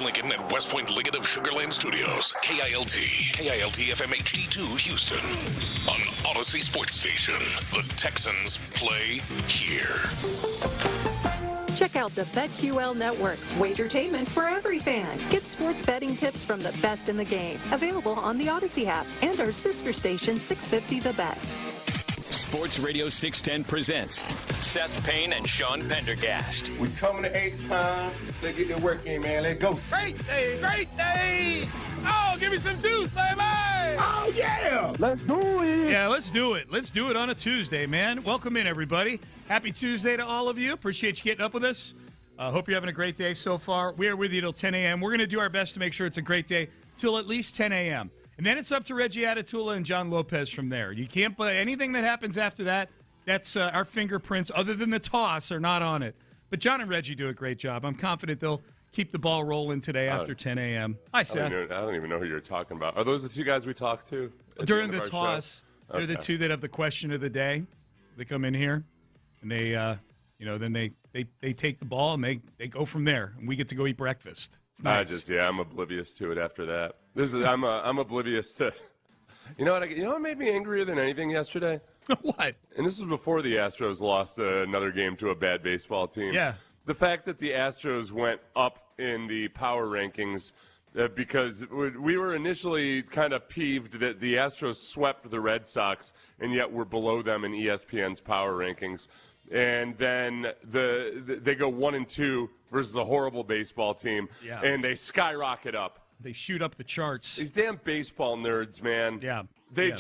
Lincoln at West Point Liggett of Sugar Land Studios. KILT FM HD2 Houston. On Odyssey Sports Station. The Texans play here. Check out the BetQL Network. Wagertainment for every fan. Get sports betting tips from the best in the game. Available on the Odyssey app and our sister station 650 The Bet. Sports Radio 610 presents Seth Payne and Sean Pendergast. We coming to H-Time. Let's get the work in, man. Let's go. Great day, great day. Oh, give me some juice, baby. Oh, yeah. Let's do it. Yeah, let's do it. Let's do it on a Tuesday, man. Welcome in, everybody. Happy Tuesday to all of you. Appreciate you getting up with us. Hope you're having a great day so far. We are with you till 10 a.m. We're going to do our best to make sure it's a great day till at least 10 a.m. And then it's up to Reggie Atatula and John Lopez from there. You can't play anything that happens after that. That's our fingerprints, other than the toss, are not on it. But John and Reggie do a great job. I'm confident they'll keep the ball rolling today after 10 a.m. Hi, Seth. I don't even know who you're talking about. Are those the two guys we talked to during the toss? Show? They're the two that have the question of the day. They come in here, and they, then they take the ball and they go from there, and we get to go eat breakfast. It's nice. I'm oblivious to it after that. I'm oblivious to. You know what made me angrier than anything yesterday? What? And this was before the Astros lost another game to a bad baseball team. Yeah. The fact that the Astros went up in the power rankings because we were initially kind of peeved that the Astros swept the Red Sox, and yet we're below them in ESPN's power rankings. And then they go 1-2 versus a horrible baseball team, and they skyrocket up. They shoot up the charts. These damn baseball nerds, man. Yeah. They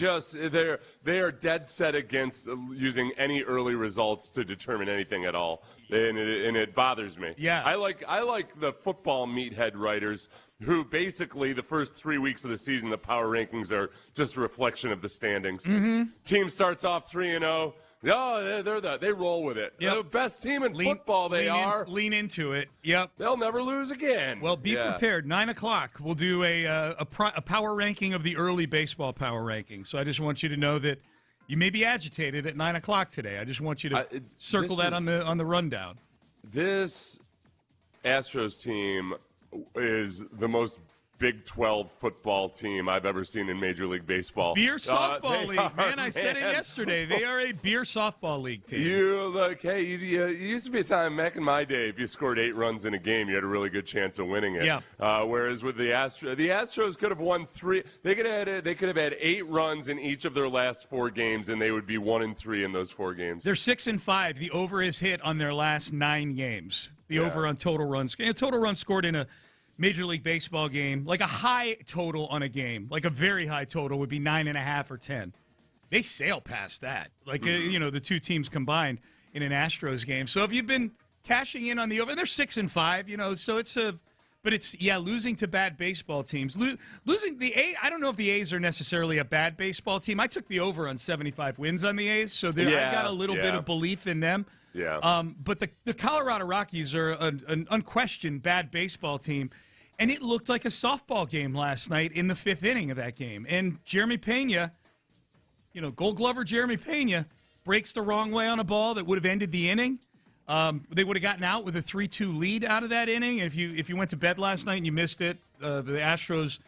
are dead set against using any early results to determine anything at all, and it bothers me. Yeah. I like the football meathead writers who basically the first 3 weeks of the season the power rankings are just a reflection of the standings. Mm-hmm. Team starts off 3-0. Oh, they roll with it. Yep. The best team in football, lean into it. Yep. They'll never lose again. Well, be prepared. 9 o'clock, we'll do a power ranking of the early baseball power ranking. So I just want you to know that you may be agitated at 9 o'clock today. I just want you to circle that on the rundown. This Astros team is the most Big 12 football team I've ever seen in Major League Baseball. Beer softball league, man. I said it yesterday. They are a beer softball league team. You used to be a time back in my day, if you scored 8 runs in a game, you had a really good chance of winning it. Yeah. Whereas with the Astros could have won 3. They could have had 8 runs in each of their last 4 games, and they would be 1-3 in those 4 games. They're 6-5. The over is hit on their last 9 games. The over on total runs. Total runs scored in a Major League Baseball game, like a high total on a game, like a very high total would be 9.5 or 10. They sail past that, the two teams combined in an Astros game. So if you've been cashing in on the over, they're 6-5, so it's losing to bad baseball teams. Losing the A's, I don't know if the A's are necessarily a bad baseball team. I took the over on 75 wins on the A's, so I've got a little bit of belief in them. Yeah. But the Colorado Rockies are an unquestioned bad baseball team, and it looked like a softball game last night in the 5th inning of that game. And Jeremy Pena, Gold Glover Jeremy Pena breaks the wrong way on a ball that would have ended the inning. They would have gotten out with a 3-2 lead out of that inning. And if you went to bed last night and you missed it, the Astros,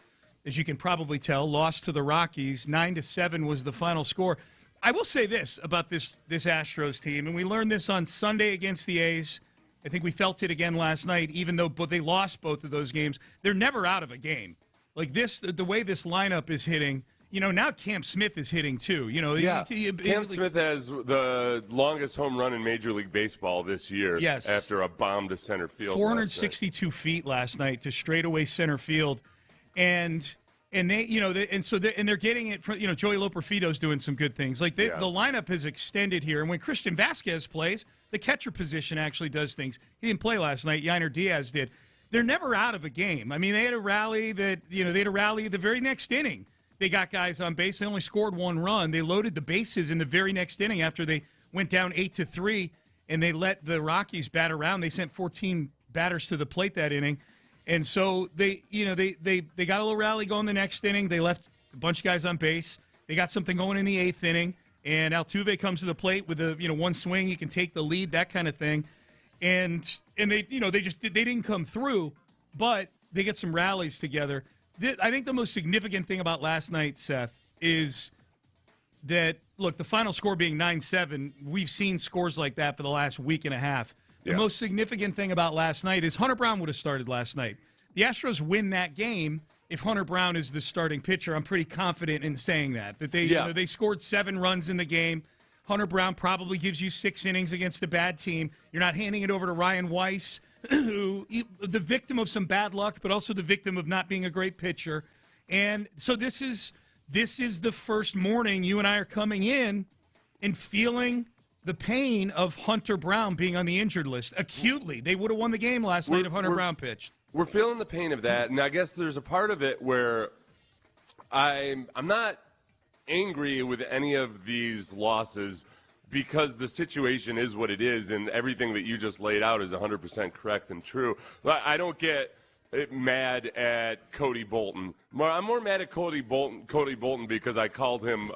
as you can probably tell, lost to the Rockies. 9-7 was the final score. I will say this about this Astros team, and we learned this on Sunday against the A's. I think we felt it again last night, even though they lost both of those games. They're never out of a game. Like this, the way this lineup is hitting, now Cam Smith is hitting too. Cam Smith has the longest home run in Major League Baseball this year. Yes. After a bomb to center field. 462 feet last night to straightaway center field. And they're getting it from, Joey Loperfito's doing some good things. Like the lineup has extended here. And when Christian Vasquez plays, the catcher position actually does things. He didn't play last night. Yainer Diaz did. They're never out of a game. I mean, they had a rally the very next inning. They got guys on base. They only scored one run. They loaded the bases in the very next inning after they went down 8-3, and they let the Rockies bat around. They sent 14 batters to the plate that inning. And so they got a little rally going the next inning. They left a bunch of guys on base. They got something going in the 8th inning, and Altuve comes to the plate with one swing. He can take the lead, that kind of thing. And they didn't come through, but they get some rallies together. I think the most significant thing about last night, Seth, is that, look, the final score being 9-7, we've seen scores like that for the last week and a half. The most significant thing about last night is Hunter Brown would have started last night. The Astros win that game if Hunter Brown is the starting pitcher. I'm pretty confident in saying that they scored 7 runs in the game. Hunter Brown probably gives you 6 innings against a bad team. You're not handing it over to Ryan Weiss, who the victim of some bad luck, but also the victim of not being a great pitcher. And so this is the first morning you and I are coming in and feeling the pain of Hunter Brown being on the injured list acutely. They would have won the game last night if Hunter Brown pitched. We're feeling the pain of that, and I guess there's a part of it where I'm not angry with any of these losses because the situation is what it is, and everything that you just laid out is 100% correct and true. I don't get mad at Cody Bolton. I'm more mad at Cody Bolton because I called him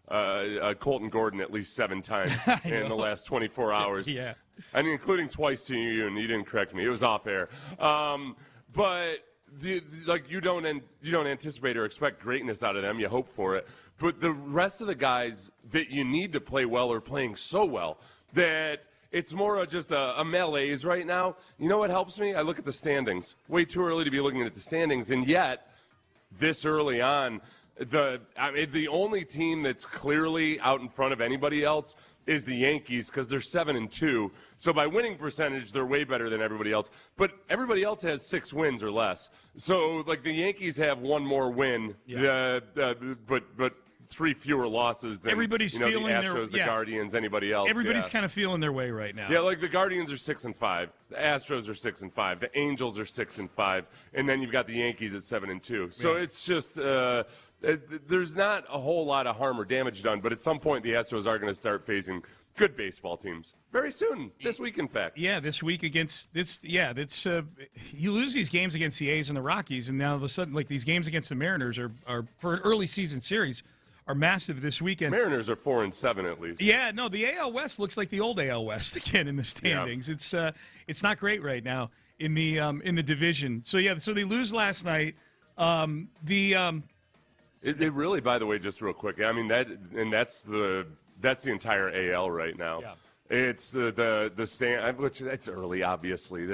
Colton Gordon at least 7 times in the last 24 hours. Yeah. I mean, including twice to you, and you didn't correct me. It was off air. But you don't anticipate or expect greatness out of them. You hope for it. But the rest of the guys that you need to play well are playing so well that it's more of just a malaise right now. You know what helps me? I look at the standings. Way too early to be looking at the standings, and yet this early on, the only team that's clearly out in front of anybody else is the Yankees because they're 7-2. So by winning percentage, they're way better than everybody else. But everybody else has 6 wins or less. So like the Yankees have 1 more win, but 3 fewer losses than everybody's feeling the the Astros, the Guardians, anybody else. Everybody's kind of feeling their way right now. Yeah, like the Guardians are 6-5, the Astros are 6-5, the Angels are 6-5, and then you've got the Yankees at 7-2. So it's just. There's not a whole lot of harm or damage done, but at some point the Astros are going to start facing good baseball teams very soon. This week, in fact. Yeah, this week against this. Yeah, that's you lose these games against the A's and the Rockies, and now all of a sudden, like these games against the Mariners are for an early season series are massive this weekend. Mariners are 4-7 at least. Yeah, no, the AL West looks like the old AL West again in the standings. Yeah. It's not great right now in the division. So so they lose last night. It really, by the way, just real quick. I mean that's the entire AL right now. Yeah. It's the stand, which it's early, obviously.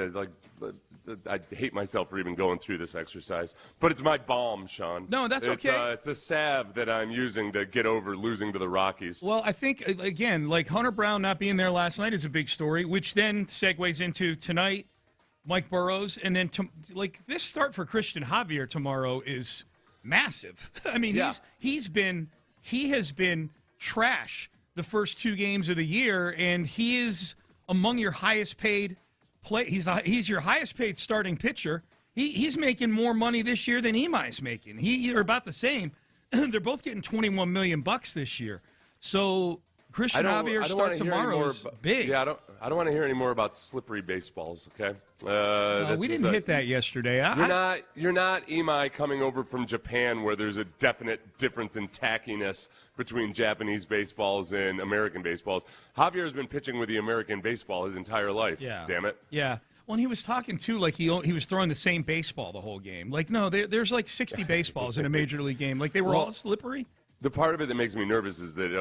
I hate myself for even going through this exercise, but it's my balm, Sean. No, that's okay. It's a salve that I'm using to get over losing to the Rockies. Well, I think again, like Hunter Brown not being there last night is a big story, which then segues into tonight, Mike Burrows, and then this start for Christian Javier tomorrow is massive. I mean, he has been trash the first 2 games of the year, and he is among your highest paid he's your highest paid starting pitcher. He's making more money this year than Imai's making. They're about the same. They're both getting $21 million this year. So Christian Javier's start tomorrow is big. Yeah, I don't want to hear any more about slippery baseballs. Okay, we didn't hit that yesterday. You're not Imai coming over from Japan, where there's a definite difference in tackiness between Japanese baseballs and American baseballs. Javier has been pitching with the American baseball his entire life. Yeah. Damn it. Yeah. Well, and he was talking, too, like he was throwing the same baseball the whole game. Like, no, there's like 60 baseballs in a Major League game. Like, they were all slippery. The part of it that makes me nervous is that,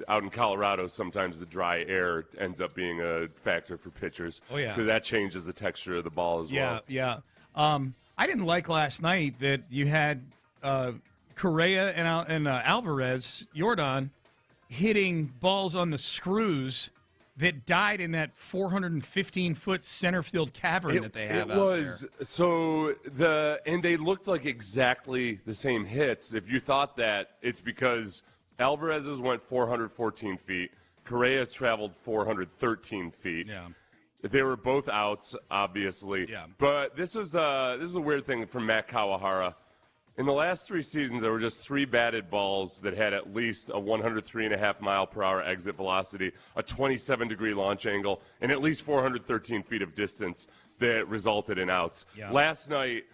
out in Colorado, sometimes the dry air ends up being a factor for pitchers. Oh, yeah. Because that changes the texture of the ball as well. Yeah. I didn't like last night that you had Correa and Alvarez, Jordan, hitting balls on the screws that died in that 415-foot center field cavern that they have out there. And they looked like exactly the same hits. If you thought that, it's because Alvarez's went 414 feet, Correa's traveled 413 feet. Yeah. They were both outs, obviously. Yeah. But this is a weird thing from Matt Kawahara. In the last 3 seasons, there were just 3 batted balls that had at least a 103.5 mile per hour exit velocity, a 27-degree launch angle, and at least 413 feet of distance that resulted in outs. Yeah. Last night,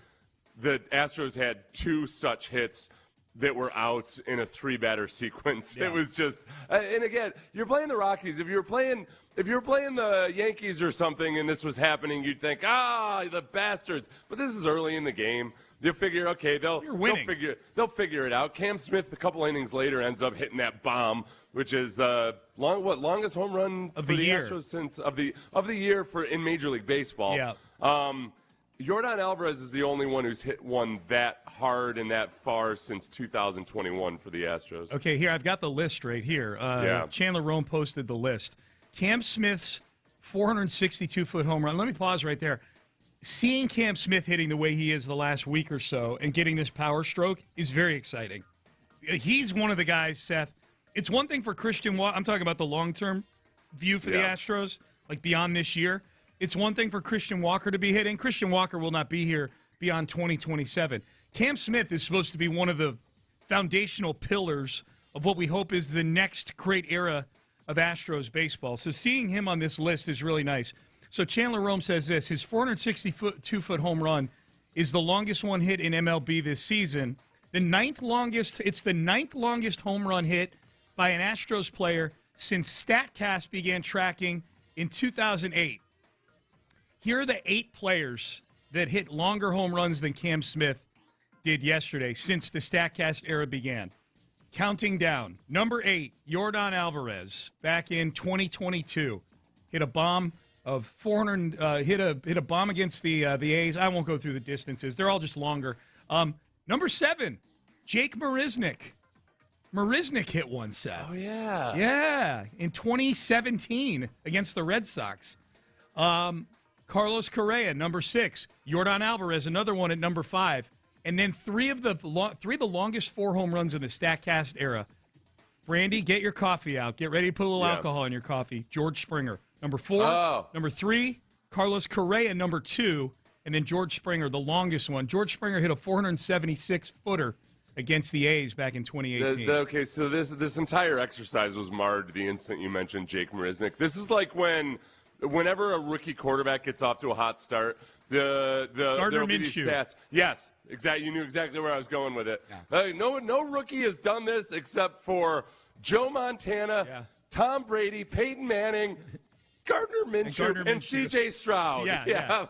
the Astros had 2 such hits that were outs in a 3-batter sequence. Yeah. It was just, and again, you're playing the Rockies. If you were playing the Yankees or something, and this was happening, you'd think, the bastards. But this is early in the game. They'll figure, they'll figure it out. Cam Smith, a couple innings later, ends up hitting that bomb, which is the longest home run of for the year. Astros since of the year in Major League Baseball. Yeah. Jordan Alvarez is the only one who's hit one that hard and that far since 2021 for the Astros. Okay, here, I've got the list right here. Chandler Rome posted the list. Cam Smith's 462-foot home run. Let me pause right there. Seeing Cam Smith hitting the way he is the last week or so and getting this power stroke is very exciting. He's one of the guys, Seth. It's one thing for Christian Walker. I'm talking about the long-term view for the Astros, like beyond this year. It's one thing for Christian Walker to be hitting. Christian Walker will not be here beyond 2027. Cam Smith is supposed to be one of the foundational pillars of what we hope is the next great era of Astros baseball. So seeing him on this list is really nice. So Chandler Rome says this: his 462-foot home run is the longest one hit in MLB this season. It's the ninth longest home run hit by an Astros player since StatCast began tracking in 2008. Here are the 8 players that hit longer home runs than Cam Smith did yesterday since the StatCast era began. Counting down. Number 8, Jordan Alvarez, back in 2022. Hit a bomb of 400, hit a bomb against the A's. I won't go through the distances. They're all just longer. Number 7, Jake Marisnick. Marisnick hit one set. Oh, yeah. Yeah, in 2017 against the Red Sox. Carlos Correa, number 6. Jordan Alvarez, another one at number 5. And then three of the longest 4 home runs in the StatCast era. Brandy, get your coffee out. Get ready to put a little alcohol in your coffee. George Springer, number 4. Number 3, Carlos Correa, number 2. And then George Springer, the longest one. George Springer hit a 476-footer against the A's back in 2018. Okay, so this entire exercise was marred the instant you mentioned Jake Marisnick. This is like whenever a rookie quarterback gets off to a hot start, Gardner Minshew. Stats. Yes, exactly. You knew exactly where I was going with it. Yeah. No rookie has done this except for Joe Montana, Tom Brady, Peyton Manning, Gardner Minshew, and C.J. Stroud. Yeah.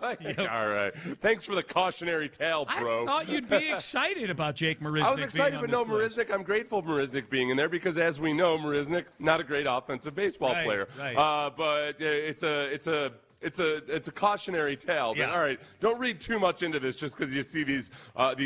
All right. Thanks for the cautionary tale, bro. I thought you'd be excited about Jake Marisnick. I was excited, but no Marisnick. I'm grateful for Marisnick being in there because, as we know, Marisnick not a great offensive baseball player. Right. But it's a cautionary tale. That, all right, don't read too much into this just because you see these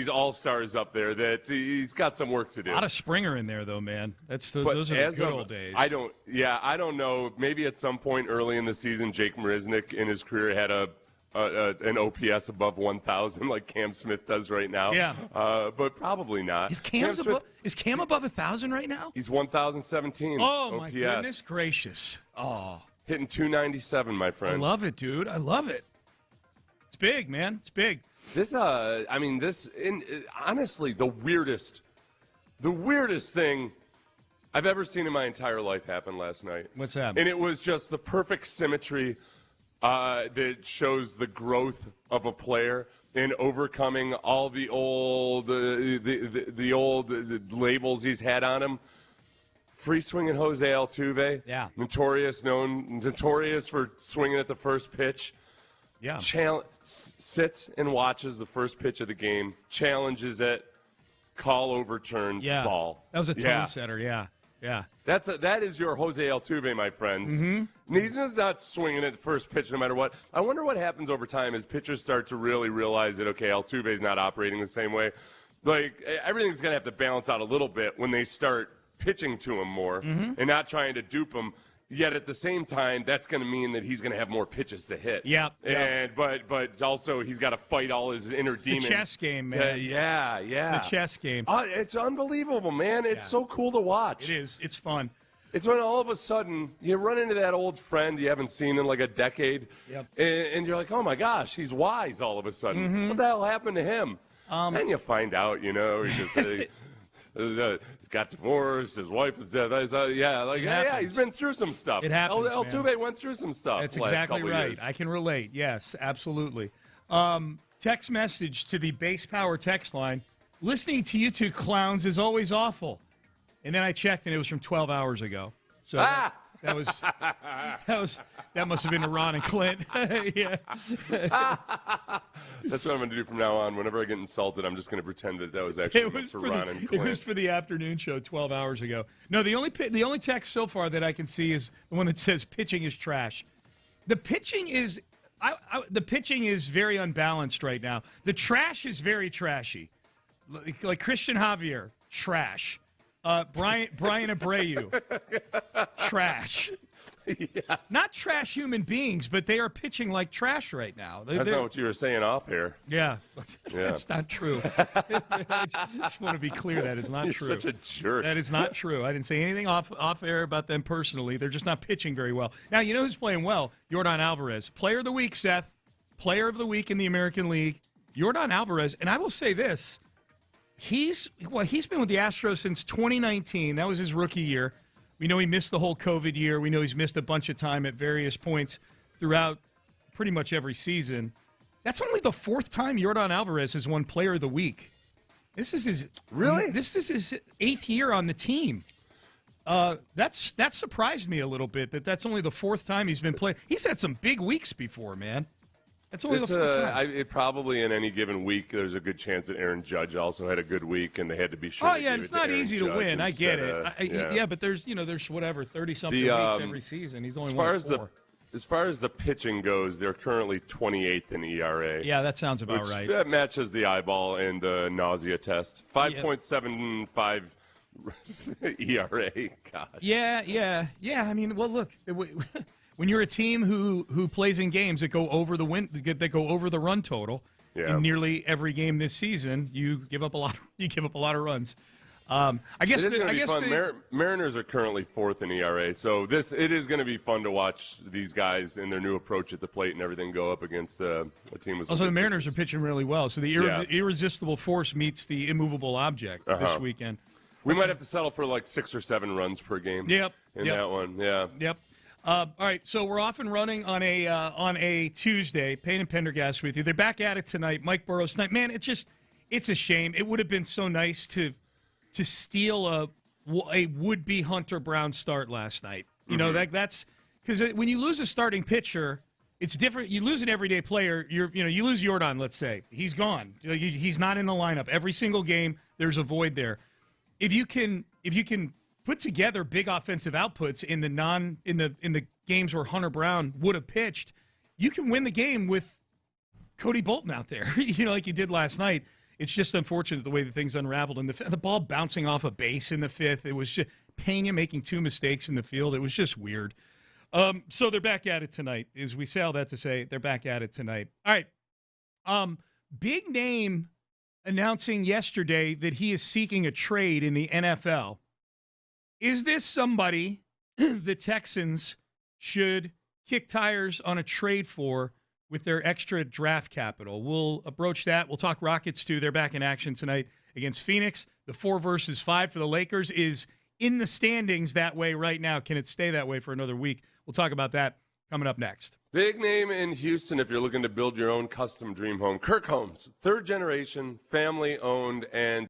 all-stars up there. That he's got some work to do. A lot of Springer in there, though, man. Those are the good old days. I don't know. Maybe at some point early in the season, Jake Marisnick in his career had an OPS above 1,000 like Cam Smith does right now. Yeah. But probably not. Is Cam above 1,000 right now? He's 1,017. Oh, OPS. my goodness gracious. Oh. Hitting 297, my friend. I love it, dude. I love it. It's big, man. It's big. Honestly, the weirdest thing I've ever seen in my entire life happen last night. What's that? And it was just the perfect symmetry that shows the growth of a player in overcoming all the old the old labels he's had on him. Free swinging Jose Altuve, notorious for swinging at the first pitch. Yeah, sits and watches the first pitch of the game, challenges it, call overturned, ball. That was a tone setter. Yeah. That is your Jose Altuve, my friends. Mm-hmm. He's just not swinging at the first pitch no matter what. I wonder what happens over time as pitchers start to really realize that, okay, Altuve's not operating the same way. Like, everything's going to have to balance out a little bit when they start pitching to him more and not trying to dupe him. Yet at the same time, that's going to mean that he's going to have more pitches to hit. But also he's got to fight all his inner demons. The chess game, man. It's the chess game. It's unbelievable, man. It's so cool to watch. It is. It's fun. It's when all of a sudden you run into that old friend you haven't seen in like a decade, and you're like, oh my gosh, he's wise all of a sudden. What the hell happened to him? And you find out, he just got divorced. His wife is dead. He's been through some stuff. It happens. Altuve went through some stuff. That's exactly right. Years. I can relate. Yes, absolutely. Text message to the Base Power text line. Listening to you two clowns is always awful. And then I checked, and it was from 12 hours ago. So that must have been to Ron and Clint. Yeah. That's what I'm going to do from now on. Whenever I get insulted, I'm just going to pretend that was actually for Ron and Clint. It was for the afternoon show 12 hours ago. No, the only text so far that I can see is the one that says pitching is trash. The pitching is very unbalanced right now. The trash is very trashy. Like Christian Javier, trash. Brian Abreu, trash. Yes. Not trash human beings, but they are pitching like trash right now. That's not what you were saying off here. Yeah, that's not true. I just want to be clear, that is not true. You're such a jerk. That is not true. I didn't say anything off air about them personally. They're just not pitching very well. Now, you know who's playing well? Yordan Alvarez. Player of the week, Seth. Player of the week in the American League. Yordan Alvarez. And I will say this. He's been with the Astros since 2019. That was his rookie year. We know he missed the whole COVID year. We know he's missed a bunch of time at various points throughout pretty much every season. That's only the fourth time Yordan Alvarez has won Player of the Week. This is his his 8th year on the team. That surprised me a little bit. That's only the fourth time he's been playing. He's had some big weeks before, man. That's only the fourth time. Probably in any given week, there's a good chance that Aaron Judge also had a good week, and they had to be sure. Oh yeah, it's not easy to win. I get it. But there's whatever 30-something weeks every season. He's only won 4. As far as the pitching goes, they're currently 28th in ERA. Yeah, that sounds about right. That matches the eyeball and the nausea test. 5.75 ERA. God. Yeah. I mean, well, look. When you're a team who plays in games that go over the run total in nearly every game this season, you give up a lot. You give up a lot of runs. I guess Mariners are currently 4th in ERA, so it is going to be fun to watch these guys and their new approach at the plate and everything go up against a team with. Also, the Mariners are pitching really well, so the irresistible force meets the immovable object this weekend. We might have to settle for like 6 or 7 runs per game. Yep. That one. Yeah. Yep. All right, so we're off and running on a Tuesday. Payne and Pendergast with you. They're back at it tonight. Mike Burrows tonight. Man, it's a shame. It would have been so nice to steal a would-be Hunter Brown start last night. You know, that's because when you lose a starting pitcher, it's different. You lose an everyday player. You lose Yordan. Let's say he's gone. He's not in the lineup every single game. There's a void there. If you can put together big offensive outputs in the games where Hunter Brown would have pitched, you can win the game with Cody Bolton out there, like you did last night. It's just unfortunate the way that things unraveled. And the ball bouncing off a base in the 5th, it was just Pena making 2 mistakes in the field. It was just weird. So they're back at it tonight. As we say all that to say, they're back at it tonight. All right. Big name announcing yesterday that he is seeking a trade in the NFL. Is this somebody the Texans should kick tires on a trade for with their extra draft capital? We'll approach that. We'll talk Rockets, too. They're back in action tonight against Phoenix. The 4 versus 5 for the Lakers is in the standings that way right now. Can it stay that way for another week? We'll talk about that coming up next. Big name in Houston if you're looking to build your own custom dream home. Kirk Homes, third generation, family owned, and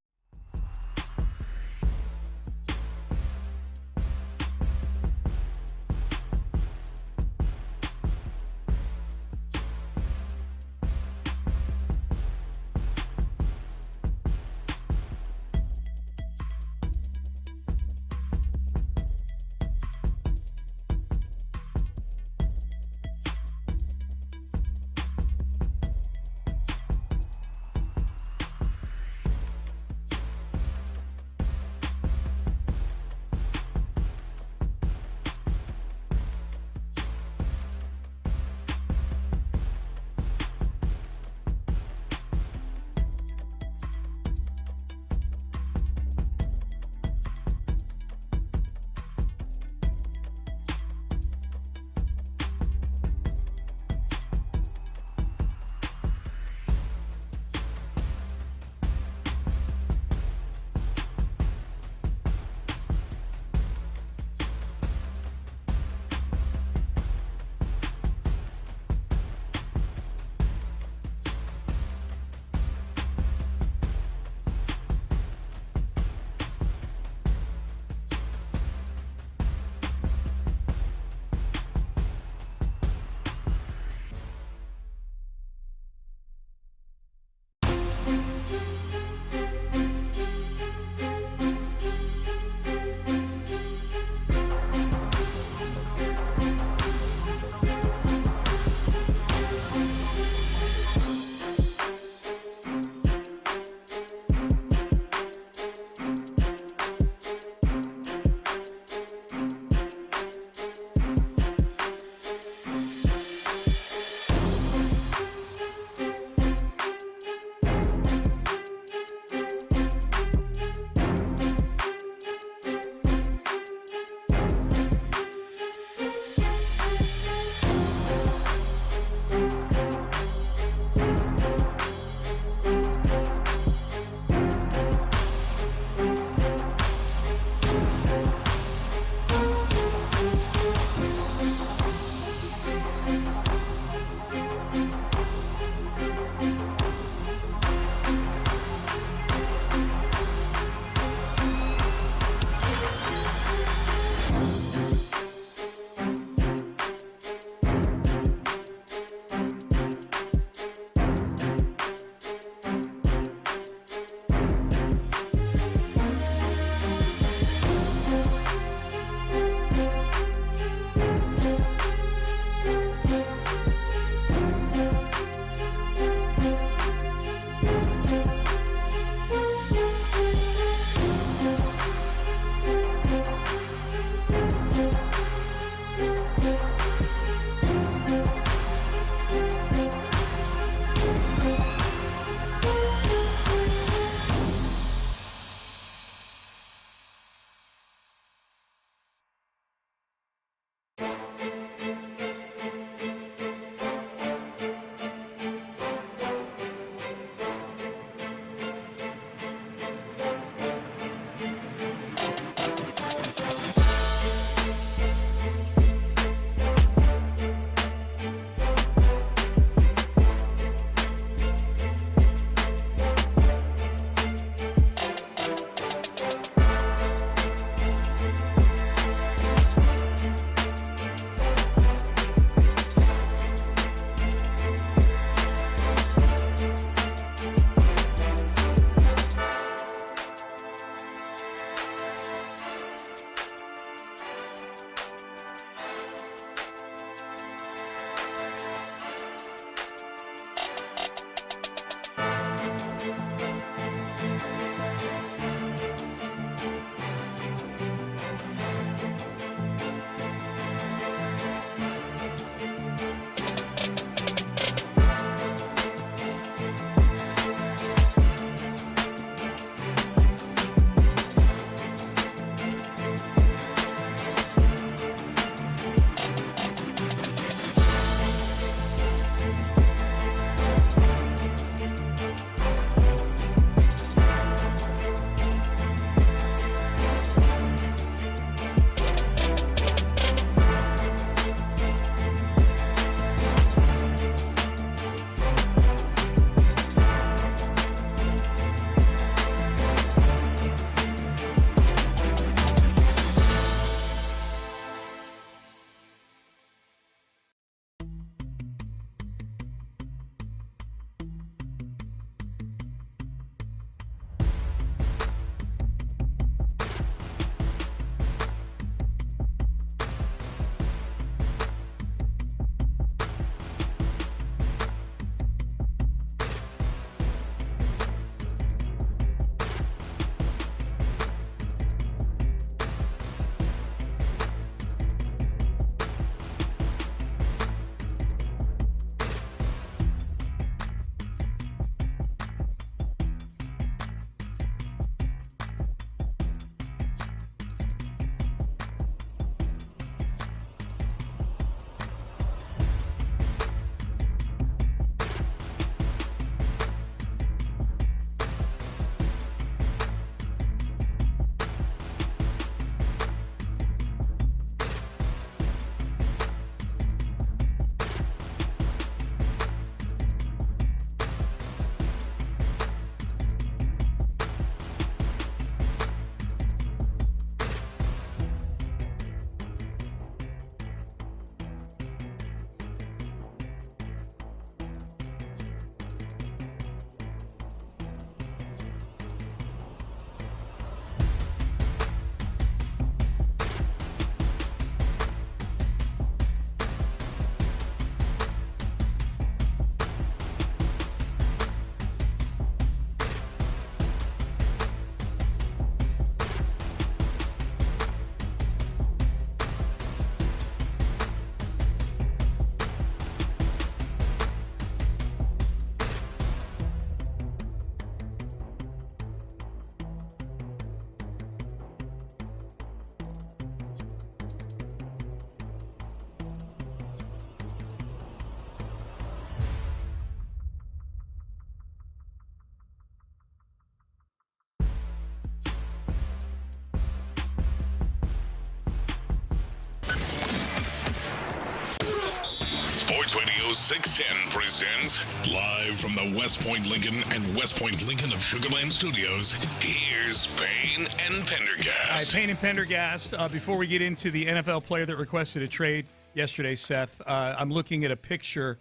Sports Radio 610 presents live from the West Point Lincoln and West Point Lincoln of Sugarland Studios. Here's Payne and Pendergast. All right, Payne and Pendergast. Before we get into the NFL player that requested a trade yesterday, Seth, I'm looking at a picture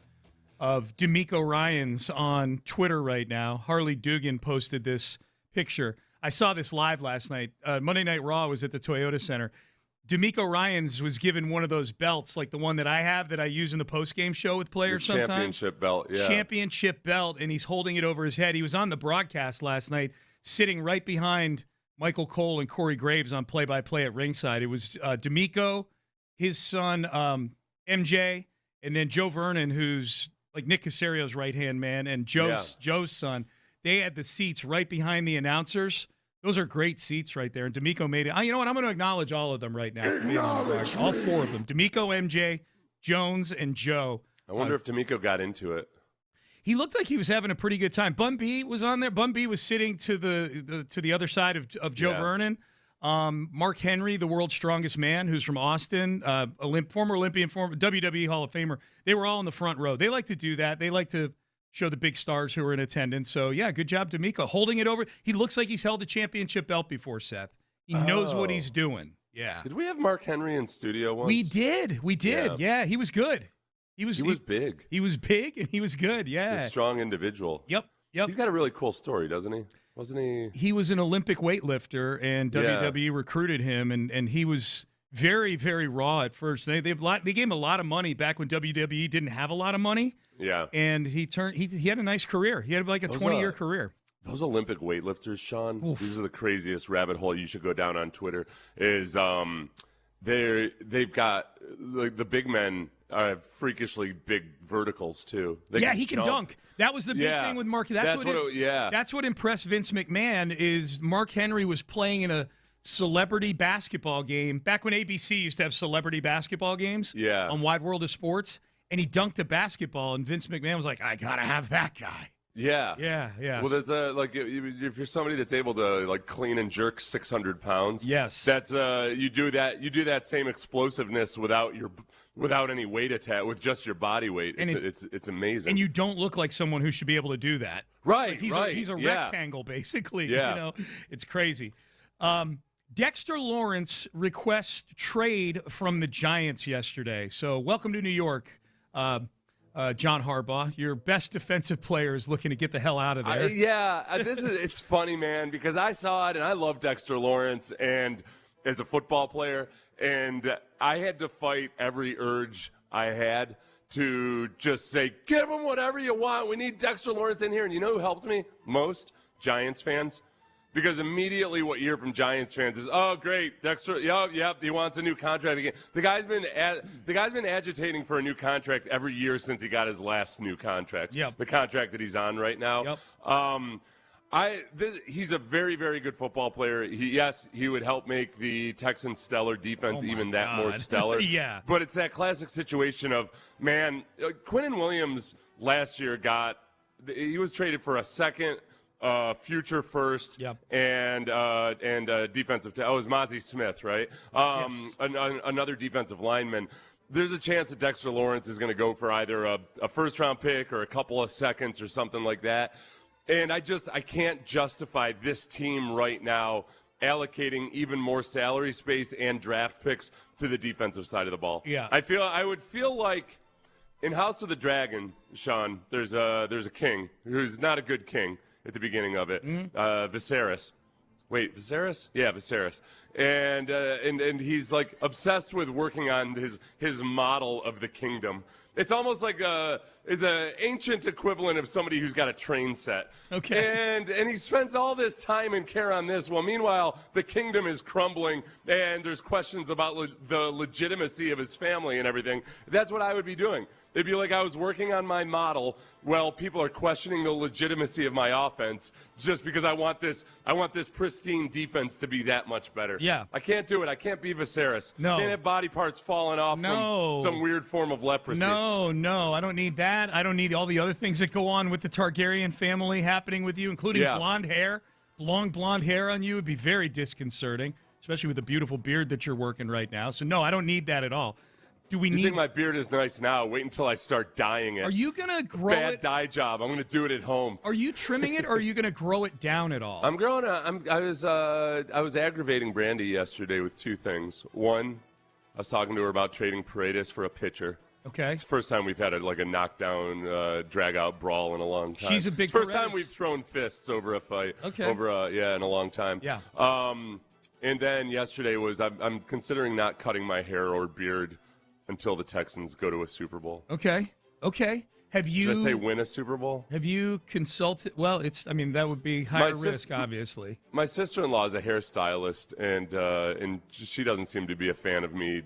of DeMeco Ryans on Twitter right now. Harley Dugan posted this picture. I saw this live last night. Monday Night Raw was at the Toyota Center. DeMeco Ryans was given one of those belts, like the one that I have that I use in the postgame show with players sometimes. Championship belt, yeah. Championship belt, and he's holding it over his head. He was on the broadcast last night, sitting right behind Michael Cole and Corey Graves on play-by-play at ringside. It was DeMeco, his son MJ, and then Joe Vernon, who's like Nick Casario's right-hand man, and Joe's son. They had the seats right behind the announcers. Those are great seats right there. And DeMeco made it. You know what? I'm going to acknowledge all of them right now. All four of them. DeMeco, MJ, Jones, and Joe. I wonder if DeMeco got into it. He looked like he was having a pretty good time. Bun B was on there. Bun B was sitting to the other side of Joe Vernon. Mark Henry, the world's strongest man, who's from Austin, former Olympian, former WWE Hall of Famer. They were all in the front row. They like to do that. They like to show the big stars who are in attendance. So, yeah, good job, DeMeco. Holding it over. He looks like he's held a championship belt before, Seth. He knows what he's doing. Yeah. Did we have Mark Henry in studio once? We did. Yeah, he was good. He was big. He was big, and he was good, yeah. He's a strong individual. Yep. He's got a really cool story, doesn't he? Wasn't he? He was an Olympic weightlifter, and WWE recruited him, and he was very, very raw at first. They gave him a lot of money back when WWE didn't have a lot of money. Yeah. And he had a nice career. He had like a 20-year career. Those Olympic weightlifters, Sean, these are the craziest rabbit hole you should go down on Twitter, is they've got like the big men have freakishly big verticals too. He can dunk. That was the big thing with Mark. That's what impressed Vince McMahon is Mark Henry was playing in a celebrity basketball game back when ABC used to have celebrity basketball games on Wide World of Sports, and he dunked a basketball, and Vince McMahon was like, I gotta have that guy. Yeah. Well, that's like if you're somebody that's able to like clean and jerk 600 pounds. Yes. That's you do that same explosiveness without any weight attached, with just your body weight. It's amazing. And you don't look like someone who should be able to do that. Right. Like he's a rectangle basically. Yeah. You know, it's crazy. Dexter Lawrence requests trade from the Giants yesterday. So welcome to New York. John Harbaugh, your best defensive player, is looking to get the hell out of there. It's funny, man, because I saw it and I love Dexter Lawrence and as a football player, and I had to fight every urge I had to just say, give him whatever you want. We need Dexter Lawrence in here. And you know who helped me most? Giants fans. Because immediately what you hear from Giants fans is, oh, great, Dexter, yep, he wants a new contract again. The guy's been agitating for a new contract every year since he got his last new contract. Yep. The contract that he's on right now. Yep. He's a very, very good football player. He would help make the Texans' stellar defense more stellar. Yeah. But it's that classic situation of, man, Quinnen Williams last year he was traded for a second, future first, and defensive. It was Mozzie Smith, right? Yes. Another defensive lineman. There's a chance that Dexter Lawrence is going to go for either a first-round pick or a couple of seconds or something like that. And I can't justify this team right now allocating even more salary space and draft picks to the defensive side of the ball. Yeah. I would feel like in House of the Dragon, Sean, there's a king who's not a good king at the beginning of it. Viserys. Wait, Viserys? Yeah, Viserys. And he's like obsessed with working on his model of the kingdom. It's almost like is an ancient equivalent of somebody who's got a train set. Okay. And he spends all this time and care on this. Well, meanwhile, the kingdom is crumbling, and there's questions about the legitimacy of his family and everything. That's what I would be doing. It'd be like I was working on my model. Well, people are questioning the legitimacy of my offense just because I want this pristine defense to be that much better. Yeah. I can't do it. I can't be Viserys. No. Can't have body parts falling off from some weird form of leprosy. No. I don't need that. I don't need all the other things that go on with the Targaryen family happening with you, including blonde hair. Long blonde hair on you would be very disconcerting, especially with the beautiful beard that you're working right now. So, no, I don't need that at all. Do we You need? think my beard is nice now? Wait until I start dyeing it. Are you gonna grow Bad it? dye job. I'm gonna do it at home. Are you trimming it, or are you gonna grow it down at all? I'm growing. I was aggravating Brandy yesterday with two things. One, I was talking to her about trading Paredes for a pitcher. Okay. It's the first time we've had a knockdown, drag-out brawl in a long time. She's a big It's the first Paredes. time we've thrown fists over a fight. Okay. In a long time. Yeah. And then yesterday was I'm considering not cutting my hair or beard until the Texans go to a Super Bowl. Okay. Have you? Did I say win a Super Bowl? Have you consulted? Well, that would be higher risk, obviously. My sister-in-law is a hairstylist, and she doesn't seem to be a fan of me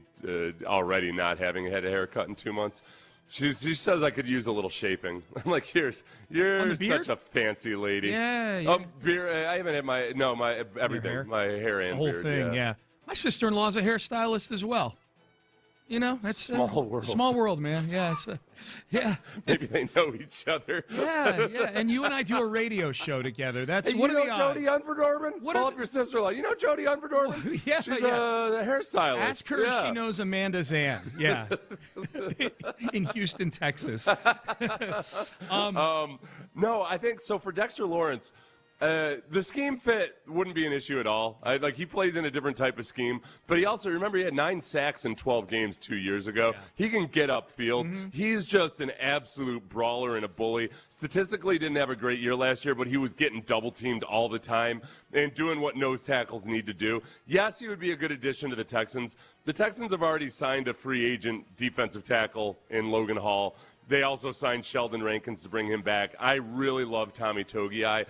already not having had a haircut in 2 months. She says I could use a little shaping. I'm like, you're such a fancy lady. Yeah. Beard. I haven't had my everything, hair? my hair and The whole beard, thing, yeah. My sister-in-law is a hairstylist as well. You know, that's small world. Small world, man. Yeah, Maybe they know each other. Yeah. And you and I do a radio show together. That's Hey, what you are know the Jody odds? Unverdorben? Call up your sister-in-law. You know Jody Unverdorben? Yeah, She's yeah. a hairstylist. Ask her if she knows Amanda Zan. Yeah, in Houston, Texas. No, I think so. For Dexter Lawrence, the scheme fit wouldn't be an issue at all. He plays in a different type of scheme, but he also, remember, he had 9 sacks in 12 games 2 years ago. Yeah. He can get upfield. Mm-hmm. He's just an absolute brawler and a bully. Statistically, didn't have a great year last year, but he was getting double-teamed all the time and doing what nose tackles need to do. Yes, he would be a good addition to the Texans. The Texans have already signed a free agent defensive tackle in Logan Hall. They also signed Sheldon Rankins to bring him back. I really love Tommy Togiai.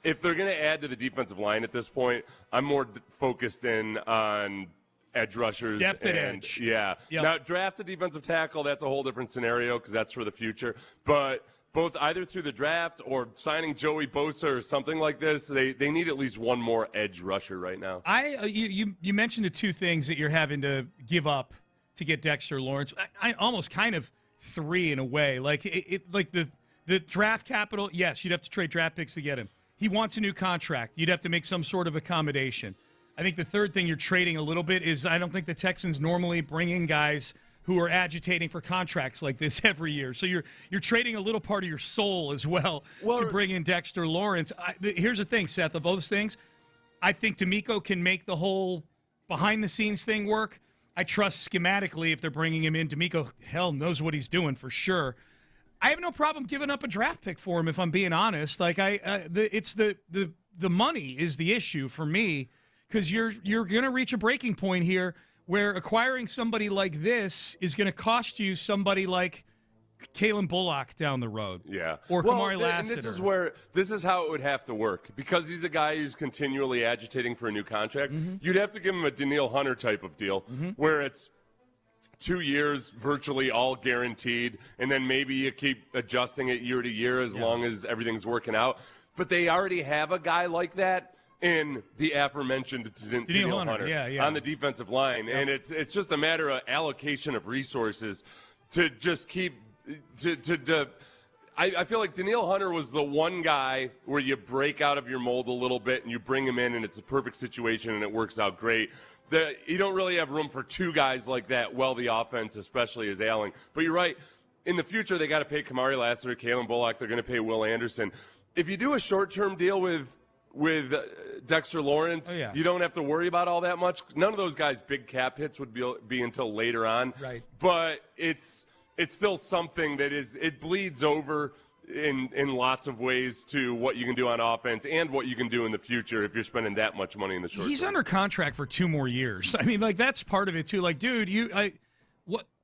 If they're going to add to the defensive line at this point, I'm more focused in on edge rushers. Depth at edge. Yeah. Yep. Now, draft a defensive tackle, that's a whole different scenario because that's for the future. But both either through the draft or signing Joey Bosa or something like this, they need at least one more edge rusher right now. You mentioned the two things that you're having to give up to get Dexter Lawrence. I almost kind of 3 in a way. Like the draft capital, yes, you'd have to trade draft picks to get him. He wants a new contract. You'd have to make some sort of accommodation. I think the third thing you're trading a little bit is I don't think the Texans normally bring in guys who are agitating for contracts like this every year. So you're trading a little part of your soul as well to bring in Dexter Lawrence. Here's the thing, Seth, of those things, I think DeMeco can make the whole behind-the-scenes thing work. I trust schematically if they're bringing him in. DeMeco, hell, knows what he's doing for sure. I have no problem giving up a draft pick for him if I'm being honest. Like it's the money is the issue for me because you're going to reach a breaking point here where acquiring somebody like this is going to cost you somebody like Kalen Bullock down the road. Yeah. Or Kamari Lassiter. And this is how it would have to work. Because he's a guy who's continually agitating for a new contract, you'd have to give him a Danielle Hunter type of deal where it's 2 years, virtually all guaranteed, and then maybe you keep adjusting it year to year as long as everything's working out. But they already have a guy like that in the aforementioned Danielle Hunter on the defensive line. And it's just a matter of allocation of resources to just keep I feel like Danielle Hunter was the one guy where you break out of your mold a little bit and you bring him in and it's a perfect situation and it works out great. You don't really have room for 2 guys like that while the offense especially is ailing. But you're right. In the future, they got to pay Kamari Lassiter, Kalen Bullock. They're going to pay Will Anderson. If you do a short-term deal with Dexter Lawrence, you don't have to worry about all that much. None of those guys' big cap hits would be until later on. Right. But it's still something that it bleeds over in lots of ways to what you can do on offense and what you can do in the future if you're spending that much money in the short term. He's under contract for 2 more years. I mean, like, that's part of it, too. Like, dude,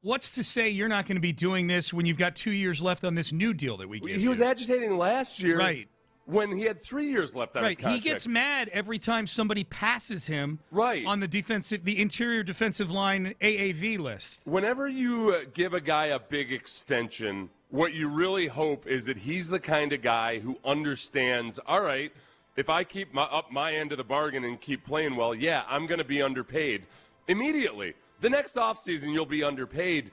what's to say you're not going to be doing this when you've got 2 years left on this new deal that we get? He was agitating last year. Right. When he had 3 years left on his contract. He gets mad every time somebody passes him on the interior defensive line AAV list. Whenever you give a guy a big extension, what you really hope is that he's the kind of guy who understands, all right, if I keep up my end of the bargain and keep playing well, I'm going to be underpaid immediately. The next offseason, you'll be underpaid.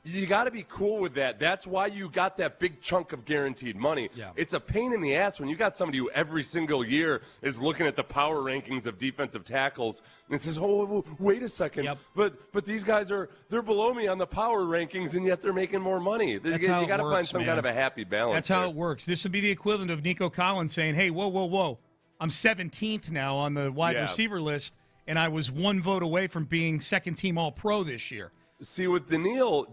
you got to be cool with that. That's why you got that big chunk of guaranteed money. Yeah. It's a pain in the ass when you got somebody who every single year is looking at the power rankings of defensive tackles and says, "Oh, wait a second, Yep. but these guys they're below me on the power rankings, and yet they're making more money." That's how you got to it find works, some man. kind of a happy balance. That's how there. it works. This would be the equivalent of Nico Collins saying, "Hey, whoa, I'm 17th now on the wide receiver list, and I was one vote away from being second team All-Pro this year." See, with Daniil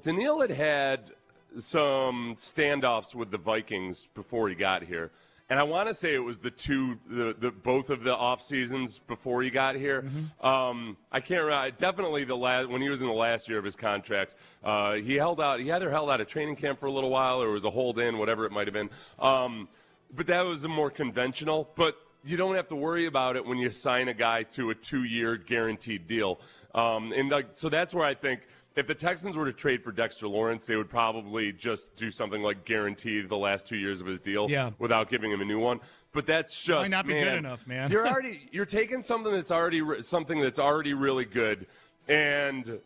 had some standoffs with the Vikings before he got here. And I want to say it was both of the off seasons before he got here. Mm-hmm. I can't remember. Definitely when he was in the last year of his contract, he held out. He either held out a training camp for a little while, or it was a hold in, whatever it might have been. But that was a more conventional. But you don't have to worry about it when you sign a guy to a 2-year guaranteed deal. So that's where I think if the Texans were to trade for Dexter Lawrence, they would probably just do something like guarantee the last 2 years of his deal without giving him a new one. But that's just might not be good enough, man. You're taking something that's already really good and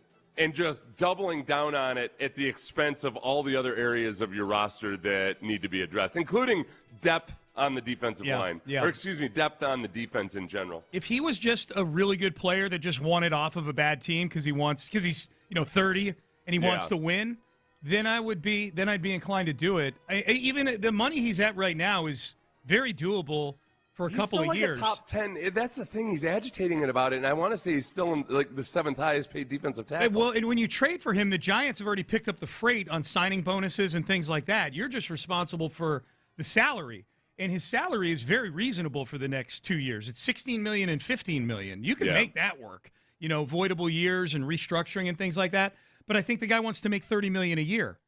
just doubling down on it at the expense of all the other areas of your roster that need to be addressed, including depth on the defensive line. Or depth on the defense in general. If he was just a really good player that just wanted off of a bad team because he's 30 and he wants to win, then I'd be inclined to do it. Even the money he's at right now is very doable for a couple of years. A top 10. That's the thing. He's agitating about it, and I want to say he's still in the 7th highest paid defensive tackle. Well, and when you trade for him, the Giants have already picked up the freight on signing bonuses and things like that. You're just responsible for the salary. And his salary is very reasonable for the next 2 years. It's $16 million and $15 million. You can make that work. Voidable years and restructuring and things like that. But I think the guy wants to make $30 million a year,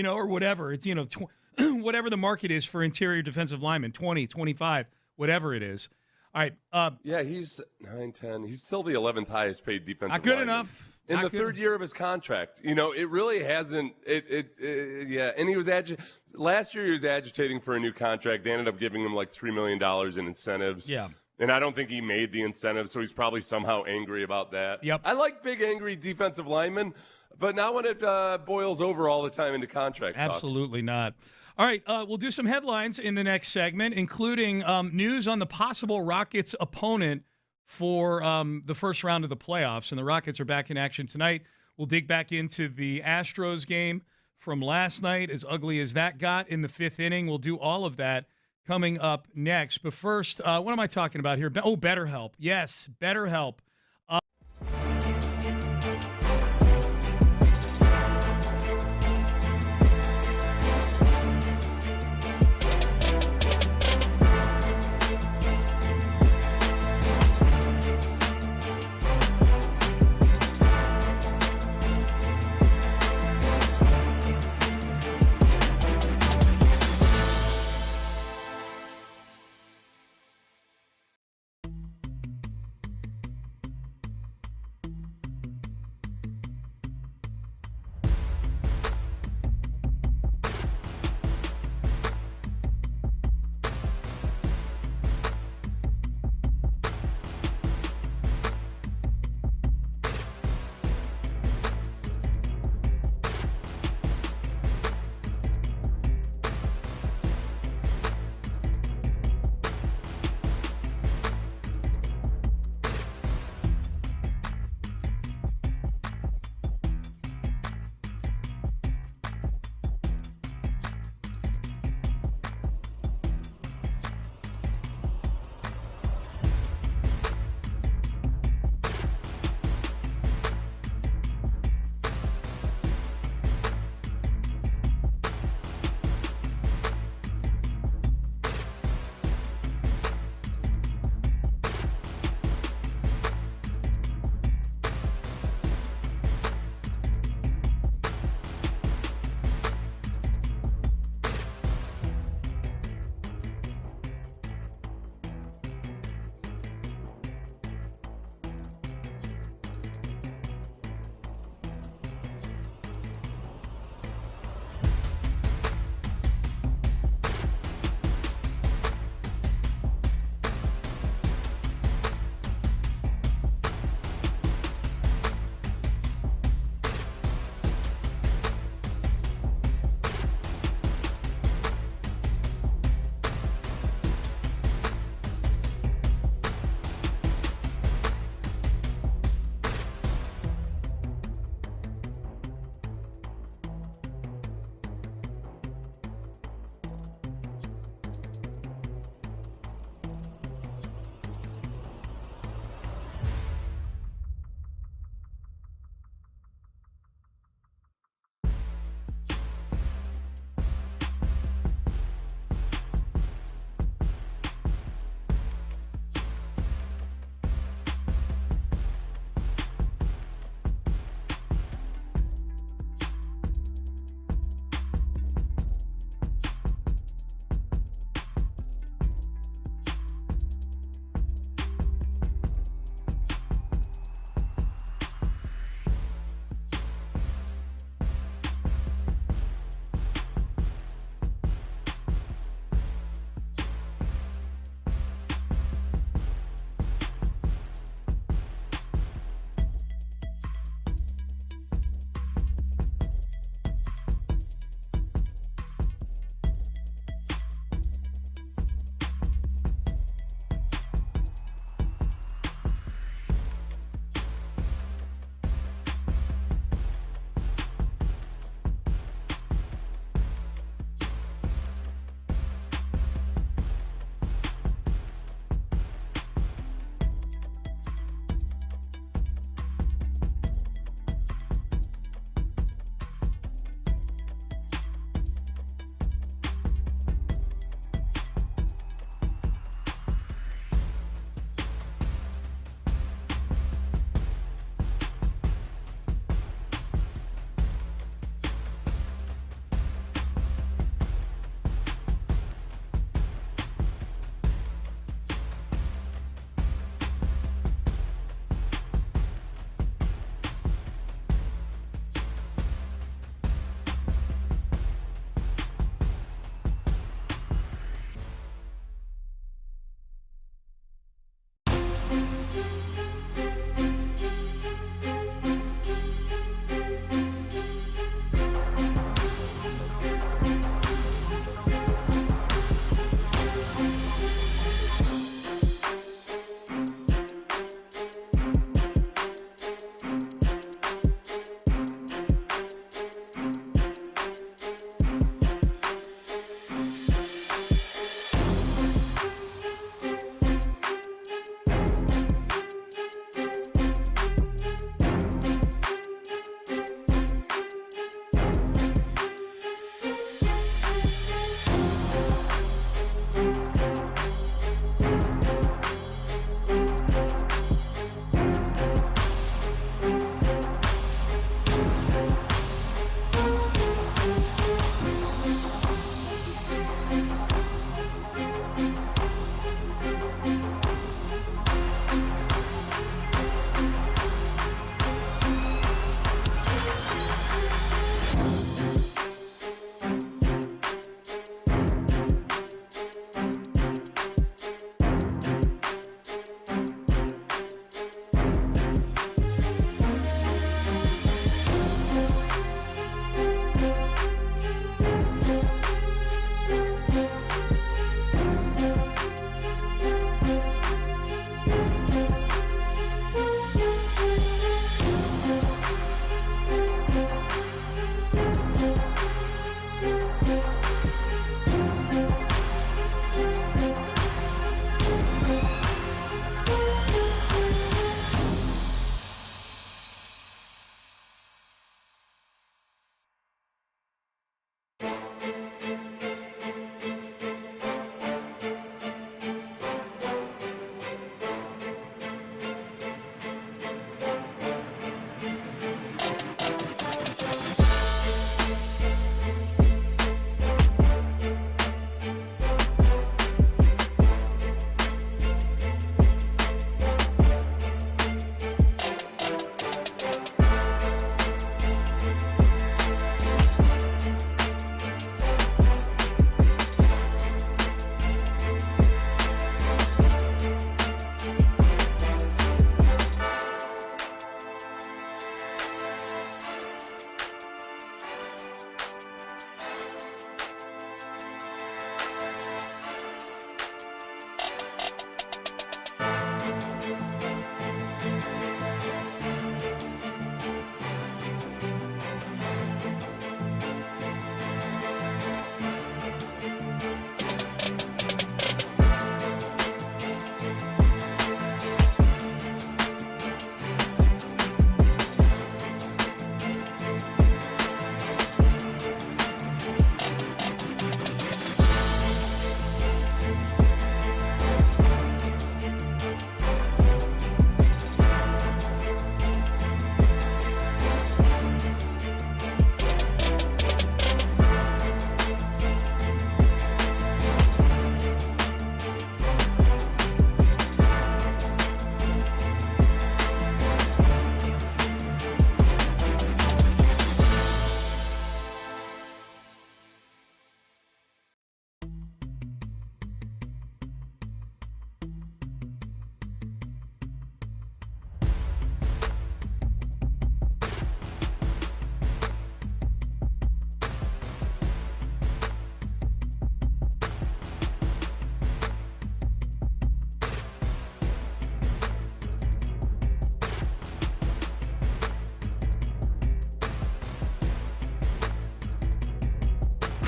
or whatever. It's whatever the market is for interior defensive linemen, 20, 25, whatever it is. All right. He's 9, 10. He's still the 11th highest paid defensive Not good lineman. enough. In the third year of his contract. It really hasn't. And he was last year he was agitating for a new contract. They ended up giving him like $3 million in incentives. Yeah. And I don't think he made the incentives, so he's probably somehow angry about that. Yep. I like big, angry defensive linemen, but not when it boils over all the time into contract talk. Absolutely not. All right, we'll do some headlines in the next segment, including news on the possible Rockets opponent for the first round of the playoffs. And the Rockets are back in action tonight. We'll dig back into the Astros game from last night, as ugly as that got in the 5th inning. We'll do all of that coming up next. But first, what am I talking about here? Oh, BetterHelp. Yes, BetterHelp.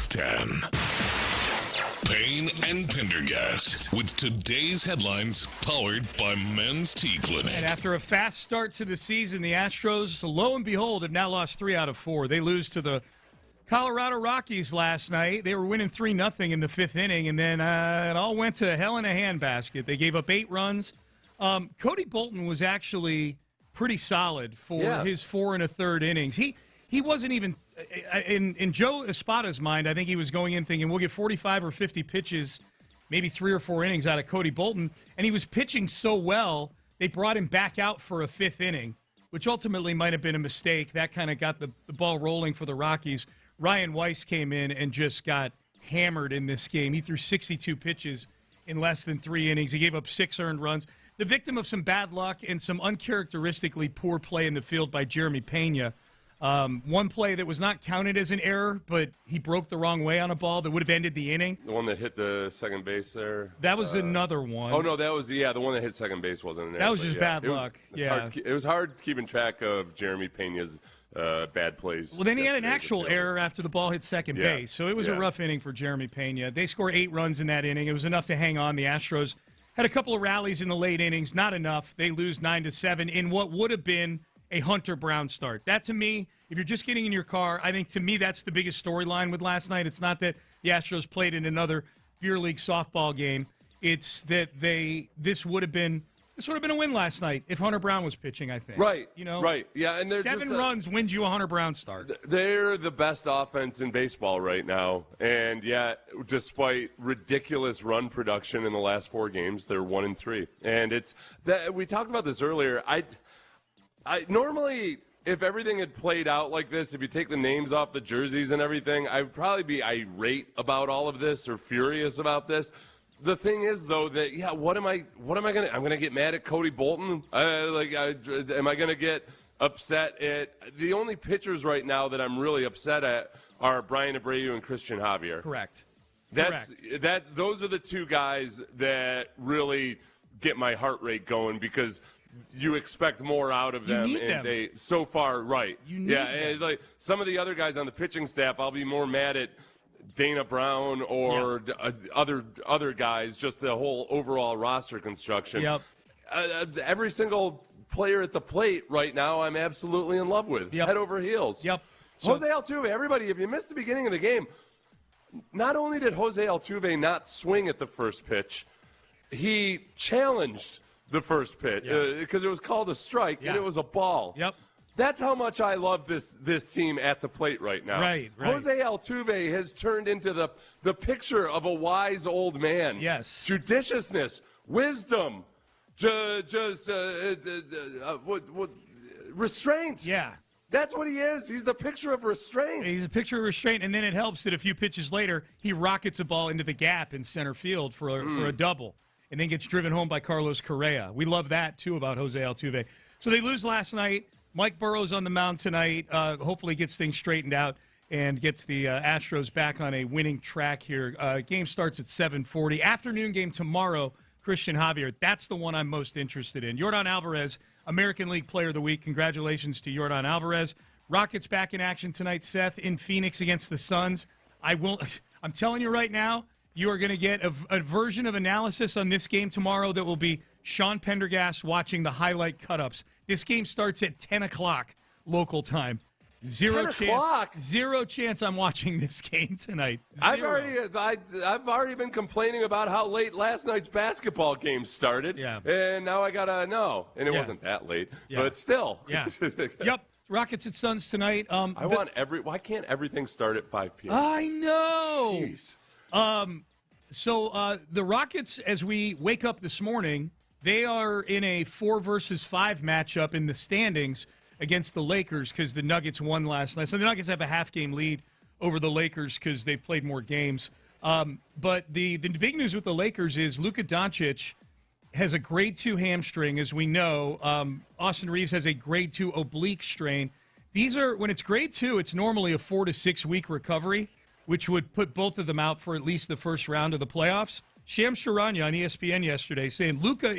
610. Payne and Pendergast with today's headlines powered by Men's Tea Clinic. And after a fast start to the season, the Astros, lo and behold, have now lost 3 out of 4. They lose to the Colorado Rockies last night. They were winning 3-0 in the 5th inning, and then it all went to hell in a handbasket. They gave up 8 runs. Cody Bolton was actually pretty solid for his 4 1/3 innings. He wasn't even in Joe Espada's mind. I think he was going in thinking we'll get 45 or 50 pitches, maybe 3 or 4 innings out of Cody Bolton, and he was pitching so well they brought him back out for a 5th inning, which ultimately might have been a mistake. That kind of got the ball rolling for the Rockies. Ryan Weiss came in and just got hammered in this game. He threw 62 pitches in less than 3 innings. He gave up 6 earned runs. The victim of some bad luck and some uncharacteristically poor play in the field by Jeremy Pena. One play that was not counted as an error, but he broke the wrong way on a ball that would have ended the inning. The one that hit the second base there? That was another one. Oh, no, that was, the one that hit second base wasn't an error. That was just bad luck. It was hard keeping track of Jeremy Pena's bad plays. Well, then he had an actual error after the ball hit second base, so it was a rough inning for Jeremy Pena. They scored 8 runs in that inning. It was enough to hang on. The Astros had a couple of rallies in the late innings, not enough. They lose 9-7 in what would have been a Hunter Brown start. That, to me, if you're just getting in your car, I think, to me, that's the biggest storyline with last night. It's not that the Astros played in another beer league softball game. It's that this would have been a win last night if Hunter Brown was pitching, I think. Right. Right. Yeah, and 7 runs wins you a Hunter Brown start. They're the best offense in baseball right now, and yet, despite ridiculous run production in the last 4 games, they're 1-3. And it's that we talked about this earlier. I normally, if everything had played out like this, if you take the names off the jerseys and everything, I'd probably be irate about all of this or furious about this. The thing is, though, that what am I gonna? I'm gonna get mad at Cody Bolton. Am I gonna get upset at the only pitchers right now that I'm really upset at are Brian Abreu and Christian Javier? Correct. Those are the 2 guys that really get my heart rate going because you expect more out of them, and they so far You need them. And like some of the other guys on the pitching staff, I'll be more mad at Dana Brown or other guys, just the whole overall roster construction. Yep. Every single player at the plate right now I'm absolutely in love with. Head over heels. Yep. Jose Altuve, everybody, if you missed the beginning of the game, not only did Jose Altuve not swing at the first pitch, he challenged the first pitch because it was called a strike and it was a ball. Yep. That's how much I love this team at the plate right now. Right. Jose Altuve has turned into the picture of a wise old man. Yes. Judiciousness, wisdom, restraint. Yeah. That's what he is. He's the picture of restraint. He's a picture of restraint, and then it helps that a few pitches later, he rockets a ball into the gap in center field for a double, and then gets driven home by Carlos Correa. We love that, too, about Jose Altuve. So they lose last night. Mike Burrow's on the mound tonight. Hopefully gets things straightened out and gets the Astros back on a winning track here. Game starts at 7:40. Afternoon game tomorrow, Christian Javier. That's the one I'm most interested in. Yordan Alvarez, American League Player of the Week. Congratulations to Yordan Alvarez. Rockets back in action tonight, Seth, in Phoenix against the Suns. I'm telling you right now, you are going to get a version of analysis on this game tomorrow that will be Sean Pendergast watching the highlight cut-ups. This game starts at 10 o'clock local time. Zero chance I'm watching this game tonight. I've already been complaining about how late last night's basketball game started. Yeah. And now I gotta know. And it wasn't that late. Yeah. But still. Yeah. Yep. Rockets at Suns tonight. Why can't everything start at 5 p.m.? I know. Jeez. So the Rockets, as we wake up this morning, they are in a 4 versus 5 matchup in the standings against the Lakers because the Nuggets won last night. So the Nuggets have a half-game lead over the Lakers because they've played more games. But the big news with the Lakers is Luka Doncic has a grade 2 hamstring, as we know. Austin Reeves has a grade 2 oblique strain. When it's grade 2, it's normally a 4 to 6 week recovery, which would put both of them out for at least the first round of the playoffs. Shams Charania on ESPN yesterday saying Luka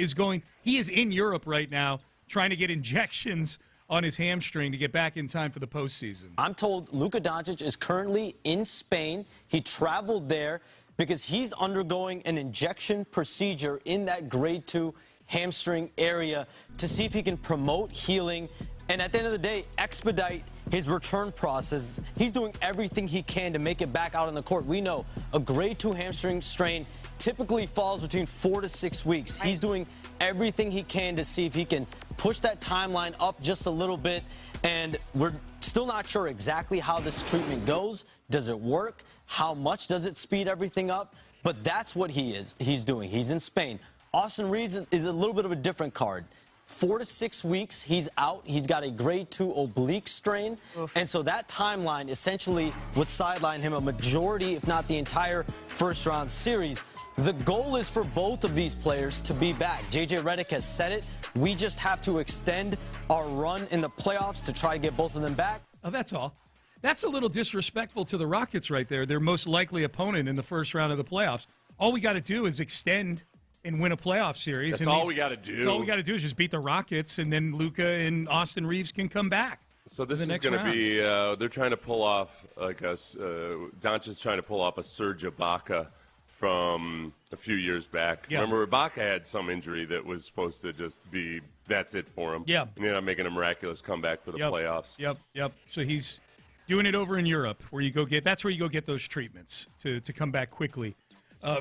he is in Europe right now trying to get injections on his hamstring to get back in time for the postseason. I'm told Luka Doncic is currently in Spain. He traveled there because he's undergoing an injection procedure in that grade 2 hamstring area to see if he can promote healing and at the end of the day expedite his return process. He's doing everything he can to make it back out on the court. We know a grade 2 hamstring strain typically falls between 4 to 6 weeks. He's doing everything he can to see if he can push that timeline up just a little bit, and we're still not sure exactly how this treatment goes. Does it work? How much does it speed everything up? But that's what he's doing. He's in Spain. Austin Reeves is a little bit of a different card. 4 to 6 weeks, he's out. He's got a grade 2 oblique strain. Oof. And so that timeline essentially would sideline him a majority, if not the entire first-round series. The goal is for both of these players to be back. J.J. Redick has said it. We just have to extend our run in the playoffs to try to get both of them back. Oh, that's all. That's a little disrespectful to the Rockets right there, their most likely opponent in the first round of the playoffs. All we got to do is extend and win a playoff series. That's all we got to do. That's all we got to do is just beat the Rockets, and then Luka and Austin Reeves can come back. So this is going to be, they're trying to pull off, Doncic's trying to pull off a Serge Ibaka from a few years back. Yeah. Remember, Ibaka had some injury that was supposed to just be, that's it for him. Yeah. And he ended up making a miraculous comeback for the playoffs. Yep. So he's doing it over in Europe, where you go get, that's where you go get those treatments to come back quickly.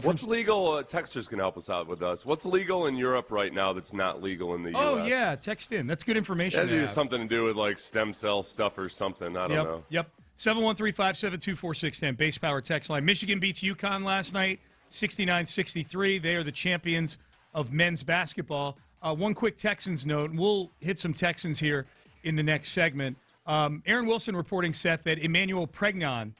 What's legal? Texters can help us out with us. What's legal in Europe right now that's not legal in the U.S.? Oh, yeah, text in. That's good information. That has something to do with, like, stem cell stuff or something. I don't know. Yep. 713-572-4610, base power text line. Michigan beats UConn last night, 69-63. They are the champions of men's basketball. One quick Texans note, and we'll hit some Texans here in the next segment. Aaron Wilson reporting, Seth, that Emmanuel Pregnon,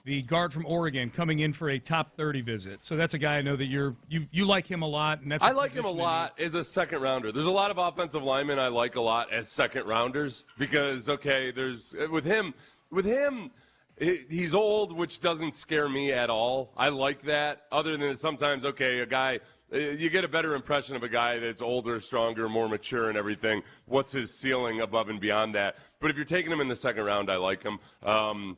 the guard from Oregon, coming in for a top 30 visit. So that's a guy I know that you like him a lot. And that's I like him a lot as a second rounder. There's a lot of offensive linemen I like a lot as second rounders because, okay, there's with him, he's old, which doesn't scare me at all. I like that. Other than sometimes, okay, a guy, you get a better impression of a guy that's older, stronger, more mature and everything. What's his ceiling above and beyond that? But if you're taking him in the second round, I like him. We'll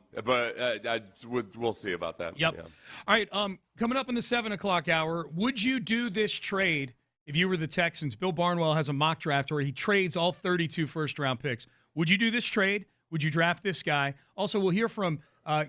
see about that. Yep. Yeah. All right, coming up in the 7 o'clock hour, would you do this trade if you were the Texans? Bill Barnwell has a mock draft where he trades all 32 first-round picks. Would you do this trade? Would you draft this guy? Also, we'll hear from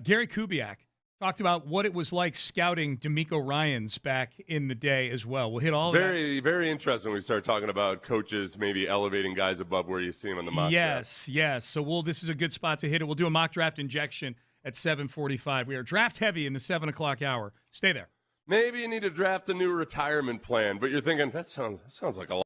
Gary Kubiak. Talked about what it was like scouting DeMeco Ryans back in the day as well. We'll hit all of that. Very, very interesting when we start talking about coaches maybe elevating guys above where you see them on the mock draft. Yes. So this is a good spot to hit it. We'll do a mock draft injection at 7:45. We are draft heavy in the 7 o'clock hour. Stay there. Maybe you need to draft a new retirement plan, but you're thinking, that sounds like a lot.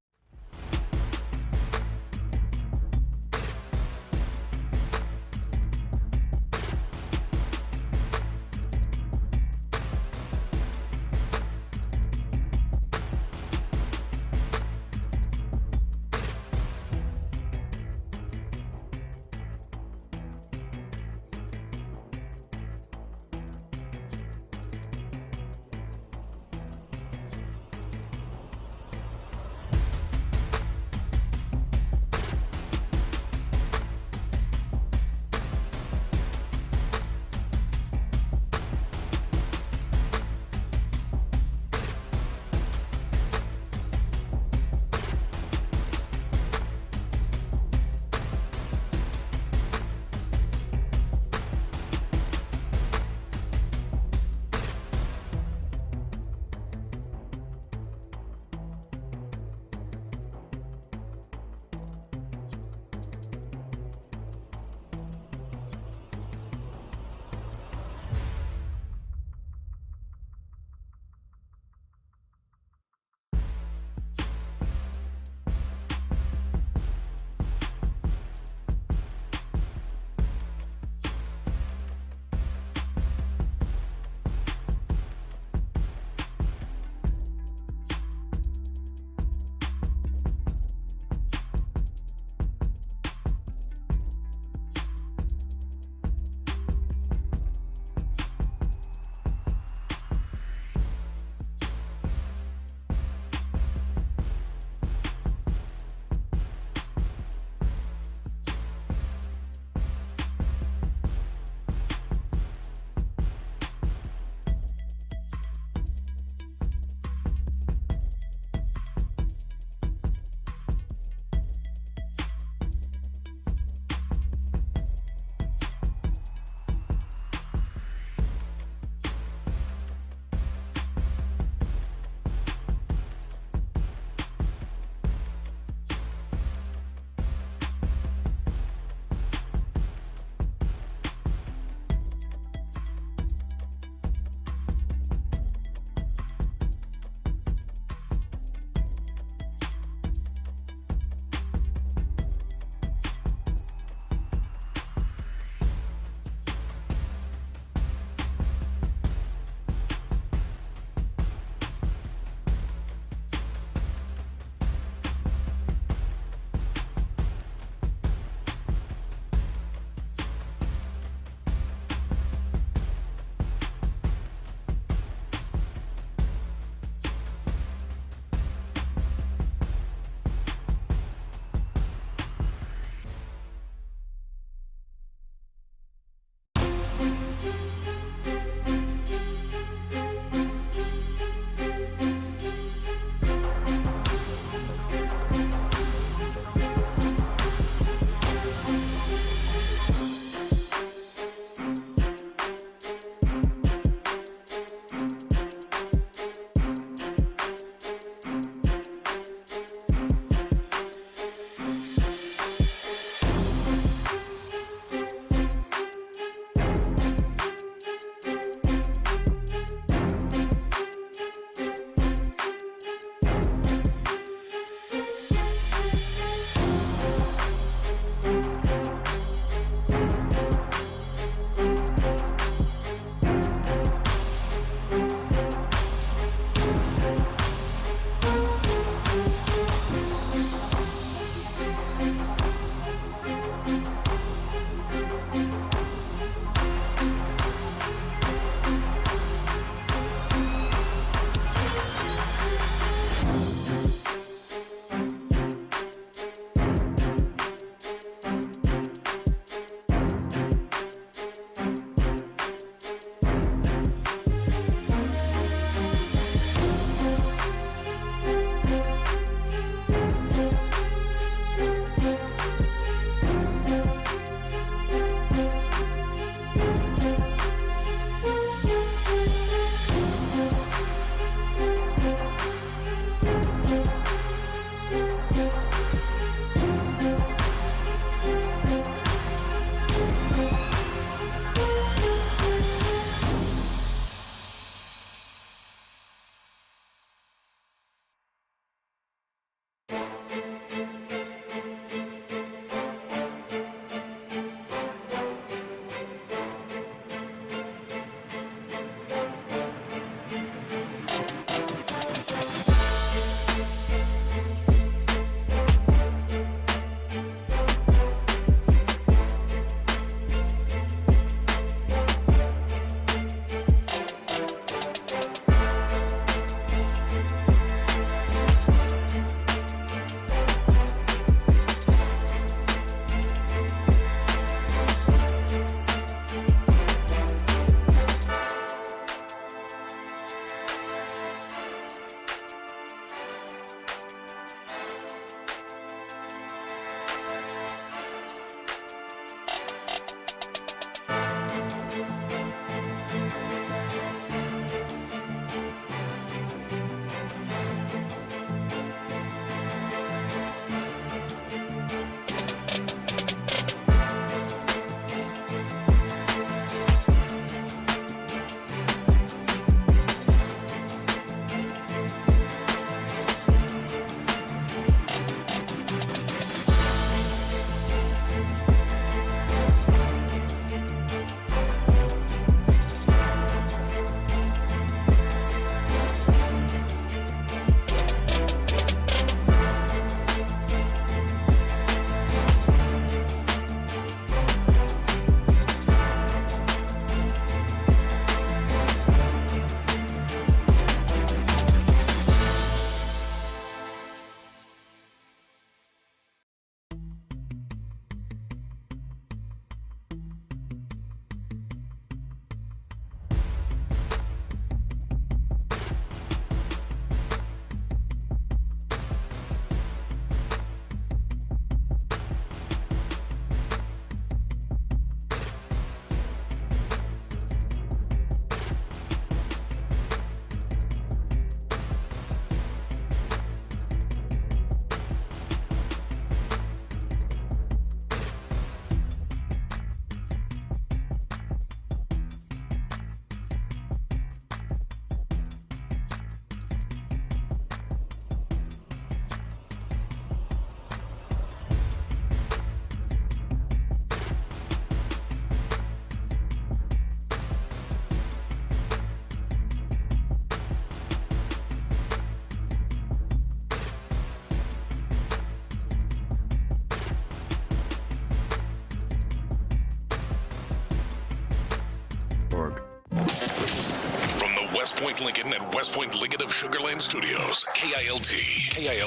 Point Lincoln and West Point Lincoln of Sugar Land Studios. KILT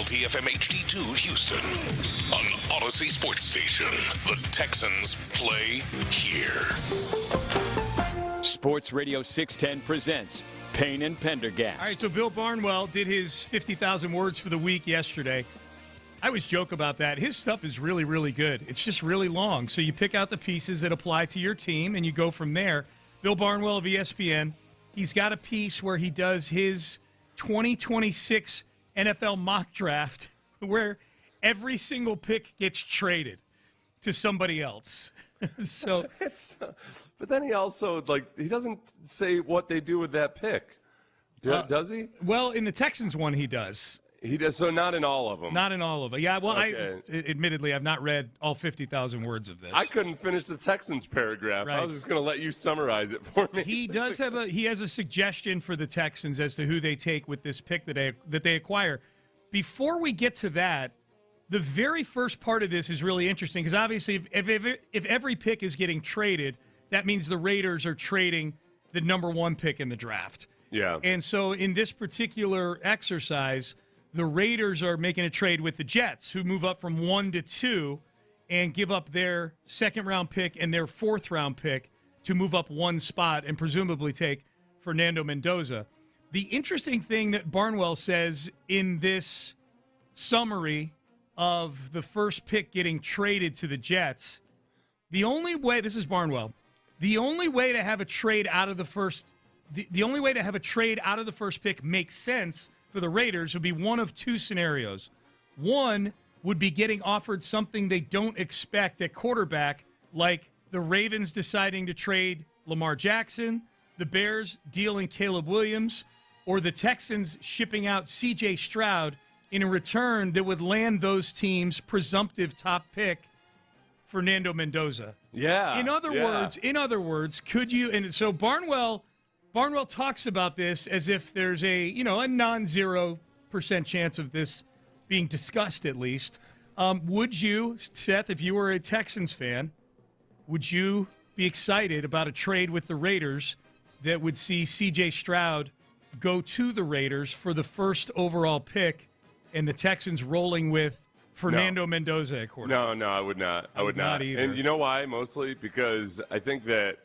FM HD2 Houston. On Odyssey Sports Station. The Texans play here. Sports Radio 610 presents Payne and Pendergast. All right, so Bill Barnwell did his 50,000 words for the week yesterday. I always joke about that. His stuff is really, really good. It's just really long. So you pick out the pieces that apply to your team, and you go from there. Bill Barnwell of ESPN, he's got a piece where he does his 2026 NFL mock draft where every single pick gets traded to somebody else. So, but then he also, he doesn't say what they do with that pick. Does he? Well, in the Texans one, he does. He does, so not in all of them. Not in all of them. Yeah, well, Okay. Admittedly, I've not read all 50,000 words of this. I couldn't finish the Texans paragraph. Right. I was just going to let you summarize it for me. He does have he has a suggestion for the Texans as to who they take with this pick that they acquire. Before we get to that, the very first part of this is really interesting because obviously if every pick is getting traded, that means the Raiders are trading the number one pick in the draft. Yeah. And so in this particular exercise, the Raiders are making a trade with the Jets, who move up from 1 to 2 and give up their second-round pick and their fourth-round pick to move up one spot and presumably take Fernando Mendoza. The interesting thing that Barnwell says in this summary of the first pick getting traded to the Jets, the only way, this is Barnwell, the only way to have a trade out of the first pick makes sense for the Raiders would be one of two scenarios. One would be getting offered something they don't expect at quarterback, like the Ravens deciding to trade Lamar Jackson, the Bears dealing Caleb Williams, or the Texans shipping out C.J. Stroud in a return that would land those teams' presumptive top pick, Fernando Mendoza. Yeah. In other words, could you? And so Barnwell talks about this as if there's a non-0% chance of this being discussed at least. Would you, Seth, if you were a Texans fan, would you be excited about a trade with the Raiders that would see C.J. Stroud go to the Raiders for the first overall pick and the Texans rolling with Fernando Mendoza at quarterback? No, I would not. I would not either. And you know why? Mostly because I think that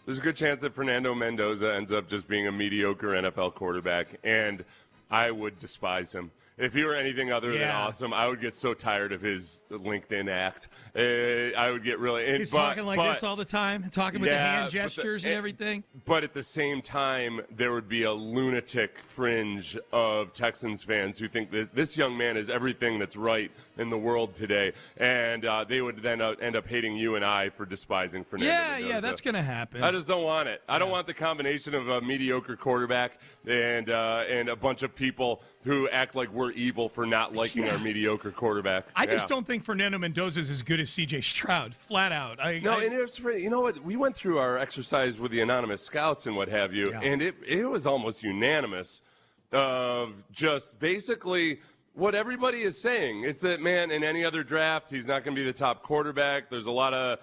there's a good chance that Fernando Mendoza ends up just being a mediocre NFL quarterback, and I would despise him. If he were anything other than awesome, I would get so tired of his LinkedIn act. I would get really... He's talking like this all the time, talking with the hand gestures and everything. But at the same time, there would be a lunatic fringe of Texans fans who think that this young man is everything that's right in the world today, and they would then end up hating you and I for despising Fernando Mendoza. Yeah, that's going to happen. I just don't want it. I don't want the combination of a mediocre quarterback and a bunch of people who act like we're evil for not liking our mediocre quarterback. I just don't think Fernando Mendoza is as good as C.J. Stroud, flat out. And you know what? We went through our exercise with the anonymous scouts and what have you, and it was almost unanimous of just basically what everybody is saying. It's that, man, in any other draft, he's not going to be the top quarterback. There's a lot of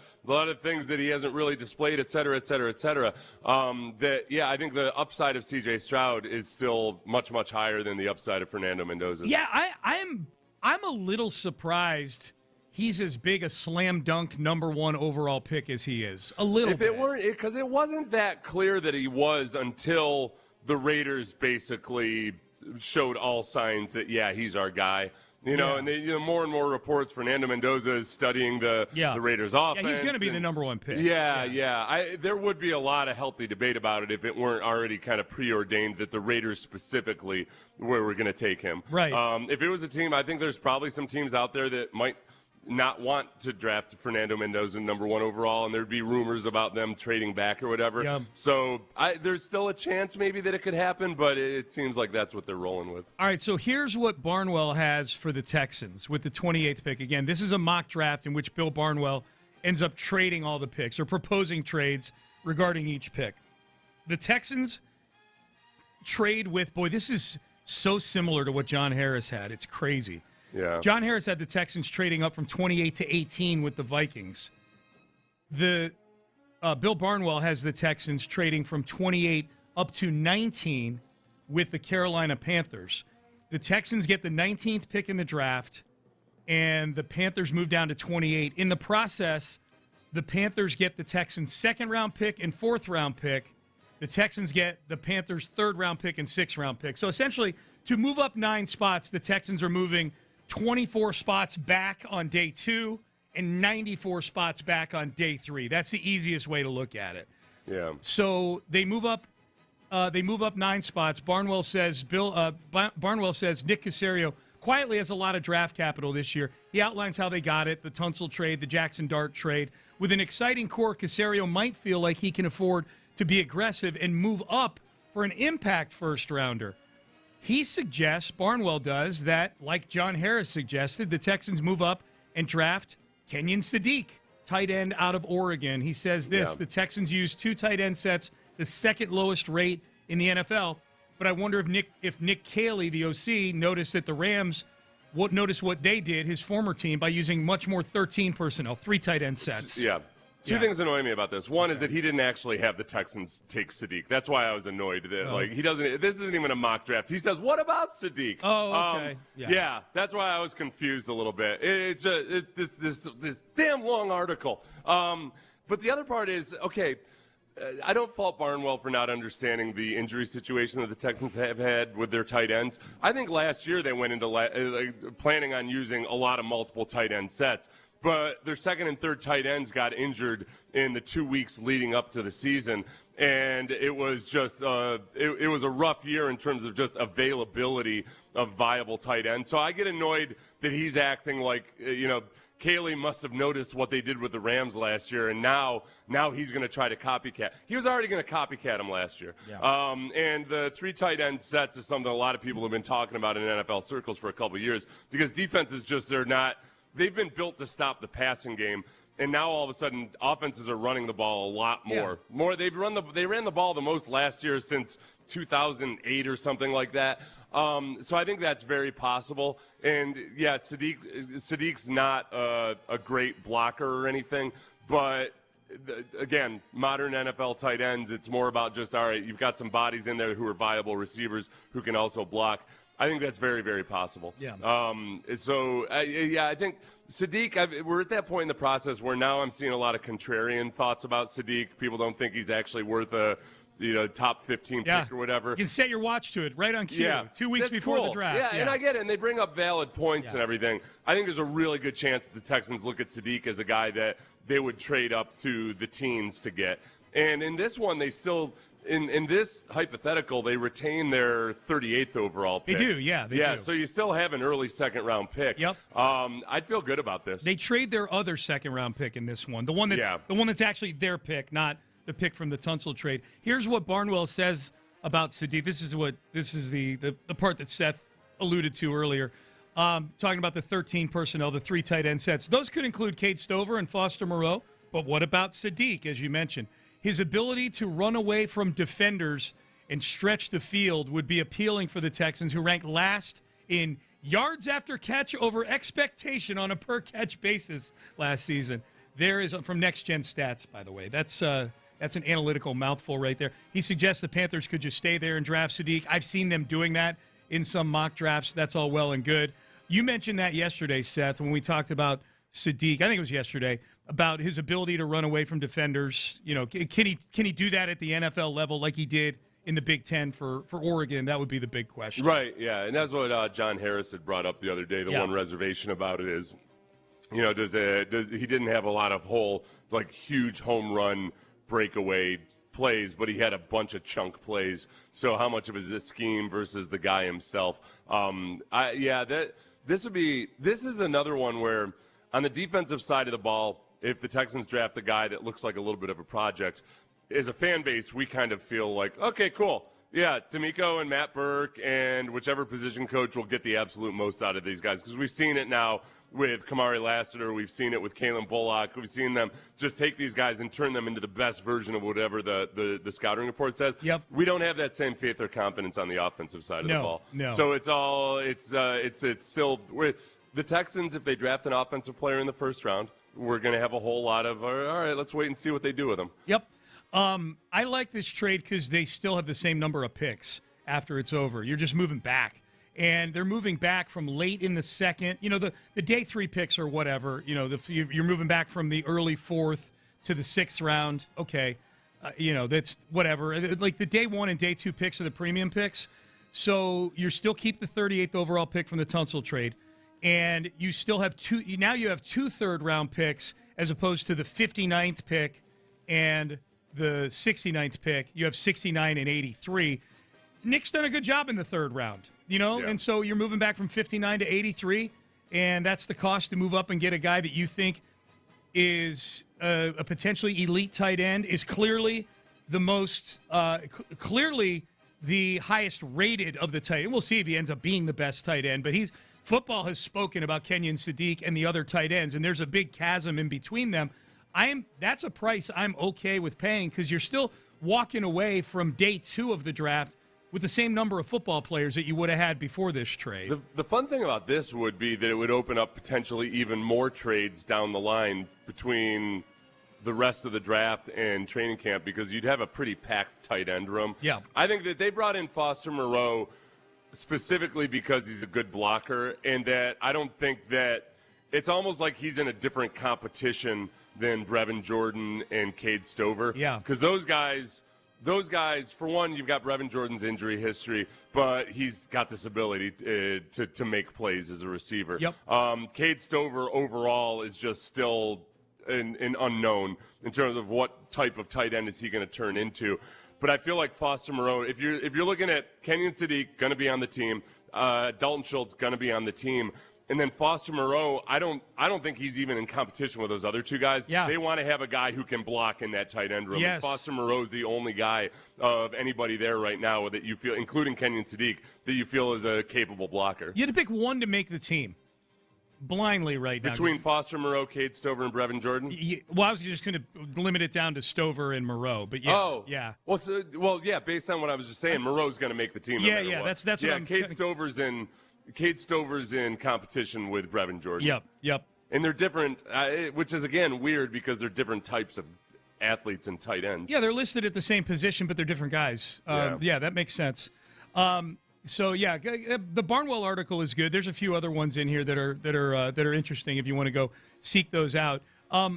things that he hasn't really displayed, et cetera, et cetera, et cetera. I think the upside of C.J. Stroud is still much, much higher than the upside of Fernando Mendoza. Yeah, I'm a little surprised he's as big a slam dunk number one overall pick as he is. A little bit. Because it wasn't that clear that he was until the Raiders basically showed all signs that, he's our guy. And more and more reports, Fernando Mendoza is studying the Raiders' offense. Yeah, he's going to be the number one pick. There would be a lot of healthy debate about it if it weren't already kind of preordained that the Raiders specifically were going to take him. Right. If it was a team, I think there's probably some teams out there that might not want to draft Fernando Mendoza number one overall, and there'd be rumors about them trading back or whatever. Yeah. So there's still a chance maybe that it could happen, but it seems like that's what they're rolling with. All right, so here's what Barnwell has for the Texans with the 28th pick. Again, this is a mock draft in which Bill Barnwell ends up trading all the picks or proposing trades regarding each pick. The Texans trade with, this is so similar to what John Harris had. It's crazy. Yeah. John Harris had the Texans trading up from 28 to 18 with the Vikings. Bill Barnwell has the Texans trading from 28 up to 19 with the Carolina Panthers. The Texans get the 19th pick in the draft, and the Panthers move down to 28. In the process, the Panthers get the Texans' second-round pick and fourth-round pick. The Texans get the Panthers' third-round pick and sixth-round pick. So essentially, to move up 9 spots, the Texans are moving 24 spots back on day 2 and 94 spots back on day 3. That's the easiest way to look at it. Yeah. So they move up 9 spots. Barnwell says Nick Caserio quietly has a lot of draft capital this year. He outlines how they got it, the Tunsil trade, the Jackson Dart trade. With an exciting core, Caserio might feel like he can afford to be aggressive and move up for an impact first-rounder. He suggests, Barnwell does, that, like John Harris suggested, the Texans move up and draft Kenyon Sadiq, tight end out of Oregon. He says this, the Texans use 2 tight end sets, the second lowest rate in the NFL. But I wonder if Nick Caley, the OC, noticed that the Rams noticed what they did, his former team, by using much more 13 personnel, 3 tight end sets. Yeah. Two things annoy me about this. One is that he didn't actually have the Texans take Sadiq. That's why I was annoyed that he doesn't. This isn't even a mock draft. He says, "What about Sadiq?" Oh, okay. Yeah, that's why I was confused a little bit. It's this damn long article. But the other part is, okay, I don't fault Barnwell for not understanding the injury situation that the Texans have had with their tight ends. I think last year they went into planning on using a lot of multiple tight end sets. But their second and third tight ends got injured in the 2 weeks leading up to the season, and it was just it was a rough year in terms of just availability of viable tight ends. So I get annoyed that he's acting like Caley must have noticed what they did with the Rams last year, and now he's going to try to copycat. He was already going to copycat him last year. Yeah. And the 3 tight end sets is something a lot of people have been talking about in NFL circles for a couple of years because defenses they've been built to stop the passing game, and now all of a sudden offenses are running the ball a lot more. Yeah. They ran the ball the most last year since 2008 or something like that. So I think that's very possible. And yeah, Sadiq's not a great blocker or anything, but again, modern NFL tight ends, it's more about just, all right, you've got some bodies in there who are viable receivers who can also block. I think that's very, very possible. Yeah. I think Sadiq, we're at that point in the process where now I'm seeing a lot of contrarian thoughts about Sadiq. People don't think he's actually worth a top 15 pick or whatever. You can set your watch to it right on cue. Yeah. 2 weeks before the draft. Yeah, and I get it. And they bring up valid points and everything. I think there's a really good chance that the Texans look at Sadiq as a guy that they would trade up to the teens to get. And in this one, they still – in this hypothetical, they retain their 38th overall pick. They do, they do. So you still have an early second-round pick. Yep. I'd feel good about this. They trade their other second-round pick in this one, the one that's actually their pick, not the pick from the Tunsil trade. Here's what Barnwell says about Sadiq. This is the part that Seth alluded to earlier. Talking about the 13 personnel, the 3 tight end sets. Those could include Cade Stover and Foster Moreau, but what about Sadiq, as you mentioned? His ability to run away from defenders and stretch the field would be appealing for the Texans, who ranked last in yards after catch over expectation on a per-catch basis last season. There is, from Next Gen Stats, by the way. That's an analytical mouthful right there. He suggests the Panthers could just stay there and draft Sadiq. I've seen them doing that in some mock drafts. That's all well and good. You mentioned that yesterday, Seth, when we talked about Sadiq. I think it was yesterday, about his ability to run away from defenders. Can he do that at the NFL level like he did in the Big Ten for Oregon? That would be the big question. Right, yeah, and that's what John Harris had brought up the other day. The one reservation about it is, he didn't have a lot of huge home run breakaway plays, but he had a bunch of chunk plays. So how much of it is this scheme versus the guy himself? This is another one where on the defensive side of the ball, if the Texans draft a guy that looks like a little bit of a project, as a fan base, we kind of feel like, okay, cool. Yeah, DeMeco and Matt Burke and whichever position coach will get the absolute most out of these guys. Because we've seen it now with Kamari Lassiter. We've seen it with Kalen Bullock. We've seen them just take these guys and turn them into the best version of whatever the scouting report says. Yep. We don't have that same faith or confidence on the offensive side of the ball. No. So it's still the Texans, if they draft an offensive player in the first round, we're going to have a whole lot of, all right, let's wait and see what they do with them. Yep. I like this trade because they still have the same number of picks after it's over. You're just moving back. And they're moving back from late in the second. You know, the day 3 picks or whatever. You know, you're moving back from the early 4th to the 6th round. Okay. You know, that's whatever. Like the day 1 and day 2 picks are the premium picks. So you still keep the 38th overall pick from the Tunsil trade. And you still have now you have 2 third-round picks as opposed to the 59th pick and the 69th pick. You have 69 and 83. Nick's done a good job in the 3rd round, you know? Yeah. And so you're moving back from 59 to 83, and that's the cost to move up and get a guy that you think is a potentially elite tight end, is clearly the most clearly the highest rated of the tight end. We'll see if he ends up being the best tight end, but football has spoken about Kenyon Sadiq and the other tight ends, and there's a big chasm in between them. That's a price I'm okay with paying because you're still walking away from day 2 of the draft with the same number of football players that you would have had before this trade. The fun thing about this would be that it would open up potentially even more trades down the line between the rest of the draft and training camp because you'd have a pretty packed tight end room. Yeah. I think that they brought in Foster Moreau specifically because he's a good blocker, and that I don't think that it's almost like he's in a different competition than Brevin Jordan and Cade Stover. Yeah. Because those guys, for one, you've got Brevin Jordan's injury history, but he's got this ability to make plays as a receiver. Yep. Cade Stover overall is just still an unknown in terms of what type of tight end is he going to turn into. But I feel like Foster Moreau, if you're looking at Kenyon Sadiq, going to be on the team, Dalton Schultz going to be on the team, and then Foster Moreau, I don't think he's even in competition with those other 2 guys. Yeah. They want to have a guy who can block in that tight end room. Yes. And Foster Moreau's the only guy of anybody there right now that you feel, including Kenyon Sadiq, that you feel is a capable blocker. You had to pick one to make the team. Blindly right now. Between Foster Moreau, Cade Stover, and Brevin Jordan? Well, I was just going to limit it down to Stover and Moreau, but yeah. Oh. Yeah. Well, yeah, based on what I was just saying, Moreau's going to make the team no matter what. That's what I'm Cade Stover's in competition with Brevin Jordan. Yep. And they're different, which is, again, weird because they're different types of athletes and tight ends. Yeah, they're listed at the same position, but they're different guys. Yeah, that makes sense. So yeah, the Barnwell article is good. There's a few other ones in here that are interesting if you want to go seek those out.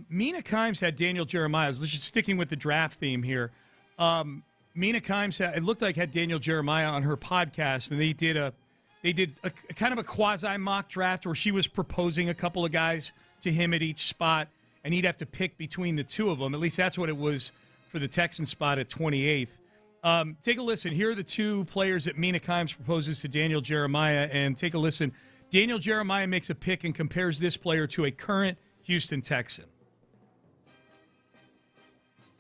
Mina Kimes had Daniel Jeremiah. Let's just sticking with the draft theme here. Mina Kimes had Daniel Jeremiah on her podcast, and they did a kind of a quasi mock draft where she was proposing a couple of guys to him at each spot, and he'd have to pick between the 2 of them. At least that's what it was for the Texans spot at 28th. Take a listen. Here are the 2 players that Mina Kimes proposes to Daniel Jeremiah, and take a listen. Daniel Jeremiah makes a pick and compares this player to a current Houston Texan.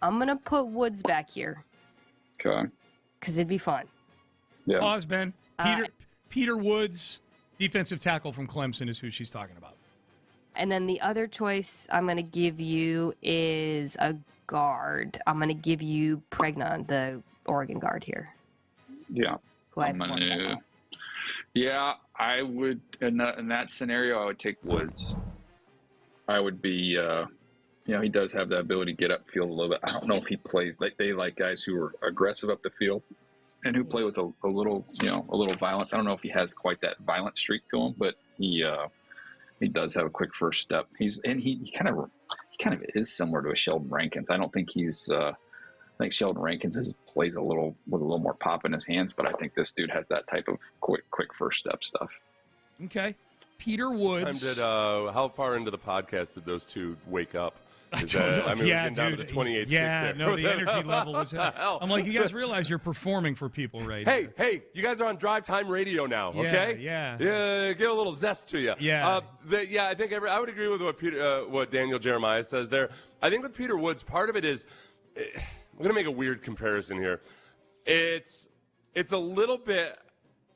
I'm going to put Woods back here. Okay. Because it'd be fun. Yeah. Pause, Ben. Peter Woods, defensive tackle from Clemson, is who she's talking about. And then the other choice I'm going to give you is a guard. I'm going to give you Pregnon, the Oregon guard here. Yeah. Yeah, I would, in that scenario, I would take Woods. I would be, he does have the ability to get upfield a little bit. I don't know if he plays, they like guys who are aggressive up the field and who play with a little violence. I don't know if he has quite that violent streak to him, but he does have a quick first step. He kind of is similar to a Sheldon Rankins. I don't think I think Sheldon Rankins plays with a little more pop in his hands, but I think this dude has that type of quick first step stuff. Okay. Peter Woods. How far into the podcast did those 2 wake up? Yeah, down to the 28th yeah, no, the energy level was hell. I'm like, you guys realize you're performing for people right now. Hey, you guys are on drive time radio now, okay? Yeah. Get a little zest to you. Yeah. I think I would agree with what Daniel Jeremiah says there. I think with Peter Woods, part of it is, I'm going to make a weird comparison here. It's a little bit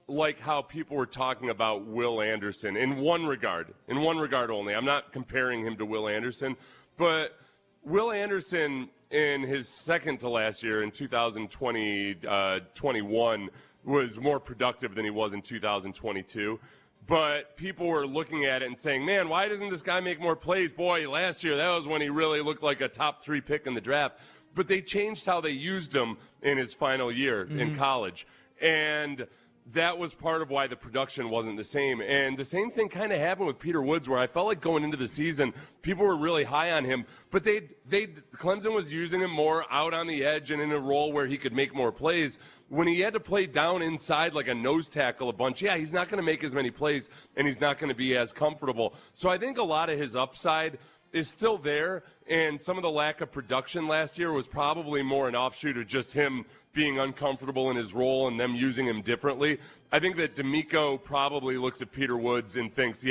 like how people were talking about Will Anderson in one regard only. I'm not comparing him to Will Anderson, but Will Anderson in his second to last year in 2021 was more productive than he was in 2022. But people were looking at it and saying, man, why doesn't this guy make more plays? Boy, last year, that was when he really looked like a top 3 pick in the draft. But they changed how they used him in his final year in college. And that was part of why the production wasn't the same. And the same thing kind of happened with Peter Woods, where I felt like going into the season, people were really high on him, but Clemson was using him more out on the edge and in a role where he could make more plays. When he had to play down inside like a nose tackle a bunch, he's not going to make as many plays, and he's not going to be as comfortable. So I think a lot of his upside is still there, and some of the lack of production last year was probably more an offshoot of just him being uncomfortable in his role and them using him differently. I think that DeMeco probably looks at Peter Woods and thinks,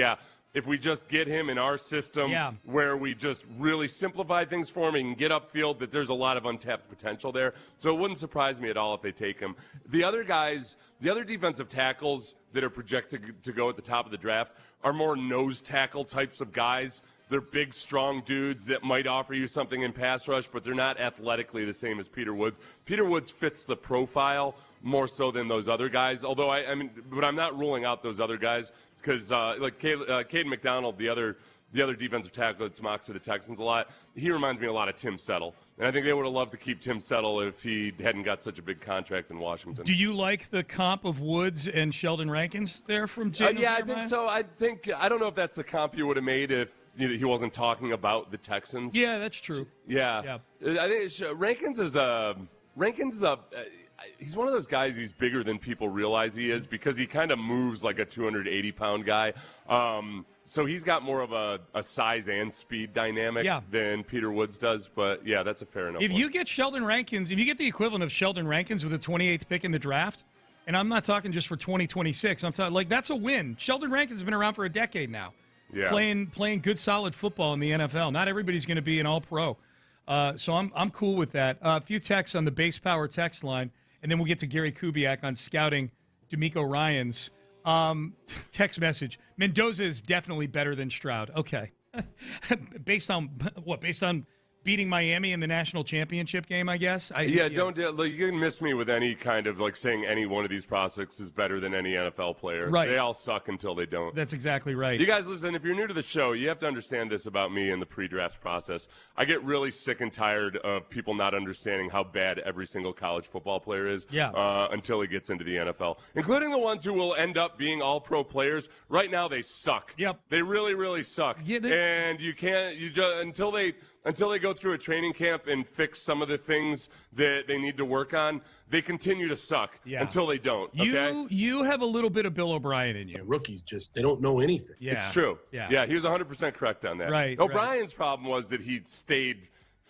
if we just get him in our system where we just really simplify things for him and can get upfield, that there's a lot of untapped potential there. So it wouldn't surprise me at all if they take him. The other guys, the other defensive tackles that are projected to go at the top of the draft are more nose tackle types of guys. They're big, strong dudes that might offer you something in pass rush, but they're not athletically the same as Peter Woods. Peter Woods fits the profile more so than those other guys, although but I'm not ruling out those other guys because like Caden McDonald, the other defensive tackle that's mocked to the Texans a lot, he reminds me a lot of Tim Settle. And I think they would have loved to keep Tim Settle if he hadn't got such a big contract in Washington. Do you like the comp of Woods and Sheldon Rankins there from Jalen? I think so. I don't know if that's the comp you would have made if he wasn't talking about the Texans. Yeah, that's true. Yeah. I think Rankins is he's one of those guys, he's bigger than people realize he is because he kind of moves like a 280-pound guy. So he's got more of a size and speed dynamic than Peter Woods does. But, that's a fair enough If one. you get Sheldon Rankins, if you get the equivalent of Sheldon Rankins with the 28th pick in the draft, and I'm not talking just for 2026, I'm talking that's a win. Sheldon Rankins has been around for a decade now, playing good, solid football in the NFL. Not everybody's going to be an all-pro. So I'm cool with that. A few texts on the Base Power text line, and then we'll get to Gary Kubiak on scouting DeMeco Ryans. Text message. Mendoza is definitely better than Stroud. Okay. Based on what? Based on beating Miami in the national championship game, I guess? Don't you can miss me with any kind of saying any one of these prospects is better than any NFL player. Right. They all suck until they don't. That's exactly right. You guys listen, if you're new to the show, you have to understand this about me in the pre-draft process. I get really sick and tired of people not understanding how bad every single college football player is until he gets into the NFL, including the ones who will end up being all-pro players. Right now, they suck. Yep. They really, really suck. Yeah, and you can't until they go through a training camp and fix some of the things that they need to work on, they continue to suck until they don't. Okay? You have a little bit of Bill O'Brien in you. Rookies they don't know anything. Yeah. It's true. Yeah, he was 100% correct on that. Right. O'Brien's problem was that he stayed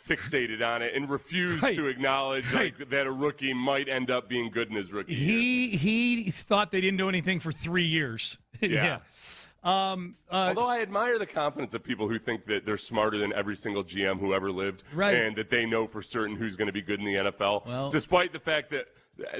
fixated on it and refused to acknowledge that a rookie might end up being good in his rookie year. He thought they didn't do anything for 3 years. Yeah. Although I admire the confidence of people who think that they're smarter than every single GM who ever lived, and that they know for certain who's going to be good in the NFL, despite the fact that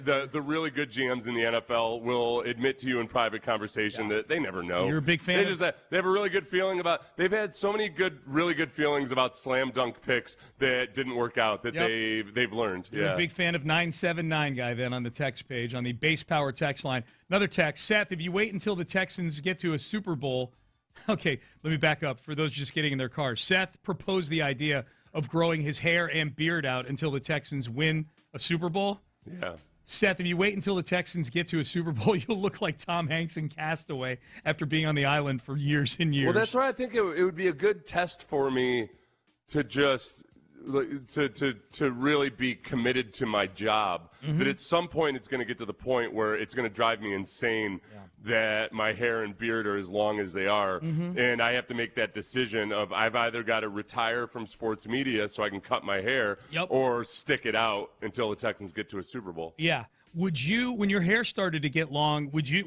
the really good GMs in the NFL will admit to you in private conversation that they never know. You're a big fan. They have a really good feeling about. They've had so many really good feelings about slam dunk picks that didn't work out that they've learned. You're a big fan of 979 guy then on the text page on the Base Power text line. Another text, Seth. If you wait until the Texans get to a Super Bowl, okay, let me back up for those just getting in their cars. Seth proposed the idea of growing his hair and beard out until the Texans win a Super Bowl. Yeah. Seth, if you wait until the Texans get to a Super Bowl, you'll look like Tom Hanks in Castaway after being on the island for years and years. Well, that's why I think it would be a good test for me to just to really be committed to my job. That at some point it's going to get to the point where it's going to drive me insane that my hair and beard are as long as they are, and I have to make that decision of I've either got to retire from sports media so I can cut my hair or stick it out until the Texans get to a Super Bowl. Yeah. Would you, when your hair started to get long, would your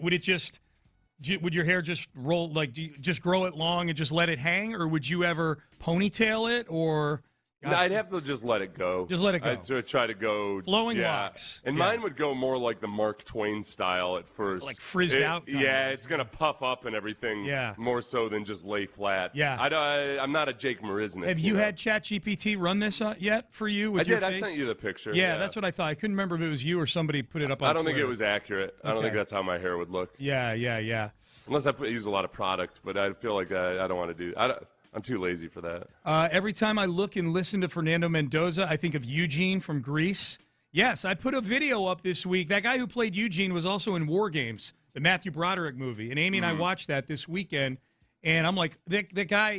hair just roll, do you just grow it long and just let it hang, or would you ever ponytail it, or? No, I'd have to just let it go. Just let it go. I'd try to go flowing locks. And mine would go more like the Mark Twain style at first, like frizzed out. It's gonna puff up and everything. Yeah. More so than just lay flat. Yeah. I'm not a Jake Marisnik. Have you had ChatGPT run this yet for you? With your face? I sent you the picture. Yeah, that's what I thought. I couldn't remember if it was you or somebody put it up on I don't Twitter. think it was accurate. I don't think that's how my hair would look. Yeah. Unless I use a lot of product, but I feel like I don't want to do. I'm too lazy for that. Every time I look and listen to Fernando Mendoza, I think of Eugene from Greece. Yes, I put a video up this week. That guy who played Eugene was also in War Games, the Matthew Broderick movie. And Amy and I watched that this weekend. And I'm like, that guy,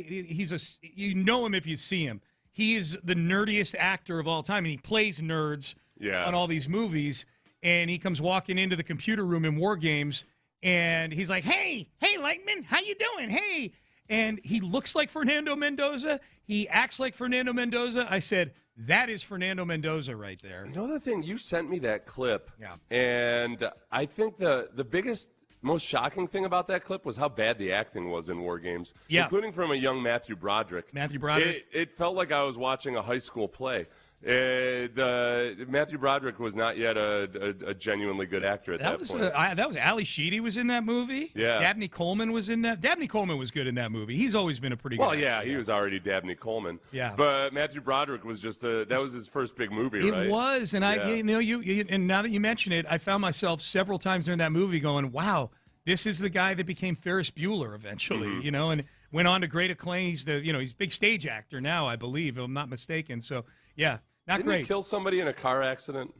you know him if you see him. He is the nerdiest actor of all time. And he plays nerds on all these movies. And he comes walking into the computer room in War Games. And he's like, hey, Lightman, how you doing? Hey. And he looks like Fernando Mendoza. He acts like Fernando Mendoza. I said, that is Fernando Mendoza right there. You know the thing, you sent me that clip. Yeah. And I think the biggest, most shocking thing about that clip was how bad the acting was in War Games, including from a young Matthew Broderick. It felt like I was watching a high school play. Matthew Broderick was not yet a genuinely good actor at that point. That was Ali Sheedy was in that movie. Yeah. Dabney Coleman was in that. Dabney Coleman was good in that movie. He's always been a pretty good actor. He was already Dabney Coleman. Yeah. But Matthew Broderick was just that was his first big movie, right? It was, and and now that you mention it, I found myself several times during that movie going, wow, this is the guy that became Ferris Bueller eventually, and went on to great acclaim. He's he's a big stage actor now, I believe, if I'm not mistaken. So, yeah. Not Didn't great. he kill somebody in a car accident?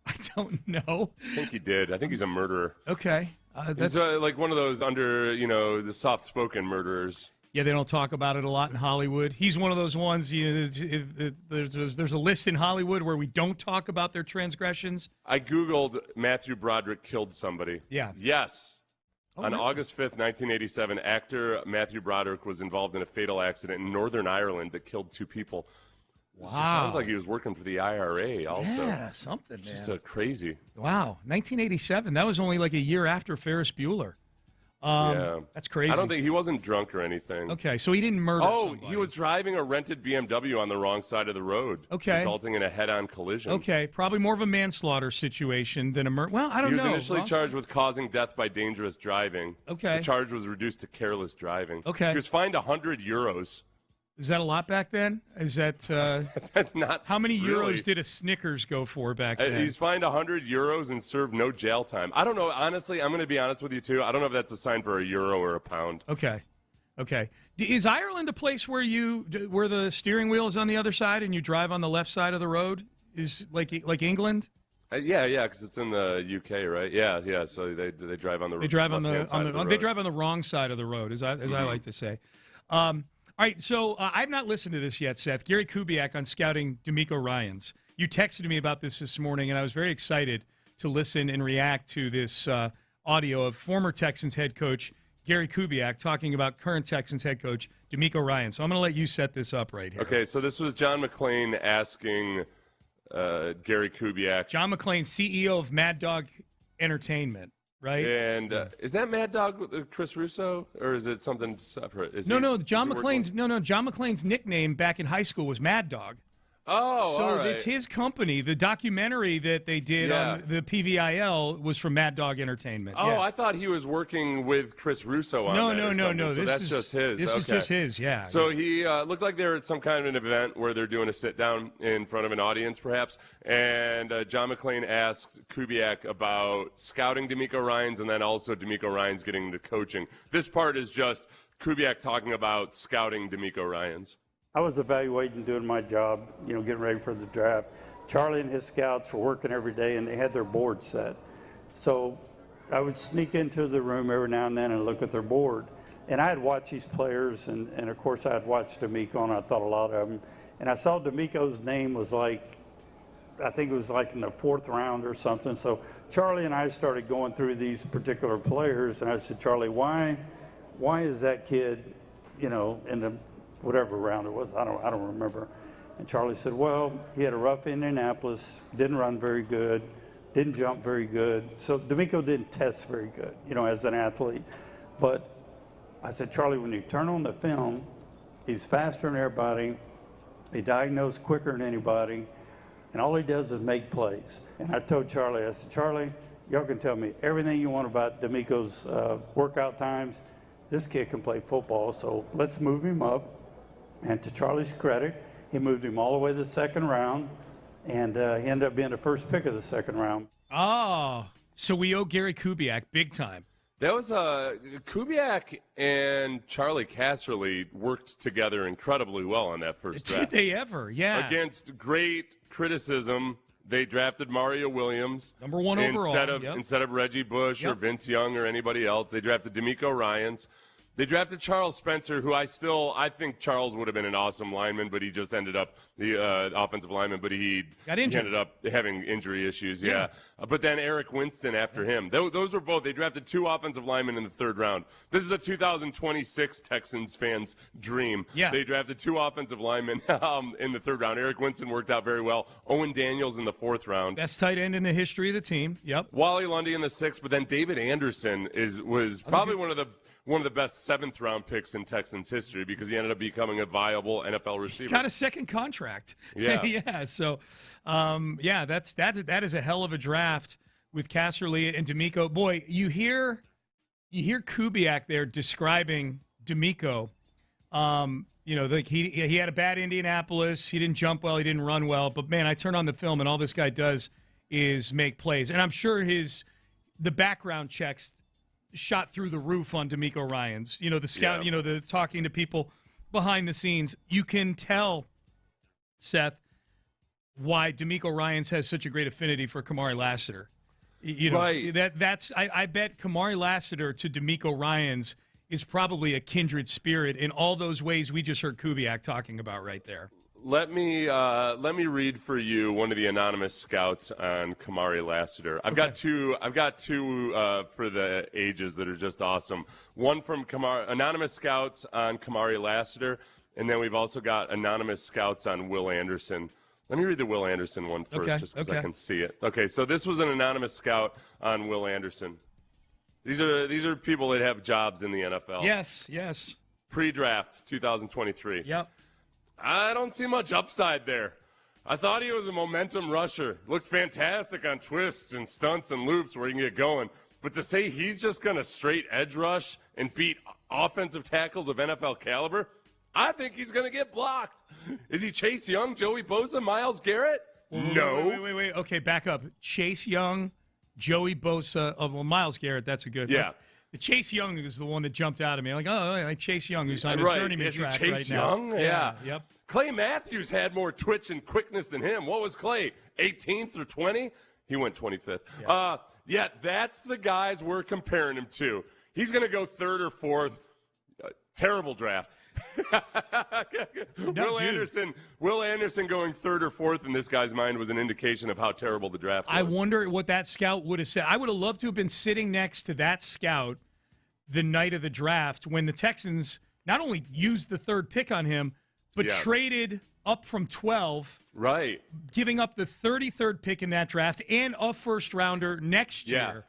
I don't know. I think he did. I think he's a murderer. Okay. That's like one of those under, the soft-spoken murderers. Yeah, they don't talk about it a lot in Hollywood. He's one of those ones, there's a list in Hollywood where we don't talk about their transgressions. I Googled Matthew Broderick killed somebody. Yeah. Yes. On really? August 5th, 1987, actor Matthew Broderick was involved in a fatal accident in Northern Ireland that killed 2 people. Wow. Sounds like he was working for the IRA also. Yeah, something, man. Just crazy. Wow. 1987. That was only like a year after Ferris Bueller. That's crazy. I don't think he wasn't drunk or anything. Okay, so he didn't murder somebody. He was driving a rented BMW on the wrong side of the road. Okay. Resulting in a head-on collision. Okay, probably more of a manslaughter situation than a murder. Well, I don't know. He was initially charged with causing death by dangerous driving. Okay. The charge was reduced to careless driving. Okay. He was fined €100. Is that a lot back then? Is that not? How many really. euros did a Snickers go for back then? He's fined €100 and served no jail time. I don't know. Honestly, I'm going to be honest with you too. I don't know if that's a sign for a euro or a pound. Okay. Is Ireland a place where where the steering wheel is on the other side and you drive on the left side of the road? Is like England? Yeah, because it's in the UK, right? Yeah. So they drive on the they drive on the road. They drive on the wrong side of the road, as I like to say. All right, so I've not listened to this yet, Seth. Gary Kubiak on scouting DeMeco Ryans. You texted me about this morning, and I was very excited to listen and react to this audio of former Texans head coach Gary Kubiak talking about current Texans head coach DeMeco Ryans. So I'm going to let you set this up right here. Okay, so this was John McClain asking Gary Kubiak. John McClain, CEO of Mad Dog Entertainment. Right? And is that Mad Dog Chris Russo, or is it something separate? John McClane's nickname back in high school was Mad Dog. Oh, so all right. It's his company. The documentary that they did on the PVIL was from Mad Dog Entertainment. Oh, I thought he was working with Chris Russo on that. No. So that's just his. This is just his, yeah. So he looked like they were at some kind of an event where they're doing a sit-down in front of an audience, perhaps, and John McClain asked Kubiak about scouting DeMeco Ryans and then also DeMeco Ryans getting into coaching. This part is just Kubiak talking about scouting DeMeco Ryans. I was evaluating, doing my job, getting ready for the draft. Charlie and his scouts were working every day, and they had their board set. So I would sneak into the room every now and then and look at their board. And I had watched these players, and of course I had watched DeMeco, and I thought a lot of them. And I saw DeMeco's name was I think it was like in the 4th round or something. So Charlie and I started going through these particular players, and I said, Charlie, why is that kid, in the whatever round it was, I don't remember. And Charlie said, well, he had a rough Indianapolis, didn't run very good, didn't jump very good. So DeMeco didn't test very good, as an athlete. But I said, Charlie, when you turn on the film, he's faster than everybody, he diagnosed quicker than anybody, and all he does is make plays. And I told Charlie, I said, Charlie, y'all can tell me everything you want about DeMeco's workout times. This kid can play football, so let's move him up. And to Charlie's credit, he moved him all the way to the 2nd round, and he ended up being the first pick of the 2nd round. Oh, so we owe Gary Kubiak big time. That was Kubiak and Charlie Casserly worked together incredibly well on that first draft. Did they ever? Yeah. Against great criticism They drafted Mario Williams. Number 1 overall. Instead of Reggie Bush or Vince Young or anybody else. They drafted DeMeco Ryans. They drafted Charles Spencer, who I think Charles would have been an awesome lineman, but he just ended up the offensive lineman, but he ended up having injury issues. Yeah. But then Eric Winston after him. Those were both. They drafted 2 offensive linemen in the 3rd round. This is a 2026 Texans fans' dream. Yeah. They drafted 2 offensive linemen in the 3rd round. Eric Winston worked out very well. Owen Daniels in the 4th round. Best tight end in the history of the team. Yep. Wally Lundy in the 6th, but then David Anderson was probably one of the best 7th round picks in Texans history because he ended up becoming a viable NFL receiver. Got a second contract. Yeah. Yeah. So, that is a hell of a draft with Casserly and DeMeco. Boy, you hear Kubiak there describing DeMeco. Like he had a bad Indianapolis. He didn't jump well. He didn't run well. But man, I turn on the film and all this guy does is make plays. And I'm sure the background checks shot through the roof on DeMeco Ryans. The scout, the talking to people behind the scenes. You can tell, Seth, why DeMeco Ryans has such a great affinity for Kamari Lassiter. Right. I bet Kamari Lassiter to DeMeco Ryans is probably a kindred spirit in all those ways we just heard Kubiak talking about right there. Let me read for you one of the anonymous scouts on Kamari Lassiter. I've got two for the ages that are just awesome. One from anonymous scouts on Kamari Lassiter, and then we've also got anonymous scouts on Will Anderson. Let me read the Will Anderson one first, just because I can see it. Okay, so this was an anonymous scout on Will Anderson. These are people that have jobs in the NFL. Yes. Pre-draft, 2023. Yep. I don't see much upside there. I thought he was a momentum rusher. Looked fantastic on twists and stunts and loops where he can get going. But to say he's just going to straight edge rush and beat offensive tackles of NFL caliber, I think he's going to get blocked. Is he Chase Young, Joey Bosa, Myles Garrett? No. Wait. Okay, back up. Chase Young, Joey Bosa, Myles Garrett, that's a good. Yeah. The Chase Young is the one that jumped out at me. Like Chase Young, who's on a journeyman track Chase right Young? now. Yeah. Yep. Clay Matthews had more twitch and quickness than him. What was Clay, 18th or 20? He went 25th. Yeah. That's the guys we're comparing him to. He's going to go 3rd or 4th. Terrible draft. Will Anderson going 3rd or 4th in this guy's mind was an indication of how terrible the draft was. I wonder what that scout would have said. I would have loved to have been sitting next to that scout the night of the draft when the Texans not only used the 3rd pick on him, but traded up from 12, right, giving up the 33rd pick in that draft and a 1st rounder next year.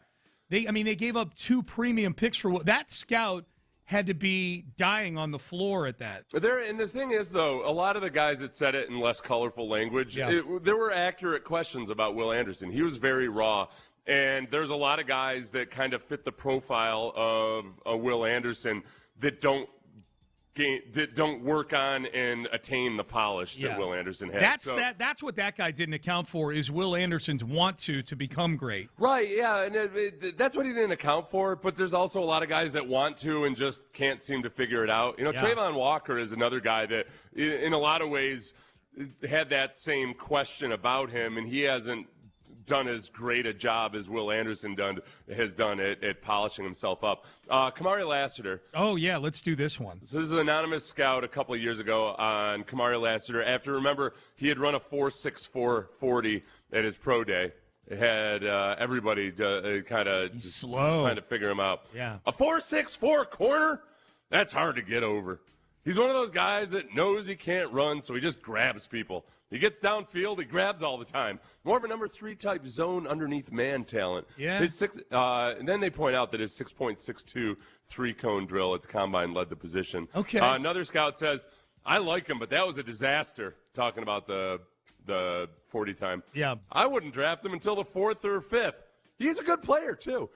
They gave up 2 premium picks for that scout had to be dying on the floor at that. And the thing is, though, a lot of the guys that said it in less colorful language, there were accurate questions about Will Anderson. He was very raw. And there's a lot of guys that kind of fit the profile of Will Anderson that don't work on and attain the polish that Will Anderson has. That's what that guy didn't account for is Will Anderson's want to become great. Right, yeah, and that's what he didn't account for, but there's also a lot of guys that want to and just can't seem to figure it out. Trayvon Walker is another guy that in a lot of ways had that same question about him, and he hasn't done as great a job as Will Anderson has done at polishing himself up. Kamari Lassiter. Oh, yeah, let's do this one. So this is an anonymous scout a couple of years ago on Kamari Lassiter. Remember, he had run a 4.64 40 at his pro day. It had everybody kind of slow trying to figure him out. Yeah. A 4.64 corner? That's hard to get over. He's one of those guys that knows he can't run, so he just grabs people. He gets downfield, he grabs all the time. More of a number 3 type zone underneath man talent. Yeah. And then they point out that his 6.62 3-cone drill at the combine led the position. Okay. Another scout says, I like him, but that was a disaster, talking about the 40 time. Yeah. I wouldn't draft him until the 4th or 5th. He's a good player, too.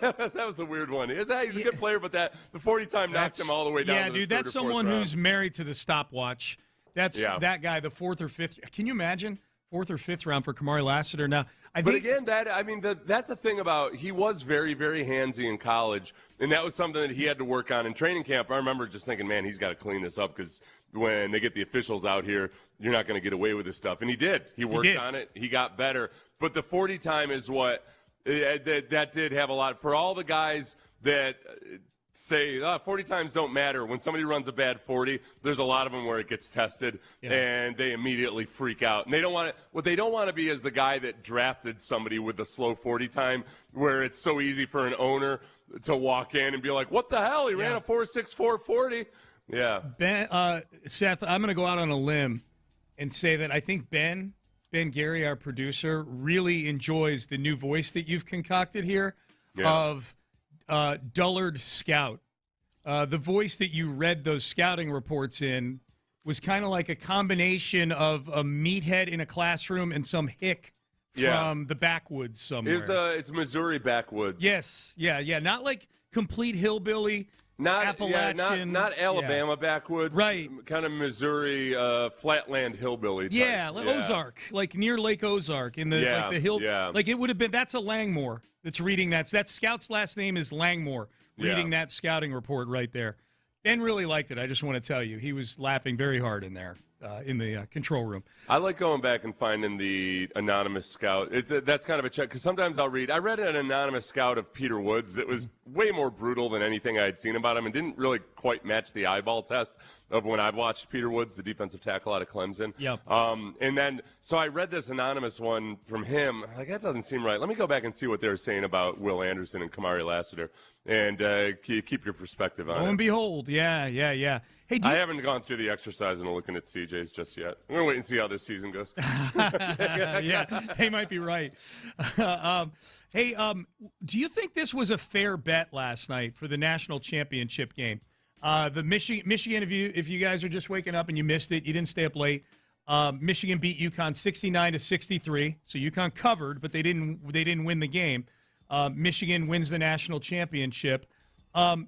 That was the weird one. He's a good player, but the 40 time knocked him all the way down to the 3rd that's or 4th someone round. who's married to the stopwatch. That's that guy, the 4th or 5th. Can you imagine 4th or 5th round for Kamari Lassiter? Now, But again, that's the thing about he was very, very handsy in college, and that was something that he had to work on in training camp. I remember just thinking, man, he's got to clean this up because when they get the officials out here, you're not going to get away with this stuff. And he did. He worked on it. He got better. But the 40 time is what that did have a lot for all the guys that say 40 times don't matter. When somebody runs a bad 40, there's a lot of them where it gets tested, and they immediately freak out. And they don't want to. What they don't want to be is the guy that drafted somebody with a slow 40 time, where it's so easy for an owner to walk in and be like, "What the hell? He ran a 4.64 40." Yeah. Ben, Seth, I'm going to go out on a limb and say that I think Ben Gary, our producer, really enjoys the new voice that you've concocted here of Dullard Scout. The voice that you read those scouting reports in was kind of like a combination of a meathead in a classroom and some hick from the backwoods somewhere. It's Missouri backwoods. Yes, yeah. Not like complete hillbilly, Appalachian. Not Alabama backwoods. Right. Kind of Missouri flatland hillbilly type. Yeah, Ozark, like near Lake Ozark in the hill. Yeah. Like it would have been. That's a Langmore that's reading that. That scout's last name is Langmore. Reading that scouting report right there. Ben really liked it. I just want to tell you, he was laughing very hard in there in the control room. I like going back and finding the anonymous scout. That's kind of a check because sometimes I read an anonymous scout of Peter Woods. It was way more brutal than anything I had seen about him and didn't really quite match the eyeball test of when I've watched Peter Woods, the defensive tackle out of Clemson. Yep. And then, so I read this anonymous one from him. Like, that doesn't seem right. Let me go back and see what they were saying about Will Anderson and Kamari Lassiter and keep your perspective on it. Lo and behold, yeah. Hey, I haven't gone through the exercise and looking at CJ's just yet. I'm going to wait and see how this season goes. Yeah, they might be right. Hey, do you think this was a fair bet last night for the national championship game? The Michigan, if you guys are just waking up and you missed it, you didn't stay up late. Michigan beat UConn 69-63, so UConn covered, but they didn't win the game. Michigan wins the national championship.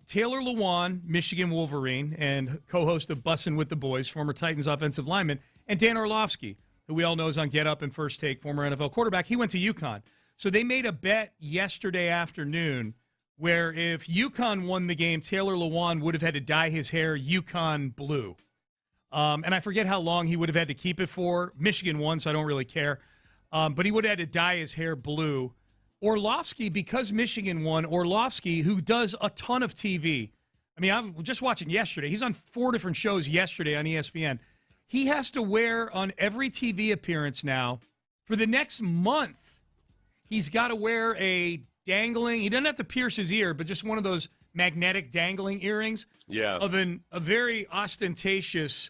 Taylor Lewan, Michigan Wolverine, and co-host of Bussin' with the Boys, former Titans offensive lineman, and Dan Orlovsky, who we all know is on Get Up and First Take, former NFL quarterback. He went to UConn. So they made a bet yesterday afternoon where if UConn won the game, Taylor Lewan would have had to dye his hair UConn blue. And I forget how long he would have had to keep it for. Michigan won, so I don't really care. But he would have had to dye his hair blue. Orlovsky, because Michigan won, Orlovsky, who does a ton of TV. I mean, I'm just watching yesterday. He's on 4 different shows yesterday on ESPN. He has to wear on every TV appearance now for the next month. He's got to wear a dangling. He doesn't have to pierce his ear, but just one of those magnetic dangling earrings. Yeah. Of a very ostentatious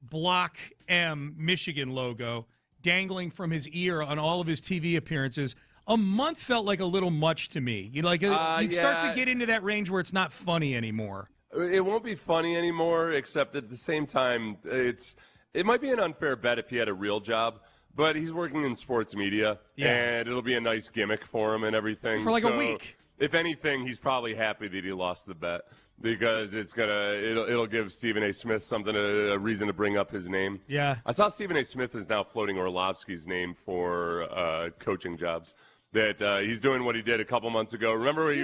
Block M Michigan logo dangling from his ear on all of his TV appearances. A month felt like a little much to me. You start to get into that range where it's not funny anymore. It won't be funny anymore, except at the same time, it might be an unfair bet if he had a real job. But he's working in sports media, and it'll be a nice gimmick for him and everything. For a week. If anything, he's probably happy that he lost the bet because it'll give Stephen A. Smith a reason to bring up his name. Yeah. I saw Stephen A. Smith is now floating Orlovsky's name for coaching jobs. That he's doing what he did a couple months ago. Remember when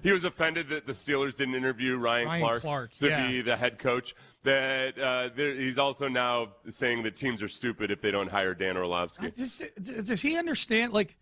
he was offended that the Steelers didn't interview Ryan Clark to be the head coach? That he's also now saying that teams are stupid if they don't hire Dan Orlovsky. Does he understand? Like,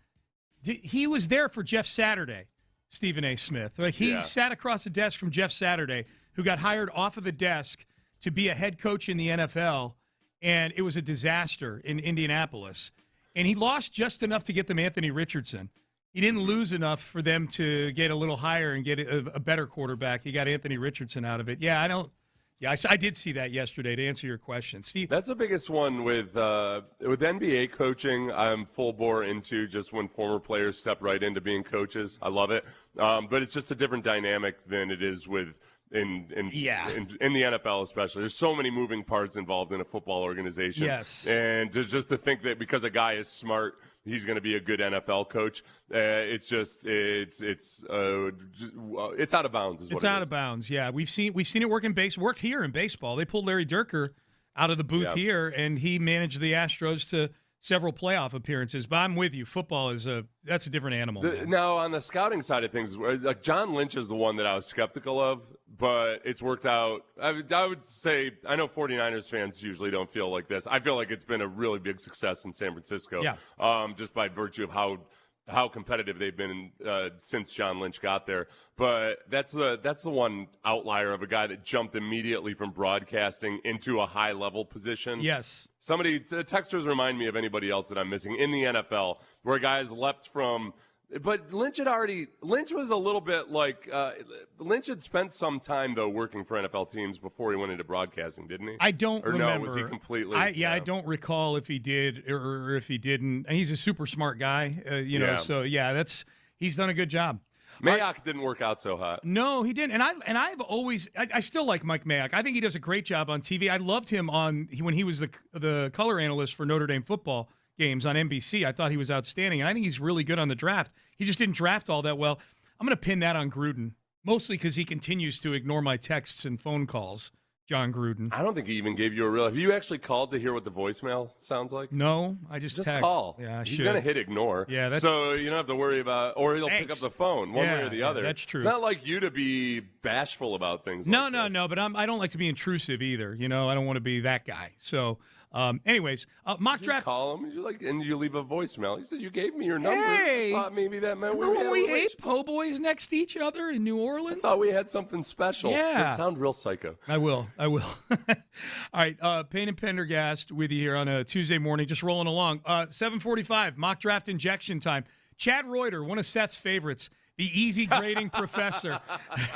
he was there for Jeff Saturday, Stephen A. Smith. Like, he sat across the desk from Jeff Saturday, who got hired off of the desk to be a head coach in the NFL, and it was a disaster in Indianapolis. And he lost just enough to get them Anthony Richardson. He didn't lose enough for them to get a little higher and get a better quarterback. He got Anthony Richardson out of it. I did see that yesterday, to answer your question. Steve? That's the biggest one with NBA coaching. I'm full bore into just when former players step right into being coaches. I love it. But it's just a different dynamic than it is with in the NFL especially. There's so many moving parts involved in a football organization. Yes. And just to think that because a guy is smart, he's going to be a good NFL coach, it's out of bounds. It's out of bounds. Yeah, we've seen it worked here in baseball. They pulled Larry Durker out of the booth here, and he managed the Astros several playoff appearances. But I'm with you. Football that's a different animal. Now, on the scouting side of things, like John Lynch is the one that I was skeptical of, but it's worked out. I would say, I know 49ers fans usually don't feel like this. I feel like it's been a really big success in San Francisco, just by virtue of how competitive they've been since John Lynch got there. But that's the one outlier of a guy that jumped immediately from broadcasting into a high-level position. Yes. Texters remind me of anybody else that I'm missing in the NFL, where guys leapt from – but Lynch was a little bit like Lynch had spent some time, though, working for NFL teams before he went into broadcasting, didn't he? I don't remember. No, was he completely? I don't recall if he did or if he didn't. And he's a super smart guy, so he's done a good job. Mayock didn't work out so hot. No, he didn't. And I've always I still like Mike Mayock. I think he does a great job on TV. I loved him when he was the color analyst for Notre Dame football games on NBC. I thought he was outstanding, and I think he's really good on the draft. He just didn't draft all that well. I'm going to pin that on Gruden, mostly because he continues to ignore my texts and phone calls. John Gruden. I don't think he even gave you a real. Have you actually called to hear what the voicemail sounds like? No, I just text. Call. Yeah, he's going to hit ignore. Yeah, so you don't have to worry about, or he'll pick up the phone one way or the other. That's true. It's not like you to be bashful about things. No, but I don't like to be intrusive either. I don't want to be that guy. So. Anyways, mock draft. Call him and you leave a voicemail. He said you gave me your number. Hey, I thought maybe that meant we ate po' boys next to each other in New Orleans. I thought we had something special. Yeah, you sound real psycho. I will. All right, Payne and Pendergast with you here on a Tuesday morning, just rolling along. 7:45 mock draft injection time. Chad Reuter, one of Seth's favorites. The easy grading professor,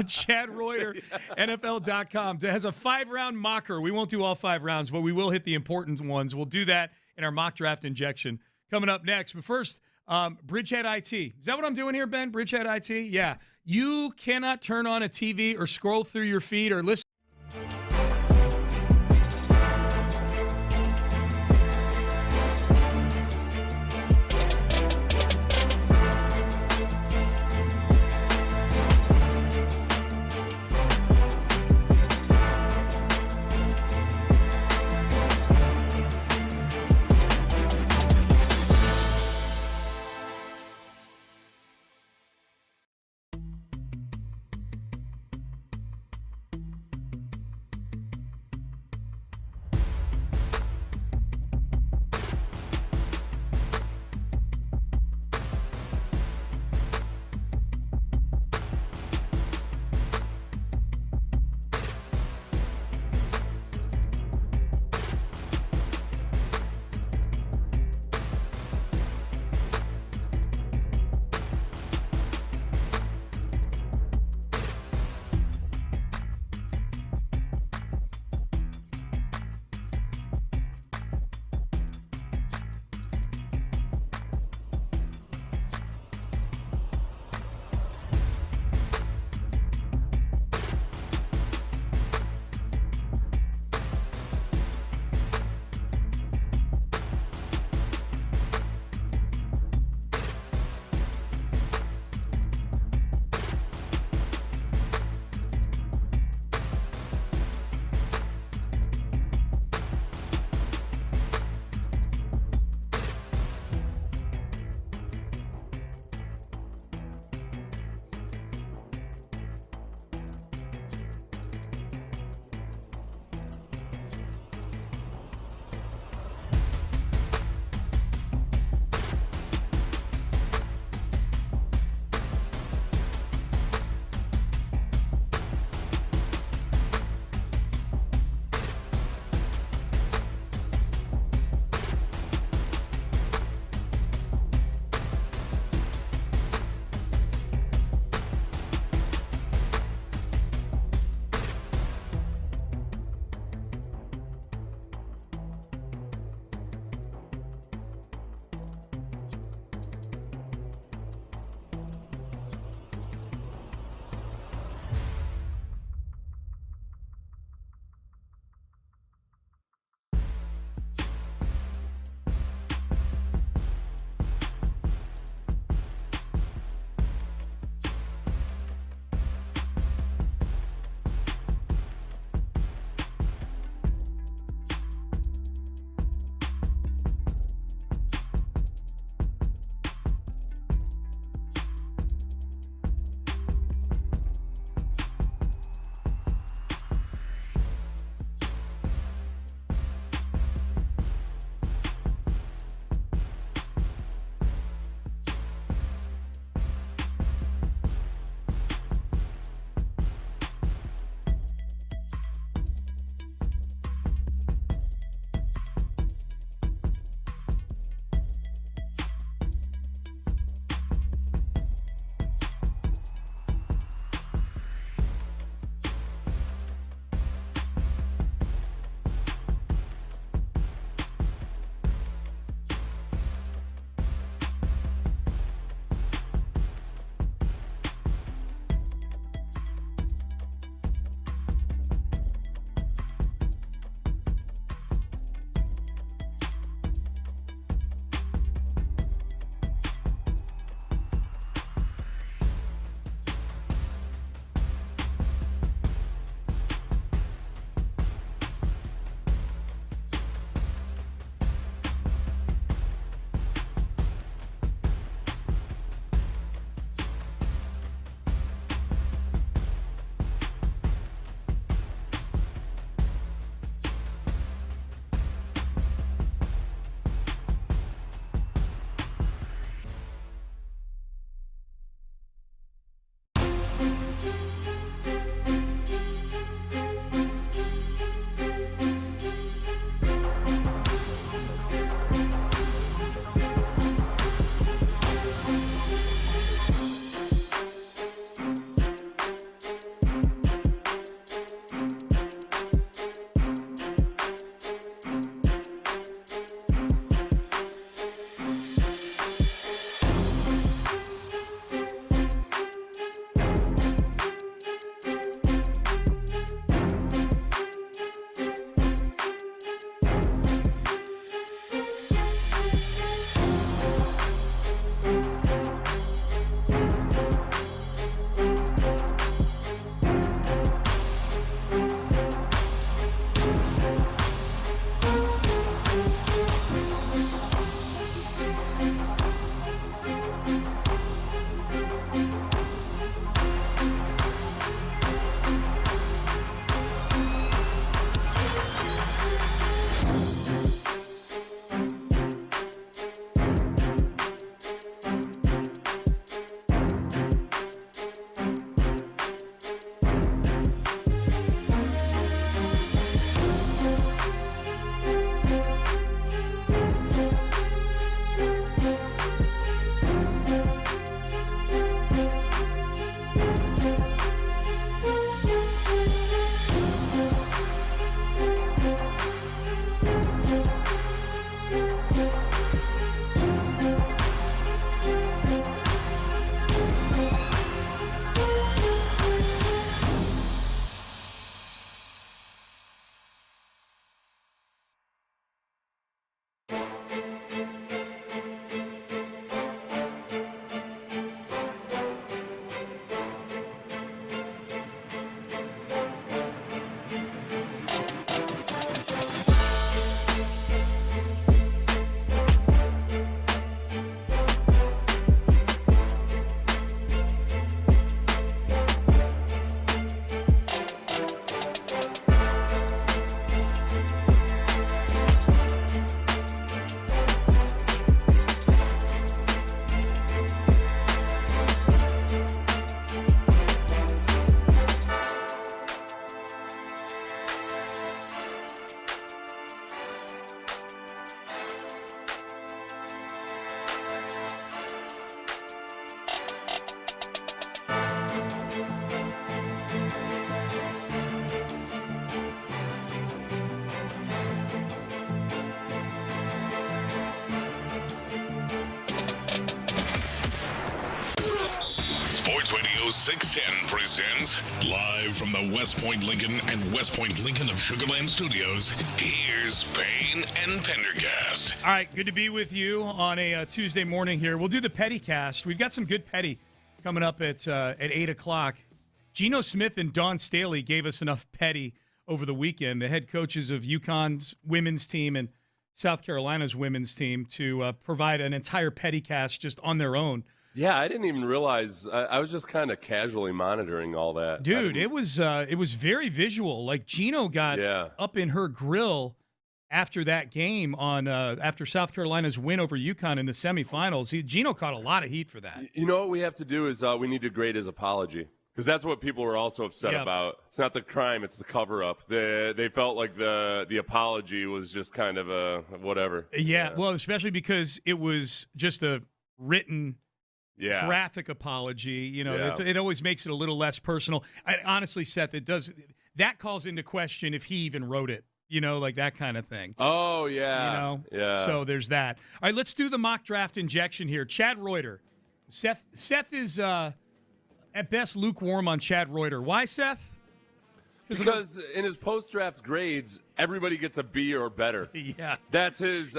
Chad Reuter, NFL.com, has a 5-round mocker. We won't do all 5 rounds, but we will hit the important ones. We'll do that in our mock draft injection coming up next. But first, Bridgehead IT. Is that what I'm doing here, Ben? Bridgehead IT? Yeah. You cannot turn on a TV or scroll through your feed or listen. Sports Radio 610 presents live from the West Point Lincoln and West Point Lincoln of Sugarland Studios. Here's Payne and Pendergast. All right, good to be with you on a Tuesday morning here. We'll do the petty cast. We've got some good petty coming up at 8 o'clock. Geno Smith and Dawn Staley gave us enough petty over the weekend, the head coaches of UConn's women's team and South Carolina's women's team, to provide an entire petty cast just on their own. Yeah, I didn't even realize. I was just kind of casually monitoring all that. Dude, it was very visual. Like, Geno got up in her grill after that game after South Carolina's win over UConn in the semifinals. Geno caught a lot of heat for that. You know what we have to do is we need to grade his apology. Because that's what people were also upset about. It's not the crime, it's the cover-up. They felt like the apology was just kind of a whatever. Yeah, well, especially because it was just a written graphic apology. You know, it always makes it a little less personal. Honestly, Seth, that calls into question if he even wrote it. You know, like that kind of thing. Oh, yeah. You know? Yeah. So there's that. All right, let's do the mock draft injection here. Chad Reuter. Seth is... at best, lukewarm on Chad Reuter. Why, Seth? Because in his post-draft grades, everybody gets a B or better. Yeah. That's his,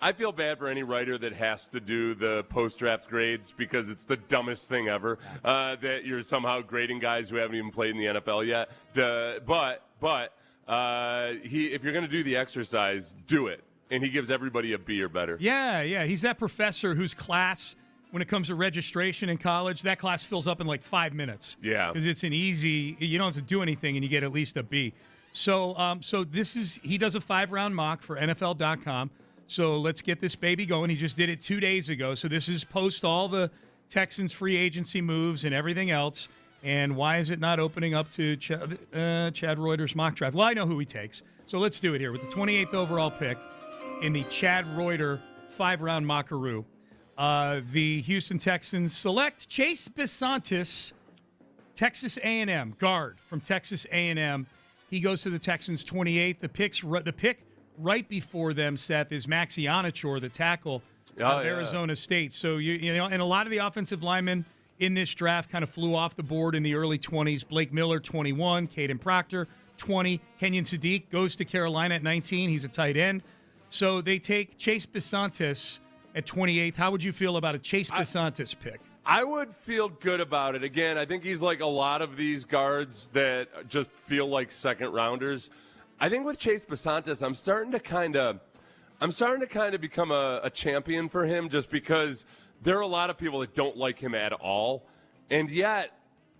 I feel bad for any writer that has to do the post-draft grades because it's the dumbest thing ever that you're somehow grading guys who haven't even played in the NFL yet. But if you're going to do the exercise, do it. And he gives everybody a B or better. Yeah. He's that professor whose class, when it comes to registration in college, that class fills up in like 5 minutes. Yeah. Because it's you don't have to do anything and you get at least a B. So he does a 5-round mock for NFL.com. So let's get this baby going. He just did it 2 days ago. So this is post all the Texans free agency moves and everything else. And why is it not opening up to Chad Reuter's mock draft? Well, I know who he takes. So let's do it here with the 28th overall pick in the Chad Reuter 5-round mockaroo. The Houston Texans select Chase Bisontis, Texas A&M, guard from Texas A&M. He goes to the Texans 28th. The pick right before them, Seth, is Maxi Onachor, the tackle out of Arizona State. So, you know, and a lot of the offensive linemen in this draft kind of flew off the board in the early 20s. Blake Miller, 21. Caden Proctor, 20. Kenyon Sadiq goes to Carolina at 19. He's a tight end. So they take Chase Bisontis at 28th. How would you feel about a Chase Bisontis pick? I would feel good about it. Again, I think he's like a lot of these guards that just feel like second-rounders. I think with Chase Bisontis, I'm starting to kind of become a champion for him just because there are a lot of people that don't like him at all. And yet,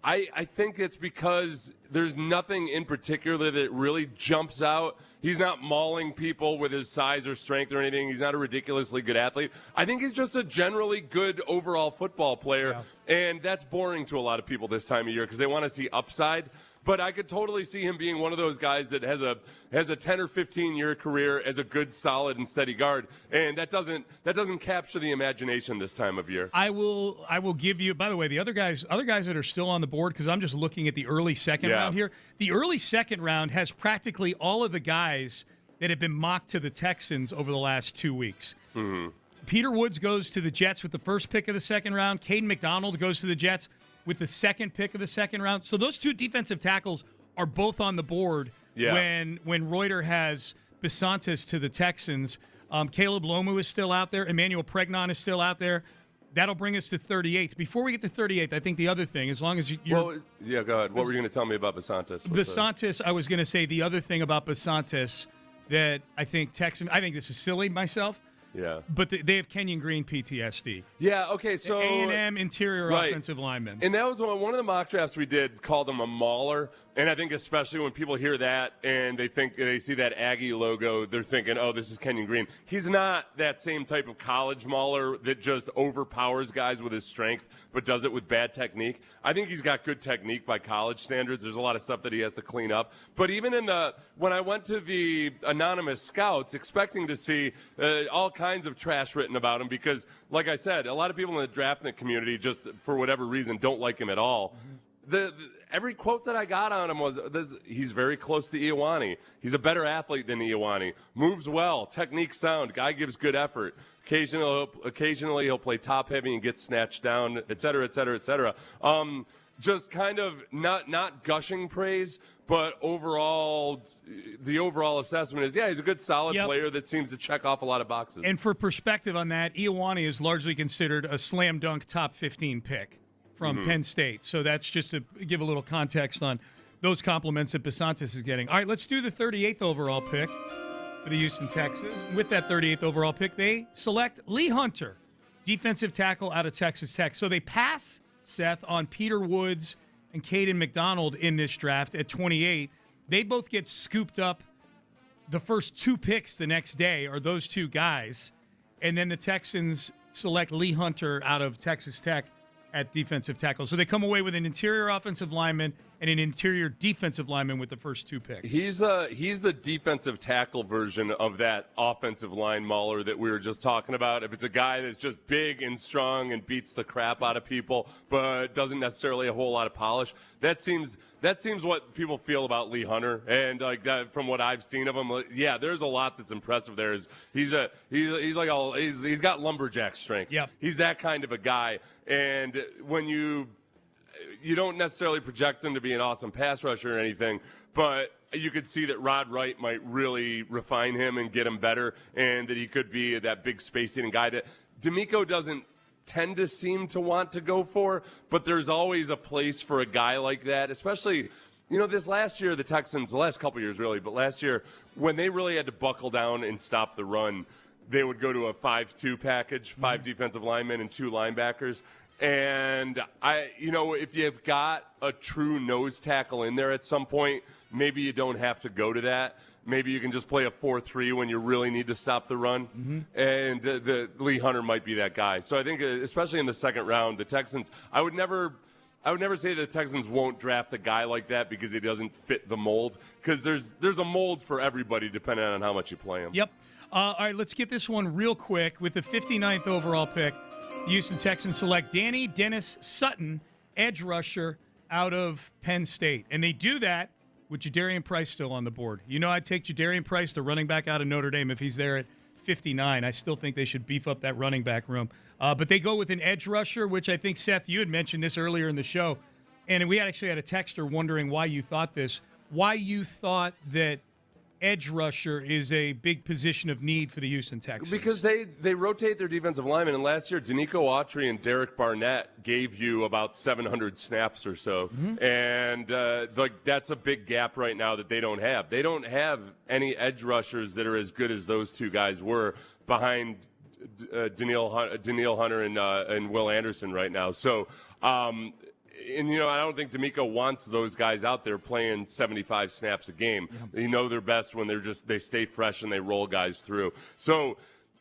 I think it's because there's nothing in particular that really jumps out. He's not mauling people with his size or strength or anything. He's not a ridiculously good athlete. I think he's just a generally good overall football player, and that's boring to a lot of people this time of year because they want to see upside. But I could totally see him being one of those guys that has a 10 or 15 year career as a good, solid, and steady guard, and that doesn't capture the imagination this time of year. I will give you. By the way, the other guys that are still on the board, because I'm just looking at the early second round here. The early second round has practically all of the guys that have been mocked to the Texans over the last 2 weeks. Mm-hmm. Peter Woods goes to the Jets with the first pick of the second round. Caden McDonald goes to the Jets with the second pick of the second round. So those two defensive tackles are both on the board when Reuter has Bisontis to the Texans. Caleb Lomu is still out there. Emmanuel Pregnon is still out there. That'll bring us to 38th. Before we get to 38th, I think the other thing, as long as you're... Well, yeah, go ahead. What were you going to tell me about Bisontis? Bisontis, I was going to say the other thing about Bisontis that I think I think this is silly myself. Yeah. But they have Kenyon Green PTSD. Yeah, okay, so... A&M interior offensive lineman. And that was one of the mock drafts we did called him a mauler. And I think especially when people hear that and they see that Aggie logo, they're thinking, oh, this is Kenyon Green. He's not that same type of college mauler that just overpowers guys with his strength but does it with bad technique. I think he's got good technique by college standards. There's a lot of stuff that he has to clean up. But even when I went to the anonymous scouts expecting to see all kinds of trash written about him because, like I said, a lot of people in the draftnik community just for whatever reason don't like him at all. Every quote that I got on him was, he's very close to Ioane. He's a better athlete than Ioane. Moves well, technique sound, guy gives good effort. Occasionally he'll play top heavy and get snatched down, et cetera, et cetera, et cetera. Just kind of not gushing praise, but the overall assessment is, he's a good, solid player that seems to check off a lot of boxes. And for perspective on that, Ioane is largely considered a slam dunk top 15 pick from Penn State. So that's just to give a little context on those compliments that Basantis is getting. All right, let's do the 38th overall pick for the Houston Texans. With that 38th overall pick, they select Lee Hunter, defensive tackle out of Texas Tech. So they pass, Seth, on Peter Woods and Caden McDonald in this draft at 28. They both get scooped up. The first 2 picks the next day are those 2 guys. And then the Texans select Lee Hunter out of Texas Tech at defensive tackle. So they come away with an interior offensive lineman and an interior defensive lineman with the first 2 picks. He's the defensive tackle version of that offensive line mauler that we were just talking about. If it's a guy that's just big and strong and beats the crap out of people, but doesn't necessarily a whole lot of polish, that seems what people feel about Lee Hunter. And like that, from what I've seen of him, there's a lot that's impressive there. He's got lumberjack strength. Yep. He's that kind of a guy. And when you don't necessarily project him to be an awesome pass rusher or anything, but you could see that Rod Wright might really refine him and get him better, and that he could be that big space-eating guy that DeMeco doesn't tend to seem to want to go for, but there's always a place for a guy like that, especially, this last year, the Texans, the last couple years really, but last year, when they really had to buckle down and stop the run, they would go to a 5-2 package, 5 defensive linemen and 2 linebackers. And if you've got a true nose tackle in there at some point, maybe you don't have to go to that. Maybe you can just play a 4-3 when you really need to stop the run. And the Lee Hunter might be that guy. So I think, especially in the second round, the Texans, I would never say the Texans won't draft a guy like that because he doesn't fit the mold. Because there's a mold for everybody depending on how much you play him. Yep. All right, let's get this one real quick. With the 59th overall pick, Houston Texans select Danny Dennis Sutton, edge rusher out of Penn State. And they do that with Jadarian Price still on the board. I'd take Jadarian Price, the running back out of Notre Dame, if he's there at 59. I still think they should beef up that running back room. But they go with an edge rusher, which I think, Seth, you had mentioned this earlier in the show. And we actually had a texter wondering why you thought that edge rusher is a big position of need for the Houston Texans. Because they rotate their defensive linemen, and last year DeMeco Autry and Derek Barnett gave you about 700 snaps or so, and that's a big gap right now that they don't have. They don't have any edge rushers that are as good as those 2 guys were behind Danielle Hunter and Will Anderson right now. So. I don't think DeMeco wants those guys out there playing 75 snaps a game. They're best when they stay fresh and they roll guys through. So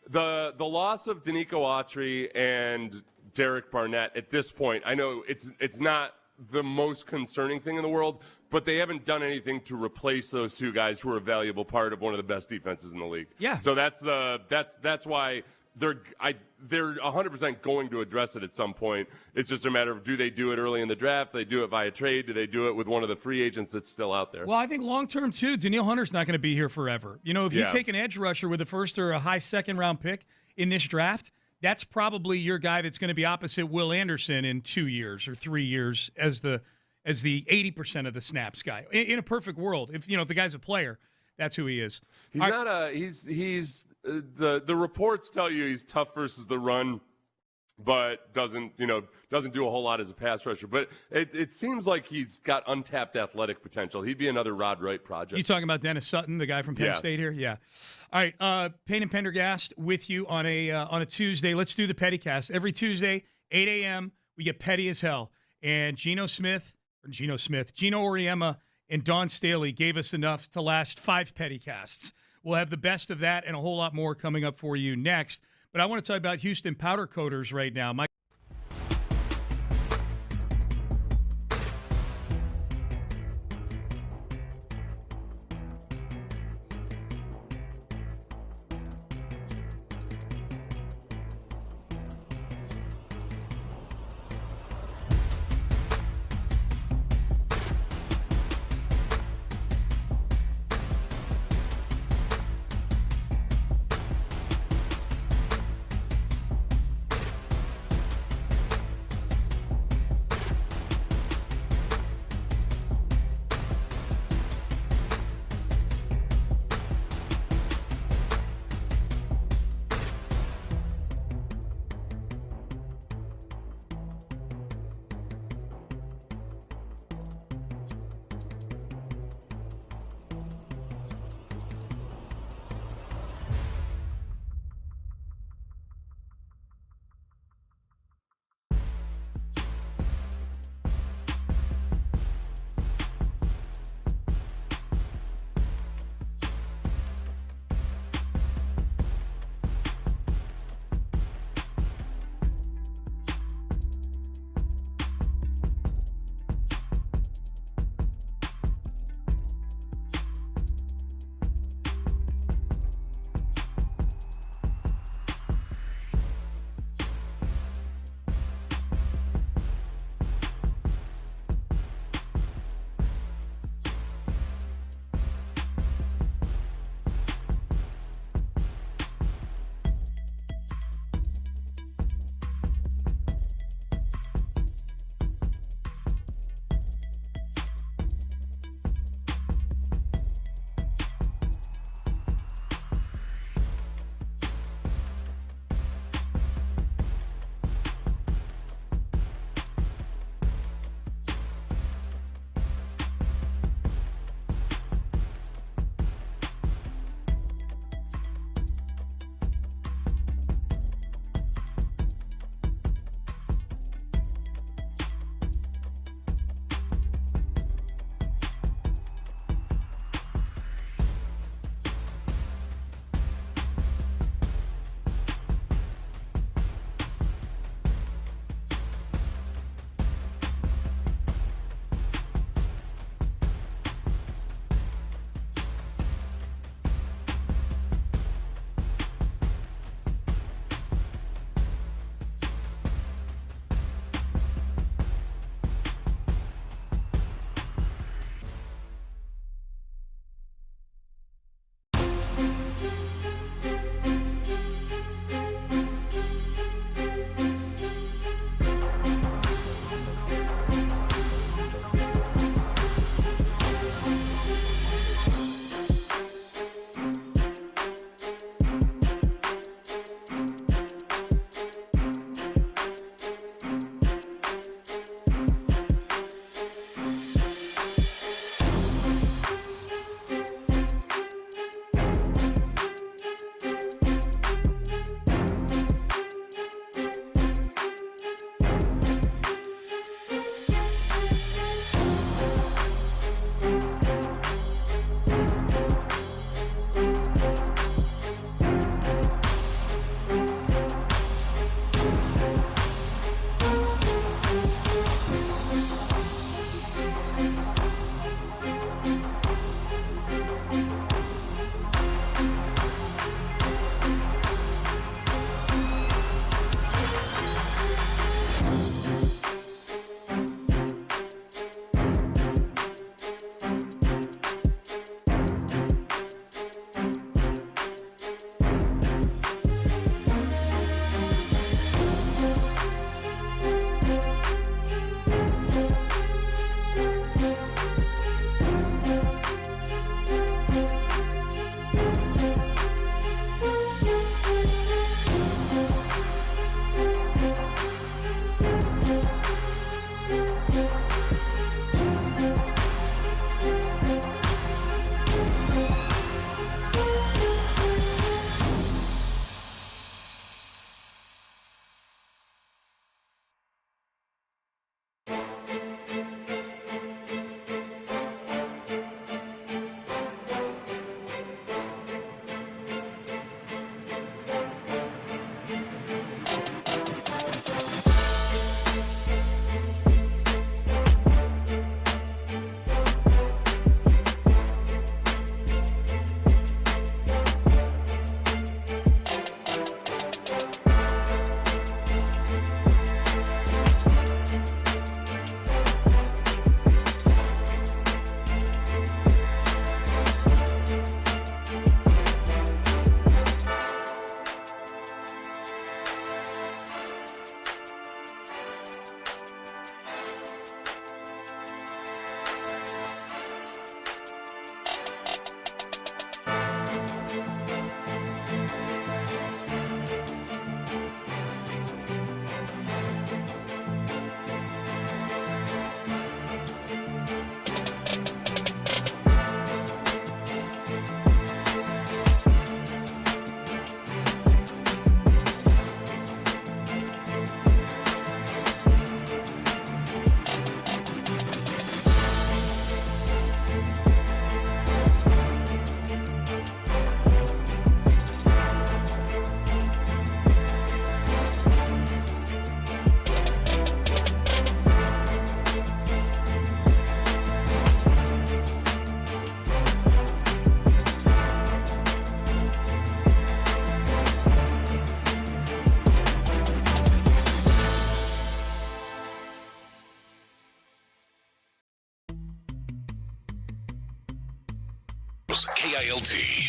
the loss of DeMeco Autry and Derek Barnett at this point, I know it's not the most concerning thing in the world, but they haven't done anything to replace those 2 guys who are a valuable part of one of the best defenses in the league. Yeah. So that's why they're 100% going to address it at some point. It's just a matter of, do they do it early in the draft? Do they do it via trade? Do they do it with one of the free agents that's still out there? Well, I think long-term, too, Danielle Hunter's not going to be here forever. If you take an edge rusher with a first or a high second-round pick in this draft, that's probably your guy that's going to be opposite Will Anderson in 2 years or 3 years as the 80% of the snaps guy. In a perfect world, if the guy's a player, that's who he is. He's the reports tell you he's tough versus the run, but doesn't do a whole lot as a pass rusher. But it seems like he's got untapped athletic potential. He'd be another Rod Wright project. You talking about Dennis Sutton, the guy from Penn State here? Yeah. All right, Payne and Pendergast with you on a Tuesday. Let's do the Pettycast. Every Tuesday, 8 a.m., we get petty as hell. And Gino Auriemma and Don Staley gave us enough to last 5 Pettycasts. We'll have the best of that and a whole lot more coming up for you next. But I want to talk about Houston powder coaters right now.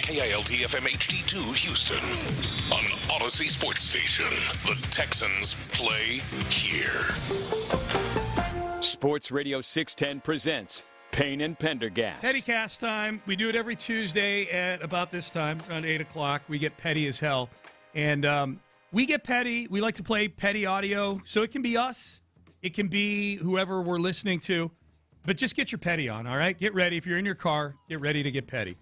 KILT FM HD2 Houston on Odyssey Sports Station. The Texans play here. Sports Radio 610 presents Payne and Pendergast. Petty cast time. We do it every Tuesday at about this time, around 8 o'clock. We get petty as hell. And we get petty. We like to play petty audio. So it can be us. It can be whoever we're listening to. But just get your petty on, all right? Get ready. If you're in your car, get ready to get petty.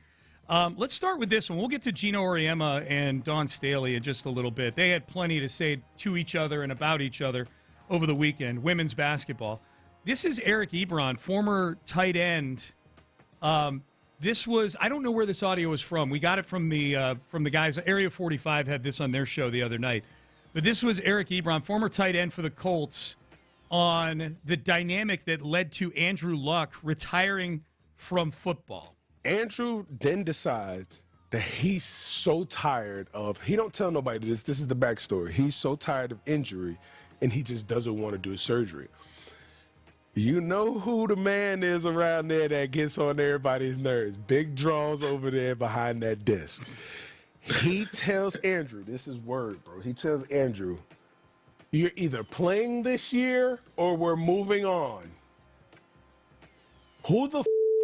Let's start with this one. We'll get to Gino Auriemma and Dawn Staley in just a little bit. They had plenty to say to each other and about each other over the weekend, women's basketball. This is Eric Ebron, former tight end. This was, I don't know where this audio is from. We got it from the guys. Area 45 had this on their show the other night. But this was Eric Ebron, former tight end for the Colts, on the dynamic that led to Andrew Luck retiring from football. Andrew then decides that he's so tired of, he don't tell nobody this is the backstory. He's so tired of injury, and he just doesn't want to do surgery. You know who the man is around there that gets on everybody's nerves. Big draws over there behind that desk. He tells Andrew, this is word, bro. He tells Andrew, you're either playing this year or we're moving on. Who the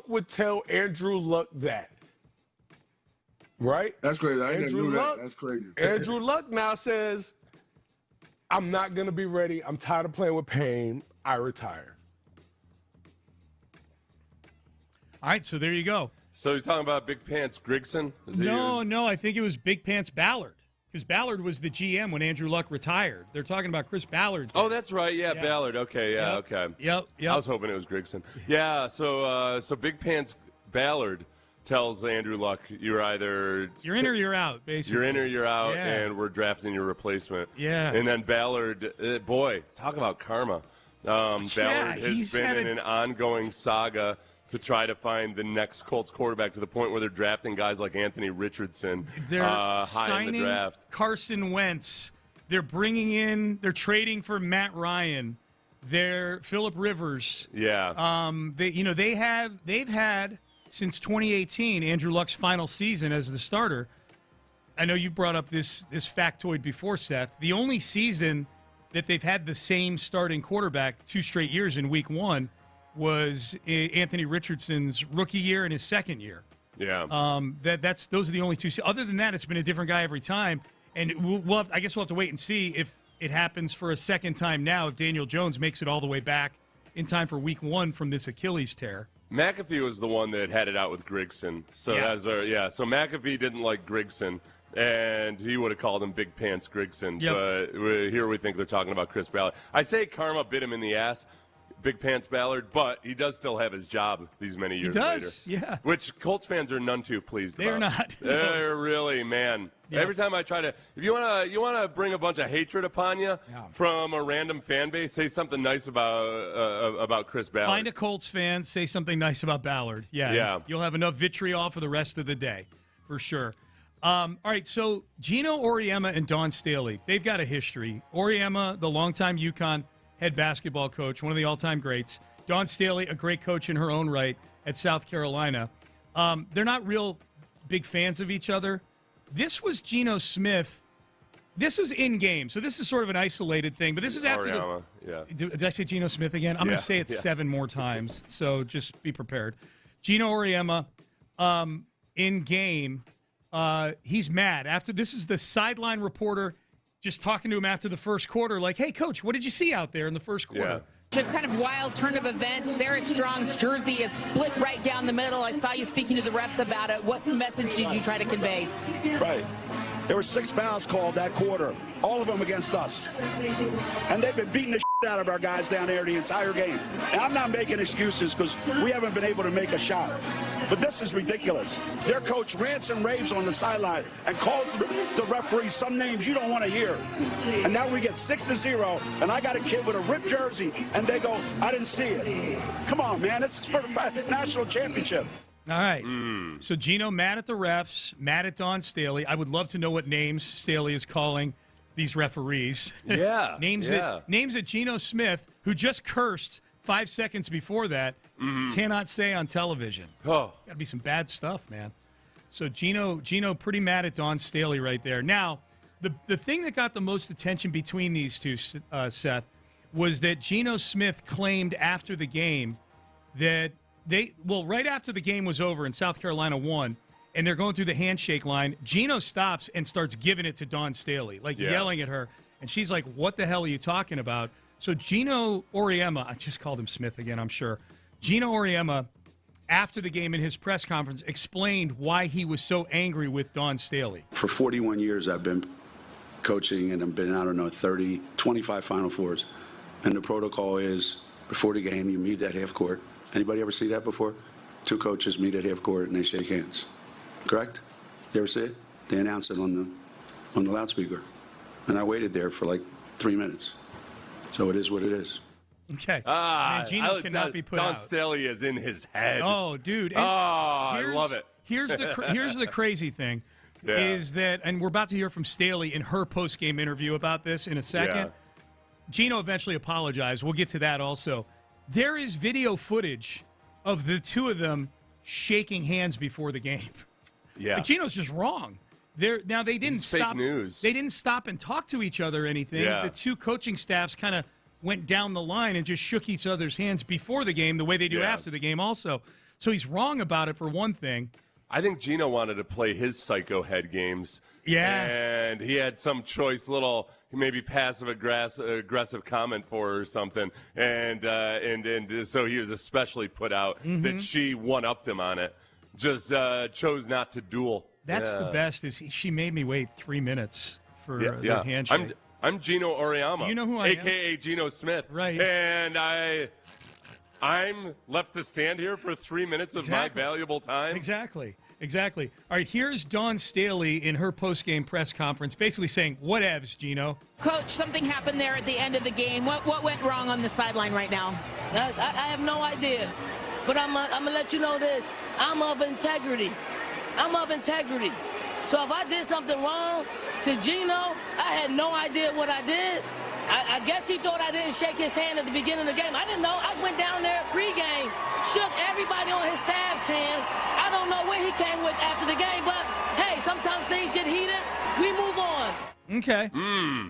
would tell Andrew Luck that? Right? That's crazy. I didn't know that. That's crazy. Andrew Luck now says, I'm not going to be ready. I'm tired of playing with Payne. I retire. All right, so there you go. So you're talking about Big Pants Grigson? No, I think it was Big Pants Ballard. Because Ballard was the GM when Andrew Luck retired. They're talking about Chris Ballard. Oh, that's right. Yeah, Ballard. Okay, okay. Yep. I was hoping it was Grigson. Yeah, so Big Pants Ballard tells Andrew Luck, you're either... You're in or you're out, basically. You're in or you're out, and we're drafting your replacement. Yeah. And then Ballard, boy, talk about karma. Ballard has been in an ongoing saga to try to find the next Colts quarterback to the point where they're drafting guys like Anthony Richardson high in the draft. Carson Wentz. They're trading for Matt Ryan. They're Phillip Rivers. Yeah. They've had since 2018, Andrew Luck's final season as the starter. I know you brought up this factoid before, Seth. The only season that they've had the same starting quarterback 2 straight years in week 1 was Anthony Richardson's rookie year and his second year. Yeah. Those are the only 2. Other than that, it's been a different guy every time. And I guess we'll have to wait and see if it happens for a second time now, if Daniel Jones makes it all the way back in time for week 1 from this Achilles tear. McAfee was the one that had it out with Grigson. So So McAfee didn't like Grigson, and he would have called him Big Pants Grigson. Yep. But here we think they're talking about Chris Ballard. I say karma bit him in the ass, Big Pants Ballard, but he does still have his job these many years later. He does, yeah. Which Colts fans are none too pleased They're about. not. No. They're really, man. Yeah. Every time I try to, if you wanna bring a bunch of hatred upon you from a random fan base, say something nice about Chris Ballard. Find a Colts fan, say something nice about Ballard. Yeah. You'll have enough vitriol for the rest of the day, for sure. All right, so Gino Auriemma and Dawn Staley, they've got a history. Auriemma, the longtime UConn head basketball coach, one of the all-time greats. Dawn Staley, a great coach in her own right at South Carolina. They're not real big fans of each other. This was Geno Smith. This was in-game, so this is sort of an isolated thing. But this is after Did I say Geno Smith again? I'm going to say it 7 more times, so just be prepared. Gino Auriemma, in-game, he's mad. This is the sideline reporter just talking to him after the first quarter, like, hey, Coach, what did you see out there in the first quarter? A kind of wild turn of events. Sarah Strong's jersey is split right down the middle. I saw you speaking to the refs about it. What message did you try to convey? Right. There were 6 fouls called that quarter, all of them against us. And they've been beating the shit out of our guys down there the entire game. And I'm not making excuses because we haven't been able to make a shot. But this is ridiculous. Their coach rants and raves on the sideline and calls the referee some names you don't want to hear. And now we get 6-0, and I got a kid with a ripped jersey, and they go, I didn't see it. Come on, man. This is for the national championship. All right. So Gino mad at the refs, mad at Dawn Staley. I would love to know what names Staley is calling these referees. Yeah. names that Geno Smith, who just cursed 5 seconds before that, cannot say on television. Oh. Got to be some bad stuff, man. So Gino pretty mad at Dawn Staley right there. Now, the thing that got the most attention between these two, Seth, was that Geno Smith claimed after the game that right after the game was over and South Carolina won, and they're going through the handshake line, Geno stops and starts giving it to Dawn Staley, yelling at her. And she's like, what the hell are you talking about? So Gino Auriemma, I just called him Smith again, I'm sure. Gino Auriemma, after the game in his press conference, explained why he was so angry with Dawn Staley. For 41 years, I've been coaching, and I've been, 25 Final Fours. And the protocol is, before the game, you meet at half court. Anybody ever see that before? 2 coaches meet at half court and they shake hands. Correct? You ever see it? They announce it on the loudspeaker. And I waited there for like 3 minutes. So it is what it is. Okay. Gino cannot be put out. Dawn Staley is in his head. Oh, dude. I love it. Here's the crazy thing is that, and we're about to hear from Staley in her post-game interview about this in a second. Yeah. Gino eventually apologized. We'll get to that also. There is video footage of the 2 of them shaking hands before the game. Yeah. Gino's just wrong. They didn't stop. Fake news. They didn't stop and talk to each other or anything. Yeah. The 2 coaching staffs kind of went down the line and just shook each other's hands before the game the way they do after the game also. So he's wrong about it for one thing. I think Gino wanted to play his psycho head games. Yeah. And he had some choice little maybe passive-aggressive comment for her or something. And so he was especially put out that she one-upped him on it. Just chose not to duel. That's the best. Is she made me wait 3 minutes for the handshake. I'm Gino Auriemma. Do you know who I am? A.K.A. Geno Smith. Right. And I'm left to stand here for 3 minutes of my valuable time. Exactly. All right, here's Dawn Staley in her post-game press conference basically saying, whatevs, Gino. Coach, something happened there at the end of the game. What went wrong on the sideline right now? I have no idea. But I'm going to let you know this. I'm of integrity. So if I did something wrong to Gino, I had no idea what I did. I guess he thought I didn't shake his hand at the beginning of the game. I didn't know. I went down there pregame, shook everybody on his staff's hand. I don't know where he came with after the game, but hey, sometimes things get heated. We move on. Okay.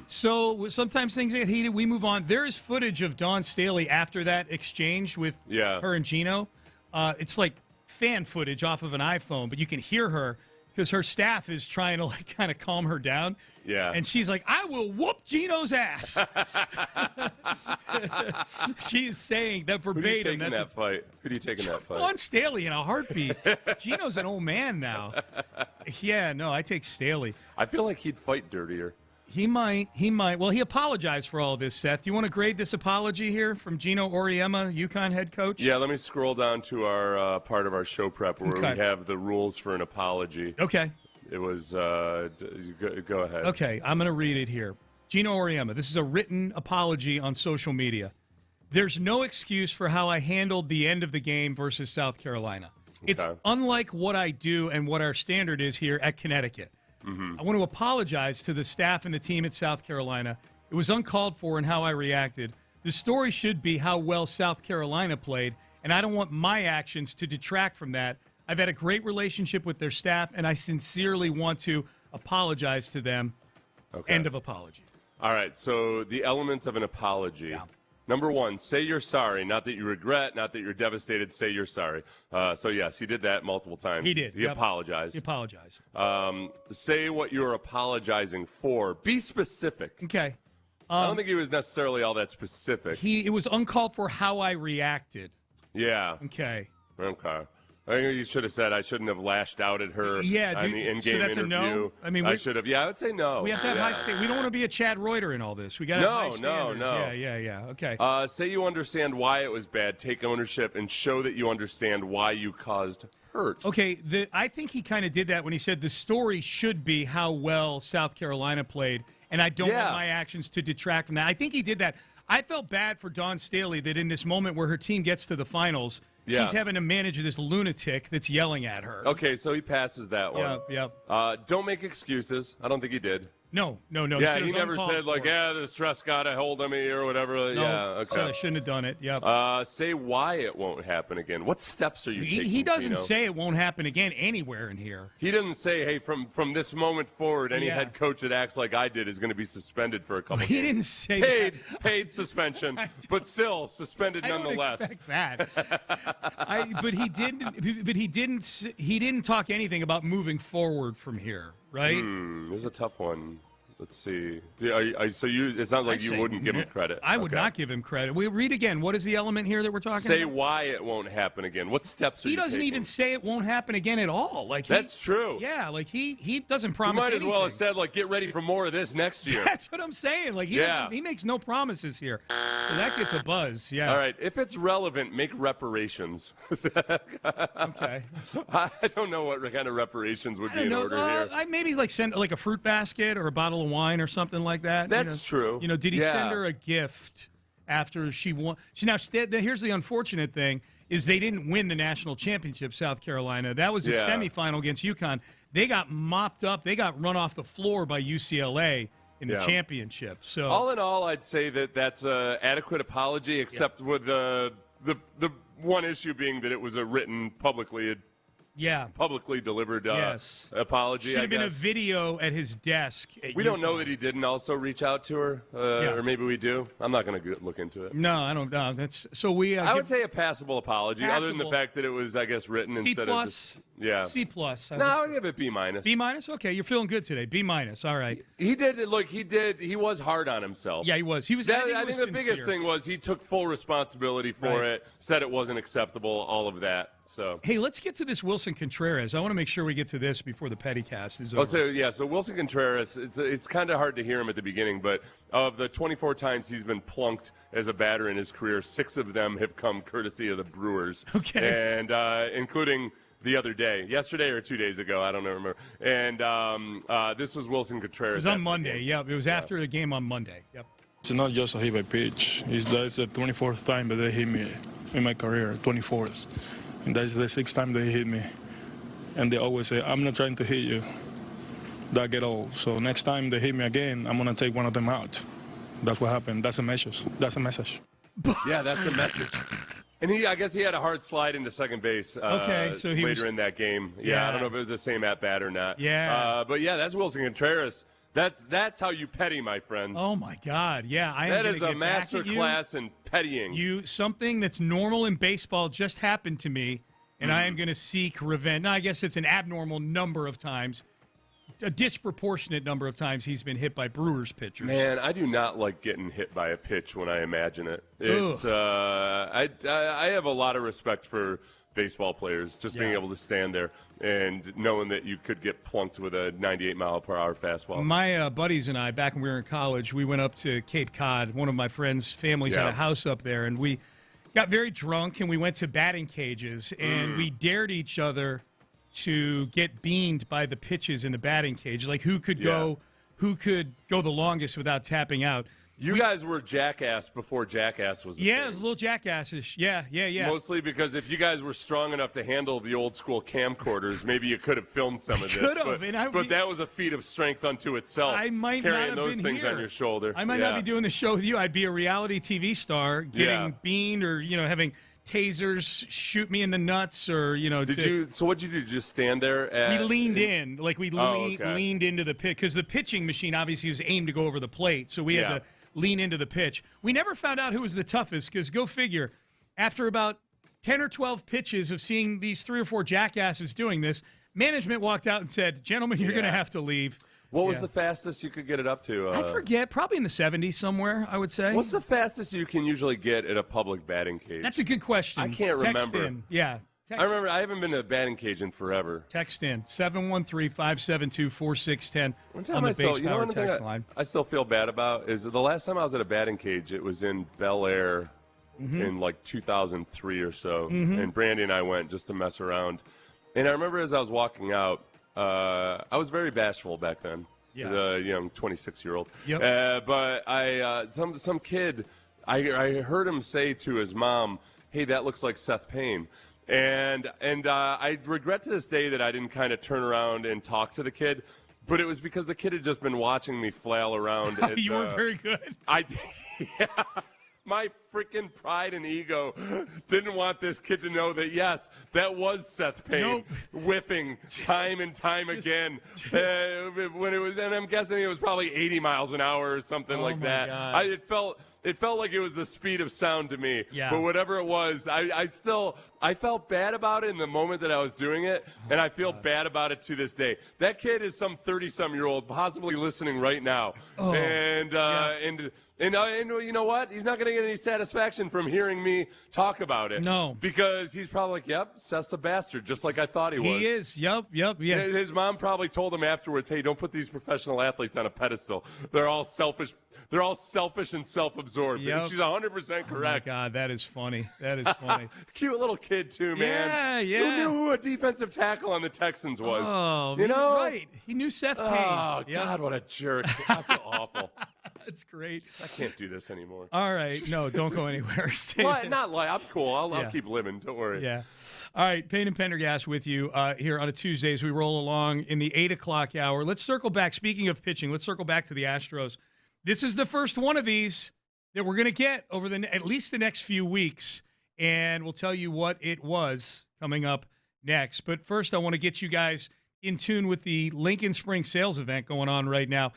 So sometimes things get heated. We move on. There is footage of Dawn Staley after that exchange with her and Gino. It's like fan footage off of an iPhone, but you can hear her because her staff is trying to kind of calm her down. Yeah. And she's like, I will whoop Gino's ass. She's saying that verbatim. Who do you take in that fight? Dawn Staley in a heartbeat. Gino's an old man now. Yeah, no, I take Staley. I feel like he'd fight dirtier. He might. Well, he apologized for all of this, Seth. Do you want to grade this apology here from Gino Auriemma, UConn head coach? Yeah, let me scroll down to our part of our show prep where we have the rules for an apology. Okay. It was, go ahead. Okay, I'm going to read it here. Gino Auriemma, this is a written apology on social media. There's no excuse for how I handled the end of the game versus South Carolina. Okay. It's unlike what I do and what our standard is here at Connecticut. I want to apologize to the staff and the team at South Carolina. It was uncalled for in how I reacted. The story should be how well South Carolina played, and I don't want my actions to detract from that. I've had a great relationship with their staff, and I sincerely want to apologize to them. Okay. End of apology. All right, so the elements of an apology. Yeah. Number one, say you're sorry, not that you regret, not that you're devastated, say you're sorry. So, yes, he did that multiple times. He did. He apologized. He apologized. Say what you're apologizing for. Be specific. Okay. I don't think he was necessarily all that specific. It was uncalled for how I reacted. Yeah. Okay. I think you should have said I shouldn't have lashed out at her. Yeah, on the in-game so that's interview. A no? I mean, I should have. Yeah, I would say no. We have to have high standards. We don't want to be a Chad Reuter in all this. We got to have high standards. No. Yeah. Okay. Say you understand why it was bad. Take ownership and show that you understand why you caused hurt. Okay. I think he kind of did that when he said the story should be how well South Carolina played, and I don't want my actions to detract from that. I think he did that. I felt bad for Dawn Staley that in this moment where her team gets to the finals, she's having to manage this lunatic that's yelling at her. Okay, so he passes that one. Yeah. Don't make excuses. I don't think he did. No. Yeah, he never said, the stress got a hold of me or whatever. No, yeah, okay. I shouldn't have done it. Yep. Say why it won't happen again. What steps are you taking, He doesn't Gino? say it won't happen again anywhere in here. He doesn't say, hey, from this moment forward, any head coach that acts like I did is going to be suspended for a couple games. He didn't say Paid suspension, but still suspended nonetheless. I don't expect that. But he didn't talk anything about moving forward from here, right? This is a tough one. Let's see. It sounds like you wouldn't give him credit. I would not give him credit. We read again. What is the element here that we're talking about? Say why it won't happen again. What steps are you taking? He doesn't even say it won't happen again at all. That's true. Yeah, he doesn't promise anything. anything. He might as well have said, get ready for more of this next year. That's what I'm saying. He makes no promises here. So that gets a buzz. Yeah. All right. If it's relevant, make reparations. Okay. I don't know what kind of reparations would be in order here. I maybe send a fruit basket or a bottle of wine or something like that. That's true. Did he send her a gift after she won? Here's the unfortunate thing is they didn't win the national championship, South Carolina. That was a semifinal against UConn. They got mopped up. They got run off the floor by UCLA in the championship. So all in all, I'd say that's an adequate apology, except with the one issue being that it was a written publicly publicly delivered apology. Should have been a video at his desk. We don't know that he didn't also reach out to her, or maybe we do. I'm not going to look into it. No, I don't know. That's so we. I would say a passable apology, other than the fact that it was, I guess, written instead of just, C plus. I'll give it B minus. B minus. Okay, you're feeling good today. B minus. All right. He did. Look, he did. He was hard on himself. Yeah, he was. He was. I think the biggest thing was he took full responsibility for it. Said it wasn't acceptable. All of that. So hey, let's get to this Wilson Contreras. I want to make sure we get to this before the Pettycast is over. So Wilson Contreras, it's kind of hard to hear him at the beginning, but of the 24 times he's been plunked as a batter in his career, 6 of them have come courtesy of the Brewers. Okay. And including the other day, yesterday or 2 days ago, I don't remember. And this was Wilson Contreras. It was on Monday. It was after the game on Monday. Yep. It's not just a hit by pitch. That's the 24th time that they hit me in my career, 24th. And that's the 6th time they hit me. And they always say, I'm not trying to hit you. That get old. So next time they hit me again, I'm going to take one of them out. That's what happened. That's a message. Yeah, that's the message. And I guess he had a hard slide into second base so he later in that game. Yeah, I don't know if it was the same at bat or not. Yeah. But yeah, that's Wilson Contreras. That's how you petty, my friends. Oh my God! Yeah, that is a master class in pettying. Something that's normal in baseball just happened to me, and I am going to seek revenge. Now, I guess it's an abnormal number of times, a disproportionate number of times he's been hit by Brewers pitchers. Man, I do not like getting hit by a pitch when I imagine it. It's I have a lot of respect for baseball players, just being able to stand there and knowing that you could get plunked with a 98-mile-per-hour fastball. My buddies and I, back when we were in college, we went up to Cape Cod. One of my friends' families had a house up there, and we got very drunk, and we went to batting cages, and we dared each other to get beamed by the pitches in the batting cage, like who could go the longest without tapping out. You guys were Jackass before Jackass was a thing. It was a little Jackass-ish. Yeah. Mostly because if you guys were strong enough to handle the old-school camcorders, maybe you could have filmed some of this. Could have. But that was a feat of strength unto itself, I might carrying not have those been things here. on your shoulder. I might not be doing the show with you. I'd be a reality TV star getting beamed or, having tasers shoot me in the nuts or, So what'd you do? Just stand there? We leaned in. Like, we leaned into the pit because the pitching machine obviously was aimed to go over the plate. So we had to lean into the pitch. We never found out who was the toughest because, go figure, after about 10 or 12 pitches of seeing these 3 or 4 jackasses doing this, management walked out and said, gentlemen, you're going to have to leave. What was the fastest you could get it up to? I forget. Probably in the 70s somewhere, I would say. What's the fastest you can usually get at a public batting cage? That's a good question. I can't remember. Text in. Yeah. I remember. I haven't been to a batting cage in forever. Text in 713-572-4610 on the base power text line. I still feel bad about is the last time I was at a batting cage. It was in Bel Air in like 2003 or so, and Brandy and I went just to mess around. And I remember as I was walking out, I was very bashful back then. Yeah. The young 26-year-old. Yep. But some kid, I heard him say to his mom, "Hey, that looks like Seth Payne." And I regret to this day that I didn't kind of turn around and talk to the kid, but it was because the kid had just been watching me flail around. You were very good. Yeah. My freaking pride and ego didn't want this kid to know that, yes, that was Seth Payne whiffing time and time again. When it was, and I'm guessing it was probably 80 miles an hour or something like that. God. It felt like it was the speed of sound to me. Yeah. But whatever it was, I felt bad about it in the moment that I was doing it, and I feel bad about it to this day. That kid is some 30-some-year-old possibly listening right now. And you know what? He's not going to get any satisfaction from hearing me talk about it. No. Because he's probably like, yep, Seth's a bastard, just like I thought he was. He is. Yep. Yeah. His mom probably told him afterwards, hey, don't put these professional athletes on a pedestal. They're all selfish. They're all selfish and self-absorbed. Yep. And she's 100% correct. Oh, my God, that is funny. That is funny. Cute little kid, too, man. Yeah. Who knew who a defensive tackle on the Texans was? Oh, you know? Right. He knew Seth Payne. Oh, God, what a jerk. I feel awful. That's great. I can't do this anymore. All right. No, don't go anywhere. I'm cool. I'll keep living. Don't worry. Yeah. All right. Payne and Pendergast with you here on a Tuesday as we roll along in the 8 o'clock hour. Let's circle back. Speaking of pitching, let's circle back to the Astros. This is the first one of these that we're going to get over at least the next few weeks, and we'll tell you what it was coming up next. But first, I want to get you guys in tune with the Lincoln Spring sales event going on right now.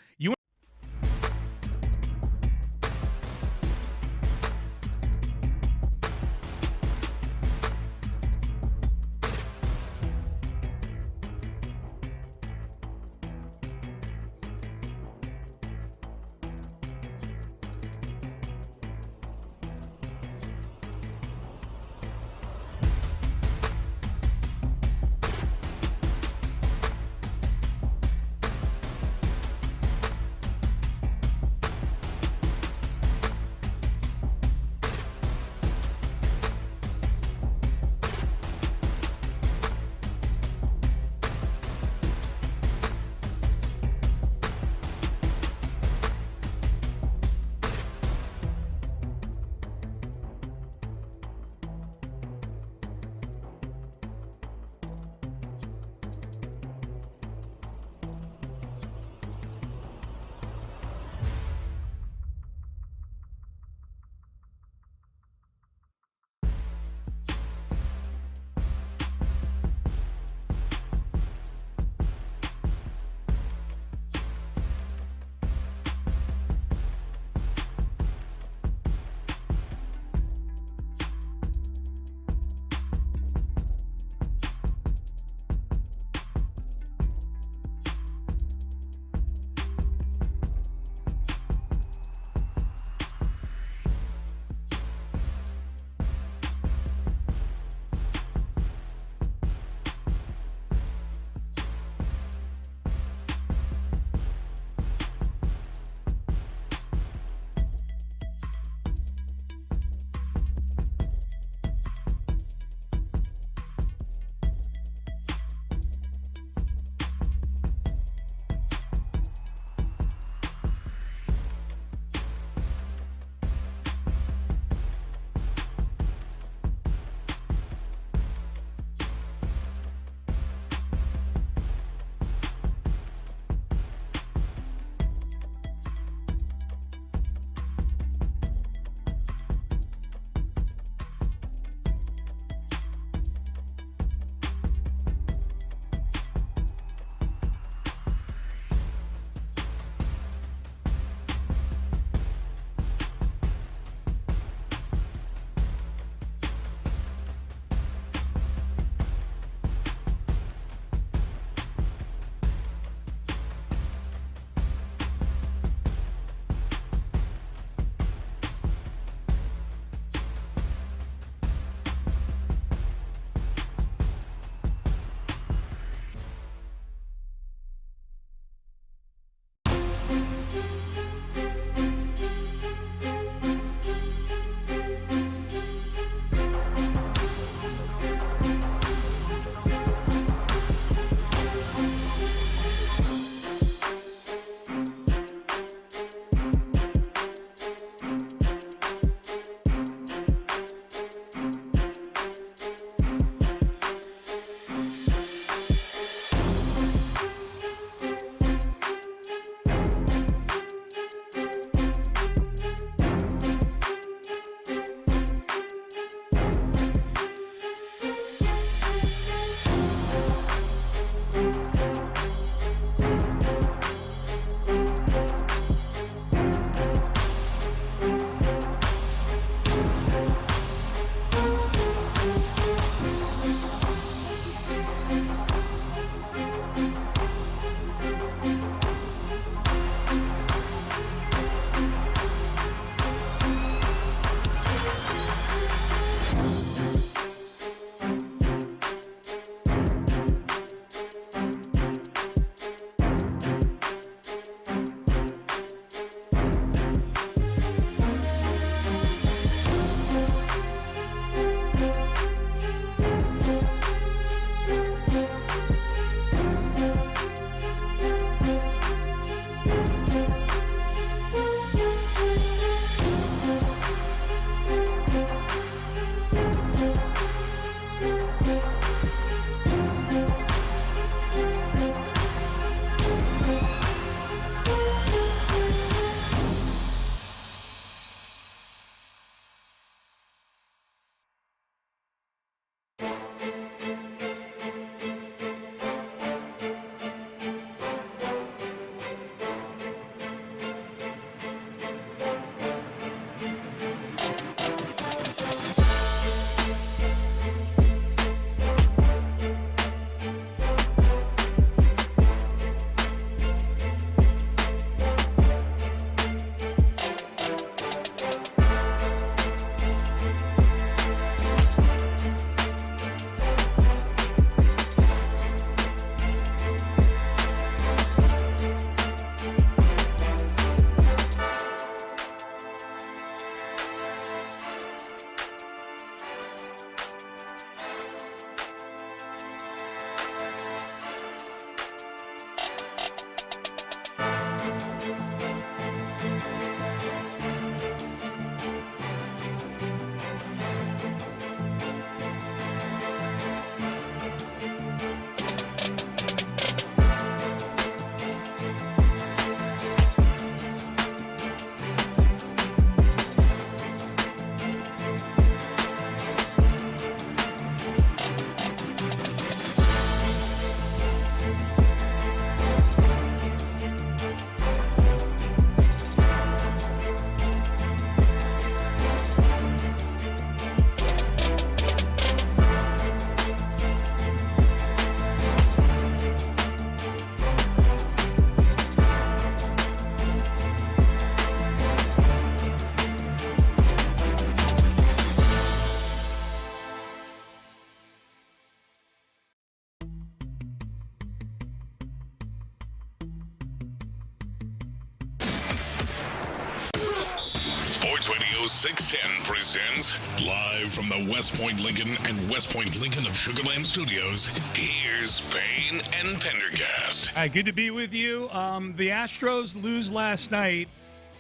610 presents live from the West Point Lincoln and West Point Lincoln of Sugarland Studios. Here's Payne and Pendergast. Hi, good to be with you. The Astros lose last night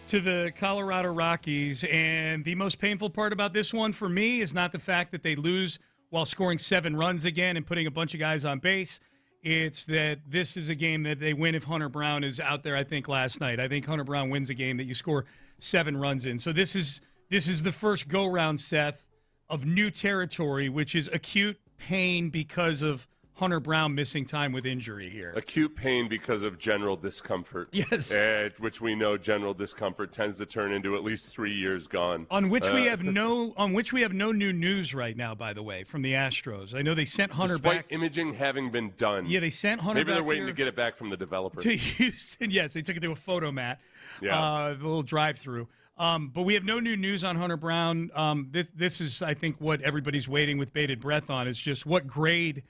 to the Colorado Rockies, and the most painful part about this one for me is not the fact that they lose while scoring 7 runs again and putting a bunch of guys on base. It's that this is a game that they win if Hunter Brown is out there, I think, last night. I think Hunter Brown wins a game that you score 7 runs in. So this is the first go-round, Seth, of new territory, which is acute pain because of Hunter Brown missing time with injury here. Acute pain because of general discomfort. Yes. Which we know general discomfort tends to turn into at least 3 years gone. On which we have no new news right now, by the way, from the Astros. I know they sent Hunter Despite back. imaging having been done. Yeah, they sent Hunter back. Maybe they're waiting to get it back from the developer. To Houston. Yes, they took it to a photo mat. Yeah. The little drive-through. But we have no new news on Hunter Brown. This is, I think, what everybody's waiting with bated breath on is just what grade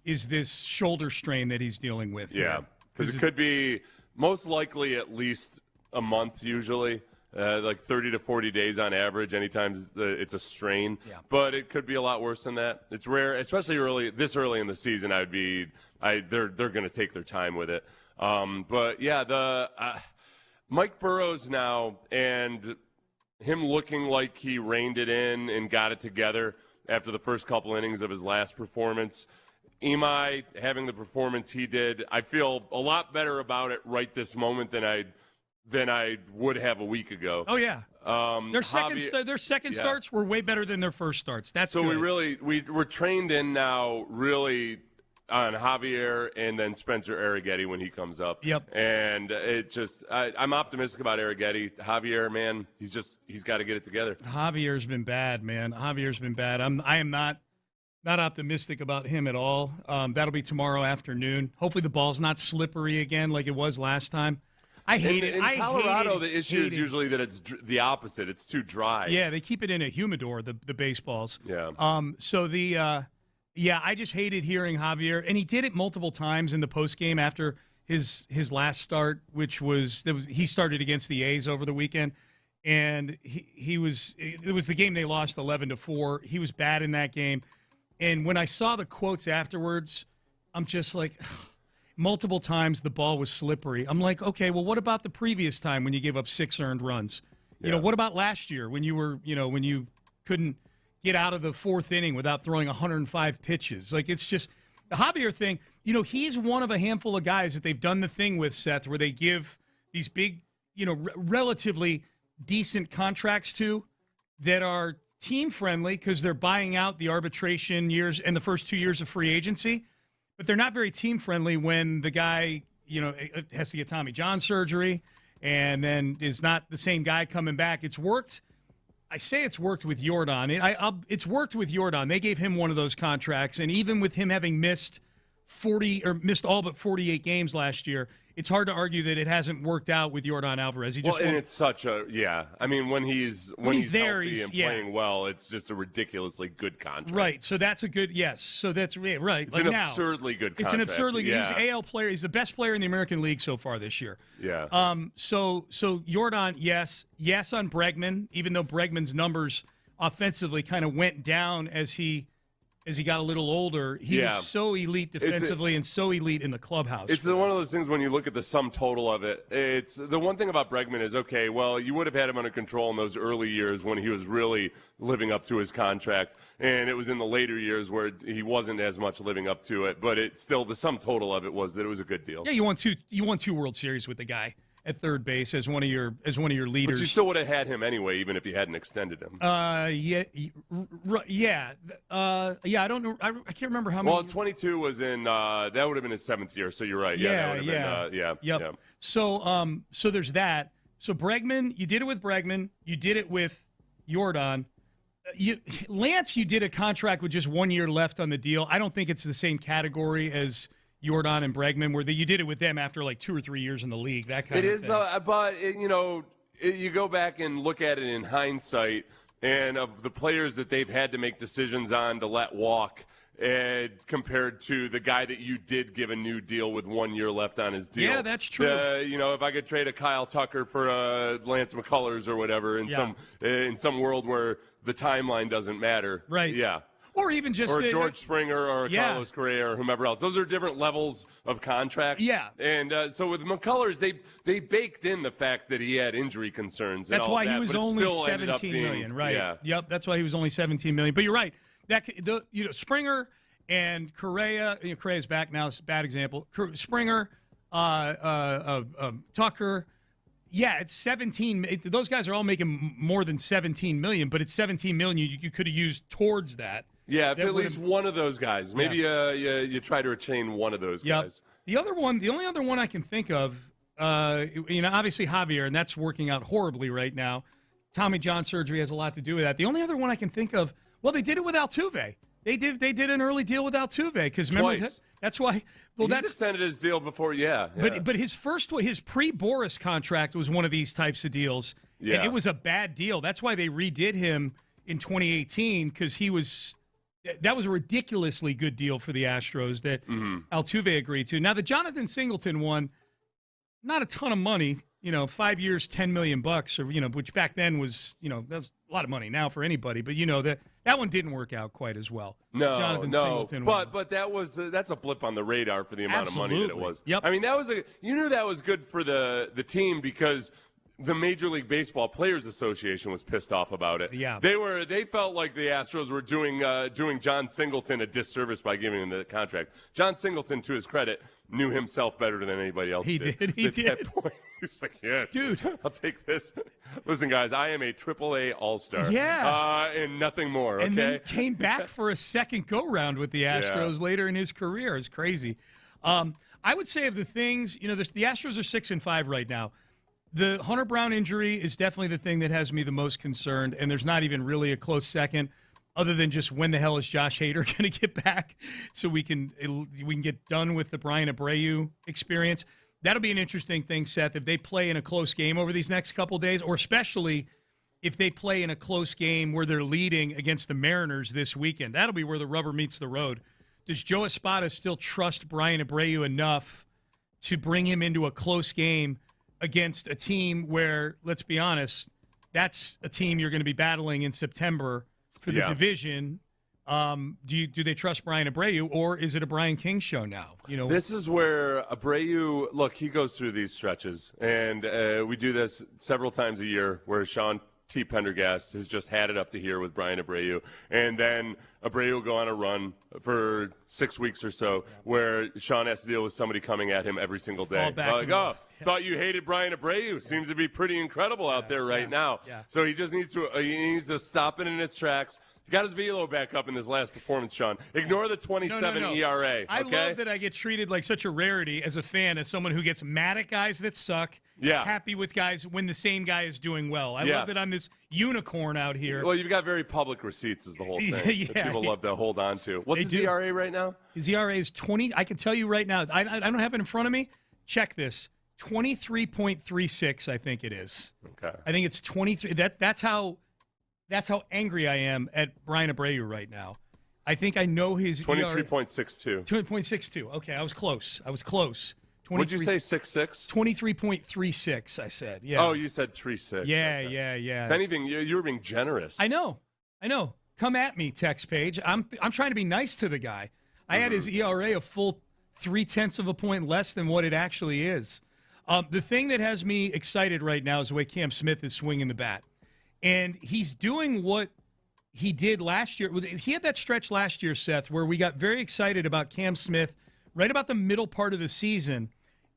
is this shoulder strain that he's dealing with. Yeah, because it could be most likely at least a month usually, like 30 to 40 days on average anytime it's a strain. Yeah. But it could be a lot worse than that. It's rare, especially this early in the season. They're going to take their time with it. But, yeah, Mike Burrows now and him looking like he reined it in and got it together after the first couple innings of his last performance. Imai having the performance he did, I feel a lot better about it right this moment than I would have a week ago. Oh yeah, their second starts were way better than their first starts. That's so good. we're trained in now really on Javier and then Spencer Arrighetti when he comes up. Yep. And it just I'm optimistic about Arrighetti. Javier, man, he's got to get it together. Javier's been bad, man. Javier's been bad. I am not optimistic about him at all. That'll be tomorrow afternoon. Hopefully the ball's not slippery again like it was last time. I hate it. In Colorado, the issue is usually that it's the opposite. It's too dry. Yeah, they keep it in a humidor, the baseballs. Yeah. I just hated hearing Javier, and he did it multiple times in the postgame after his last start, he started against the A's over the weekend. And it was the game they lost 11-4. He was bad in that game. And when I saw the quotes afterwards, I'm just like, multiple times the ball was slippery. I'm like, okay, well, what about the previous time when you gave up 6 earned runs? Yeah. What about last year when when you couldn't get out of the 4th inning without throwing 105 pitches? Like, it's just the Javier thing. He's one of a handful of guys that they've done the thing with, Seth, where they give these big, relatively decent contracts to that are team friendly because they're buying out the arbitration years and the first 2 years of free agency, but they're not very team friendly when the guy, has to get Tommy John surgery and then is not the same guy coming back. It's worked. I say it's worked with Yordan. It's worked with Yordan. They gave him one of those contracts, and even with him having missed all but 48 games last year, it's hard to argue that it hasn't worked out with Yordan Alvarez. And it's such a I mean, when he's there, healthy and playing well, it's just a ridiculously good contract. Right. So that's a good So that's right. It's an absurdly good contract. It's an absurdly good. He's an AL player. He's the best player in the American League so far this year. Yeah. So Yordan, yes on Bregman, even though Bregman's numbers offensively kind of went down as he got a little older. He was so elite defensively and so elite in the clubhouse. It's one of those things when you look at the sum total of it. It's the one thing about Bregman is, okay, well, you would have had him under control in those early years when he was really living up to his contract, and it was in the later years where he wasn't as much living up to it. But it's still the sum total of it was that it was a good deal. Yeah, you won two World Series with the guy at third base as one of your leaders. But you still would have had him anyway, even if you hadn't extended him. I don't know. I can't remember how many. Well, 22 was in. That would have been his 7th year. So you're right. Yep. So there's that. So Bregman, you did it with Bregman. You did it with Yordan. Lance, you did a contract with just 1 year left on the deal. I don't think it's the same category as Yordan and Bregman, where you did it with them after like 2 or 3 years in the league. That kind of thing. But you go back and look at it in hindsight, and of the players that they've had to make decisions on to let walk, compared to the guy that you did give a new deal with 1 year left on his deal. Yeah, that's true. If I could trade a Kyle Tucker for a Lance McCullers or whatever in some world where the timeline doesn't matter. Right. Yeah. Or even just George Springer or Carlos Correa or whomever else. Those are different levels of contracts. Yeah. And so with McCullers, they baked in the fact that he had injury concerns. That's why he was only $17 million, right? Yeah. Yep. That's why he was only $17 million. But you're right. Springer and Correa. Correa's back now. It's a bad example. Springer, Tucker. Yeah, it's 17. Those guys are all making more than 17 million, but it's 17 million you could have used towards that. Yeah, if at least one of those guys. Maybe you try to retain one of those guys. The only other one I can think of, obviously Javier, and that's working out horribly right now. Tommy John surgery has a lot to do with that. The only other one I can think of, well, they did it with Altuve. They did an early deal with Altuve because remember that's why. Well, He's extended his deal before. Yeah. But his pre-Boris contract was one of these types of deals. Yeah. And it was a bad deal. That's why they redid him in 2018 because that was a ridiculously good deal for the Astros that Altuve agreed to. Now the Jonathan Singleton one, not a ton of money. 5 years, $10 million, or which back then was that was a lot of money now for anybody. But that one didn't work out quite as well. No, Jonathan Singleton but that's a blip on the radar for the amount of money that it was. Yep. I mean, you knew that was good for the team because the Major League Baseball Players Association was pissed off about it. Yeah. They felt like the Astros were doing John Singleton a disservice by giving him the contract. John Singleton, to his credit, knew himself better than anybody else did. He did. That point, he's like, yeah, dude, I'll take this. Listen, guys, I am a AAA All-Star. Yeah. And nothing more, okay? And then came back for a second go-round with the Astros later in his career. It's crazy. I would say of the things, the Astros are 6-5 right now. The Hunter Brown injury is definitely the thing that has me the most concerned, and there's not even really a close second other than just when the hell is Josh Hader going to get back so we can get done with the Brian Abreu experience. That'll be an interesting thing, Seth, if they play in a close game over these next couple days, or especially if they play in a close game where they're leading against the Mariners this weekend. That'll be where the rubber meets the road. Does Joe Espada still trust Brian Abreu enough to bring him into a close game against a team where, let's be honest, that's a team you're going to be battling in September for the division? Do they trust Brian Abreu, or is it a Brian King show now? This is where Abreu, look, he goes through these stretches, and we do this several times a year where Sean T. Pendergast has just had it up to here with Brian Abreu, and then Abreu will go on a run for 6 weeks or so where Sean has to deal with somebody coming at him every single day. Thought you hated Brian Abreu. Seems to be pretty incredible out there right now. Yeah. So he just needs to stop it in its tracks. He got his velo back up in this last performance, Sean. Ignore the 27 ERA. Okay? I love that I get treated like such a rarity as a fan, as someone who gets mad at guys that suck, happy with guys when the same guy is doing well. I love that I'm this unicorn out here. Well, you've got very public receipts is the whole thing that people love to hold on to. What's his ERA right now? His ERA is 20. I can tell you right now. I don't have it in front of me. Check this. 23.36, I think it is. Okay. I think it's 23. That's how angry I am at Brian Abreu right now. I think I know his 23.62. 2.62. Okay, I was close. Would you say 6.6? 23.36, I said. Yeah. Oh, you said 3.6. Yeah, okay. yeah. If anything, you were being generous. I know. Come at me, text page. I'm trying to be nice to the guy. I had his ERA a full 0.3 of a point less than what it actually is. The thing that has me excited right now is the way Cam Smith is swinging the bat. And he's doing what he did last year. He had that stretch last year, Seth, where we got very excited about Cam Smith right about the middle part of the season.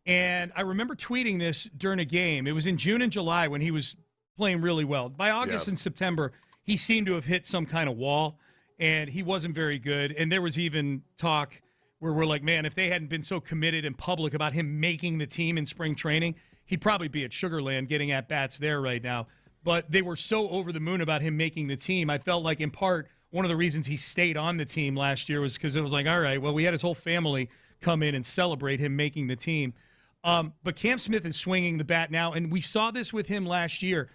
And I remember tweeting this during a game. It was in June and July when he was playing really well. By August and September, he seemed to have hit some kind of wall, and he wasn't very good. And there was even talk where we're like, man, if they hadn't been so committed and public about him making the team in spring training, he'd probably be at Sugar Land getting at-bats there right now. But they were so over the moon about him making the team. I felt like, in part, one of the reasons he stayed on the team last year was because it was like, all right, well, we had his whole family come in and celebrate him making the team. But Cam Smith is swinging the bat now, and we saw this with him last year.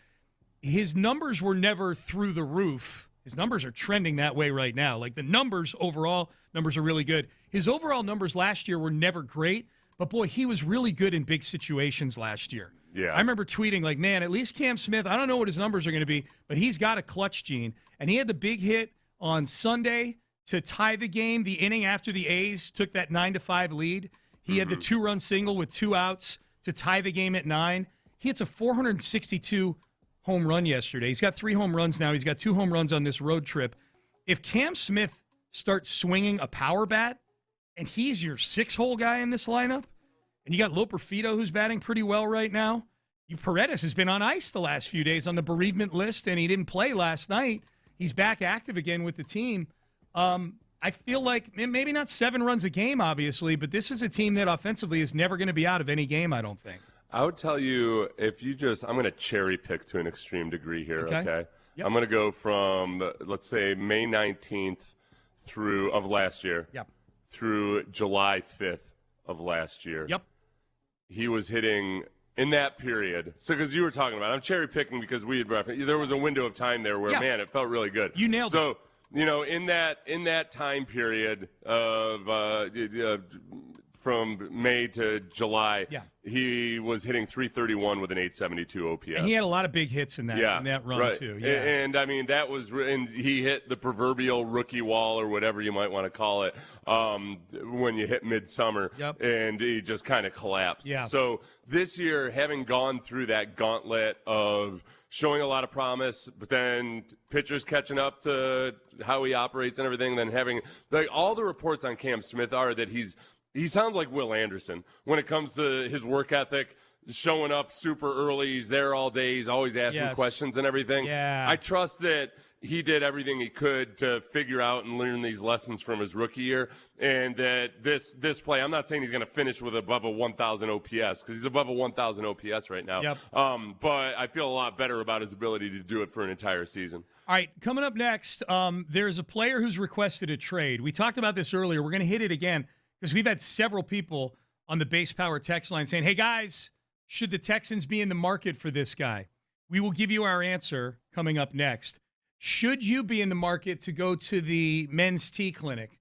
His numbers were never through the roof His numbers are trending that way right now. Like the numbers overall, numbers are really good. His overall numbers last year were never great, but boy, he was really good in big situations last year. Yeah. I remember tweeting like, man, at least Cam Smith, I don't know what his numbers are going to be, but he's got a clutch gene. And he had the big hit on Sunday to tie the game, the inning after the A's took that 9-5 lead. He had the 2-run single with 2 outs to tie the game at 9. He hits a 462 home run yesterday. He's got 3 home runs now. He's got 2 home runs on this road trip. If Cam Smith starts swinging a power bat and he's your 6-hole guy in this lineup, and you got Loper Fido who's batting pretty well right now. Paredes has been on ice the last few days on the bereavement list, and he didn't play last night. He's back active again with the team. I feel like maybe not 7 runs a game, obviously, but this is a team that offensively is never going to be out of any game, I don't think. I would tell you, if you just – I'm going to cherry pick to an extreme degree here, okay? Yep. I'm going to go from, let's say, May 19th of last year through July 5th of last year. Yep. He was hitting in that period. So because you were talking about it, I'm cherry picking because we had referenced – there was a window of time there where, man, it felt really good. You nailed it. So, you know, in that time period of from May to July, he was hitting 331 with an 872 OPS. And he had a lot of big hits in that run, too. Yeah. And I mean, and he hit the proverbial rookie wall or whatever you might want to call it when you hit midsummer, and he just kind of collapsed. Yeah. So this year, having gone through that gauntlet of showing a lot of promise, but then pitchers catching up to how he operates and everything, then having like all the reports on Cam Smith are that he sounds like Will Anderson when it comes to his work ethic, showing up super early. He's there all day. He's always asking questions and everything. Yeah. I trust that he did everything he could to figure out and learn these lessons from his rookie year, and that this play, I'm not saying he's going to finish with above a 1,000 OPS because he's above a 1,000 OPS right now. Yep. But I feel a lot better about his ability to do it for an entire season. All right, coming up next, there's a player who's requested a trade. We talked about this earlier. We're going to hit it again because we've had several people on the Base Power text line saying, hey, guys, should the Texans be in the market for this guy? We will give you our answer coming up next. Should you be in the market to go to the men's tea clinic?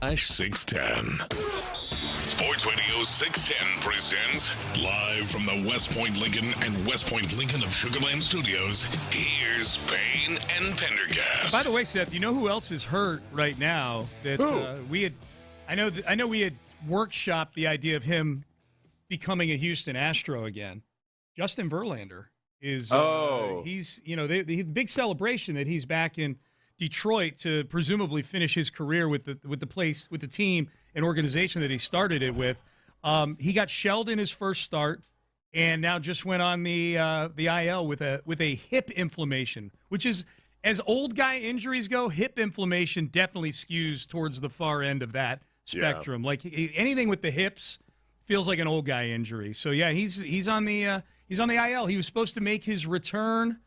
610. Sports Radio 610 presents live from the West Point Lincoln and West Point Lincoln of Sugar Land Studios. Here's Payne and Pendergast. By the way, Seth, you know who else is hurt right now? That we had. I know we had workshopped the idea of him becoming a Houston Astro again. Justin Verlander is. He's the big celebration that he's back in Detroit to presumably finish his career with the team and organization that he started it with. He got shelled in his first start, and now just went on the IL with a hip inflammation, which is, as old guy injuries go, hip inflammation definitely skews towards the far end of that spectrum. Yeah. Like anything with the hips feels like an old guy injury. So yeah, he's on the IL. He was supposed to make his return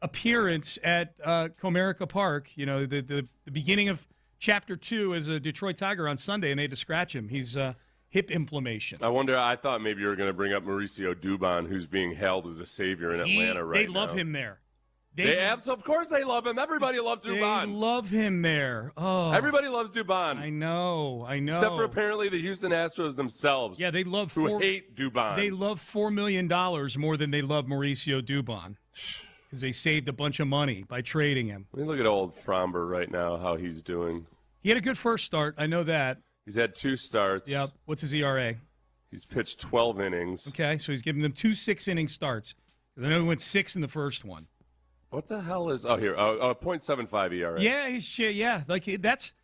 appearance at Comerica Park, the beginning of Chapter 2 as a Detroit Tiger on Sunday, and they had to scratch him. He's hip inflammation. I thought maybe you were going to bring up Mauricio Dubon, who's being hailed as a savior in Atlanta right now. They love him there. Of course they love him. Everybody loves Dubon. They love him there. Oh, everybody loves Dubon. I know. Except for apparently the Houston Astros themselves. Yeah, they love who hate Dubon. They love $4 million more than they love Mauricio Dubon. Because they saved a bunch of money by trading him. I mean, look at old Fromber right now, how he's doing. He had a good first start. I know that. He's had 2 starts. Yep. What's his ERA? He's pitched 12 innings. Okay, so he's giving them 2 6-inning starts. I know he went 6 in the first one. What the hell is? Oh, here. 0.75 ERA. Yeah, like that's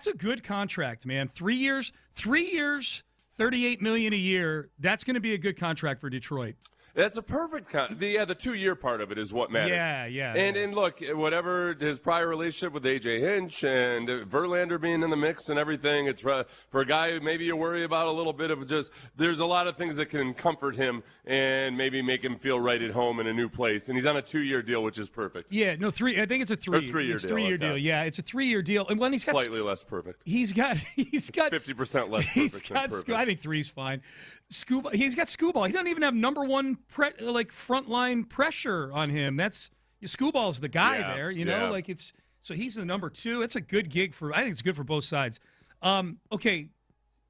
a good contract, man. 3 years, $38 million a year. That's going to be a good contract for Detroit. That's a perfect the 2-year part of it is what matters. Yeah. And look, whatever his prior relationship with A.J. Hinch and Verlander being in the mix and everything, it's for a guy who maybe you worry about a little bit of just there's a lot of things that can comfort him and maybe make him feel right at home in a new place. And he's on a 2-year deal, which is perfect. Yeah, no, 3. I think it's a 3. 3-year deal. 3-year deal. Yeah, it's a 3-year deal. And when he's got slightly less perfect. He's got 50% less perfect. I think 3's fine. He's got Scooball. He doesn't even have number one frontline pressure on him. That's Scooball's the guy there, like it's so he's the number 2. It's a good gig I think it's good for both sides. Okay,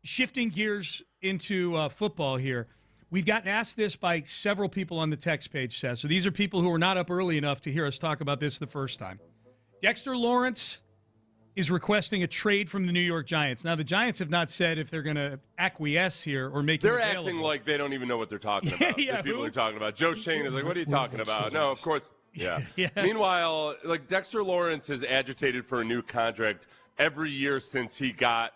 shifting gears into football here. We've gotten asked this by several people on the text page, Seth. So these are people who are not up early enough to hear us talk about this the first time. Dexter Lawrence is requesting a trade from the New York Giants. Now, the Giants have not said if they're going to acquiesce here or make it available. They're acting like they don't even know what they're talking about. Yeah, the people are talking about. Joe Shane is like, what are you talking about? No, of course. Yeah. Meanwhile, Dexter Lawrence has agitated for a new contract every year since he got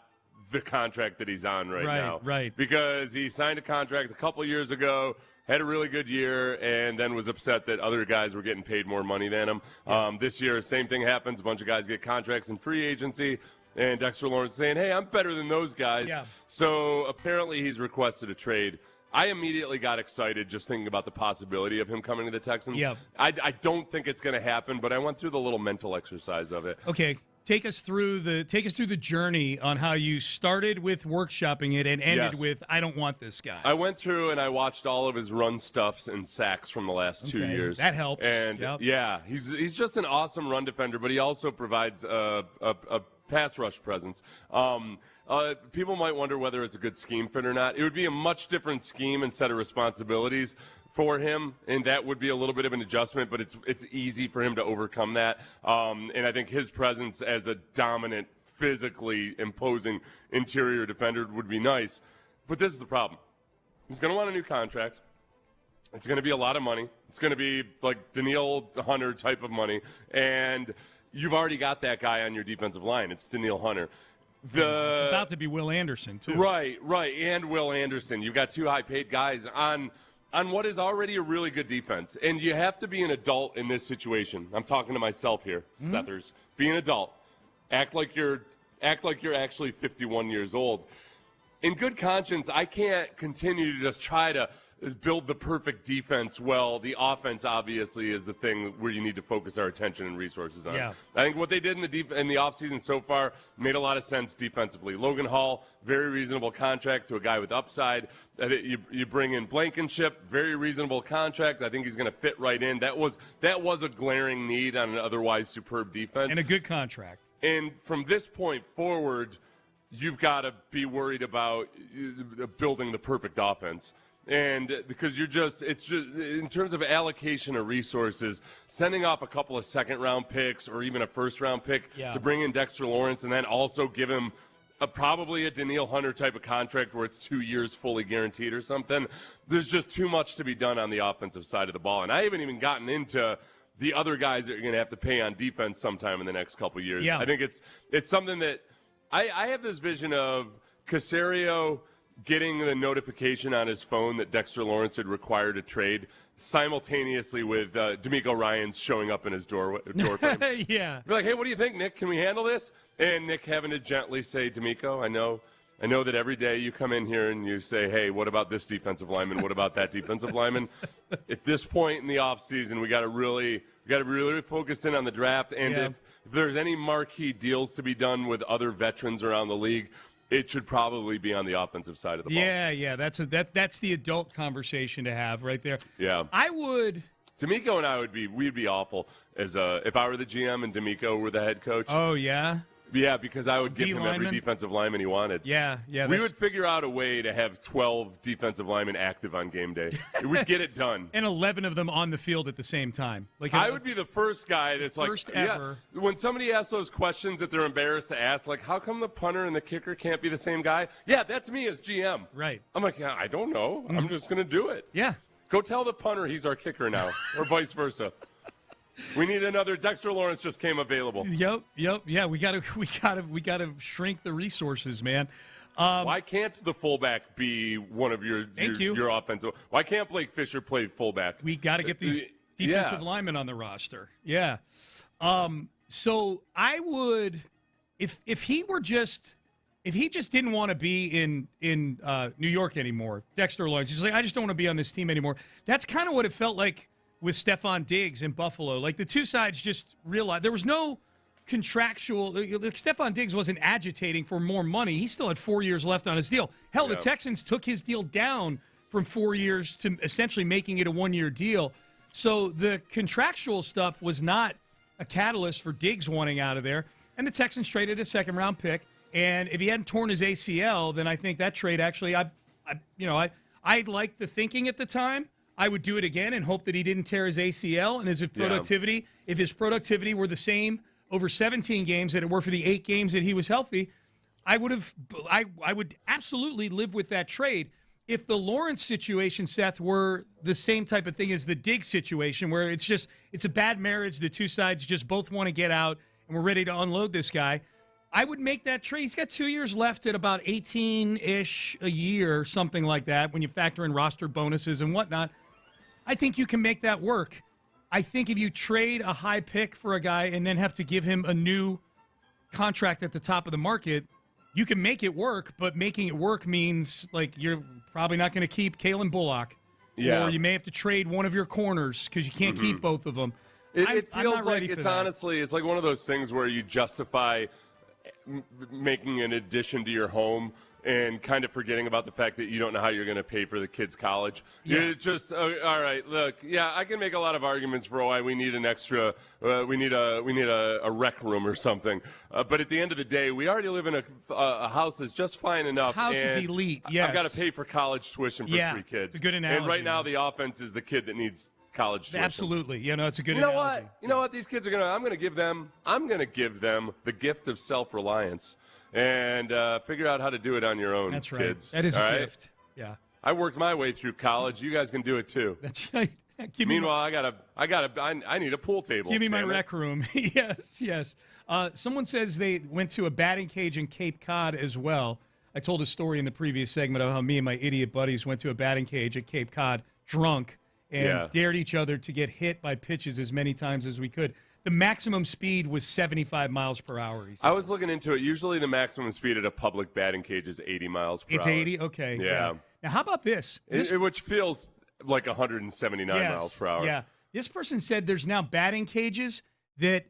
the contract that he's on right now. Right. Because he signed a contract a couple of years ago, had a really good year, and then was upset that other guys were getting paid more money than him. This year, same thing happens. A bunch of guys get contracts in free agency, and Dexter Lawrence is saying, hey, I'm better than those guys. Yeah. So apparently he's requested a trade. I immediately got excited just thinking about the possibility of him coming to the Texans. Yeah. I don't think it's going to happen, but I went through the little mental exercise of it. Okay. Take us through the journey on how you started with workshopping it and ended with I don't want this guy. I went through and I watched all of his run stuffs and sacks from the last 2 years. That helps. And he's just an awesome run defender, but he also provides a pass rush presence. People might wonder whether it's a good scheme fit or not. It would be a much different scheme and set of responsibilities for him, and that would be a little bit of an adjustment, but it's easy for him to overcome that. And I think his presence as a dominant, physically imposing interior defender would be nice. But this is the problem. He's going to want a new contract. It's going to be a lot of money. It's going to be like Danielle Hunter type of money. And you've already got that guy on your defensive line. It's Danielle Hunter. It's about to be Will Anderson, too. Right. And Will Anderson. You've got 2 high-paid guys on what is already a really good defense. And you have to be an adult in this situation. I'm talking to myself here, Sethers. Be an adult. Act like you're actually 51 years old. In good conscience, I can't continue to just try to build the perfect defense. Well, the offense obviously is the thing where you need to focus our attention and resources on. Yeah. I think what they did in the offseason so far made a lot of sense defensively. Logan Hall, very reasonable contract to a guy with upside. You bring in Blankenship, very reasonable contract. I think he's going to fit right in. That was a glaring need on an otherwise superb defense. And a good contract. And from this point forward, you've got to be worried about building the perfect offense. And because it's just in terms of allocation of resources, sending off a couple of second-round picks or even a first-round pick to bring in Dexter Lawrence and then also give him probably a Danielle Hunter type of contract where it's 2 years fully guaranteed or something. There's just too much to be done on the offensive side of the ball. And I haven't even gotten into the other guys that you're going to have to pay on defense sometime in the next couple of years. Yeah. I think it's something that I have this vision of Caserio getting the notification on his phone that Dexter Lawrence had required a trade simultaneously with DeMeco Ryans showing up in his door frame. Yeah. You're like, hey, what do you think, Nick? Can we handle this? And Nick having to gently say, DeMeco, I know that every day you come in here and you say, hey, what about this defensive lineman? What about that defensive lineman? At this point in the offseason, we got to really focus in on the draft. And if there's any marquee deals to be done with other veterans around the league, it should probably be on the offensive side of the ball. Yeah, that's the adult conversation to have right there. Yeah. DeMeco and I we'd be awful as if I were the GM and DeMeco were the head coach. Oh, yeah? Yeah, because I would give him every defensive lineman he wanted. Yeah. We would figure out a way to have 12 defensive linemen active on game day. We'd get it done. And 11 of them on the field at the same time. I would be the first guy that's first ever. Yeah, when somebody asks those questions that they're embarrassed to ask, like, how come the punter and the kicker can't be the same guy? Yeah, that's me as GM. Right. I'm like, yeah, I don't know. I'm just going to do it. Yeah. Go tell the punter he's our kicker now, or vice versa. We need another. Dexter Lawrence just came available. Yep. Yeah, we gotta shrink the resources, man. Why can't the fullback be one of your offensive? Why can't Blake Fisher play fullback? We got to get these defensive linemen on the roster. Yeah. So I would, if he just didn't want to be in New York anymore, Dexter Lawrence, he's like, I just don't want to be on this team anymore. That's kind of what it felt like with Stephon Diggs in Buffalo. Like, the two sides just realized there was no contractual. Stephon Diggs wasn't agitating for more money. He still had 4 years left on his deal. Hell, the Texans took his deal down from 4 years to essentially making it a one-year deal. So the contractual stuff was not a catalyst for Diggs wanting out of there. And the Texans traded a second-round pick. And if he hadn't torn his ACL, then I think that trade actually, I liked the thinking at the time. I would do it again and hope that he didn't tear his ACL. And if his productivity were the same over 17 games that it were for the 8 games that he was healthy, I would absolutely live with that trade. If the Lawrence situation, Seth, were the same type of thing as the Diggs situation, where it's a bad marriage, the two sides just both want to get out and we're ready to unload this guy, I would make that trade. He's got 2 years left at about 18-ish a year, something like that, when you factor in roster bonuses and whatnot. I think you can make that work. I think if you trade a high pick for a guy and then have to give him a new contract at the top of the market, you can make it work, but making it work means, like, you're probably not going to keep Kalen Bullock. Yeah. Or you may have to trade one of your corners because you can't keep both of them. It feels like it's honestly, it's like one of those things where you justify making an addition to your home and kind of forgetting about the fact that you don't know how you're going to pay for the kids' college. Yeah. You're just, all right, look, yeah, I can make a lot of arguments for why we need an extra, we need a rec room or something. But at the end of the day, we already live in a house that's just fine enough. House is elite, yes. I've got to pay for college tuition for 3 kids. It's a good analogy. And right now, the offense is the kid that needs college tuition. Absolutely. It's a good analogy. You know what? These kids are I'm going to give them the gift of self-reliance. And figure out how to do it on your own, That's right. kids. That is a gift. Yeah. I worked my way through college. You guys can do it too. That's right. Meanwhile, I need a pool table. Give me my rec room. Yes. Someone says they went to a batting cage in Cape Cod as well. I told a story in the previous segment of how me and my idiot buddies went to a batting cage at Cape Cod drunk and dared each other to get hit by pitches as many times as we could. The maximum speed was 75 miles per hour. I was looking into it. Usually the maximum speed at a public batting cage is 80 miles per hour. It's 80? Okay. Yeah. Now, how about this? Which feels like 179 miles per hour. Yeah. This person said there's now batting cages that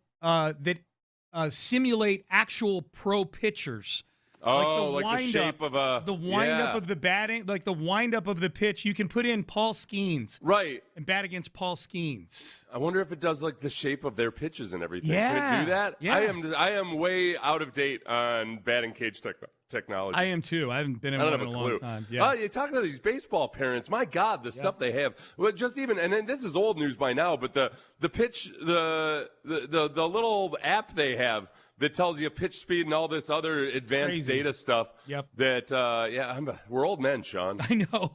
simulate actual pro pitchers. Oh, like the shape of a... The wind-up of the batting, like the wind-up of the pitch. You can put in Paul Skeens. Right. And bat against Paul Skeens. I wonder if it does like the shape of their pitches and everything. Yeah. Can it do that? Yeah. I am way out of date on batting cage technology. I am too. I haven't been in one in a long time. Yeah. Oh, you talk to these baseball parents. My God, the stuff they have. Well, just even, and then this is old news by now, but the pitch, the little app they have that tells you pitch speed and all this other advanced data stuff. Yep. That we're old men, Sean.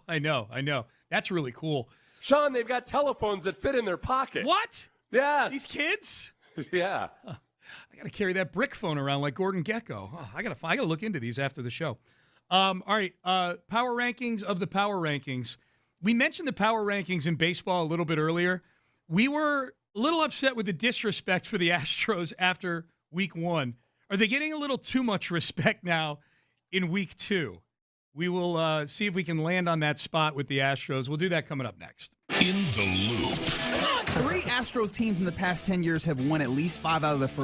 I know. That's really cool. Sean, they've got telephones that fit in their pocket. What? Yes. These kids? Yeah. I got to carry that brick phone around like Gordon Gecko. Oh, I got to look into these after the show. All right, power rankings of the power rankings. We mentioned the power rankings in baseball a little bit earlier. We were a little upset with the disrespect for the Astros after Week 1. Are they getting a little too much respect now in Week 2? We will see if we can land on that spot with the Astros. We'll do that coming up next. In the Loop. 3 Astros teams in the past 10 years have won at least 5 out of the first.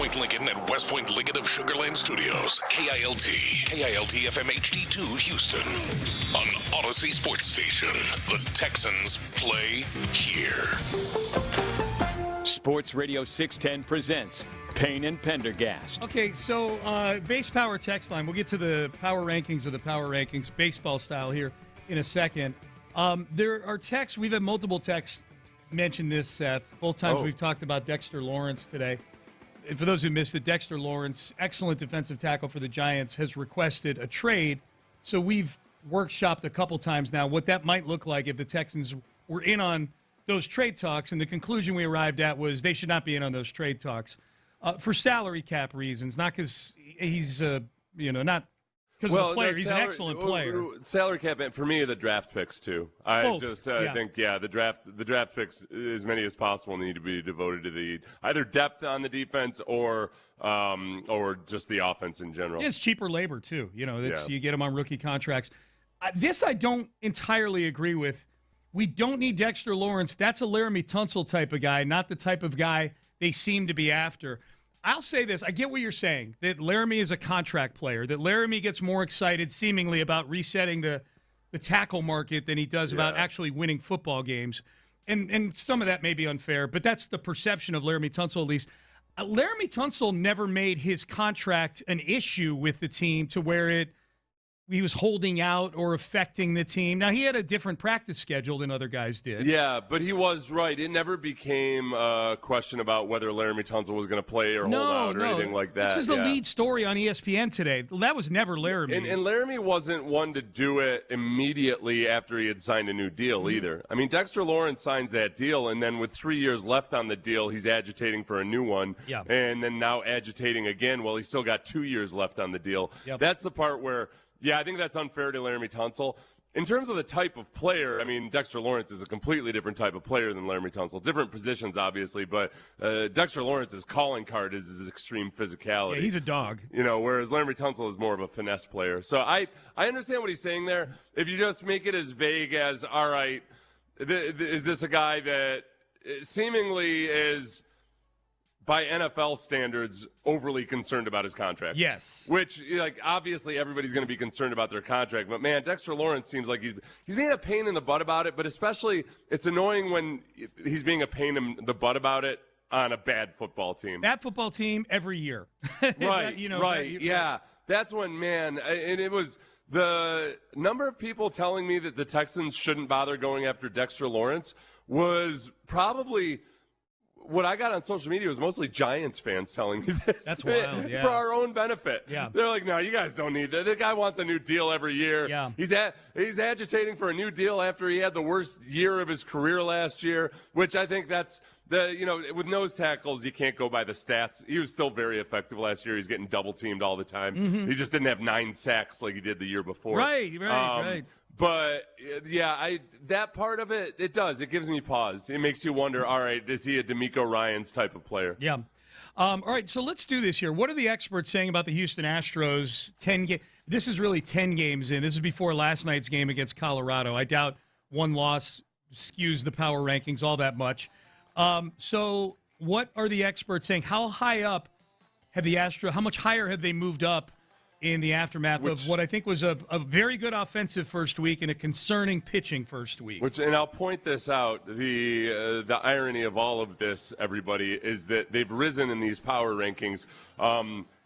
Point Lincoln and West Point Lincoln of Sugar Land Studios. KILT FM HD2 Houston. On Odyssey Sports Station. The Texans play here. Sports Radio 610 presents Payne and Pendergast. Okay, so base power text line. We'll get to the power rankings of the power rankings, baseball style, here in a second. There are texts. We've had multiple texts mention this, Seth. Both times we've talked about Dexter Lawrence today. And for those who missed it, Dexter Lawrence, excellent defensive tackle for the Giants, has requested a trade. So we've workshopped a couple times now what that might look like if the Texans were in on those trade talks. And the conclusion we arrived at was they should not be in on those trade talks for salary cap reasons, not because he's, not because of the player. He's an excellent player. Salary cap, for me, the draft picks too. I think the draft picks, as many as possible, need to be devoted to the either depth on the defense or just the offense in general. Yeah, it's cheaper labor too. You get them on rookie contracts. This I don't entirely agree with. We don't need Dexter Lawrence. That's a Laramie Tunsil type of guy, not the type of guy they seem to be after. I'll say this. I get what you're saying, that Laramie is a contract player, that Laramie gets more excited seemingly about resetting the tackle market than he does about actually winning football games. And some of that may be unfair, but that's the perception of Laramie Tunsil, at least. Laramie Tunsil never made his contract an issue with the team to where he was holding out or affecting the team. Now, he had a different practice schedule than other guys did. Yeah, but he was right. It never became a question about whether Laramie Tunsil was going to play or hold out or anything like that. This is the lead story on ESPN today. That was never Laramie. And Laramie wasn't one to do it immediately after he had signed a new deal either. I mean, Dexter Lawrence signs that deal, and then with 3 years left on the deal, he's agitating for a new one. Yeah. And then now agitating again. Well, he's still got 2 years left on the deal. Yep. That's the part where... Yeah, I think that's unfair to Laramie Tunsil. In terms of the type of player, I mean, Dexter Lawrence is a completely different type of player than Laramie Tunsil. Different positions, obviously, but Dexter Lawrence's calling card is his extreme physicality. Yeah, he's a dog. Whereas Laramie Tunsil is more of a finesse player. So I understand what he's saying there. If you just make it as vague as, all right, is this a guy that seemingly is, by NFL standards, overly concerned about his contract? Yes. Which, obviously everybody's going to be concerned about their contract. But, man, Dexter Lawrence seems like he's being a pain in the butt about it. But especially it's annoying when he's being a pain in the butt about it on a bad football team. That football team every year. Right, yeah. That's when, man, and it was the number of people telling me that the Texans shouldn't bother going after Dexter Lawrence was probably – what I got on social media was mostly Giants fans telling me this. That's wild, yeah. For our own benefit. Yeah. They're like, no, you guys don't need that. The guy wants a new deal every year. Yeah. He's agitating for a new deal after he had the worst year of his career last year, which I think that's with nose tackles, you can't go by the stats. He was still very effective last year. He's getting double teamed all the time. Mm-hmm. He just didn't have 9 sacks like he did the year before. Right. But, yeah, that part of it, it does. It gives me pause. It makes you wonder, all right, is he a DeMeco Ryans type of player? Yeah. All right, so let's do this here. What are the experts saying about the Houston Astros? This is really 10 games in. This is before last night's game against Colorado. I doubt one loss skews the power rankings all that much. So what are the experts saying? How high up have the Astros, how much higher have they moved up in the aftermath of what I think was a very good offensive first week and a concerning pitching first week? And I'll point this out. The irony of all of this, everybody, is that they've risen in these power rankings.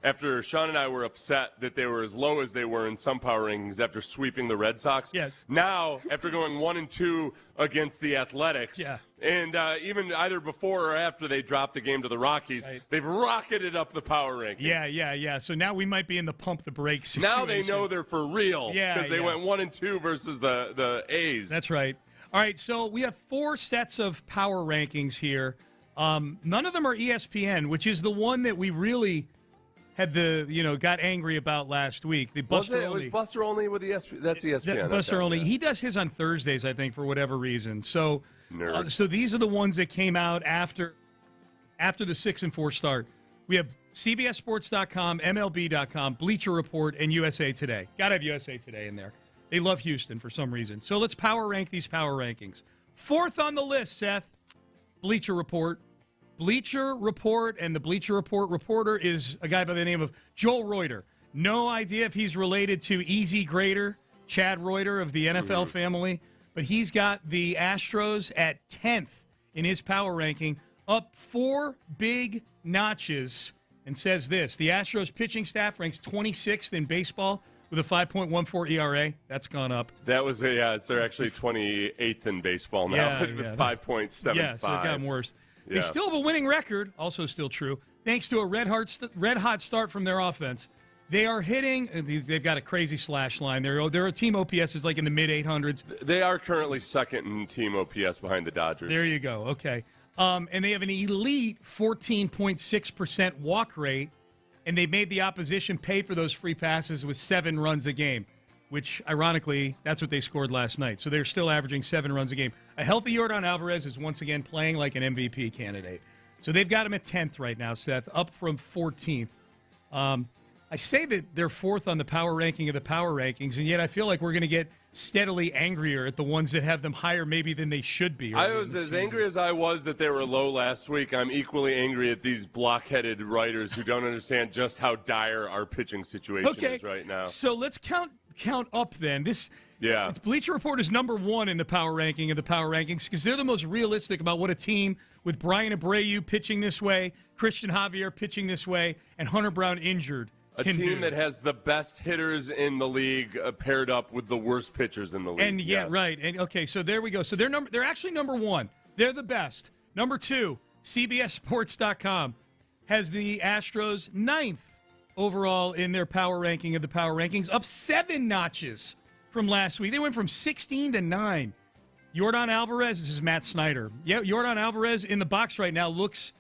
After Sean and I were upset that they were as low as they were in some power rankings after sweeping the Red Sox. Yes. Now, after going 1-2 against the Athletics, and even either before or after they dropped the game to the Rockies, they've rocketed up the power rankings. Yeah. So now we might be in the pump the brakes situation. Now they know they're for real because they went 1-2 versus the A's. That's right. All right, so we have 4 sets of power rankings here. None of them are ESPN, which is the one that we really had got angry about last week. The Buster was Buster only with ESPN? That's ESPN. Buster only. He does his on Thursdays, I think, for whatever reason. So, so these are the ones that came out after the 6-4 start. We have CBSSports.com, MLB.com, Bleacher Report, and USA Today. Got to have USA Today in there. They love Houston for some reason. So let's power rank these power rankings. 4th on the list, Seth, Bleacher Report. Bleacher Report, and the Bleacher Report reporter is a guy by the name of Joel Reuter. No idea if he's related to Easy Grader, Chad Reuter of the NFL family, but he's got the Astros at 10th in his power ranking, up 4 big notches, and says this: the Astros pitching staff ranks 26th in baseball with a 5.14 ERA. That's gone up. That was they're actually 28th in baseball now with 5.75. Yeah, so it got worse. Yeah. They still have a winning record, also still true, thanks to a red-hot start from their offense. They are hitting. They've got a crazy slash line. Their team OPS is like in the mid-800s. They are currently second in team OPS behind the Dodgers. There you go. Okay. And they have an elite 14.6% walk rate, and they made the opposition pay for those free passes with 7 runs a game, which, ironically, that's what they scored last night. So they're still averaging 7 runs a game. A healthy Yordan Alvarez is once again playing like an MVP candidate. So they've got him at 10th right now, Seth, up from 14th. I say that they're 4th on the power ranking of the power rankings, and yet I feel like we're going to get steadily angrier at the ones that have them higher maybe than they should be. I was as angry as I was that they were low last week. I'm equally angry at these blockheaded writers who don't understand just how dire our pitching situation is right now. So let's count up then. It's Bleacher Report is number 1 in the power ranking of the power rankings because they're the most realistic about what a team with Brian Abreu pitching this way, Christian Javier pitching this way, and Hunter Brown injured. A team that has the best hitters in the league paired up with the worst pitchers in the league. And right. And okay, so there we go. So they're actually number 1. They're the best. Number 2, CBSSports.com has the Astros 9th overall in their power ranking of the power rankings, up 7 notches from last week. They went from 16 to 9. Yordan Alvarez, this is Matt Snyder. Yeah, Yordan Alvarez in the box right now looks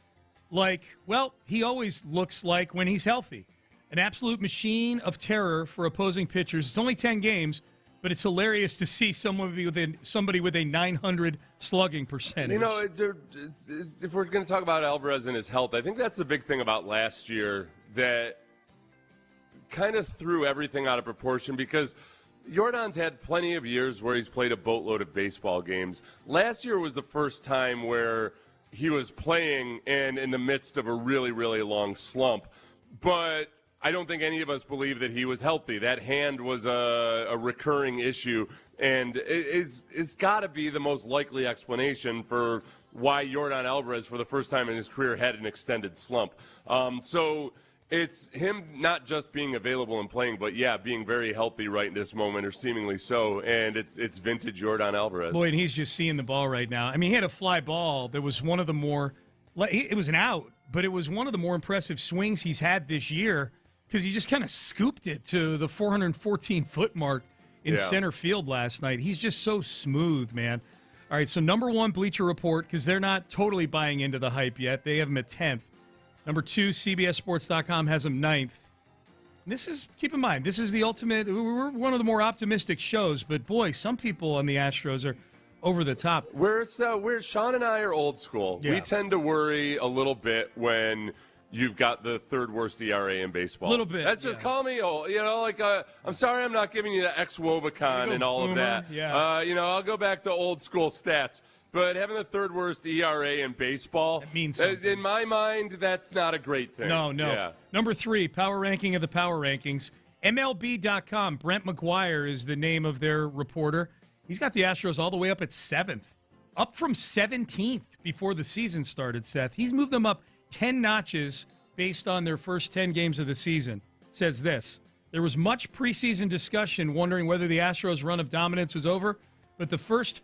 like, well, he always looks like when he's healthy. An absolute machine of terror for opposing pitchers. It's only 10 games, but it's hilarious to see somebody with a 900 slugging percentage. You know, if we're going to talk about Alvarez and his health, I think that's the big thing about last year that kind of threw everything out of proportion because Yordan's had plenty of years where he's played a boatload of baseball games. Last year was the first time where he was playing and in the midst of a really, really long slump. But I don't think any of us believe that he was healthy. That hand was a recurring issue, and it's got to be the most likely explanation for why Yordan Alvarez, for the first time in his career, had an extended slump. So it's him not just being available and playing, but, being very healthy right in this moment, or seemingly so, and it's vintage Yordan Alvarez. Boy, and he's just seeing the ball right now. I mean, he had a fly ball that was one of the more – it was an out, but it was one of the more impressive swings he's had this year, because he just kind of scooped it to the 414-foot mark in center field last night. He's just so smooth, man. All right, so number 1, Bleacher Report, because they're not totally buying into the hype yet. They have him at 10th. Number 2, CBSSports.com has him 9th. And keep in mind, this is the ultimate. We're one of the more optimistic shows, but boy, some people on the Astros are over the top. We're Sean and I are old school. Yeah. We tend to worry a little bit when you've got the 3rd worst ERA in baseball. A little bit. That's just call me old. You know, like I'm sorry I'm not giving you the ex-Wobicon and all of that. Yeah. I'll go back to old school stats. But having the 3rd worst ERA in baseball, that means something. In my mind, that's not a great thing. No. Yeah. Number 3, power ranking of the power rankings. MLB.com, Brent McGuire is the name of their reporter. He's got the Astros all the way up at 7th, up from 17th before the season started, Seth. He's moved them up 10 notches based on their first 10 games of the season. It says this: there was much preseason discussion wondering whether the Astros' run of dominance was over, but the first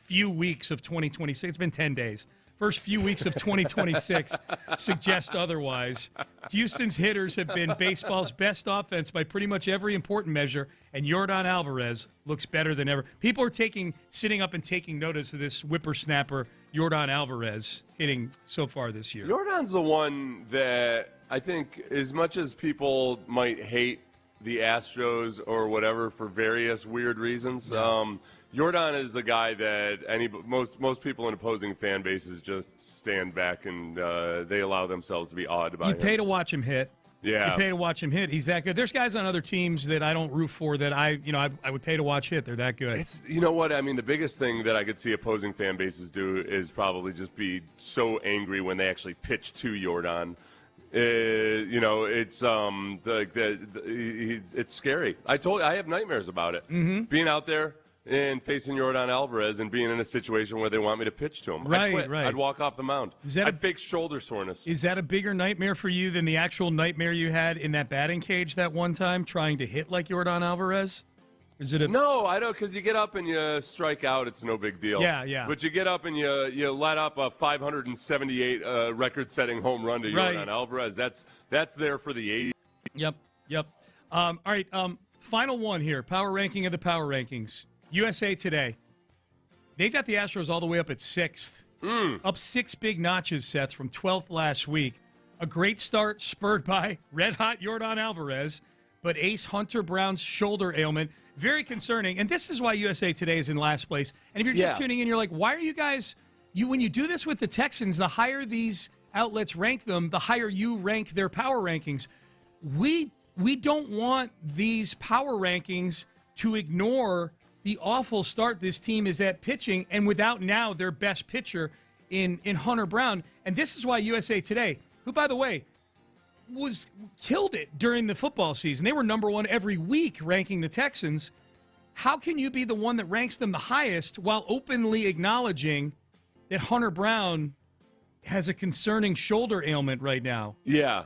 few weeks of 2026, it's been 10 days, first few weeks of 2026 suggest otherwise. Houston's hitters have been baseball's best offense by pretty much every important measure, and Yordan Alvarez looks better than ever. People are sitting up and taking notice of this whippersnapper Yordan Alvarez hitting so far this year. Yordan's the one that I think, as much as people might hate the Astros or whatever for various weird reasons, Yordan is the guy that most people in opposing fan bases just stand back and they allow themselves to be awed by him. You pay to watch him hit. Yeah. You pay to watch him hit. He's that good. There's guys on other teams that I don't root for that I would pay to watch hit. They're that good. You know what? I mean, the biggest thing that I could see opposing fan bases do is probably just be so angry when they actually pitch to Yordan. It's it's scary. I have nightmares about it. Mm-hmm. Being out there and facing Yordan Alvarez and being in a situation where they want me to pitch to him. I'd quit. I'd walk off the mound. I'd fake shoulder soreness. Is that a bigger nightmare for you than the actual nightmare you had in that batting cage that one time trying to hit like Yordan Alvarez? Is it No, I don't, because you get up and you strike out, it's no big deal. Yeah. But you get up and you let up a 578 record-setting home run to Yordan Alvarez. That's there for the 80s. Yep. All right, final one here. Power ranking of the power rankings. USA Today. They've got the Astros all the way up at 6th. Up 6 big notches, Seth, from 12th last week. A great start spurred by red-hot Yordan Alvarez, but ace Hunter Brown's shoulder ailment. Very concerning. And this is why USA Today is in last place. And if you're just tuning in, you're like, why are you guys when you do this with the Texans, the higher these outlets rank them, the higher you rank their power rankings. We don't want these power rankings to ignore the awful start this team is at pitching, and without now their best pitcher in Hunter Brown. And this is why USA Today, who, by the way, killed it during the football season. They were number one every week ranking the Texans. How can you be the one that ranks them the highest while openly acknowledging that Hunter Brown has a concerning shoulder ailment right now? Yeah.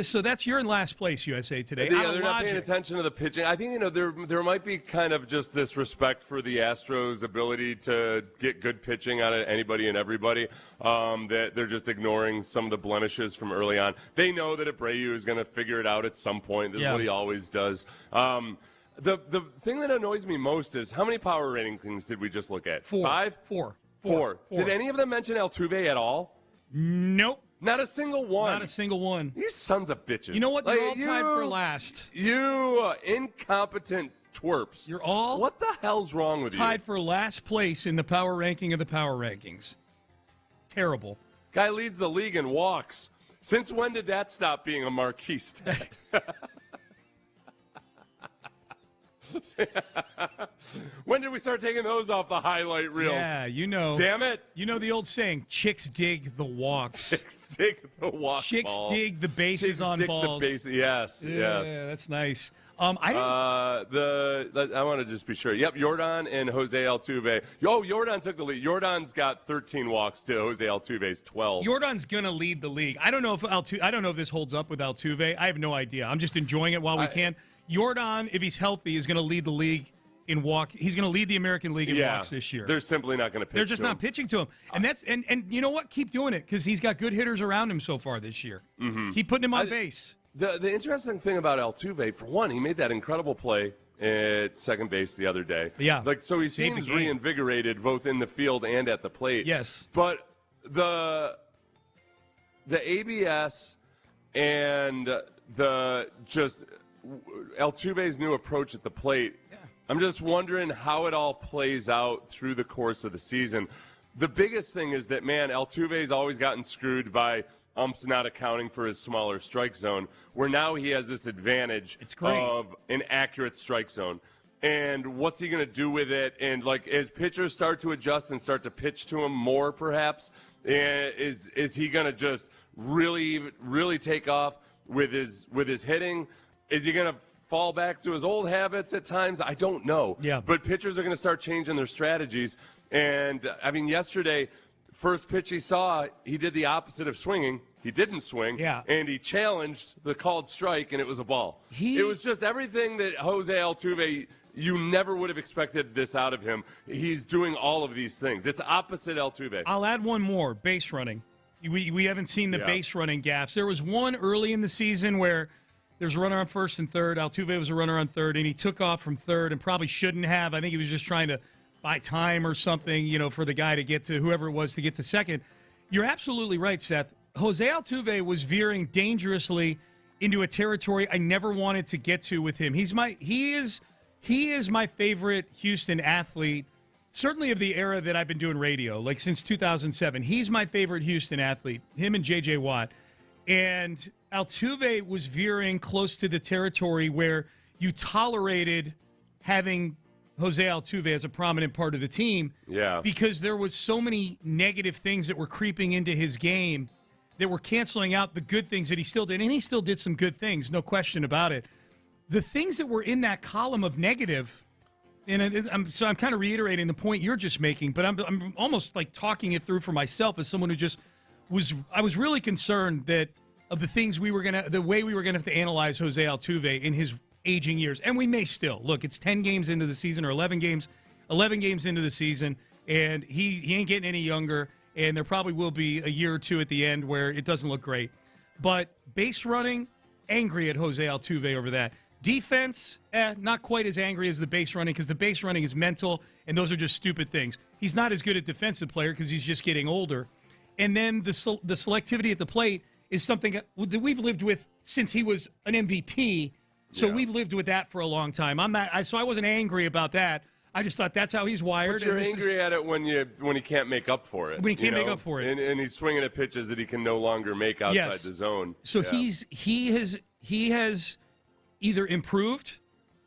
So you're in last place, USA Today. Yeah, they're not paying attention to the pitching. I think there might be kind of just this respect for the Astros' ability to get good pitching out of anybody and everybody, that they're just ignoring some of the blemishes from early on. They know that Abreu is going to figure it out at some point. This is what he always does. The thing that annoys me most is how many power rankings did we just look at? 4. 5? 4. Did any of them mention Altuve at all? Nope. Not a single one. Not a single one. You sons of bitches. You know what? They're all tied for last. You incompetent twerps. You're all What the hell's wrong with you? tied for last place in the power ranking of the power rankings. Terrible. Guy leads the league in walks. Since when did that stop being a marquee stat? When did we start taking those off the highlight reels? Yeah, you know. Damn it. You know the old saying, chicks dig the walks. Chicks dig the walk Chicks ball. dig the bases Chicks on dig balls. The base. Yes, yes. Yeah, that's nice. I want to just be sure. Yep, Yordan and Jose Altuve. Yordan took the lead. Yordan's got 13 walks to Jose Altuve's 12. Yordan's gonna lead the league. I don't know if this holds up with Altuve. I have no idea. I'm just enjoying it while we can. Yordan, if he's healthy, is going to lead the league in walk. He's going to lead the American League in walks this year. They're simply not going to pitch. They're just not pitching to him, and and you know what? Keep doing it because he's got good hitters around him so far this year. Mm-hmm. Keep putting him on base. The interesting thing about Altuve, for one, he made that incredible play at second base the other day. Yeah, so he seems reinvigorated both in the field and at the plate. Yes, but the ABS and the just Altuve's new approach at the plate. Yeah. I'm just wondering how it all plays out through the course of the season. The biggest thing is that, man, Altuve's always gotten screwed by umps not accounting for his smaller strike zone, where now he has this advantage of an accurate strike zone. And what's he going to do with it? And, as pitchers start to adjust and start to pitch to him more, perhaps, is he going to just really, really take off with his hitting? Is he going to fall back to his old habits at times? I don't know. Yeah. But pitchers are going to start changing their strategies. And, yesterday, first pitch he saw, he did the opposite of swinging. He didn't swing. Yeah. And he challenged the called strike, and it was a ball. It was just everything that Jose Altuve, you never would have expected this out of him. He's doing all of these things. It's opposite Altuve. I'll add one more, base running. We haven't seen the base running gaffes. There was one early in the season where there's a runner on first and third. Altuve was a runner on third, and he took off from third and probably shouldn't have. I think he was just trying to buy time or something, for the guy to get to whoever it was to get to second. You're absolutely right, Seth. Jose Altuve was veering dangerously into a territory I never wanted to get to with him. He is my favorite Houston athlete, certainly of the era that I've been doing radio, since 2007. He's my favorite Houston athlete, him and J.J. Watt. And Altuve was veering close to the territory where you tolerated having Jose Altuve as a prominent part of the team. Yeah. Because there was so many negative things that were creeping into his game that were canceling out the good things that he still did. And he still did some good things, no question about it. The things that were in that column of negative, and I'm kind of reiterating the point you're just making, but I'm almost like talking it through for myself as someone who just I was really concerned that of the things the way we were gonna have to analyze Jose Altuve in his aging years, and we may still. Look, it's 10 games into the season or 11 games into the season, and he ain't getting any younger, and there probably will be a year or two at the end where it doesn't look great. But base running, angry at Jose Altuve over that. Defense, not quite as angry as the base running, because the base running is mental, and those are just stupid things. He's not as good at defensive player because he's just getting older. And then the selectivity at the plate is something that we've lived with since he was an MVP. So we've lived with that for a long time. So I wasn't angry about that. I just thought that's how he's wired. But you're angry at it when he can't make up for it. When he can't make up for it, and he's swinging at pitches that he can no longer make outside the zone. So he has either improved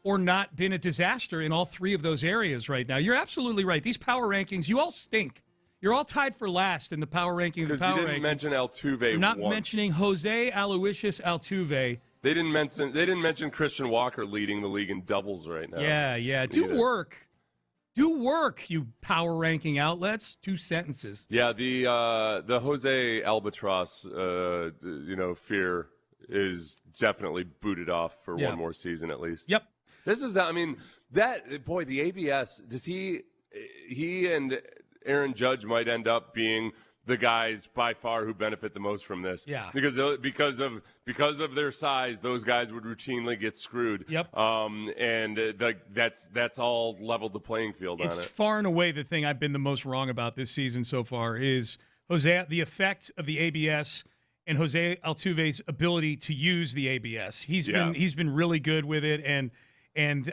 or not been a disaster in all three of those areas right now. You're absolutely right. These power rankings, you all stink. You're all tied for last in the power ranking. Because you didn't mention Altuve. You're not once. mentioning Jose Aloysius Altuve. They didn't mention Christian Walker leading the league in doubles right now. Yeah. Do work, you power ranking outlets. 2 sentences. Yeah, the Jose Albatross, fear is definitely booted off for one more season at least. Yep. This is, the ABS. Does he and Aaron Judge might end up being the guys by far who benefit the most from this. Yeah. Because of their size, those guys would routinely get screwed. Yep. That's all leveled the playing field on it. It's far and away the thing I've been the most wrong about this season so far is the effect of the ABS and Jose Altuve's ability to use the ABS. He's been really good with it, and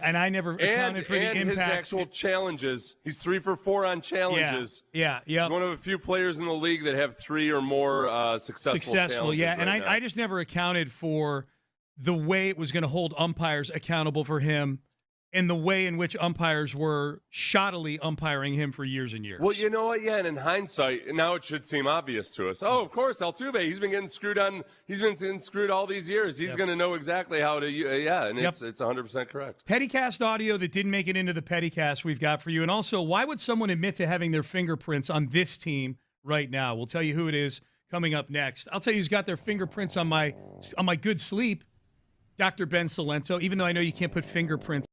I never accounted for the impact. And his actual challenges. He's 3 for 4 on challenges. Yeah. He's one of a few players in the league that have 3 or more successful challenges. Yeah. And I just never accounted for the way it was going to hold umpires accountable for him and the way in which umpires were shoddily umpiring him for years and years. Well, you know what? Yeah, and in hindsight, now it should seem obvious to us. Oh, of course, Altuve, he's been getting screwed all these years. He's going to know exactly how to, it's 100% correct. Pettycast audio that didn't make it into the Pettycast we've got for you. And also, why would someone admit to having their fingerprints on this team right now? We'll tell you who it is coming up next. I'll tell you who's got their fingerprints on my good sleep, Dr. Ben Salento, even though I know you can't put fingerprints.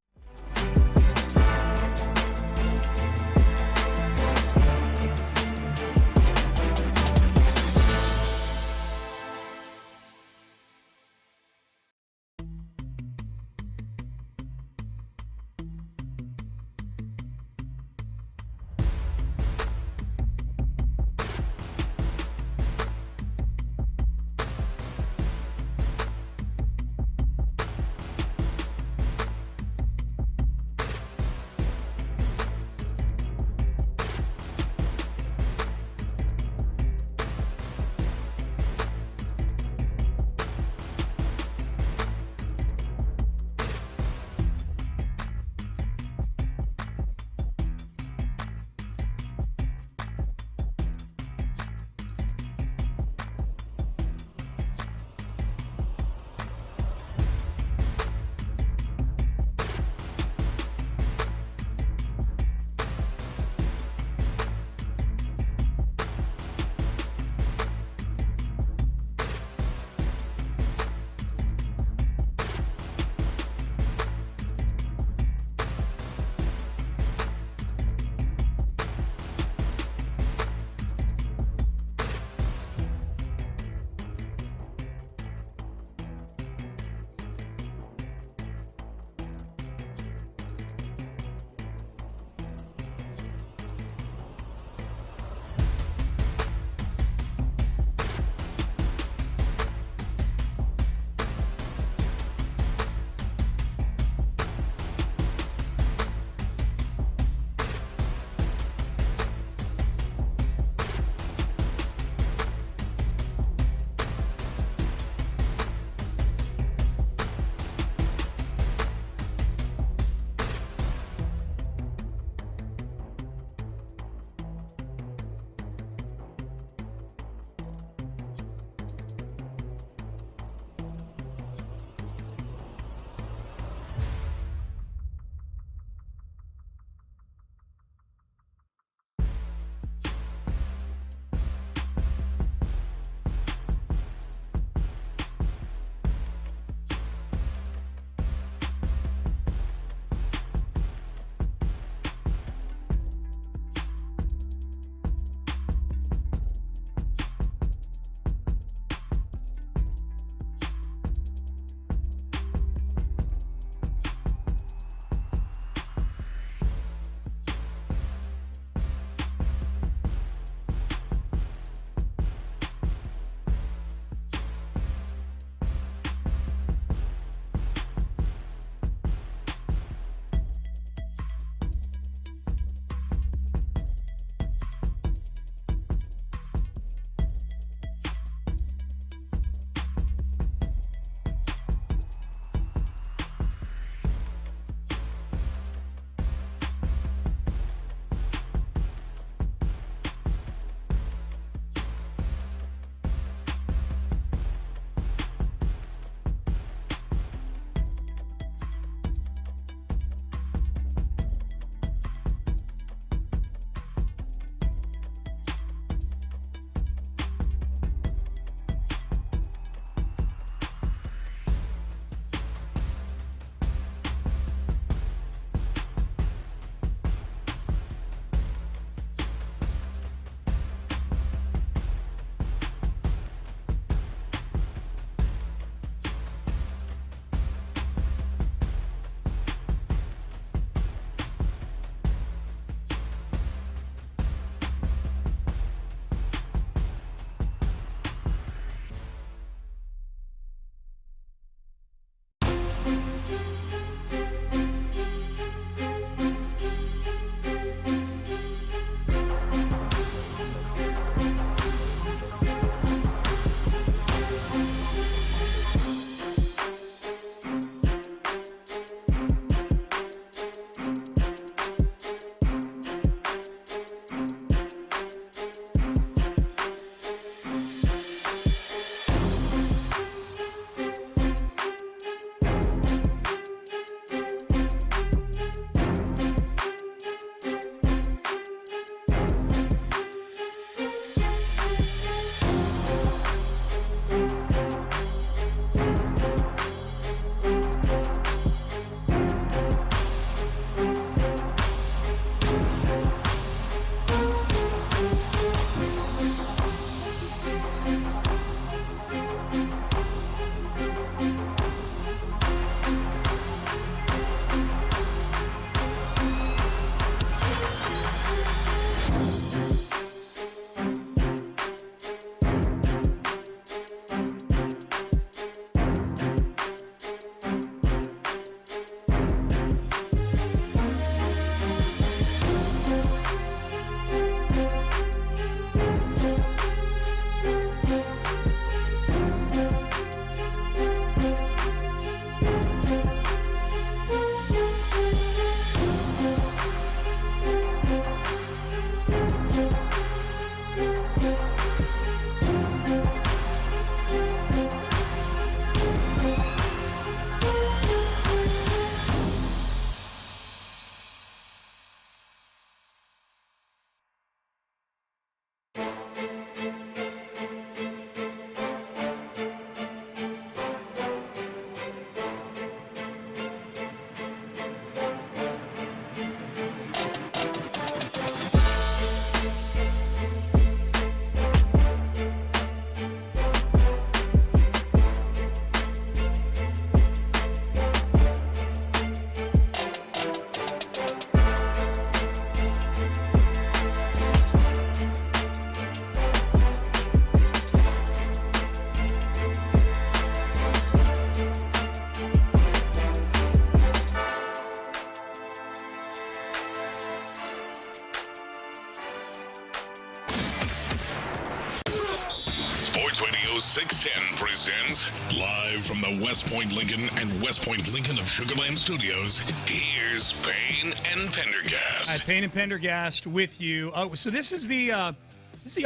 610 presents live from the West Point Lincoln and West Point Lincoln of Sugarland Studios. Here's Payne and Pendergast. All right, Payne and Pendergast with you. So this is the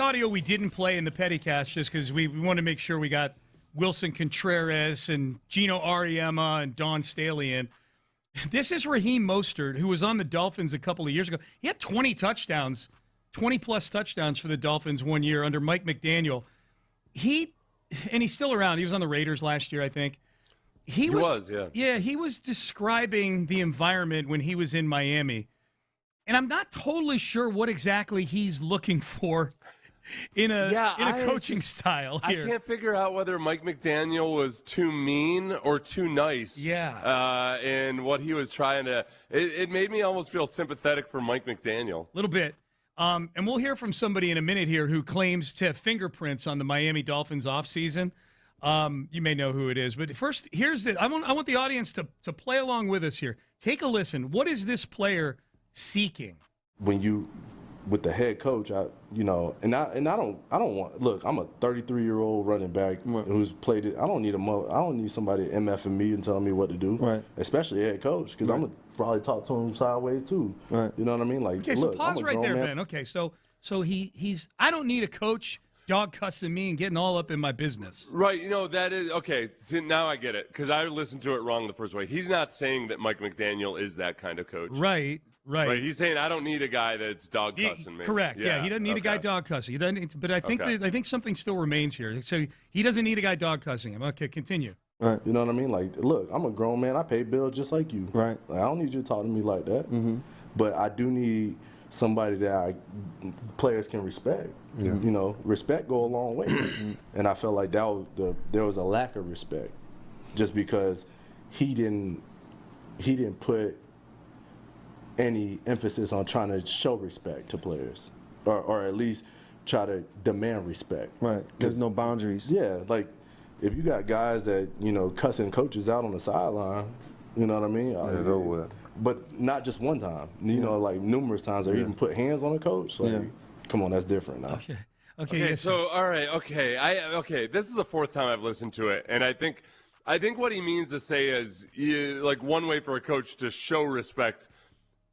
audio we didn't play in the Pettycast just because we wanted to make sure we got Wilson Contreras and Gino Auriemma and Don Staley in. This is Raheem Mostert, who was on the Dolphins a couple of years ago. He had 20 touchdowns, 20-plus touchdowns for the Dolphins one year under Mike McDaniel. And he's still around. He was on the Raiders last year, I think. He was, yeah. Yeah, he was describing the environment when he was in Miami. And I'm not totally sure what exactly he's looking for in a coaching style here. I can't figure out whether Mike McDaniel was too mean or too nice. Yeah. And what he was trying to – it made me almost feel sympathetic for Mike McDaniel. A little bit. And we'll hear from somebody in a minute here who claims to have fingerprints on the Miami Dolphins offseason. You may know who it is. But first, here's it. I want the audience to play along with us here. Take a listen. What is this player seeking? When you – with the head coach, I don't want. Look, I'm a 33-year-old running back who's played it. I don't need somebody MFing me and telling me what to do. Right. Especially head coach, because I'm gonna probably talk to him sideways too. Right. You know what I mean? Like, okay, look, so pause right there, Ben. Okay, so he's. I don't need a coach dog cussing me and getting all up in my business. Right. You know, that is okay. See, now I get it because I listened to it wrong the first way. He's not saying that Mike McDaniel is that kind of coach. Right. Right. He's saying I don't need a guy that's dog cussing me. Correct. Yeah, he doesn't need a guy dog cussing. He doesn't. But I think something still remains here. So he doesn't need a guy dog cussing him. Okay, continue. Right. You know what I mean? Like, look, I'm a grown man. I pay bills just like you. Right. Like, I don't need you to talk to me like that. Mm-hmm. But I do need somebody that players can respect. Yeah. You know, respect go a long way. And I felt like there was a lack of respect, just because he didn't put any emphasis on trying to show respect to players, or at least try to demand respect. Right. There's no boundaries. Yeah, like if you got guys that cussing coaches out on the sideline, you know what I mean? It's over with. But not just one time. You know, like numerous times, or even put hands on a coach. Like, come on, that's different now. Okay. Yes, so all right. Okay. This is the fourth time I've listened to it, and I think what he means to say is like one way for a coach to show respect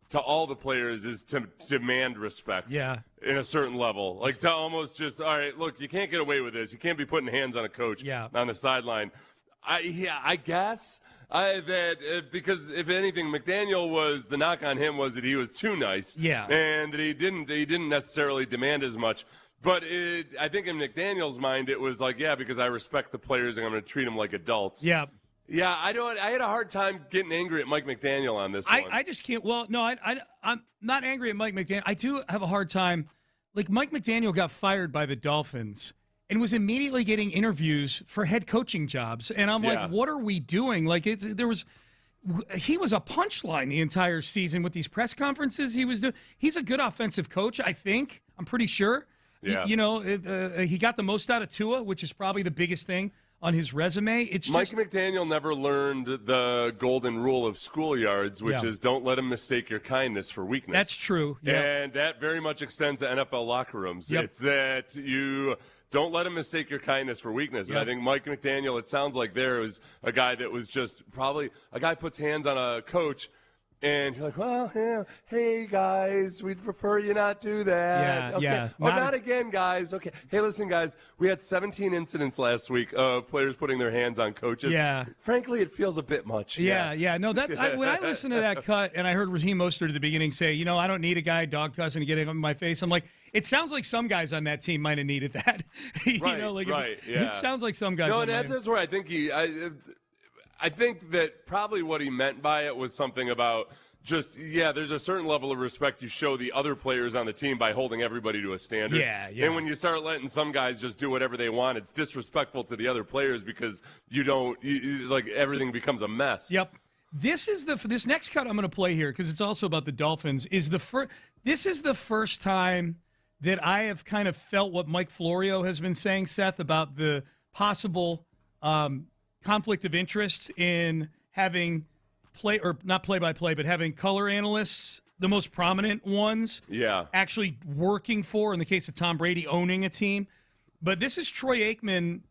to all the players is to demand respect. Yeah. In a certain level. Like to almost just, all right, look, you can't get away with this. You can't be putting hands on a coach on the sideline. I guess because if anything, McDaniel the knock on him was that he was too nice. Yeah. And that he didn't necessarily demand as much. But I think in McDaniel's mind, it was like, because I respect the players and I'm going to treat them like adults. Yeah. Yeah, I had a hard time getting angry at Mike McDaniel on this one. I just can't. Well, no, I'm not angry at Mike McDaniel. I do have a hard time. Like, Mike McDaniel got fired by the Dolphins and was immediately getting interviews for head coaching jobs. And I'm like, what are we doing? Like, he was a punchline the entire season with these press conferences he was doing. He's a good offensive coach, I think. I'm pretty sure. Yeah. He got the most out of Tua, which is probably the biggest thing on his resume. Mike McDaniel never learned the golden rule of schoolyards, which is don't let him mistake your kindness for weakness. That's true. Yeah. And that very much extends to NFL locker rooms. Yep. It's that you don't let him mistake your kindness for weakness. Yep. And I think Mike McDaniel, it sounds like there was a guy that was just probably a guy puts hands on a coach, and you're like, well, yeah, hey, guys, we'd prefer you not do that. Yeah. Not again, guys. Okay. Hey, listen, guys, we had 17 incidents last week of players putting their hands on coaches. Yeah. Frankly, it feels a bit much. Yeah. No, when I listened to that cut and I heard Raheem Mostert at the beginning say, I don't need a guy dog cussing to get in my face, I'm like, it sounds like some guys on that team might have needed that. Right. It sounds like some guys. No, that's where I think I think that probably what he meant by it was something about just, there's a certain level of respect you show the other players on the team by holding everybody to a standard. Yeah. And when you start letting some guys just do whatever they want, it's disrespectful to the other players because everything becomes a mess. Yep. This next cut I'm going to play here, because it's also about the Dolphins, this is the first time that I have kind of felt what Mike Florio has been saying, Seth, about the possible conflict of interest in having not play-by-play, but having color analysts, the most prominent ones, actually working for, in the case of Tom Brady, owning a team. But this is Troy Aikman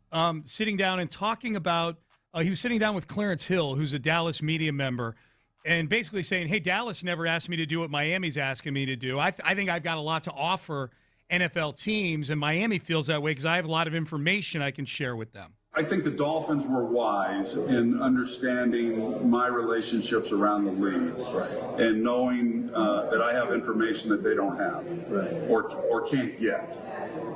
sitting down and talking about he was sitting down with Clarence Hill, who's a Dallas media member, and basically saying, hey, Dallas never asked me to do what Miami's asking me to do. I think I've got a lot to offer NFL teams, and Miami feels that way because I have a lot of information I can share with them. I think the Dolphins were wise in understanding my relationships around the league and knowing that I have information that they don't have or can't get.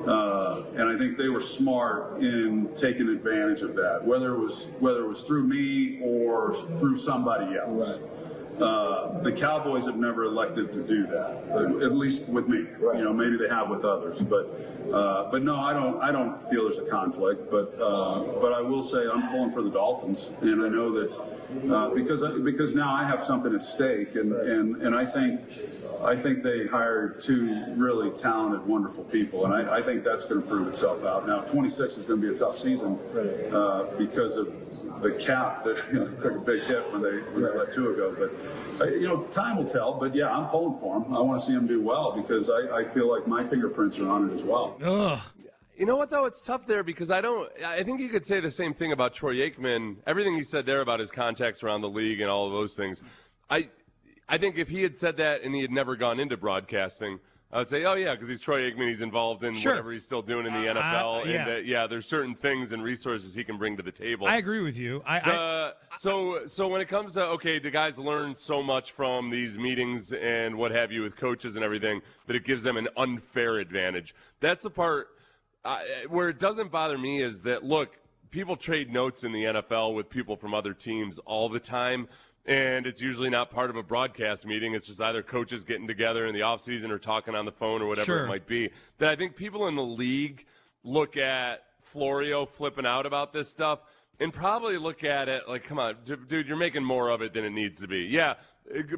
And I think they were smart in taking advantage of that, whether it was through me or through somebody else. The Cowboys have never elected to do that, at least with me. Maybe they have with others, but no, I don't feel there's a conflict. But I will say I'm pulling for the Dolphins, and I know that because now I have something at stake, and I think they hired two really talented, wonderful people, and I think that's going to prove itself out. Now, 26 is going to be a tough season because of the cap that took a big hit when they let Tua go. But time will tell. But yeah, I'm pulling for them. I want to see them do well because I feel like my fingerprints are on it as well. Ugh. You know what, though? It's tough there because I think you could say the same thing about Troy Aikman. Everything he said there about his contacts around the league and all of those things. I think if he had said that and he had never gone into broadcasting, I would say, oh, yeah, because he's Troy Aikman. He's involved in whatever he's still doing in the NFL. And there's certain things and resources he can bring to the table. I agree with you. So when it comes to, okay, do guys learn so much from these meetings and what have you with coaches and everything that it gives them an unfair advantage? That's the part where it doesn't bother me is that, look, people trade notes in the NFL with people from other teams all the time. And it's usually not part of a broadcast meeting. It's just either coaches getting together in the offseason or talking on the phone or whatever it might be. That I think people in the league look at Florio flipping out about this stuff and probably look at it like, come on, dude, you're making more of it than it needs to be. Yeah,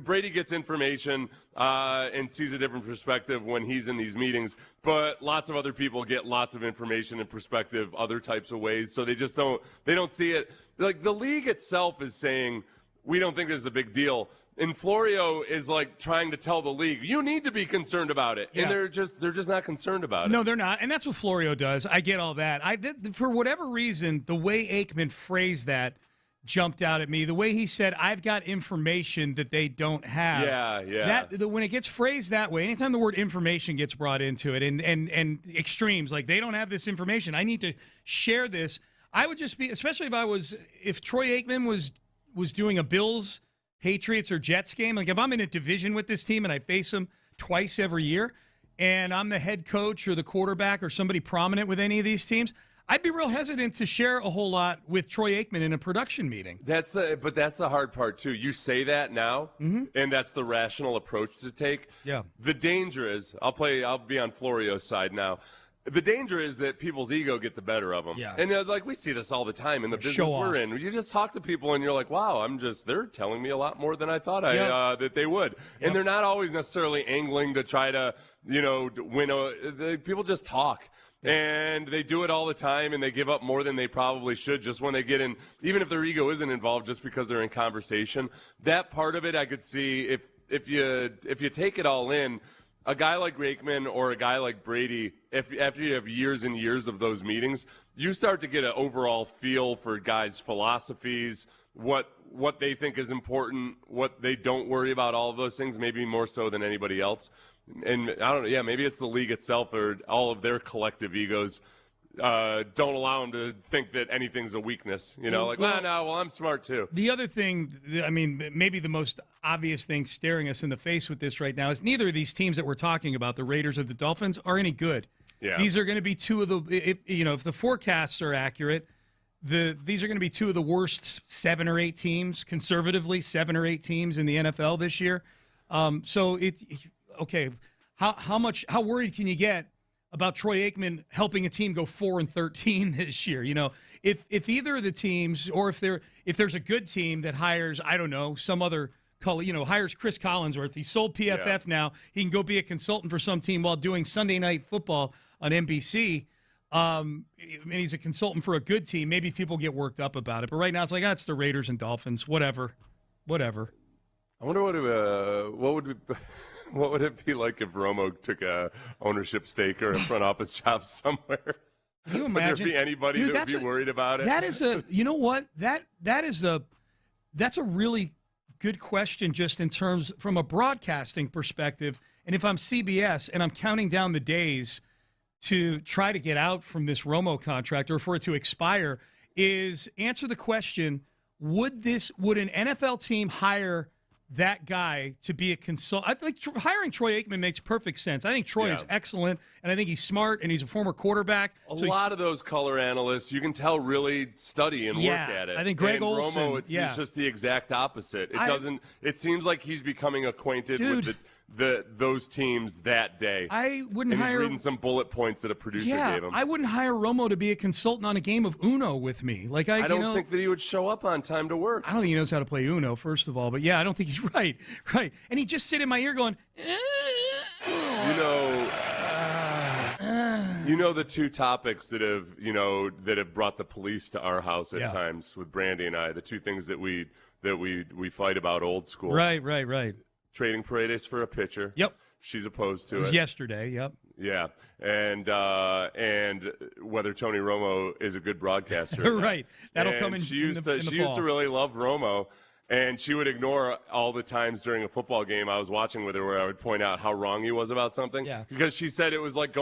Brady gets information and sees a different perspective when he's in these meetings, but lots of other people get lots of information and perspective other types of ways. So they just don't see it. Like the league itself is saying, we don't think this is a big deal. And Florio is like trying to tell the league, you need to be concerned about it. Yeah. And they're just not concerned about it. No, they're not. And that's what Florio does. I get all that. For whatever reason, the way Aikman phrased that jumped out at me. The way he said, I've got information that they don't have. Yeah. When it gets phrased that way, anytime the word information gets brought into it and extremes, like they don't have this information, I need to share this. I would just be, especially if Troy Aikman was doing a Bills, Patriots, or Jets game, like if I'm in a division with this team and I face them twice every year and I'm the head coach or the quarterback or somebody prominent with any of these teams, I'd be real hesitant to share a whole lot with Troy Aikman in a production meeting. But that's the hard part, too. You say that now, and that's the rational approach to take. Yeah. The danger is, I'll be on Florio's side now. The danger is that people's ego get the better of them. Yeah. And we see this all the time in the business we're in. You just talk to people and you're like, wow, they're telling me a lot more than I thought that they would. And they're not always necessarily angling to try to, win. People just talk. And they do it all the time, and they give up more than they probably should just when they get in, even if their ego isn't involved, just because they're in conversation. That part of it I could see if you take it all in, a guy like Aikman or a guy like Brady, after you have years and years of those meetings, you start to get an overall feel for guys' philosophies, what they think is important, what they don't worry about, all of those things, maybe more so than anybody else. And I don't know, maybe it's the league itself or all of their collective egos don't allow them to think that anything's a weakness. I'm smart too. The other thing, maybe the most obvious thing staring us in the face with this right now is neither of these teams that we're talking about, the Raiders or the Dolphins, are any good. Yeah. These are going to be two of the, if the forecasts are accurate, these are going to be two of the worst 7 or 8 teams, conservatively 7 or 8 teams in the NFL this year. How worried can you get about Troy Aikman helping a team go 4-13 this year? If either of the teams, or if there's a good team that hires, I don't know, some other color, hires Chris Collinsworth. He sold PFF now. He can go be a consultant for some team while doing Sunday Night Football on NBC. And he's a consultant for a good team. Maybe people get worked up about it. But right now it's like, it's the Raiders and Dolphins. Whatever. I wonder what would it be like if Romo took a ownership stake or a front office job somewhere? Can you imagine? Would there be anybody Dude, that would be worried about it? That is you know what? That's a really good question just in terms from a broadcasting perspective. And if I'm CBS and I'm counting down the days to try to get out from this Romo contract or for it to expire, is answer the question, would an NFL team hire that guy to be a consultant? I think hiring Troy Aikman makes perfect sense. I think Troy is excellent, and I think he's smart, and he's a former quarterback. A lot of those color analysts, you can tell, really study and work at it. I think Greg Olsen. Romo, he's just the exact opposite. It seems like he's becoming acquainted with those teams that day. I wouldn't He's hire. reading some bullet points that a producer gave him. I wouldn't hire Romo to be a consultant on a game of Uno with me. Like I don't think that he would show up on time to work. I don't think he knows how to play Uno, first of all. But yeah, I don't think he's right. Right, and he just sit in my ear going. You know the two topics that have brought the police to our house at times with Brandy and I. The two things that we fight about old school. Right. Trading Paredes for a pitcher. Yep. She's opposed to it. It was yesterday. Yep. Yeah, and whether Tony Romo is a good broadcaster. Right. That'll come in. She used in the she fall. used to really love Romo. And she would ignore all the times during a football game I was watching with her where I would point out how wrong he was about something. Yeah. Because she said it was like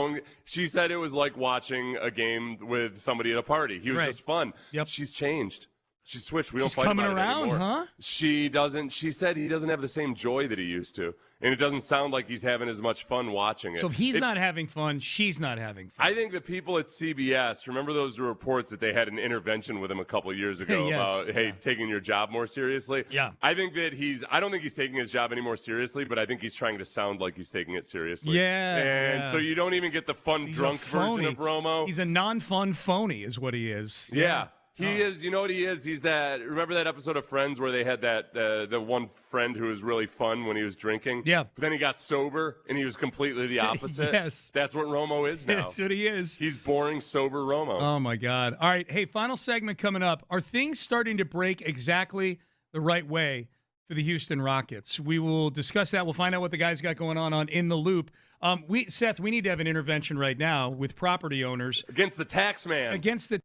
watching a game with somebody at a party. He was just fun. Yep. She's changed. She's switched. We don't She's fight coming about around, it anymore. huh? She doesn't. She said he doesn't have the same joy that he used to, and it doesn't sound like he's having as much fun watching it. So if he's not having fun, she's not having fun. I think the people at CBS, remember those reports that they had an intervention with him a couple of years ago Yes. about, taking your job more seriously? Yeah. I think that I don't think he's taking his job any more seriously, but I think he's trying to sound like he's taking it seriously. Yeah. And so you don't even get the fun He's drunk a phony. version of Romo. He's a non-fun phony is what he is. Yeah. He is, you know what he is? He's remember that episode of Friends where they had the one friend who was really fun when he was drinking? Yeah. But then he got sober and he was completely the opposite? Yes. That's what Romo is now. That's what he is. He's boring, sober Romo. Oh, my God. All right. Hey, final segment coming up. Are things starting to break exactly the right way for the Houston Rockets? We will discuss that. We'll find out what the guys got going on In the Loop. Seth, we need to have an intervention right now with property owners. Against the tax man. Against the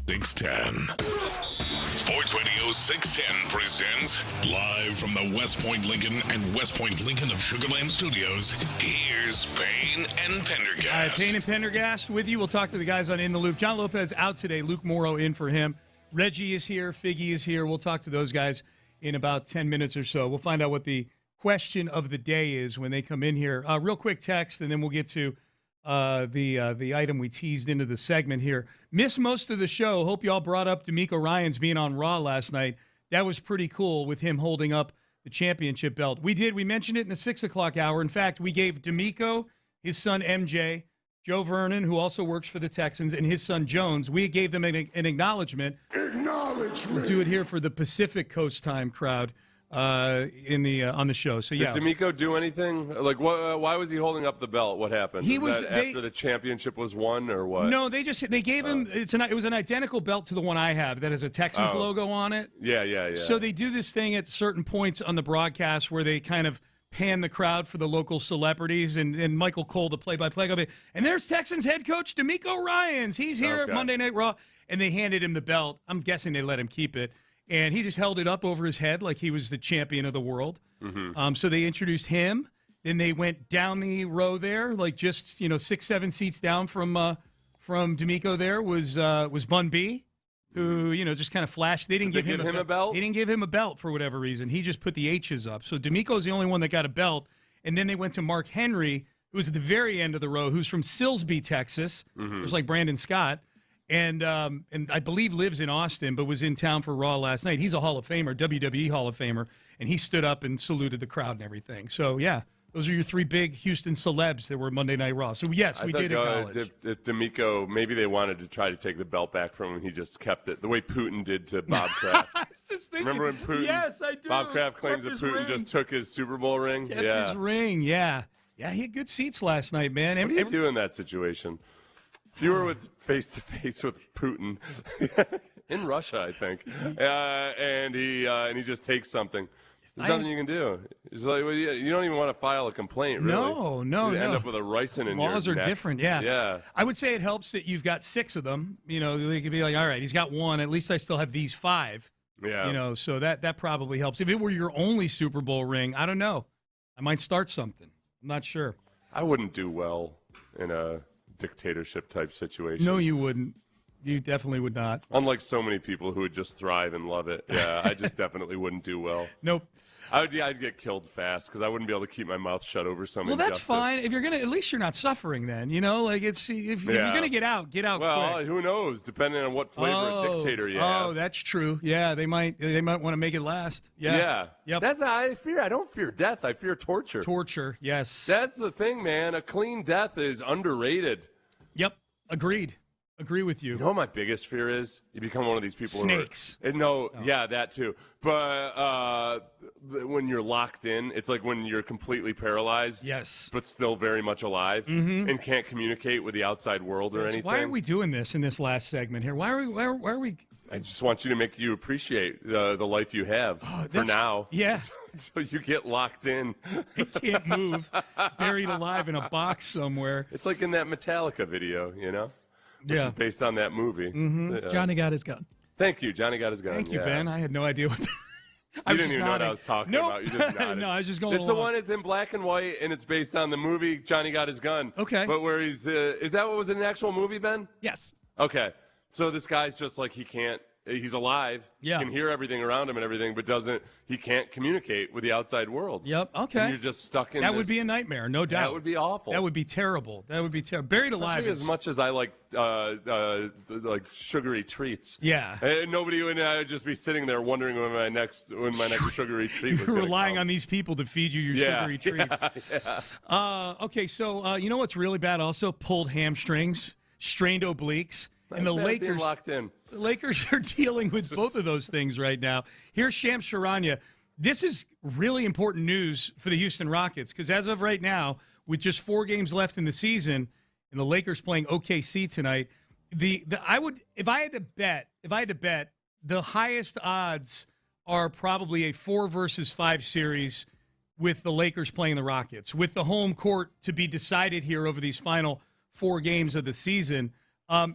610. Sports Radio 610 presents live from the West Point Lincoln and West Point Lincoln of Sugar Land Studios. Here's Payne and Pendergast. All right, Payne and Pendergast with you. We'll talk to the guys on In the Loop. John Lopez out today. Luke Morrow in for him. Reggie is here. Figgy is here. We'll talk to those guys in about 10 minutes or so. We'll find out what the question of the day is when they come in here. Real quick text, and then we'll get to the item we teased into the segment here. Missed most of the show. Hope you all brought up DeMeco Ryans being on Raw last night. That was pretty cool with him holding up the championship belt. We did. We mentioned it in the 6 o'clock hour. In fact, we gave DeMeco, his son MJ, Joe Vernon, who also works for the Texans, and his son Jones. We gave them an acknowledgement. We'll do it here for the Pacific Coast time crowd on the show. So yeah, did DeMeco do anything? Like, why was he holding up the belt? What happened? After the championship was won, or what? No, they gave him. It was an identical belt to the one I have that has a Texans logo on it. Yeah. So they do this thing at certain points on the broadcast where they kind of pan the crowd for the local celebrities, and Michael Cole, the play-by-play guy, and there's Texans head coach DeMeco Ryans. He's here at Monday Night Raw, and they handed him the belt. I'm guessing they let him keep it. And he just held it up over his head like he was the champion of the world. Mm-hmm. So they introduced him. Then they went down the row there, like just 6-7 seats down from DeMeco. There was Bun B, who just kind of flashed. They didn't give him a belt. They didn't give him a belt for whatever reason. He just put the H's up. So DeMeco's the only one that got a belt. And then they went to Mark Henry, who was at the very end of the row, who's from Silsbee, Texas, just like Brandon Scott. And I believe lives in Austin, but was in town for Raw last night. He's a Hall of Famer, WWE Hall of Famer, and he stood up and saluted the crowd and everything. So, yeah, those are your three big Houston celebs that were Monday Night Raw. So, yes, we did acknowledge. If DeMeco, maybe they wanted to try to take the belt back from him, he just kept it, the way Putin did to Bob Kraft. Remember when Putin? Yes, I do. Bob Kraft claims that Putin just took his Super Bowl ring? Kept his ring, yeah. Yeah, he had good seats last night, man. What do you do in that situation? If you were face-to-face with Putin in Russia, I think, and he just takes something, there's nothing you can do. It's like, well, you don't even want to file a complaint, really. No. You end up with a ricin in your neck. Laws are different, yeah. Yeah. I would say it helps that you've got 6 of them. They could be like, all right, he's got 1. At least I still have these 5. Yeah. So that probably helps. If it were your only Super Bowl ring, I don't know. I might start something. I'm not sure. I wouldn't do well in a dictatorship type situation. No, you wouldn't. You definitely would not. Unlike so many people who would just thrive and love it. Yeah, I just definitely wouldn't do well. Nope. I'd get killed fast because I wouldn't be able to keep my mouth shut over some injustice. Well, that's fine. If you're gonna, at least you're not suffering then. Like if you're gonna get out well, quick. Who knows? Depending on what flavor of dictator you have. Oh, that's true. Yeah, they might want to make it last. Yeah. Yep. That's how I fear. I don't fear death. I fear torture. Torture. Yes. That's the thing, man. A clean death is underrated. Yep. Agreed. Agree with you. You know what my biggest fear is? You become one of these people. Snakes. Yeah, that too. But when you're locked in, it's like when you're completely paralyzed. Yes. But still very much alive and can't communicate with the outside world or anything. Why are we doing this in this last segment here? Why are we? I just want you to make you appreciate the life you have for now. Yeah. So you get locked in. It can't move. Buried alive in a box somewhere. It's like in that Metallica video, Which is based on that movie. Mm-hmm. Johnny got his gun. Thank you. Johnny got his gun. Thank you, Ben. I had no idea what You didn't even know what I was talking about. You just nodded. No, I was just going It's along. the one that's in black and white, and it's based on the movie Johnny Got His Gun. Okay. But where he's is that what was in an actual movie, Ben? Yes. Okay. So this guy's just like he's alive. Yeah. He can hear everything around him and everything, but he can't communicate with the outside world. Yep. Okay. And you're just stuck in That would be a nightmare, no doubt. That would be awful. That would be terrible. Buried alive. As much as I like sugary treats. Yeah. Nobody would just be sitting there wondering when my next sugary treat was. You're relying on these people to feed you your sugary treats. Yeah. Okay, so you know what's really bad? Also, pulled hamstrings, strained obliques, and the Lakers being locked in. The Lakers are dealing with both of those things right now. Here's Shams Charania. This is really important news for the Houston Rockets because as of right now, with just 4 games left in the season, and the Lakers playing OKC tonight, if I had to bet, the highest odds are probably a 4-5 series with the Lakers playing the Rockets, with the home court to be decided here over these final 4 games of the season.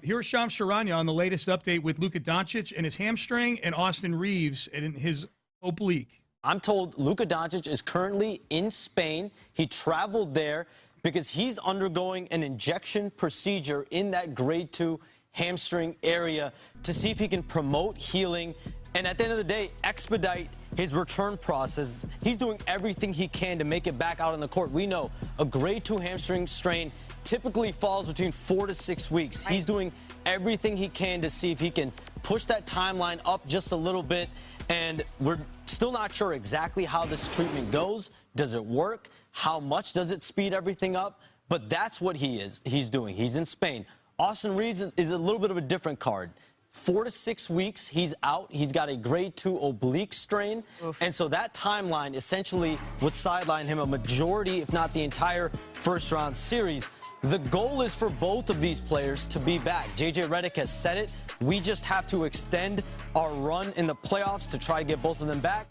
Here's Shams Charania on the latest update with Luka Doncic and his hamstring and Austin Reeves and his oblique. I'm told Luka Doncic is currently in Spain. He traveled there because he's undergoing an injection procedure in that grade 2 hamstring area to see if he can promote healing and at the end of the day expedite his return process. He's doing everything he can to make it back out on the court. We know a grade 2 hamstring strain typically falls between 4 to 6 weeks. He's doing everything he can to see if he can push that timeline up just a little bit, and we're still not sure exactly how this treatment goes. Does it work? How much does it speed everything up? But that's what he's doing. He's in Spain. Austin Reeves is a little bit of a different card. 4 to 6 weeks, he's out. He's got a grade 2 oblique strain. Oof. And so that timeline essentially would sideline him a majority, if not the entire first-round series. The goal is for both of these players to be back. J.J. Redick has said it. We just have to extend our run in the playoffs to try to get both of them back.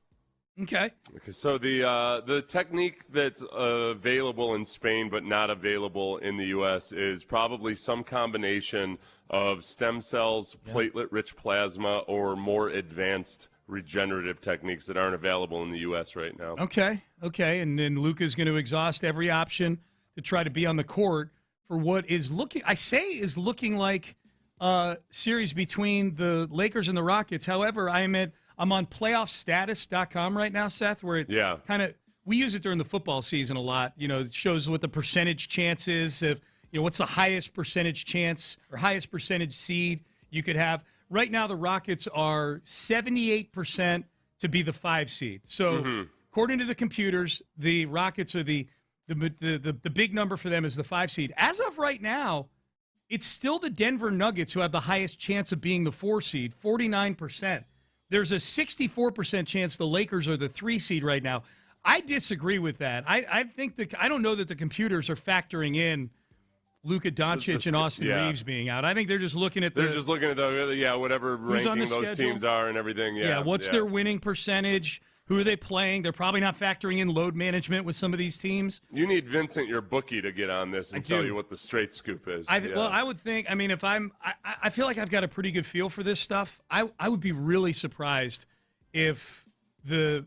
Okay. So the technique that's available in Spain but not available in the U.S. is probably some combination of stem cells, platelet-rich plasma, or more advanced regenerative techniques that aren't available in the U.S. right now. Okay. And then Luka's going to exhaust every option to try to be on the court for what is looking like a series between the Lakers and the Rockets. However, I'm on playoffstatus.com right now, Seth, where it kind of – we use it during the football season a lot. You know, it shows what the percentage chance is of, you know, what's the highest percentage chance or highest percentage seed you could have. Right now, the Rockets are 78% to be the 5 seed. So, according to the computers, the Rockets are the big number for them is the 5 seed. As of right now, it's still the Denver Nuggets who have the highest chance of being the 4 seed, 49%. There's a 64% chance the Lakers are the 3 seed right now. I disagree with that. I think I don't know that the computers are factoring in Luka Doncic and Austin Reeves being out. I think they're just looking at whatever ranking those schedule. Teams are and everything. What's their winning percentage? Who are they playing? They're probably not factoring in load management with some of these teams. You need Vincent, your bookie, to get on this and tell you what the straight scoop is. Well, I would think, I mean, if I feel like I've got a pretty good feel for this stuff. I would be really surprised if the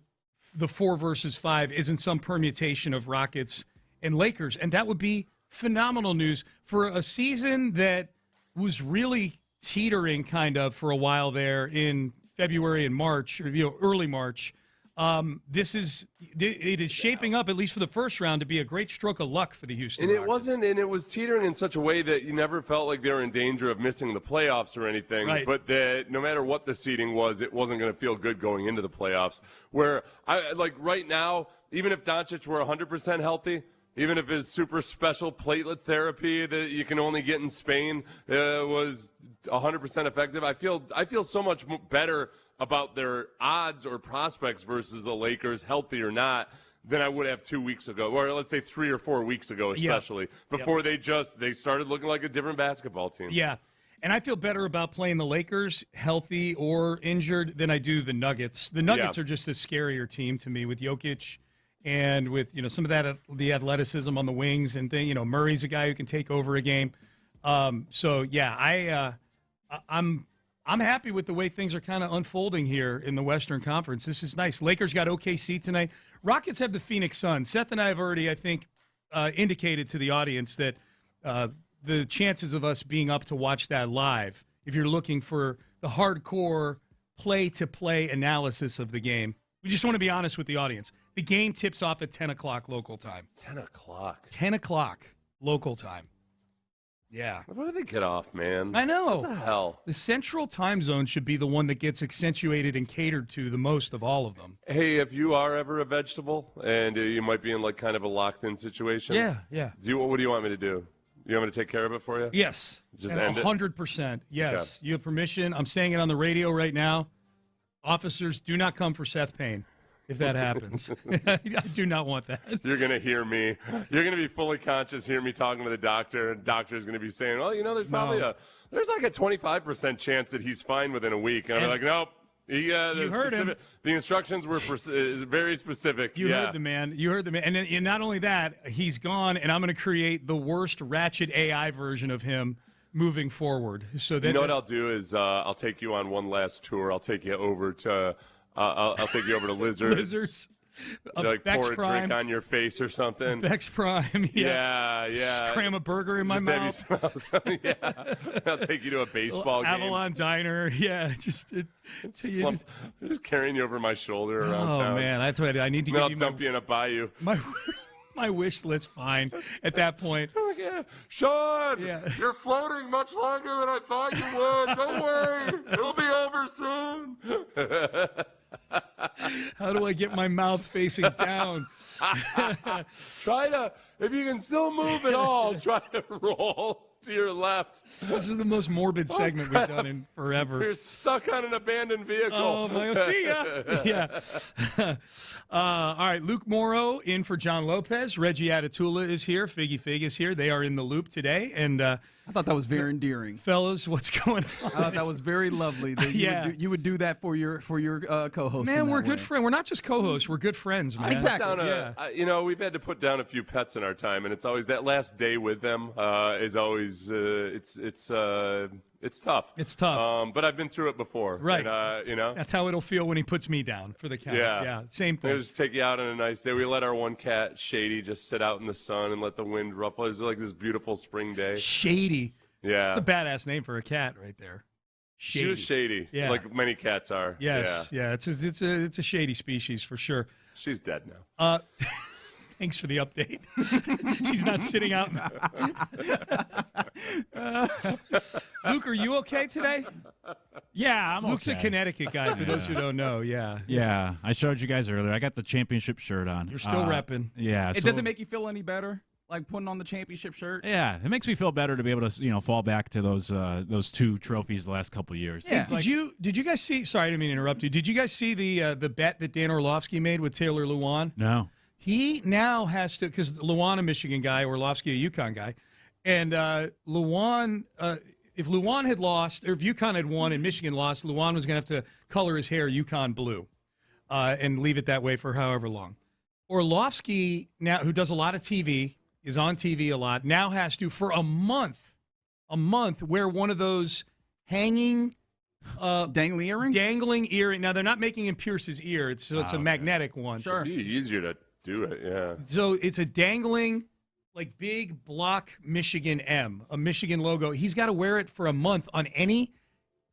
4 versus 5 isn't some permutation of Rockets and Lakers. And that would be phenomenal news for a season that was really teetering kind of for a while there in February and March, or early March. It is shaping up, at least for the first round, to be a great stroke of luck for the Houston Rockets. It was teetering in such a way that you never felt like they were in danger of missing the playoffs or anything. Right. But that no matter what the seeding was, it wasn't going to feel good going into the playoffs. Where right now, even if Doncic were 100% healthy, even if his super special platelet therapy that you can only get in Spain was 100% effective, I feel so much better about their odds or prospects versus the Lakers, healthy or not, than I would have 2 weeks ago, or let's say 3 or 4 weeks ago, especially before they started looking like a different basketball team. Yeah, and I feel better about playing the Lakers, healthy or injured, than I do the Nuggets. The Nuggets are just a scarier team to me with Jokic and with some of that the athleticism on the wings and thing. Murray's a guy who can take over a game. I'm happy with the way things are kind of unfolding here in the Western Conference. This is nice. Lakers got OKC tonight. Rockets have the Phoenix Suns. Seth and I have already, I think, indicated to the audience that the chances of us being up to watch that live, if you're looking for the hardcore play-to-play analysis of the game, we just want to be honest with the audience. The game tips off at 10 o'clock local time. 10 o'clock? 10 o'clock local time. Yeah. Where do they get off, man? I know. What the hell? The central time zone should be the one that gets accentuated and catered to the most of all of them. Hey, if you are ever a vegetable and you might be in kind of a locked-in situation. Yeah. What do you want me to do? You want me to take care of it for you? Yes. Just end it? 100%. Yes. Okay. You have permission. I'm saying it on the radio right now. Officers, do not come for Seth Payne. If that happens. I do not want that. You're going to hear me. You're going to be fully conscious, hear me talking with a doctor, and the doctor is going to be saying, there's probably there's like a 25% chance that he's fine within a week. And I'm like, nope. You heard him. The instructions were very specific. You heard the man. And then, not only that, he's gone, and I'm going to create the worst ratchet AI version of him moving forward. So that, you know what I'll do is I'll take you on one last tour. I'll take you over to Lizards. Lizards. Like Beck's pour a Prime. drink on your face or something. Beck's Prime. Yeah. Just cram a burger in my mouth. Yeah. I'll take you to a baseball game. Avalon Diner. Yeah. Just carrying you over my shoulder around town. Oh man, that's what I need to then give I'll you. dump you in a bayou. My wish list. Fine. At that point. Oh, yeah. Sean, you're floating much longer than I thought you would. Don't worry, it'll be over soon. How do I get my mouth facing down? Try to, if you can still move at all, try to roll to your left. This is the most morbid segment we've done in forever. You're stuck on an abandoned vehicle. Oh, my, see ya. Yeah. All right, Luke Morrow in for John Lopez. Reggie Atatula is here. Figgy Fig is here. They are in the loop today. And I thought that was very endearing. Fellas, what's going on? I thought that was very lovely. That you would do that for your co-host. Man, we're good friends. We're not just co-hosts. We're good friends, man. Exactly. We've had to put down a few pets in our time, and it's always that last day with them is always it's tough. It's tough. But I've been through it before. Right. And, That's how it'll feel when he puts me down for the count. Yeah. Same thing. We'll just take you out on a nice day. We let our one cat, Shady, just sit out in the sun and let the wind ruffle. It's like this beautiful spring day. Shady. Yeah. It's a badass name for a cat right there. Shady. She was shady. Yeah. Like many cats are. Yes. Yeah. It's a shady species for sure. She's dead now. Thanks for the update. She's not sitting out. Luke, are you okay today? Yeah, I'm Luke's okay. a Connecticut guy, for those who don't know. Yeah. Yeah, I showed you guys earlier. I got the championship shirt on. You're still repping. Yeah. It doesn't make you feel any better, like putting on the championship shirt? Yeah, it makes me feel better to be able to, fall back to those two trophies the last couple of years. Yeah. Did you guys see? Sorry, I didn't mean to interrupt you. Did you guys see the bet that Dan Orlovsky made with Taylor Lewan? No. He now has to, because Lewan a Michigan guy, Orlovsky a UConn guy, and Lewan, if Lewan had lost, or if UConn had won and Michigan lost, Lewan was going to have to color his hair UConn blue and leave it that way for however long. Orlovsky, now who does a lot of TV, is on TV a lot, now has to, for a month, wear one of those hanging dangling earrings? Dangling earring. Now, they're not making him pierce his ear. It's a magnetic one. Sure. It'd be easier to do it, yeah. So it's a dangling, like, big block Michigan M, a Michigan logo. He's got to wear it for a month on any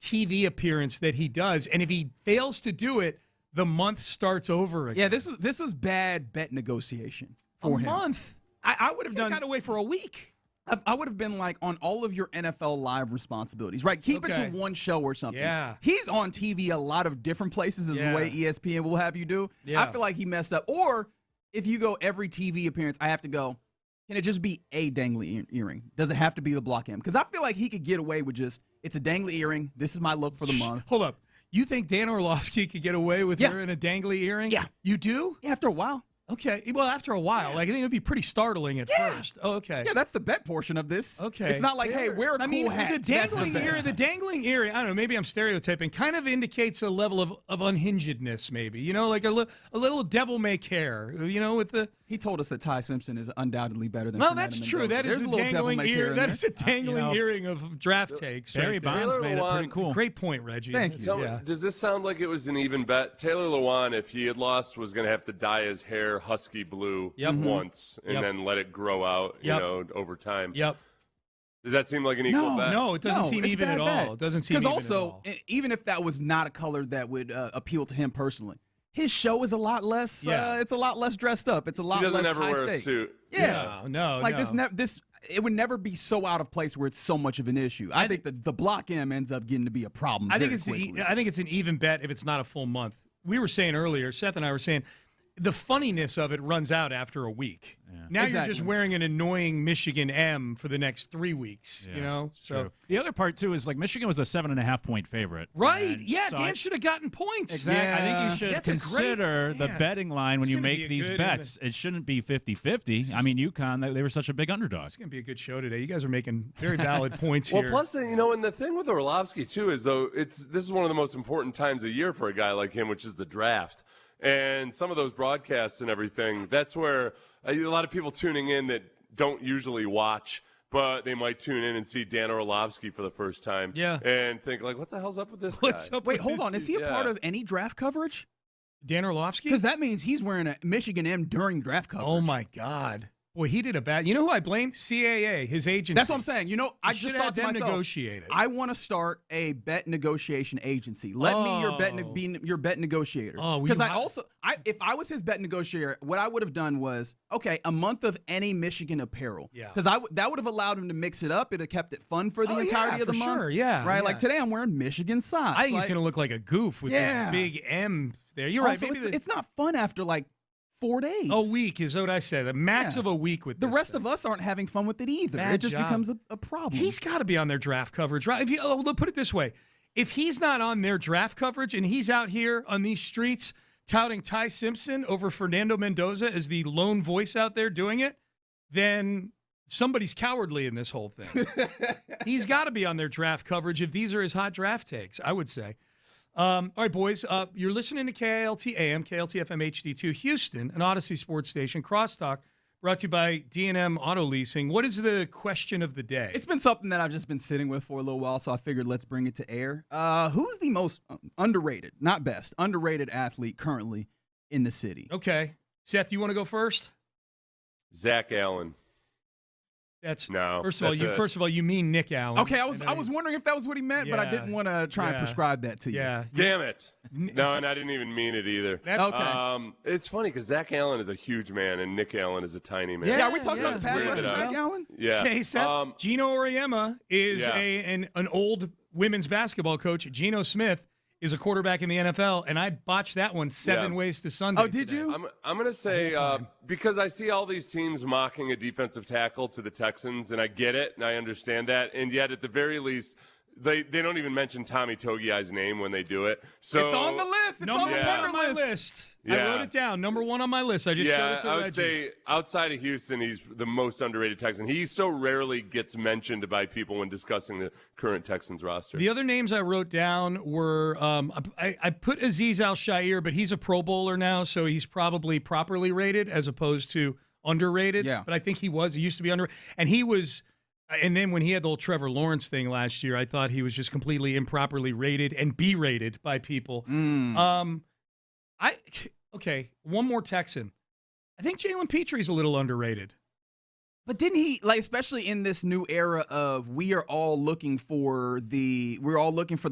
TV appearance that he does. And if he fails to do it, the month starts over again. Yeah, this was bad bet negotiation for him. A month? I would have done. Got to wait for a week. I would have been like on all of your NFL Live responsibilities, right? Keep it to one show or something. Yeah. He's on TV a lot of different places is the way ESPN will have you do. Yeah. I feel like he messed up. Or if you go every TV appearance, I have to go, can it just be a dangly earring? Does it have to be the block M? Because I feel like he could get away with just, it's a dangly earring. This is my look for the month. Hold up. You think Dan Orlovsky could get away with wearing a dangly earring? Yeah. You do? Yeah, after a while. Okay. Well, after a while. Like, I think it would be pretty startling at first. Oh, okay. Yeah, that's the bet portion of this. Okay. It's not like, hey, wear a cool hat. The dangling earring, I don't know, maybe I'm stereotyping, kind of indicates a level of unhingedness, maybe. Like a little devil-may-care, with the... He told us that Ty Simpson is undoubtedly better than Well, Fernando that's true. Mendoza. That is There's a a little dangling devil-may-care ear. in That there. is a dangling earring of draft takes. Barry Bonds made it pretty cool. Great point, Reggie. Thank you. Tell me, does this sound like it was an even bet? Taylor Lewan, if he had lost, was going to have to dye his hair husky blue once and then let it grow out, over time. Yep. Does that seem like an equal bet? No, it doesn't seem even at all. It doesn't seem even at all. Because also, even if that was not a color that would appeal to him personally, his show is a lot less. It's a lot less dressed up. It's a lot less high stakes. He doesn't ever wear a suit. Yeah, no. Like this, it would never be so out of place where it's so much of an issue. I think the block M ends up getting to be a problem. I think it's an even bet if it's not a full month. We were saying earlier, Seth and I were saying, the funniness of it runs out after a week. Yeah. Now you're just wearing an annoying Michigan M for the next 3 weeks. So true. The other part too is like Michigan was a 7.5 point favorite. Right? And Yeah. so Dan should have gotten points. Exactly. Yeah. I think you should consider the betting line when you make these bets. It shouldn't be 50-50. I mean, UConn, they were such a big underdog. It's going to be a good show today. You guys are making very valid points here. Well, plus, and the thing with Orlovsky too is this is one of the most important times of year for a guy like him, which is the draft. And some of those broadcasts and everything, that's where a lot of people tuning in that don't usually watch but they might tune in and see Dan Orlovsky for the first time. Yeah. And think, like, what the hell's up with this What's guy? up Wait, with hold this on. Is dude? he a part of any draft coverage? Dan Orlovsky? Because that means he's wearing a Michigan M during draft coverage. Oh, my God. Boy, he did a bad. You know who I blame? CAA, his agency. That's what I'm saying. You know, I just thought to them myself, negotiate it. I want to start a bet negotiation agency. Let me be your bet negotiator. Because if I was his bet negotiator, what I would have done was, okay, a month of any Michigan apparel. Yeah. Because that would have allowed him to mix it up. It would have kept it fun for the entirety of the month. Sure, yeah. Right? Yeah. Like today I'm wearing Michigan socks. I think he's going to look like a goof with this big M there. You're right. Also, it's not fun after like 4 days. A week is what I said. A max of a week with the this rest thing. of us aren't having fun with it either. Bad it just job. becomes a problem. He's got to be on their draft coverage, right? Look, put it this way. If he's not on their draft coverage and he's out here on these streets touting Ty Simpson over Fernando Mendoza as the lone voice out there doing it, then somebody's cowardly in this whole thing. He's got to be on their draft coverage if these are his hot draft takes, I would say. All right, boys, you're listening to KILT AM, KILT FM HD2 Houston, an Odyssey sports station, Crosstalk, brought to you by D&M Auto Leasing. What is the question of the day? It's been something that I've just been sitting with for a little while, so I figured let's bring it to air. Who's the most underrated, not best, underrated athlete currently in the city? Okay. Seth, you want to go first? Zach Allen. That's no. First of all, you mean Nick Allen. Okay, I was wondering if that was what he meant, but I didn't want to try and prescribe that to you. Yeah. Damn it. No, and I didn't even mean it either. That's okay. It's funny because Zach Allen is a huge man and Nick Allen is a tiny man. Yeah, are we talking about the pass Weird rusher, enough. Zach Allen? Yeah. Okay, Seth. Gino Auriemma is an old women's basketball coach. Geno Smith is a quarterback in the NFL, and I botched that one 7 ways to Sunday. Oh, did you? I'm going to say, because I see all these teams mocking a defensive tackle to the Texans, and I get it, and I understand that, and yet at the very least, they don't even mention Tommy Togiai's name when they do it. So it's on the list. It's on the on my list. I wrote it down. Number 1 on my list. I just showed it to I Reggie. would say outside of Houston, he's the most underrated Texan. He so rarely gets mentioned by people when discussing the current Texans roster. The other names I wrote down were I put Azeez Al-Shaair, but he's a Pro Bowler now, so he's probably properly rated as opposed to underrated. Yeah. But I think he used to be underrated. And he was – and then when he had the whole Trevor Lawrence thing last year, I thought he was just completely improperly rated and berated by people. Okay, one more Texan. I think Jalen Petry's a little underrated. But didn't he, like, especially in this new era of we're all looking for the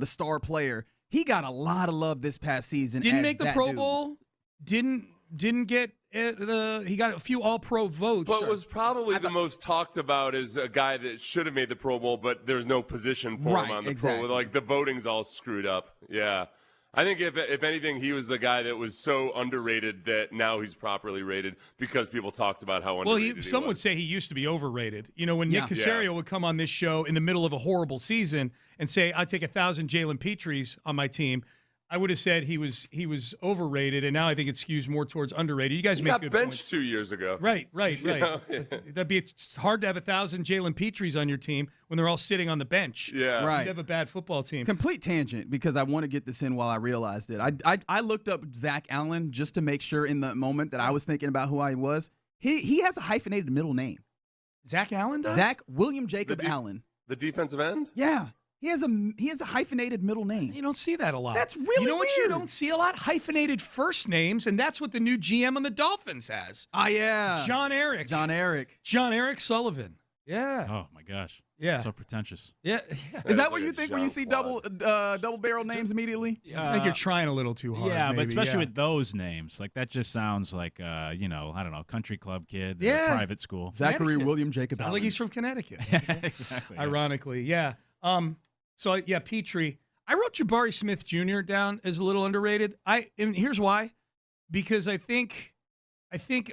star player, he got a lot of love this past season. Didn't as make the that Pro dude. Bowl. Didn't get he got a few All-Pro votes. But was probably the most talked about as a guy that should have made the Pro Bowl, but there's no position for him on the Pro Bowl. Like, the voting's all screwed up. Yeah. I think if anything, he was the guy that was so underrated that now he's properly rated because people talked about how underrated he was. Some would say he used to be overrated. You know, when Nick Caserio would come on this show in the middle of a horrible season and say, I'd take 1,000 Jalen Petrys on my team, I would have said he was overrated, and now I think it skews more towards underrated. You guys he make got good benched points. 2 years ago. Right. You know? It's hard to have 1,000 Jalen Petrys on your team when they're all sitting on the bench. Yeah. Right. You have a bad football team. Complete tangent because I want to get this in while I realized it. I looked up Zach Allen just to make sure in the moment that I was thinking about who I was. He has a hyphenated middle name. Zach Allen does? Zach William Jacob Allen. The defensive end? Yeah. He has a hyphenated middle name. You don't see that a lot. That's really You know what weird. you don't see a lot? Hyphenated first names, and that's what the new GM on the Dolphins has. Ah, yeah. John Eric Sullivan. Yeah. Oh, my gosh. Yeah. So pretentious. Yeah. Is that what you think when you see double barrel names immediately? I think you're trying a little too hard. Yeah, maybe. but especially with those names. Like, that just sounds like, I don't know, country club kid, private school. Zachary William Jacob Sounds Allen. like he's from Connecticut. Exactly. Ironically, yeah. Petrie. I wrote Jabari Smith Jr. down as a little underrated. And here's why. Because I think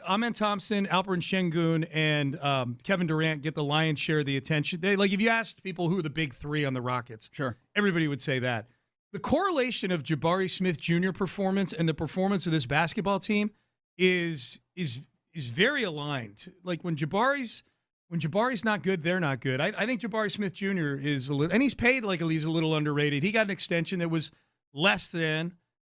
Amen Thompson, Alperen Şengün, and Kevin Durant get the lion's share of the attention. If you asked people who are the big three on the Rockets, sure, everybody would say that. The correlation of Jabari Smith Jr. performance and the performance of this basketball team is very aligned. Like when Jabari's not good, they're not good. I think Jabari Smith Jr. is a little, and he's paid like he's a little underrated. He got an extension that was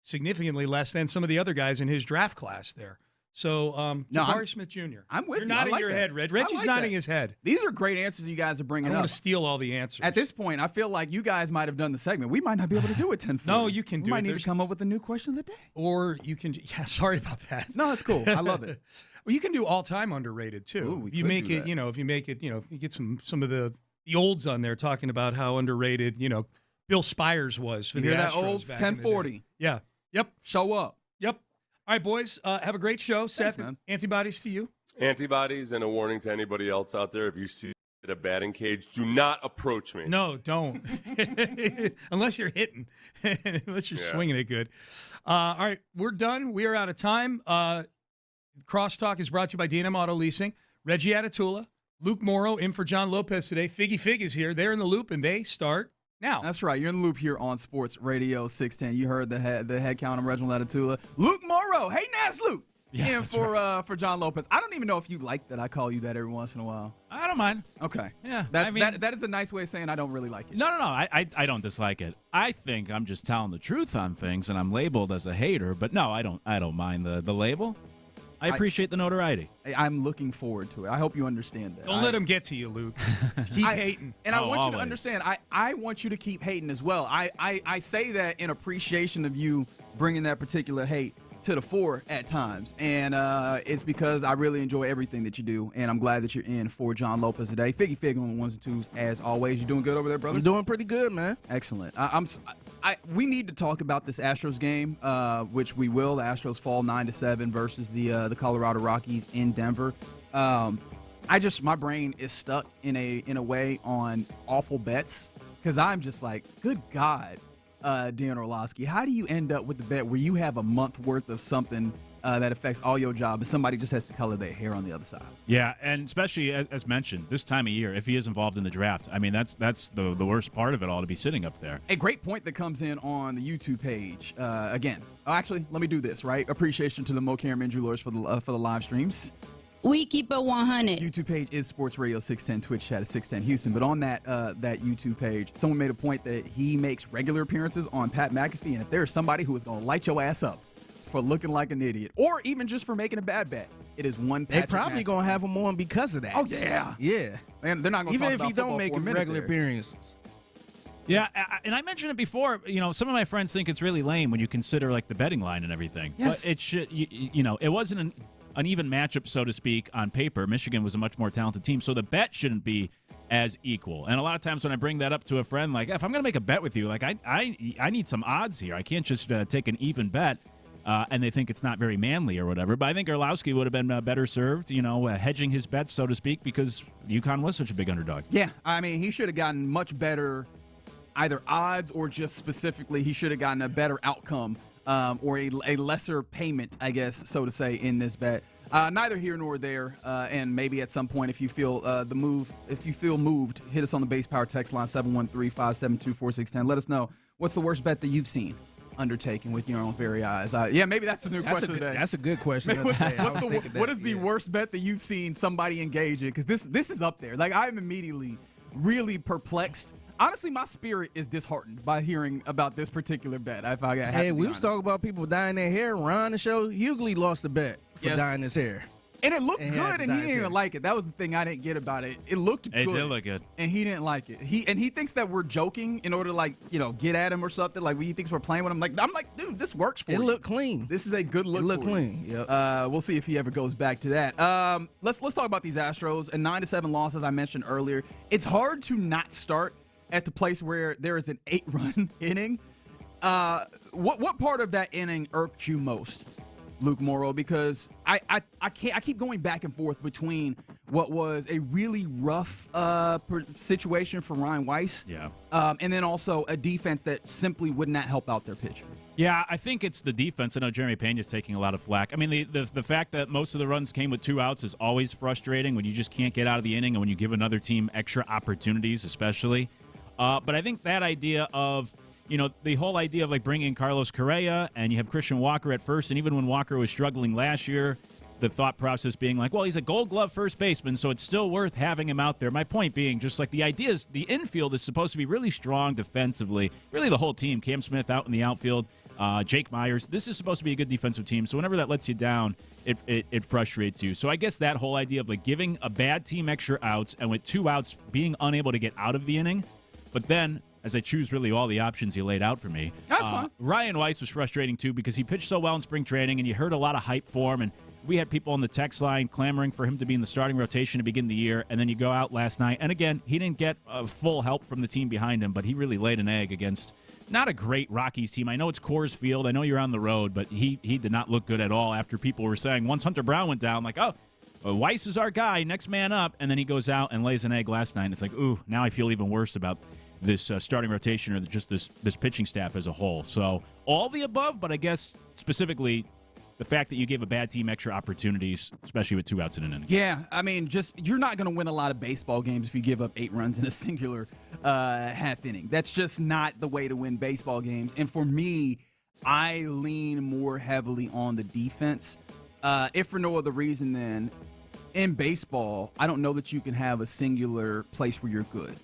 significantly less than some of the other guys in his draft class there. So, Jabari Smith Jr. I'm with You're you. nodding I like your that. head, Red. I Reggie's like nodding that. his head. These are great answers you guys are bringing I up. want to steal all the answers. At this point, I feel like you guys might have done the segment. We might not be able to do it 10-4. No, you can do We might it. need to come up with a new question of the day. Or you can. Yeah, sorry about that. No, it's cool. I love it. Well, you can do all-time underrated too. Ooh, we you could make do it. that. If you make it. If you get some of the olds on there talking about how underrated. Bill Spires was for You the hear that, Astros olds? back in the day. 1040. Yeah. Yep. Show up. Yep. All right, boys. Have a great show. Thanks, Seth, man. antibodies to you. Antibodies, and a warning to anybody else out there: if you see a batting cage, do not approach me. No, don't. Unless you're hitting. Unless you're swinging it good. All right, we're done. We are out of time. Crosstalk is brought to you by D&M Auto Leasing. Reggie Atatula, Luke Morrow in for John Lopez today. Figgy Fig is here. They're in the loop, and they start now. That's right. You're in the loop here on Sports Radio 610. You heard the head count. I'm Reginald Atatula. Luke Morrow. Hey, Nas Luke. Yeah, in for John Lopez. I don't even know if you like that I call you that every once in a while. I don't mind. Okay. Yeah. That is a nice way of saying I don't really like it. No. I don't dislike it. I think I'm just telling the truth on things, and I'm labeled as a hater. But no, I don't mind the label. I appreciate the notoriety. I'm looking forward to it. I hope you understand that. Don't let him get to you, Luke. Keep hating. And I want you always. to understand, I want you to keep hating as well. I say that in appreciation of you bringing that particular hate to the fore at times. And it's because I really enjoy everything that you do. And I'm glad that you're in for John Lopez today. Figgy Fig on the ones and twos as always. You doing good over there, brother? I'm doing pretty good, man. Excellent. We need to talk about this Astros game, which we will. The Astros fall 9-7 versus the Colorado Rockies in Denver. My brain is stuck in a way on awful bets because I'm just like, good God, Dan Orlovsky, how do you end up with the bet where you have a month worth of something that affects all your job and somebody just has to color their hair on the other side? Yeah, and especially as mentioned, this time of year, if he is involved in the draft, I mean that's the worst part of it all, to be sitting up there. A great point that comes in on the YouTube page. Again, actually, let me do this, right? Appreciation to the Mo Caram Injury Lawyers for the live streams. We keep it 100. YouTube page is Sports Radio 610, Twitch chat is 610 Houston. But on that YouTube page, someone made a point that he makes regular appearances on Pat McAfee, and if there's somebody who is going to light your ass up for looking like an idiot, or even just for making a bad bet, it is one Patrick They probably McAfee. going to have him on because of that. Oh, yeah. Yeah. Man, they're not going to Even talk if about he don't make regular appearances. Yeah, and I mentioned it before. Some of my friends think it's really lame when you consider like the betting line and everything. Yes. But it should, it wasn't an even matchup, so to speak, on paper. Michigan was a much more talented team, so the bet shouldn't be as equal. And a lot of times when I bring that up to a friend, like, if I'm going to make a bet with you, like, I need some odds here. I can't just take an even bet. And they think it's not very manly or whatever. But I think Orlovsky would have been better served, hedging his bets, so to speak, because UConn was such a big underdog. Yeah, I mean, he should have gotten much better either odds or just specifically he should have gotten a better outcome or a lesser payment, I guess, so to say, in this bet. Neither here nor there, and maybe at some point if you feel moved, hit us on the Base Power text line 713-572-4610. Let us know what's the worst bet that you've seen undertaken with your own very eyes. Maybe that's the new question today. That's a good question. What is the worst bet that you've seen somebody engage in? Because this is up there. Like, I'm immediately really perplexed. Honestly, my spirit is disheartened by hearing about this particular bet. We was talking about people dyeing their hair. Ron the show, Hughley lost the bet for dyeing his hair. And it looked good, and he didn't even like it. That was the thing I didn't get about it. It looked good. It did look good. And he didn't like it. He thinks that we're joking in order to, get at him or something. Like, he thinks we're playing with him. I'm like, dude, this works for you. It looked clean. This is a good look. It looked for clean. You. Yep. We'll see if he ever goes back to that. Let's talk about these Astros. A 9-7 loss, as I mentioned earlier. It's hard to not start at the place where there is an 8-run inning. What part of that inning irked you most, Luke Morrow? Because I keep going back and forth between what was a really rough situation for Ryan Weiss, and then also a defense that simply would not help out their pitcher. Yeah, I think it's the defense. I know Jeremy Pena is taking a lot of flack. I mean, the fact that most of the runs came with 2 outs is always frustrating when you just can't get out of the inning and when you give another team extra opportunities, especially. But I think that idea of, the whole idea of like bringing Carlos Correa and you have Christian Walker at first, and even when Walker was struggling last year, the thought process being like, well, he's a Gold Glove first baseman, so it's still worth having him out there. My point being, just like the idea is the infield is supposed to be really strong defensively. Really, the whole team. Cam Smith out in the outfield, Jake Myers. This is supposed to be a good defensive team. So whenever that lets you down, it frustrates you. So I guess that whole idea of like giving a bad team extra outs and with 2 outs being unable to get out of the inning, but then as I choose really all the options you laid out for me. That's fine. Ryan Weiss was frustrating too because he pitched so well in spring training and you heard a lot of hype for him, and we had people on the text line clamoring for him to be in the starting rotation to begin the year, and then you go out last night, and again, he didn't get full help from the team behind him, but he really laid an egg against not a great Rockies team. I know it's Coors Field. I know you're on the road, but he did not look good at all after people were saying once Hunter Brown went down, like, oh, Weiss is our guy, next man up, and then he goes out and lays an egg last night, and it's like, ooh, now I feel even worse about this starting rotation or just this pitching staff as a whole. So all the above, but I guess specifically the fact that you gave a bad team extra opportunities, especially with 2 outs in an inning. Yeah, I mean, you're not going to win a lot of baseball games if you give up 8 runs in a singular half inning. That's just not the way to win baseball games. And for me, I lean more heavily on the defense. If for no other reason than in baseball, I don't know that you can have a singular place where you're good.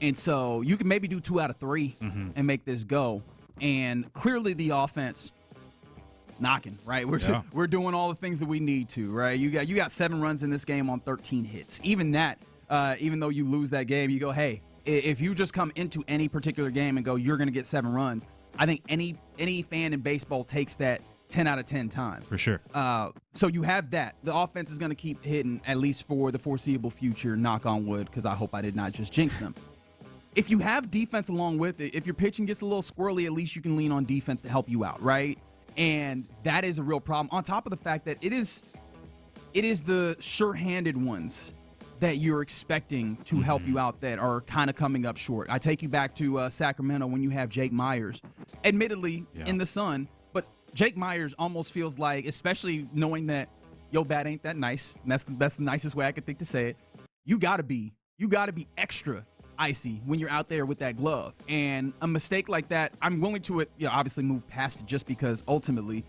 And so you can maybe do 2 out of 3 and make this go. And clearly the offense knocking, right? We're doing all the things that we need to, right? You got 7 runs in this game on 13 hits. Even that, even though you lose that game, you go, hey, if you just come into any particular game and go, you're going to get 7 runs, I think any fan in baseball takes that 10 out of 10 times. For sure. So you have that. The offense is going to keep hitting, at least for the foreseeable future, knock on wood, because I hope I did not just jinx them. If you have defense along with it, if your pitching gets a little squirrely, at least you can lean on defense to help you out, right? And that is a real problem. On top of the fact that it is the sure-handed ones that you're expecting to help you out that are kind of coming up short. I take you back to Sacramento when you have Jake Myers, admittedly in the sun, but Jake Myers almost feels like, especially knowing that your bat ain't that nice, and that's the nicest way I could think to say it. You gotta be extra icy when you're out there with that glove. And a mistake like that, I'm willing to obviously move past it just because ultimately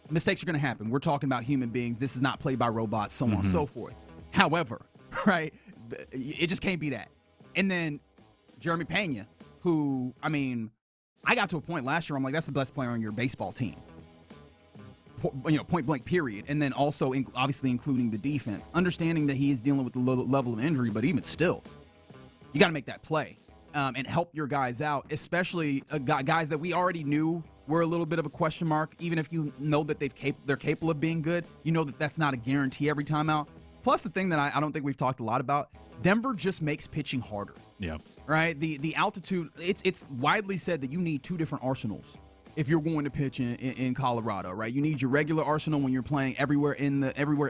mistakes are going to happen. We're talking about human beings. This is not played by robots, so on and so forth. However, right, it just can't be that. And then Jeremy Pena, who, I mean, I got to a point last year, I'm like, that's the best player on your baseball team. Point blank period. And then also obviously including the defense, understanding that he is dealing with the level of injury, but even still, you got to make that play and help your guys out, especially guys that we already knew were a little bit of a question mark. Even if you know that they're capable of being good, you know that that's not a guarantee every time out. Plus, the thing that I don't think we've talked a lot about, Denver just makes pitching harder. Yeah. Right? The altitude, it's widely said that you need 2 different arsenals if you're going to pitch in Colorado, right? You need your regular arsenal when you're playing everywhere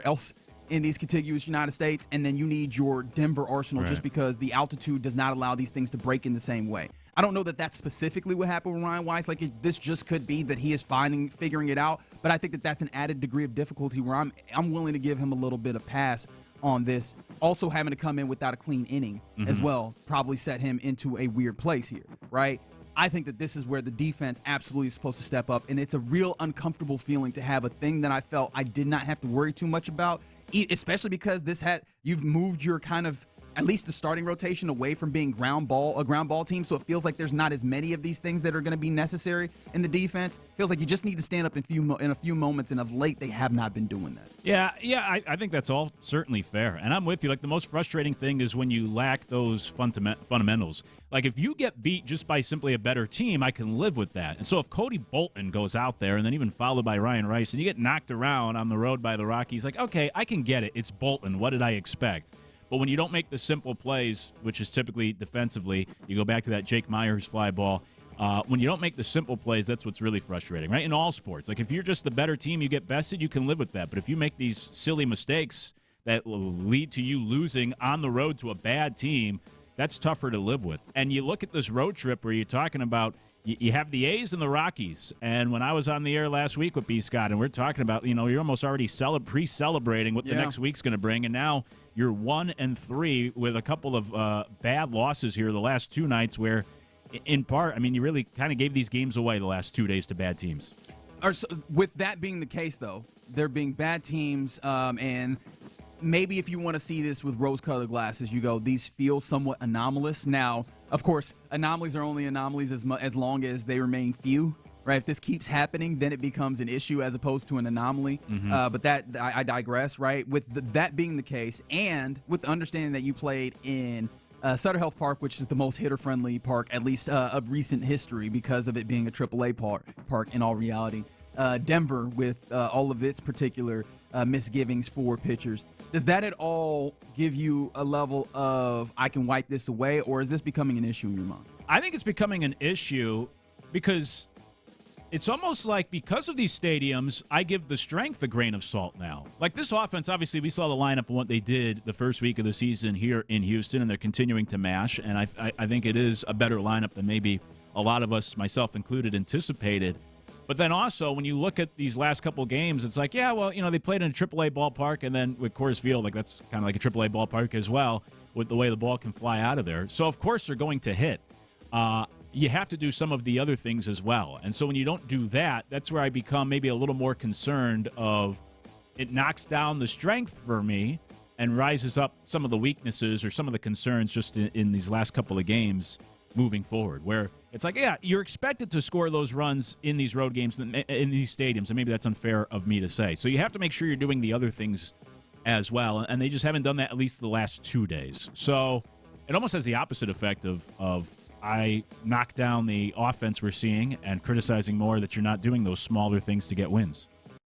else in these contiguous United States, and then you need your Denver arsenal just because the altitude does not allow these things to break in the same way. I don't know that that's specifically what happened with Ryan Weiss. Like, this just could be that he is figuring it out, but I think that that's an added degree of difficulty where I'm willing to give him a little bit of pass on this. Also having to come in without a clean inning as well probably set him into a weird place here, right? I think that this is where the defense absolutely is supposed to step up, and it's a real uncomfortable feeling to have a thing that I felt I did not have to worry too much about, especially because you've moved your kind of, at least the starting rotation, away from being a ground ball team, so it feels like there's not as many of these things that are going to be necessary in the defense. It feels like you just need to stand up in a few moments, and of late they have not been doing that. Yeah, I think that's all certainly fair, and I'm with you. Like, the most frustrating thing is when you lack those fundamentals. Like, if you get beat just by simply a better team, I can live with that. And so if Cody Bolton goes out there and then even followed by Ryan Rice and you get knocked around on the road by the Rockies, like, okay, I can get it. It's Bolton. What did I expect? But when you don't make the simple plays, which is typically defensively, you go back to that Jake Myers fly ball. When you don't make the simple plays, that's what's really frustrating, right? In all sports. Like, if you're just the better team, you get bested, you can live with that. But if you make these silly mistakes that will lead to you losing on the road to a bad team, that's tougher to live with. And you look at this road trip where you're talking about, you have the A's and the Rockies. And when I was on the air last week with B. Scott, and we're talking about, you're almost already pre-celebrating what the next week's going to bring. And now you're 1-3 with a couple of bad losses here the last 2 nights where, in part, you really kind of gave these games away the last 2 days to bad teams. With that being the case, though, there being bad teams, and maybe if you want to see this with rose-colored glasses, you go, these feel somewhat anomalous. Now, of course, anomalies are only anomalies as long as they remain few, right? If this keeps happening, then it becomes an issue as opposed to an anomaly. But I digress, right? With that being the case, and with the understanding that you played in Sutter Health Park, which is the most hitter-friendly park, at least of recent history, because of it being a AAA park in all reality. Denver, with all of its particular misgivings for pitchers. Does that at all give you a level of, I can wipe this away, or is this becoming an issue in your mind? I think it's becoming an issue because it's almost like because of these stadiums, I give the strength a grain of salt now. Like this offense, obviously, we saw the lineup and what they did the first week of the season here in Houston, and they're continuing to mash, and I think it is a better lineup than maybe a lot of us, myself included, anticipated. But then also, when you look at these last couple games, it's like, yeah, well, they played in a AAA ballpark, and then with Coors Field, like that's kind of like a AAA ballpark as well, with the way the ball can fly out of there. So, of course, they're going to hit. You have to do some of the other things as well. And so when you don't do that, that's where I become maybe a little more concerned of it knocks down the strength for me and rises up some of the weaknesses or some of the concerns just in these last couple of games moving forward, where it's like, yeah, you're expected to score those runs in these road games, in these stadiums, and maybe that's unfair of me to say. So you have to make sure you're doing the other things as well, and they just haven't done that at least the last 2 days. So it almost has the opposite effect of I knock down the offense we're seeing and criticizing more that you're not doing those smaller things to get wins.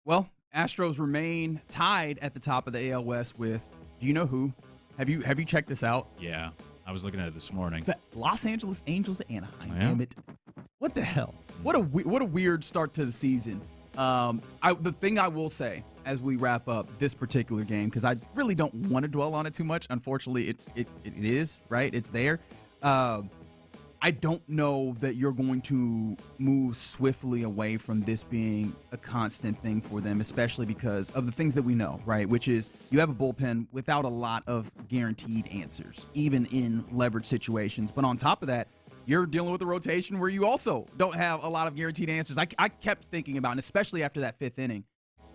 Well, Astros remain tied at the top of the AL West with, do you know who? Have you checked this out? Yeah. I was looking at it this morning. The Los Angeles Angels of Anaheim. Oh, yeah? Damn it! What the hell? What a weird start to the season. The thing I will say as we wrap up this particular game, because I really don't want to dwell on it too much. Unfortunately, it is right. It's there. I don't know that you're going to move swiftly away from this being a constant thing for them, especially because of the things that we know, right? Which is you have a bullpen without a lot of guaranteed answers, even in leverage situations. But on top of that, you're dealing with a rotation where you also don't have a lot of guaranteed answers. I kept thinking about, and especially after that fifth inning,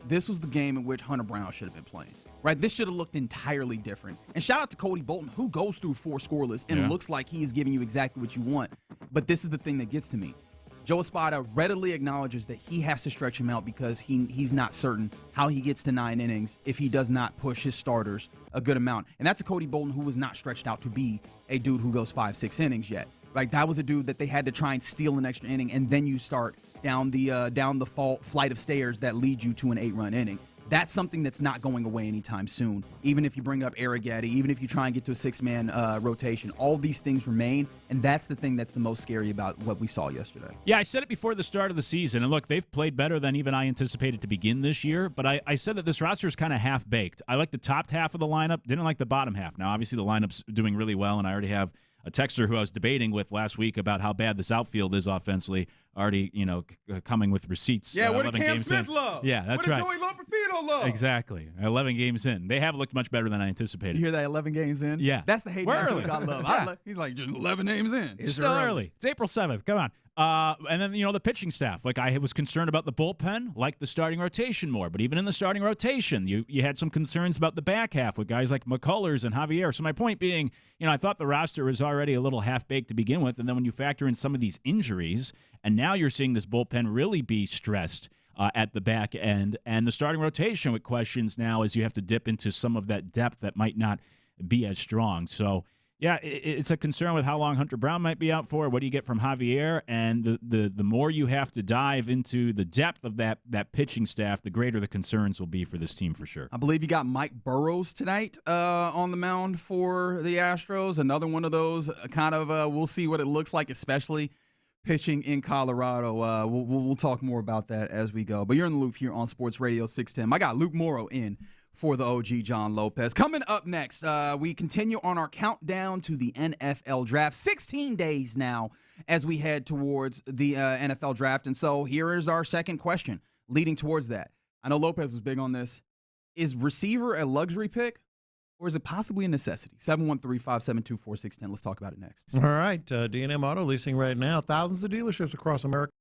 this was the game in which Hunter Brown should have been playing. Right, this should have looked entirely different. And shout out to Cody Bolton, who goes through 4 scoreless and looks like he is giving you exactly what you want. But this is the thing that gets to me. Joe Espada readily acknowledges that he has to stretch him out because he's not certain how he gets to 9 innings if he does not push his starters a good amount. And that's a Cody Bolton who was not stretched out to be a dude who goes 5-6 innings yet. Like that was a dude that they had to try and steal an extra inning, and then you start down the flight of stairs that lead you to an 8-run inning. That's something that's not going away anytime soon. Even if you bring up Arrighetti, even if you try and get to a 6-man rotation, all these things remain, and that's the thing that's the most scary about what we saw yesterday. Yeah, I said it before the start of the season, and look, they've played better than even I anticipated to begin this year, but I said that this roster is kind of half-baked. I like the top half of the lineup, didn't like the bottom half. Now, obviously, the lineup's doing really well, and I already have a texter who I was debating with last week about how bad this outfield is offensively, already, coming with receipts. Yeah, what did 11 Cam games Smith in. love? Yeah, that's what right. What did Joey Loperfido love? Exactly. 11 games in. They have looked much better than I anticipated. You hear that 11 games in? Yeah. That's the hate We're I early. love. He's like, just 11 games in. It's still early. It's April 7th. Come on. And then, the pitching staff. Like, I was concerned about the bullpen, like the starting rotation more. But even in the starting rotation, you had some concerns about the back half with guys like McCullers and Javier. So my point being, I thought the roster was already a little half-baked to begin with. And then when you factor in some of these injuries, and now you're seeing this bullpen really be stressed at the back end. And the starting rotation with questions now as you have to dip into some of that depth that might not be as strong. So, yeah, it's a concern with how long Hunter Brown might be out for. What do you get from Javier? And the more you have to dive into the depth of that pitching staff, the greater the concerns will be for this team for sure. I believe you got Mike Burrows tonight on the mound for the Astros. Another one of those kind of we'll see what it looks like, especially pitching in Colorado. We'll talk more about that as we go. But you're in the loop here on Sports Radio 610. I got Luke Morrow in for the OG John Lopez. Coming up next, we continue on our countdown to the NFL draft. 16 days now as we head towards the NFL draft. And so here is our second question leading towards that. I know Lopez was big on this. Is receiver a luxury pick, or is it possibly a necessity? 713-572-4610. Let's talk about it next. All right. D&M Auto Leasing right now. Thousands of dealerships across America.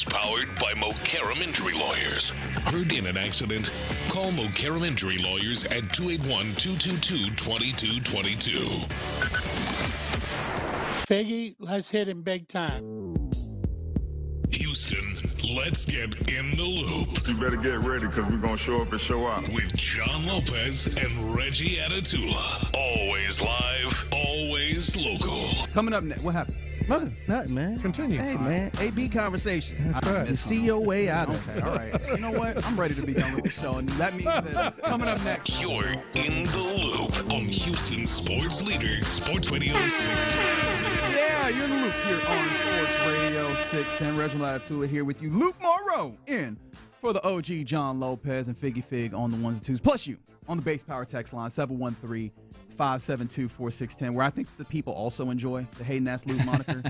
powered by Mokaram Injury Lawyers. Heard in an accident? Call Mokaram Injury Lawyers at 281-222-2222. Figgy, let's hit him big time. Houston, let's get in the loop. You better get ready because we're going to show up and show out. With John Lopez and Reggie Atatula. Always live, always local. Coming up next, what happened? Nothing, man. Continue. Hey, man. AB conversation. That's right. And see your way out of Okay, all right. You know what? I'm ready to be done with the show, and that means that coming up next. You're in the loop on Houston Sports Leader, Sports Radio 610. Yeah, you're in the loop here on Sports Radio 610. Reginald Atatula here with you. Luke Morrow in for the OG John Lopez and Figgy Fig on the ones and twos. Plus you on the base power text line 713-572-4610, where I think the people also enjoy the Hayden Ass Luke moniker.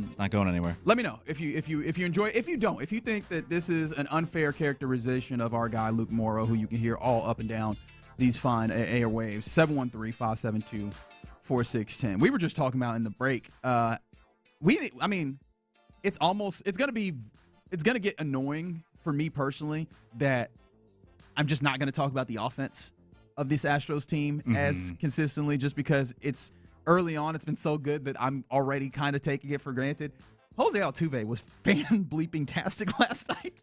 It's not going anywhere. Let me know if you enjoy it. If you don't, if you think that this is an unfair characterization of our guy Luke Morrow, who you can hear all up and down these fine airwaves. 713-572-4610. We were just talking about in the break. It's gonna get annoying for me personally that I'm just not gonna talk about the offense of this Astros team as consistently, just because it's early on. It's been so good that I'm already kind of taking it for granted. Jose Altuve was fan-bleeping-tastic last night.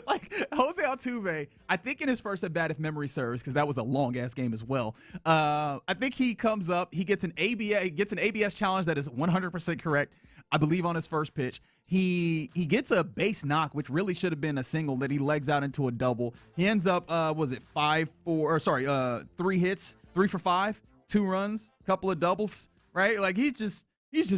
Like, Jose Altuve, I think in his first at-bat, if memory serves, because that was a long-ass game as well, I think he comes up, he gets an ABS challenge that is 100% correct, I believe, on his first pitch. He gets a base knock, which really should have been a single that he legs out into a double. He ends up, 3 hits, 3 for 5, 2 runs, couple of doubles, right? Like, he's just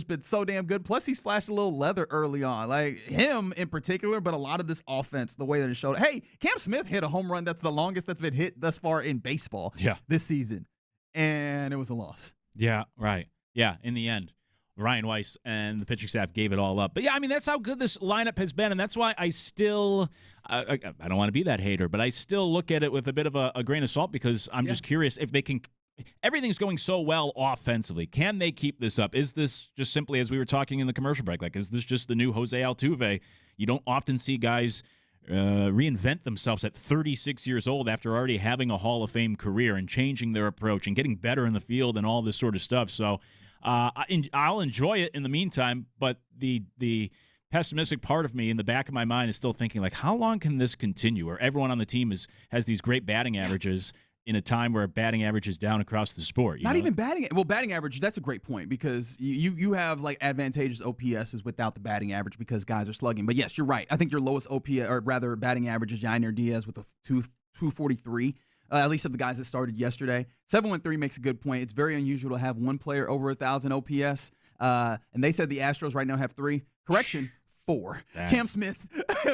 been so damn good. Plus, he's flashed a little leather early on. Like, him in particular, but a lot of this offense, the way that it showed. Hey, Cam Smith hit a home run that's the longest that's been hit thus far in baseball this season. And it was a loss. Yeah, right. Yeah, in the end, Ryan Weiss and the pitching staff gave it all up. But, yeah, I mean, that's how good this lineup has been, and that's why I still I don't want to be that hater, but I still look at it with a bit of a grain of salt, because I'm just curious if they can – everything's going so well offensively. Can they keep this up? Is this just simply, as we were talking in the commercial break, like, is this just the new Jose Altuve? You don't often see guys reinvent themselves at 36 years old after already having a Hall of Fame career and changing their approach and getting better in the field and all this sort of stuff. So I'll enjoy it in the meantime, but the pessimistic part of me in the back of my mind is still thinking, like, how long can this continue? Where everyone on the team has these great batting averages in a time where batting average is down across the sport. Not even batting. Well, batting average, that's a great point, because you have like advantageous OPSs without the batting average because guys are slugging. But yes, you're right. I think your lowest OPS, or rather batting average, is Yainer Diaz with a 243, at least of the guys that started yesterday. 713 makes a good point. It's very unusual to have one player over 1,000 OPS. And they said the Astros right now have 3. Correction. 4. Damn. Cam Smith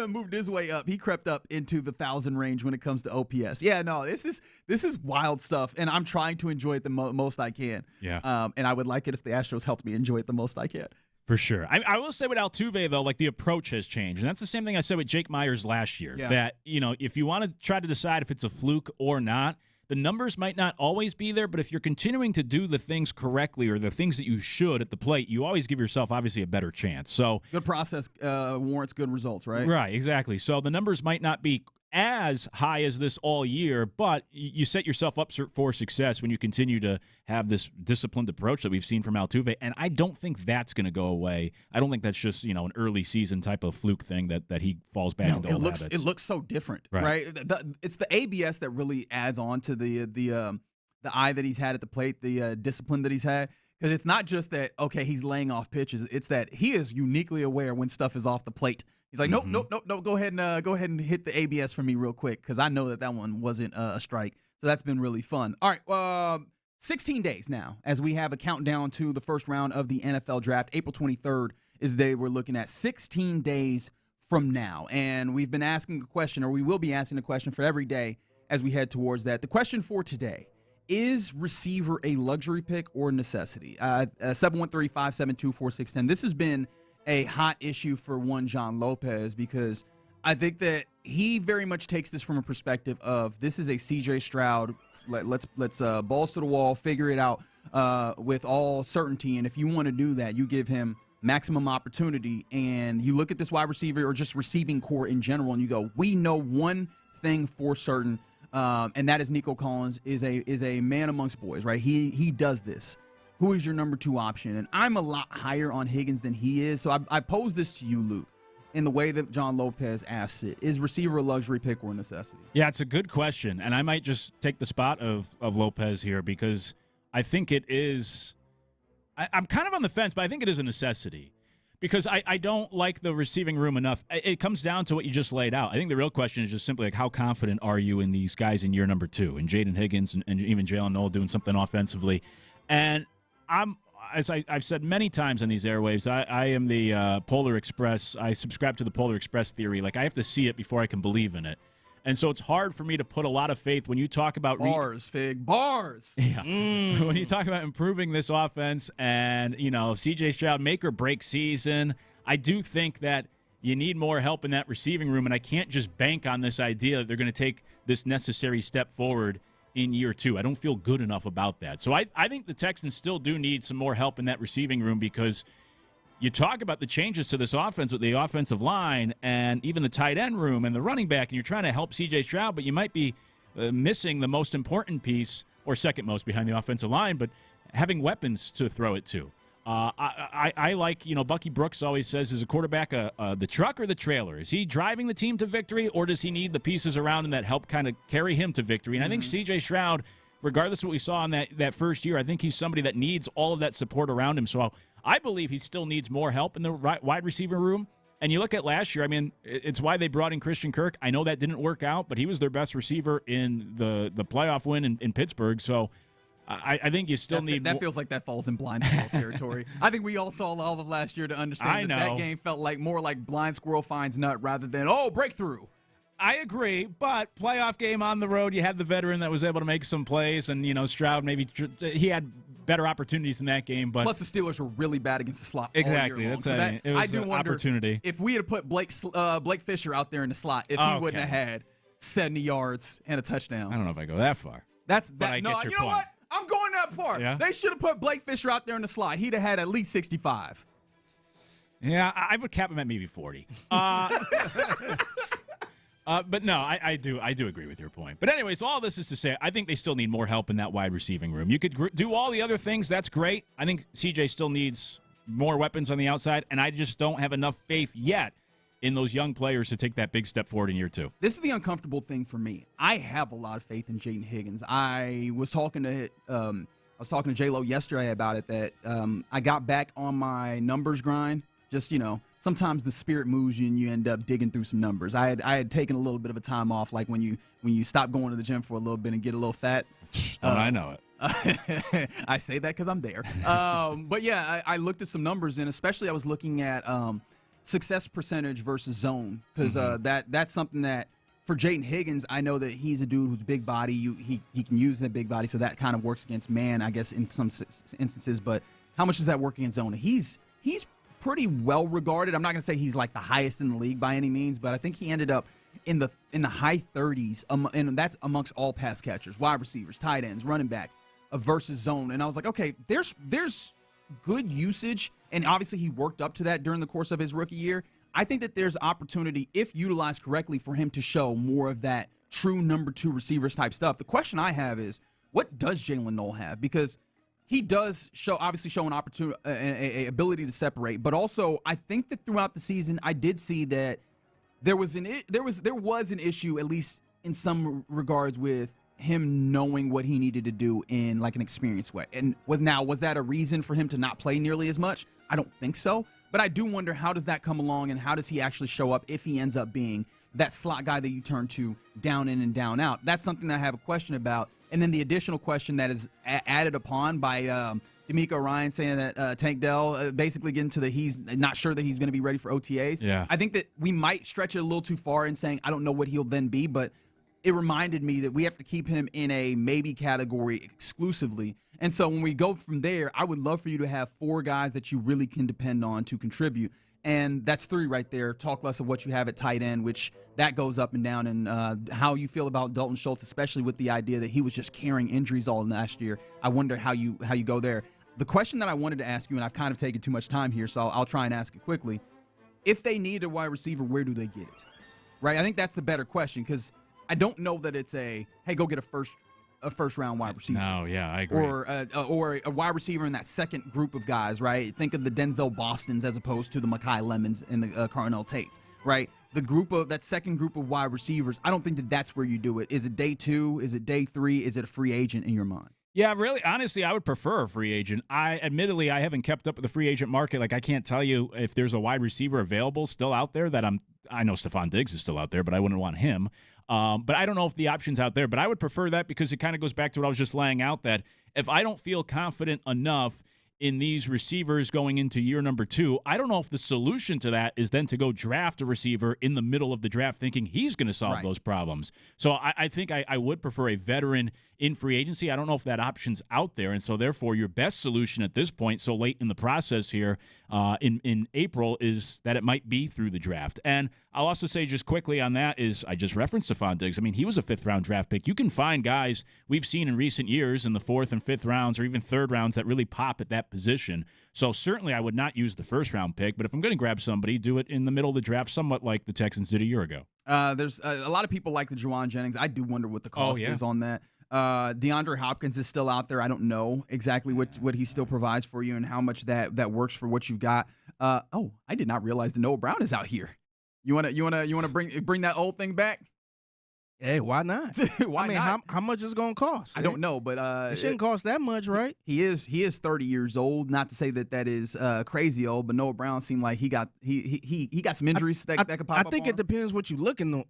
moved his way up. He crept up into the 1,000 range when it comes to OPS. Yeah, no, this is wild stuff, and I'm trying to enjoy it the most I can. Yeah. And I would like it if the Astros helped me enjoy it the most I can. For sure. I will say with Altuve, though, like, the approach has changed. And that's the same thing I said with Jake Myers last year. Yeah. That, if you want to try to decide if it's a fluke or not, the numbers might not always be there, but if you're continuing to do the things correctly or the things that you should at the plate, you always give yourself, obviously, a better chance. So good process warrants good results, right? Right, exactly. So the numbers might not be as high as this all year, but you set yourself up for success when you continue to have this disciplined approach that we've seen from Altuve, and I don't think that's going to go away. I don't think that's just an early season type of fluke thing that he falls back into old habits. It looks so different, right? It's the ABS that really adds on to the eye that he's had at the plate, the discipline that he's had. Because it's not just that, okay, he's laying off pitches. It's that he is uniquely aware when stuff is off the plate. He's like, nope. Go ahead and hit the ABS for me real quick, because I know that one wasn't a strike. So that's been really fun. All right, 16 days now as we have a countdown to the first round of the NFL draft. April 23rd is the day we're looking at. 16 days from now, and we've been asking a question, or we will be asking a question for every day as we head towards that. The question for today: is receiver a luxury pick or necessity? 713-572-4610. This has been a hot issue for one John Lopez, because I think that he very much takes this from a perspective of, this is a CJ Stroud, let's balls to the wall, figure it out with all certainty, and if you want to do that, you give him maximum opportunity, and you look at this wide receiver or just receiving core in general, and you go, we know one thing for certain, and that is Nico Collins is a man amongst boys, right? He does this. Who is your number 2 option? And I'm a lot higher on Higgins than he is, so I pose this to you, Luke, in the way that John Lopez asks it. Is receiver a luxury pick or a necessity? Yeah, it's a good question, and I might just take the spot of Lopez here because I think it is – I'm kind of on the fence, but I think it is a necessity because I don't like the receiving room enough. It comes down to what you just laid out. I think the real question is just simply like how confident are you in these guys in year number 2, and Jaden Higgins and even Jalen Noel doing something offensively. And as I've said many times on these airwaves, I am the Polar Express. I subscribe to the Polar Express theory. Like I have to see it before I can believe in it. And so it's hard for me to put a lot of faith when you talk about bars. Yeah. When you talk about improving this offense and, C.J. Stroud make or break season, I do think that you need more help in that receiving room, and I can't just bank on this idea that they're going to take this necessary step forward in year 2. I don't feel good enough about that. So I think the Texans still do need some more help in that receiving room because you talk about the changes to this offense with the offensive line and even the tight end room and the running back, and you're trying to help C.J. Stroud, but you might be missing the most important piece, or second most behind the offensive line, but having weapons to throw it to. I like, Bucky Brooks always says, is a quarterback the truck or the trailer? Is he driving the team to victory, or does he need the pieces around him that help kind of carry him to victory? And I think C.J. Stroud, regardless of what we saw in that first year, I think he's somebody that needs all of that support around him. So I believe he still needs more help in the wide receiver room. And you look at last year, I mean, it's why they brought in Christian Kirk. I know that didn't work out, but he was their best receiver in the playoff win in Pittsburgh. So I think you still need that. Feels like that falls in blind squirrel territory. I think we all saw all of last year to understand that game felt like more like blind squirrel finds nut rather than, breakthrough. I agree, but playoff game on the road, you had the veteran that was able to make some plays, and, Stroud he had better opportunities in that game. But plus, the Steelers were really bad against the slot. Exactly, all year long. It was I do wonder opportunity. If we had put Blake Fisher out there in the slot, if he wouldn't have had 70 yards and a touchdown. I don't know if I go that far. But I get your know point. what? I'm going that far. Yeah? They should have put Blake Fisher out there in the slot. He'd have had at least 65. Yeah, I would cap him at maybe 40. But no, I do agree with your point. But anyways, all this is to say, I think they still need more help in that wide receiving room. You could do all the other things. That's great. I think CJ still needs more weapons on the outside, and I just don't have enough faith yet in those young players to take that big step forward in year 2. This is the uncomfortable thing for me. I have a lot of faith in Jaden Higgins. I was talking to J-Lo yesterday about it, that I got back on my numbers grind. Just, sometimes the spirit moves you and you end up digging through some numbers. I had taken a little bit of a time off, like when you stop going to the gym for a little bit and get a little fat. I know it. I say that because I'm there. But yeah, I looked at some numbers, and especially I was looking at success percentage versus zone, because that's something that for Jaden Higgins, I know that he's a dude who's big body. He can use that big body, so that kind of works against man, I guess, in some instances. But how much does that work against zone? He's pretty well regarded. I'm not going to say he's like the highest in the league by any means, but I think he ended up in the high 30s, and that's amongst all pass catchers, wide receivers, tight ends, running backs, versus zone. And I was like, okay, there's good usage, and obviously he worked up to that during the course of his rookie year. I think that there's opportunity, if utilized correctly, for him to show more of that true number 2 receivers type stuff. The question I have is, what does Jalen Noel have? Because he does show an opportunity, a ability to separate, but also I think that throughout the season I did see that there was an issue, at least in some regards, with him knowing what he needed to do in like an experienced way. And was that a reason for him to not play nearly as much? I don't think so, but I do wonder, how does that come along, and how does he actually show up if he ends up being that slot guy that you turn to down in and down out? That's something that I have a question about. And then the additional question that is added upon by DeMeco Ryans saying that Tank Dell basically getting to he's not sure that he's going to be ready for OTAs. Yeah. I think that we might stretch it a little too far in saying I don't know what he'll then be, but it reminded me that we have to keep him in a maybe category exclusively. And so when we go from there, I would love for you to have 4 guys that you really can depend on to contribute. And that's 3 right there. Talk less of what you have at tight end, which that goes up and down, and how you feel about Dalton Schultz, especially with the idea that he was just carrying injuries all last year. I wonder how you go there. The question that I wanted to ask you, and I've kind of taken too much time here, so I'll try and ask it quickly. If they need a wide receiver, where do they get it? Right? I think that's the better question, because I don't know that it's hey, go get a first round wide receiver. No, yeah, I agree. Or a wide receiver in that second group of guys, right? Think of the Denzel Bostons as opposed to the Mekhi Lemons and the Carnell Tates, right? That second group of wide receivers, I don't think that's where you do it. Is it day 2? Is it day 3? Is it a free agent in your mind? Yeah, really, honestly, I would prefer a free agent. Admittedly, I haven't kept up with the free agent market. Like, I can't tell you if there's a wide receiver available still out there that I know Stephon Diggs is still out there, but I wouldn't want him. But I don't know if the option's out there. But I would prefer that because it kind of goes back to what I was just laying out, that if I don't feel confident enough in these receivers going into year number 2, I don't know if the solution to that is then to go draft a receiver in the middle of the draft thinking he's going to solve those problems. So I think I would prefer a veteran in free agency. I don't know if that option's out there. And so therefore your best solution at this point, so late in the process here in April, is that it might be through the draft. And I'll also say just quickly on that is I just referenced Stephon Diggs. I mean, he was a 5th-round draft pick. You can find guys we've seen in recent years in the 4th and 5th rounds or even 3rd rounds that really pop at that position. So certainly I would not use the 1st-round pick, but if I'm going to grab somebody, do it in the middle of the draft, somewhat like the Texans did a year ago. There's a lot of people like the Juwan Jennings. I do wonder what the cost is on that. DeAndre Hopkins is still out there. I don't know exactly what he still provides for you and how much that works for what you've got. I did not realize that Noah Brown is out here. You wanna bring that old thing back? Hey, why not? Why not? How much is it gonna cost? I don't know, but it shouldn't cost that much, right? He is 30 years old. Not to say that is crazy old, but Noah Brown seemed like he got some injuries that could pop up. I think it depends what you're looking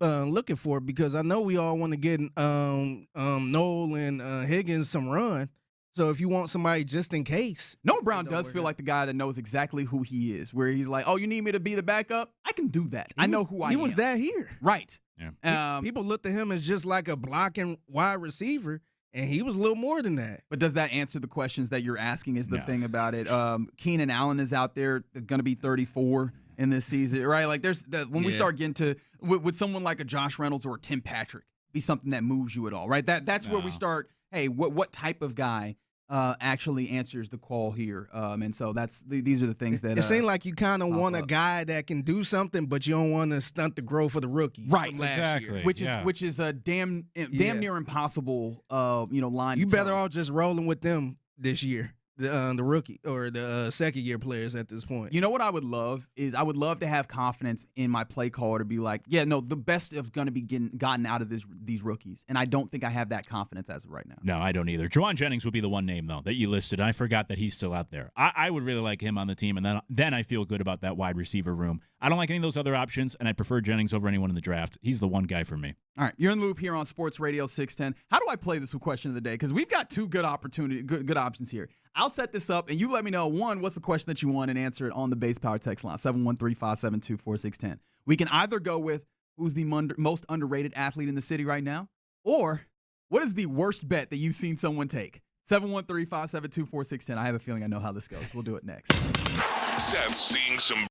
for, because I know we all want to get Noel and Higgins some run. So if you want somebody just in case. Noah Brown does feel like the guy that knows exactly who he is, where he's like, oh, you need me to be the backup? I can do that. I know who I am. He was that here. Right. Yeah. People looked at him as just like a blocking wide receiver, and he was a little more than that. But does that answer the questions that you're asking is the thing about it? Keenan Allen is out there, going to be 34 in this season, right? Like when we start getting to, with someone like a Josh Reynolds or a Tim Patrick, be something that moves you at all, right? That's where we start, hey, what type of guy actually answers the call here, and so these are the things that it seems like you kind of want a guy that can do something, but you don't want to stunt the growth of the rookies, right? From last exactly, year. Which is a damn near impossible, line. You better all just rolling with them this year, the rookie or the second year players at this point. You know what I would love is I would love to have confidence in my play caller to be like, yeah, no, the best is going to be gotten out of these rookies, and I don't think I have that confidence as of right now. No, I don't either. Juwan Jennings would be the one name though that you listed. I forgot that he's still out there. I would really like him on the team, and then I feel good about that wide receiver room. I don't like any of those other options, and I prefer Jennings over anyone in the draft. He's the one guy for me. All right, you're in the loop here on Sports Radio 610. How do I play this with question of the day? Because we've got two good options here. I'll set this up, and you let me know, one, what's the question that you want, and answer it on the Base Power text line, 713-572-4610. We can either go with who's the most underrated athlete in the city right now, or what is the worst bet that you've seen someone take? 713-572-4610. I have a feeling I know how this goes. We'll do it next. Seth's seeing some.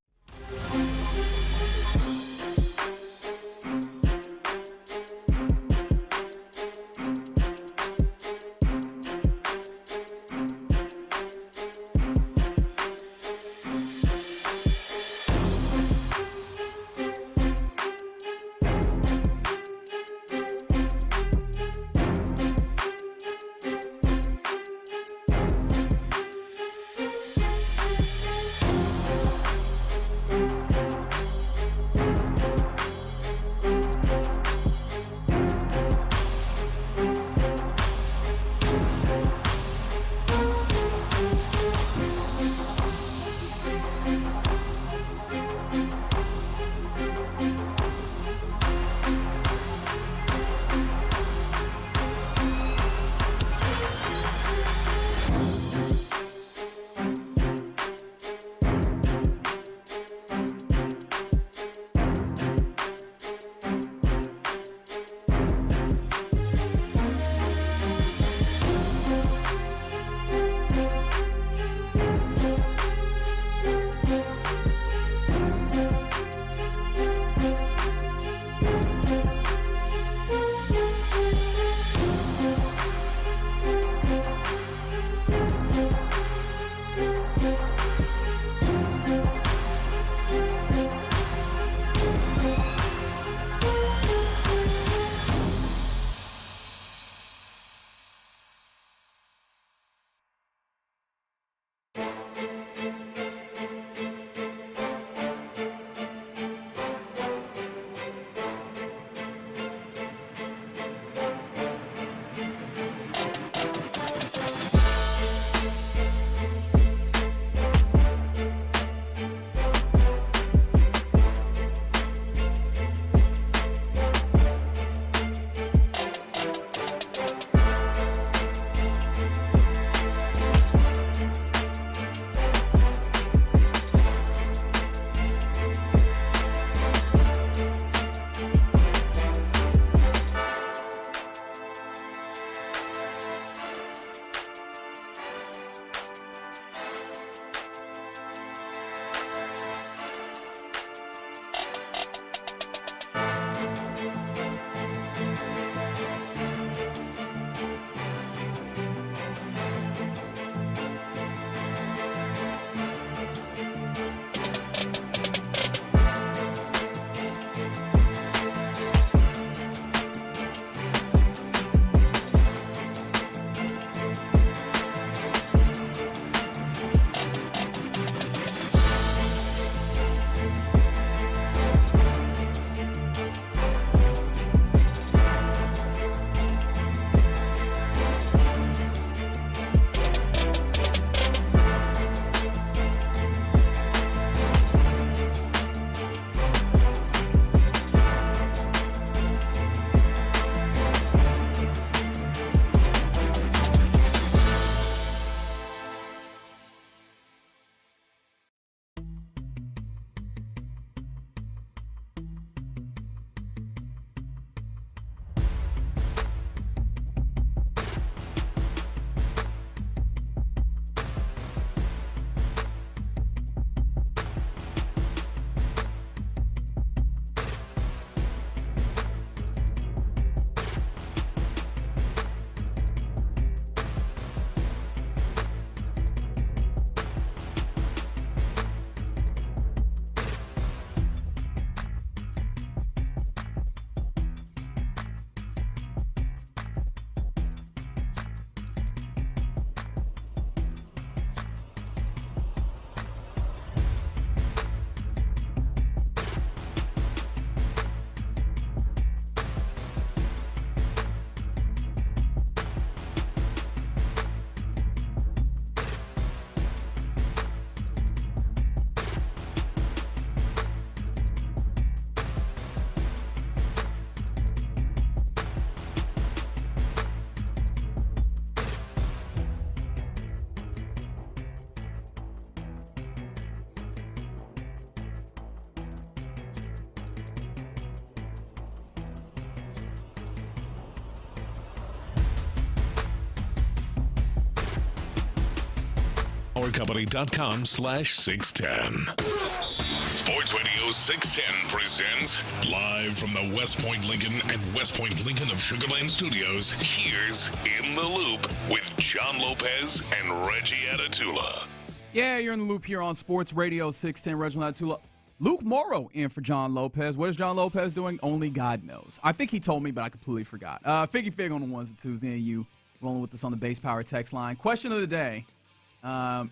thepowercompany.com/610. Sports Radio 610 presents live from the West Point Lincoln and West Point Lincoln of Sugar Land Studios. Here's In the Loop with John Lopez and Reggie Atatula. Yeah, you're in the loop here on Sports Radio 610. Reginald Atatula. Luke Morrow in for John Lopez. What is John Lopez doing? Only God knows. I think he told me, but I completely forgot. Figgy Fig on the ones and twos. And you rolling with us on the Base Power text line. Question of the day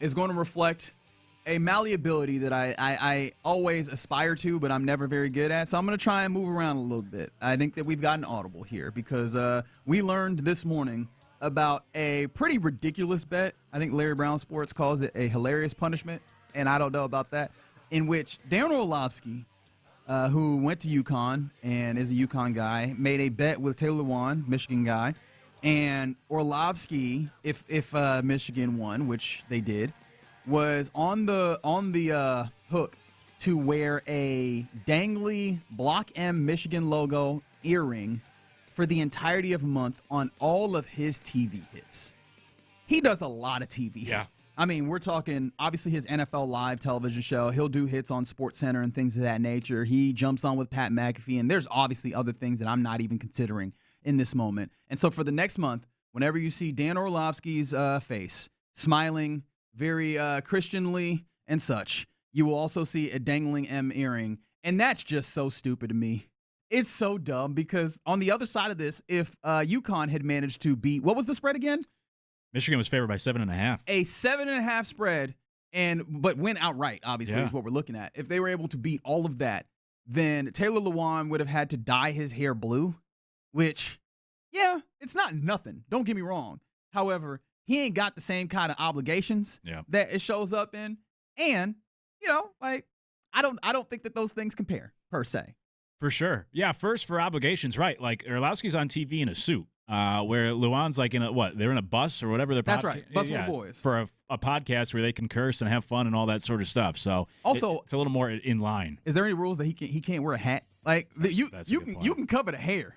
is going to reflect a malleability that I always aspire to, but I'm never very good at. So I'm going to try and move around a little bit. I think that we've gotten audible here because we learned this morning about a pretty ridiculous bet. I think Larry Brown Sports calls it a hilarious punishment, and I don't know about that, in which Darren Orlovsky, who went to UConn and is a UConn guy, made a bet with Taylor Lewan, Michigan guy, and Orlovsky, if Michigan won, which they did, was on the hook to wear a dangly Block M Michigan logo earring for the entirety of a month on all of his TV hits. He does a lot of TV. Yeah. I mean, we're talking, obviously, his NFL Live television show. He'll do hits on SportsCenter and things of that nature. He jumps on with Pat McAfee, and there's obviously other things that I'm not even considering in this moment. And so for the next month, whenever you see Dan Orlovsky's face, smiling very Christianly and such, you will also see a dangling M earring. And that's just so stupid to me. It's so dumb because on the other side of this, if UConn had managed to beat, what was the spread again? Michigan was favored by 7.5. A 7.5 spread, but win outright, obviously, is what we're looking at. If they were able to beat all of that, then Taylor Lewan would have had to dye his hair blue, which, yeah, it's not nothing. Don't get me wrong. However, he ain't got the same kind of obligations that it shows up in. And, I don't think that those things compare, per se. For sure. Yeah, first for obligations, right. Like, Orlovsky's on TV in a suit, where Luan's like they're in a bus or whatever. That's right, Bus for the Boys. For a podcast where they can curse and have fun and all that sort of stuff. So also, it's a little more in line. Is there any rules that he can't wear a hat? Like, you can cover the hair.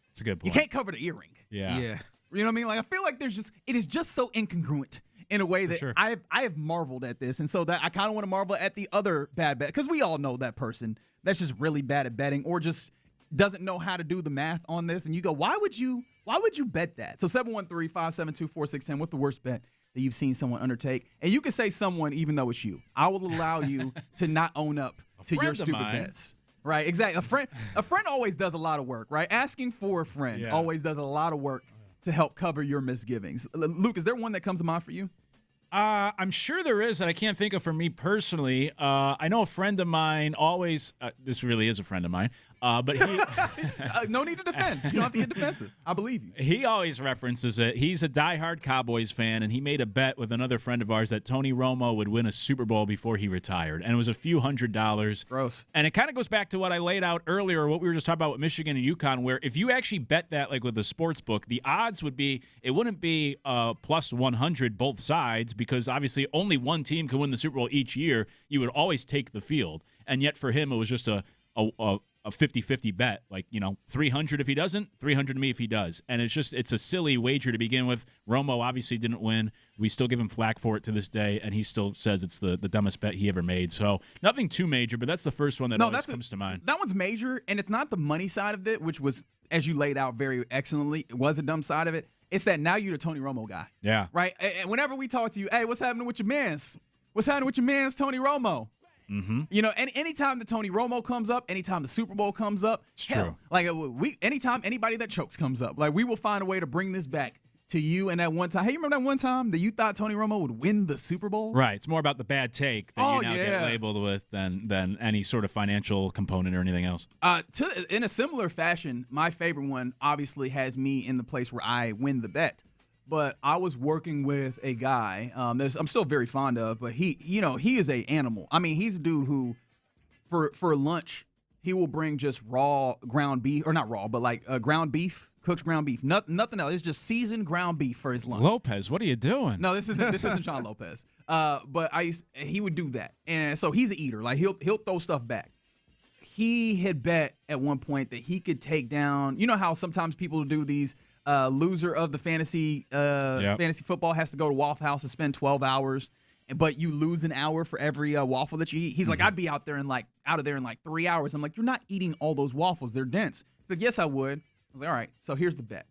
It's a good point. You can't cover the earring. Yeah. You know what I mean? Like, I feel like it is just so incongruent in a way that sure. I have marveled at this. And so that I kind of want to marvel at the other bad bet, because we all know that person that's just really bad at betting or just doesn't know how to do the math on this. And you go, why would you bet that? So 713-572-4610, what's the worst bet that you've seen someone undertake? And you can say someone even though it's you. I will allow you to not own up to your stupid bets. Right, exactly. A friend always does a lot of work, right? Asking for a friend always does a lot of work to help cover your misgivings. Luke, is there one that comes to mind for you? I'm sure there is that I can't think of for me personally. I know a friend of mine always, this really is a friend of mine, but he... no need to defend. You don't have to get defensive. I believe you. He always references it. He's a diehard Cowboys fan, and he made a bet with another friend of ours that Tony Romo would win a Super Bowl before he retired, and it was a few $100s. Gross. And it kind of goes back to what I laid out earlier, what we were just talking about with Michigan and UConn, where if you actually bet that like with a sports book, the odds would be, it wouldn't be plus 100 both sides, because obviously only one team can win the Super Bowl each year. You would always take the field. And yet for him, it was just a 50-50 bet, like, 300 if he doesn't, 300 to me if he does. And it's a silly wager to begin with. Romo obviously didn't win. We still give him flack for it to this day, and he still says it's the dumbest bet he ever made. So nothing too major, but that's the first one that always comes to mind. That one's major, and it's not the money side of it, which was, as you laid out very excellently, it was a dumb side of it. It's that now you're the Tony Romo guy. Yeah. Right? And whenever we talk to you, hey, what's happening with your mans? What's happening with your mans, Tony Romo? Mm-hmm. And anytime the Tony Romo comes up, anytime the Super Bowl comes up, it's true. Like anytime anybody that chokes comes up, like we will find a way to bring this back to you. And that one time, hey, you remember that one time that you thought Tony Romo would win the Super Bowl? Right. It's more about the bad take that you now get labeled with than any sort of financial component or anything else. In a similar fashion, my favorite one obviously has me in the place where I win the bet. But I was working with a guy I'm still very fond of, but he is a animal. I mean, he's a dude who, for lunch, he will bring just raw ground beef, or not raw, but like ground beef, cooked ground beef. Nothing else. It's just seasoned ground beef for his lunch. Lopez, what are you doing? No, this isn't John Lopez. But he would do that, and so he's an eater. Like he'll throw stuff back. He had bet at one point that he could take down. You know how sometimes people do these. Loser of the fantasy football has to go to Waffle House and spend 12 hours but you lose an hour for every waffle that you eat. He's like, I'd be out of there in like 3 hours. I'm like, you're not eating all those waffles. They're dense. He's like, yes, I would. I was like, all right, so here's the bet.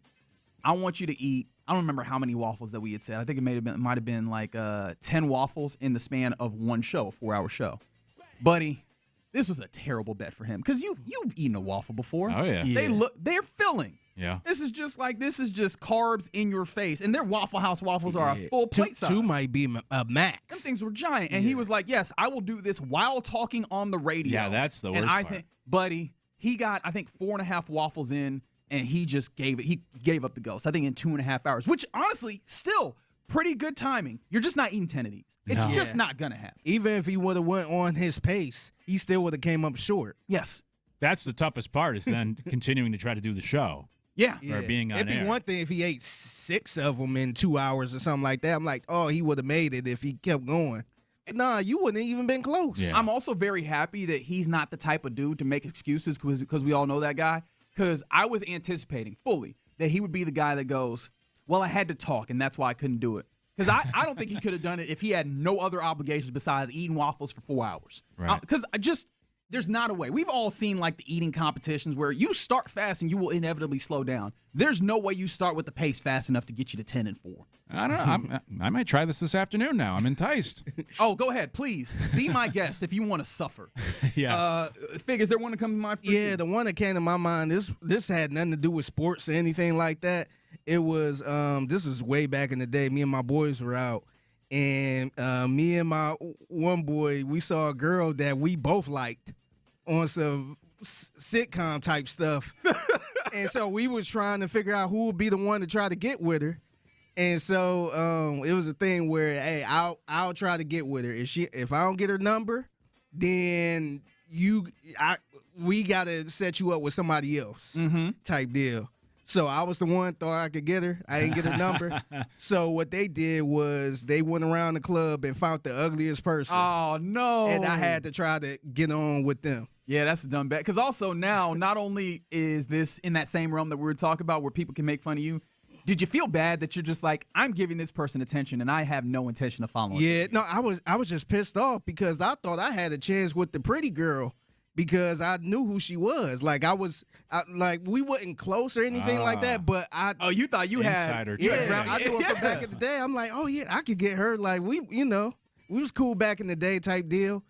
I want you to eat, I don't remember how many waffles that we had said. I think it might have been like 10 waffles in the span of one show, a 4-hour show. Buddy, this was a terrible bet for him because you've eaten a waffle before. Oh, yeah. They're filling. Yeah. This is just carbs in your face. And their Waffle House waffles are a full plate size. Two might be a max. Them things were giant. And he was like, yes, I will do this while talking on the radio. Yeah, that's the worst and I part. think, buddy, he got, I think, 4.5 waffles in, and he just gave up the ghost, I think, in 2.5 hours, which honestly, still pretty good timing. You're just not eating 10 of these. It's just not going to happen. Even if he would have went on his pace, he still would have came up short. Yes. That's the toughest part is then continuing to try to do the show. Yeah. Or being on It'd be air. one thing if he ate 6 of them in 2 hours or something like that. I'm like, oh, he would have made it if he kept going. Nah, you wouldn't have even been close. Yeah. I'm also very happy that he's not the type of dude to make excuses because we all know that guy. Because I was anticipating fully that he would be the guy that goes, well, I had to talk, and that's why I couldn't do it. Because I don't think he could have done it if he had no other obligations besides eating waffles for 4 hours. Right. Because there's not a way. We've all seen like the eating competitions where you start fast and you will inevitably slow down. There's no way you start with the pace fast enough to get you to 10 and 4. I don't know. I might try this afternoon now. I'm enticed. Oh, go ahead. Please be my guest if you want to suffer. Yeah. Fig, is there one that comes to mind for you? Yeah, the one that came to my mind, this had nothing to do with sports or anything like that. It was, this was way back in the day. Me and my boys were out. And me and my one boy, we saw a girl that we both liked on some sitcom type stuff. And so we was trying to figure out who would be the one to try to get with her. And so it was a thing where, hey, I'll try to get with her. If I don't get her number, then we gotta set you up with somebody else type deal. So I was the one thought I could get her. I didn't get her number. So what they did was they went around the club and found the ugliest person. Oh, no. And I had to try to get on with them. Yeah, that's a dumb bet. Because also now, not only is this in that same realm that we were talking about where people can make fun of you, did you feel bad that you're just like, I'm giving this person attention and I have no intention of following? Yeah, no, I was just pissed off because I thought I had a chance with the pretty girl because I knew who she was. Like we wasn't close or anything like that, but you thought you insider had yeah, I knew her from back in the day. I'm like, oh yeah, I could get her. Like we was cool back in the day type deal,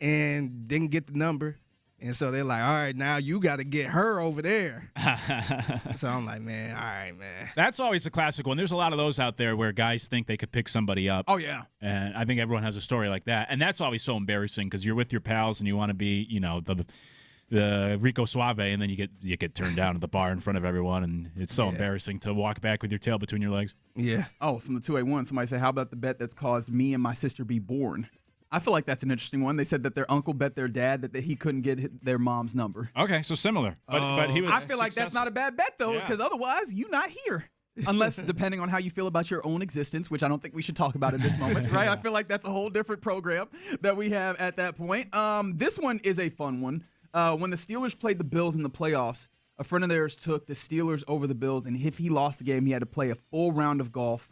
and didn't get the number. And so they're like, all right, now you got to get her over there. So I'm like, man, all right, man. That's always the classic one. There's a lot of those out there where guys think they could pick somebody up. Oh, yeah. And I think everyone has a story like that. And that's always so embarrassing because you're with your pals and you want to be, the Rico Suave, and then you get turned down at the bar in front of everyone, and it's so embarrassing to walk back with your tail between your legs. Yeah. Oh, from the 281, somebody said, how about the bet that's caused me and my sister be born? I feel like that's an interesting one. They said that their uncle bet their dad that he couldn't get their mom's number. Okay, so similar. But he was I feel like that's not a bad bet, though, because otherwise you not here. Unless, depending on how you feel about your own existence, which I don't think we should talk about at this moment, right? I feel like that's a whole different program that we have at that point. This one is a fun one. When the Steelers played the Bills in the playoffs, a friend of theirs took the Steelers over the Bills, and if he lost the game, he had to play a full round of golf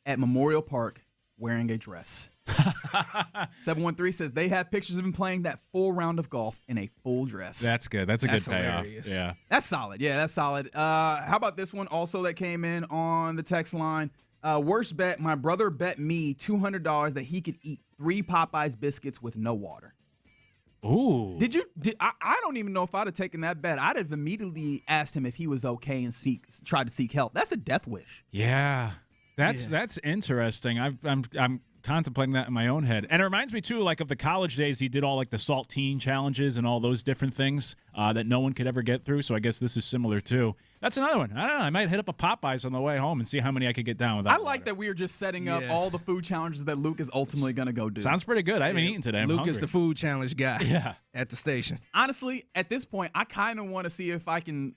at Memorial Park wearing a dress. 713 says they have pictures of him playing that full round of golf in a full dress. That's good. That's a good payoff. Hilarious. Yeah. That's solid. Yeah, that's solid. How about this one also that came in on the text line? Worst bet, my brother bet me $200 that he could eat 3 Popeyes biscuits with no water. Ooh. I don't even know if I'd have taken that bet. I'd have immediately asked him if he was okay and tried to seek help. That's a death wish. Yeah. That's interesting. I'm contemplating that in my own head. And it reminds me, too, like of the college days, he did all like the saltine challenges and all those different things that no one could ever get through. So I guess this is similar, too. That's another one. I don't know. I might hit up a Popeyes on the way home and see how many I could get down without I like that we are just setting up all the food challenges that Luke is ultimately going to go do. Sounds pretty good. I haven't eaten today. I'm Luke hungry. is the food challenge guy at the station. Honestly, at this point, I kind of want to see if I can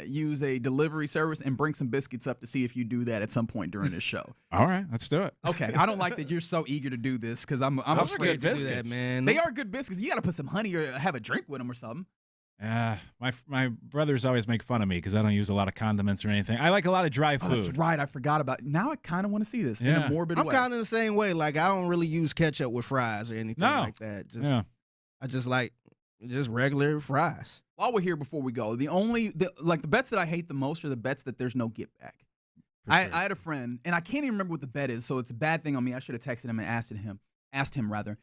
use a delivery service and bring some biscuits up to see if you do that at some point during this show. All right, let's do it. Okay, I don't like that you're so eager to do this because I'm afraid to do that, man. They are good biscuits. You got to put some honey or have a drink with them or something. My brothers always make fun of me because I don't use a lot of condiments or anything. I like a lot of dry food. That's right. I forgot about it. Now I kind of want to see this in a morbid way. I'm kind of the same way. Like, I don't really use ketchup with fries or anything like that. I just like just regular fries. While we're here, before we go, the bets that I hate the most are the bets that there's no get back. I had a friend, and I can't even remember what the bet is, so it's a bad thing on me. I should have texted him and asked him rather.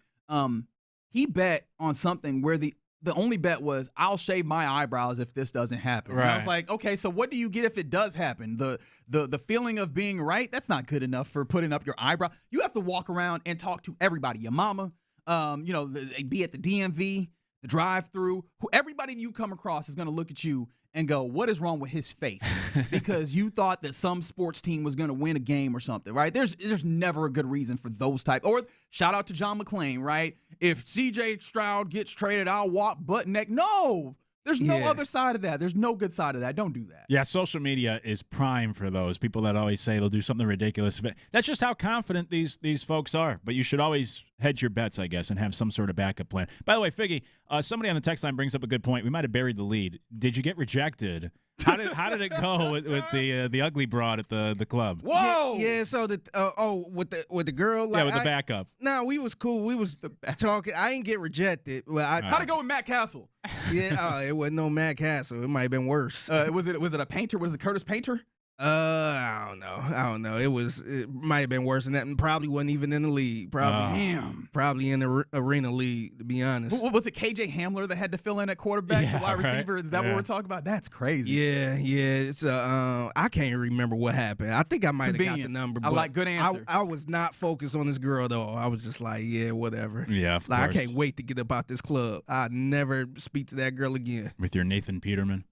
He bet on something where the only bet was, I'll shave my eyebrows if this doesn't happen. Right. And I was like, okay, so what do you get if it does happen? The feeling of being right, that's not good enough for putting up your eyebrow. You have to walk around and talk to everybody, your mama, be at the DMV, the drive-through. Everybody you come across is going to look at you and go, what is wrong with his face? Because you thought that some sports team was going to win a game or something, right? There's never a good reason for those type. Or shout out to John McClain, right? If CJ Stroud gets traded, I'll walk butt neck. No, there's no other side of that. There's no good side of that. Don't do that. Yeah, social media is prime for those people that always say they'll do something ridiculous. That's just how confident these folks are. But you should always hedge your bets, I guess, and have some sort of backup plan. By the way, Figgy, somebody on the text line brings up a good point. We might have buried the lead. Did you get rejected? How did it go with the ugly broad at the club? Whoa! Yeah, so with the girl, like, with the backup. No, we was cool. We was talking. I didn't get rejected. Well, how'd it go with Matt Castle? Yeah, it wasn't no Matt Castle. It might have been worse. Was it a painter? Was it Curtis Painter? I don't know. It might have been worse than that, and probably wasn't even in the league. Probably in the arena league, to be honest. Was it KJ Hamler that had to fill in at quarterback, the wide receiver? Is that what we're talking about? That's crazy. Yeah. It's I can't remember what happened. I think I might have got the number. I like good answer. I was not focused on this girl though. I was just like, yeah, whatever. Yeah, of course. I can't wait to get up out this club. I'll never speak to that girl again. With your Nathan Peterman.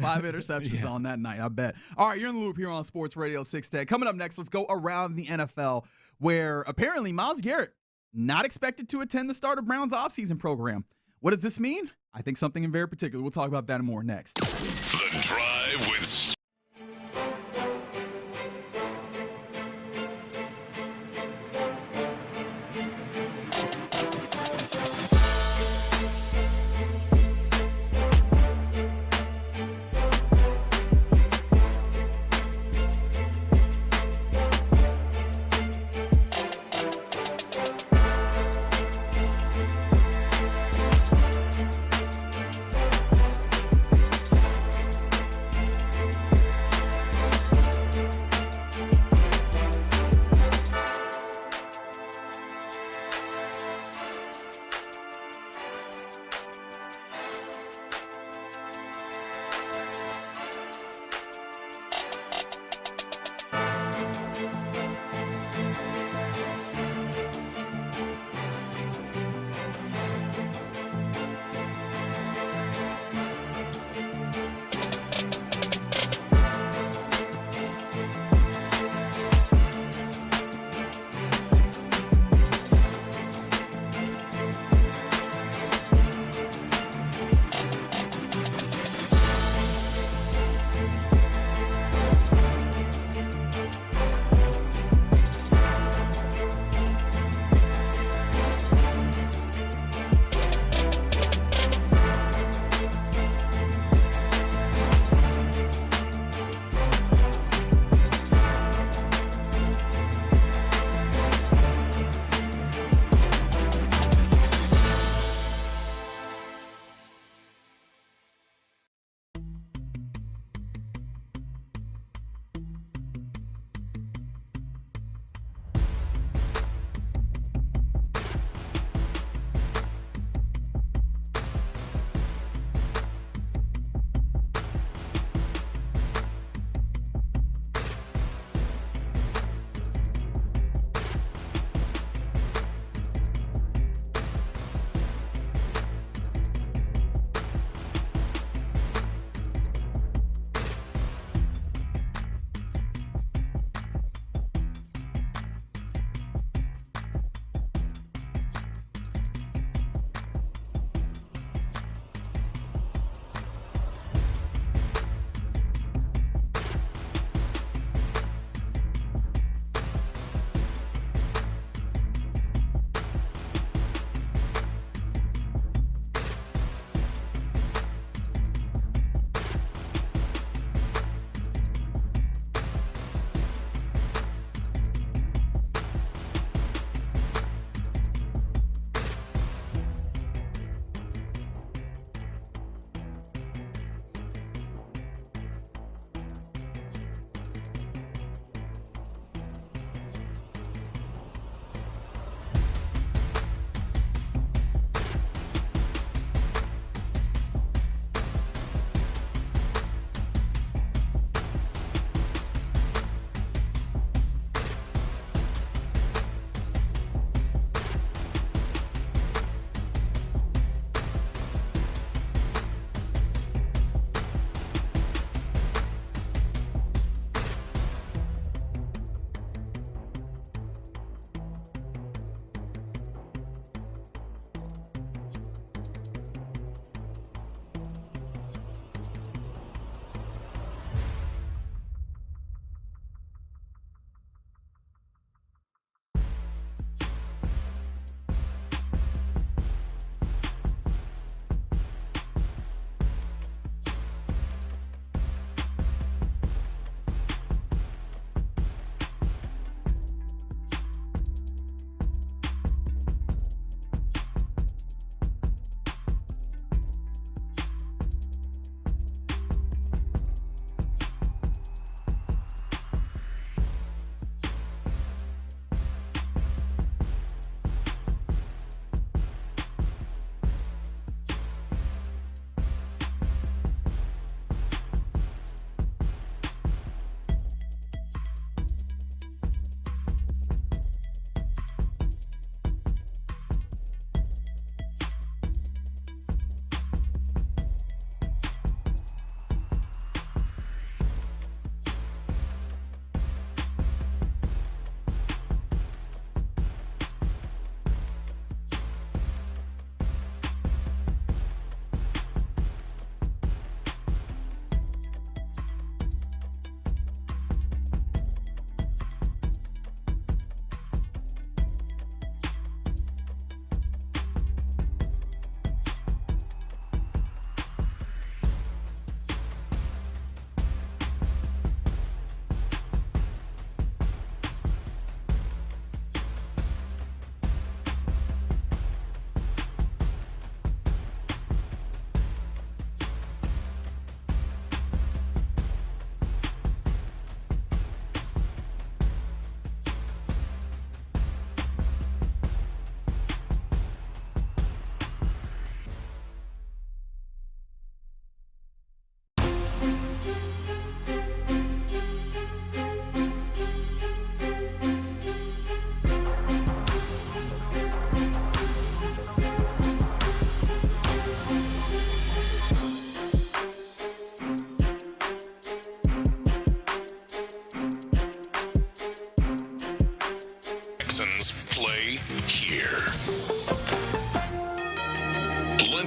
5 interceptions on that night, I bet. All right, you're in the loop here on Sports Radio 610. Coming up next, let's go around the NFL, where apparently Myles Garrett not expected to attend the start of Browns offseason program. What does this mean? I think something in very particular. We'll talk about that and more next. The Drive with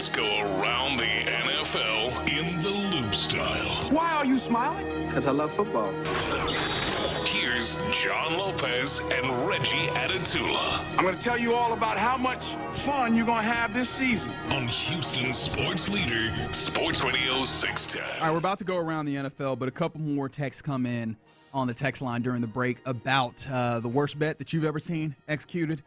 Let's go around the NFL in the loop style. Why are you smiling? Because I love football. Here's John Lopez and Reggie Atatula. I'm going to tell you all about how much fun you're going to have this season. On Houston sports leader, Sports Radio 610. All right, we're about to go around the NFL, but a couple more texts come in on the text line during the break about the worst bet that you've ever seen executed.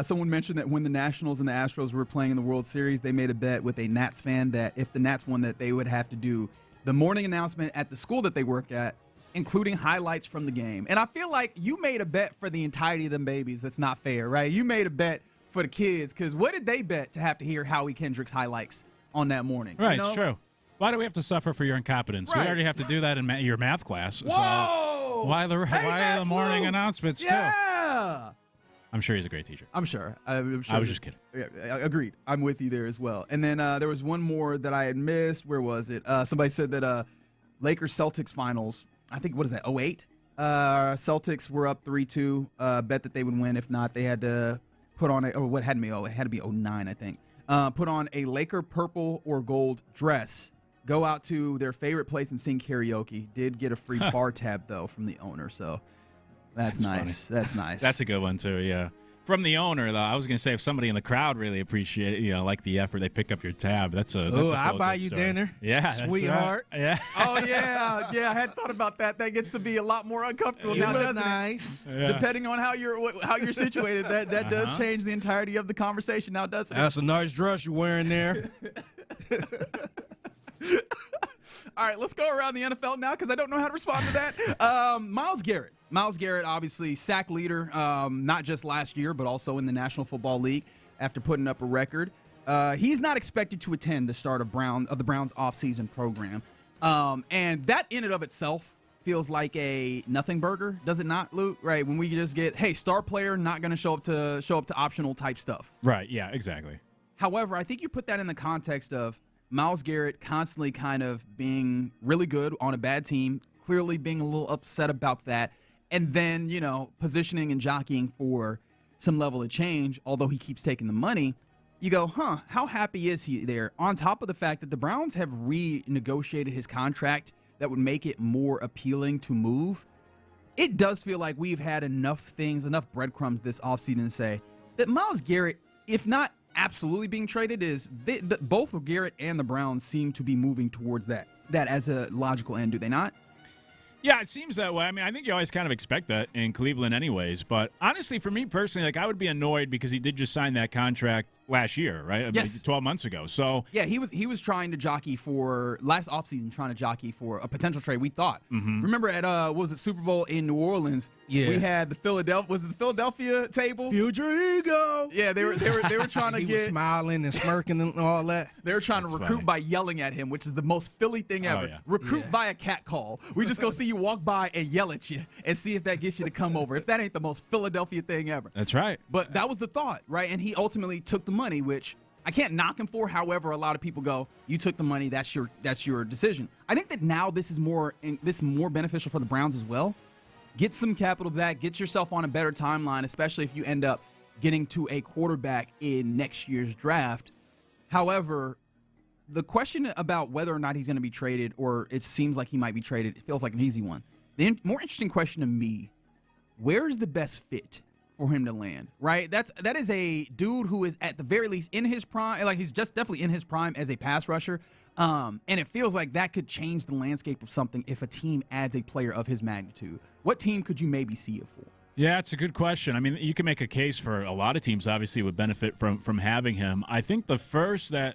Someone mentioned that when the Nationals and the Astros were playing in the World Series, they made a bet with a Nats fan that if the Nats won, that they would have to do the morning announcement at the school that they work at, including highlights from the game. And I feel like you made a bet for the entirety of them babies. That's not fair, right? You made a bet for the kids, because what did they bet to have to hear Howie Kendrick's highlights on that morning? Right, you know? it's true. Why do we have to suffer for your incompetence? Right. We already have to do that in your math class. Whoa! So why the morning announcements, too? Yeah! I'm sure he's a great teacher. I'm sure. I was just kidding. Yeah, agreed. I'm with you there as well. And then there was one more that I had missed. Where was it? Somebody said that Lakers-Celtics finals, I think, what is that, 08? Celtics were up 3-2, bet that they would win. If not, they had to put on it had to be 09, I think. Put on a Laker purple or gold dress, go out to their favorite place and sing karaoke. Did get a free bar tab, though, from the owner, so that's nice. Funny. That's nice. That's a good one, too, yeah. From the owner, though, I was going to say if somebody in the crowd really appreciate it, like the effort, they pick up your tab. That's a I'll buy you dinner. Yeah, sweetheart. Right. Yeah. Oh, yeah. Yeah, I had thought about that. That gets to be a lot more uncomfortable now, doesn't nice. it? Yeah. Depending on how you're situated, that does change the entirety of the conversation now, doesn't it? That's a nice dress you're wearing there. All right, let's go around the NFL now because I don't know how to respond to that. Myles Garrett, obviously sack leader, not just last year, but also in the National Football League after putting up a record. He's not expected to attend the start of the Browns offseason program. And that in and of itself feels like a nothing burger, does it not, Luke? Right, when we just get, hey, star player not going to show up to optional type stuff. Right, yeah, exactly. However, I think you put that in the context of Myles Garrett constantly kind of being really good on a bad team, clearly being a little upset about that, and then, positioning and jockeying for some level of change, although he keeps taking the money. You go, how happy is he there? On top of the fact that the Browns have renegotiated his contract that would make it more appealing to move, it does feel like we've had enough breadcrumbs this offseason to say that Myles Garrett, if not absolutely being traded, both of Garrett and the Browns seem to be moving towards that as a logical end, do they not? Yeah, it seems that way. I mean, I think you always kind of expect that in Cleveland anyways. But honestly, for me personally, I would be annoyed because he did just sign that contract last year, right? Yes. 12 months ago. So yeah, he was trying to jockey for last offseason, trying to jockey for a potential trade, we thought. Mm-hmm. Remember at Super Bowl in New Orleans? Yeah. We had the Philadelphia table? Future ego. Yeah, they were trying to he was smiling and smirking and all that. They were trying to recruit by yelling at him, which is the most Philly thing ever. Oh, yeah. Recruit via cat call. We just go see you walk by and yell at you and see if that gets you to come over. If that ain't the most Philadelphia thing ever. That's right. But that was the thought, right? And he ultimately took the money, which I can't knock him for. However, a lot of people go, you took the money, that's your decision. I think that now this is more beneficial for the Browns as well. Get some capital back, get yourself on a better timeline, especially if you end up getting to a quarterback in next year's draft. However, the question about whether or not he's going to be traded, or it seems like he might be traded, it feels like an easy one. The more interesting question to me, where's the best fit for him to land, right? That is a dude who is at the very least in his prime, like he's just definitely in his prime as a pass rusher, and it feels like that could change the landscape of something if a team adds a player of his magnitude. What team could you maybe see it for? Yeah, it's a good question. I mean, you can make a case for a lot of teams obviously would benefit from having him. I think the first one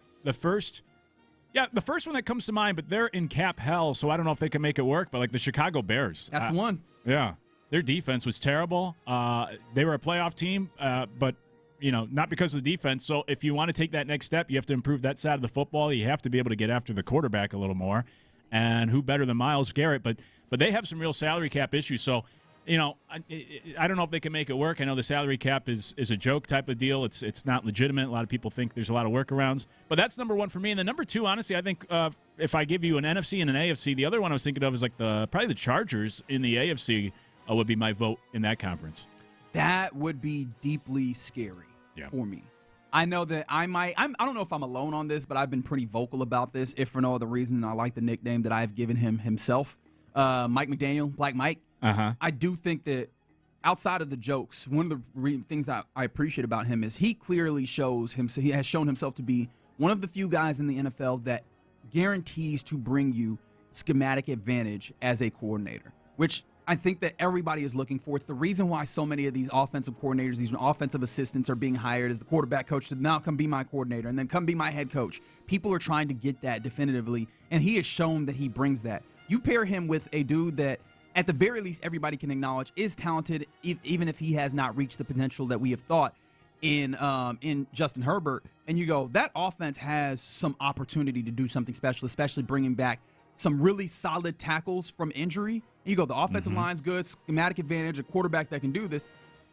that comes to mind, but they're in cap hell, so I don't know if they can make it work, but like the Chicago Bears. That's the one. Yeah. Their defense was terrible. They were a playoff team, but not because of the defense. So if you want to take that next step, you have to improve that side of the football. You have to be able to get after the quarterback a little more. And who better than Myles Garrett? But they have some real salary cap issues. So, I don't know if they can make it work. I know the salary cap is a joke type of deal. It's not legitimate. A lot of people think there's a lot of workarounds. But that's number one for me. And then number two, honestly, I think if I give you an NFC and an AFC, the other one I was thinking of is like probably the Chargers in the AFC would be my vote in that conference. That would be deeply scary for me. I know that I don't know if I'm alone on this, but I've been pretty vocal about this, if for no other reason than I like the nickname that I've given him himself. Mike McDaniel, Black Mike. I do think that outside of the jokes, one of the things that I appreciate about him is he clearly he has shown himself to be one of the few guys in the NFL that guarantees to bring you schematic advantage as a coordinator, which I think that everybody is looking for. It's the reason why so many of these offensive coordinators, these offensive assistants are being hired as the quarterback coach to now come be my coordinator and then come be my head coach. People are trying to get that definitively, and he has shown that he brings that. You pair him with a dude that, at the very least, everybody can acknowledge is talented, even if he has not reached the potential that we have thought in Justin Herbert, and you go, that offense has some opportunity to do something special, especially bringing back some really solid tackles from injury. You go, the offensive line's good, schematic advantage, a quarterback that can do this.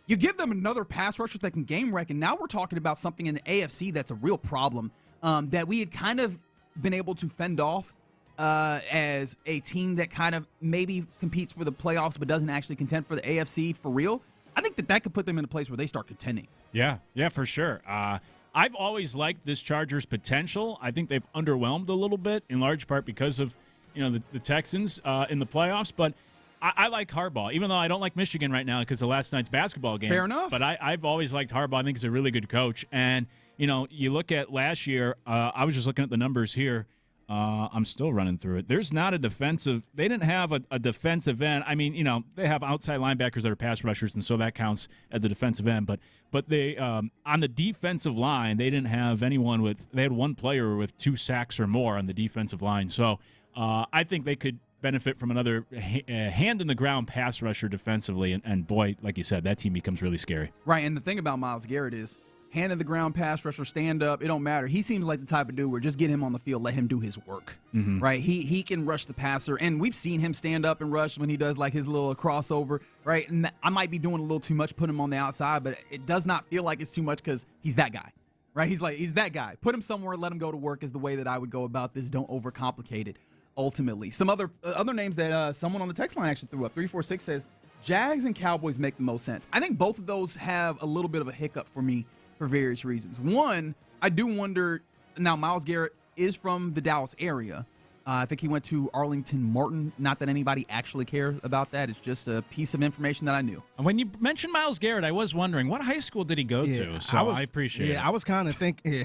You give them another pass rusher that can game wreck, and now we're talking about something in the AFC that's a real problem that we had kind of been able to fend off as a team that kind of maybe competes for the playoffs but doesn't actually contend for the AFC for real. I think that could put them in a place where they start contending. Yeah, for sure. I've always liked this Chargers' potential. I think they've underwhelmed a little bit, in large part because of the Texans in the playoffs. But I like Harbaugh, even though I don't like Michigan right now because of last night's basketball game. Fair enough. But I've always liked Harbaugh. I think he's a really good coach. And, you look at last year, I was just looking at the numbers here. I'm still running through it. There's not a defensive – they didn't have a defensive end. I mean, they have outside linebackers that are pass rushers, and so that counts as the defensive end. But they on the defensive line, they didn't have anyone with – they had one player with 2 sacks or more on the defensive line. So I think they could benefit from another hand-in-the-ground pass rusher defensively. And, boy, like you said, that team becomes really scary. Right, and the thing about Myles Garrett is – hand-in-the-ground pass rusher, stand up, it don't matter. He seems like the type of dude where just get him on the field, let him do his work, right? He can rush the passer, and we've seen him stand up and rush when he does like his little crossover, right? And I might be doing a little too much, put him on the outside, but it does not feel like it's too much because he's that guy, right? He's that guy. Put him somewhere, let him go to work is the way that I would go about this. Don't overcomplicate it, ultimately. Some other names that someone on the text line actually threw up, 346 says, Jags and Cowboys make the most sense. I think both of those have a little bit of a hiccup for me, for various reasons. One, I do wonder, now Myles Garrett is from the Dallas area. I think he went to Arlington Martin. Not that anybody actually cares about that. It's just a piece of information that I knew. When you mentioned Myles Garrett, I was wondering, what high school did he go to? So I appreciate it. Yeah, I was kind of thinking.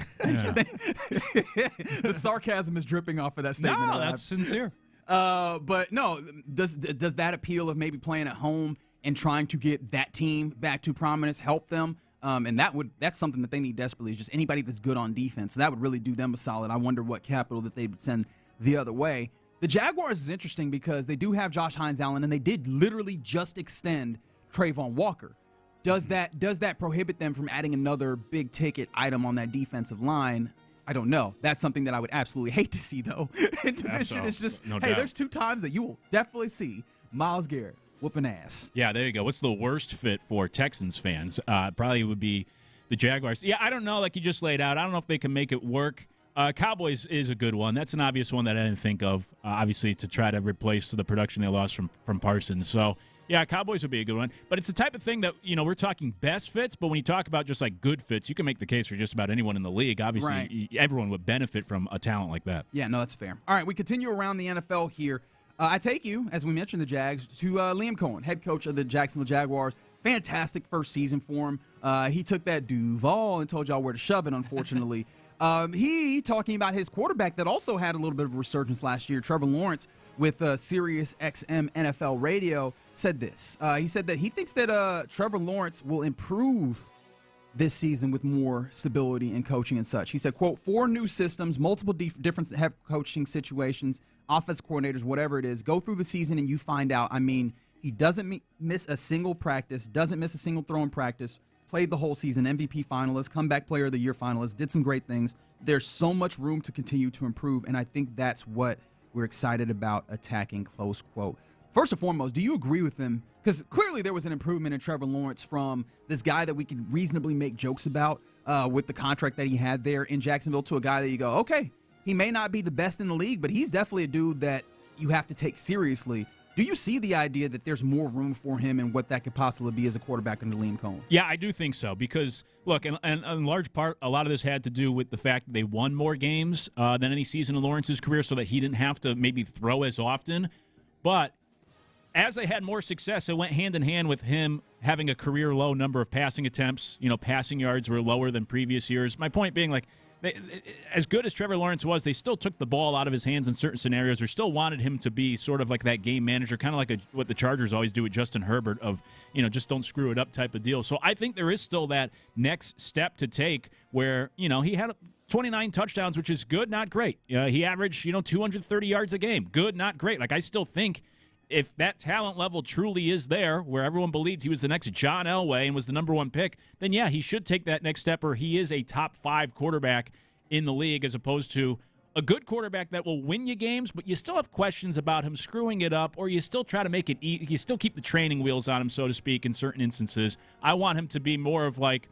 The sarcasm is dripping off of that statement. No, that's sincere. But no, does that appeal of maybe playing at home and trying to get that team back to prominence help them? And that's something that they need desperately, is just anybody that's good on defense. So that would really do them a solid. I wonder what capital that they would send the other way. The Jaguars is interesting because they do have Josh Hines-Allen, and they did literally just extend Trayvon Walker. Does that prohibit them from adding another big-ticket item on that defensive line? I don't know. That's something that I would absolutely hate to see, though. In division, it's just, no doubt. There's 2 times that you will definitely see Myles Garrett whooping ass. Yeah, there you go. What's the worst fit for Texans fans? Probably would be the Jaguars. Yeah, I don't know. Like you just laid out, I don't know if they can make it work. Cowboys is a good one. That's an obvious one that I didn't think of, obviously, to try to replace the production they lost from Parsons. So, yeah, Cowboys would be a good one. But it's the type of thing that, we're talking best fits, but when you talk about just like good fits, you can make the case for just about anyone in the league. Obviously, everyone would benefit from a talent like that. Yeah, no, that's fair. All right, we continue around the NFL here. I take you, as we mentioned, the Jags, to Liam Cohen, head coach of the Jacksonville Jaguars. Fantastic first season for him. He took that Duval and told y'all where to shove it, unfortunately. He talking about his quarterback that also had a little bit of a resurgence last year, Trevor Lawrence, with Sirius XM NFL Radio, said this. He said that he thinks that Trevor Lawrence will improve this season with more stability in coaching and such. He said, quote, 4 new systems, multiple different head coaching situations, offense coordinators, whatever it is. Go through the season and you find out. I mean, he doesn't miss a single practice, doesn't miss a single throw in practice, played the whole season, MVP finalist, comeback player of the year finalist, did some great things. There's so much room to continue to improve, and I think that's what we're excited about attacking, close quote. First and foremost, do you agree with him? Because clearly there was an improvement in Trevor Lawrence from this guy that we can reasonably make jokes about with the contract that he had there in Jacksonville to a guy that you go, okay, he may not be the best in the league, but he's definitely a dude that you have to take seriously Do you see the idea that there's more room for him and what that could possibly be as a quarterback under Liam Cohen? Yeah, I do think so because, look, and in large part, a lot of this had to do with the fact that they won more games than any season in Lawrence's career so that he didn't have to maybe throw as often. But as they had more success, it went hand in hand with him having a career-low number of passing attempts. Passing yards were lower than previous years. My point being, as good as Trevor Lawrence was, they still took the ball out of his hands in certain scenarios or still wanted him to be sort of like that game manager, kind of like what the Chargers always do with Justin Herbert of, just don't screw it up type of deal. So I think there is still that next step to take where, he had 29 touchdowns, which is good, not great. He averaged, 230 yards a game. Good, not great. I still think if that talent level truly is there, where everyone believed he was the next John Elway and was the number one pick, then yeah, he should take that next step, or he is a top 5 quarterback in the league, as opposed to a good quarterback that will win you games, but you still have questions about him screwing it up, or you still try to make it you still keep the training wheels on him, so to speak, in certain instances. I want him to be more of like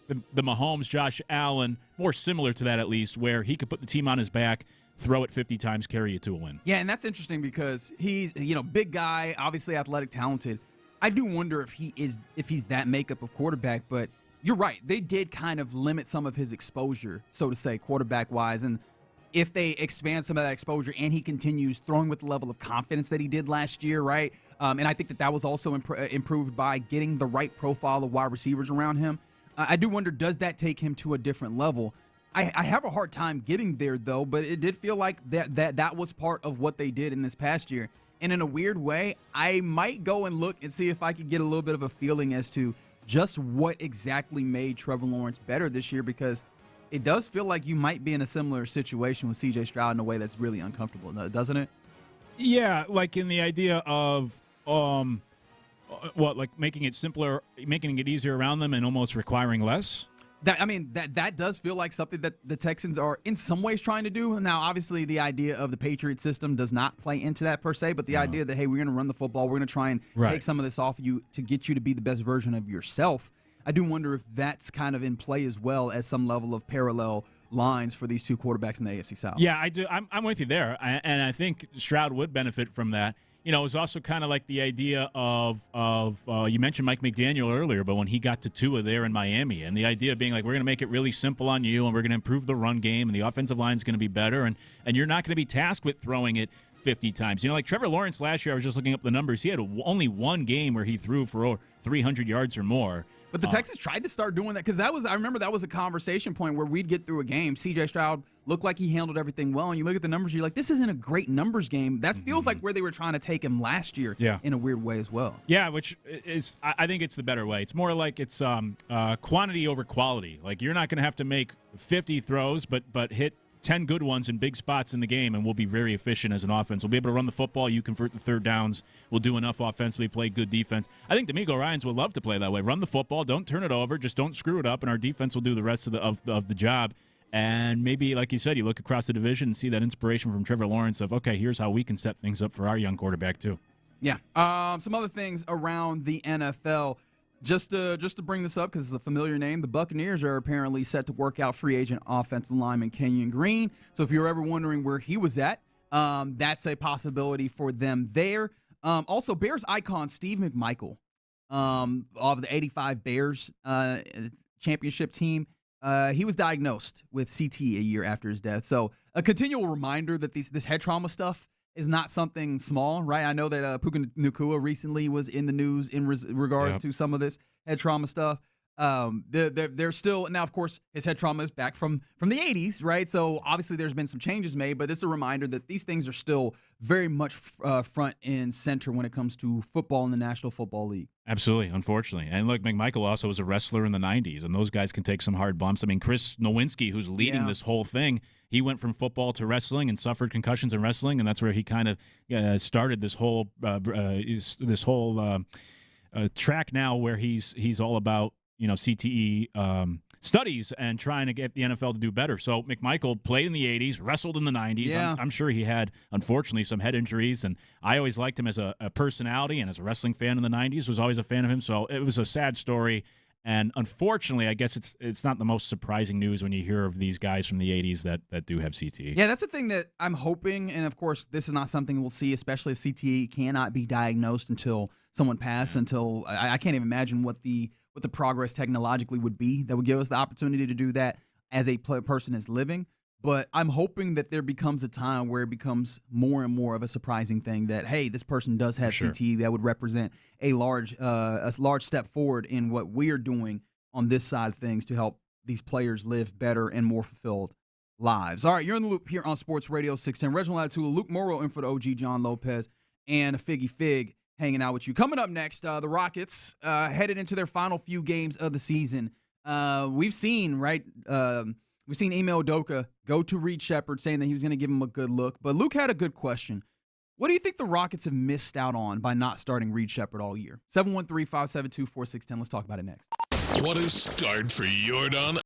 the Mahomes, Josh Allen, more similar to that at least, where he could put the team on his back, throw it 50 times, carry you to a win. Yeah, and that's interesting because he's, big guy, obviously athletic, talented. I do wonder if he's that makeup of quarterback, but you're right. They did kind of limit some of his exposure, so to say, quarterback-wise, and if they expand some of that exposure and he continues throwing with the level of confidence that he did last year, right? And I think that was also improved by getting the right profile of wide receivers around him. I do wonder, does that take him to a different level? I have a hard time getting there, though, but it did feel like that was part of what they did in this past year. And in a weird way, I might go and look and see if I could get a little bit of a feeling as to just what exactly made Trevor Lawrence better this year, because it does feel like you might be in a similar situation with C.J. Stroud in a way that's really uncomfortable, doesn't it? Yeah, like in the idea of making it simpler, making it easier around them and almost requiring less? That does feel like something that the Texans are in some ways trying to do. Now, obviously, the idea of the Patriot system does not play into that per se, but the idea that, hey, we're going to run the football, we're going to try and take some of this off of you to get you to be the best version of yourself. I do wonder if that's kind of in play as well as some level of parallel lines for these two quarterbacks in the AFC South. Yeah, I do. I'm with you there, and I think Stroud would benefit from that. It was also kind of like the idea of you mentioned Mike McDaniel earlier, but when he got to Tua there in Miami, and the idea of being like, we're going to make it really simple on you, and we're going to improve the run game, and the offensive line is going to be better, and you're not going to be tasked with throwing it 50 times. Like Trevor Lawrence last year, I was just looking up the numbers. He had only one game where he threw for 300 yards or more. But the Texans tried to start doing that because I remember that was a conversation point where we'd get through a game. C.J. Stroud looked like he handled everything well, and you look at the numbers, you're like, this isn't a great numbers game. That feels like where they were trying to take him last year in a weird way as well. Yeah, which is, I think it's the better way. It's more like it's quantity over quality. Like you're not going to have to make 50 throws, but hit 10 good ones in big spots in the game, and we'll be very efficient as an offense. We'll be able to run the football. You convert the third downs. We'll do enough offensively, play good defense. I think DeMeco Ryans would love to play that way. Run the football. Don't turn it over. Just don't screw it up, and our defense will do the rest of the job. And maybe, like you said, you look across the division and see that inspiration from Trevor Lawrence of, okay, here's how we can set things up for our young quarterback too. Yeah. Some other things around the NFL. Just to bring this up because it's a familiar name, the Buccaneers are apparently set to work out free agent offensive lineman Kenyon Green. So if you're ever wondering where he was at, that's a possibility for them there. Also, Bears icon Steve McMichael of the 85 Bears championship team, he was diagnosed with CTE a year after his death. So a continual reminder that this head trauma stuff is not something small, right? I know that Puka Nacua recently was in the news in regards to some of this head trauma stuff. They're still now, of course, his head trauma is back from the 80s, right? So obviously there's been some changes made, but it's a reminder that these things are still very much front and center when it comes to football in the National Football League. Absolutely, unfortunately. And look, McMichael also was a wrestler in the 90s, and those guys can take some hard bumps. I mean, Chris Nowinski, who's leading this whole thing, he went from football to wrestling and suffered concussions in wrestling, and that's where he kind of started this whole track now where he's all about CTE studies and trying to get the NFL to do better. So McMichael played in the 80s, wrestled in the 90s. Yeah. I'm sure he had, unfortunately, some head injuries, and I always liked him as a personality, and as a wrestling fan in the 90s, was always a fan of him. So it was a sad story. And unfortunately, I guess it's not the most surprising news when you hear of these guys from the 80s that do have CTE. Yeah, that's the thing that I'm hoping, and of course, this is not something we'll see, especially as CTE cannot be diagnosed until someone passes, until I can't even imagine what the progress technologically would be that would give us the opportunity to do that as a person is living. But I'm hoping that there becomes a time where it becomes more and more of a surprising thing that, hey, this person does have CTE that would represent a large step forward in what we're doing on this side of things to help these players live better and more fulfilled lives. All right, you're in the loop here on Sports Radio 610. Reginald Atula, Luke Morrow in for the OG John Lopez, and Figgy Fig hanging out with you. Coming up next, the Rockets headed into their final few games of the season. We've seen, We've seen Ime Udoka go to Reed Sheppard saying that he was going to give him a good look. But Luke had a good question. What do you think the Rockets have missed out on by not starting Reed Sheppard all year? 713-572-4610. Let's talk about it next. What a start for Jordan.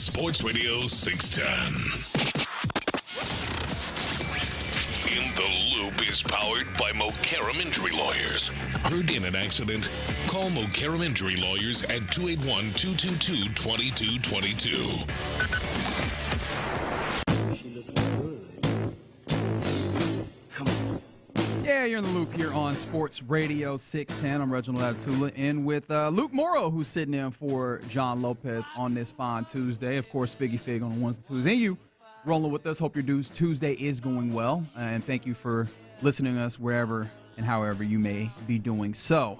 Sports Radio 610. In the Loop is powered by Mokaram Injury Lawyers. Heard in an accident? Call Mokaram Injury Lawyers at 281-222-2222. Yeah, you're in the Loop here on Sports Radio 610. I'm Reginald Atatula, in with Luke Morrow, who's sitting in for John Lopez on this fine Tuesday. Of course, Figgy Fig on the ones and twos. And you rolling with us. Hope your Tuesday is going well. And thank you for listening to us wherever and however you may be doing so.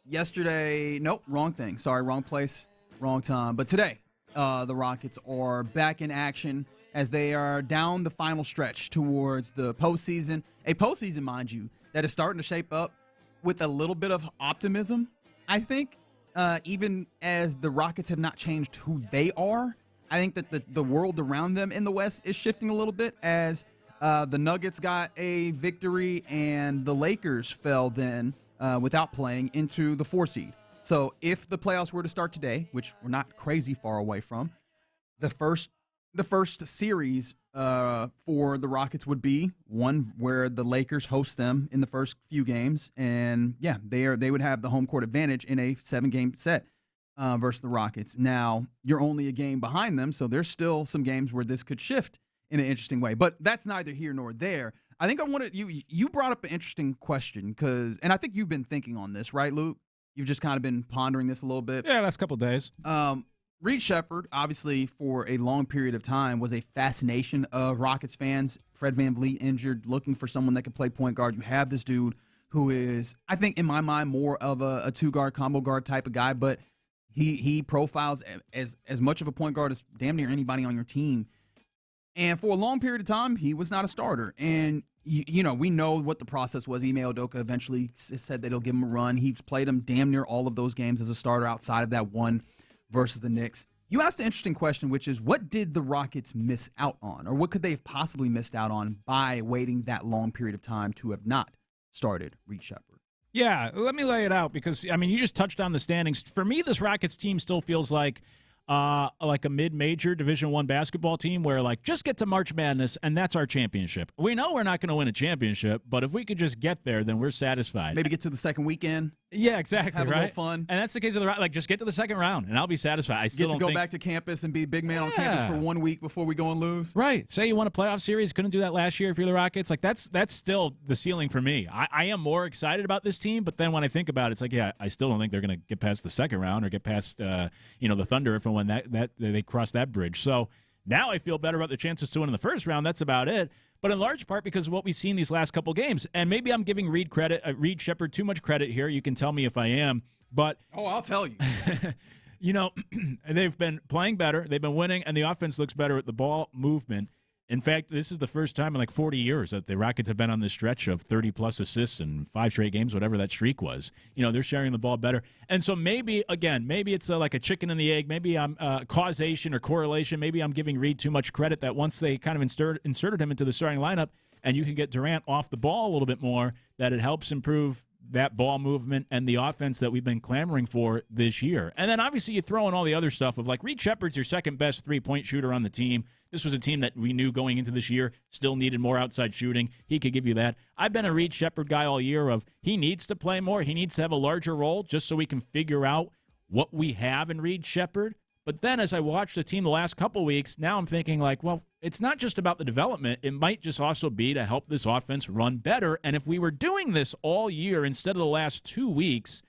Yesterday, nope, wrong thing. Sorry, wrong place, wrong time. But today, the Rockets are back in action as they are down the final stretch towards the postseason. A postseason, mind you, that is starting to shape up with a little bit of optimism, I think, even as the Rockets have not changed who they are. I think that the world around them in the West is shifting a little bit as the Nuggets got a victory and the Lakers fell then without playing into the 4 seed. So if the playoffs were to start today, which we're not crazy far away from, the first series for the Rockets would be one where the Lakers host them in the first few games, and yeah, they would have the home court advantage in a 7-game set versus the Rockets. Now you're only a game behind them, so there's still some games where this could shift in an interesting way. But that's neither here nor there. I think I wanted you brought up an interesting question and I think you've been thinking on this, right, Luke? You've just kind of been pondering this a little bit. Yeah, last couple of days. Reed Sheppard, obviously, for a long period of time, was a fascination of Rockets fans. Fred VanVleet injured, looking for someone that could play point guard. You have this dude who is, I think, in my mind, more of a two-guard, combo guard type of guy, but he profiles as much of a point guard as damn near anybody on your team. And for a long period of time, he was not a starter. And, we know what the process was. Ime Udoka eventually said that he'll give him a run. He's played him damn near all of those games as a starter outside of that one versus the Knicks. You asked an interesting question, which is, what did the Rockets miss out on? Or what could they have possibly missed out on by waiting that long period of time to have not started Reed Sheppard? Yeah, let me lay it out because, you just touched on the standings. For me, this Rockets team still feels like a mid-major Division I basketball team where, just get to March Madness, and that's our championship. We know we're not going to win a championship, but if we could just get there, then we're satisfied. Maybe get to the second weekend. Yeah, exactly. Have a right? little fun. And that's the case of the just get to the second round, and I'll be satisfied. I still go back to campus and be big man on campus for 1 week before we go and lose. Right. Say you won a playoff series, couldn't do that last year if you're the Rockets. That's still the ceiling for me. I am more excited about this team, but then when I think about it, it's I still don't think they're going to get past the second round or get past the Thunder if and when that they cross that bridge. So now I feel better about the chances to win in the first round. That's about it. But in large part because of what we've seen these last couple games. And maybe I'm giving Reed Sheppard too much credit here. You can tell me if I am. But I'll tell you. They've been playing better. They've been winning, and the offense looks better at the ball movement. In fact, this is the first time in 40 years that the Rockets have been on this stretch of 30-plus assists in 5 straight games, whatever that streak was. They're sharing the ball better. And so maybe it's like a chicken and the egg. Maybe I'm causation or correlation. Maybe I'm giving Reed too much credit that once they kind of inserted him into the starting lineup and you can get Durant off the ball a little bit more, that it helps improve that ball movement and the offense that we've been clamoring for this year. And then obviously you throw in all the other stuff of Reed Sheppard's your second best three-point shooter on the team. This was a team that we knew going into this year still needed more outside shooting. He could give you that. I've been a Reed Sheppard guy all year of he needs to play more. He needs to have a larger role just so we can figure out what we have in Reed Sheppard. But then as I watched the team the last couple weeks, now I'm thinking it's not just about the development. It might just also be to help this offense run better. And if we were doing this all year instead of the last 2 weeks,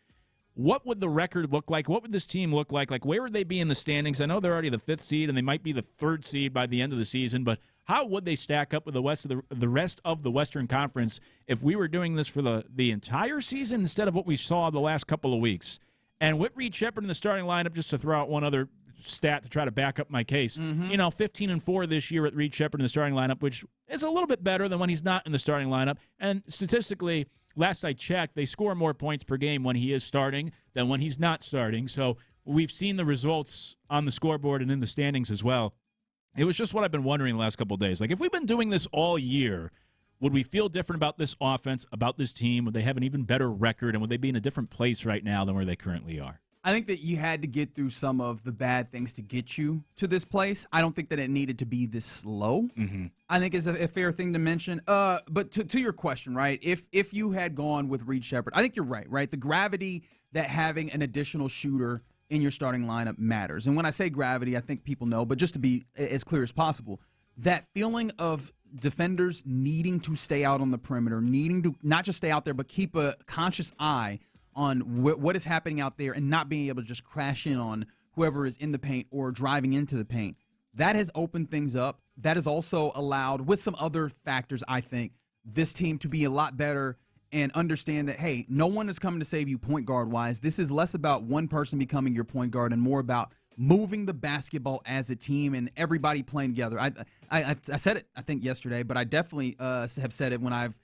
what would the record look like? What would this team look like? Where would they be in the standings? I know they're already the 5th seed, and they might be the 3rd seed by the end of the season, but how would they stack up with the rest of the Western Conference if we were doing this for the entire season instead of what we saw the last couple of weeks? And with Reed Sheppard in the starting lineup, just to throw out one other stat to try to back up my case, 15-4 this year with Reed Sheppard in the starting lineup, which is a little bit better than when he's not in the starting lineup. And statistically, last I checked, they score more points per game when he is starting than when he's not starting. So we've seen the results on the scoreboard and in the standings as well. It was just what I've been wondering the last couple of days. If we've been doing this all year, would we feel different about this offense, about this team? Would they have an even better record, and would they be in a different place right now than where they currently are? I think that you had to get through some of the bad things to get you to this place. I don't think that it needed to be this slow. Mm-hmm. I think is a fair thing to mention. But to your question, right? If you had gone with Reed Sheppard, I think you're right? The gravity that having an additional shooter in your starting lineup matters. And when I say gravity, I think people know, but just to be as clear as possible, that feeling of defenders needing to stay out on the perimeter, needing to not just stay out there, but keep a conscious eye on what is happening out there and not being able to just crash in on whoever is in the paint or driving into the paint. That has opened things up. That has also allowed, with some other factors, I think, this team to be a lot better and understand that, hey, no one is coming to save you point guard-wise. This is less about one person becoming your point guard and more about moving the basketball as a team and everybody playing together. I said it, I think, yesterday, but I definitely have said it when I've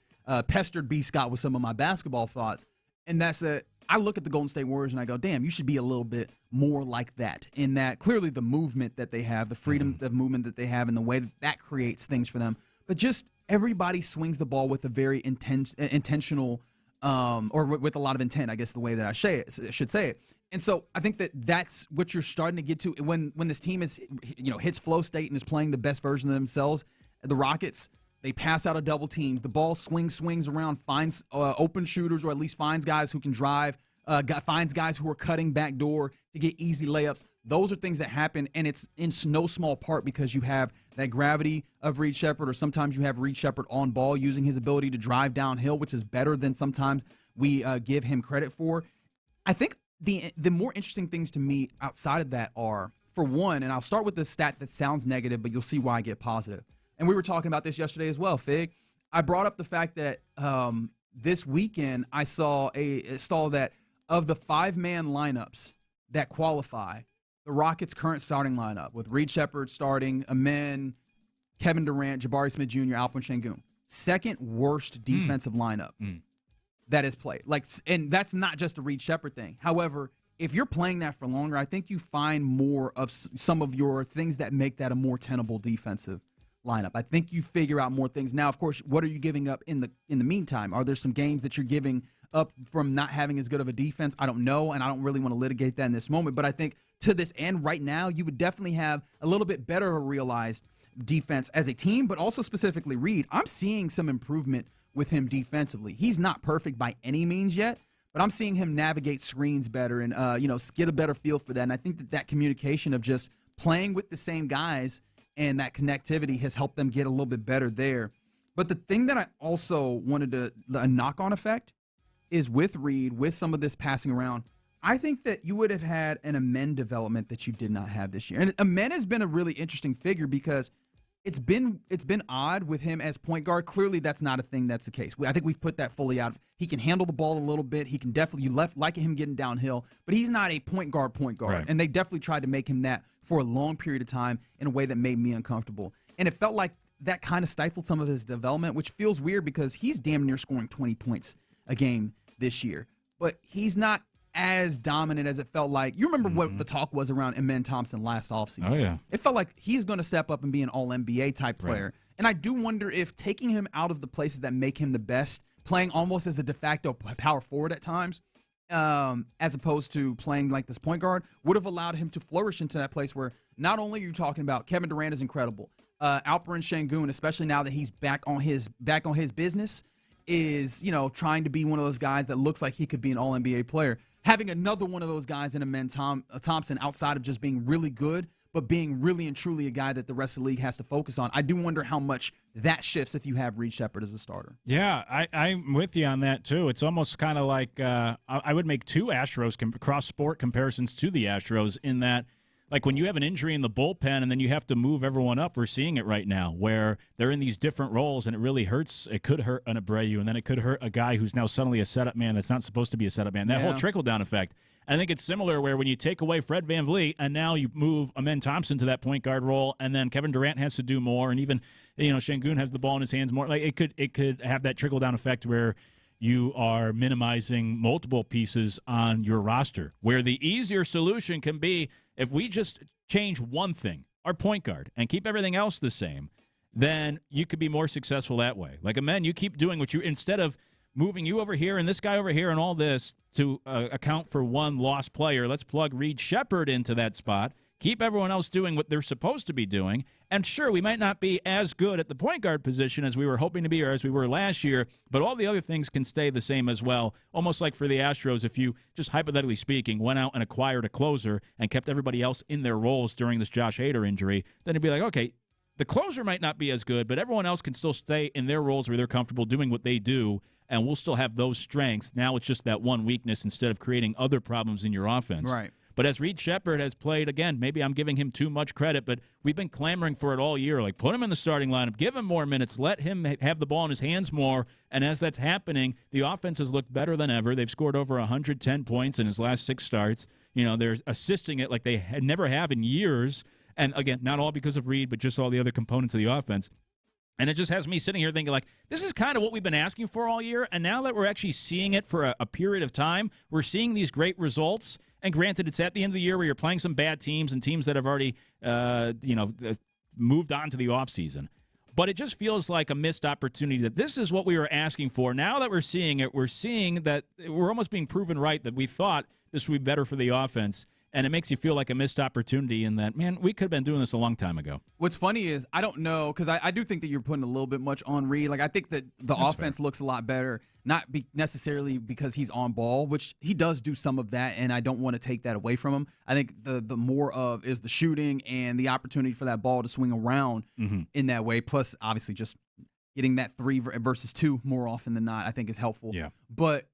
pestered B. Scott with some of my basketball thoughts. And that's I look at the Golden State Warriors and I go, damn, you should be a little bit more like that. In that, clearly the movement that they have, the freedom of movement that they have, and the way that creates things for them. But just everybody swings the ball with a very intentional, or with a lot of intent, I guess the way that I should say it. And so I think that that's what you're starting to get to when this team is, hits flow state and is playing the best version of themselves. The Rockets, they pass out of double teams. The ball swings around, finds open shooters, or at least finds guys who can drive, finds guys who are cutting backdoor to get easy layups. Those are things that happen, and it's in no small part because you have that gravity of Reed Sheppard, or sometimes you have Reed Sheppard on ball using his ability to drive downhill, which is better than sometimes we give him credit for. I think the more interesting things to me outside of that are, for one, and I'll start with the stat that sounds negative, but you'll see why I get positive. And we were talking about this yesterday as well, Fig. I brought up the fact that this weekend I saw that of the 5-man lineups that qualify, the Rockets' current starting lineup, with Reed Sheppard starting, Amen, Kevin Durant, Jabari Smith Jr., Alperen Sengun, second worst defensive lineup that is played. And that's not just a Reed Sheppard thing. However, if you're playing that for longer, I think you find more of some of your things that make that a more tenable defensive lineup. I think you figure out more things. Now, of course, what are you giving up in the meantime? Are there some games that you're giving up from not having as good of a defense? I don't know, and I don't really want to litigate that in this moment. But I think to this end right now, you would definitely have a little bit better of a realized defense as a team, but also specifically Reed. I'm seeing some improvement with him defensively. He's not perfect by any means yet, but I'm seeing him navigate screens better and get a better feel for that. And I think that communication of just playing with the same guys and that connectivity has helped them get a little bit better there. But the thing that I also wanted a knock-on effect is with Reed, with some of this passing around, I think that you would have had an Amen development that you did not have this year. And Amen has been a really interesting figure because it's been odd with him as point guard. Clearly, that's not a thing that's the case. I think we've put that fully out. He can handle the ball a little bit. He can definitely, you like him getting downhill, but he's not a point guard. Right. And they definitely tried to make him that for a long period of time in a way that made me uncomfortable. And it felt like that kind of stifled some of his development, which feels weird because he's damn near scoring 20 points a game this year. But he's not as dominant as it felt like. You remember what the talk was around Amen Thompson last offseason. Oh, yeah. It felt like he's going to step up and be an all-NBA type player. Right. And I do wonder if taking him out of the places that make him the best, playing almost as a de facto power forward at times, as opposed to playing like this point guard, would have allowed him to flourish into that place where not only are you talking about Kevin Durant is incredible, Alperen Sengun, especially now that he's back on his business, is trying to be one of those guys that looks like he could be an all-NBA player. Having another one of those guys in Amen Thompson outside of just being really good, but being really and truly a guy that the rest of the league has to focus on. I do wonder how much that shifts if you have Reed Sheppard as a starter. Yeah, I'm with you on that, too. It's almost kind of like I would make two Astros cross-sport comparisons to the Astros in that, like when you have an injury in the bullpen and then you have to move everyone up, we're seeing it right now where they're in these different roles and it really hurts. It could hurt an Abreu and then it could hurt a guy who's now suddenly a setup man that's not supposed to be a setup man. That whole trickle-down effect. I think it's similar where when you take away Fred VanVleet and now you move Amen Thompson to that point guard role and then Kevin Durant has to do more and even Sengun has the ball in his hands more. Like it could have that trickle-down effect where you are minimizing multiple pieces on your roster, where the easier solution can be if we just change one thing, our point guard, and keep everything else the same, then you could be more successful that way. Like, Amen, you keep doing what you, instead of moving you over here and this guy over here and all this to account for one lost player. Let's plug Reed Sheppard into that spot. Keep everyone else doing what they're supposed to be doing. And sure, we might not be as good at the point guard position as we were hoping to be or as we were last year, but all the other things can stay the same as well. Almost like for the Astros, if you, just hypothetically speaking, went out and acquired a closer and kept everybody else in their roles during this Josh Hader injury, then it'd be like, okay, the closer might not be as good, but everyone else can still stay in their roles where they're comfortable doing what they do, and we'll still have those strengths. Now it's just that one weakness instead of creating other problems in your offense. Right. But as Reed Sheppard has played, again, maybe I'm giving him too much credit, but we've been clamoring for it all year. Like, put him in the starting lineup, give him more minutes, let him have the ball in his hands more. And as that's happening, the offense has looked better than ever. They've scored over 110 points in his last 6 starts. You know, they're assisting it like they never have in years. And, again, not all because of Reed, but just all the other components of the offense. And it just has me sitting here thinking, like, this is kind of what we've been asking for all year. And now that we're actually seeing it for a period of time, we're seeing these great results. And granted, it's at the end of the year where you're playing some bad teams and teams that have already, moved on to the offseason. But it just feels like a missed opportunity that this is what we were asking for. Now that we're seeing it, we're seeing that we're almost being proven right that we thought this would be better for the offense. And it makes you feel like a missed opportunity in that, man, we could have been doing this a long time ago. What's funny is I don't know, because I do think that you're putting a little bit much on Reed. Like, I think that the offense looks a lot better, not necessarily because he's on ball, which he does do some of that, and I don't want to take that away from him. I think the more of is the shooting and the opportunity for that ball to swing around in that way, plus obviously just getting that 3 versus 2 more often than not, I think is helpful. Yeah. But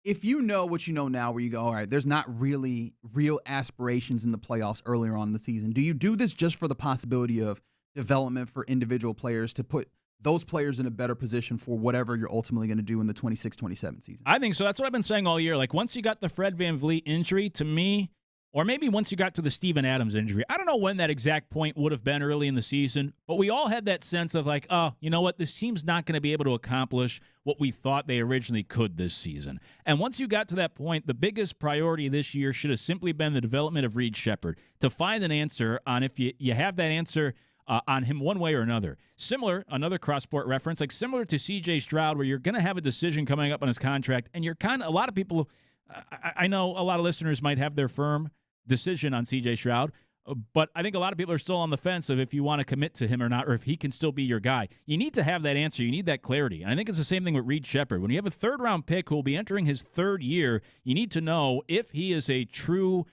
if you know what you know now, where you go, all right, there's not really real aspirations in the playoffs earlier on in the season, do you do this just for the possibility of development for individual players to put those players in a better position for whatever you're ultimately going to do in the 26-27 season? I think so. That's what I've been saying all year. Like, once you got the Fred VanVleet injury, to me, or maybe once you got to the Steven Adams injury, I don't know when that exact point would have been early in the season, but we all had that sense of like, oh, you know what, this team's not going to be able to accomplish what we thought they originally could this season. And once you got to that point, the biggest priority this year should have simply been the development of Reed Sheppard, to find an answer on if you have that answer on him one way or another. Similar, another cross-sport reference, like similar to C.J. Stroud, where you're going to have a decision coming up on his contract, and you're kind of, a lot of people, I know a lot of listeners might have their firm decision on C.J. Stroud, but I think a lot of people are still on the fence of if you want to commit to him or not, or if he can still be your guy. You need to have that answer. You need that clarity. And I think it's the same thing with Reed Sheppard. When you have a third-round pick who will be entering his 3rd year, you need to know if he is a true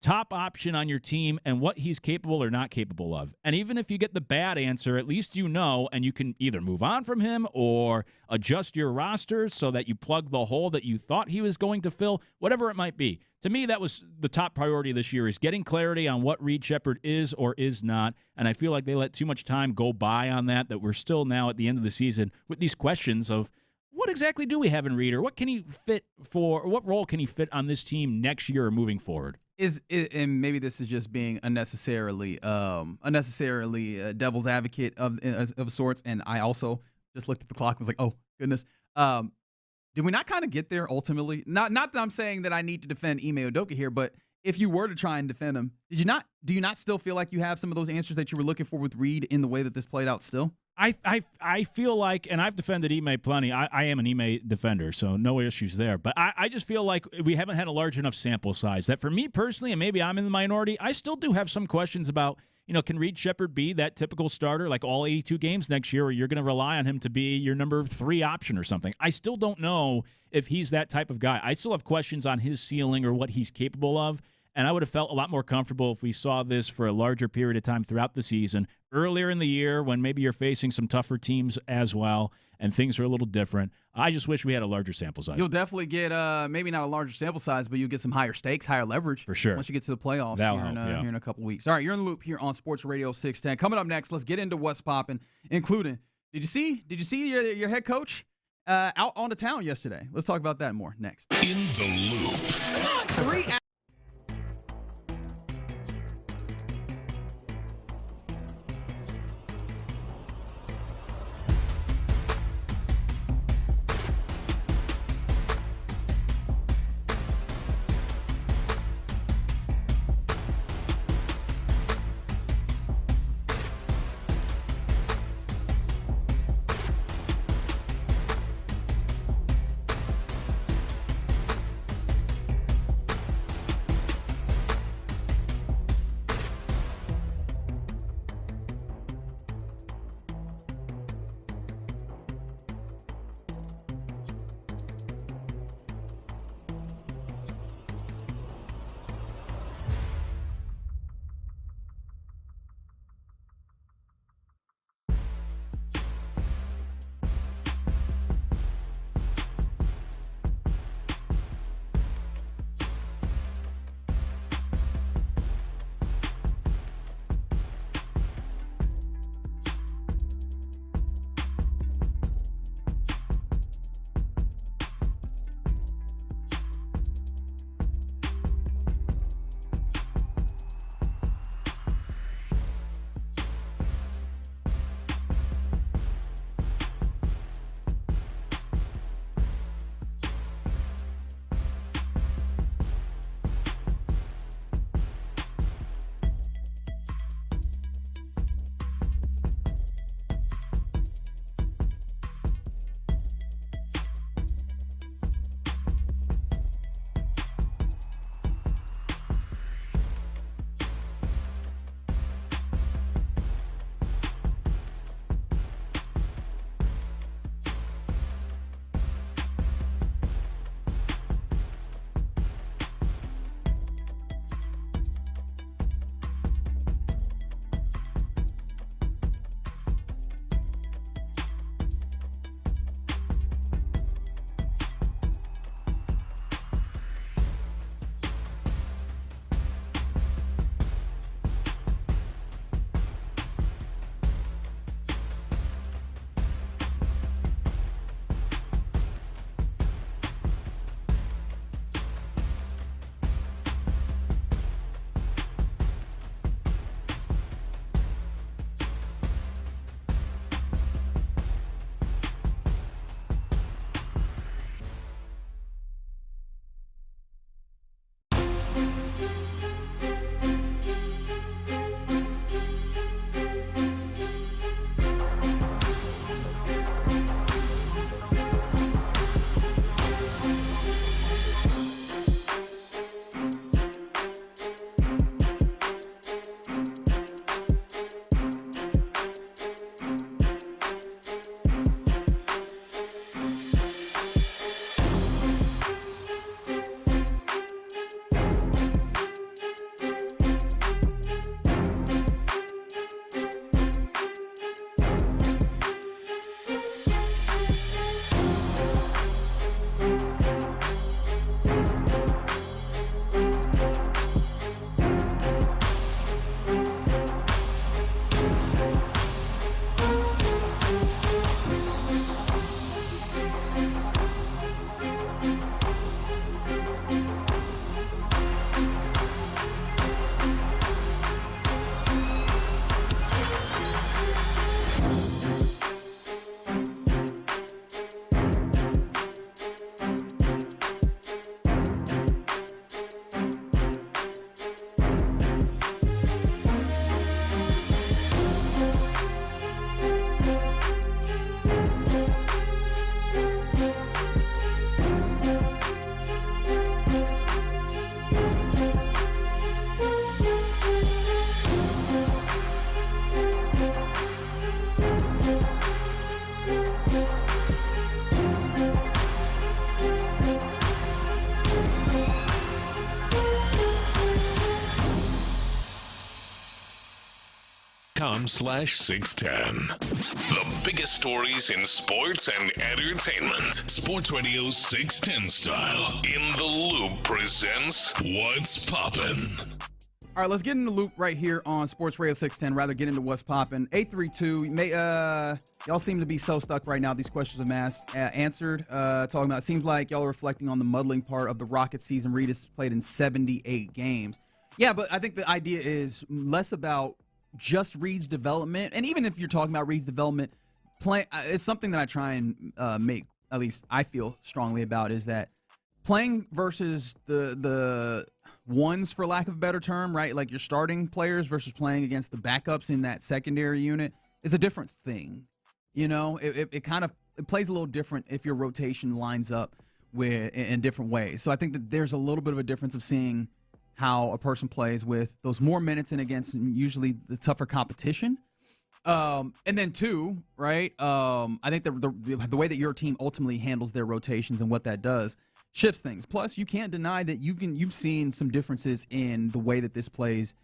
top option on your team and what he's capable or not capable of. And even if you get the bad answer, at least you know, and you can either move on from him or adjust your roster so that you plug the hole that you thought he was going to fill, whatever it might be. To me, that was the top priority this year, is getting clarity on what Reed Sheppard is or is not. And I feel like they let too much time go by on that we're still now at the end of the season with these questions of what exactly do we have in Reed, or what can he fit for, or what role can he fit on this team next year or moving forward? And maybe this is just being unnecessarily devil's advocate of sorts. And I also just looked at the clock and was like, oh goodness, did we not kind of get there ultimately? Not that I'm saying that I need to defend Ime Udoka here, but if you were to try and defend him, do you not still feel like you have some of those answers that you were looking for with Reed in the way that this played out still? I feel like, and I've defended Ime plenty. I am an Ime defender, so no issues there. But I just feel like we haven't had a large enough sample size that for me personally, and maybe I'm in the minority, I still do have some questions about, can Reed Sheppard be that typical starter like all 82 games next year, or you're going to rely on him to be your number 3 option or something? I still don't know if he's that type of guy. I still have questions on his ceiling or what he's capable of. And I would have felt a lot more comfortable if we saw this for a larger period of time throughout the season, earlier in the year when maybe you're facing some tougher teams as well and things are a little different. I just wish we had a larger sample size. You'll definitely get maybe not a larger sample size, but you'll get some higher stakes, higher leverage. For sure. Once you get to the playoffs here in a couple weeks. All right, you're in the loop here on Sports Radio 610. Coming up next, let's get into what's popping, including, did you see your head coach out on the town yesterday? Let's talk about that more next. In the loop. 3 SportsRadio.com/610. The biggest stories in sports and entertainment. Sports Radio 610 style. In the Loop presents What's Poppin'. All right, let's get in the loop right here on Sports Radio 610. Rather get into what's popping. 832. Y'all seem to be so stuck right now. These questions are answered. Talking about. It seems like y'all are reflecting on the muddling part of the Rockets season. Reed has played in 78 games. Yeah, but I think the idea is less about just Reed's development, and even if you're talking about Reed's development, it's something that I try and make. At least I feel strongly about is that playing versus the ones, for lack of a better term, right? Like your starting players versus playing against the backups in that secondary unit is a different thing. You know, it kind of plays a little different if your rotation lines up in different ways. So I think that there's a little bit of a difference of seeing how a person plays with those more minutes and against usually the tougher competition. And then two, right? I think the way that your team ultimately handles their rotations and what that does shifts things. Plus, you can't deny that you've seen some differences in the way that this plays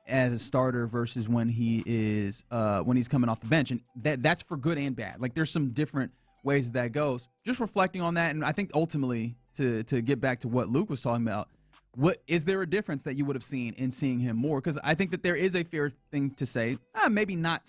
as a starter versus when he's coming off the bench, and that's for good and bad. Like there's some different ways that goes. Just reflecting on that, and I think ultimately to get back to what Luke was talking about, what is there a difference that you would have seen in seeing him more? Because I think that there is a fair thing to say, maybe not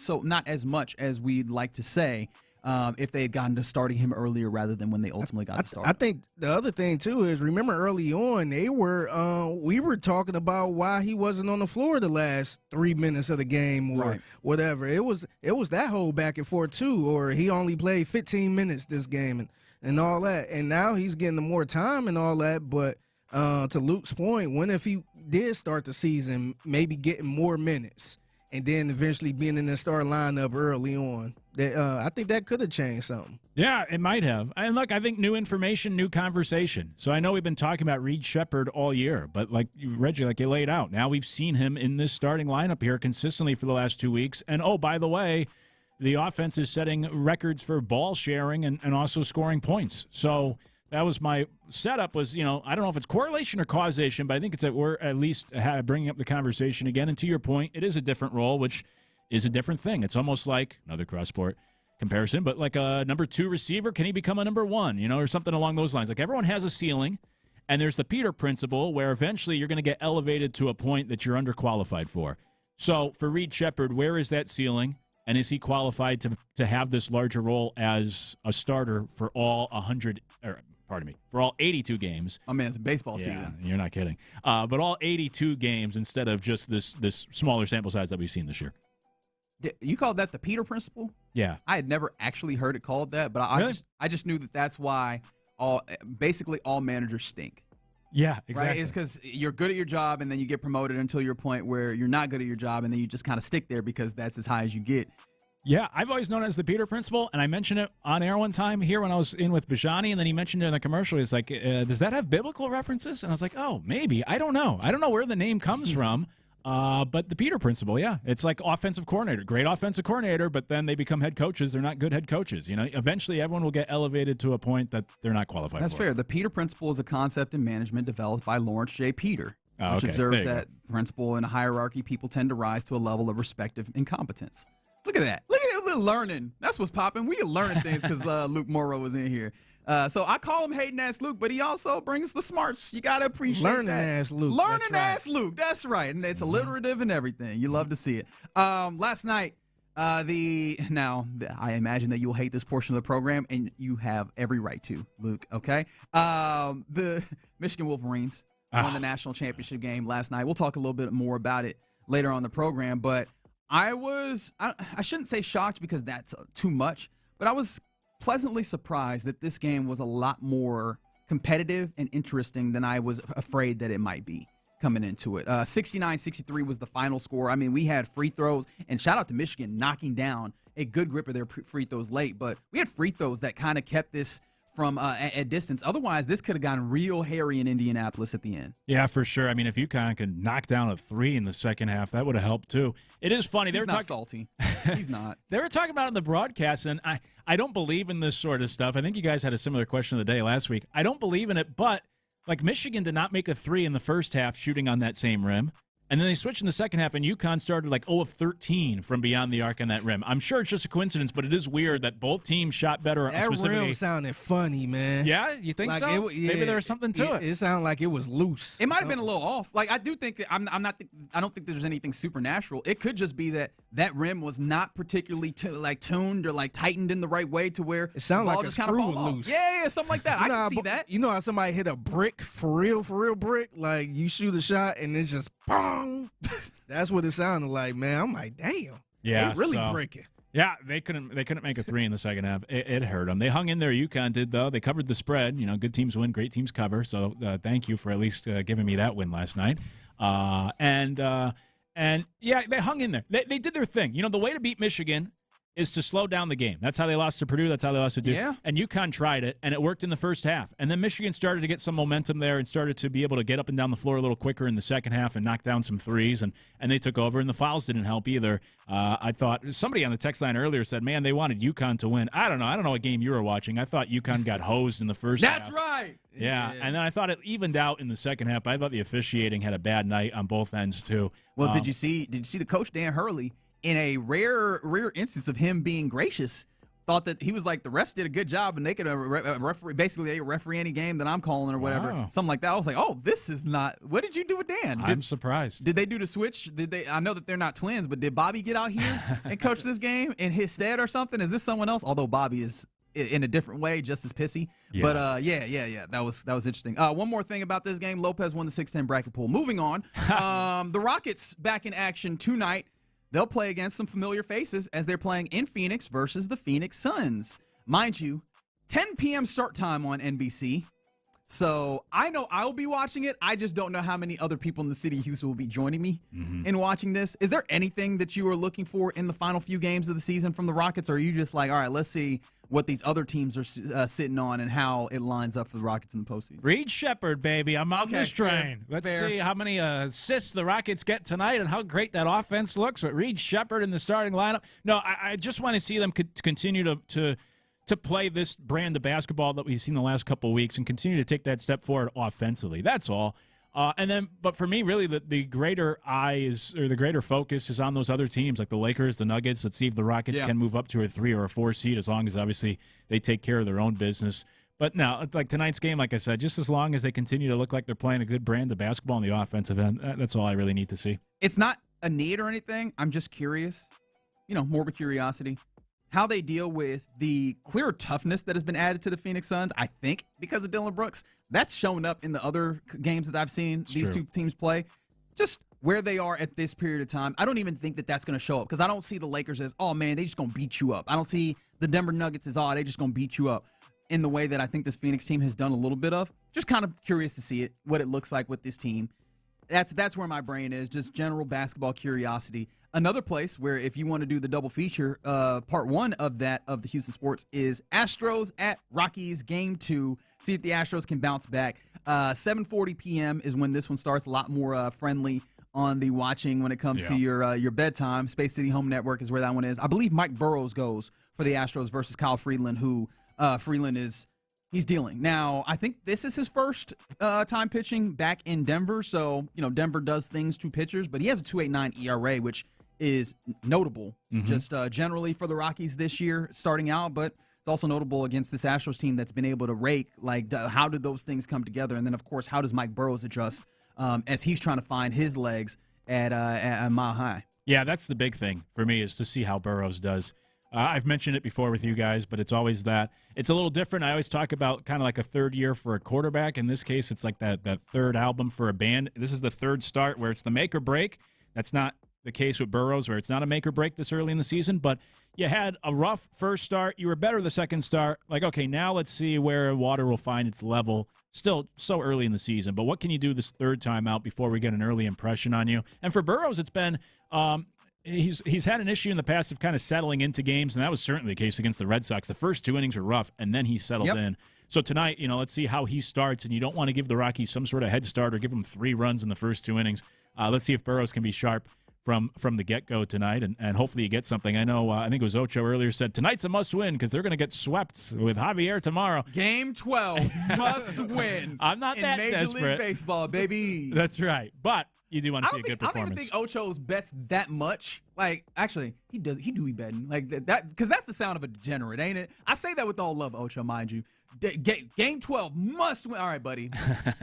as much as we'd like to say. If they had gotten to starting him earlier rather than when they ultimately got to start. I think the other thing too is, remember early on we were talking about why he wasn't on the floor the last 3 minutes of the game or whatever. It was that whole back and forth too, or he only played 15 minutes this game and all that. And now he's getting the more time and all that. But to Luke's point, when if he did start the season, maybe getting more minutes and then eventually being in the start lineup early on, I think that could have changed something. Yeah, it might have. And look, I think new information, new conversation. So I know we've been talking about Reed Sheppard all year, but Reggie, like you laid out, now we've seen him in this starting lineup here consistently for the last 2 weeks. And, oh, by the way, the offense is setting records for ball sharing and also scoring points. So that was my setup was, I don't know if it's correlation or causation, but I think it's that we're at least bringing up the conversation again. And to your point, it is a different role, which is a different thing. It's almost like another cross-sport comparison, but like a number 2 receiver, can he become a number 1, or something along those lines? Like everyone has a ceiling, and there's the Peter principle where eventually you're going to get elevated to a point that you're underqualified for. So for Reed Sheppard, where is that ceiling, and is he qualified to have this larger role as a starter for all 82 games? Oh, man, it's baseball season. You're not kidding. But all 82 games instead of just this smaller sample size that we've seen this year. You called that the Peter principle? Yeah. I had never actually heard it called that, but I just knew that that's why basically all managers stink. Yeah, exactly. Right? It's because you're good at your job, and then you get promoted until you're a point where you're not good at your job, and then you just kind of stick there because that's as high as you get. Yeah, I've always known it as the Peter principle, and I mentioned it on air one time here when I was in with Bijani, and then he mentioned it in the commercial. He's like, does that have biblical references? And I was like, oh, maybe. I don't know. I don't know where the name comes from. But the Peter principle, yeah. It's like offensive coordinator, great offensive coordinator, but then they become head coaches. They're not good head coaches. Eventually everyone will get elevated to a point that they're not qualified for. That's fair. The Peter principle is a concept in management developed by Lawrence J. Peter, which observes that principle in a hierarchy, people tend to rise to a level of respective incompetence. Look at that. Look at learning. That's what's popping. We are learning things because Luke Morrow was in here. So I call him hating ass Luke, but he also brings the smarts. You got to appreciate learning that. Ass Luke. Learning ass Luke. That's right. And it's alliterative and everything. You love to see it. Last night, I imagine that you'll hate this portion of the program, and you have every right to, Luke, okay? The Michigan Wolverines won the national championship game last night. We'll talk a little bit more about it later on the program, but I shouldn't say shocked because that's too much, but I was pleasantly surprised that this game was a lot more competitive and interesting than I was afraid that it might be coming into it. 69-63 was the final score. I mean, we had free throws, and shout out to Michigan knocking down a good grip of their free throws late, but we had free throws that kind of kept this from a distance. Otherwise, this could have gotten real hairy in Indianapolis at the end. Yeah, for sure. I mean, if UConn could knock down a 3 in the second half, that would have helped too. It is funny. He's not salty. He's not. They were talking about it in the broadcast, and I don't believe in this sort of stuff. I think you guys had a similar question of the day last week. I don't believe in it, but like Michigan did not make a 3 in the first half shooting on that same rim. And then they switched in the second half, and UConn started like 0 of 13 from beyond the arc on that rim. I'm sure it's just a coincidence, but it is weird that both teams shot better. That rim sounded funny, man. Yeah, you think so? Maybe there was something to it. It sounded like it was loose. It might have been a little off. Like I do think that I don't think there's anything supernatural. It could just be that rim was not particularly tuned or like tightened in the right way to where it sounded like a just screw was loose. Yeah, something like that. I can see that. You know how somebody hit a brick for real brick? Like you shoot a shot and it's just bong. That's what it sounded like, man. I'm like, damn. Yeah, they really breaking. Yeah, they couldn't make a three in the second half. It hurt them. They hung in there. UConn did, though. They covered the spread. You know, good teams win, great teams cover. So thank you for at least giving me that win last night. And yeah, they hung in there. They did their thing. You know, the way to beat Michigan is to slow down the game. That's how they lost to Purdue. That's how they lost to Duke. Yeah. And UConn tried it, and it worked in the first half. And then Michigan started to get some momentum there and started to be able to get up and down the floor a little quicker in the second half and knock down some threes, and they took over, and the fouls didn't help either. I thought somebody on the text line earlier said, man, they wanted UConn to win. I don't know what game you were watching. I thought UConn got hosed in the first half. That's right. Yeah, and then I thought it evened out in the second half. I thought the officiating had a bad night on both ends, too. Well, did you see the coach, Dan Hurley, in a rare instance of him being gracious, thought that he was like, the refs did a good job and they could referee, basically they referee any game that I'm calling or whatever, something like that. I was like, oh, this is not. What did you do with Dan? I'm surprised. Did they do the switch? Did they? I know that they're not twins, but did Bobby get out here and coach this game in his stead or something? Is this someone else? Although Bobby is in a different way, just as pissy. Yeah. But yeah, that was interesting. One more thing about this game: Lopez won the 6-10 bracket pool. Moving on, the Rockets back in action tonight. They'll play against some familiar faces as they're playing in Phoenix versus the Phoenix Suns. Mind you, 10 p.m. start time on NBC. So I know I'll be watching it. I just don't know how many other people in the city of Houston will be joining me in watching this. Is there anything that you are looking for in the final few games of the season from the Rockets? Or are you just like, all right, let's see what these other teams are sitting on and how it lines up for the Rockets in the postseason? Reed Shepherd, baby. I'm on this train. Let's see how many assists the Rockets get tonight and how great that offense looks with Reed Shepherd in the starting lineup. No, I just want to see them continue to play this brand of basketball that we've seen the last couple of weeks and continue to take that step forward offensively. That's all. But for me, really, the greater the greater focus is on those other teams like the Lakers, the Nuggets. Let's see if the Rockets can move up to a 3 or a 4 seed, as long as obviously they take care of their own business. But no, like tonight's game, like I said, just as long as they continue to look like they're playing a good brand of basketball on the offensive end, that's all I really need to see. It's not a need or anything. I'm just curious, morbid curiosity, how they deal with the clear toughness that has been added to the Phoenix Suns, I think, because of Dillon Brooks. That's shown up in the other games that I've seen these two teams play. Just where they are at this period of time, I don't even think that that's going to show up because I don't see the Lakers as, oh, man, they just going to beat you up. I don't see the Denver Nuggets as, oh, they just going to beat you up in the way that I think this Phoenix team has done a little bit of. Just kind of curious to see what it looks like with this team. That's where my brain is, just general basketball curiosity. Another place where if you want to do the double feature, part one of the Houston Sports is Astros at Rockies Game 2. See if the Astros can bounce back. 7:40 p.m. is when this one starts. A lot more friendly on the watching when it comes to your bedtime. Space City Home Network is where that one is. I believe Mike Burrows goes for the Astros versus Kyle Freeland, who Freeland he's dealing. Now, I think this is his first time pitching back in Denver. So, Denver does things to pitchers, but he has a 2.89 ERA, which is notable just generally for the Rockies this year starting out. But it's also notable against this Astros team that's been able to rake. Like, how did those things come together? And then, of course, how does Mike Burrows adjust as he's trying to find his legs at Mile High? Yeah, that's the big thing for me is to see how Burrows does. I've mentioned it before with you guys, but it's always that. It's a little different. I always talk about kind of like a third year for a quarterback. In this case, it's like that third album for a band. This is the third start where it's the make or break. That's not the case with Burrows, where it's not a make or break this early in the season, but you had a rough first start. You were better the second start. Like, okay, now let's see where water will find its level. Still so early in the season, but what can you do this third time out before we get an early impression on you? And for Burrows, it's been he's had an issue in the past of kind of settling into games, and that was certainly the case against the Red Sox. The first 2 innings were rough, and then he settled in. So tonight, let's see how he starts, and you don't want to give the Rockies some sort of head start or give them 3 runs in the first 2 innings. Let's see if Burrows can be sharp from the get-go tonight, and hopefully you get something. I know, I think it was Ocho earlier said, tonight's a must-win because they're going to get swept with Javier tomorrow. Game 12, must win. I'm not that Major desperate. League Baseball, baby. That's right. But You do want to see a good performance. I don't even think Ocho's bets that much. Like, actually, he do be betting like that because that's the sound of a degenerate, ain't it? I say that with all love, Ocho, mind you. Game 12 must win. All right, buddy.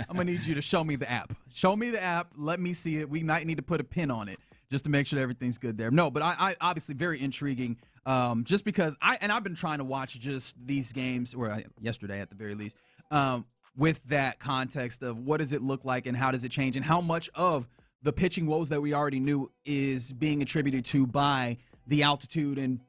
I'm gonna need you to show me the app. Show me the app. Let me see it. We might need to put a pin on it just to make sure that everything's good there. No, but I obviously very intriguing. Just because I've been trying to watch just these games, or yesterday at the very least, with that context of what does it look like and how does it change and how much of the pitching woes that we already knew is being attributed to by the altitude and,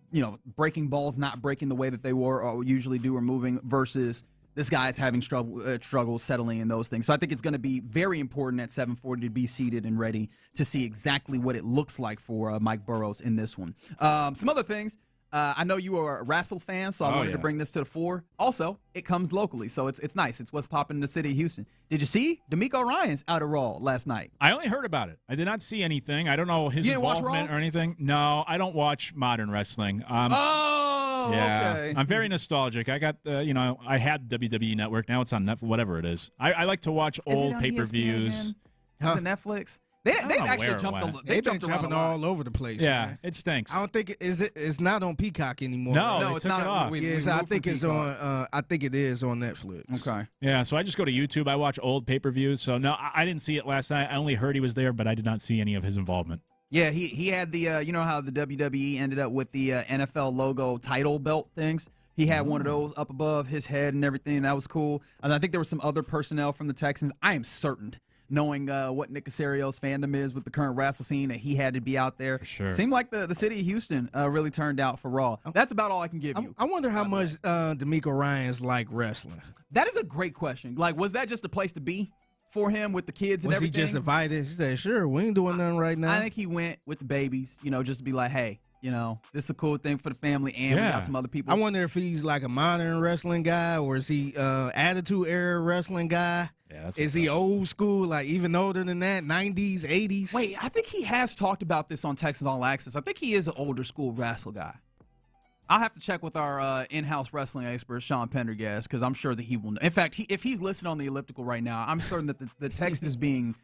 breaking balls not breaking the way that they were or usually do or moving versus this guy's having struggles settling in those things. So I think it's going to be very important at 7:40 to be seated and ready to see exactly what it looks like for Mike Burrows in this one. Some other things. I know you are a Wrestle fan, so I wanted to bring this to the fore. Also, it comes locally, so it's nice. It's what's popping in the city of Houston. Did you see DeMeco Ryans out of Raw last night? I only heard about it. I did not see anything. I don't know his involvement or anything. No, I don't watch modern wrestling. Okay. I'm very nostalgic. I got I had WWE Network. Now it's on Netflix, whatever it is. I like to watch old pay-per-views. Is it Netflix? They actually jumped. They've been jumping all over the place. Yeah, man. it stinks. I don't think it's not on Peacock anymore. No, it's not. I think it's on. I think it is on Netflix. Okay. Yeah, so I just go to YouTube. I watch old pay-per-views. So no, I didn't see it last night. I only heard he was there, but I did not see any of his involvement. Yeah, he had the you know how the WWE ended up with the NFL logo title belt things. He had one of those up above his head and everything. That was cool. And I think there was some other personnel from the Texans. I am certain, knowing what Nick Casario's fandom is with the current wrestle scene, that he had to be out there. For sure. Seemed like the city of Houston really turned out for Raw. That's about all I can give you. I wonder how much DeMeco Ryans like wrestling. That is a great question. Like, was that just a place to be for him with the kids and everything? Was he just invited? He said, sure, we ain't doing nothing right now. I think he went with the babies, just to be like, hey, this is a cool thing for the family, and we got some other people. I wonder if he's like a modern wrestling guy, or is he attitude era wrestling guy? Yeah, is he old school, like even older than that, 90s, 80s? Wait, I think he has talked about this on Texans All Access. I think he is an older school wrestle guy. I'll have to check with our in-house wrestling expert, Sean Pendergast, because I'm sure that he will know. In fact, if he's listening on the elliptical right now, I'm certain that the text is being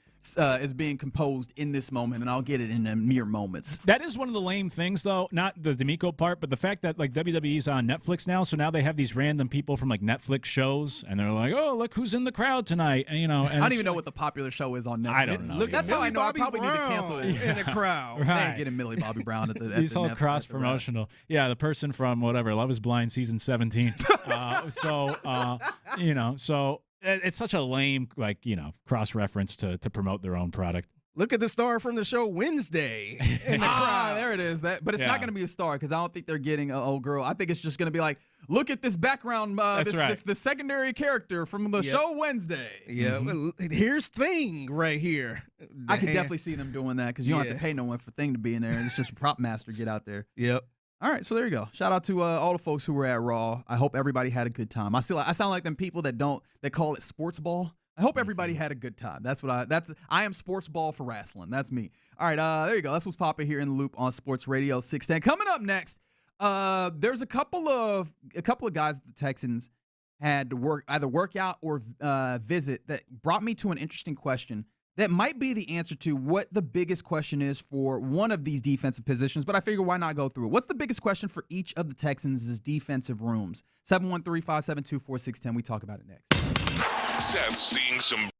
composed in this moment, and I'll get it in mere moments. That is one of the lame things, though, not the DeMeco part, but the fact that like WWE's on Netflix now, so now they have these random people from like Netflix shows, and they're like, "Oh, look who's in the crowd tonight," and, And I don't even know what the popular show is on Netflix. I don't know. Look, that's how I know Bobby I probably Brown need to cancel it in the crowd. They ain't getting Millie Bobby Brown at the He's all cross promotional. Yeah, the person from whatever Love Is Blind season 17. So it's such a lame cross reference to promote their own product. Look at the star from the show Wednesday in the crowd. There it is. But it's not going to be a star because I don't think they're getting an old girl. I think it's just going to be like, look at this background, the secondary character from the show Wednesday. Yeah, here's Thing right here. I could definitely see them doing that because you don't have to pay no one for Thing to be in there. It's just a prop master get out there. Yep. All right, so there you go. Shout out to all the folks who were at Raw. I hope everybody had a good time. I sound like them people that call it sports ball. I hope everybody had a good time. I am sports ball for wrestling. That's me. All right, there you go. That's what's popping here in the loop on Sports Radio 610. Coming up next, there's a couple of guys that the Texans had to either work out or visit that brought me to an interesting question that might be the answer to what the biggest question is for one of these defensive positions, but I figure why not go through it. What's the biggest question for each of the Texans' defensive rooms? 713-572-4610. We talk about it next. Seth's seeing some.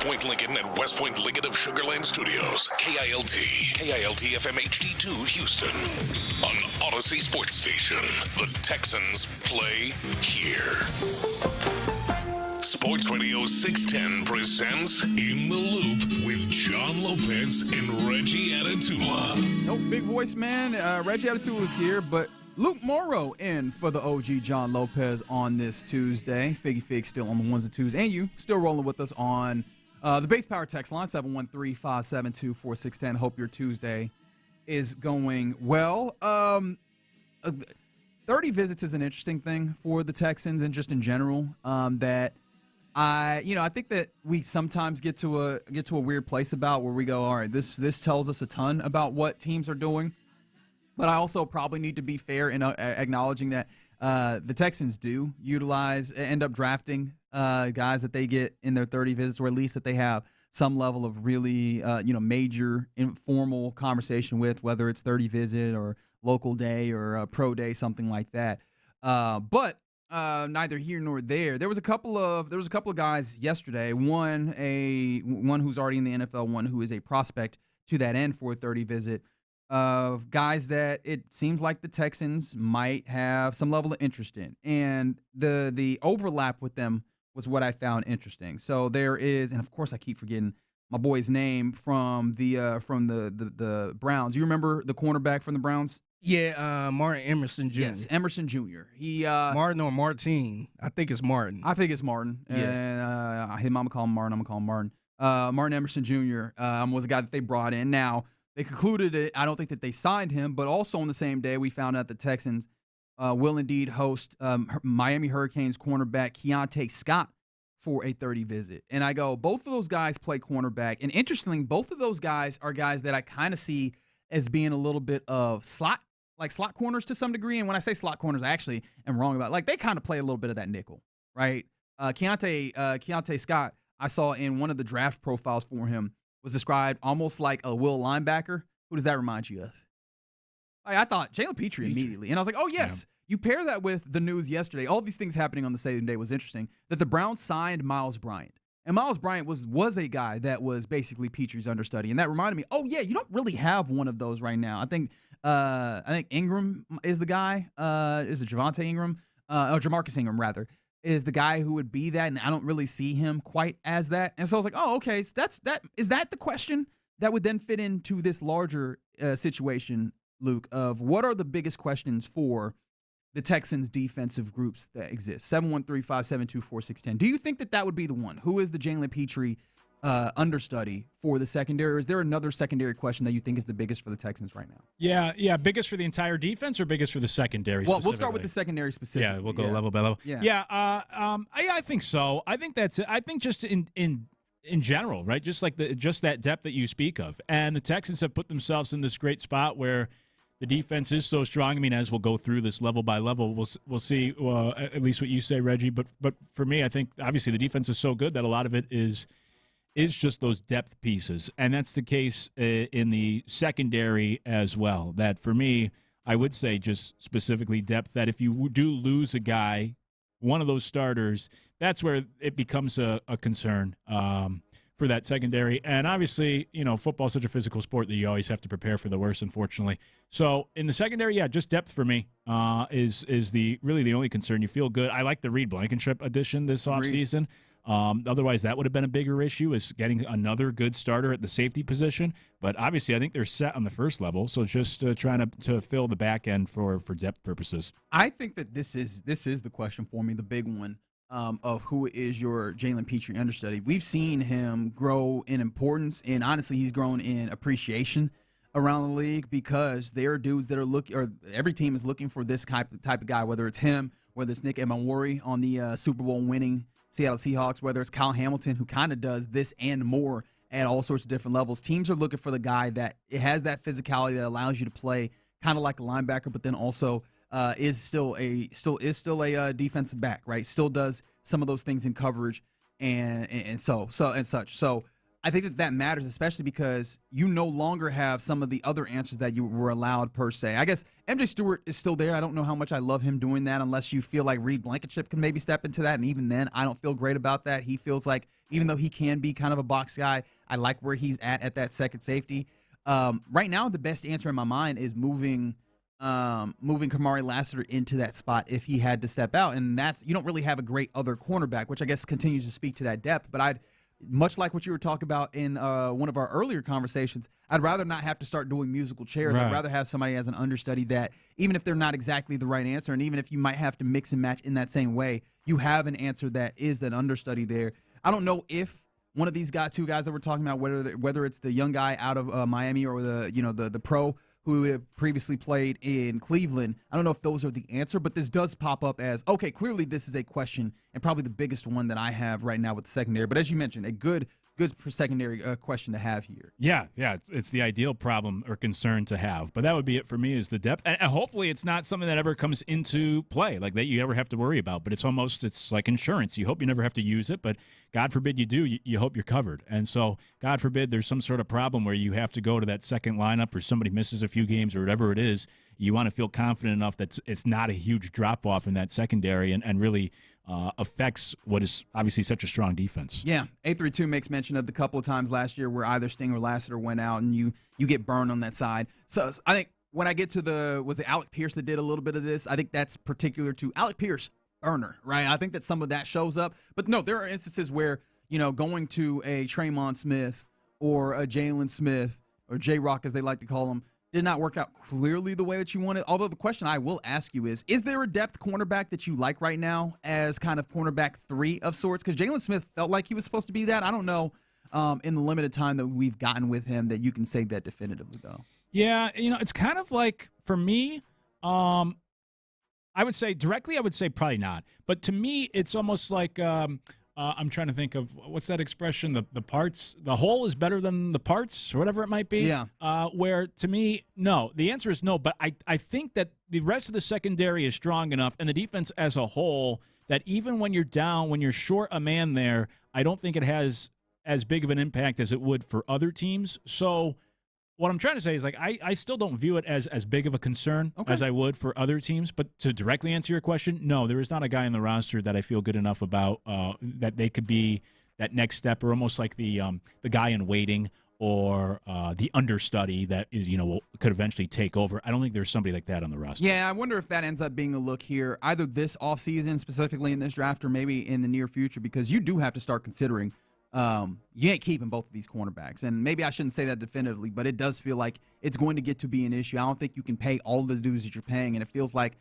West Point Lincoln and West Point Lincoln of Sugar Land Studios. KILT FM HD2 Houston. On Odyssey Sports Station. The Texans play here. Sports Radio 610 presents In the Loop with John Lopez and Reggie Atatula. Nope, big voice man. Reggie Atatula is here, but Luke Morrow in for the OG John Lopez on this Tuesday. Figgy Fig still on the ones and twos, and you still rolling with us on the Base Power text line, 713-572-4610. Hope your Tuesday is going well. 30 visits is an interesting thing for the Texans and just in general. That I think that we sometimes get to a weird place about where we go, all right, this tells us a ton about what teams are doing. But I also probably need to be fair in acknowledging that the Texans do end up drafting guys that they get in their 30 visits, or at least that they have some level of really major informal conversation with, whether it's 30 visit or local day or a pro day, something like that. But neither here nor there. There was a couple of guys yesterday. One who's already in the NFL, one who is a prospect to that end for a 30 visit. Of guys that it seems like the Texans might have some level of interest in, and the overlap with them was what I found interesting. So there is, and of course I keep forgetting my boy's name from the Browns. You remember the cornerback from the Browns? Yeah, Martin Emerson Jr. Yes, Emerson Jr. He Martin or Martine. I think it's Martin. Yeah. And his mama call him Martin. I'm gonna call him Martin. Martin Emerson Jr. Was a guy that they brought in. Now they concluded it. I don't think that they signed him, but also on the same day we found out the Texans will indeed host Miami Hurricanes cornerback Keontae Scott for a 30 visit. And I go, both of those guys play cornerback. And interestingly, both of those guys are guys that I kind of see as being a little bit of slot corners to some degree. And when I say slot corners, I actually am wrong about it. Like, they kind of play a little bit of that nickel, right? Keontae Scott, I saw in one of the draft profiles for him, was described almost like a will linebacker. Who does that remind you of? I thought Jalen Petrie immediately. And I was like, oh, yes. Yeah. You pair that with the news yesterday. All these things happening on the same day was interesting, that the Browns signed Miles Bryant. And Miles Bryant was a guy that was basically Petrie's understudy. And that reminded me, oh, yeah, you don't really have one of those right now. I think Ingram is the guy. Is it Javonte Ingram? Or Jamarcus Ingram, rather, is the guy who would be that, and I don't really see him quite as that. And so I was like, oh, okay, so is that the question that would then fit into this larger situation, Luke, of what are the biggest questions for the Texans defensive groups that exist? 713-572-4610. Do you think that would be the one? Who is the Jalen Petrie understudy for the secondary, or is there another secondary question that you think is the biggest for the Texans right now? Yeah, biggest for the entire defense or biggest for the secondary? Well, we'll start with the secondary specifically. Yeah, we'll go level by level. Yeah, I think so. I think that's it. I think just in general, right? Just like that depth that you speak of, and the Texans have put themselves in this great spot where the defense is so strong. I mean, as we'll go through this level by level, we'll see at least what you say, Reggie. But for me, I think obviously the defense is so good that a lot of it is just those depth pieces. And that's the case in the secondary as well. That for me, I would say just specifically depth, that if you do lose a guy, one of those starters, that's where it becomes a concern for that secondary. And obviously, football is such a physical sport that you always have to prepare for the worst, unfortunately. So in the secondary, yeah, just depth for me is really the only concern. You feel good. I like the Reed Blankenship addition this offseason. Otherwise, that would have been a bigger issue, is getting another good starter at the safety position. But obviously, I think they're set on the first level, so just trying to fill the back end for depth purposes. I think that this is the question for me, the big one, of who is your Jalen Petrie understudy. We've seen him grow in importance, and honestly, he's grown in appreciation around the league, because there are dudes that are looking, or every team is looking for this type of guy, whether it's him, whether it's Nick Emanwori on the Super Bowl winning Seattle Seahawks, whether it's Kyle Hamilton, who kind of does this and more at all sorts of different levels. Teams are looking for the guy that it has that physicality that allows you to play kind of like a linebacker, but then also is still a defensive back, right? Still does some of those things in coverage and such. So I think that matters, especially because you no longer have some of the other answers that you were allowed per se. I guess MJ Stewart is still there. I don't know how much I love him doing that unless you feel like Reed Blankenship can maybe step into that. And even then, I don't feel great about that. He feels like, even though he can be kind of a box guy, I like where he's at that second safety. Right now, the best answer in my mind is moving Kamari Lassiter into that spot if he had to step out. And you don't really have a great other cornerback, which I guess continues to speak to that depth. But much like what you were talking about in one of our earlier conversations, I'd rather not have to start doing musical chairs. Right. I'd rather have somebody as an understudy that, even if they're not exactly the right answer, and even if you might have to mix and match in that same way, you have an answer that is that understudy there. I don't know if one of these two guys that we're talking about, whether it's the young guy out of Miami or the pro who had previously played in Cleveland, I don't know if those are the answer, but this does pop up as, okay, clearly this is a question and probably the biggest one that I have right now with the secondary. But as you mentioned, a good secondary question to have here. Yeah, it's the ideal problem or concern to have. But that would be it for me, is the depth. And hopefully it's not something that ever comes into play, like that you ever have to worry about. But it's like insurance. You hope you never have to use it, but God forbid you do, you hope you're covered. And so God forbid there's some sort of problem where you have to go to that second lineup or somebody misses a few games or whatever it is. You want to feel confident enough that it's not a huge drop-off in that secondary and really affects what is obviously such a strong defense. Yeah, 832 makes mention of the couple of times last year where either Sting or Lassiter went out and you get burned on that side. So I think when I get to was it Alec Pierce that did a little bit of this? I think that's particular to Alec Pierce, burner, right? I think that some of that shows up. But no, there are instances where, going to a Traymon Smith or a Jalen Smith or J-Rock, as they like to call him, did not work out clearly the way that you wanted. Although the question I will ask you is there a depth cornerback that you like right now as kind of cornerback 3 of sorts? Because Jalen Smith felt like he was supposed to be that. I don't know in the limited time that we've gotten with him that you can say that definitively, though. Yeah, it's kind of like, for me, I would say probably not. But to me, it's almost like I'm trying to think of, what's that expression? The whole is better than the parts, or whatever it might be. Yeah. Where, to me, no. The answer is no, but I think that the rest of the secondary is strong enough, and the defense as a whole, that even when you're down, when you're short a man there, I don't think it has as big of an impact as it would for other teams. So what I'm trying to say is, like, I still don't view it as big of a concern as I would for other teams. But to directly answer your question, no, there is not a guy in the roster that I feel good enough about that they could be that next step, or almost like the guy in waiting, or the understudy that is could eventually take over. I don't think there's somebody like that on the roster. Yeah, I wonder if that ends up being a look here, either this offseason, specifically in this draft, or maybe in the near future, because you do have to start considering you ain't keeping both of these cornerbacks. And maybe I shouldn't say that definitively, but it does feel like it's going to get to be an issue. I don't think you can pay all the dues that you're paying, and it feels like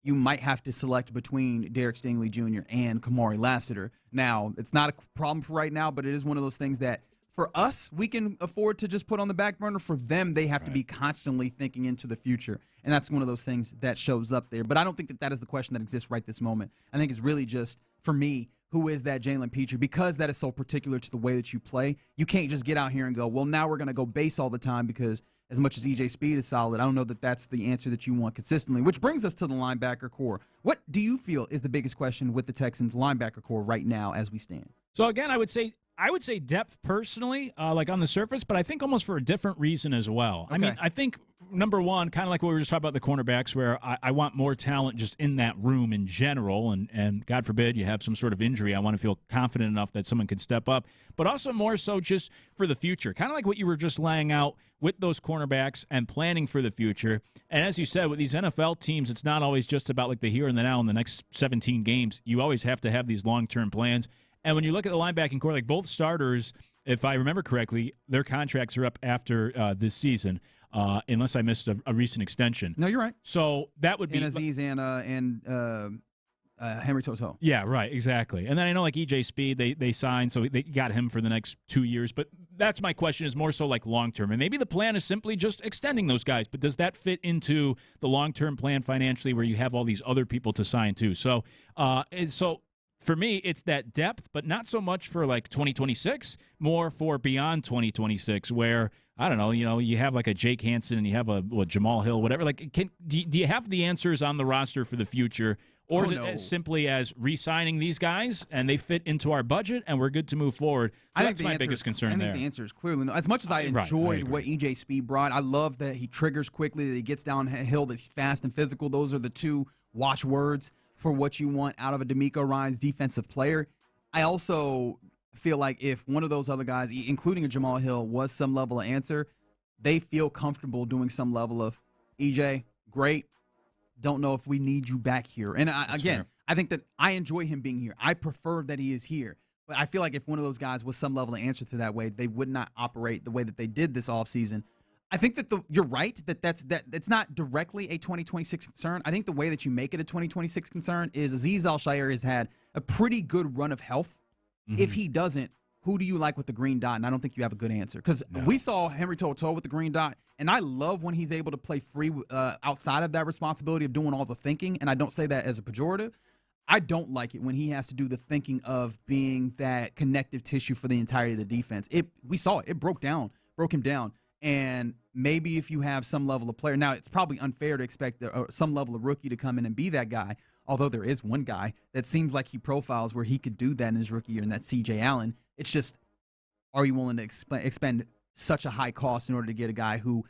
you might have to select between Derek Stingley Jr. and Kamari Lassiter. Now, it's not a problem for right now, but it is one of those things that for us, we can afford to just put on the back burner. For them, they have to be constantly thinking into the future, and that's one of those things that shows up there. But I don't think that is the question that exists right this moment. I think it's really just, for me, who is that Jalen Petrie? Because that is so particular to the way that you play. You can't just get out here and go, well, now we're going to go base all the time, because as much as EJ Speed is solid, I don't know that that's the answer that you want consistently, which brings us to the linebacker core. What do you feel is the biggest question with the Texans linebacker core right now as we stand? So, again, I would say depth personally, like on the surface, but I think almost for a different reason as well. Okay. I mean, I think, number one, kind of like what we were just talking about the cornerbacks, where I want more talent just in that room in general, and God forbid you have some sort of injury, I want to feel confident enough that someone can step up, but also more so just for the future, kind of like what you were just laying out with those cornerbacks and planning for the future. And as you said, with these NFL teams, it's not always just about like the here and the now in the next 17 games. You always have to have these long-term plans. And when you look at the linebacking core, like both starters, if I remember correctly, their contracts are up after this season, unless I missed a recent extension. No, you're right. So that would be Aziz and Henry Toto. Yeah, right, exactly. And then I know like EJ Speed, they signed, so they got him for the next 2 years. But that's my question, is more so like long-term. And maybe the plan is simply just extending those guys. But does that fit into the long-term plan financially, where you have all these other people to sign too? So, for me, it's that depth, but not so much for like 2026, more for beyond 2026, where, I don't know, you have like a Jake Hansen and you have a Jamal Hill, whatever. Like, do you have the answers on the roster for the future, Or is it as simply as re-signing these guys and they fit into our budget and we're good to move forward? So that's my biggest concern there. I think the answer is clearly no. As much as I enjoyed what EJ Speed brought, I love that he triggers quickly, that he gets downhill, that he's fast and physical. Those are the two watchwords for what you want out of a DeMeco Ryans defensive player. I also feel like if one of those other guys, including a Jamal Hill, was some level of answer, they feel comfortable doing some level of, EJ, great. Don't know if we need you back here. And I think that I enjoy him being here. I prefer that he is here. But I feel like if one of those guys was some level of answer to that way, they would not operate the way that they did this offseason. I think that you're right that it's not directly a 2026 concern. I think the way that you make it a 2026 concern is Azeez Al-Shaair has had a pretty good run of health. Mm-hmm. If he doesn't, who do you like with the green dot? And I don't think you have a good answer. Because we saw Henry To'oTo'o with the green dot, and I love when he's able to play free outside of that responsibility of doing all the thinking, and I don't say that as a pejorative. I don't like it when he has to do the thinking of being that connective tissue for the entirety of the defense. We saw it. It broke him down. And maybe if you have some level of player, now it's probably unfair to expect some level of rookie to come in and be that guy, although there is one guy that seems like he profiles where he could do that in his rookie year, and that's C.J. Allen. It's just, are you willing to expend such a high cost in order to get a guy who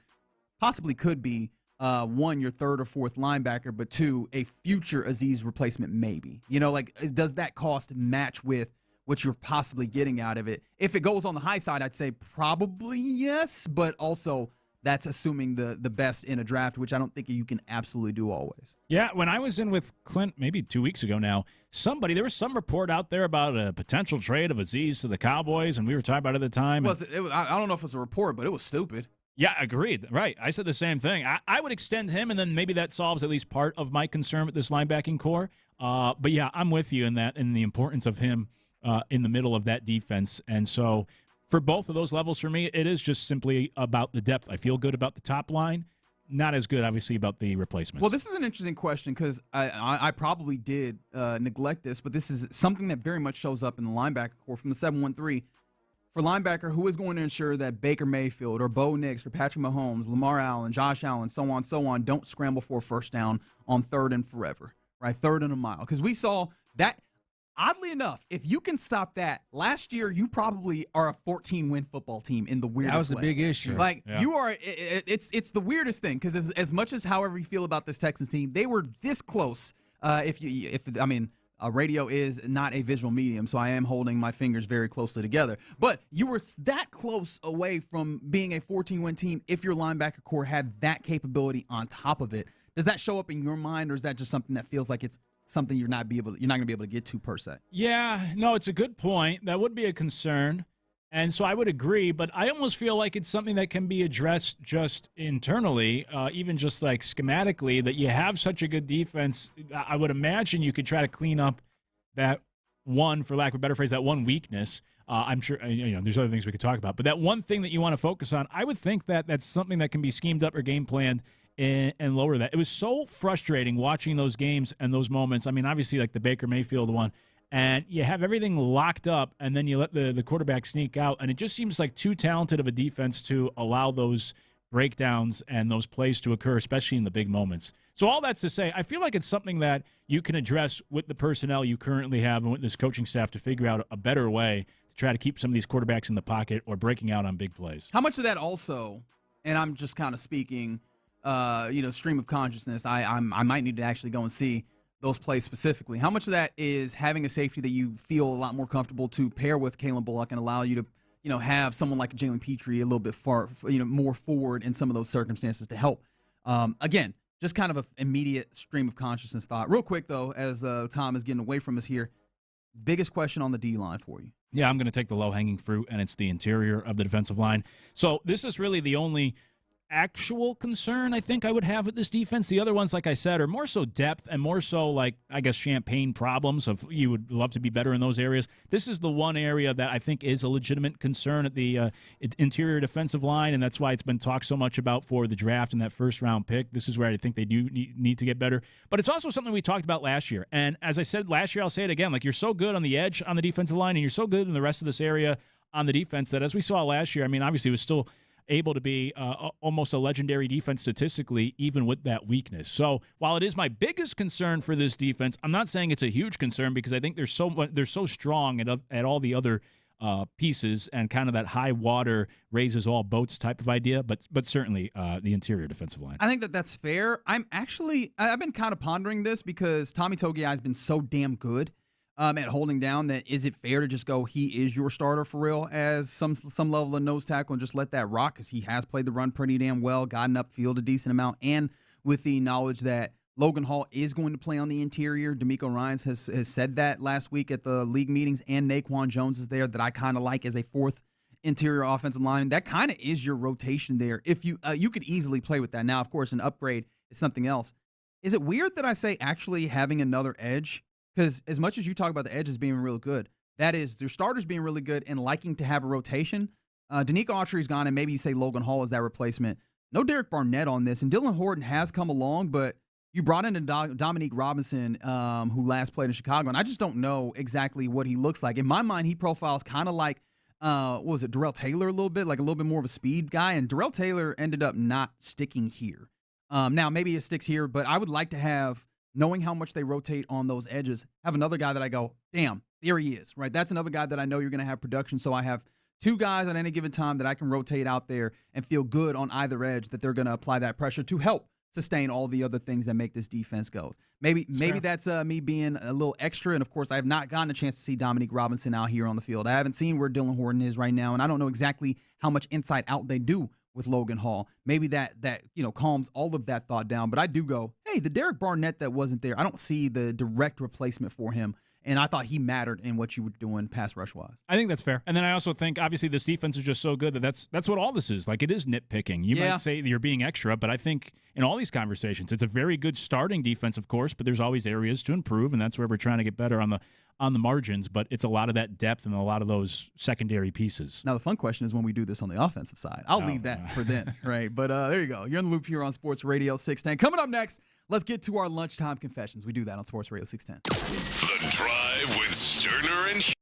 possibly could be, one, your third or fourth linebacker, but two, a future Azeez replacement maybe? Does that cost match with what you're possibly getting out of it? If it goes on the high side, I'd say probably yes, but also that's assuming the best in a draft, which I don't think you can absolutely do always. Yeah, when I was in with Clint maybe 2 weeks ago now, there was some report out there about a potential trade of Azeez to the Cowboys, and we were talking about it at the time. I don't know if it was a report, but it was stupid. Yeah, agreed. Right. I said the same thing. I would extend him, and then maybe that solves at least part of my concern with this linebacking core. But yeah, I'm with you in the importance of him in the middle of that defense. And so for both of those levels, for me, it is just simply about the depth. I feel good about the top line. Not as good, obviously, about the replacements. Well, this is an interesting question because I probably did neglect this, but this is something that very much shows up in the linebacker core from the 7-1-3. For linebacker, who is going to ensure that Baker Mayfield or Bo Nix or Patrick Mahomes, Lamar Allen, Josh Allen, so on, don't scramble for a first down on third and forever, right? Third and a mile. Because we saw that. Oddly enough, if you can stop that, last year you probably are a 14-win football team in the weirdest way. That was the big issue. You are. It's the weirdest thing because as much as however you feel about this Texans team, they were this close. Radio is not a visual medium, so I am holding my fingers very closely together. But you were that close away from being a 14-win team if your linebacker core had that capability on top of it. Does that show up in your mind, or is that just something that feels like it's something you're not going to be able to get to per se? Yeah, no, it's a good point. That would be a concern. And so I would agree, but I almost feel like it's something that can be addressed just internally, even just like schematically, that you have such a good defense. I would imagine you could try to clean up that one, for lack of a better phrase, that one weakness. I'm sure there's other things we could talk about, but that one thing that you want to focus on, I would think that that's something that can be schemed up or game planned and lower that. It was so frustrating watching those games and those moments. I mean, obviously, like the Baker Mayfield one, and you have everything locked up, and then you let the quarterback sneak out, and it just seems like too talented of a defense to allow those breakdowns and those plays to occur, especially in the big moments. So all that's to say, I feel like it's something that you can address with the personnel you currently have and with this coaching staff to figure out a better way to try to keep some of these quarterbacks in the pocket or breaking out on big plays. How much of that also, and I'm just kind of speaking stream of consciousness, I might need to actually go and see those plays specifically. How much of that is having a safety that you feel a lot more comfortable to pair with Kalen Bullock and allow you to, have someone like Jalen Petrie a little bit more forward in some of those circumstances to help? Again, just kind of an immediate stream of consciousness thought. Real quick, though, as Tom is getting away from us here, biggest question on the D-line for you. Yeah, I'm going to take the low-hanging fruit, and it's the interior of the defensive line. So this is really the only actual concern I think I would have with this defense. The other ones, like I said, are more so depth and more so like, I guess, champagne problems of you would love to be better in those areas. This is the one area that I think is a legitimate concern at the interior defensive line, and that's why it's been talked so much about for the draft and that first-round pick. This is where I think they do need to get better. But it's also something we talked about last year. And as I said last year, I'll say it again, like you're so good on the edge on the defensive line and you're so good in the rest of this area on the defense that as we saw last year, I mean, obviously it was still able to be almost a legendary defense statistically, even with that weakness. So while it is my biggest concern for this defense, I'm not saying it's a huge concern because I think they're so strong at all the other pieces, and kind of that high water raises all boats type of idea, but certainly the interior defensive line. I think that's fair. I've been kind of pondering this because Tommy Togiai has been so damn good at holding down that is it fair to just go he is your starter for real as some level of nose tackle and just let that rock, because he has played the run pretty damn well, gotten upfield a decent amount, and with the knowledge that Logan Hall is going to play on the interior. DeMeco Ryans has said that last week at the league meetings, and Naquan Jones is there that I kind of like as a fourth interior offensive lineman. That kind of is your rotation there. If you could easily play with that. Now, of course, an upgrade is something else. Is it weird that I say actually having another edge? Because as much as you talk about the edges being really good, that is their starters being really good and liking to have a rotation. Danico Autry's gone, and maybe you say Logan Hall is that replacement. No Derek Barnett on this, and Dylan Horton has come along, but you brought in Dominique Robinson, who last played in Chicago, and I just don't know exactly what he looks like. In my mind, he profiles kind of like, Darrell Taylor a little bit, like a little bit more of a speed guy, and Darrell Taylor ended up not sticking here. Now, maybe it sticks here, but I would like to have, knowing how much they rotate on those edges, have another guy that I go, damn, there he is, right? That's another guy that I know you're going to have production, so I have two guys at any given time that I can rotate out there and feel good on either edge that they're going to apply that pressure to help sustain all the other things that make this defense go. Maybe that's me being a little extra, and of course I have not gotten a chance to see Dominique Robinson out here on the field. I haven't seen where Dylan Horton is right now, and I don't know exactly how much inside out they do with Logan Hall. Maybe that calms all of that thought down, but I do go, hey, the Derek Barnett that wasn't there, I don't see the direct replacement for him. And I thought he mattered in what you were doing pass rush-wise. I think that's fair. And then I also think, obviously, this defense is just so good that's what all this is. Like, it is nitpicking. You might say that you're being extra, but I think in all these conversations, it's a very good starting defense, of course, but there's always areas to improve, and that's where we're trying to get better on the margins. But it's a lot of that depth and a lot of those secondary pieces. Now, the fun question is when we do this on the offensive side. I'll leave that for then, right? But there you go. You're in the loop here on Sports Radio 610. Coming up next, let's get to our lunchtime confessions. We do that on Sports Radio 610. The Drive with Stoerner and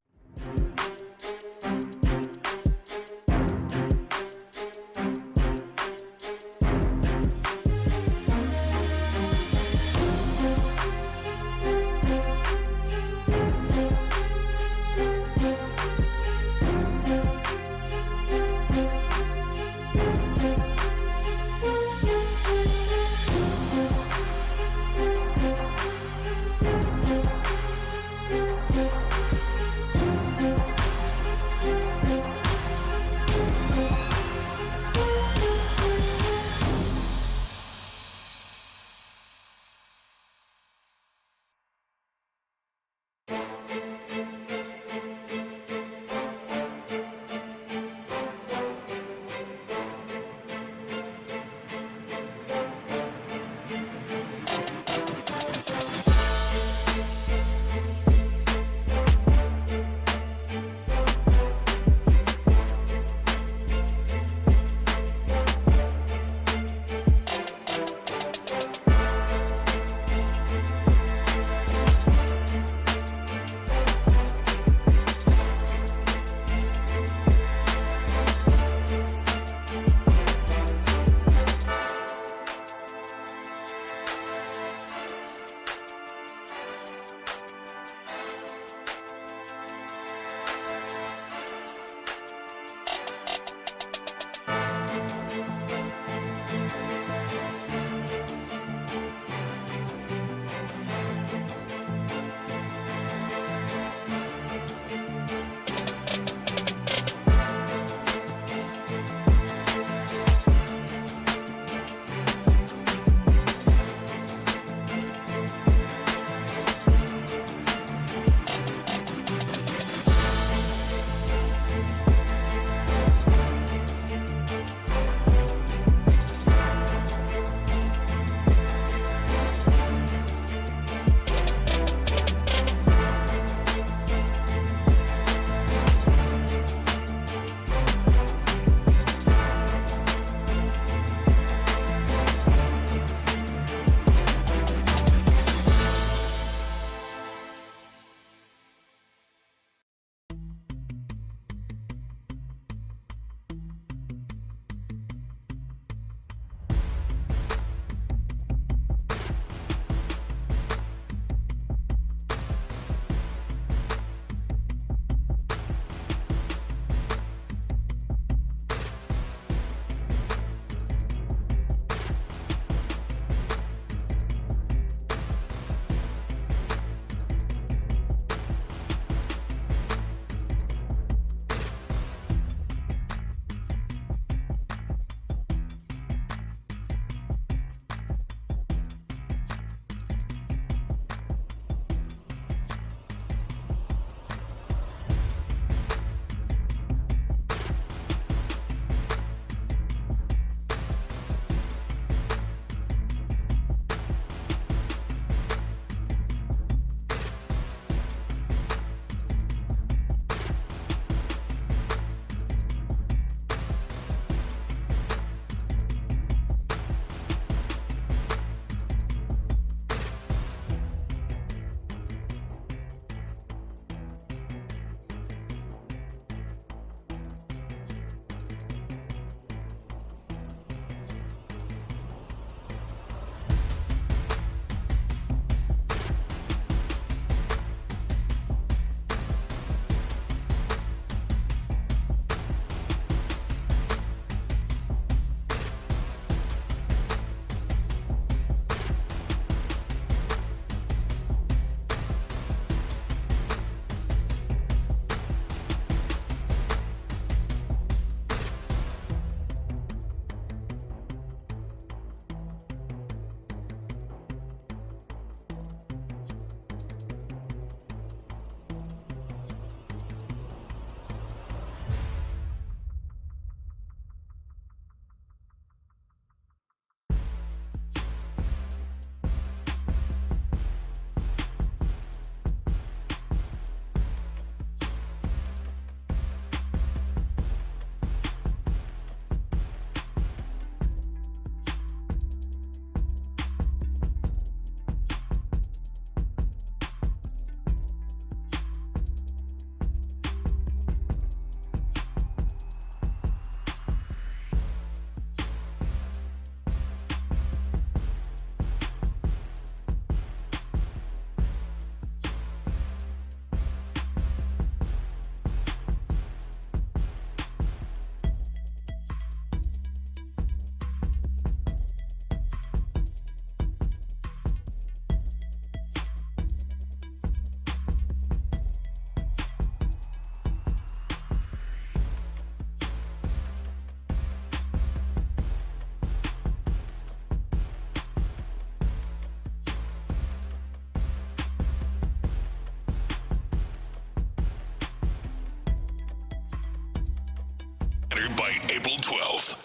entered by April 12th.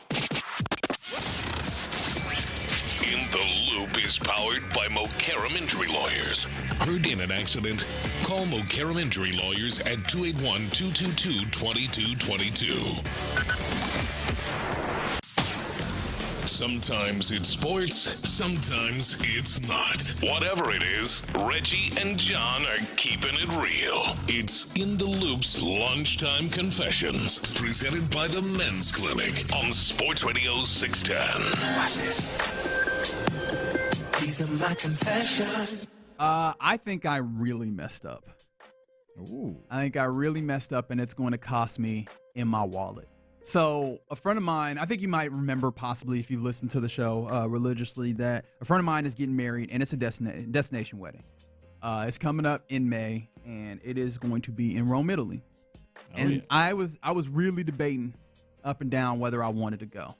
In the Loop is powered by Mokaram Injury Lawyers. Heard in an accident? Call Mokaram Injury Lawyers at 281-222-2222. Sometimes it's sports, sometimes it's not. Whatever it is, Reggie and John are keeping it real. It's In the Loop's Lunchtime Confessions, presented by the Men's Clinic on Sports Radio 610. Watch this. These are my confessions. I think I really messed up. Ooh. I think I really messed up, and it's going to cost me in my wallet. So a friend of mine, I think you might remember possibly if you listened to the show religiously, that a friend of mine is getting married, and it's a destination wedding. It's coming up in May, and it is going to be in Rome, Italy. And I was really debating up and down whether I wanted to go.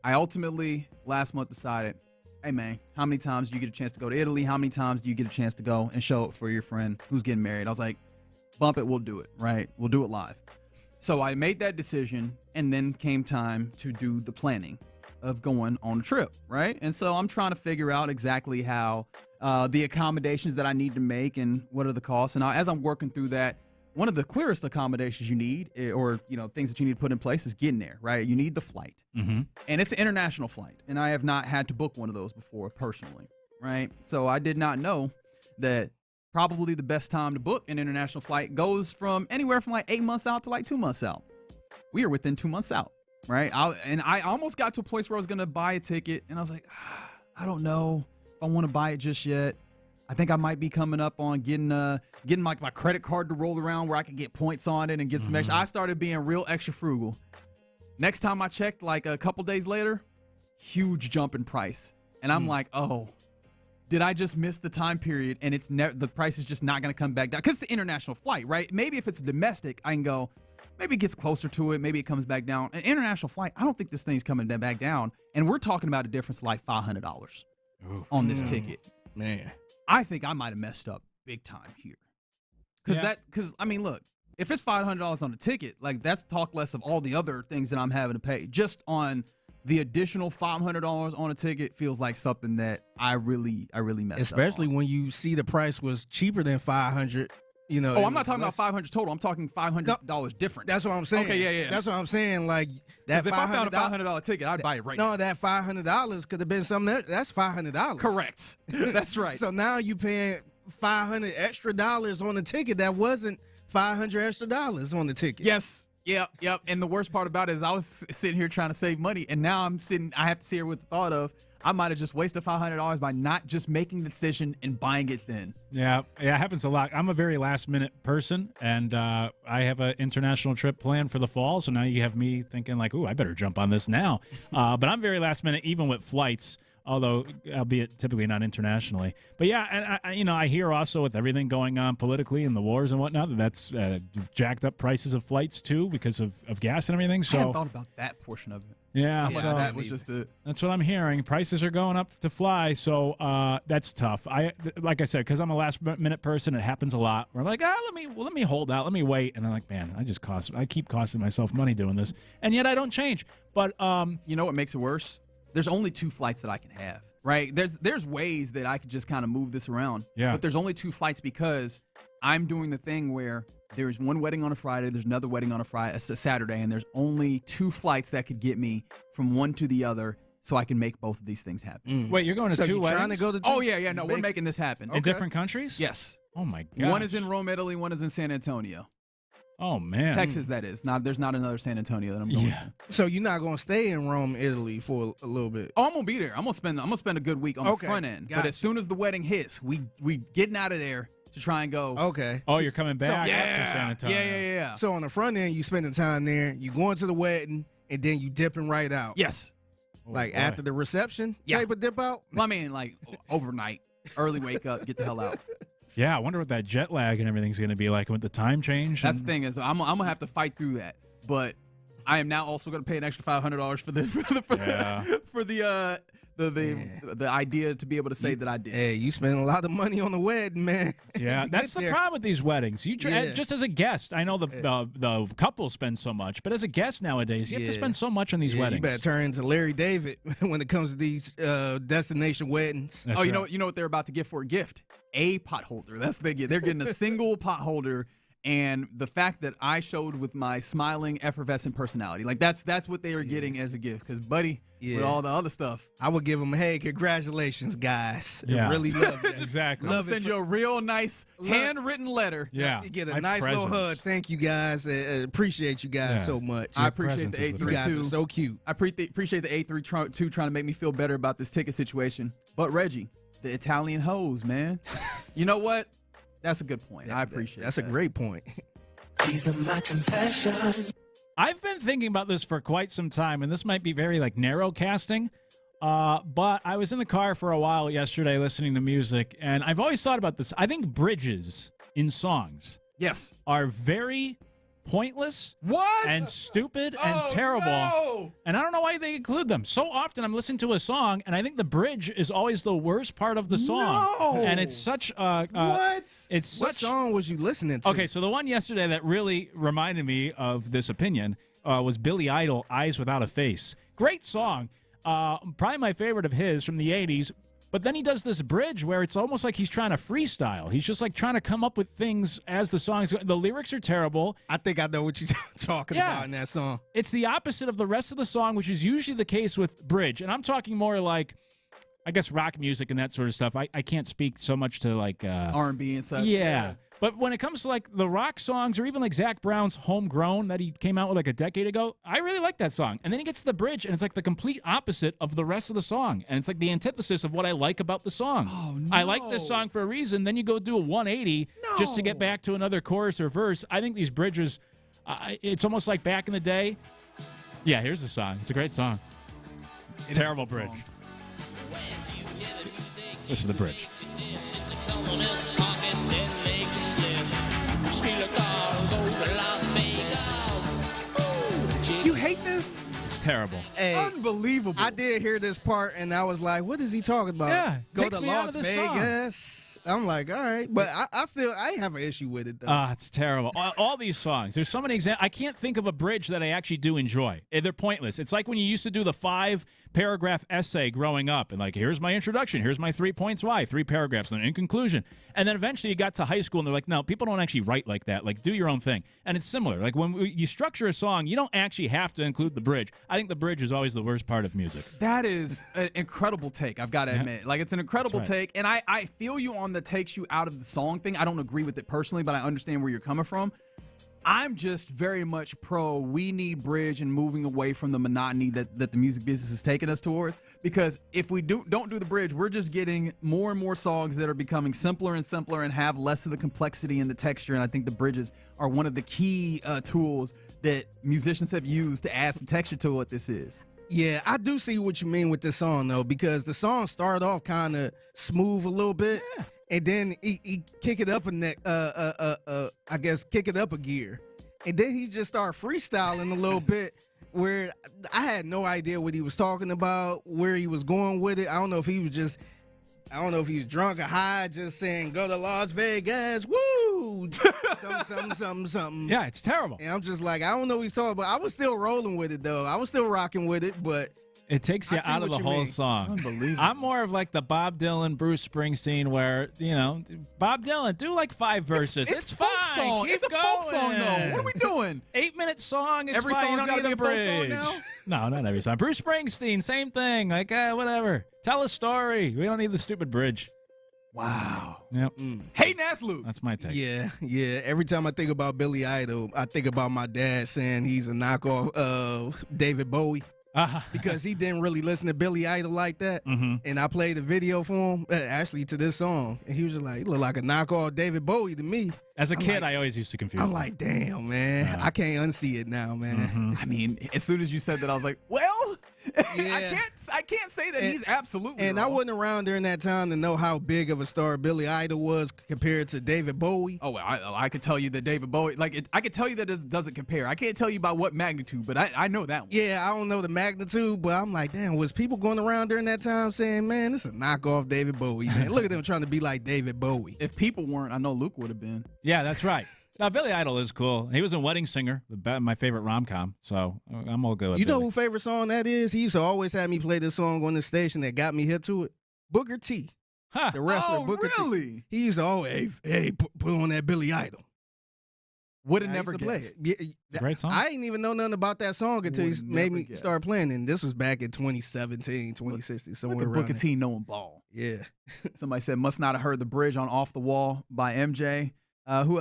I ultimately last month decided, hey man, how many times do you get a chance to go to Italy? How many times do you get a chance to go and show it for your friend who's getting married? I was like, bump it, we'll do it, right? We'll do it live. So I made that decision, and then came time to do the planning of going on a trip, right? And so I'm trying to figure out exactly how the accommodations that I need to make and what are the costs. And as I'm working through that, one of the clearest accommodations you need, or things that you need to put in place, is getting there, right? You need the flight, and it's an international flight, and I have not had to book one of those before personally, right? So I did not know that probably the best time to book an international flight goes from anywhere from like 8 months out to like 2 months out. We are within 2 months out, right? I almost got to a place where I was going to buy a ticket, and I was like, I don't know if I want to buy it just yet. I think I might be coming up on getting my credit card to roll around where I could get points on it and get some extra. I started being real extra frugal. Next time I checked, like a couple days later, huge jump in price. And I'm like, oh, did I just miss the time period? And it's the price is just not going to come back down. Because it's an international flight, right? Maybe if it's domestic, I can go, maybe it gets closer to it. Maybe it comes back down. An international flight, I don't think this thing's coming back down. And we're talking about a difference of like $500 on this ticket. Man. I think I might have messed up big time here. Because I mean, look, if it's $500 on the ticket, like that's talk less of all the other things that I'm having to pay. Just on the additional $500 on a ticket feels like something that I really messed up. Especially when you see the price was cheaper than $500. Oh, I'm not talking about $500 total. I'm talking $500 difference. That's what I'm saying. Okay, yeah. That's what I'm saying. Like that. If I found a $500 ticket, I'd buy it right now. No, that $500 could have been something that's $500. Correct. That's right. So now you paying $500 extra on a ticket that wasn't $500 extra on the ticket. Yes. Yep. And the worst part about it is I was sitting here trying to save money, and now I have to sit here with the thought of I might have just wasted $500 by not just making the decision and buying it then. Yeah, it happens a lot. I'm a very last-minute person, and I have an international trip planned for the fall, so now you have me thinking like, ooh, I better jump on this now. But I'm very last-minute, even with flights, although albeit typically not internationally. But yeah, and I hear also with everything going on politically and the wars and whatnot, that's jacked up prices of flights too because of gas and everything. So I hadn't thought about that portion of it. Yeah, so that was just that's what I'm hearing. Prices are going up to fly, so that's tough. Like I said, because I'm a last-minute person, it happens a lot. We're like, let me hold out, let me wait, and I'm like, man, I keep costing myself money doing this, and yet I don't change. But you know what makes it worse? There's only 2 flights that I can have. Right? There's ways that I could just kind of move this around. Yeah. But there's only 2 flights because I'm doing the thing where there's one wedding on a Friday, there's another wedding on a Saturday, and there's only 2 flights that could get me from one to the other so I can make both of these things happen. Wait, you're going to 2 weddings? Trying to go to 2? Oh, yeah. No, we're making this happen. In different countries? Yes. Oh, my God. One is in Rome, Italy. One is in San Antonio. Oh, man. Texas, that is. There's not another San Antonio that I'm going to. So you're not going to stay in Rome, Italy for a little bit? Oh, I'm going to be there. I'm going to spend a good week on the front end. Gotcha. But as soon as the wedding hits, we getting out of there to try and go. Okay. Oh, you're coming back to San Antonio. Yeah. So on the front end, you spending time there, you going to the wedding, and then you dipping right out. Yes. Like after the reception type of dip out? I mean, like overnight, early wake up, get the hell out. Yeah, I wonder what that jet lag and everything's going to be like with the time change. That's the thing is I'm going to have to fight through that. But I am now also going to pay an extra $500 for the idea to be able to say that I did. Hey, you spend a lot of money on the wedding, man. Yeah, that's the problem with these weddings. You just as a guest, I know the couple spend so much, but as a guest nowadays, you have to spend so much on these weddings. You better turn into Larry David when it comes to these destination weddings. That's you know what they're about to get for a gift? A pot holder. That's what they get. They're getting a single pot holder. And the fact that I showed with my smiling, effervescent personality, like that's what they are getting as a gift. Because, buddy, with all the other stuff, I would give them, hey, congratulations, guys. I really love that. Exactly. I'll send you a real nice handwritten letter. Yeah. You get a nice little hug. Thank you, guys. Appreciate you guys so much. I appreciate the 832. You guys are so cute. I appreciate the 832 trying to make me feel better about this ticket situation. But Reggie, the Italian hose, man. You know what? That's a good point. I appreciate That's a great point. These are my confessions. I've been thinking about this for quite some time, and this might be very narrow casting, but I was in the car for a while yesterday listening to music, and I've always thought about this. I think bridges in songs are very pointless and stupid and terrible. No! And I don't know why they include them. So often I'm listening to a song, and I think the bridge is always the worst part of the song. No! And it's such what? What song was you listening to? Okay, so the one yesterday that really reminded me of this opinion was Billy Idol, Eyes Without a Face. Great song. Probably my favorite of his from the 80s. But then he does this bridge where it's almost like he's trying to freestyle. He's just trying to come up with things as the song's going. The lyrics are terrible. I think I know what you're talking about in that song. It's the opposite of the rest of the song, which is usually the case with bridge. And I'm talking more like, I guess, rock music and that sort of stuff. I can't speak so much to R&B and stuff. Yeah. But when it comes to the rock songs or even Zach Brown's Homegrown that he came out with a decade ago, I really like that song. And then he gets to the bridge and it's the complete opposite of the rest of the song. And it's the antithesis of what I like about the song. Oh, no. I like this song for a reason. Then you go do a 180 just to get back to another chorus or verse. I think these bridges, it's almost like back in the day. Yeah, here's the song. It's a great song. Terrible bridge. This is the bridge. You hate this? It's terrible. Hey, unbelievable. I did hear this part, and I was like, what is he talking about? Yeah. Go to Las Vegas. I'm like, all right. But I have an issue with it, though. It's terrible. All these songs. There's so many examples. I can't think of a bridge that I actually do enjoy. They're pointless. It's like when you used to do the 5-paragraph essay growing up, and here's my introduction, here's my 3 points why, 3 paragraphs, and in conclusion. And then eventually you got to high school, and they're like, no, people don't actually write like that. Do your own thing. And it's similar. When you structure a song, you don't actually have to include the bridge. I think the bridge is always the worst part of music. That is an incredible take, I've got to admit. It's an incredible take, and I feel you on the takes you out of the song thing. I don't agree with it personally, but I understand where you're coming from. I'm just very much pro we need bridge and moving away from the monotony that the music business is taking us towards, because if we don't do the bridge, we're just getting more and more songs that are becoming simpler and simpler and have less of the complexity and the texture, and I think the bridges are one of the key tools that musicians have used to add some texture to what this is. Yeah, I do see what you mean with this song, though, because the song started off kind of smooth a little bit. Yeah. And then he kick it up kick it up a gear. And then he just started freestyling a little bit, where I had no idea what he was talking about, where he was going with it. I don't know if he was drunk or high, just saying, go to Las Vegas, woo! something. Yeah, it's terrible. And I'm just like, I don't know what he's talking about. I was still rolling with it, though. I was still rocking with it, but it takes you out of the whole song. Unbelievable. I'm more of the Bob Dylan, Bruce Springsteen, where, Bob Dylan, do 5 verses. It's fine. Song. Keep it's a going. folk song, though. What are we doing? 8-minute song. It's every fine. song's you don't got to need be a folk song bridge. now? No, not every song. Bruce Springsteen, same thing. Whatever. Tell a story. We don't need the stupid bridge. Wow. Yep. Hey, Naslu. That's my take. Yeah. Every time I think about Billy Idol, I think about my dad saying he's a knockoff of David Bowie. Because he didn't really listen to Billy Idol like that. Mm-hmm. And I played a video for him, actually, to this song. And he was just like, he looked like a knockoff David Bowie to me. As a kid, I always used to confuse I'm them. like, damn, man. I can't unsee it now, man. Mm-hmm. I mean, as soon as you said that, I was like, well, I can't say that he's absolutely And wrong. I wasn't around during that time to know how big of a star Billy Idol was compared to David Bowie. Oh, I could tell you that David Bowie, I could tell you that it doesn't compare. I can't tell you by what magnitude, but I know that one. Yeah, I don't know the magnitude, but I'm like, damn, was people going around during that time saying, man, this is a knockoff David Bowie, man. Look at them trying to be like David Bowie. If people weren't, I know Luke would have been. Yeah, that's right. Now, Billy Idol is cool. He was a Wedding Singer, my favorite rom-com, so I'm all good with You know Billy. who favorite song that is? He used to always have me play this song on the station that got me hip to it. Booker T. Huh. The wrestler Oh, Booker really? T. He used to always, hey, put on that Billy Idol. Would have I never used to play guessed. it. It's a great song. I didn't even know nothing about that song until he Would've made never me guessed. start playing. And this was back in 2017, 2016, somewhere Look at around Booker there. T knowing ball. Yeah. Somebody said must not have heard the bridge on Off the Wall by MJ.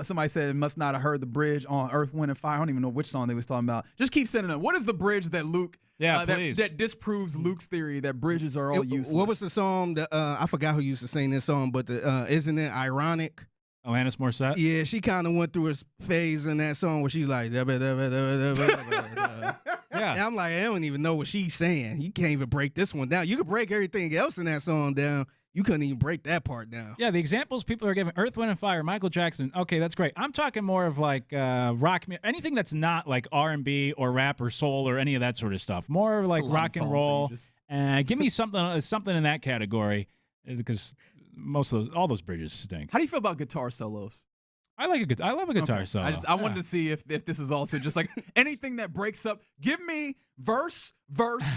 Somebody said must not have heard the bridge on Earth, Wind, and Fire. I don't even know which song they was talking about. Just keep sending them. What is the bridge that Luke? Please. That disproves Luke's theory that bridges are all useless. What was the song that I forgot who used to sing this song, but isn't it ironic? Alanis Morissette? Yeah, she kind of went through a phase in that song where she's like, yeah. And I'm like, I don't even know what she's saying. You can't even break this one down. You could break everything else in that song down. You couldn't even break that part down. Yeah, the examples people are giving, Earth, Wind, and Fire, Michael Jackson, okay, that's great. I'm talking more of like rock, anything that's not like R&B or rap or soul or any of that sort of stuff. More like rock and roll. Give me something in that category, because all those bridges stink. How do you feel about guitar solos? I love a guitar solo. I wanted to see if this is also just like anything that breaks up. Give me verse,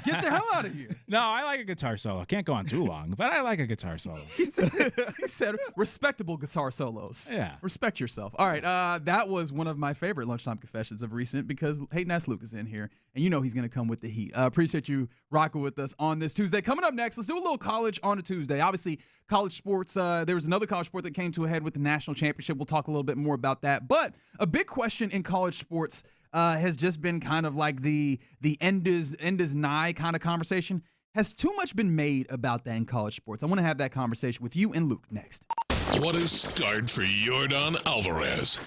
get the hell out of here. No, I like a guitar solo. Can't go on too long, but I like a guitar solo. He said respectable guitar solos. Yeah. Respect yourself. All right, that was one of my favorite lunchtime confessions of recent because Hayden S. Luke is in here, and you know he's going to come with the heat. Appreciate you rocking with us on this Tuesday. Coming up next, let's do a little college on a Tuesday. Obviously, college sports, there was another college sport that came to a head with the national championship. We'll talk a little bit more about that. But a big question in college sports has just been kind of like the end is nigh kind of conversation. Has too much been made about that in college sports? I want to have that conversation with you and Luke next. What a start for Yordan Alvarez.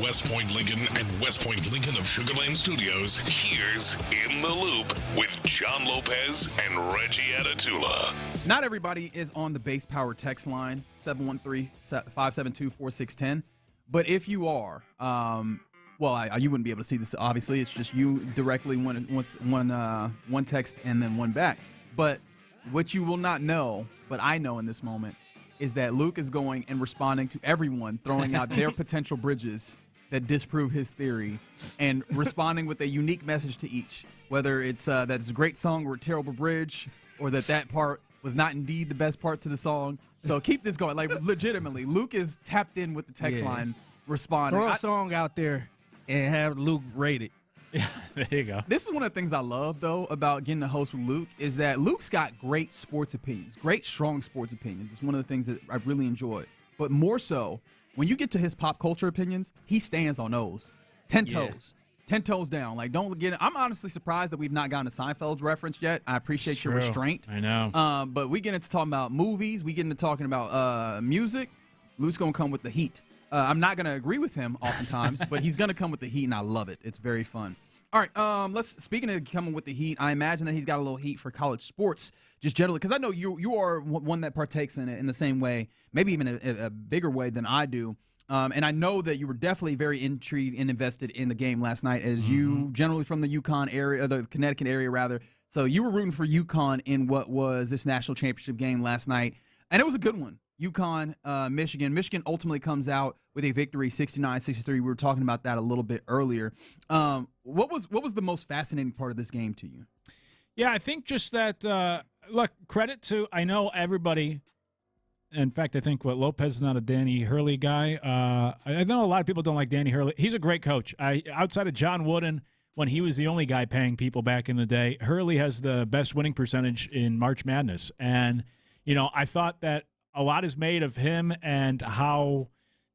West Point Lincoln and West Point Lincoln of Sugar Land Studios, here's In the Loop with John Lopez and Reggie Atatula. Not everybody is on the base power text line, 713-572-4610. But if you are, you wouldn't be able to see this, obviously. It's just you directly, one text and then one back. But what you will not know, but I know in this moment, is that Luke is going and responding to everyone, throwing out their potential bridges that disprove his theory, and responding with a unique message to each, whether it's that it's a great song or a terrible bridge, or that part was not indeed the best part to the song. So keep this going. Like, legitimately, Luke is tapped in with the text line, responding. Throw a song out there and have Luke rate it. There you go. This is one of the things I love, though, about getting to host with Luke, is that Luke's got great sports opinions, great, strong sports opinions. It's one of the things that I really enjoy. But more so, when you get to his pop culture opinions, he stands on those. 10 toes. 10 toes down. Like, don't get it. I'm honestly surprised that we've not gotten a Seinfeld's reference yet. I appreciate your restraint. I know. But we get into talking about movies. We get into talking about music. Luke's going to come with the heat. I'm not going to agree with him oftentimes, but he's going to come with the heat, and I love it. It's very fun. All right, speaking of coming with the heat, I imagine that he's got a little heat for college sports, just generally, because I know you are one that partakes in it in the same way, maybe even a bigger way than I do. And I know that you were definitely very intrigued and invested in the game last night, as you generally from the UConn area, the Connecticut area rather. So you were rooting for UConn in what was this national championship game last night, and it was a good one. UConn, Michigan. Michigan ultimately comes out with a victory, 69-63. We were talking about that a little bit earlier. What was the most fascinating part of this game to you? Yeah, I think just that, look, credit to, I know everybody, in fact, I think Lopez is not a Danny Hurley guy. I know a lot of people don't like Danny Hurley. He's a great coach. Outside of John Wooden, when he was the only guy paying people back in the day, Hurley has the best winning percentage in March Madness. And, I thought that a lot is made of him and how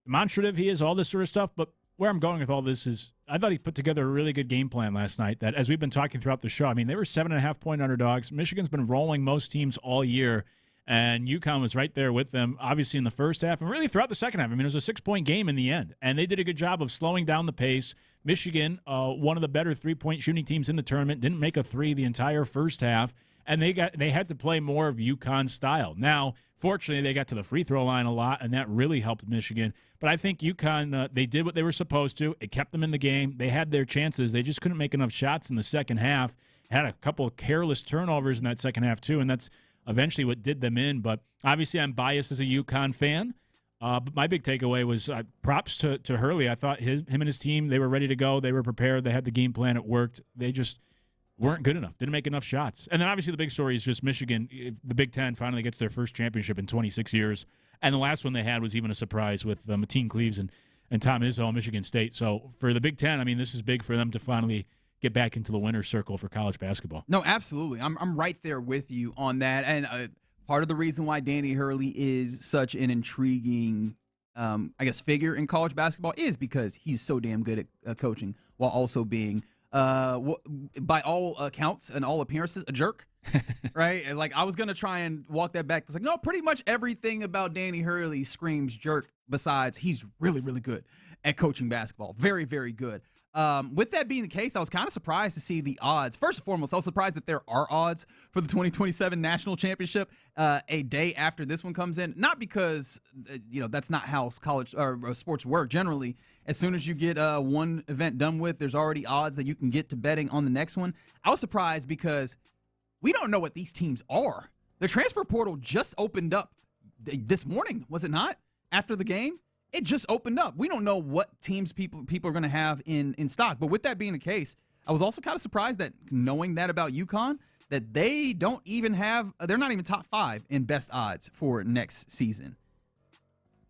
demonstrative he is, all this sort of stuff. But where I'm going with all this is I thought he put together a really good game plan last night that, as we've been talking throughout the show, I mean, they were 7.5-point underdogs. Michigan's been rolling most teams all year, and UConn was right there with them, obviously in the first half and really throughout the second half. I mean, it was a 6-point game in the end, and they did a good job of slowing down the pace. Michigan, one of the better three-point shooting teams in the tournament, didn't make a three the entire first half, and they had to play more of UConn style. Now, fortunately, they got to the free throw line a lot, and that really helped Michigan. But I think UConn, they did what they were supposed to. It kept them in the game. They had their chances. They just couldn't make enough shots in the second half. Had a couple of careless turnovers in that second half, too, and that's eventually what did them in. But obviously, I'm biased as a UConn fan. But my big takeaway was props to Hurley. I thought him and his team, they were ready to go. They were prepared. They had the game plan. It worked. They just weren't good enough. Didn't make enough shots. And then obviously the big story is just Michigan. The Big Ten finally gets their first championship in 26 years. And the last one they had was even a surprise with Mateen Cleaves and Tom Izzo, Michigan State. So for the Big Ten, I mean, this is big for them to finally get back into the winner's circle for college basketball. No, absolutely. I'm right there with you on that. And part of the reason why Danny Hurley is such an intriguing, figure in college basketball is because he's so damn good at coaching while also being by all accounts and all appearances, a jerk, right? And like, I was going to try and walk that back. It's like, no, pretty much everything about Danny Hurley screams jerk, besides he's really, really good at coaching basketball. Very, very good. With that being the case, I was kind of surprised to see the odds. First and foremost, I was surprised that there are odds for the 2027 national championship a day after this one comes in. Not because, that's not how college or sports work generally. As soon as you get one event done with, there's already odds that you can get to betting on the next one. I was surprised because we don't know what these teams are. The transfer portal just opened up this morning, was it not? After the game? It just opened up. We don't know what teams people are going to have in stock. But with that being the case, I was also kind of surprised that knowing that about UConn, that they don't even have – they're not even top 5 in best odds for next season.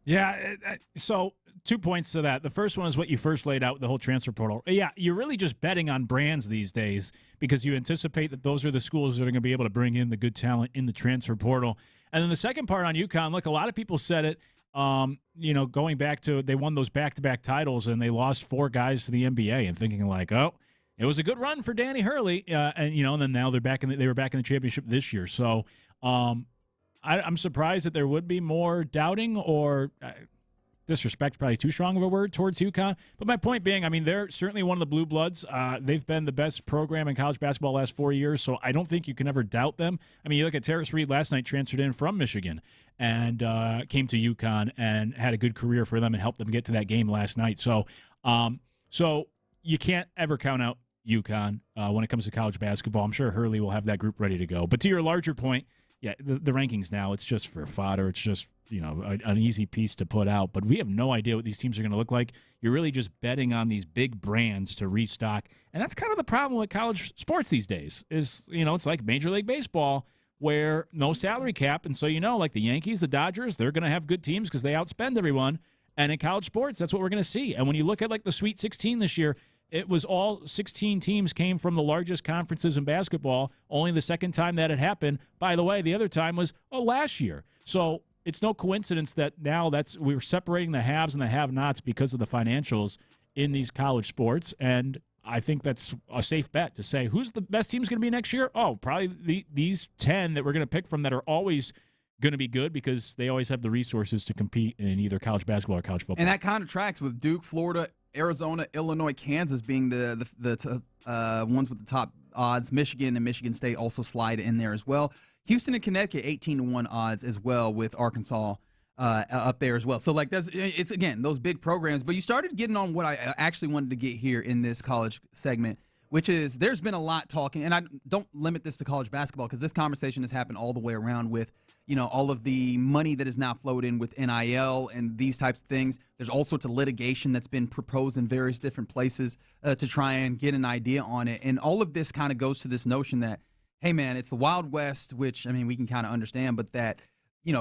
Yeah, so 2 points to that. The first one is what you first laid out with the whole transfer portal. Yeah, you're really just betting on brands these days because you anticipate that those are the schools that are going to be able to bring in the good talent in the transfer portal. And then the second part on UConn, look, a lot of people said it, going back to they won those back-to-back titles and they lost 4 guys to the NBA and thinking like, oh, it was a good run for Danny Hurley. And then now they were back in the championship this year. So I'm surprised that there would be more doubting or disrespect probably too strong of a word towards UConn. But my point being, I mean, they're certainly one of the blue bloods. They've been the best program in college basketball the last 4 years, so I don't think you can ever doubt them. I mean, you look at Terrace Reed last night, transferred in from Michigan and came to UConn and had a good career for them and helped them get to that game last night. So you can't ever count out UConn when it comes to college basketball. I'm sure Hurley will have that group ready to go. But to your larger point, yeah, the rankings now, it's just for fodder. It's just, an easy piece to put out. But we have no idea what these teams are going to look like. You're really just betting on these big brands to restock. And that's kind of the problem with college sports these days is, it's like Major League Baseball where no salary cap. And so, like the Yankees, the Dodgers, they're going to have good teams because they outspend everyone. And in college sports, that's what we're going to see. And when you look at like the Sweet 16 this year, it was all 16 teams came from the largest conferences in basketball. Only the second time that had happened. By the way, the other time was last year. So it's no coincidence that now we're separating the haves and the have-nots because of the financials in these college sports. And I think that's a safe bet to say who's the best team's going to be next year. Oh, probably these 10 that we're going to pick from that are always going to be good because they always have the resources to compete in either college basketball or college football. And that kind of tracks with Duke, Florida, Arizona, Illinois, Kansas being the ones with the top odds. Michigan and Michigan State also slide in there as well. Houston and Connecticut 18-1 odds as well with Arkansas up there as well. So it's again those big programs. But you started getting on what I actually wanted to get here in this college segment, which is there's been a lot talking, and I don't limit this to college basketball because this conversation has happened all the way around with all of the money that is now flowed in with NIL and these types of things. There's all sorts of litigation that's been proposed in various different places to try and get an idea on it. And all of this kind of goes to this notion that, hey, man, it's the Wild West, which, I mean, we can kind of understand, but that,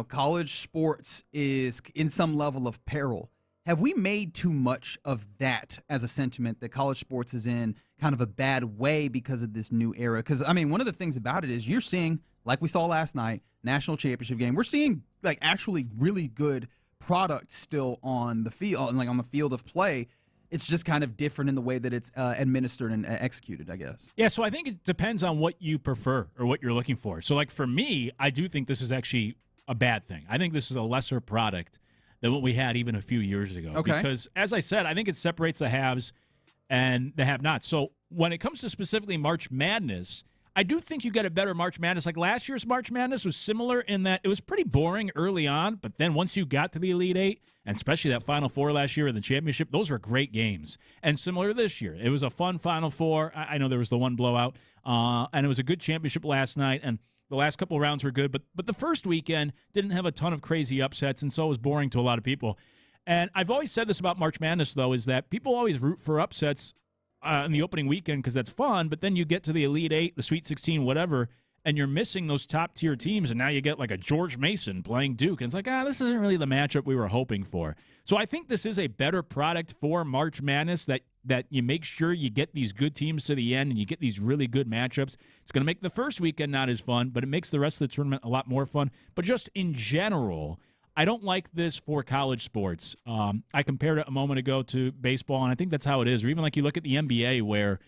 college sports is in some level of peril. Have we made too much of that as a sentiment that college sports is in kind of a bad way because of this new era? Because, I mean, one of the things about it is you're seeing, like we saw last night, national championship game, we're seeing like actually really good product still on the field, like on the field of play. It's just kind of different in the way that it's administered and executed, I guess. Yeah, so I think it depends on what you prefer or what you're looking for. So, like for me, I do think this is actually a bad thing. I think this is a lesser product than what we had even a few years ago. Okay. Because, as I said, I think it separates the haves and the have-nots. So, when it comes to specifically March Madness, I do think you get a better March Madness. Like last year's March Madness was similar in that it was pretty boring early on, but then once you got to the Elite Eight, and especially that Final Four last year in the championship, those were great games. And similar this year, it was a fun Final Four. I know there was the one blowout, and it was a good championship last night, and the last couple of rounds were good, but the first weekend didn't have a ton of crazy upsets, and so it was boring to a lot of people. And I've always said this about March Madness, though, is that people always root for upsets in the opening weekend because that's fun, but then you get to the Elite Eight, the Sweet 16, whatever, and you're missing those top-tier teams, and now you get like a George Mason playing Duke, and it's like, this isn't really the matchup we were hoping for. So I think this is a better product for March Madness that you make sure you get these good teams to the end and you get these really good matchups. It's going to make the first weekend not as fun, but it makes the rest of the tournament a lot more fun. But just in general, I don't like this for college sports. I compared it a moment ago to baseball, and I think that's how it is. Or even like you look at the NBA where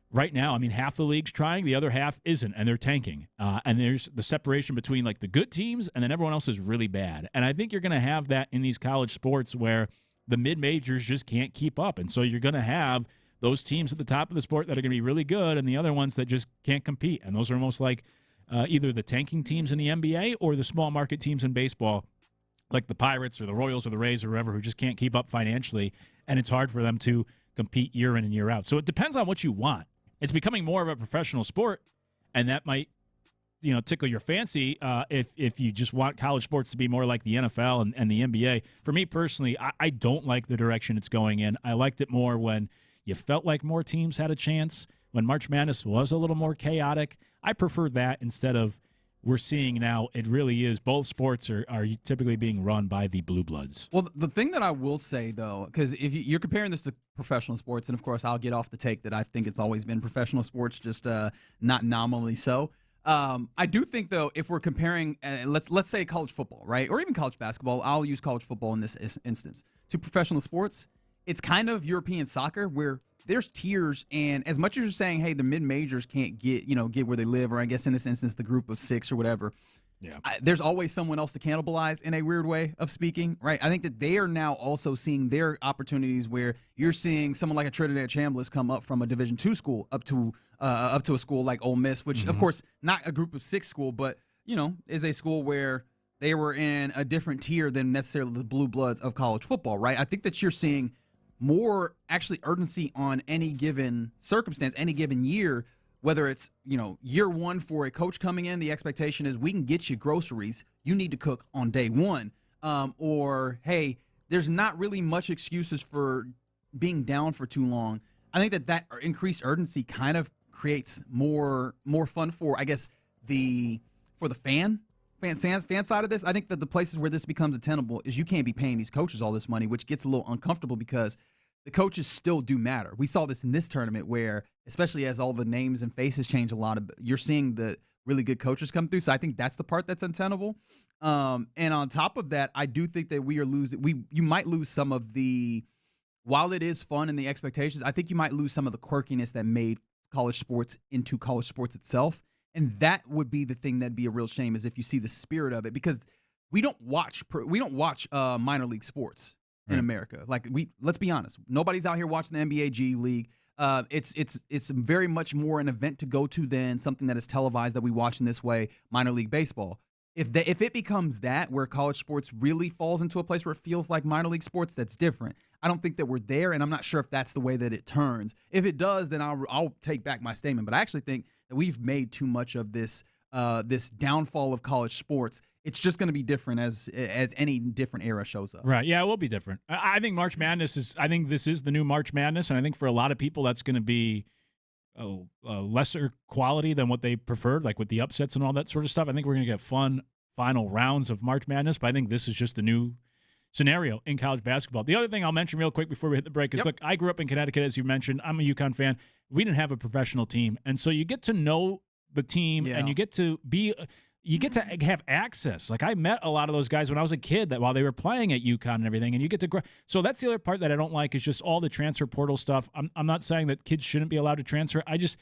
right now, I mean, half the league's trying, the other half isn't, and they're tanking. And there's the separation between like the good teams and then everyone else is really bad. And I think you're going to have that in these college sports where the mid-majors just can't keep up. And so you're going to have those teams at the top of the sport that are going to be really good and the other ones that just can't compete. And those are most like either the tanking teams in the NBA or the small market teams in baseball, like the Pirates or the Royals or the Rays or whoever, who just can't keep up financially, and it's hard for them to compete year in and year out. So it depends on what you want. It's becoming more of a professional sport, and that might, tickle your fancy if you just want college sports to be more like the NFL and the NBA. For me personally, I don't like the direction it's going in. I liked it more when you felt like more teams had a chance, when March Madness was a little more chaotic. I prefer that instead of we're seeing now it really is both sports are typically being run by the blue bloods. Well, the thing that I will say, though, because if you're comparing this to professional sports, and of course I'll get off the take that I think it's always been professional sports, just not nominally so. I do think, though, if we're comparing, let's say college football, right, or even college basketball, I'll use college football in this instance, to professional sports, it's kind of European soccer where there's tiers, and as much as you're saying, hey, the mid-majors can't get where they live, or I guess in this instance, the group of six or whatever, Yeah. There's always someone else to cannibalize in a weird way of speaking, right? I think that they are now also seeing their opportunities where you're seeing someone like a Trinidad Chambliss come up from a Division II school up to a school like Ole Miss, which of course not a group of 6 school, but is a school where they were in a different tier than necessarily the blue bloods of college football, right? I think that you're seeing more actually urgency on any given circumstance, any given year. Whether it's, year one for a coach coming in, the expectation is we can get you groceries. You need to cook on day one. Or, hey, there's not really much excuses for being down for too long. I think that increased urgency kind of creates more fun for, I guess, for the fan side of this. I think that the places where this becomes attainable is you can't be paying these coaches all this money, which gets a little uncomfortable because the coaches still do matter. We saw this in this tournament where, especially as all the names and faces change a lot, you're seeing the really good coaches come through. So I think that's the part that's untenable. And on top of that, I do think that we are losing. You might lose some of the, while it is fun and the expectations, I think you might lose some of the quirkiness that made college sports into college sports itself. And that would be the thing that'd be a real shame, is if you see the spirit of it, because we don't watch minor league sports in America. Like, let's be honest, nobody's out here watching the NBA G League. It's very much more an event to go to than something that is televised that we watch in this way, minor league baseball. If it becomes that, where college sports really falls into a place where it feels like minor league sports, that's different. I don't think that we're there, and I'm not sure if that's the way that it turns. If it does, then I'll take back my statement. But I actually think that we've made too much of this downfall of college sports. It's just going to be different as any different era shows up. Right. Yeah, it will be different. I think March Madness I think this is the new March Madness, and I think for a lot of people that's going to be a lesser quality than what they preferred, like with the upsets and all that sort of stuff. I think we're going to get fun final rounds of March Madness, but I think this is just the new scenario in college basketball. The other thing I'll mention real quick before we hit the break is, look, I grew up in Connecticut, as you mentioned. I'm a UConn fan. We didn't have a professional team, and so you get to know the team, and you get to have access. Like, I met a lot of those guys when I was a kid that while they were playing at UConn and everything, and you get to grow. So that's the other part that I don't like, is just all the transfer portal stuff. I'm not saying that kids shouldn't be allowed to transfer. I just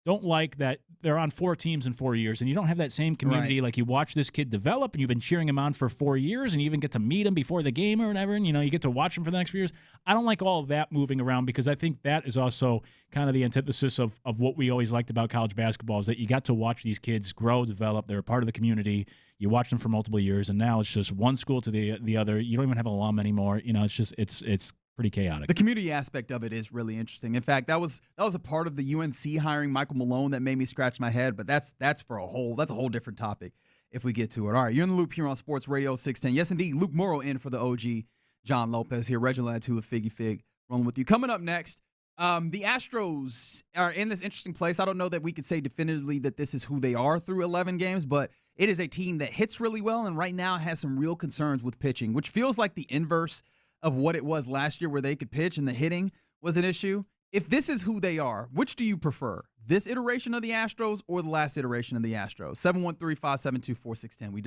don't like that they're on 4 teams in 4 years, and you don't have that same community. Like, you watch this kid develop, and you've been cheering him on for 4 years, and you even get to meet him before the game or whatever, and, you get to watch him for the next few years. I don't like all of that moving around, because I think that is also kind of the antithesis of what we always liked about college basketball, is that you got to watch these kids grow, develop. They're a part of the community. You watch them for multiple years, and now it's just one school to the other. You don't even have alum anymore. It's just it's pretty chaotic. The community aspect of it is really interesting. In fact, that was a part of the UNC hiring Michael Malone that made me scratch my head, but that's a whole different topic if we get to it. All right, you're in the loop here on Sports Radio 610. Yes, indeed, Luke Morrow in for the OG John Lopez here. Reginald Atula, Figgy Fig, rolling with you. Coming up next, the Astros are in this interesting place. I don't know that we could say definitively that this is who they are through 11 games, but it is a team that hits really well and right now has some real concerns with pitching, which feels like the inverse of what it was last year, where they could pitch and the hitting was an issue. If this is who they are, which do you prefer? This iteration of the Astros or the last iteration of the Astros? 713-572-4610. We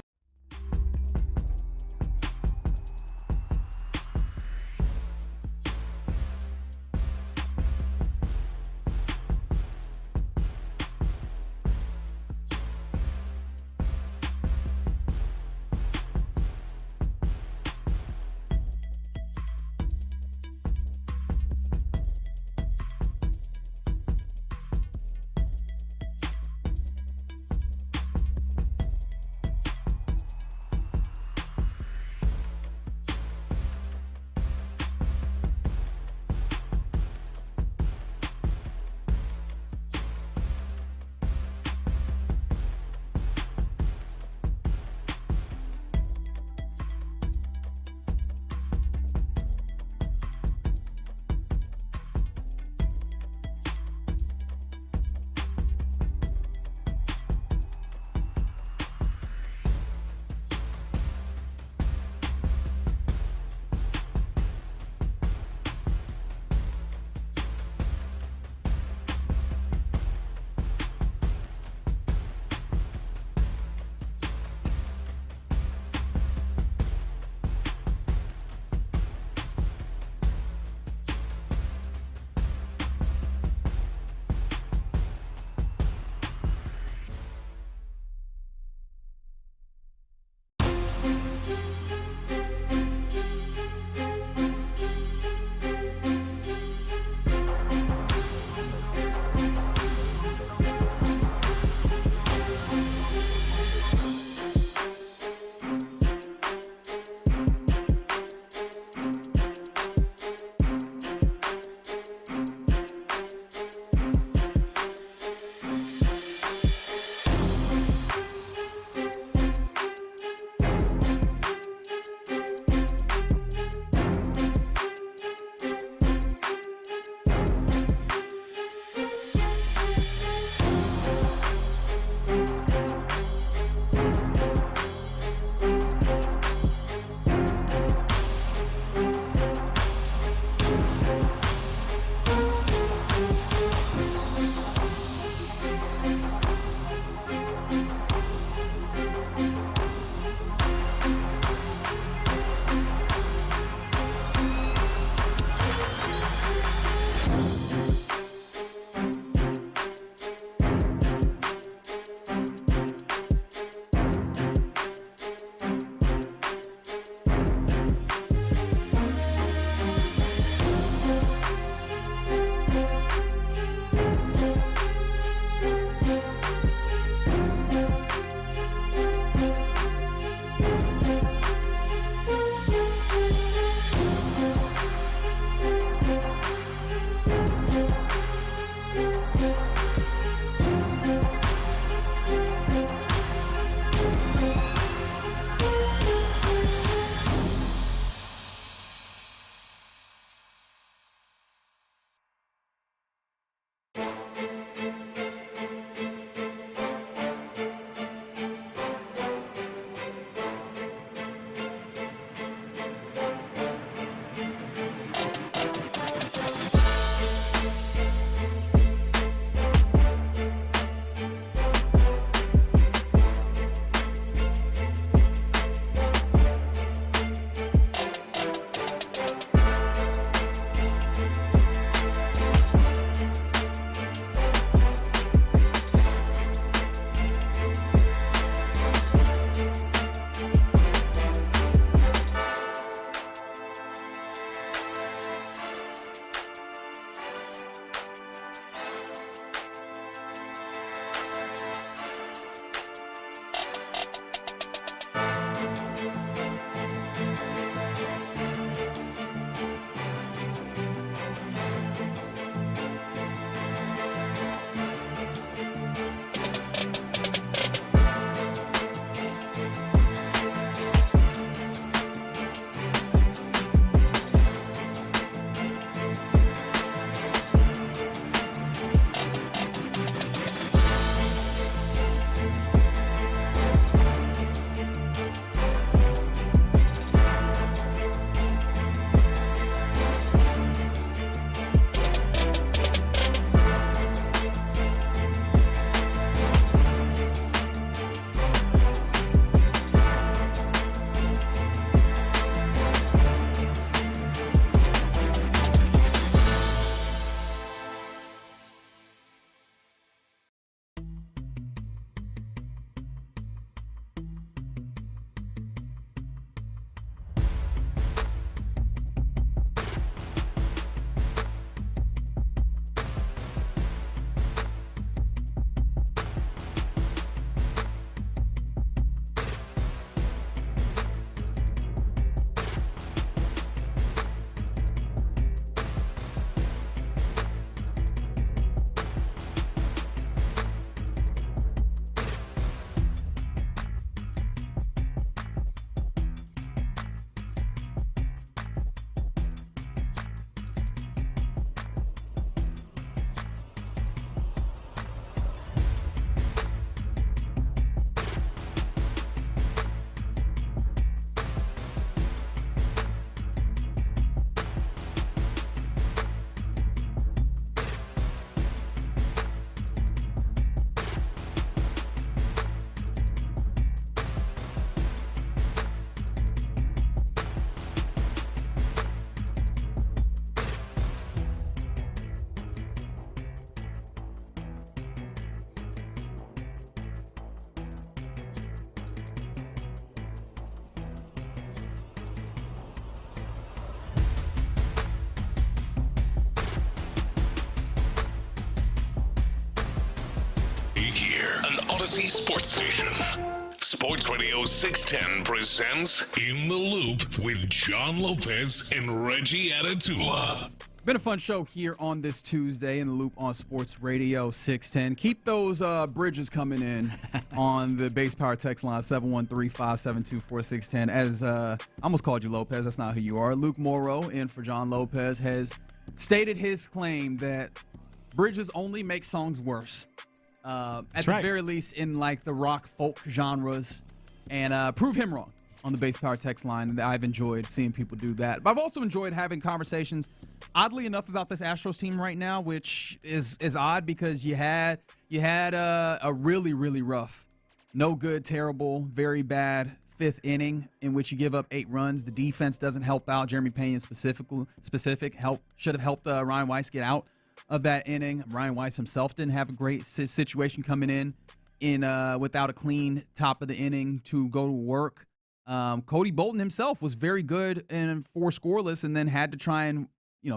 here, an Odyssey sports station. Sports Radio 610 presents In the Loop with John Lopez and Reggie Atatula. Been a fun show here on this Tuesday in the Loop on Sports Radio 610. Keep those bridges coming in on the base power text line 713-572-4610. As I almost called you Lopez, that's not who you are. Luke Morrow in for John Lopez has stated his claim that bridges only make songs worse. At the very least in like the rock folk genres, and prove him wrong on the base power text line. I've enjoyed seeing people do that. But I've also enjoyed having conversations, oddly enough, about this Astros team right now, which is odd because you had a really, really rough, no good, terrible, very bad fifth inning in which you give up 8 runs. The defense doesn't help out. Jeremy Payne should have helped Ryan Weiss get out of that inning. Ryan Weiss himself didn't have a great situation coming in without a clean top of the inning to go to work. Cody Bolton himself was very good in 4 scoreless and then had to try and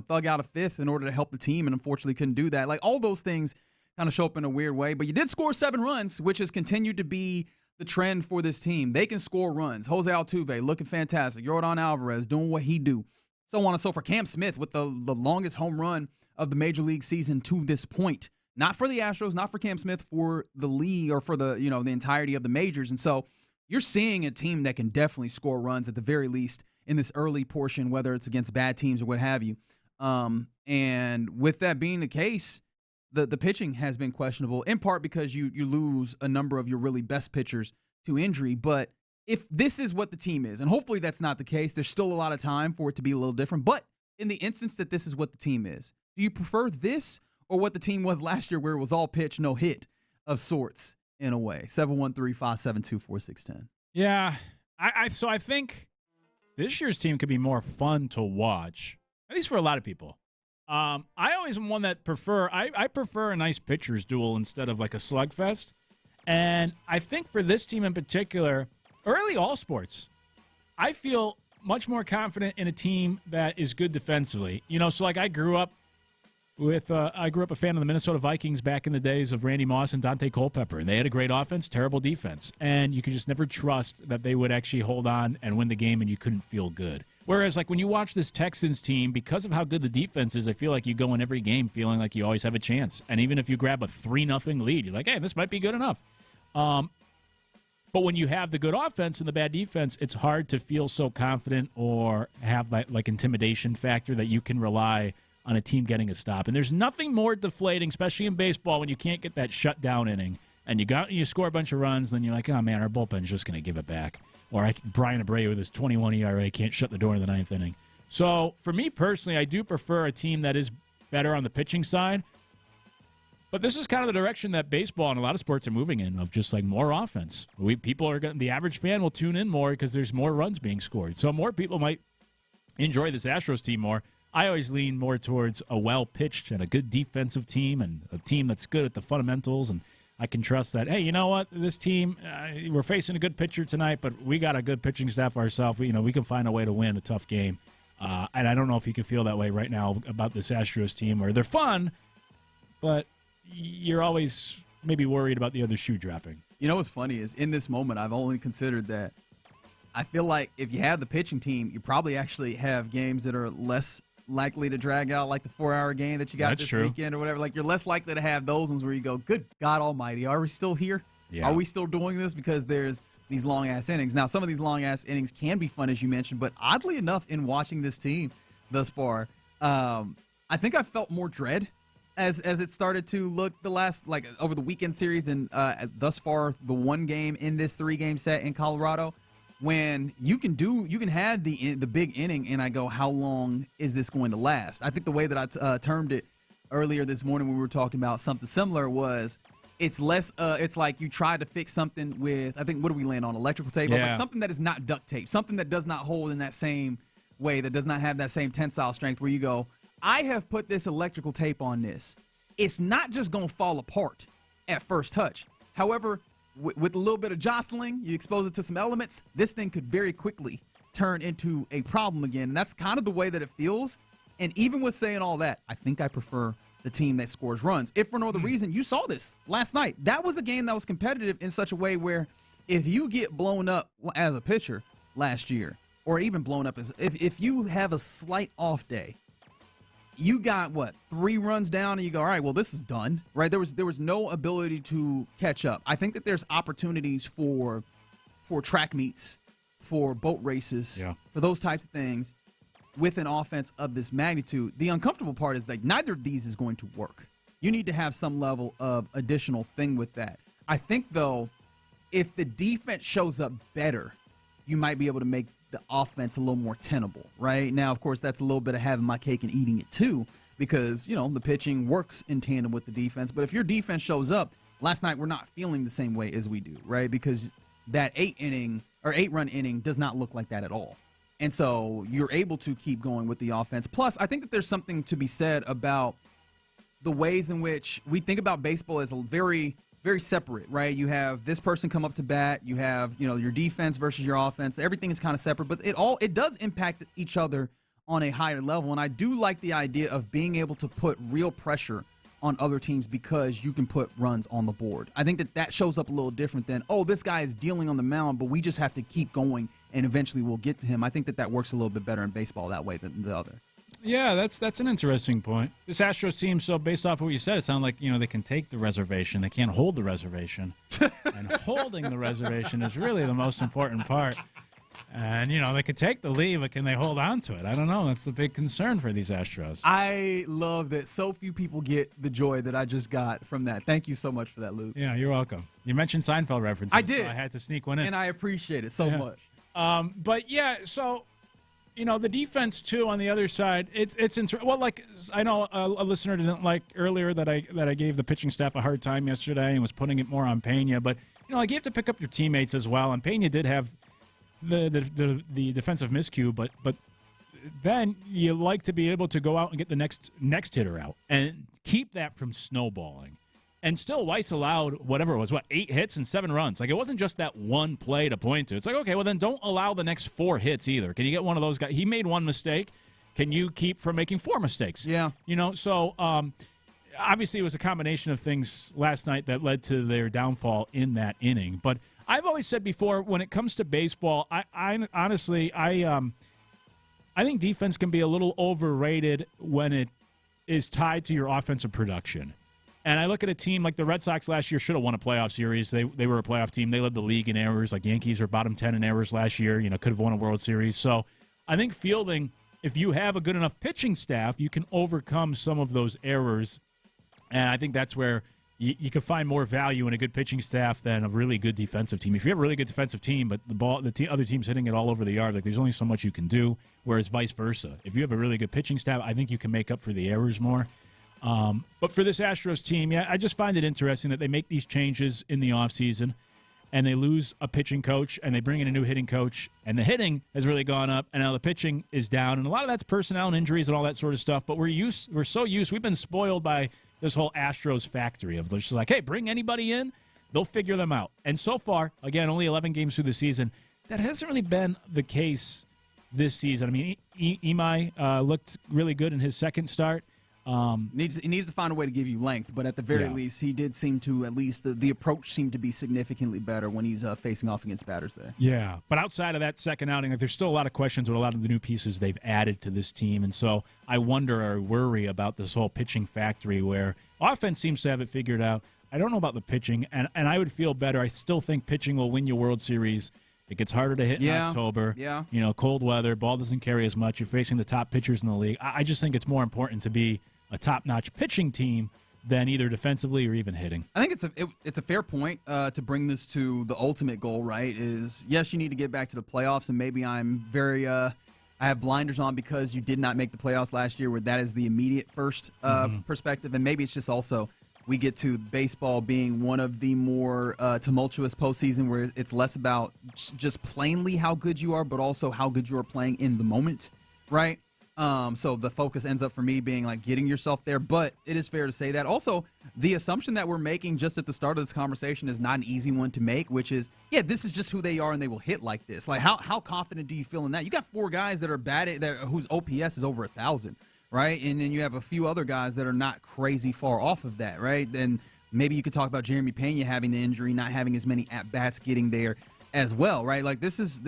thug out a 5th in order to help the team, and unfortunately couldn't do that. Like, all those things kind of show up in a weird way, but you did score 7 runs, which has continued to be the trend for this team. They can score runs. Jose Altuve looking fantastic. Yordan Alvarez doing what he do. So on and so forth. Cam Smith with the longest home run of the Major League season to this point. Not for the Astros, not for Cam Smith, for the league or for the the entirety of the majors. And so you're seeing a team that can definitely score runs at the very least in this early portion, whether it's against bad teams or what have you. And with that being the case, the pitching has been questionable, in part because you lose a number of your really best pitchers to injury. But if this is what the team is, and hopefully that's not the case, there's still a lot of time for it to be a little different. But in the instance that this is what the team is, do you prefer this or what the team was last year, where it was all pitch, no hit of sorts in a way? 713-572-4610. Yeah, I think this year's team could be more fun to watch, at least for a lot of people. I always am one that I prefer a nice pitcher's duel instead of like a slugfest. And I think for this team in particular, or really all sports, I feel much more confident in a team that is good defensively. So like I grew up a fan of the Minnesota Vikings back in the days of Randy Moss and Dante Culpepper, and they had a great offense, terrible defense, and you could just never trust that they would actually hold on and win the game, and you couldn't feel good. Whereas, like, when you watch this Texans team, because of how good the defense is, I feel like you go in every game feeling like you always have a chance. And even if you grab a 3-0 lead, you're like, hey, this might be good enough. But when you have the good offense and the bad defense, it's hard to feel so confident or have that, like, intimidation factor that you can rely on a team getting a stop. And there's nothing more deflating, especially in baseball, when you can't get that shutdown inning and you score a bunch of runs, then you're like, oh, man, our bullpen's just going to give it back. Or Brian Abreu with his 21 ERA can't shut the door in the 9th inning. So for me personally, I do prefer a team that is better on the pitching side. But this is kind of the direction that baseball and a lot of sports are moving in, of just like more offense. The average fan will tune in more because there's more runs being scored. So more people might enjoy this Astros team more. I always lean more towards a well-pitched and a good defensive team, and a team that's good at the fundamentals, and I can trust that, hey, you know what, this team, we're facing a good pitcher tonight, but we got a good pitching staff ourselves. We can find a way to win a tough game. And I don't know if you can feel that way right now about this Astros team, where they're fun, but you're always maybe worried about the other shoe dropping. You know what's funny is, in this moment, I've only considered that I feel like if you have the pitching team, you probably actually have games that are less likely to drag out, like the 4-hour game that you got this weekend or whatever. Like, you're less likely to have those ones where you go, good God almighty, are we still here? Yeah. Are we still doing this? Because there's these long-ass innings. Now, some of these long-ass innings can be fun, as you mentioned, but oddly enough, in watching this team thus far, I think I felt more dread as it started to look over the weekend series and thus far the one game in this 3-game set in Colorado. When you can have the big inning, and I go, how long is this going to last? I think the way that I termed it earlier this morning when we were talking about something similar was, it's less. It's like you try to fix something with, I think, what do we land on? Electrical tape? Yeah. Like something that is not duct tape, something that does not hold in that same way, that does not have that same tensile strength, where you go, I have put this electrical tape on this. It's not just going to fall apart at first touch. However, with a little bit of jostling, you expose it to some elements, this thing could very quickly turn into a problem again. And that's kind of the way that it feels. And even with saying all that, I think I prefer the team that scores runs. If for no other reason, you saw this last night. That was a game that was competitive in such a way where if you get blown up as a pitcher last year, or even blown up as if you have a slight off day, you got 3 runs down and you go, all right, well, this is done, right? There was no ability to catch up. I think that there's opportunities for track meets, for boat races, for those types of things with an offense of this magnitude. The uncomfortable part is that neither of these is going to work. You need to have some level of additional thing with that. I think, though, if the defense shows up better, you might be able to make the offense a little more tenable, right? Now, of course, that's a little bit of having my cake and eating it too, because, the pitching works in tandem with the defense. But if your defense shows up, last night we're not feeling the same way as we do, right? Because that 8-run inning does not look like that at all. And so you're able to keep going with the offense. Plus, I think that there's something to be said about the ways in which we think about baseball as a very, very separate, right? You have this person come up to bat. You have, your defense versus your offense. Everything is kind of separate, but it does impact each other on a higher level. And I do like the idea of being able to put real pressure on other teams because you can put runs on the board. I think that shows up a little different than, this guy is dealing on the mound, but we just have to keep going and eventually we'll get to him. I think that works a little bit better in baseball that way than the other. Yeah, that's an interesting point. This Astros team, so based off of what you said, it sounds like, they can take the reservation. They can't hold the reservation. And holding the reservation is really the most important part. And, they could take the lead, but can they hold on to it? I don't know. That's the big concern for these Astros. I love that so few people get the joy that I just got from that. Thank you so much for that, Luke. Yeah, you're welcome. You mentioned Seinfeld references. I did. So I had to sneak one in. And I appreciate it so much. But, yeah, so... the defense too on the other side. I know a listener didn't like earlier that I gave the pitching staff a hard time yesterday and was putting it more on Pena. But you have to pick up your teammates as well. And Pena did have the defensive miscue, but then you like to be able to go out and get the next hitter out and keep that from snowballing. And still, Weiss allowed whatever it was, 8 hits and 7 runs. Like, it wasn't just that one play to point to. It's like, okay, well, then don't allow the next 4 hits either. Can you get one of those guys? He made 1 mistake. Can you keep from making 4 mistakes? Yeah. So obviously it was a combination of things last night that led to their downfall in that inning. But I've always said before, when it comes to baseball, I honestly think defense can be a little overrated when it is tied to your offensive production. And I look at a team like the Red Sox last year should have won a playoff series. They were a playoff team. They led the league in errors. Like Yankees were bottom 10 in errors last year. Could have won a World Series. So I think fielding, if you have a good enough pitching staff, you can overcome some of those errors. And I think that's where you can find more value in a good pitching staff than a really good defensive team. If you have a really good defensive team, but the other team's hitting it all over the yard, like there's only so much you can do. Whereas vice versa, if you have a really good pitching staff, I think you can make up for the errors more. But for this Astros team, I just find it interesting that they make these changes in the offseason and they lose a pitching coach and they bring in a new hitting coach and the hitting has really gone up and now the pitching is down. And a lot of that's personnel and injuries and all that sort of stuff. But we've been spoiled by this whole Astros factory of just like, hey, bring anybody in, they'll figure them out. And so far, again, only 11 games through the season, that hasn't really been the case this season. I mean, Imai looked really good in his second start. He needs to find a way to give you length, but at the very least, he did seem to, at least the approach seemed to be significantly better when he's facing off against batters there. Yeah, but outside of that second outing, there's still a lot of questions with a lot of the new pieces they've added to this team, and so I wonder or worry about this whole pitching factory where offense seems to have it figured out. I don't know about the pitching, and I would feel better. I still think pitching will win you World Series. It gets harder to hit in October. Yeah. Cold weather, ball doesn't carry as much. You're facing the top pitchers in the league. I just think it's more important to be a top-notch pitching team than either defensively or even hitting. I think it's a fair point to bring this to the ultimate goal, right? Is yes, you need to get back to the playoffs, and maybe I'm very I have blinders on because you did not make the playoffs last year, where that is the immediate first perspective, and maybe it's just also we get to baseball being one of the more tumultuous postseason where it's less about just plainly how good you are, but also how good you are playing in the moment, right? So the focus ends up for me being like getting yourself there, but it is fair to say that. Also, the assumption that we're making just at the start of this conversation is not an easy one to make, which is, this is just who they are and they will hit like this. Like how confident do you feel in that? You got 4 guys that are bad at whose OPS is over 1,000, right? And then you have a few other guys that are not crazy far off of that, right? Then maybe you could talk about Jeremy Pena having the injury, not having as many at-bats getting there as well, right? Like this is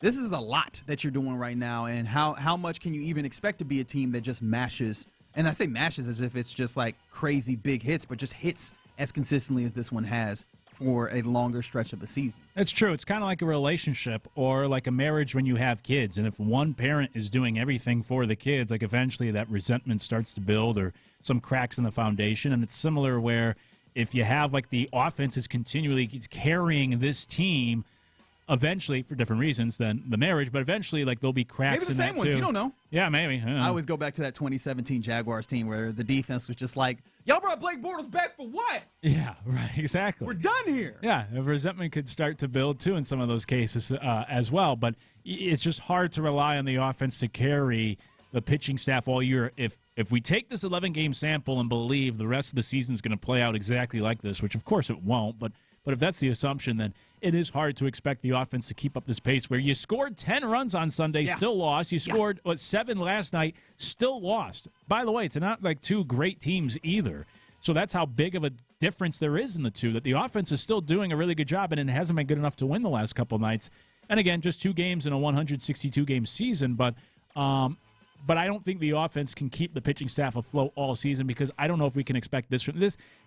a lot that you're doing right now, and how much can you even expect to be a team that just mashes? And I say mashes as if it's just like crazy big hits, but just hits as consistently as this one has for a longer stretch of a season. That's true. It's kind of like a relationship or like a marriage when you have kids. And if one parent is doing everything for the kids, like eventually that resentment starts to build or some cracks in the foundation. And it's similar where if you have like the offense is continually carrying this team, eventually, for different reasons than the marriage, but eventually, like, there'll be cracks in that, too. Maybe the same ones. You don't know. Yeah, maybe. I always go back to that 2017 Jaguars team where the defense was just like, y'all brought Blake Bortles back for what? Yeah, right, exactly. We're done here. Yeah, resentment could start to build, too, in some of those cases as well, but it's just hard to rely on the offense to carry the pitching staff all year. If we take this 11-game sample and believe the rest of the season is going to play out exactly like this, which, of course, it won't, but if that's the assumption, then it is hard to expect the offense to keep up this pace where you scored 10 runs on Sunday, still lost. You scored, 7 last night, still lost. By the way, it's not like two great teams either. So that's how big of a difference there is in the two, that the offense is still doing a really good job, and it hasn't been good enough to win the last couple nights. And again, just 2 games in a 162-game season, but I don't think the offense can keep the pitching staff afloat all season because I don't know if we can expect this.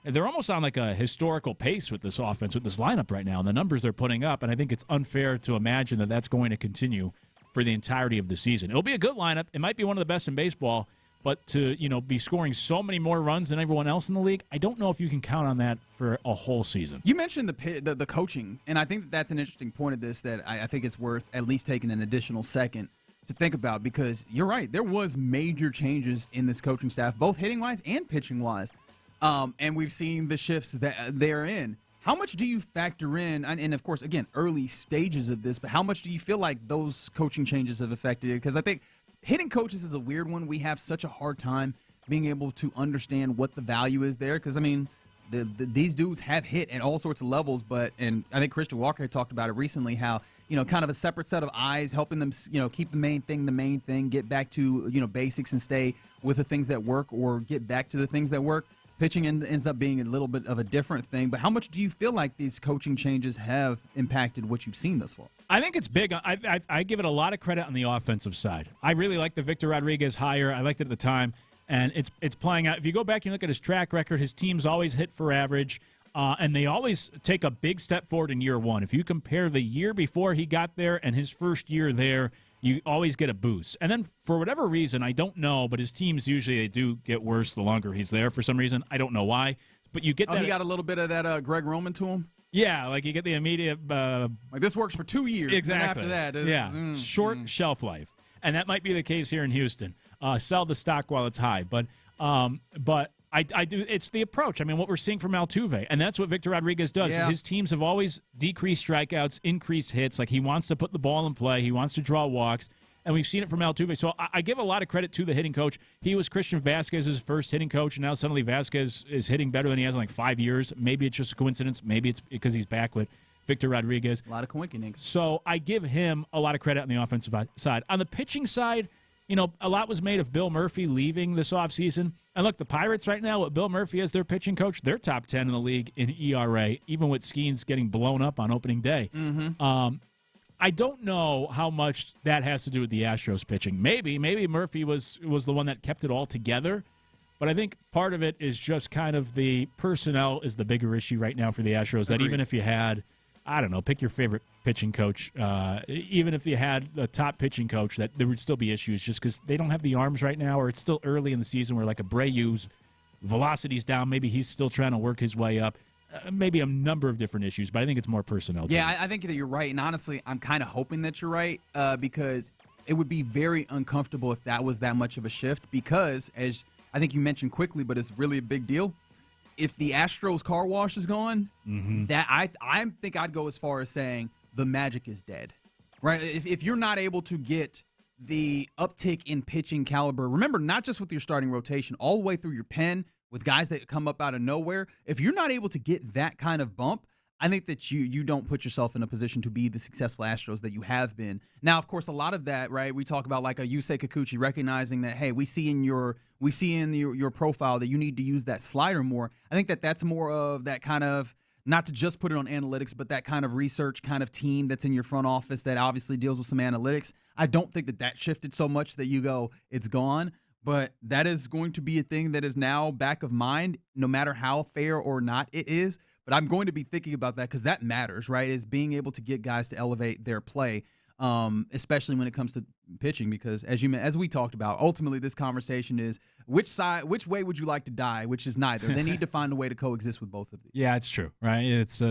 They're almost on like a historical pace with this offense, with this lineup right now, and the numbers they're putting up, and I think it's unfair to imagine that that's going to continue for the entirety of the season. It'll be a good lineup. It might be one of the best in baseball, but to be scoring so many more runs than everyone else in the league, I don't know if you can count on that for a whole season. You mentioned the coaching, and I think that's an interesting point of this that I think it's worth at least taking an additional second to think about, because you're right, there was major changes in this coaching staff, both hitting-wise and pitching-wise, and we've seen the shifts that they're in. How much do you factor in, and of course, again, early stages of this, but how much do you feel like those coaching changes have affected it? Because I think hitting coaches is a weird one. We have such a hard time being able to understand what the value is there, because, I mean, these dudes have hit at all sorts of levels, and I think Christian Walker had talked about it recently, how kind of a separate set of eyes, helping them, keep the main thing, get back to, basics and stay with the things that work or get back to the things that work. Pitching ends up being a little bit of a different thing. But how much do you feel like these coaching changes have impacted what you've seen thus far? I think it's big. I give it a lot of credit on the offensive side. I really like the Victor Rodriguez hire. I liked it at the time, and it's playing out. If you go back and look at his track record, his team's always hit for average. And they always take a big step forward in year one. If you compare the year before he got there and his first year there, you always get a boost. And then for whatever reason, I don't know, but his teams usually they do get worse the longer he's there for some reason. I don't know why. But you get that. He got a little bit of that Greg Roman to him? Yeah, like you get the immediate. Like this works for 2 years. Exactly. And after that, short shelf life. And that might be the case here in Houston. Sell the stock while it's high. But I do. It's the approach. I mean, what we're seeing from Altuve, and that's what Victor Rodriguez does. Yeah. His teams have always decreased strikeouts, increased hits. Like he wants to put the ball in play. He wants to draw walks, and we've seen it from Altuve. So I give a lot of credit to the hitting coach. He was Christian Vasquez's first hitting coach, and now suddenly Vasquez is hitting better than he has in like 5 years. Maybe it's just a coincidence. Maybe it's because he's back with Victor Rodriguez. A lot of coincidence. So I give him a lot of credit on the offensive side. On the pitching side, a lot was made of Bill Murphy leaving this offseason. And look, the Pirates right now, with Bill Murphy as their pitching coach, they're top 10 in the league in ERA, even with Skeens getting blown up on opening day. Mm-hmm. I don't know how much that has to do with the Astros pitching. Maybe Murphy was the one that kept it all together. But I think part of it is just kind of the personnel is the bigger issue right now for the Astros. That even if you had, I don't know, pick your favorite pitching coach. Even if you had a top pitching coach, that there would still be issues just because they don't have the arms right now, or it's still early in the season where like Abreu's velocity's down. Maybe he's still trying to work his way up. Maybe a number of different issues, but I think it's more personnel. Yeah, I think that you're right. And honestly, I'm kind of hoping that you're right because it would be very uncomfortable if that was that much of a shift because, as I think you mentioned quickly, but it's really a big deal. If the Astros car wash is gone, that I think I'd go as far as saying the magic is dead, right? If you're not able to get the uptick in pitching caliber, remember, not just with your starting rotation, all the way through your pen with guys that come up out of nowhere, if you're not able to get that kind of bump, I think that you don't put yourself in a position to be the successful Astros that you have been. Now, of course, a lot of that, right? We talk about like a Yusei Kikuchi recognizing that, hey, we see in your profile that you need to use that slider more. I think that that's more of that kind of, not to just put it on analytics, but that kind of research kind of team that's in your front office that obviously deals with some analytics. I don't think that shifted so much that you go, it's gone. But that is going to be a thing that is now back of mind, no matter how fair or not it is. But I'm going to be thinking about that because that matters, right? Is being able to get guys to elevate their play, especially when it comes to pitching. Because as we talked about, ultimately this conversation is which way would you like to die? Which is neither. They need to find a way to coexist with both of these. Yeah, it's true, right? It's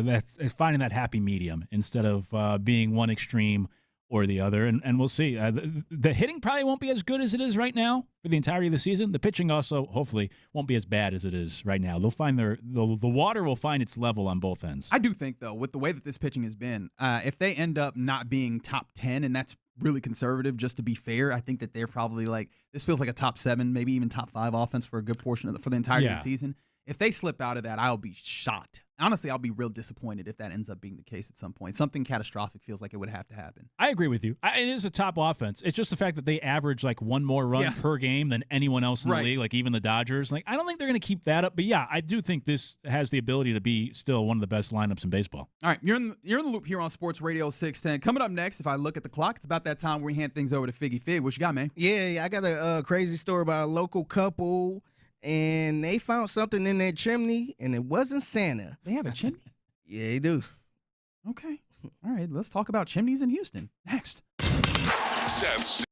finding that happy medium instead of being one extreme or the other, and we'll see. The hitting probably won't be as good as it is right now for the entirety of the season. The pitching also, hopefully, won't be as bad as it is right now. They'll find the water will find its level on both ends. I do think, though, with the way that this pitching has been, if they end up not being top 10, and that's really conservative, just to be fair, I think that they're probably like, this feels like a top 7, maybe even top 5 offense for a good portion for the entirety of the season. If they slip out of that, I'll be shocked. Honestly, I'll be real disappointed if that ends up being the case at some point. Something catastrophic feels like it would have to happen. I agree with you. It is a top offense. It's just the fact that they average like one more run per game than anyone else in the league, like even the Dodgers. Like, I don't think they're going to keep that up. But yeah, I do think this has the ability to be still one of the best lineups in baseball. All right, you're in the loop here on Sports Radio 610. Coming up next, if I look at the clock, it's about that time where we hand things over to Figgy Fig. What you got, man? Yeah, I got a crazy story about a local couple, and they found something in their chimney, and it wasn't Santa. They have a chimney? Yeah, they do. Okay. All right, let's talk about chimneys in Houston next. Seth's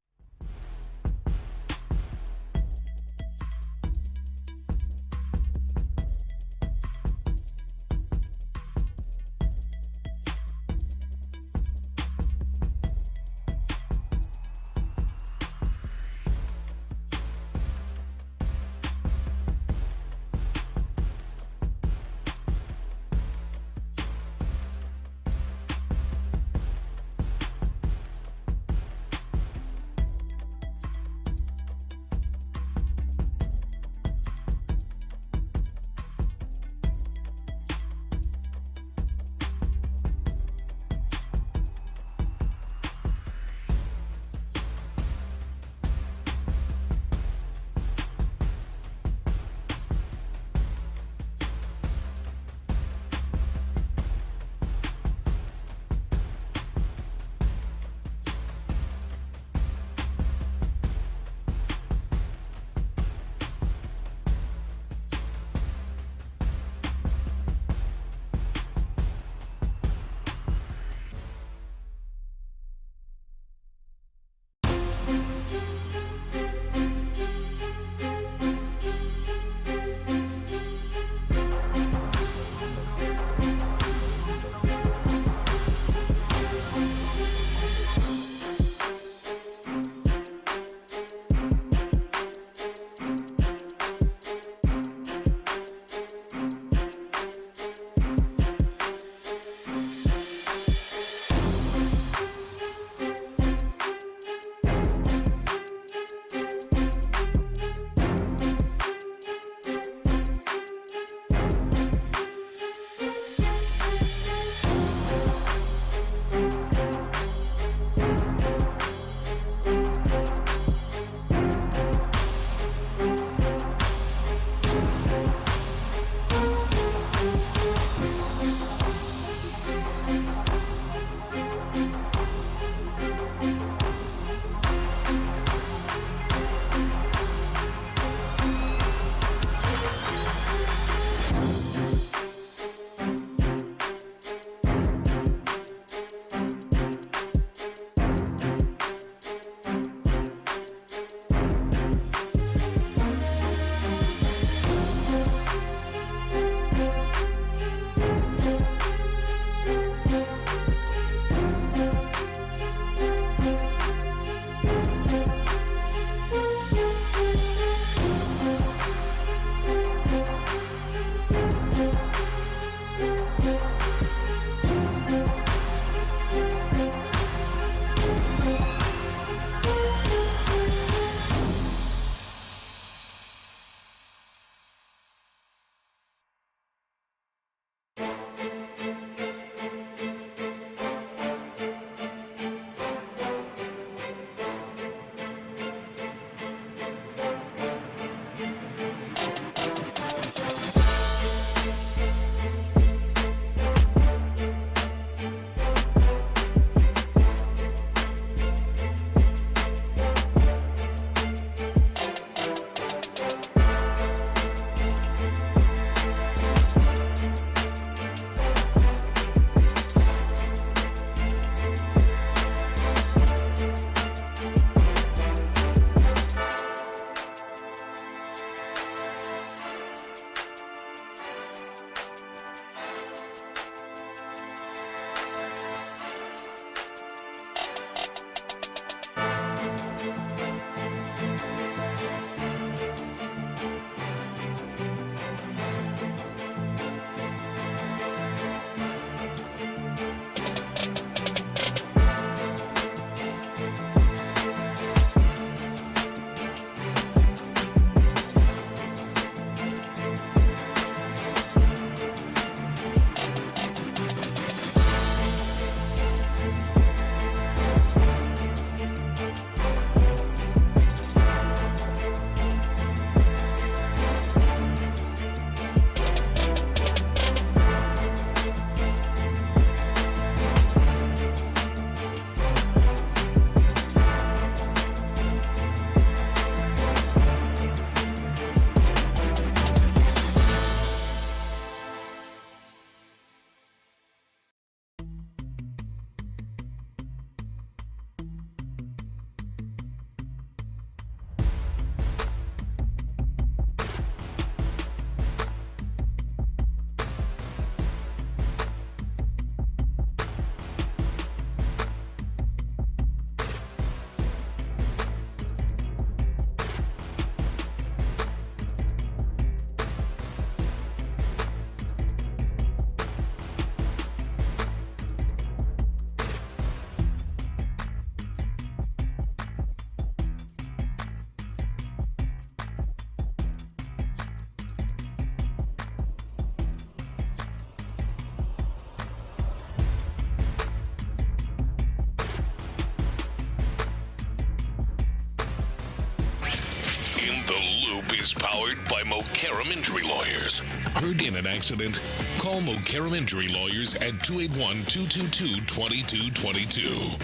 is powered by Mokaram Injury Lawyers. Heard in an accident? Call Mokaram Injury Lawyers at 281-222-2222.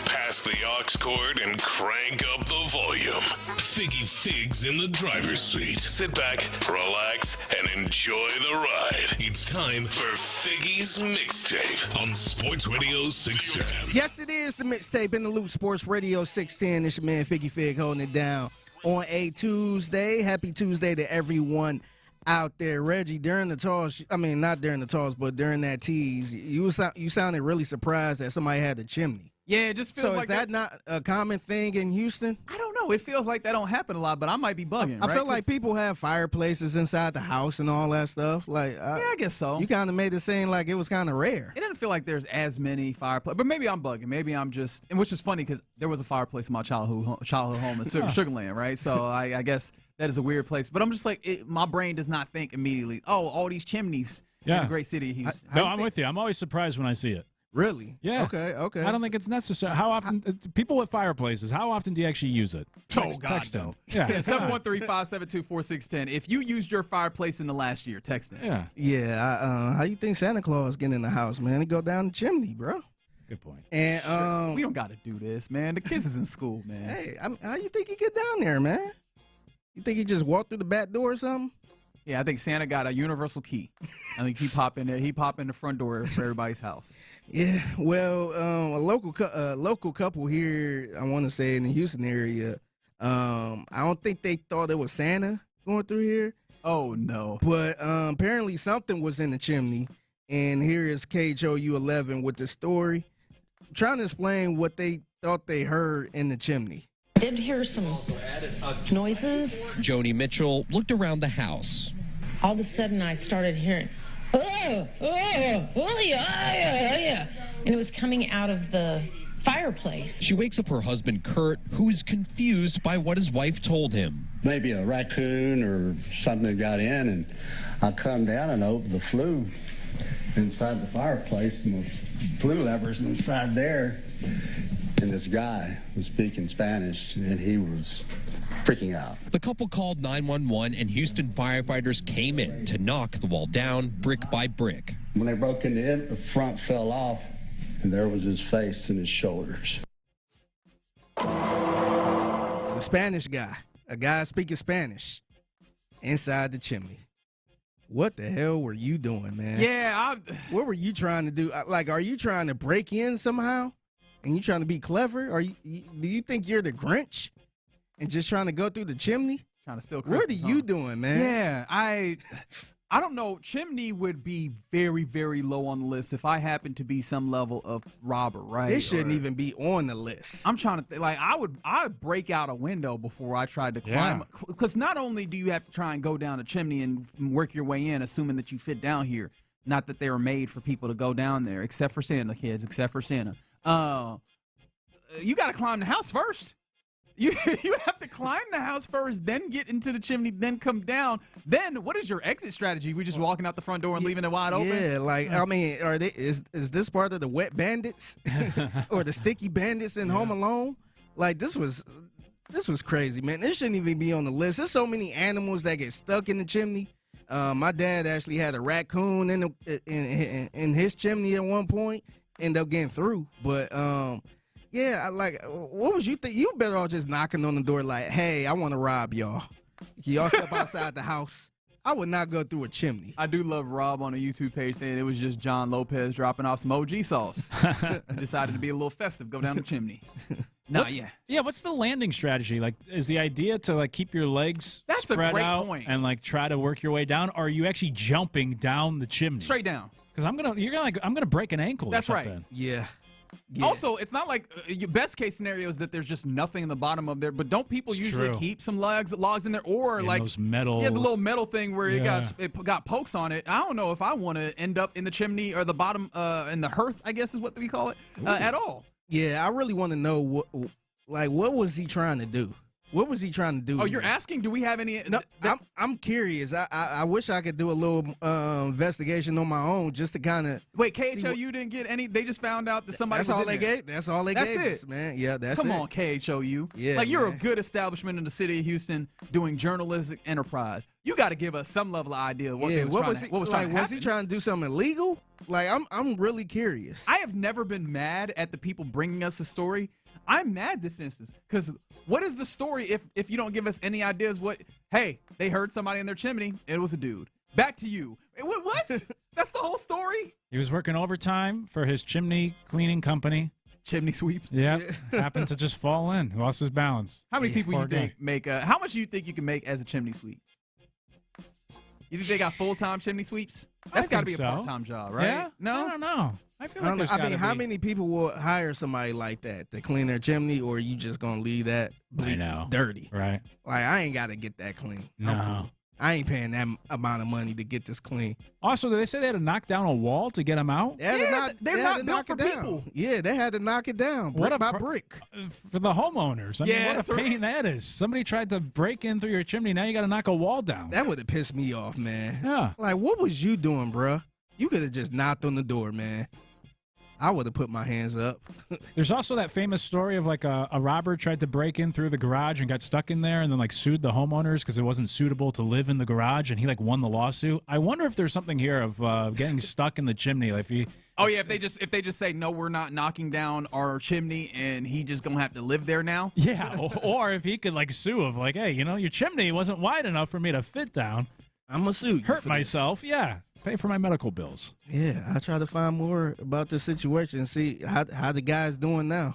Pass the aux cord and crank up the volume. Figgy Figs in the driver's seat. Sit back, relax, and enjoy the ride. It's time for Figgy's Mixtape on Sports Radio 610. Yes, it is the Mixtape in the Loop, Sports Radio 610. It's your man Figgy Fig holding it down on a Tuesday. Happy Tuesday to everyone out there. Reggie, during the toss, I mean, not during the toss, but during that tease, you sounded really surprised that somebody had the chimney. Yeah, it just feels like is that not a common thing in Houston? I don't know. It feels like that don't happen a lot, but I might be bugging. I feel like people have fireplaces inside the house and all that stuff. Like, yeah, I guess so. You kind of made it seem like it was kind of rare. It doesn't feel like there's as many fireplaces, but maybe I'm bugging. Maybe I'm just, and which is funny because there was a fireplace in my childhood home in Sugarland, right? So I guess that is a weird place. But I'm just like, my brain does not think immediately, oh, all these chimneys in the great city of Houston. No, I'm with you. I'm always surprised when I see it. Really? Yeah. Okay. I don't think it's necessary. How often, people with fireplaces, how often do you actually use it? Text them. Yeah. 713-572-4610. If you used your fireplace in the last year, text it. Yeah. Yeah. How you think Santa Claus get in the house, man? He go down the chimney, bro. Good point. And we don't got to do this, man. The kids is in school, man. Hey, how you think he get down there, man? You think he just walked through the back door or something? Yeah, I think Santa got a universal key. I think he pop in there. He pop in the front door for everybody's house. Yeah, well, a local couple here, I want to say in the Houston area, I don't think they thought it was Santa going through here. Oh, no. But apparently something was in the chimney, and here is KHOU11 with the story, trying to explain what they thought they heard in the chimney. I did hear some noises. Joni Mitchell looked around the house. All of a sudden, I started hearing, yeah. And it was coming out of the fireplace. She wakes up her husband, Kurt, who is confused by what his wife told him. Maybe a raccoon or something got in, and I come down and opened the flue inside the fireplace, and the flue lever's inside there. And this guy was speaking Spanish, and he was freaking out. The couple called 911, and Houston firefighters came in to knock the wall down brick by brick. When they broke into it, the front fell off, and there was his face and his shoulders. It's a Spanish guy, a guy speaking Spanish, inside the chimney. What the hell were you doing, man? Yeah, what were you trying to do? Like, are you trying to break in somehow? And you trying to be clever? Or do you think you're the Grinch and just trying to go through the chimney? Trying to steal Christmas. What are you huh? doing, man? Yeah, I don't know. Chimney would be very, very low on the list if I happened to be some level of robber, right? It shouldn't even be on the list. I'm trying to like I would break out a window before I tried to climb, because not only do you have to try and go down the chimney and work your way in, assuming that you fit down here. Not that they were made for people to go down there, except for Santa, kids, except for Santa. You got to climb the house first. You have to climb the house first, then get into the chimney, then come down. Then what is your exit strategy? We just walking out the front door and leaving it wide open? Yeah, like I mean, is this part of the wet bandits or the sticky bandits in Home Alone? Like this was crazy, man. This shouldn't even be on the list. There's so many animals that get stuck in the chimney. My dad actually had a raccoon in his chimney at one point. End up getting through, but yeah, what was you think? You better off just knocking on the door like, hey, I want to rob y'all. Can y'all step outside the house? I would not go through a chimney. I do love Rob on a YouTube page saying it was just John Lopez dropping off some OG sauce. Decided to be a little festive, go down the chimney. Yeah, what's the landing strategy? Like, is the idea to like keep your legs spread out and like try to work your way down, or are you actually jumping down the chimney? Straight down. Because I'm gonna break an ankle. That's or something. right. Yeah. Also, it's not like your best case scenario is that there's just nothing in the bottom of there. But don't people usually keep some logs in there, or like those metal? Yeah, the little metal thing where it got pokes on it. I don't know if I want to end up in the chimney or the bottom in the hearth, I guess is what we call it, at all. Yeah, I really want to know what was he trying to do? What was he trying to do? Oh, you're asking? Do we have any? No, I'm curious. I wish I could do a little investigation on my own just to kind of. Wait, KHOU didn't get any. They just found out that somebody. That's was all in they there. gave. That's all they gave us, man. Yeah, that's Come it. on, KHOU. Yeah, like you're man. a good establishment in the city of Houston doing journalistic enterprise. You got to give us some level of idea of what they was trying to, what was trying to Was he happen. trying to do something illegal? Like I'm really curious. I have never been mad at the people bringing us a story. I'm mad this instance because what is the story if you don't give us any ideas? What? Hey, they heard somebody in their chimney. It was a dude. Back to you. What? That's the whole story? He was working overtime for his chimney cleaning company. Chimney sweeps. Yep. Happened to just fall in. Lost his balance. How many people Poor you think make? How much do you think you can make as a chimney sweep? You think they got full-time chimney sweeps? That's got to be a part-time job, right? Yeah? No, I don't know. I feel like there's gotta how be. many people will hire somebody like that to clean their chimney, or are you just gonna leave that dirty? Right. Like I ain't got to get that clean. No. I ain't paying that amount of money to get this clean. Also, did they say they had to knock down a wall to get him out? They're not built for people. Yeah, they had to knock it down brick by brick. For the homeowners. I mean, what a pain that is. Somebody tried to break in through your chimney. Now you got to knock a wall down. That would have pissed me off, man. Yeah. Like, what was you doing, bruh? You could have just knocked on the door, man. I would have put my hands up. There's also that famous story of like a robber tried to break in through the garage and got stuck in there and then like sued the homeowners because it wasn't suitable to live in the garage and he like won the lawsuit. I wonder if there's something here of getting stuck in the chimney. Like if they just say no, we're not knocking down our chimney and he just gonna have to live there now. Yeah, or if he could like sue of like, hey, your chimney wasn't wide enough for me to fit down. I'm gonna sue you. Hurt myself. Yeah. Pay for my medical bills. Yeah, I try to find more about the situation and see how the guy's doing now.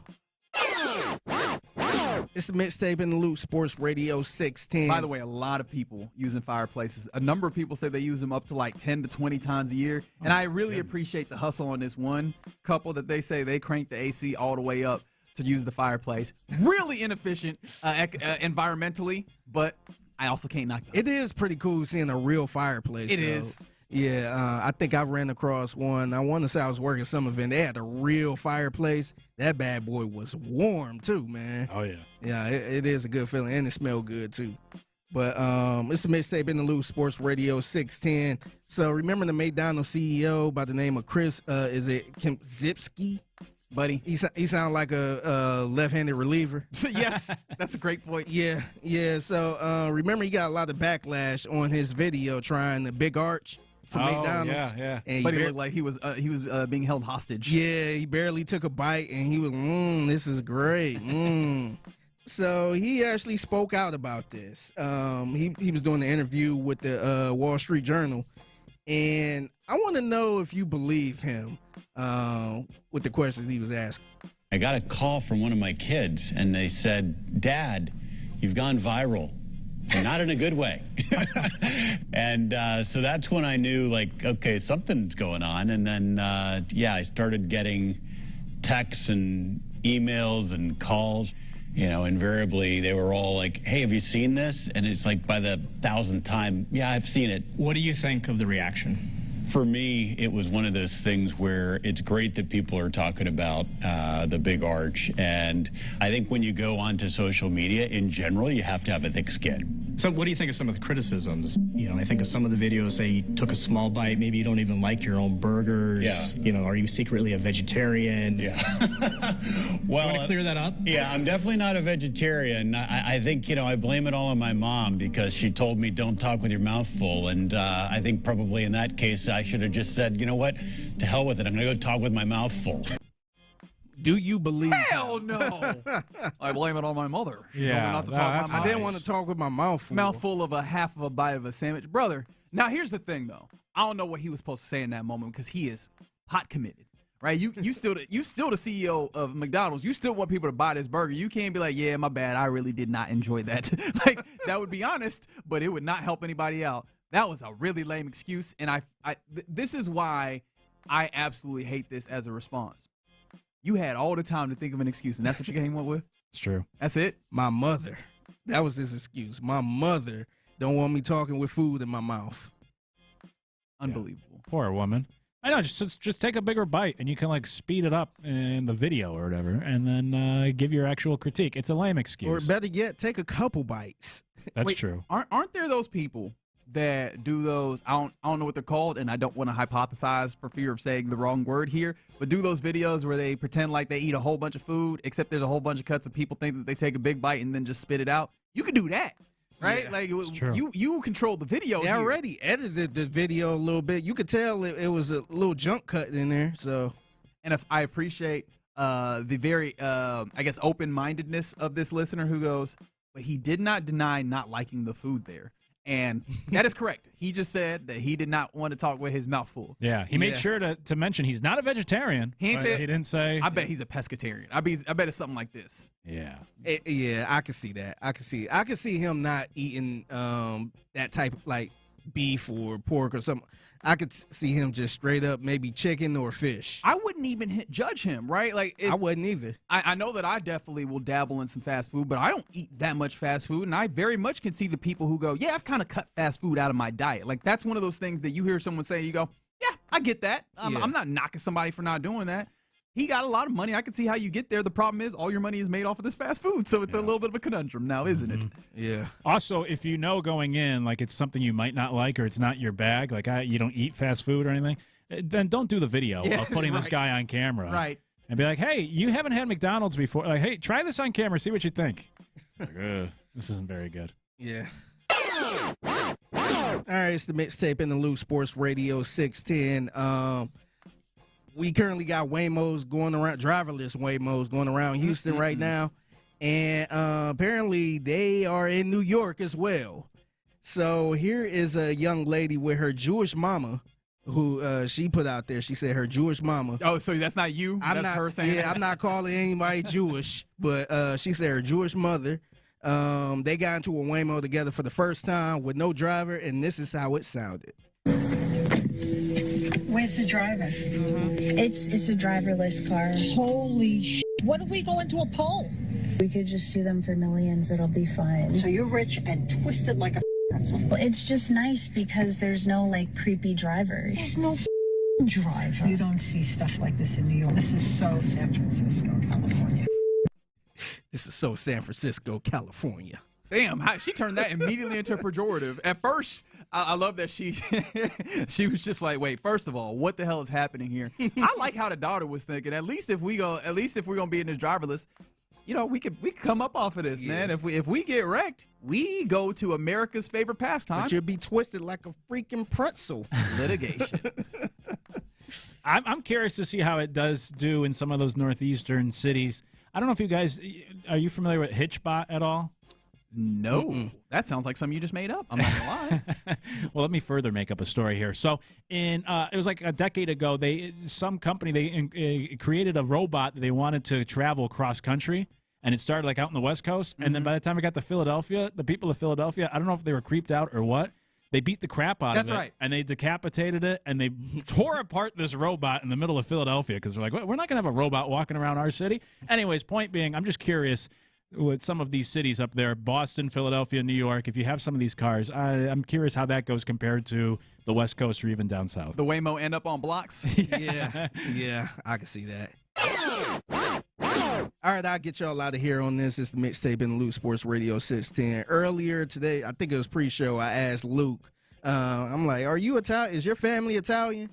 It's the Mixtape in the Loop, Sports Radio 610. By the way, a lot of people using fireplaces. A number of people say they use them up to like 10 to 20 times a year. And I really appreciate the hustle on this one couple that they say they crank the AC all the way up to use the fireplace. Really inefficient environmentally, but I also can't knock those. It is pretty cool seeing a real fireplace. It is. Yeah, I think I ran across one. I want to say I was working some event. They had a real fireplace. That bad boy was warm too, man. Oh yeah. Yeah, it is a good feeling, and it smelled good too. But it's the Mixtape in the Loop, Sports Radio 610. So remember the McDonald's CEO by the name of Chris? Is it Kempczynski? Buddy, he sound like a left-handed reliever. Yes, that's a great point. Yeah. So remember he got a lot of backlash on his video trying the big arch from McDonald's. Yeah. And but he looked like he was being held hostage. Yeah, he barely took a bite, and he was, this is great. So he actually spoke out about this. He was doing the interview with the Wall Street Journal, and I want to know if you believe him with the questions he was asking. I got a call from one of my kids, and they said, "Dad, you've gone viral." And not in a good way. And so that's when I knew, like, okay, something's going on. And then, I started getting texts and emails and calls. Invariably, they were all like, hey, have you seen this? And it's like by the 1,000th time, yeah, I've seen it. What do you think of the reaction? For me, it was one of those things where it's great that people are talking about the big arch. And I think when you go onto social media, in general, you have to have a thick skin. So what do you think of some of the criticisms? I think of some of the videos say you took a small bite, maybe you don't even like your own burgers. Yeah. Are you secretly a vegetarian? Yeah. Well, you want to clear that up? Yeah, I'm definitely not a vegetarian. I think, I blame it all on my mom because she told me don't talk with your mouth full. And I think probably in that case, I should have just said, you know what, to hell with it. I'm going to go talk with my mouth full. Do you believe? Hell no! I blame it on my mother. She told me not to talk with my I didn't want to talk with my mouth full. Mouthful of a half of a bite of a sandwich, brother. Now here's the thing, though. I don't know what he was supposed to say in that moment because he is hot committed, right? You still the CEO of McDonald's. You still want people to buy this burger. You can't be like, yeah, my bad. I really did not enjoy that. Like that would be honest, but it would not help anybody out. That was a really lame excuse, and this is why I absolutely hate this as a response. You had all the time to think of an excuse, and that's what you came up with? It's true. That's it? My mother. That was his excuse. My mother don't want me talking with food in my mouth. Unbelievable. Poor woman. I know, just take a bigger bite, and you can like speed it up in the video or whatever, and then give your actual critique. It's a lame excuse. Or better yet, take a couple bites. That's true. Aren't there those people that do those? I don't know what they're called, and I don't want to hypothesize for fear of saying the wrong word here. But do those videos where they pretend like they eat a whole bunch of food, except there's a whole bunch of cuts of people think that they take a big bite and then just spit it out. You can do that. Right? Yeah, like true. you control the video. They here. already edited the video a little bit. You could tell it was a little junk cut in there. So, and if I appreciate the very I guess open-mindedness of this listener who goes, but he did not deny not liking the food there. And that is correct. He just said that he did not want to talk with his mouth full. Yeah, he made sure to mention he's not a vegetarian. He didn't say. I bet he's a pescatarian. I bet it's something like this. Yeah. Yeah, I can see that. I can see him not eating that type of like beef or pork or something. I could see him just straight up maybe chicken or fish. I wouldn't even judge him, right? Like I wouldn't either. I know that I definitely will dabble in some fast food, but I don't eat that much fast food, and I very much can see the people who go, yeah, I've kind of cut fast food out of my diet. Like that's one of those things that you hear someone say, you go, yeah, I get that. I'm not knocking somebody for not doing that. He got a lot of money. I can see how you get there. The problem is all your money is made off of this fast food, so it's a little bit of a conundrum now, isn't it? Yeah. Also, if you know going in, like it's something you might not like or it's not your bag, like you don't eat fast food or anything, then don't do the video of putting this guy on camera. Right. And be like, hey, you haven't had McDonald's before. Like, hey, try this on camera. See what you think. Like, this isn't very good. Yeah. All right, it's the mixtape in the loop, Sports Radio 610. We currently got Waymos going around, driverless Waymos going around Houston right now. And apparently they are in New York as well. So here is a young lady with her Jewish mama who she put out there. She said her Jewish mama. Oh, so that's not you? That's her saying that? I'm not calling anybody Jewish, but she said her Jewish mother. They got into a Waymo together for the first time with no driver, and this is how it sounded. Where's the driver? It's a driverless car. Holy sh! What if we go into a poll? We could just do them for millions. It'll be fine. So you're rich and twisted like a pretzel. Well, it's just nice because there's no like creepy drivers. There's no driver. You don't see stuff like this in New York. This is so San Francisco, California. This is so San Francisco, California. Damn, she turned that immediately into pejorative. At first, I love that she was just like, wait, first of all, what the hell is happening here? I like how the daughter was thinking. At least if we're gonna be in this driverless, you know, we could come up off of this, man. If we get wrecked, we go to America's favorite pastime. But you'll be twisted like a freaking pretzel. Litigation. I'm curious to see how it does do in some of those northeastern cities. I don't know if you guys are you familiar with Hitchbot at all? No, that sounds like something you just made up. I'm not gonna lie. Well, let me further make up a story here. So, it was like a decade ago. Some company created a robot that they wanted to travel cross country, and it started like out in the West Coast. And then by the time it got to Philadelphia, the people of Philadelphia, I don't know if they were creeped out or what. They beat the crap out of it. That's right. And they decapitated it, and they tore apart this robot in the middle of Philadelphia because they're like, well, we're not going to have a robot walking around our city. Anyways, point being, I'm just curious with some of these cities up there, Boston, Philadelphia, New York, if you have some of these cars, I'm curious how that goes compared to the West Coast or even down south. The Waymo end up on blocks? Yeah, I can see that. All right, I'll get y'all out of here on this. It's the mixtape in the Luke Sports Radio 610. Earlier today, I think it was pre-show, I asked Luke, I'm like, are you Italian? Is your family Italian?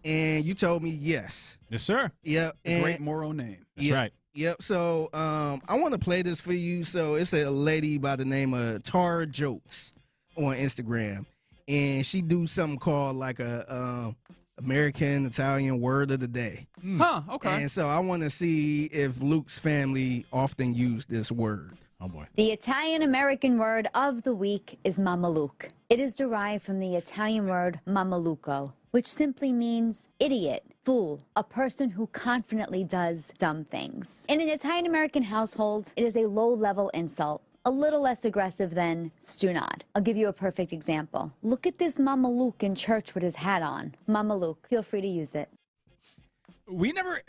And you told me yes. Yes, sir. Yep. Great Moro name. That's right. Yep. So I want to play this for you. So it's a lady by the name of Tara Jokes on Instagram, and she do something called like a American Italian word of the day. Huh. Okay. And so I want to see if Luke's family often use this word. Oh boy. The Italian-American word of the week is mamaluke. It is derived from the Italian word mamaluco, which simply means idiot, fool, a person who confidently does dumb things. In an Italian-American household, it is a low-level insult, a little less aggressive than stunad. I'll give you a perfect example. Look at this mamaluke in church with his hat on. Mamaluke, feel free to use it. We never,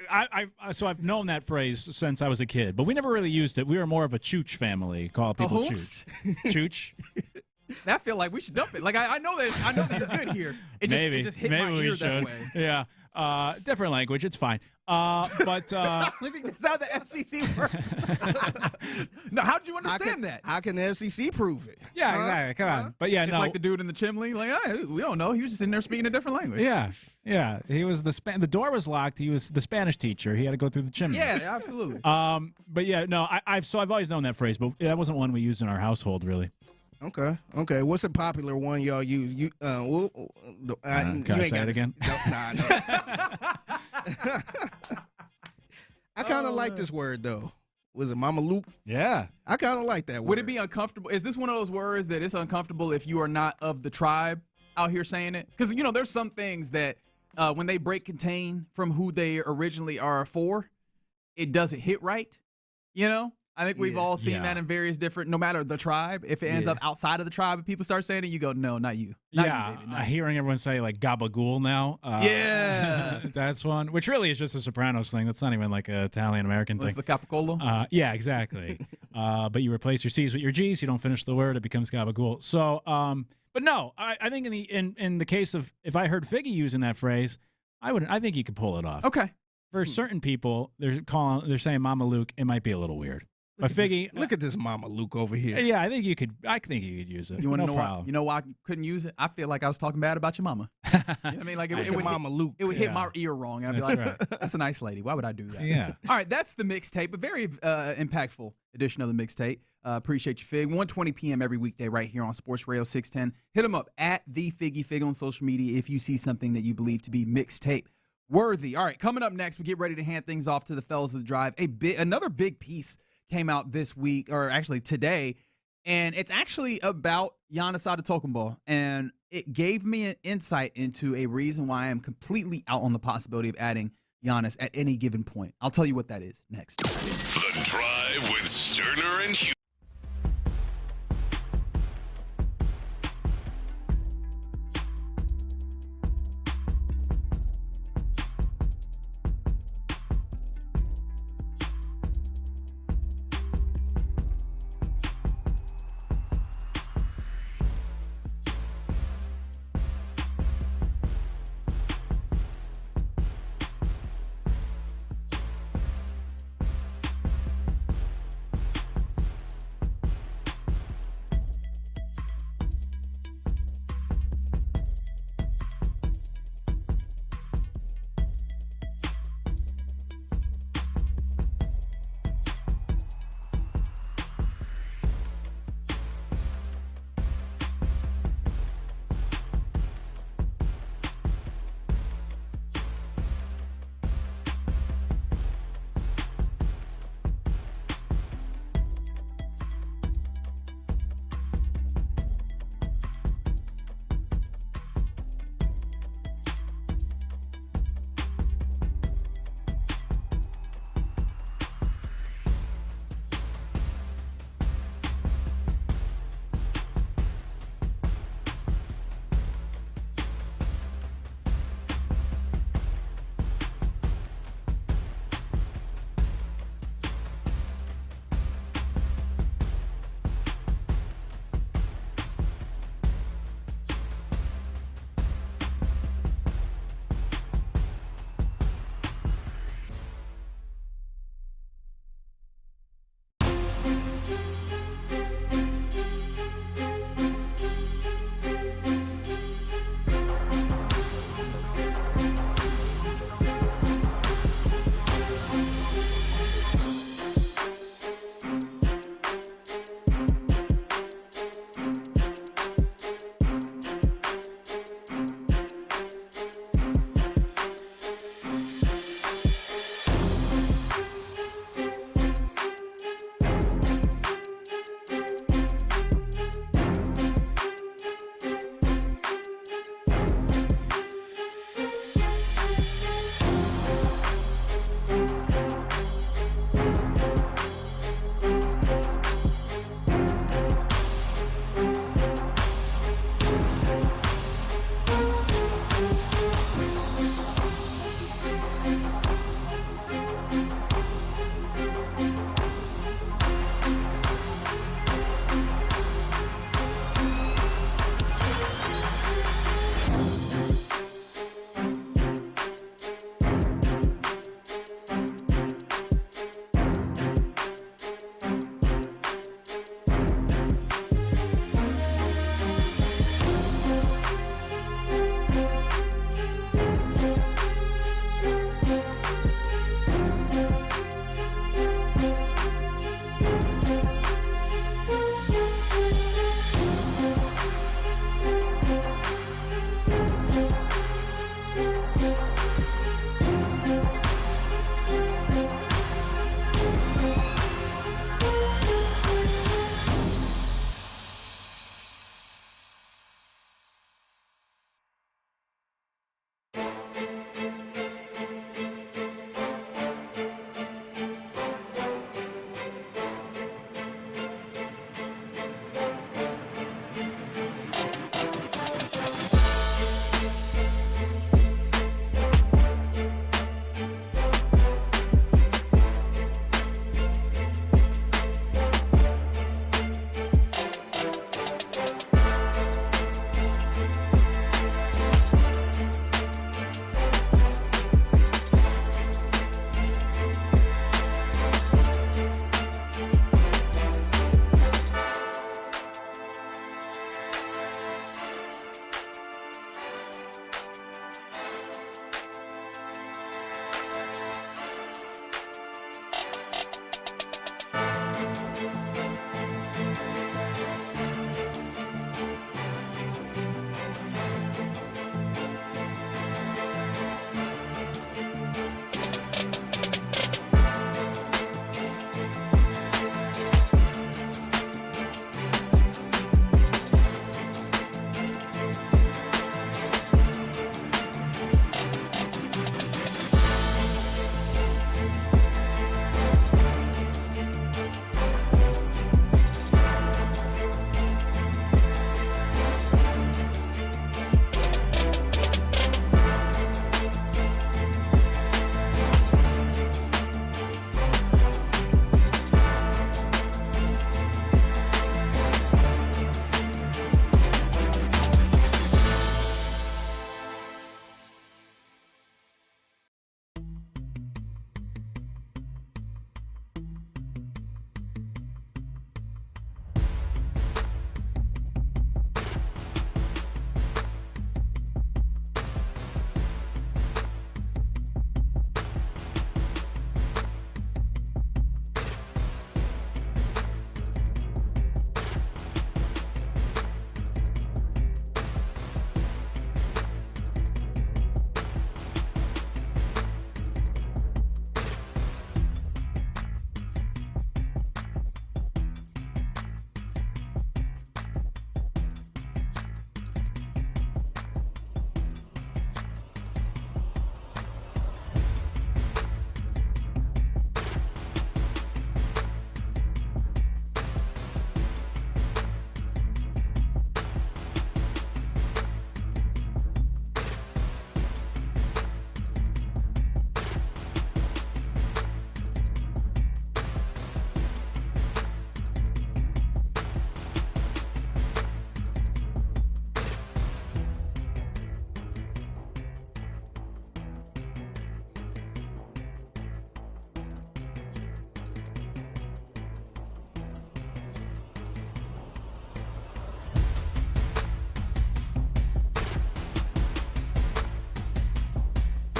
so I've known that phrase since I was a kid, but we never really used it. We were more of a chooch family, call people chooch. Chooch? I feel like we should dump it. Like I know that you're good here. It just hit my ear that way. Yeah. Different language. It's fine. But that's how the FCC works. No, how did you understand that? How can the FCC prove it? Yeah, exactly. Come on. But yeah, it's no. like the dude in the chimney. Like, we don't know. He was just in there speaking a different language. Yeah. He was the door was locked. He was the Spanish teacher. He had to go through the chimney. Yeah, absolutely. But yeah, no. I've always known that phrase, but that wasn't one we used in our household, really. Okay. What's a popular one y'all use? Can I say it again? I kind of like this word though. Was it Mama Luke? Yeah. I kind of like that word. Would it be uncomfortable? Is this one of those words that it's uncomfortable if you are not of the tribe out here saying it? Because, there's some things that when they break contain from who they originally are for, it doesn't hit right. I think we've all seen that in various different, no matter the tribe. If it ends up outside of the tribe and people start saying it, you go, no, not you. Not you, baby. Not you. Hearing everyone say like gabagool now. That's one, which really is just a Sopranos thing. That's not even like an Italian-American thing. It's the capicolo? Yeah, exactly. But you replace your C's with your G's. You don't finish the word. It becomes gabagool. So, but no, I think in the case of, if I heard Figgy using that phrase, I think you could pull it off. Okay. For certain people, they're saying Mama Luke, it might be a little weird. But Figgy, look at this Mama Luke over here. Yeah, I think you could use it. You want to know problem. why? You know why I couldn't use it? I feel like I was talking bad about your mama. You know what I mean? Like it would Mama Luke. It would hit my ear wrong. And I'd be like, right. That's a nice lady. Why would I do that? Yeah. All right, that's the mixtape. A very impactful edition of the mixtape. Appreciate you, Fig. 1:20 p.m. every weekday right here on Sports Radio 610. Hit them up at the Figgy Fig on social media if you see something that you believe to be mixtape worthy. All right, coming up next, we get ready to hand things off to the fellas of the drive. Another big piece came out this week, or actually today, and it's actually about Giannis Antetokounmpo, and it gave me an insight into a reason why I am completely out on the possibility of adding Giannis at any given point. I'll tell you what that is next. The Drive with Stoerner and Hughley.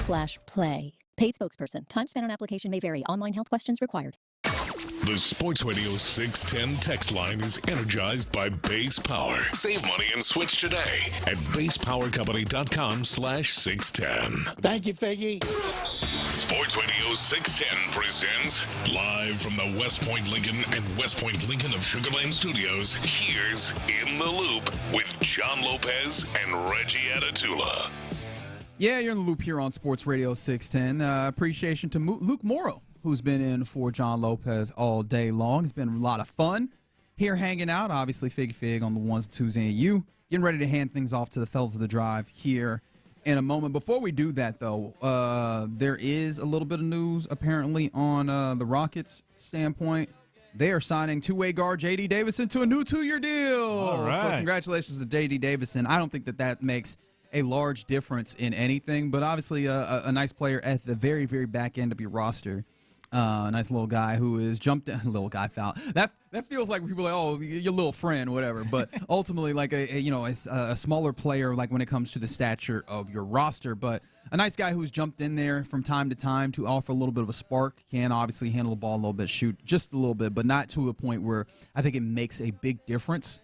SportsRadio.com/play. Paid spokesperson. Time spent on application may vary. Online health questions required. The Sports Radio 610 text line is energized by Base Power. Save money and switch today at basepowercompany.com/610. Thank you, Figgy. Sports Radio 610 presents live from the West Point Lincoln and West Point Lincoln of Sugar Land Studios. Here's In the Loop with John Lopez and Reggie Atatula. Yeah, you're in the loop here on Sports Radio 610. Appreciation to Luke Morrow, who's been in for John Lopez all day long. It's been a lot of fun here hanging out. Obviously, Fig on the ones, twos, and you. Getting ready to hand things off to the fellas of the drive here in a moment. Before we do that, though, there is a little bit of news apparently on the Rockets' standpoint. They are signing two-way guard J.D. Davison to a new 2-year deal. All right. So congratulations to J.D. Davison. I don't think that makes a large difference in anything, but obviously a nice player at the very, very back end of your roster. A nice little guy who is jumped in. Little guy foul. That feels like people are like, oh, your little friend, whatever. But ultimately, like a smaller player, like when it comes to the stature of your roster. But a nice guy who's jumped in there from time to time to offer a little bit of a spark. Can obviously handle the ball a little bit, shoot just a little bit, but not to a point where I think it makes a big difference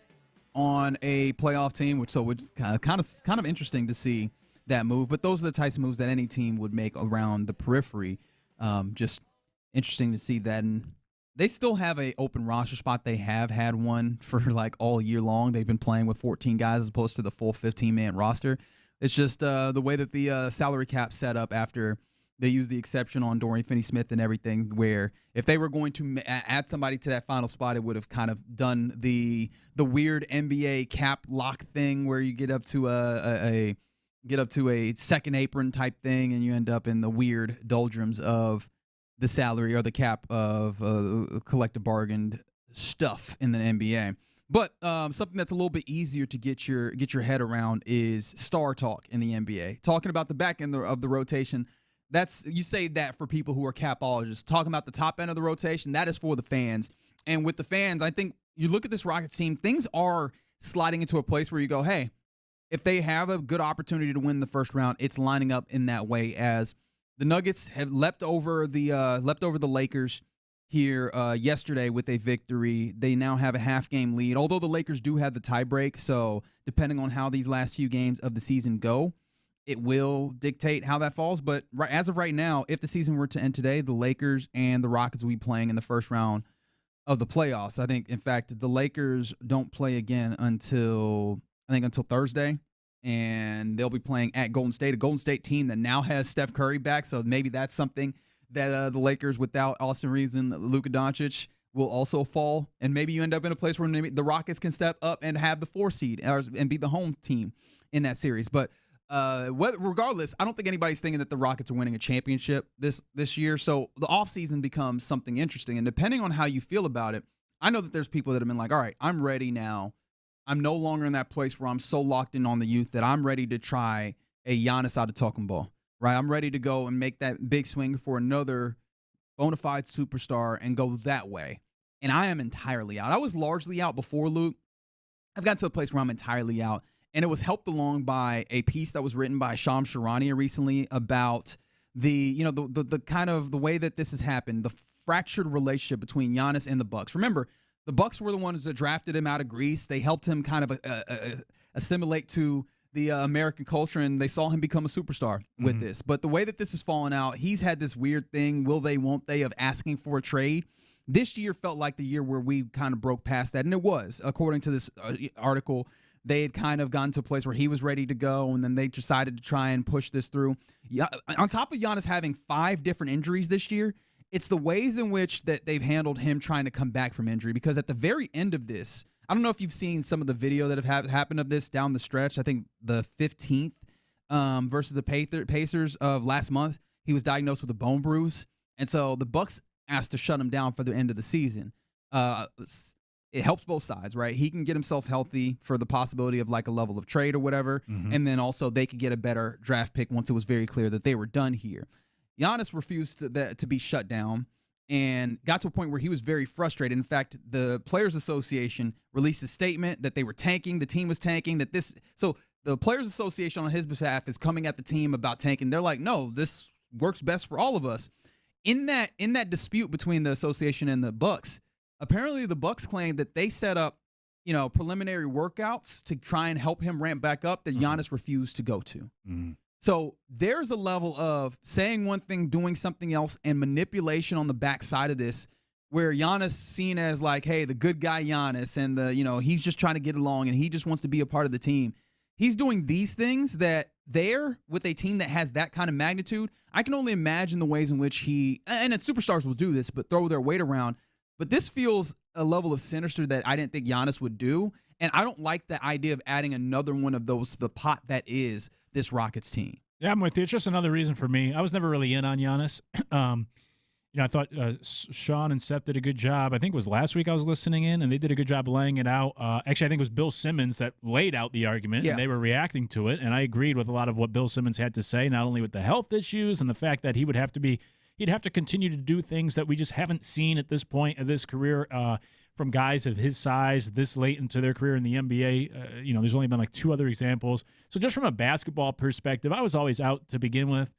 on a playoff team, which it's kind of interesting to see that move. But those are the types of moves that any team would make around the periphery. Just interesting to see that. And they still have an open roster spot. They have had one for like all year long. They've been playing with 14 guys as opposed to the full 15-man roster. It's just the way that the salary cap set up after they used the exception on Dorian Finney-Smith and everything, where if they were going to add somebody to that final spot, it would have kind of done the weird NBA cap lock thing where you get up to a second apron type thing and you end up in the weird doldrums of the salary or the cap of collective bargained stuff in the NBA. But something that's a little bit easier to get your head around is star talk in the NBA. Talking about the back end of the rotation. You say that for people who are capologists. Talking about the top end of the rotation, that is for the fans. And with the fans, I think you look at this Rockets team, things are sliding into a place where you go, hey, if they have a good opportunity to win the first round, it's lining up in that way, as the Nuggets have leapt over the Lakers here yesterday with a victory. They now have a half-game lead, although the Lakers do have the tiebreak. So depending on how these last few games of the season go, it will dictate how that falls. But as of right now, if the season were to end today, the Lakers and the Rockets will be playing in the first round of the playoffs. I think, in fact, the Lakers don't play again until Thursday, and they'll be playing at Golden State, a Golden State team that now has Steph Curry back. So maybe that's something that the Lakers without Austin Reeves and Luka Doncic will also fall. And maybe you end up in a place where maybe the Rockets can step up and have the 4 seed and be the home team in that series. But regardless, I don't think anybody's thinking that the Rockets are winning a championship this year. So the offseason becomes something interesting. And depending on how you feel about it, I know that there's people that have been like, all right, I'm ready now. I'm no longer in that place where I'm so locked in on the youth that I'm ready to try a Giannis Antetokounmpo, right? I'm ready to go and make that big swing for another bona fide superstar and go that way. And I am entirely out. I was largely out before Luke. I've gotten to a place where I'm entirely out. And it was helped along by a piece that was written by Shams Charania recently about the kind of the way that this has happened, the fractured relationship between Giannis and the Bucks. Remember, the Bucks were the ones that drafted him out of Greece. They helped him kind of assimilate to the American culture, and they saw him become a superstar with this. But the way that this has fallen out, he's had this weird thing, will they, won't they, of asking for a trade. This year felt like the year where we kind of broke past that, and it was, according to this article. They had kind of gotten to a place where he was ready to go, and then they decided to try and push this through. On top of Giannis having 5 different injuries this year, it's the ways in which that they've handled him trying to come back from injury. Because at the very end of this, I don't know if you've seen some of the video that have happened of this down the stretch. I think the 15th versus the Pacers of last month, he was diagnosed with a bone bruise. And so the Bucks asked to shut him down for the end of the season. It helps both sides, right? He can get himself healthy for the possibility of like a level of trade or whatever. And then also they could get a better draft pick once it was very clear that they were done here. Giannis refused to be shut down and got to a point where he was very frustrated. In fact, the Players Association released a statement that they were tanking, the team was tanking, so the Players Association on his behalf is coming at the team about tanking. They're like, no, this works best for all of us. In that dispute between the association and the Bucks, apparently the Bucks claim that they set up, preliminary workouts to try and help him ramp back up that Giannis refused to go to. So there's a level of saying one thing, doing something else, and manipulation on the backside of this, where Giannis seen as like, hey, the good guy Giannis, and he's just trying to get along and he just wants to be a part of the team. He's doing these things that with a team that has that kind of magnitude, I can only imagine the ways in which superstars will do this, but throw their weight around. But this feels a level of sinister that I didn't think Giannis would do. And I don't like the idea of adding another one of those to the pot that is this Rockets team. Yeah, I'm with you. It's just another reason for me. I was never really in on Giannis. I thought Sean and Seth did a good job. I think it was last week I was listening in, and they did a good job laying it out. Actually, I think it was Bill Simmons that laid out the argument, and they were reacting to it. And I agreed with a lot of what Bill Simmons had to say, not only with the health issues and the fact that he'd have to continue to do things that we just haven't seen at this point of this career from guys of his size this late into their career in the NBA. There's only been like 2 other examples. So just from a basketball perspective, I was always out to begin with.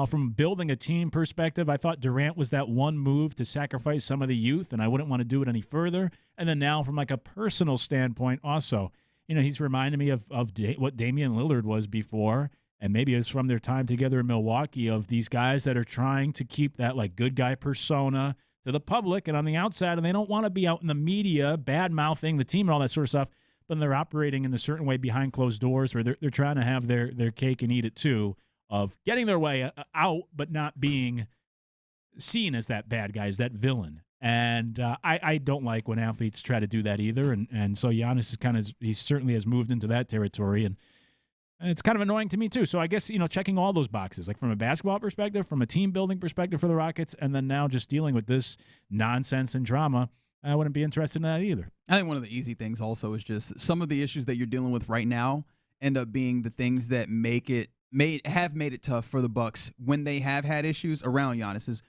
From building a team perspective, I thought Durant was that one move to sacrifice some of the youth, and I wouldn't want to do it any further. And then now from like a personal standpoint also, he's reminded me of what Damian Lillard was before, and maybe it's from their time together in Milwaukee, of these guys that are trying to keep that like good guy persona to the public and on the outside, and they don't want to be out in the media bad-mouthing the team and all that sort of stuff, but they're operating in a certain way behind closed doors where they're trying to have their cake and eat it too, of getting their way out but not being seen as that bad guy, as that villain. And I don't like when athletes try to do that either. And so Giannis he certainly has moved into that territory, and it's kind of annoying to me too. So I guess, checking all those boxes, like from a basketball perspective, from a team building perspective for the Rockets, and then now just dealing with this nonsense and drama, I wouldn't be interested in that either. I think one of the easy things also is just some of the issues that you're dealing with right now end up being the things that have made it tough for the Bucks when they have had issues around Giannis. Is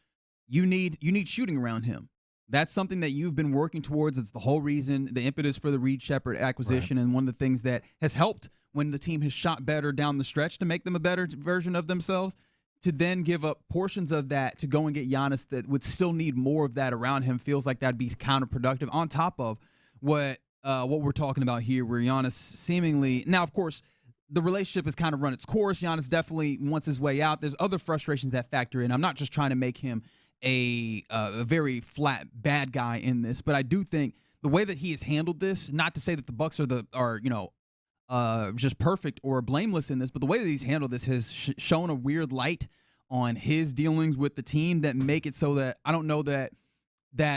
you need shooting around him. That's something that you've been working towards. It's the whole reason, the impetus for the Reed Shepherd acquisition, and one of the things that has helped when the team has shot better down the stretch to make them a better version of themselves, to then give up portions of that to go and get Giannis that would still need more of that around him feels like that'd be counterproductive on top of what we're talking about here, where Giannis seemingly – now, of course, the relationship has kind of run its course. Giannis definitely wants his way out. There's other frustrations that factor in. I'm not just trying to make him a very flat bad guy in this, but I do think the way that he has handled this, not to say that the Bucks are just perfect or blameless in this, but the way that he's handled this has shown a weird light on his dealings with the team that make it so that I don't know that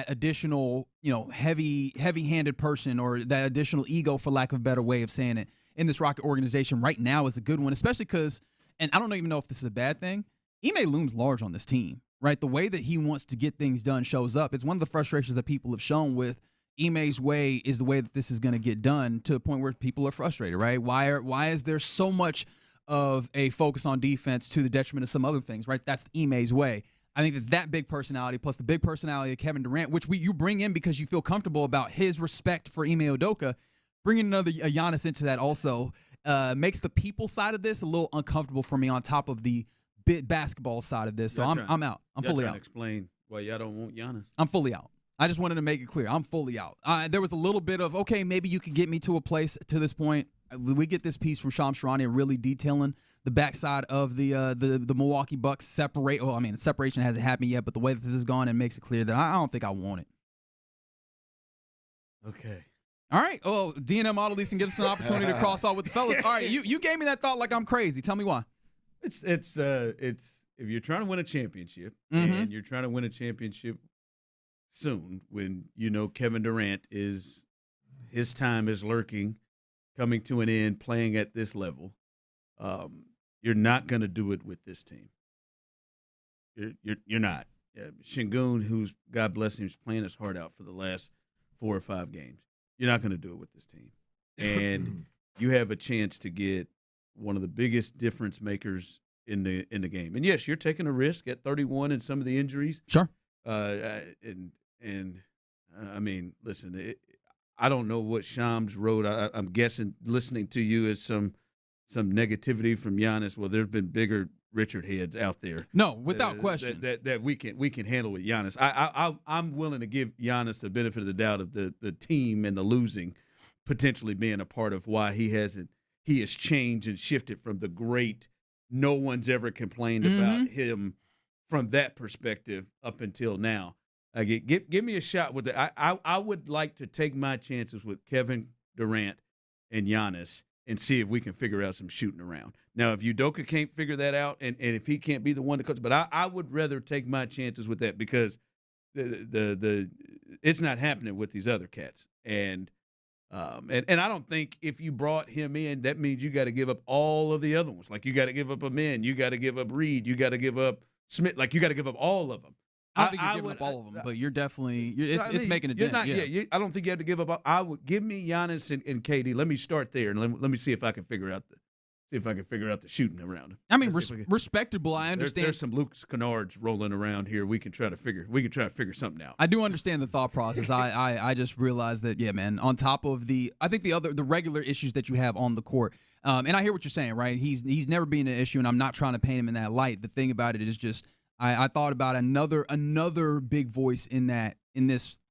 additional, heavy-handed person or that additional ego, for lack of a better way of saying it, in this Rocket organization right now is a good one, especially because, and I don't even know if this is a bad thing, Ime looms large on this team, right? The way that he wants to get things done shows up. It's one of the frustrations that people have shown with Ime's way is the way that this is going to get done, to the point where people are frustrated, right? Why is there so much of a focus on defense to the detriment of some other things, right? That's Ime's way. I think that big personality plus the big personality of Kevin Durant, which you bring in because you feel comfortable about his respect for Ime Udoka, bringing another Giannis into that also makes the people side of this a little uncomfortable for me on top of the basketball side of this. So I'm out. I'm fully out. Explain why y'all don't want Giannis. I'm fully out. I just wanted to make it clear. I'm fully out. There was a little bit of, okay, maybe you could get me to a place to this point. We get this piece from Shams Charania really detailing the backside of the Milwaukee Bucks separate. Oh, I mean, the separation hasn't happened yet, but the way that this is going, it makes it clear that I don't think I want it. Okay. All right. Oh, D&M Auto Leasing gives us an opportunity to cross off with the fellas. All right, you gave me that thought like I'm crazy. Tell me why. It's if you're trying to win a championship, and you're trying to win a championship soon, when Kevin Durant his time is lurking, coming to an end, playing at this level, you're not going to do it with this team. You're not. Şengün, who's, God bless him, is playing his heart out for the last 4 or 5 games. You're not going to do it with this team. And you have a chance to get one of the biggest difference makers in the game. And yes, you're taking a risk at 31 and some of the injuries. Sure. I mean, listen, I don't know what Shams wrote. I'm guessing listening to you is some some negativity from Giannis. Well, there's been bigger Richard heads out there. No, without question. That we can handle with Giannis. I'm willing to give Giannis the benefit of the doubt of the team and the losing potentially being a part of why he has changed and shifted from the great. No one's ever complained about him from that perspective up until now. Give me a shot with it. I would like to take my chances with Kevin Durant and Giannis and see if we can figure out some shooting around. Now, if Udoka can't figure that out, and if he can't be the one to coach, but I would rather take my chances with that because the it's not happening with these other cats. And I don't think if you brought him in, that means you got to give up all of the other ones. Like you got to give up Amen, you got to give up Reed, you got to give up Smith. Like you got to give up all of them. I don't think you're giving up all of them, but you're definitely it's making a dent. I don't think you have to give up. I would give me Giannis and KD. Let me start there and let me see if I can figure out the shooting around. I mean, respectable. I understand. There's some Lucas Kennards rolling around here. We can try to figure something out. I do understand the thought process. I just realized that man. On top of the regular issues that you have on the court, and I hear what you're saying. Right? He's never been an issue, and I'm not trying to paint him in that light. The thing about it is just. I thought about another big voice in this,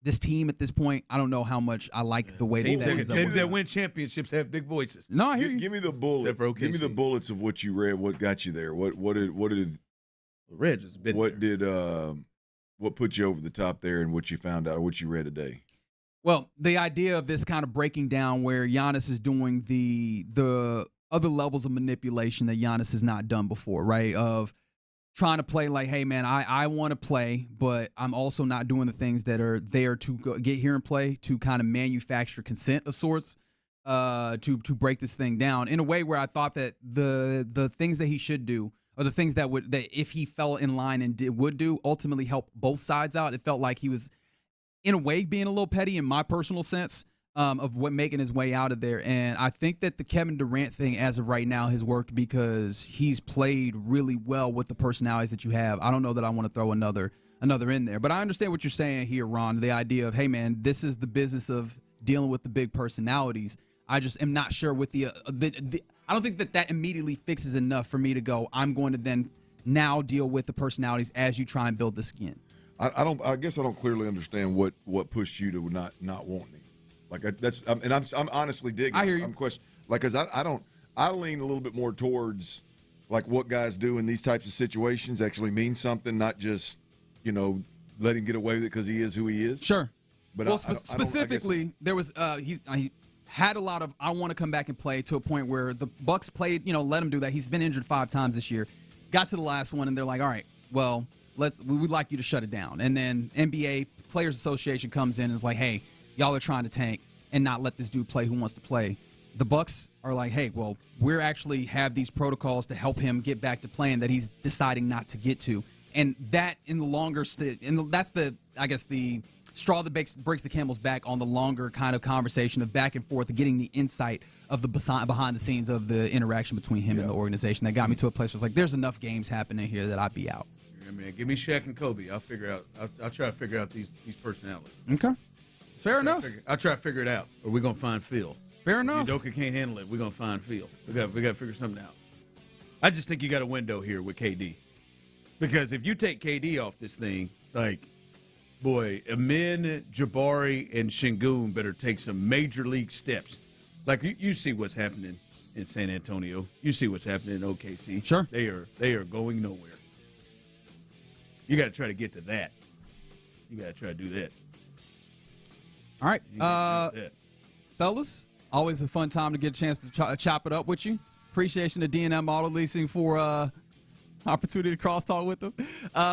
this team at this point. I don't know how much I like the way teams that win championships have big voices. No, I hear you. Give me the bullet. Give me the bullets of what you read. What got you there? What put you over the top there, and what you found out, or what you read today? Well, the idea of this kind of breaking down where Giannis is doing the other levels of manipulation that Giannis has not done before, right? Of trying to play like, hey, man, I want to play, but I'm also not doing the things that are there to get here and play, to kind of manufacture consent of sorts, to break this thing down in a way where I thought that the things that he should do, or the things that if he fell in line and would do, ultimately help both sides out. It felt like he was, in a way, being a little petty in my personal sense. Of what making his way out of there. And I think that the Kevin Durant thing as of right now has worked because he's played really well with the personalities that you have. I don't know that I want to throw another in there, but I understand what you're saying here, Ron, the idea of, hey man, this is the business of dealing with the big personalities. I just am not sure with I don't think that immediately fixes enough for me to go, I'm going to then now deal with the personalities as you try and build the skin. I guess I don't clearly understand what pushed you to not want me. Like I'm honestly digging. I hear you. I'm questioning, because I lean a little bit more towards like what guys do in these types of situations actually means something, not just let him get away with it because he is who he is. Sure. But specifically, there was he had a lot of I want to come back and play to a point where the Bucks played, let him do that. He's been injured 5 times this year. Got to the last one and they're like, all right, well, we would like you to shut it down. And then NBA Players Association comes in and is like, hey, y'all are trying to tank and not let this dude play who wants to play. The Bucks are like, hey, well, we're actually have these protocols to help him get back to playing that he's deciding not to get to. And that in the longer that's the straw that breaks the camel's back on the longer kind of conversation of back and forth, of getting the insight of the behind the scenes of the interaction between him and the organization that got me to a place where it's like, there's enough games happening here that I'd be out. Yeah, man, give me Shaq and Kobe. I'll try to figure out these personalities. Okay. Fair enough. I'll try to figure it out, or we're going to find Phil. Fair enough. Udoka can't handle it. We're going to find Phil. We got to figure something out. I just think you got a window here with KD. Because if you take KD off this thing, boy, Amin, Jabari, and Şengün better take some major league steps. Like, you see what's happening in San Antonio. You see what's happening in OKC. Sure. They are going nowhere. You got to try to get to that. You got to try to do that. All right, fellas, always a fun time to get a chance to chop it up with you. Appreciation to D&M Auto Leasing for opportunity to crosstalk with them.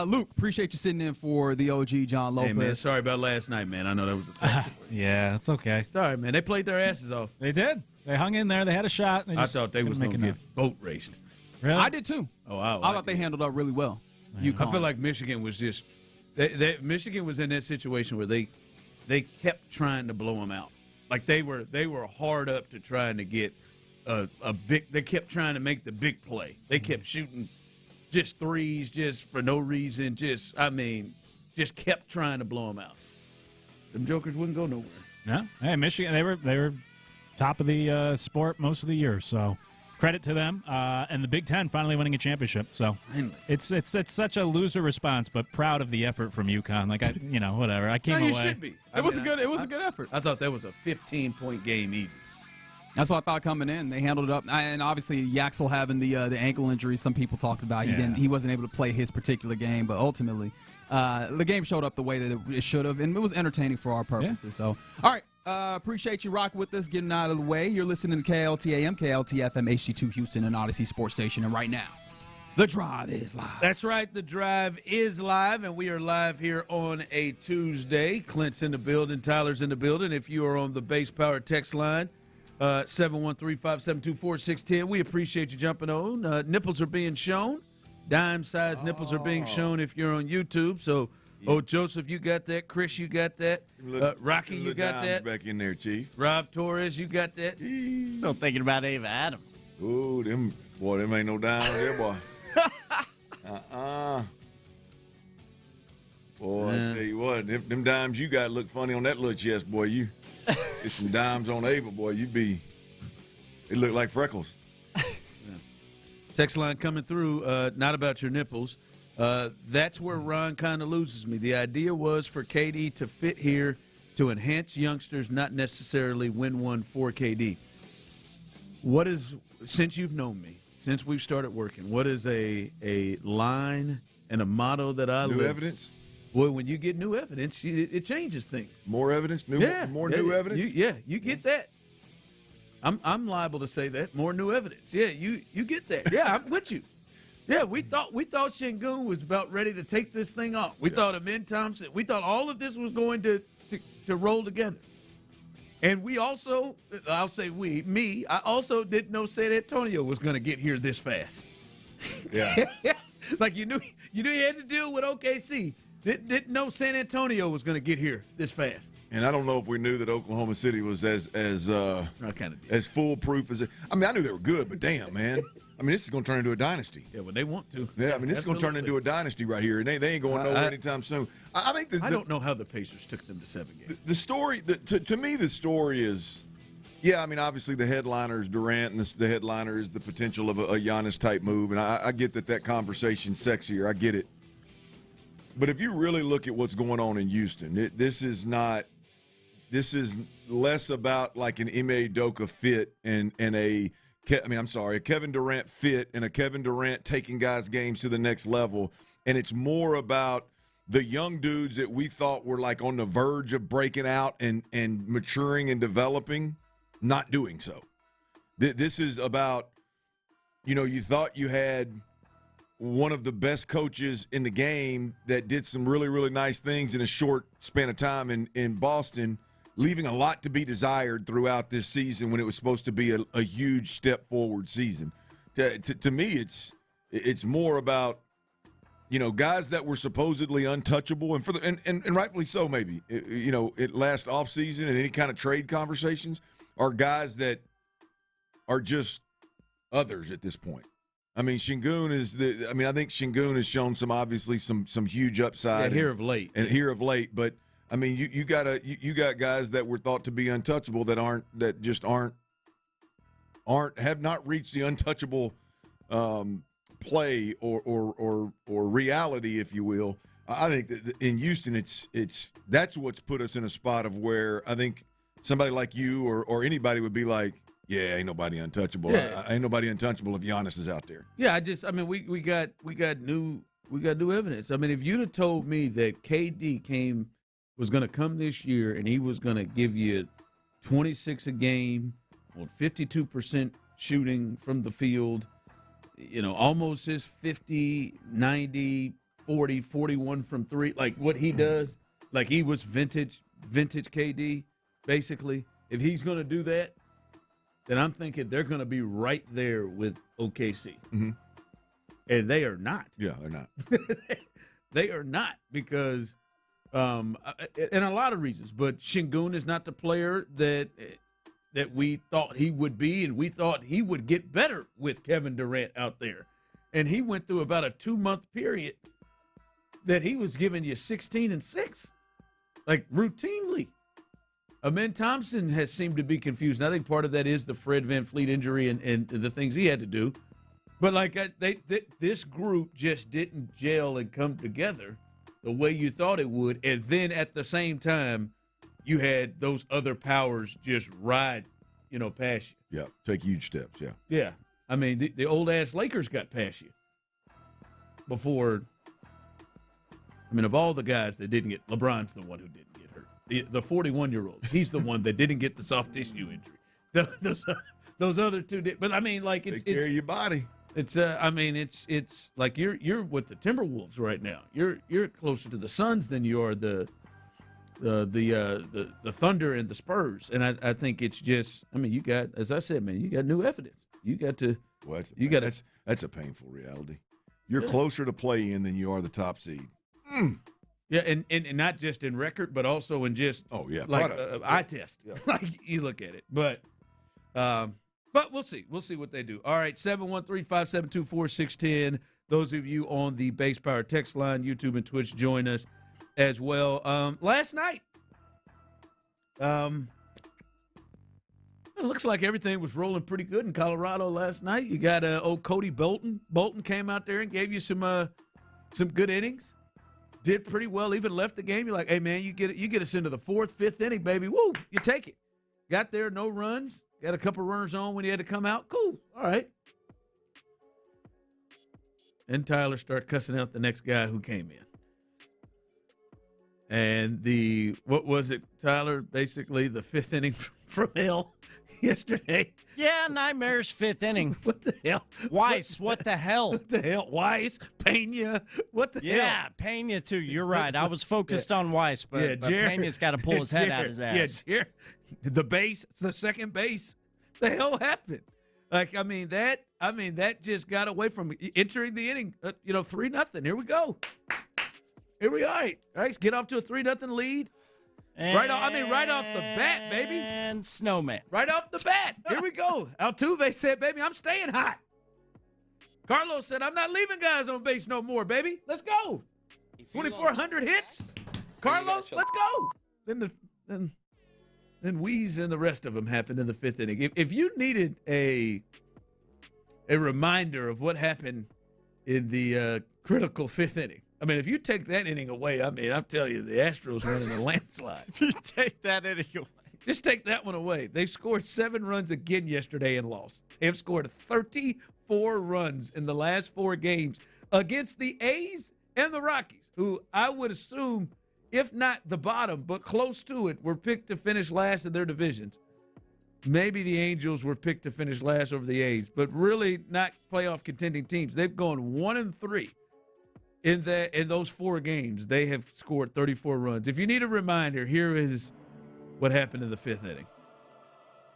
Luke, appreciate you sitting in for the OG John Lopez. Hey, man, sorry about last night, man. I know that was a yeah, it's okay. Sorry, man. They played their asses off. They did. They hung in there. They had a shot. I thought they was going to get boat raced. Really? I did too. I thought they handled up really well. I feel like Michigan was just Michigan was in that situation where they kept trying to blow them out. Like they were hard up to trying to get a big. They kept trying to make the big play. They kept shooting just threes, just for no reason. Just kept trying to blow them out. Them jokers wouldn't go nowhere. Yeah. Hey, Michigan. They were top of the sport most of the year. So credit to them. And the Big Ten finally winning a championship. So it's such a loser response, but proud of the effort from UConn. Like, whatever. I came away. You should be. It was a good effort. I thought that was a 15-point game easy. That's what I thought coming in. They handled it up, and obviously Yaxel having the ankle injury. Some people talked about he wasn't able to play his particular game, but ultimately the game showed up the way that it should have, and it was entertaining for our purposes. Yeah. So, all right, appreciate you rocking with us, getting out of the way. You're listening to KLTAM, KLTFM, HD2 Houston, and Odyssey Sports Station, and right now, The Drive is live. That's right, The Drive is live, and we are live here on a Tuesday. Clint's in the building, Tyler's in the building. If you are on the Base Power text line, 713-572-4610. We appreciate you jumping on. Nipples are being shown. Dime-sized nipples are being shown if you're on YouTube. So, Joseph, you got that. Chris, you got that. Rocky, you got that. Back in there, Chief. Rob Torres, you got that. Still thinking about Ava Adams. Ooh, them ain't no dimes there, boy. Boy, I tell you what, them dimes you got look funny on that little chest, boy. You get some dimes on Ava, boy. It look like freckles. Text line coming through, not about your nipples. That's where Ron kind of loses me. The idea was for KD to fit here to enhance youngsters, not necessarily win one for KD. Since you've known me, since we've started working, what is a line and a motto that I live? New evidence? Well, when you get new evidence, it changes things. More evidence? More new evidence? You get that. I'm liable to say that. More new evidence. Yeah, you get that. Yeah, I'm with you. Yeah, we thought Şengün was about ready to take this thing off. We thought Amin Thompson. We thought all of this was going to roll together. And we also, I'll say me, I also didn't know San Antonio was going to get here this fast. Yeah. Like you knew you had to deal with OKC. Didn't know San Antonio was going to get here this fast. And I don't know if we knew that Oklahoma City was as foolproof as it. I mean, I knew they were good, but damn, man. I mean, this is going to turn into a dynasty. Yeah, well, they want to. Yeah, I mean, this is going to turn into a dynasty right here, and they ain't going nowhere anytime soon. I think I don't know how the Pacers took them to 7 games. The story, to me, the story is, yeah, I mean, obviously the headliner is Durant, and the headliner is the potential of a Giannis-type move, and I get that conversation's sexier. I get it. But if you really look at what's going on in Houston, this is less about like an Ime Udoka fit and a Kevin Durant fit and a Kevin Durant taking guys' games to the next level. And it's more about the young dudes that we thought were like on the verge of breaking out and maturing and developing, not doing so. This is about, you thought you had one of the best coaches in the game that did some really, really nice things in a short span of time in Boston, leaving a lot to be desired throughout this season when it was supposed to be a huge step forward season. To me, it's more about, guys that were supposedly untouchable and rightfully so maybe, it last offseason and any kind of trade conversations are guys that are just others at this point. I mean, Şengün I think Şengün has shown some huge upside. Yeah, here of late. But I mean, you got guys that were thought to be untouchable that have not reached the untouchable play or reality, if you will. I think that in Houston, that's what's put us in a spot of where I think somebody like you or anybody would be like, yeah, ain't nobody untouchable. Yeah. Ain't nobody untouchable if Giannis is out there. Yeah, we got new evidence. I mean, if you'd have told me that KD was going to come this year and he was going to give you 26 a game on 52% shooting from the field, almost his 50, 90, 40, 41 from three, like what he does, like he was vintage KD, basically. If he's going to do that, then I'm thinking they're going to be right there with OKC. Mm-hmm. And they are not. Yeah, they're not. They are not because, and a lot of reasons, but Şengün is not the player that we thought he would be, and we thought he would get better with Kevin Durant out there. And he went through about a 2-month period that he was giving you 16 and 6, like routinely. Amen Thompson has seemed to be confused. And I think part of that is the Fred VanVleet injury and the things he had to do. But like this group just didn't gel and come together the way you thought it would. And then at the same time, you had those other powers just ride, past you. Yeah, take huge steps, yeah. Yeah. I mean, the old-ass Lakers got past you before. I mean, of all the guys that didn't get – LeBron's the one who didn't get hurt. The 41-year-old, he's the one that didn't get the soft tissue injury. Those other two did. But, I mean, like – it's take care of your body. It's it's like you're with the Timberwolves right now. You're closer to the Suns than you are the Thunder and the Spurs. And I think it's just, I mean, you got, as I said, man, you got new evidence. You got to. Well, that's a painful reality. You're closer to play-in than you are the top seed. Yeah, and not just in record, but also in just like eye test. Yeah. Like you look at it, but we'll see. We'll see what they do. All right, 713-572-4610. Those of you on the Base Power text line, YouTube and Twitch, join us as well. Last night, it looks like everything was rolling pretty good in Colorado last night. You got old Cody Bolton. Bolton came out there and gave you some good innings. Did pretty well. Even left the game. You're like, hey man, you get us into the 4th, 5th inning, baby. Woo! You take it. Got there, no runs. Got a couple runners on when he had to come out. Cool. All right. And Tyler started cussing out the next guy who came in. And what was it, Tyler? Basically the 5th inning from hell yesterday. Yeah, nightmares 5th inning. What the hell? Weiss, what the hell? What the hell? Weiss, Pena, what the hell? Yeah, Pena too. You're right. I was focused on Weiss, but Pena's got to pull his head out his ass. Yeah, the base, it's the second base. The hell happened? Like, I mean, that just got away from entering the inning, 3-0. Here we go. Here we are. All right, get off to a 3-0 lead. Right off the bat, baby. And Snowman. Right off the bat. Here we go. Altuve said, baby, I'm staying hot. Carlos said, I'm not leaving guys on base no more, baby. Let's go. 2,400 hits. Carlos, let's go. Then Weeze and the rest of them happened in the 5th inning. If you needed a reminder of what happened in the critical 5th inning, I mean, if you take that inning away, I mean, I'm telling you, the Astros running a landslide. If you take that inning away. Just take that one away. They scored 7 runs again yesterday and lost. They have scored 34 runs in the last 4 games against the A's and the Rockies, who I would assume, if not the bottom, but close to it, were picked to finish last in their divisions. Maybe the Angels were picked to finish last over the A's, but really not playoff contending teams. They've gone 1-3. In those 4 games, they have scored 34 runs. If you need a reminder, here is what happened in the 5th inning.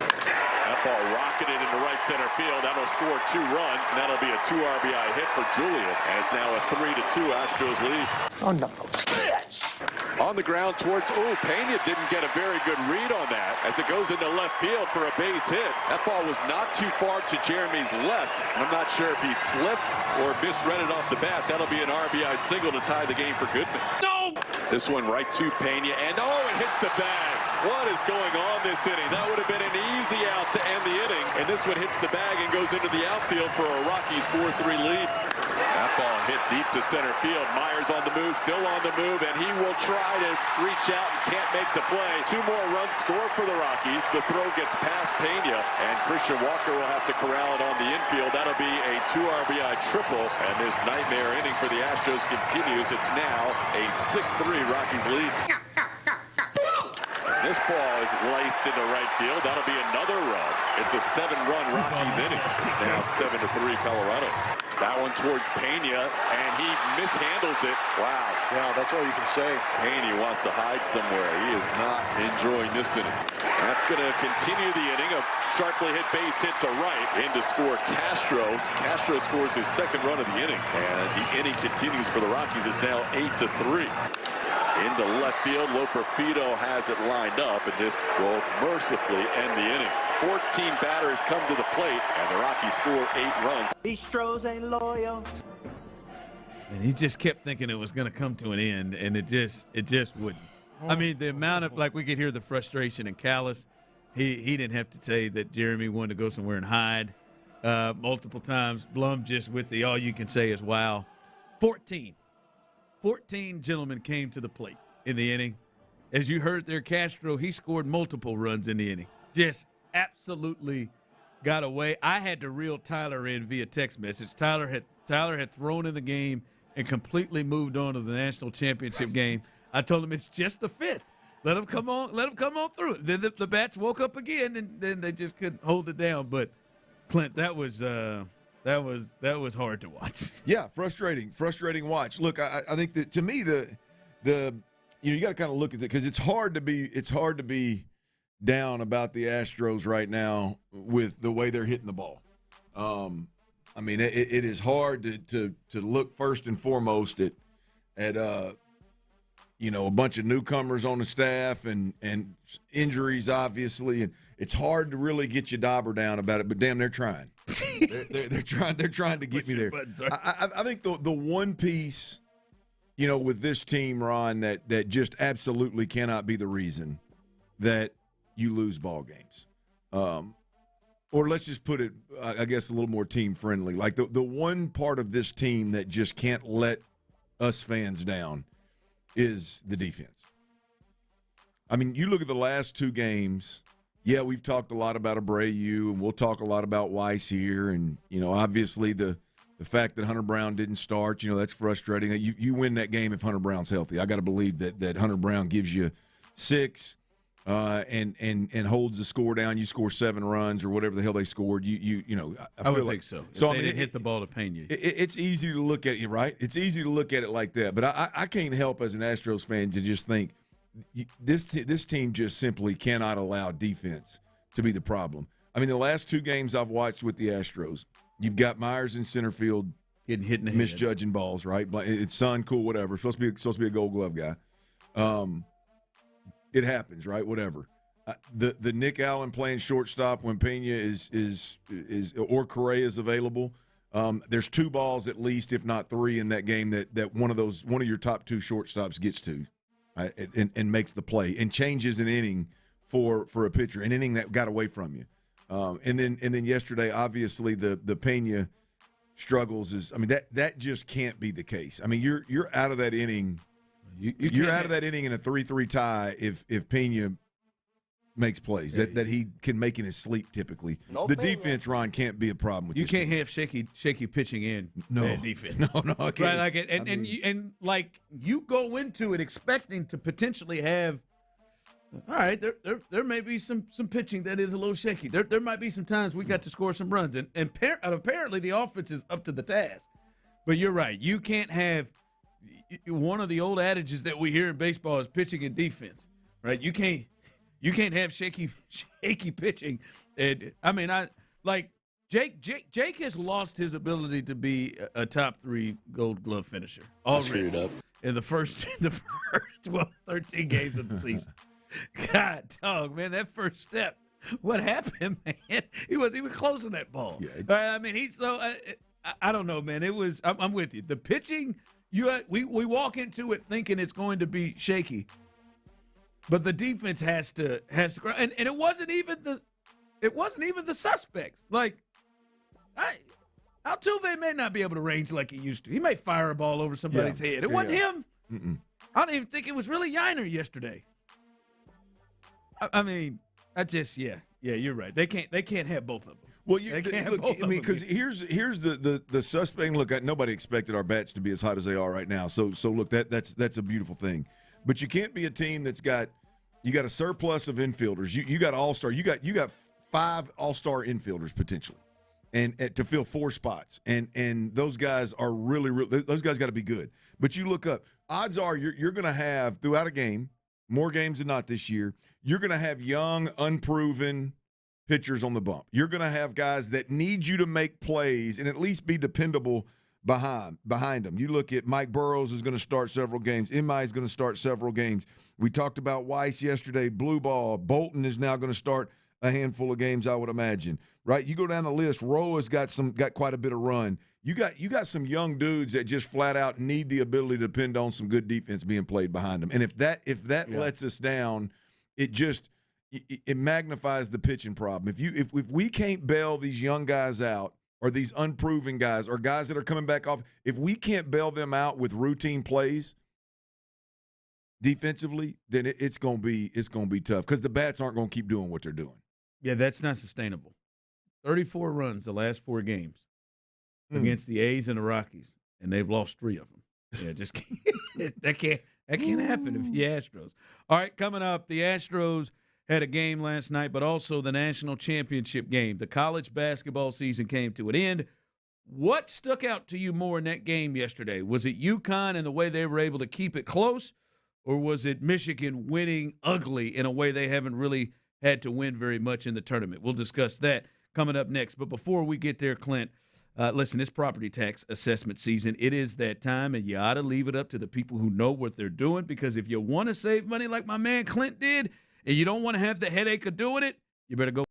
That ball rocketed into right center field. That'll score 2 runs, and that'll be a 2 RBI hit for Julian. And it's now a 3-2 Astros lead. Son of a bitch. On the ground towards, Pena didn't get a very good read on that as it goes into left field for a base hit. That ball was not too far to Jeremy's left. I'm not sure if he slipped or misread it off the bat. That'll be an RBI single to tie the game for Goodman. No! This one right to Pena, and it hits the bag. What is going on this inning? That would have been an easy out to end the inning, and this one hits the bag and goes into the outfield for a Rockies 4-3 lead. That ball hit deep to center field. Myers on the move, still on the move, and he will try to reach out and can't make the play. 2 more runs scored for the Rockies. The throw gets past Pena, and Christian Walker will have to corral it on the infield. That'll be a 2 RBI triple, and this nightmare inning for the Astros continues. It's now a 6-3 Rockies lead. This ball is laced into right field. That'll be another run. It's a 7-run Rockies inning. It's now 7-3 Colorado. That one towards Pena, and he mishandles it. Wow. Yeah, that's all you can say. Pena wants to hide somewhere. He is not enjoying this inning. That's going to continue the inning. A sharply hit base hit to right in to score Castro. Castro scores his 2nd run of the inning, and the inning continues for the Rockies. It's now 8-3. Into left field, Loperfido has it lined up, and this will mercifully end the inning. 14 batters come to the plate, and the Rockies score 8 runs. Bistros ain't loyal. And he just kept thinking it was going to come to an end, and it just wouldn't. I mean, the amount of, like, we could hear the frustration in Callis. He didn't have to say that Jeremy wanted to go somewhere and hide multiple times. Blum just with the all you can say is wow. 14 gentlemen came to the plate in the inning. As you heard there, Castro, he scored multiple runs in the inning. Just absolutely got away. I had to reel Tyler in via text message. Tyler had thrown in the game and completely moved on to the national championship game. I told him it's just the fifth. Let him come on through. Then the bats woke up again, and then they just couldn't hold it down. But Clint, that was hard to watch. Yeah, frustrating watch. Look, I think that to me you got to kind of look at it because it's hard to be down about the Astros right now with the way they're hitting the ball. I mean, it is hard to look first and foremost at a bunch of newcomers on the staff and injuries, obviously, and it's hard to really get your dauber down about it. But damn, they're trying. they're trying to get me there. I think the one piece, with this team, Ron, that just absolutely cannot be the reason that you lose ball games. Or let's just put it, I guess, a little more team friendly. Like the one part of this team that just can't let us fans down is the defense. I mean, you look at the last two games. Yeah, we've talked a lot about Abreu, and we'll talk a lot about Weiss here. And, obviously the fact that Hunter Brown didn't start, that's frustrating. You win that game if Hunter Brown's healthy. I got to believe that Hunter Brown gives you 6 and holds the score down. You score 7 runs or whatever the hell they scored. I would think so. So they didn't hit the ball to Payne you. It's easy to look at it, right? It's easy to look at it like that. But I can't help as an Astros fan to just think this team just simply cannot allow defense to be the problem. I mean, the last 2 games I've watched with the Astros, you've got Myers in center field getting hit in the head, misjudging balls, right? It's Sun, cool, whatever. Supposed to be a Gold Glove guy. It happens, right? Whatever. The Nick Allen playing shortstop when Pena is or Correa is available. There's 2 balls at least, if not 3, in that game that one of your top 2 shortstops gets to, right? and makes the play and changes an inning for a pitcher, an inning that got away from you. And then yesterday, obviously the Pena struggles that just can't be the case. I mean, you're out of that inning. You're out of that inning in a 3-3 tie if Pena makes plays that he can make in his sleep typically. The defense, Ron, can't be a problem with you. This Can't team. have shaky pitching and bad defense. No, I can't. Right, like it, and you go into it expecting to potentially have. All right, there may be some pitching that is a little shaky. There might be some times we got to score some runs, and apparently the offense is up to the task. But you're right. You can't have one of the old adages that we hear in baseball is pitching and defense, right? You can't have shaky pitching. And Jake has lost his ability to be a top 3 Gold Glove finisher already. Screwed up In the first 13 games of the season. God, dog, man, that first step. What happened, man? He wasn't even close on that ball. Yeah. He's so. I don't know, man. It was. I'm with you. The pitching. We walk into it thinking it's going to be shaky, but the defense has to and it wasn't even the suspects. Like, Altuve may not be able to range like he used to. He may fire a ball over somebody's head. It wasn't him. Mm-mm. I don't even think it was really Yiner yesterday. You're right. They can't have both of them. Well, because here's the suspect. Look, nobody expected our bats to be as hot as they are right now. So look, that's a beautiful thing. But you can't be a team that's got a surplus of infielders. You got all-star. You got 5 all-star infielders potentially, and to fill 4 spots. And those guys are really those guys got to be good. But you look up. Odds are you're going to have throughout a game, more games than not this year, you're going to have young, unproven pitchers on the bump. You're going to have guys that need you to make plays and at least be dependable behind them. You look at Mike Burrows is going to start several games. M.I. is going to start several games. We talked about Weiss yesterday, blue ball. Bolton is now going to start a handful of games, I would imagine. Right? You go down the list, Roa's got quite a bit of run. You got some young dudes that just flat out need the ability to depend on some good defense being played behind them. And if that lets us down, it magnifies the pitching problem. If we can't bail these young guys out, or these unproven guys, or guys that are coming back off, if we can't bail them out with routine plays defensively, then it's gonna be tough, because the bats aren't gonna keep doing what they're doing. Yeah, that's not sustainable. 34 runs the last 4 games against the A's and the Rockies, and they've lost 3 of them. Yeah, just can't, that can't happen if the Astros. All right, coming up, the Astros had a game last night, but also the national championship game. The college basketball season came to an end. What stuck out to you more in that game yesterday? Was it UConn and the way they were able to keep it close, or was it Michigan winning ugly in a way they haven't really had to win very much in the tournament? We'll discuss that coming up next. But before we get there, Clint, listen, it's property tax assessment season. It is that time, and you ought to leave it up to the people who know what they're doing, because if you want to save money like my man Clint did, and you don't want to have the headache of doing it, you better go.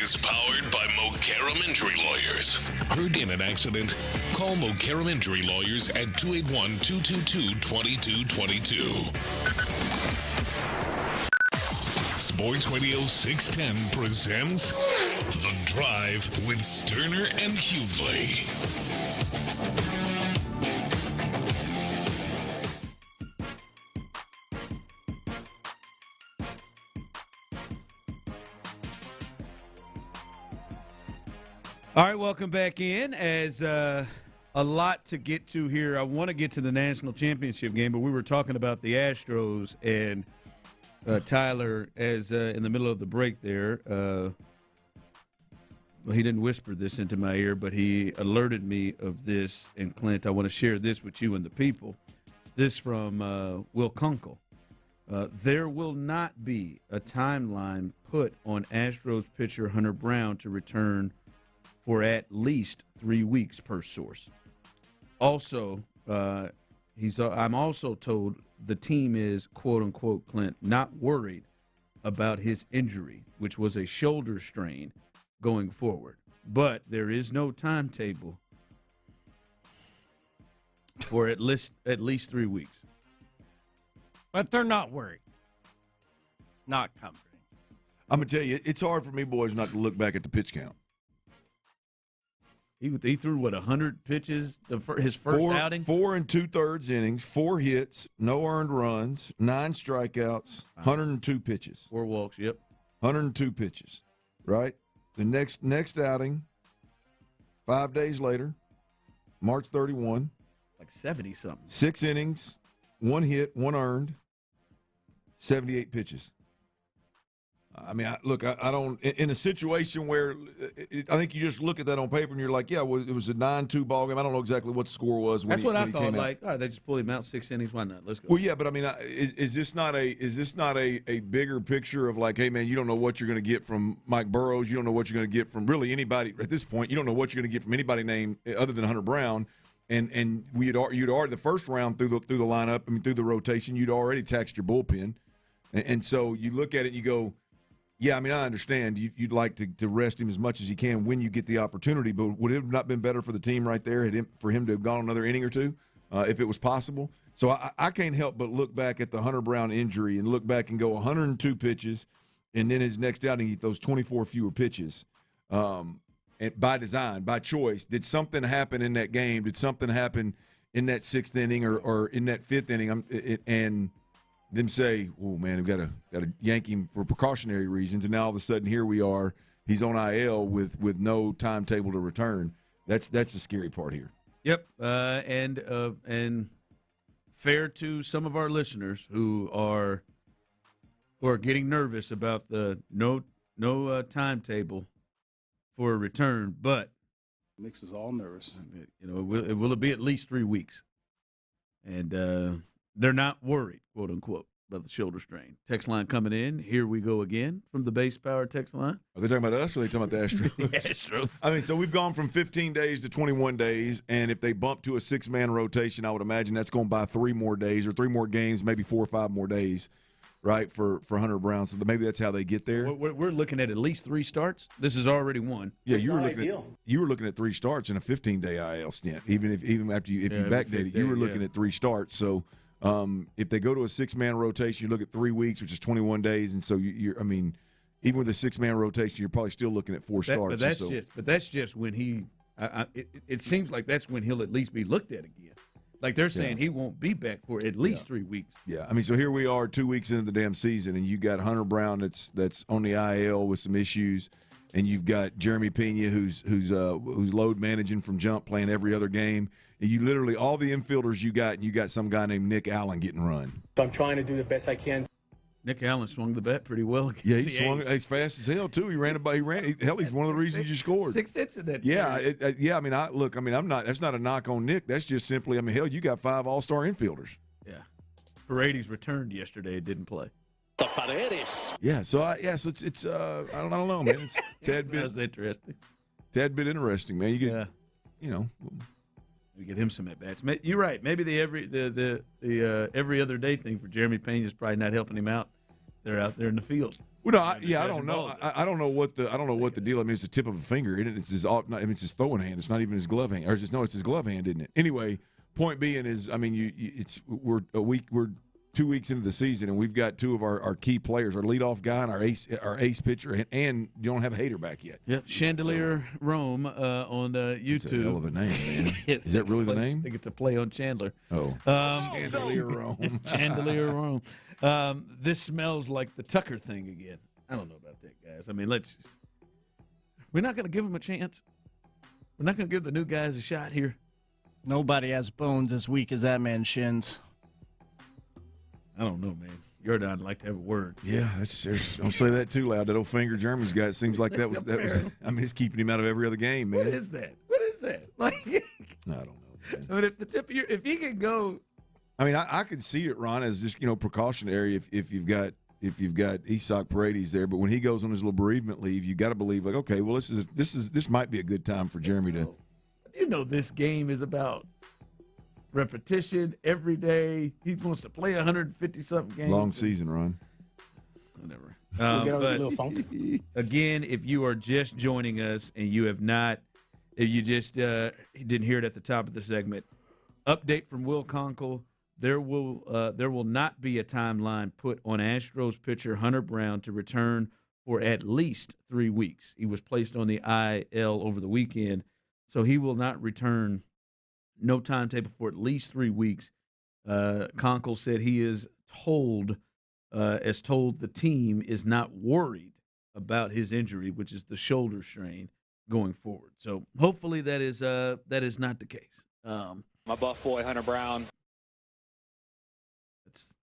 is powered by Mokaram Injury Lawyers. Heard in an accident? Call Mokaram Injury Lawyers at 281-222-2222. Sports Radio 610 presents The Drive with Stoerner and Hughley. All right, welcome back in. As a lot to get to here, I want to get to the national championship game, but we were talking about the Astros and Tyler as in the middle of the break there. Well, he didn't whisper this into my ear, but he alerted me of this. And Clint, I want to share this with you and the people. This from Will Kunkel. There will not be a timeline put on Astros pitcher Hunter Brown to return for at least 3 weeks per source. Also, I'm also told the team is, quote unquote, Clint, not worried about his injury, which was a shoulder strain going forward. But there is no timetable for at least 3 weeks. But they're not worried. Not comforting. I'm going to tell you, it's hard for me, boys, not to look back at the pitch count. He threw, 100 pitches his first outing? 4 2/3 innings, 4 hits, no earned runs, 9 strikeouts, 102 pitches. 4 walks, yep. 102 pitches, right? The next outing, 5 days later, March 31. Like 70-something. 6 innings, 1 hit, 1 earned, 78 pitches. I mean, I don't – in a situation where I think you just look at that on paper and you're like, yeah, well, it was a 9-2 ball game. I don't know exactly what the score was. That's what I thought. Like, all right, they just pulled him out 6 innings. Why not? Let's go. Well, yeah, but I mean, is this not a bigger picture of like, hey, man, you don't know what you're going to get from Mike Burrows. You don't know what you're going to get from really anybody at this point. You don't know what you're going to get from anybody named other than Hunter Brown. And you'd already the first round through the lineup, I mean, through the rotation, you'd already taxed your bullpen. And so you look at it and you go, yeah, I mean, I understand you'd like to rest him as much as you can when you get the opportunity, but would it have not been better for the team right there for him to have gone another inning or two if it was possible? So I can't help but look back at the Hunter Brown injury and look back and go 102 pitches, and then his next outing he throws 24 fewer pitches and by design, by choice. Did something happen in that game? Did something happen in that 6th inning or in that 5th inning? And them say, oh, man, we've got to yank him for precautionary reasons, and now all of a sudden here we are. He's on IL with no timetable to return. That's the scary part here. Yep, and fair to some of our listeners who are getting nervous about the no timetable for a return, but makes us all nervous. You know, will it be at least 3 weeks? And they're not worried, quote unquote, about the shoulder strain. Text line coming in. Here we go again from the base power text line. Are they talking about us or are they talking about the Astros? The Astros. I mean, so we've gone from 15 days to 21 days, and if they bump to a 6-man rotation, I would imagine that's going to buy 3 more days or 3 more games, maybe 4 or 5 more days, right, for Hunter Brown. So maybe that's how they get there. We're looking at least 3 starts. This is already 1. Yeah, you were looking at 3 starts in a 15-day IL stint. Even after you backdate it, you were looking at 3 starts. So if they go to a 6-man rotation, you look at 3 weeks, which is 21 days, and so I mean, even with a 6-man rotation, you're probably still looking at 4 starts. But that's just when he. It seems like that's when he'll at least be looked at again. Like they're saying he won't be back for at least 3 weeks. Yeah, I mean, so here we are 2 weeks into the damn season, and you got Hunter Brown that's on the IL with some issues, and you've got Jeremy Pena who's load managing from jump, playing every other game. And you literally all the infielders you got some guy named Nick Allen getting run. So I'm trying to do the best I can. Nick Allen swung the bat pretty well. Yeah, he swung it as fast as hell too. He ran. He's one of the reasons you scored. 6 hits in that. Yeah, I mean, I'm not. That's not a knock on Nick. That's just simply. I mean, hell, you got 5 all-star infielders. Yeah, Paredes returned yesterday. It didn't play. The Paredes. Yeah, so it's I don't know, man. It's tad bit. That's interesting. Tad bit interesting, man. You get, we get him some at bats. You're right. Maybe the every other day thing for Jeremy Pena is probably not helping him out they're out there in the field. Well, no, I don't know. I don't know what the deal. I mean, it's the tip of a finger, isn't it? It's his throwing hand. It's not even his glove hand. Or it's his glove hand, isn't it? Anyway, point being is, I mean, we're 2 weeks into the season, and we've got two of our key players, our leadoff guy and our ace pitcher, and you don't have a hater back yet. Yep, Chandelier Rome on YouTube. It's a hell of a name, man. Is that really the name? I think it's a play on Chandler. Oh, Chandelier Rome. Chandelier Rome. This smells like the Tucker thing again. I don't know about that, guys. I mean, we're not going to give them a chance. We're not going to give the new guys a shot here. Nobody has bones as weak as that man's shins. I don't know, man. Jordan like to have a word. Yeah, that's serious. Don't say that too loud. That old finger German's guy, it seems like that was I mean, it's keeping him out of every other game, man. What is that? Like, I don't know, man. I mean, if he can go. I mean, I could see it, Ron, as just, precautionary if you've got Isak Paredes there, but when he goes on his little bereavement leave, you got to believe, like, okay, well, this might be a good time for Jeremy to. This game is about repetition every day. He wants to play 150-something games. Long season, Ron. Whatever. But again, if you are just joining us and you have not, if you just didn't hear it at the top of the segment, update from Will Conkle. There will not be a timeline put on Astros pitcher Hunter Brown to return for at least 3 weeks. He was placed on the IL over the weekend, so he will not return. No timetable for at least 3 weeks. Conkle said he is told the team is not worried about his injury, which is the shoulder strain going forward. So hopefully that is not the case. My buff boy Hunter Brown.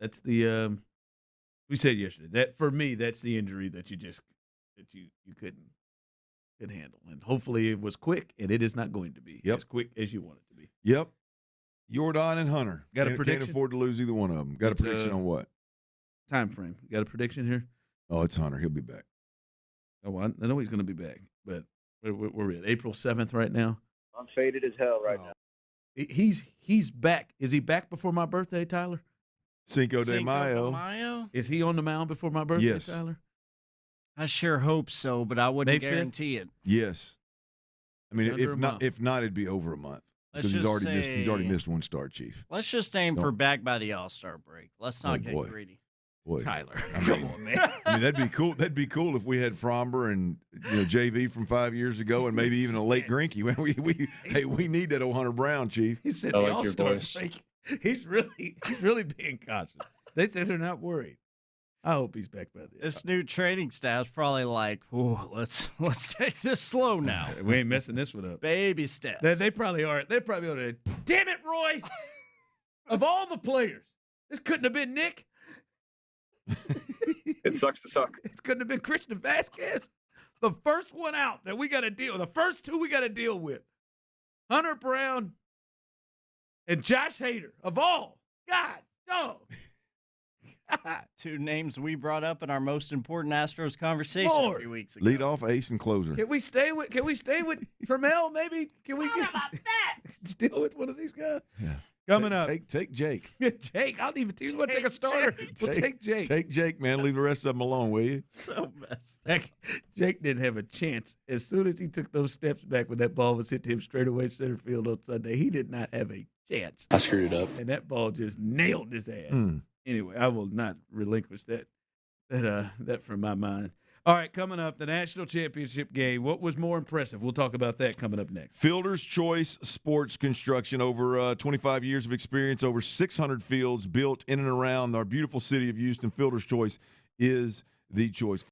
That's the we said yesterday that for me that's the injury that you couldn't handle, and hopefully it was quick, and it is not going to be as quick as you want it to be. Yep. Jordan and Hunter. Got a prediction? Can't afford to lose either one of them. Got a prediction on what? Time frame. Got a prediction here? Oh, it's Hunter. He'll be back. Oh, I know he's going to be back, but we're at April 7th right now. I'm faded as hell right now. He's back. Is he back before my birthday, Tyler? Cinco de Mayo. Is he on the mound before my birthday, yes. Tyler? I sure hope so, but I wouldn't guarantee it. Yes. I mean, if not, it'd be over a month. Because he's already missed one start, Chief. Let's just aim for back by the All-Star break. Let's not get greedy. Boy, Tyler, come on, man. I mean, that'd be cool. That'd be cool if we had Fromber and JV from 5 years ago, and maybe even a late Greinke. We need that old Hunter Brown, Chief. He said the All-Star break. He's really being cautious. They said they're not worried. I hope he's back by then. This new training staff's probably like, let's take this slow now. We ain't messing this one up. Baby steps. They probably are. They probably ought to. Damn it, Roy! Of all the players, this couldn't have been Nick. It sucks to suck. It couldn't have been Christian Vasquez. The first one out that we got to deal. The first two we got to deal with. Hunter Brown and Josh Hader. Of all, God, no. Two names we brought up in our most important Astros conversation a few weeks ago. Lead off, ace, and closer. Can we stay with Fermel, maybe? Can we deal with one of these guys? Yeah. Coming up. Take Jake. Jake, I'll even you want to take a starter. We'll take Jake. Take Jake, man. Leave the rest of them alone, will you? So messed. Jake didn't have a chance. As soon as he took those steps back when that ball was hit to him straight away center field on Sunday, he did not have a chance. I screwed it up. And that ball just nailed his ass. Anyway, I will not relinquish that from my mind. All right, coming up, the national championship game. What was more impressive? We'll talk about that coming up next. Fielder's Choice Sports Construction, over 25 years of experience, over 600 fields built in and around our beautiful city of Houston. Fielder's Choice is the choice.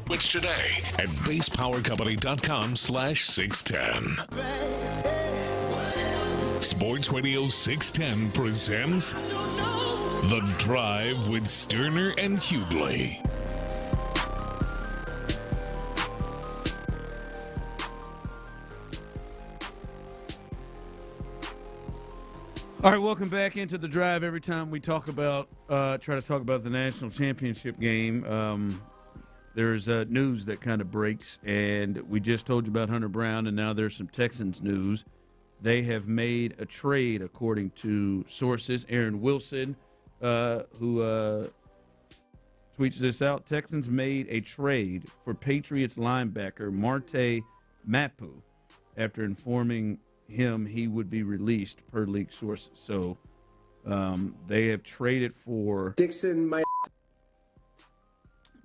Switch today at basepowercompany.com/610. Sports Radio 610 presents The Drive with Stoerner and Hughley. All right, welcome back into The Drive. Every time we talk about, try to talk about the national championship game, there's news that kind of breaks, and we just told you about Hunter Brown, and now there's some Texans news. They have made a trade, according to sources. Aaron Wilson, who tweets this out, Texans made a trade for Patriots linebacker Marte Mapu after informing him he would be released, per league sources. So they have traded for Dixon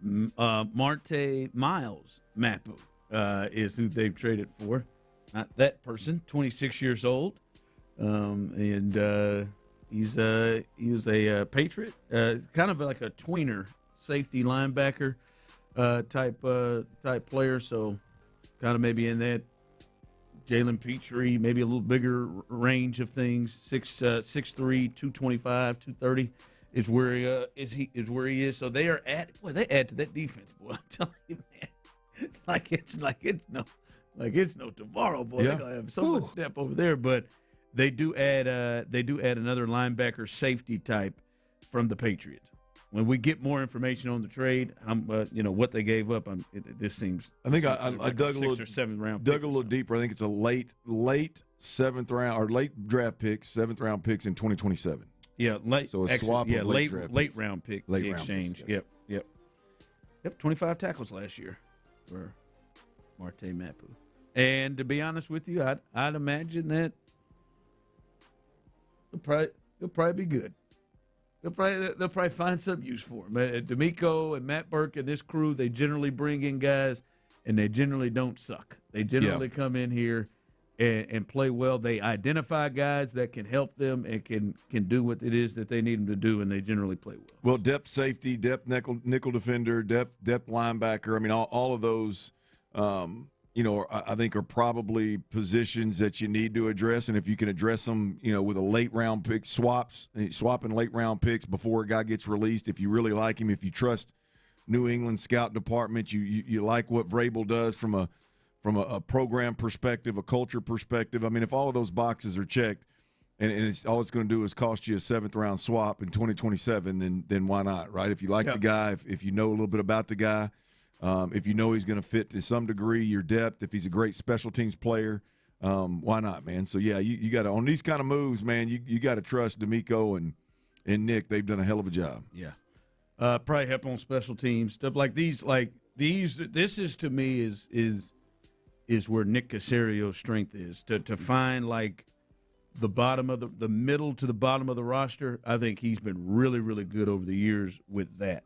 Marte Miles Mapu is who they've traded for. Not that person, 26 years old, and he was a Patriot, kind of like a tweener safety linebacker type player. So kind of maybe in that Jalen Petrie, maybe a little bigger range of things. 6'3", 225, 230 is where he is. So they are they add to that defense, boy. I'm telling you, man. It's no tomorrow, boy. Yeah. They're gonna have so much depth over there. But they do add another linebacker safety type from the Patriots. When we get more information on the trade, what they gave up, this seems. I think I like dug a 6th or 7th round. Dug a little deeper. I think it's a late 7th round or late draft picks, 7th round picks in 2027. Yeah, late. So a swap. Yeah, of late picks. round pick. Late the round exchange. Picks, Yep. 25 tackles last year for Marte Mapu. And to be honest with you, I'd imagine that he'll probably be good. They'll probably find some use for him. DeMeco and Matt Burke and this crew, they generally bring in guys, and they generally don't suck. They generally come in here and play well. They identify guys that can help them and can do what it is that they need them to do, and they generally play well. Well, depth safety, depth nickel defender, depth linebacker. I mean, all of those, I think are probably positions that you need to address. And if you can address them, with a late round pick, swapping late round picks before a guy gets released, if you really like him, if you trust New England scout department, you like what Vrabel does from a program perspective, a culture perspective. I mean, if all of those boxes are checked, and it's all it's going to do is cost you a 7th round swap in 2027, then why not, right? If you like the guy, if you know a little bit about the guy, if you know he's going to fit to some degree your depth, if he's a great special teams player, why not, man? So, yeah, you got to – on these kind of moves, man, you got to trust DeMeco and Nick. They've done a hell of a job. Yeah. Probably help on special teams, stuff like these. This is, to me, is where Nick Caserio's strength is, to find, the bottom of the middle to the bottom of the roster. I think he's been really, really good over the years with that.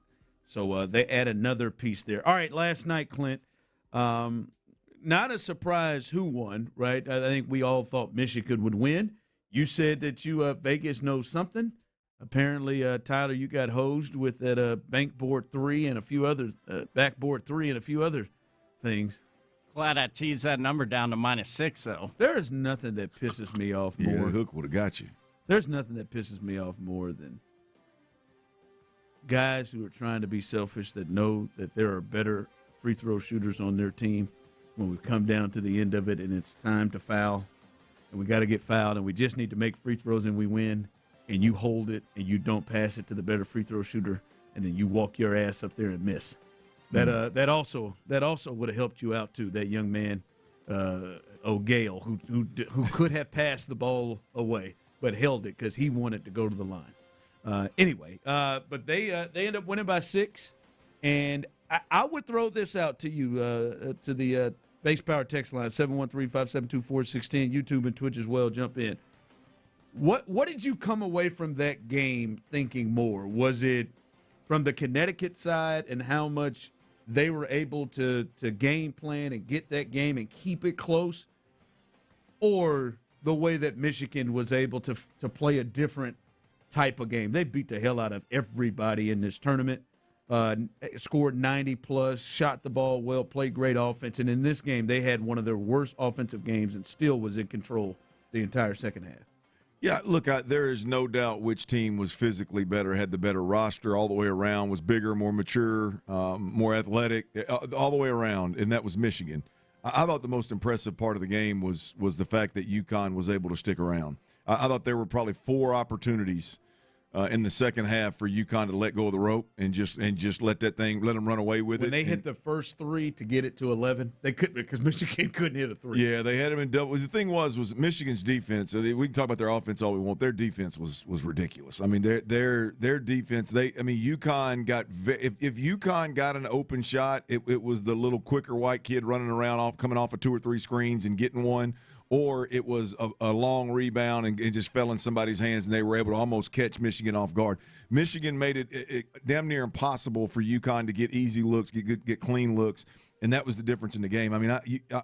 So they add another piece there. All right, last night, Clint, not a surprise who won, right? I think we all thought Michigan would win. You said that Vegas knows something. Apparently, Tyler, you got hosed with that backboard 3 and a few other things. Glad I teased that number down to -6, though. There is nothing that pisses me off more. Yeah, the hook would have got you. There's nothing that pisses me off more than guys who are trying to be selfish that know that there are better free throw shooters on their team when we come down to the end of it and it's time to foul and we got to get fouled and we just need to make free throws and we win, and you hold it and you don't pass it to the better free throw shooter and then you walk your ass up there and miss. That also would have helped you out too. That young man, O'Gale, who could have passed the ball away but held it because he wanted to go to the line. Anyway, but they end up winning by 6, and I would throw this out to you, to the Base Power text line, 713-572-4610, YouTube and Twitch as well. Jump in. What did you come away from that game thinking more? Was it from the Connecticut side and how much they were able to game plan and get that game and keep it close, or the way that Michigan was able to play a different type of game? They beat the hell out of everybody in this tournament. scored 90-plus, shot the ball well, played great offense. And in this game, they had one of their worst offensive games and still was in control the entire second half. Yeah, look, there is no doubt which team was physically better, had the better roster all the way around, was bigger, more mature, more athletic, all the way around, and that was Michigan. I thought the most impressive part of the game was the fact that UConn was able to stick around. I thought there were probably 4 opportunities in the second half for UConn to let go of the rope and just let them run away with it. When they hit the first 3 to get it to 11, they couldn't because Michigan couldn't hit a 3. Yeah, they had them in double. The thing was Michigan's defense. We can talk about their offense all we want. Their defense was ridiculous. I mean, their defense. UConn got if UConn got an open shot, it was the little quicker white kid running around coming off of 2 or 3 screens and getting one. Or it was a long rebound and it just fell in somebody's hands, and they were able to almost catch Michigan off guard. Michigan made it damn near impossible for UConn to get easy looks, get clean looks, and that was the difference in the game. I mean,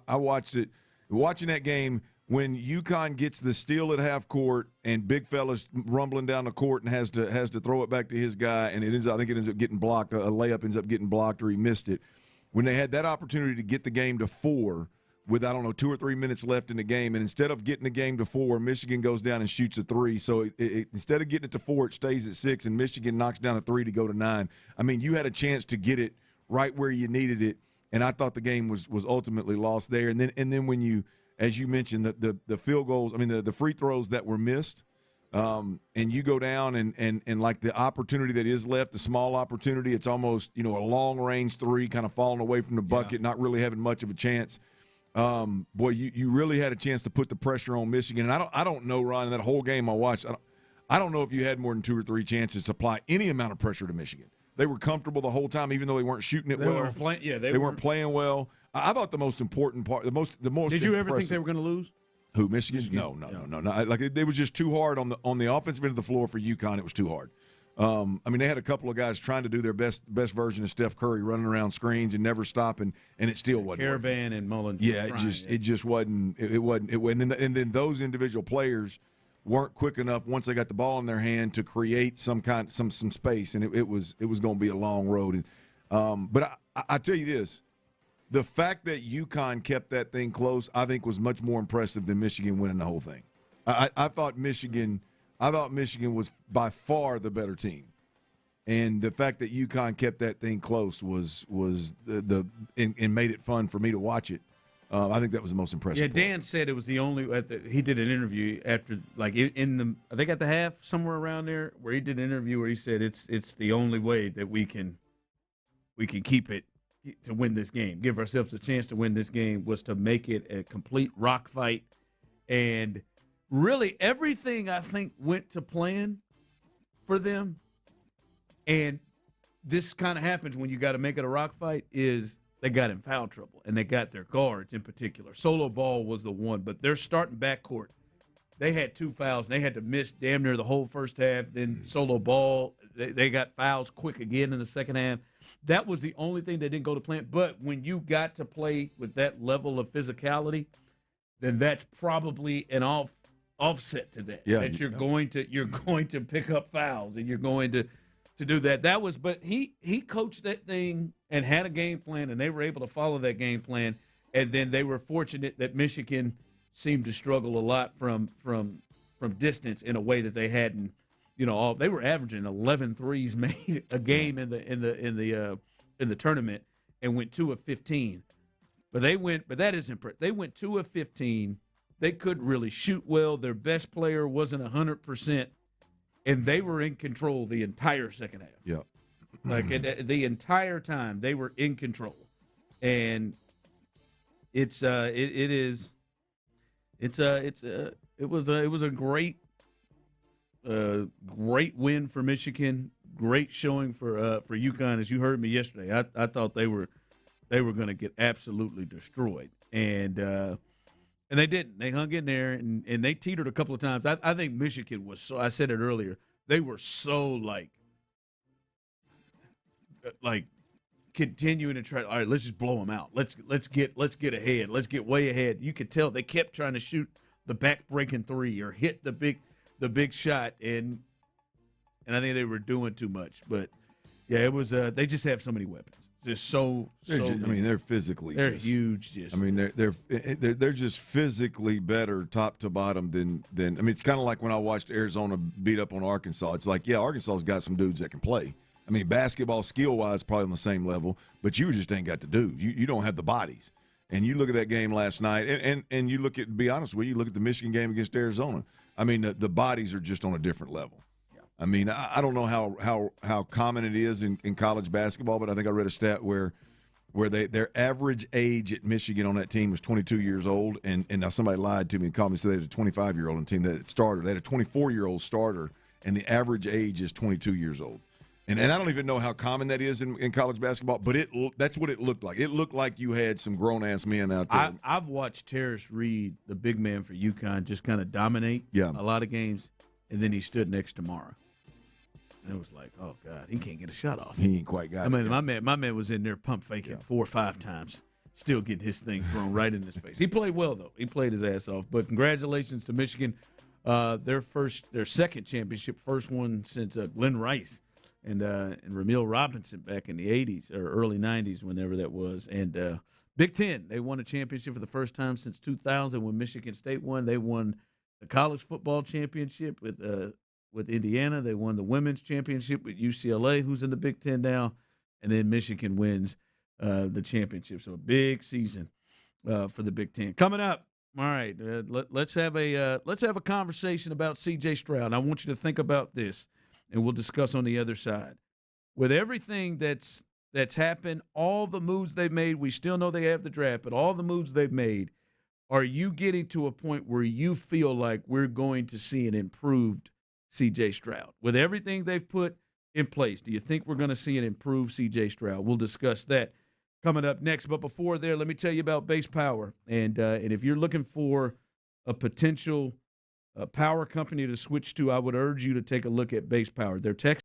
I watched it. Watching that game, when UConn gets the steal at half court and big fella's rumbling down the court and has to throw it back to his guy, and I think it ends up getting blocked. A layup ends up getting blocked, or he missed it. When they had that opportunity to get the game to 4. With, 2 or 3 minutes left in the game, and instead of getting the game to 4, Michigan goes down and shoots a 3. So instead of getting it to 4, it stays at 6, and Michigan knocks down a 3 to go to 9. I mean, you had a chance to get it right where you needed it, and I thought the game was ultimately lost there. And then when you, as you mentioned, the field goals, the free throws that were missed, and you go down and like the opportunity that is left, the small opportunity, it's almost a long range 3, kind of falling away from the bucket, not really having much of a chance. Boy, you really had a chance to put the pressure on Michigan. And I don't know, Ron, in that whole game I watched, I don't know if you had more than 2 or 3 chances to apply any amount of pressure to Michigan. They were comfortable the whole time, even though they weren't shooting it well. They weren't playing well. I thought the most important part, the most. Did you ever think they were going to lose? Who, Michigan? No. Like it was just too hard on the offensive end of the floor for UConn. It was too hard. They had a couple of guys trying to do their best version of Steph Curry, running around screens and never stopping, and it still wasn't. Caravan and Mullen. Yeah, it just wasn't. It wasn't. And then those individual players weren't quick enough once they got the ball in their hand to create some space, and it was going to be a long road. And but I tell you this, the fact that UConn kept that thing close, I think, was much more impressive than Michigan winning the whole thing. I thought Michigan was by far the better team, and the fact that UConn kept that thing close was and made it fun for me to watch it. I think that was the most impressive. Yeah, part. Dan said it was the only. He did an interview after, like I think at the half, somewhere around there, where he did an interview where he said it's the only way that we can keep it to win this game, give ourselves a chance to win this game, was to make it a complete rock fight. And really, everything, I think, went to plan for them. And this kind of happens when you got to make it a rock fight, is they got in foul trouble, and they got their guards in particular. Solo Ball was the one, but their starting backcourt, they had 2 fouls, and they had to miss damn near the whole first half. Then Solo Ball, they got fouls quick again in the second half. That was the only thing that didn't go to plan. But when you got to play with that level of physicality, then that's probably an offset to that. Yeah, that you're going to pick up fouls, and you're going to do that. But he coached that thing and had a game plan, and they were able to follow that game plan. And then they were fortunate that Michigan seemed to struggle a lot from distance in a way that they hadn't. They were averaging 11 threes made a game in the tournament, and went 2 of 15. But that is impressive. They went 2 of 15. They couldn't really shoot well. Their best player wasn't 100%, and they were in control the entire second half. Yeah, like the entire time they were in control, and it was a great win for Michigan. Great showing for UConn. As you heard me yesterday, I thought they were going to get absolutely destroyed, and they didn't. They hung in there, and they teetered a couple of times. I think Michigan was so. I said it earlier. They were so like continuing to try. All right, let's just blow them out. Let's get ahead. Let's get way ahead. You could tell they kept trying to shoot the back-breaking 3 or hit the big shot, and I think they were doing too much. But Yeah, it was. They just have so many weapons. Just so. They're physically. They're huge. They're just physically better top to bottom than. It's kind of like when I watched Arizona beat up on Arkansas. It's like, yeah, Arkansas's got some dudes that can play. Basketball skill wise, probably on the same level, but you just ain't got the dudes. You don't have the bodies. And you look at that game last night, and you look at, to be honest with you, look at the Michigan game against Arizona. The bodies are just on a different level. I don't know how common it is in college basketball, but I think I read a stat where their average age at Michigan on that team was 22 years old, and now somebody lied to me and called me and said they had a 25-year-old on the team that started. They had a 24-year-old starter, and the average age is 22 years old. And I don't even know how common that is in college basketball, but that's what it looked like. It looked like you had some grown-ass men out there. I've watched Terrace Reed, the big man for UConn, just kind of dominate a lot of games, and then he stood next to Mara. And it was like, oh, God, he can't get a shot off. He ain't quite got it. My man was in there pump faking 4 or 5 times, still getting his thing thrown right in his face. He played well, though. He played his ass off. But congratulations to Michigan. Their second championship, first one since Glenn Rice and Ramil Robinson back in the 80s or early 90s, whenever that was. And Big Ten, they won a championship for the first time since 2000 when Michigan State won. They won the college football championship with Indiana. They won the women's championship with UCLA, who's in the Big Ten now, and then Michigan wins the championship. So a big season for the Big Ten. Coming up, all right, let's have a conversation about C.J. Stroud. And I want you to think about this, and we'll discuss on the other side. With everything that's happened, all the moves they've made, we still know they have the draft, but all the moves they've made, are you getting to a point where you feel like we're going to see an improved C.J. Stroud? With everything they've put in place, do you think we're going to see an improved C.J. Stroud? We'll discuss that coming up next. But before there, let me tell you about Base Power. And if you're looking for a potential power company to switch to, I would urge you to take a look at Base Power. Their tech.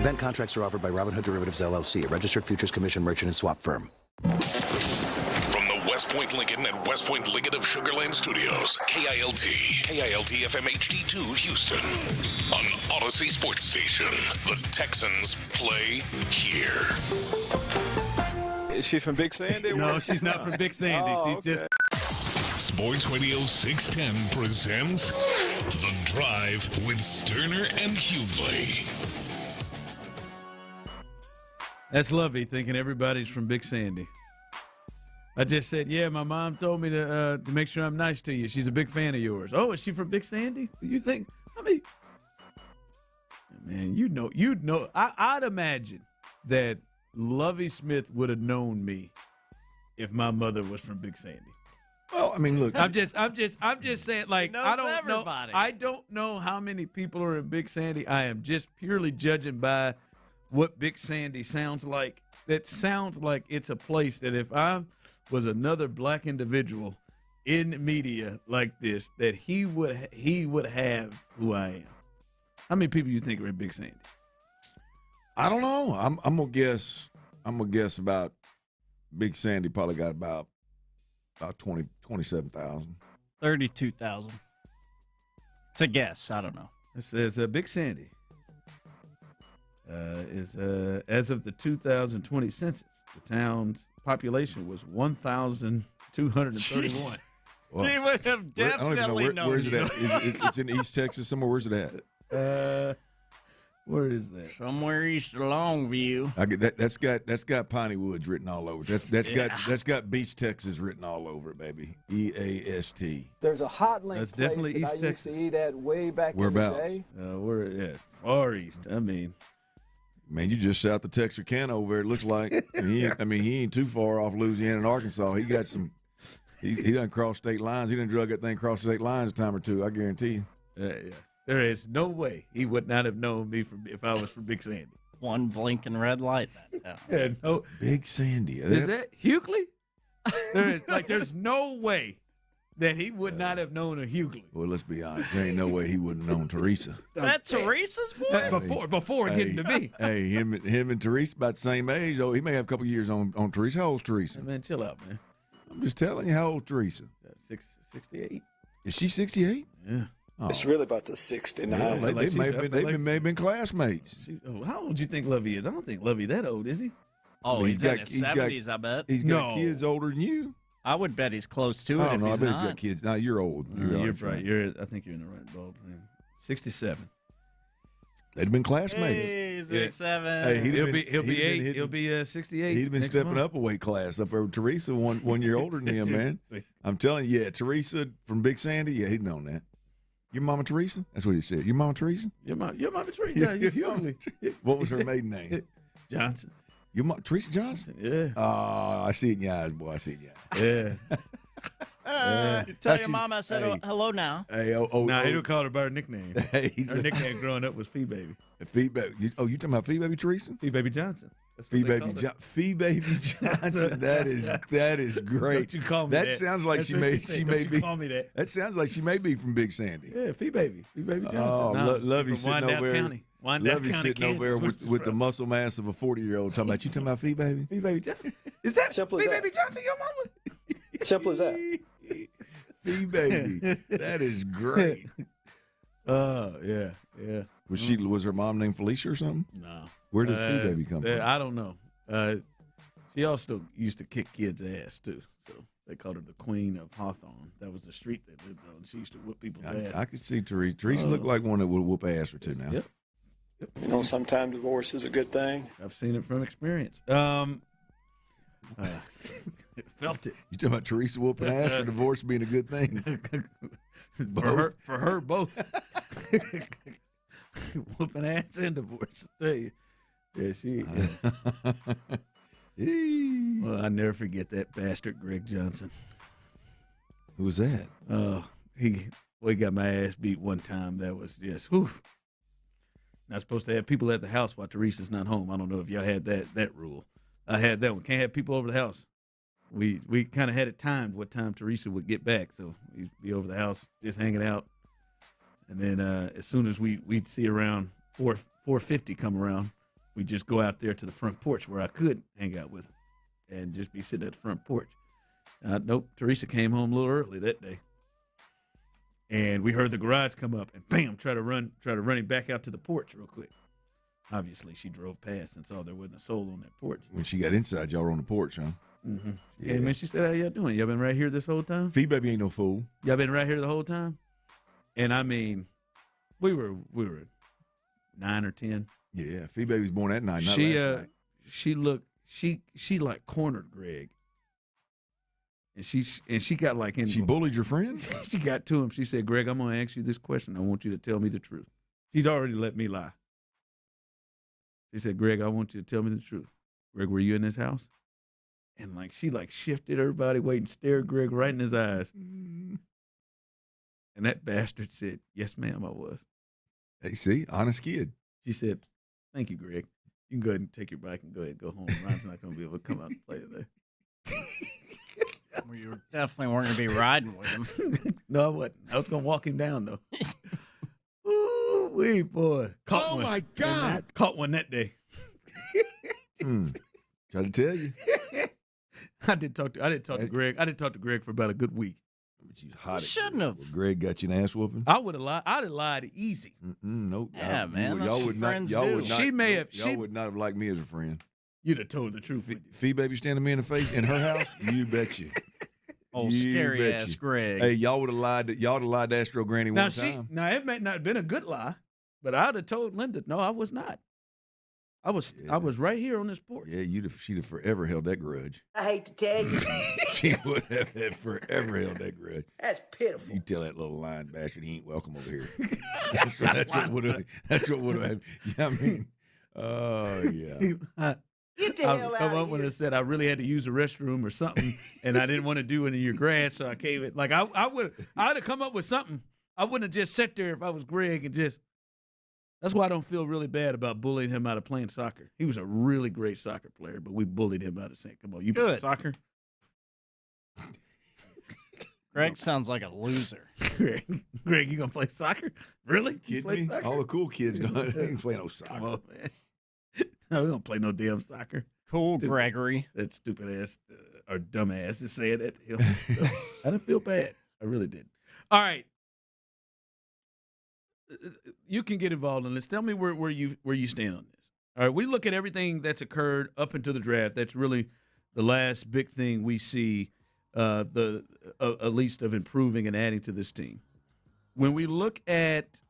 Event contracts are offered by Robinhood Derivatives, LLC, a registered futures commission merchant and swap firm. From the West Point Lincoln and West Point Lincoln of Sugar Land Studios, KILT FM HD2 Houston. On Odyssey Sports Station, the Texans play here. Is she from Big Sandy? No, she's not from Big Sandy. She's just... Sports Radio 610 presents The Drive with Stoerner and Hughley. That's Lovey thinking everybody's from Big Sandy. I just said, yeah, my mom told me to make sure I'm nice to you. She's a big fan of yours. Oh, is she from Big Sandy? You think? I mean, man, you'd know. I'd imagine that Lovey Smith would have known me if my mother was from Big Sandy. Well, I mean, look, I'm just saying, like, I don't everybody. know. I don't know how many people are in Big Sandy. I am just purely judging by what Big Sandy sounds like. That sounds like it's a place that if I was another black individual in media like this, that he would have who I am. How many people you think are in Big Sandy? I don't know. I'm gonna guess. About Big Sandy probably got about 27,000. 32,000. It's a guess. I don't know. It says Big Sandy is as of the 2020 census, the town's population was 1,231. Well, he would have definitely known. Where's it at? It's in East Texas somewhere. Where's it at? Where is that? Somewhere east of Longview. I get that. That's got Piney Woods written all over it. That's got Beast Texas written all over it, baby. EAST. There's a hot link That's definitely place East that I used Texas. to eat at way back Whereabouts? in the day. We're at far east. I mean, man, you just south of Texarkana over there. It looks like. And he ain't too far off Louisiana and Arkansas. He got some. He done crossed state lines. He done drug that thing across state lines a time or two. I guarantee you. Yeah. There is no way he would not have known me if I was from Big Sandy. One blinking red light that town. Yeah, no. Big Sandy. Is that Hughley? There's no way that he would not have known a Hughley. Well, let's be honest. There ain't no way he wouldn't have known Teresa. That Teresa's boy? Before getting to me. Hey, him and Teresa about the same age. Oh, he may have a couple years on Teresa. How old's Teresa? Hey, man, chill out, man. I'm just telling you, how old's Teresa? 68. Is she 68? Yeah. Oh. It's really about the 69. Yeah, they may have been classmates. How old do you think Lovey is? I don't think Lovey that old, is he? Oh, he's in his 70s, I bet. He's got kids older than you. I would bet he's close to it I don't if know. he's I bet not. he's got kids. No, you're old. You're right. I think you're in the right ballpark. 67. They'd have been classmates. Hey, 6'7". Hey, he'll be 68. He'd have been stepping up a weight class up over Teresa, one year older than him, man. I'm telling you, yeah, Teresa from Big Sandy, yeah, he'd known that. Your mama Teresa? That's what he said. Your mama Teresa? Your mama Teresa. Yeah, Hughley. What was her maiden name? Johnson. Your mom, Teresa Johnson? Yeah. Oh, I see it in your eyes, boy. I see it in your eyes. Yeah. Tell your mama I said hello now. Hey, he don't call her by her nickname. Her nickname growing up was Fee Baby. Fee Baby. You talking about Fee Baby Teresa? Fee Baby Johnson. Fee Baby Johnson. That is great. Don't you call me that sounds like she may be. Call me that. That sounds like she may be from Big Sandy. Yeah, Fee Baby Johnson. Oh, Lovey sitting over there. Lovey sitting over there with the muscle mass of a 40-year-old. Talking about you talking about Fee Baby? Fee Baby Johnson. Is that Simple Fee as that. Baby Johnson your mama? Simple as that. Fee Baby. That is great. Yeah. Was her mom named Felicia or something? No. Where does Fee Baby come from? I don't know. She also used to kick kids' ass too. So they called her the Queen of Hawthorne. That was the street they lived on. She used to whoop people's ass. I could see Teresa. Teresa looked like one that would whoop ass or two now. Yep. You know, sometimes divorce is a good thing. I've seen it from experience. Felt it. You talking about Teresa whooping ass or divorce being a good thing? For her, both. Whooping ass and divorce. I tell you. Yeah, she. Well, I never forget that bastard Greg Johnson. Who was that? He got my ass beat one time. That was just whew. Not supposed to have people at the house while Teresa's not home. I don't know if y'all had that rule. I had that one. Can't have people over the house. We kind of had it timed what time Teresa would get back, so we'd be over the house just hanging out. And then as soon as we'd see around 4:50 come around, we just go out there to the front porch where I could hang out with her and just be sitting at the front porch. Nope, Teresa came home a little early that day. And we heard the garage come up and bam, try to run him back out to the porch real quick. Obviously, she drove past and saw there wasn't a soul on that porch. When she got inside, y'all were on the porch, huh? Mm-hmm. Yeah, man, she said, how y'all doing? Y'all been right here this whole time? Fee Baby ain't no fool. Y'all been right here the whole time? And I mean, we were 9 or 10. Yeah, Fee Baby was born that night, not last night. She like cornered Greg. And she got like in. She bullied your friend? She got to him. She said, Greg, I'm going to ask you this question. I want you to tell me the truth. She's already let me lie. She said, Greg, I want you to tell me the truth. Greg, were you in this house? And like she like shifted her body weight and stared Greg right in his eyes. And that bastard said, yes, ma'am, I was. Hey, see, honest kid. She said, thank you, Greg. You can go ahead and take your bike and go ahead and go home. Ryan's not going to be able to come out and play today. Well, you definitely weren't going to be riding with him. No, I wasn't. I was going to walk him down, though. Ooh, wee, boy. Caught one. My God. Caught one that day. Try to tell you. I didn't talk to Greg. I didn't talk to Greg for about a good week. But you hot. Shouldn't have. Well, Greg got you an ass whooping. I would have lied. I'd have lied easy. Nope. Yeah, man. Y'all would not. Y'all would not. She may have. Y'all would not have liked me as a friend. You'd have told the truth. Fee Baby standing me in the face in her house. You bet you. Oh, scary ass Greg. Hey, y'all would have lied. Y'all would have lied to Astro Granny one time. Now it may not have been a good lie, but I'd have told Linda, no, I was not. I was right here on this porch. Yeah, she'd have forever held that grudge. I hate to tell you. She would have forever held that grudge. That's pitiful. You tell that little lying bastard he ain't welcome over here. That's what would have. That's what would have. Yeah, I mean, oh yeah. Get the hell out of when here. I said I really had to use the restroom or something, and I didn't want to do it in your grass, so I came in. Like I'd have come up with something. I wouldn't have just sat there if I was Greg and just. That's why I don't feel really bad about bullying him out of playing soccer. He was a really great soccer player, but we bullied him out of saying, "Come on, you play soccer." Greg sounds like a loser. Greg, you gonna play soccer? Really? Kidding me? Soccer? All the cool kids don't. They ain't play no soccer. Come on, man. No, we don't play no damn soccer. Cool, Gregory. That stupid ass or dumb ass is saying that to him. So, I didn't feel bad. I really didn't. All right. You can get involved in this. Tell me where you stand on this. All right, we look at everything that's occurred up until the draft. That's really the last big thing we see, at least of improving and adding to this team. When we look at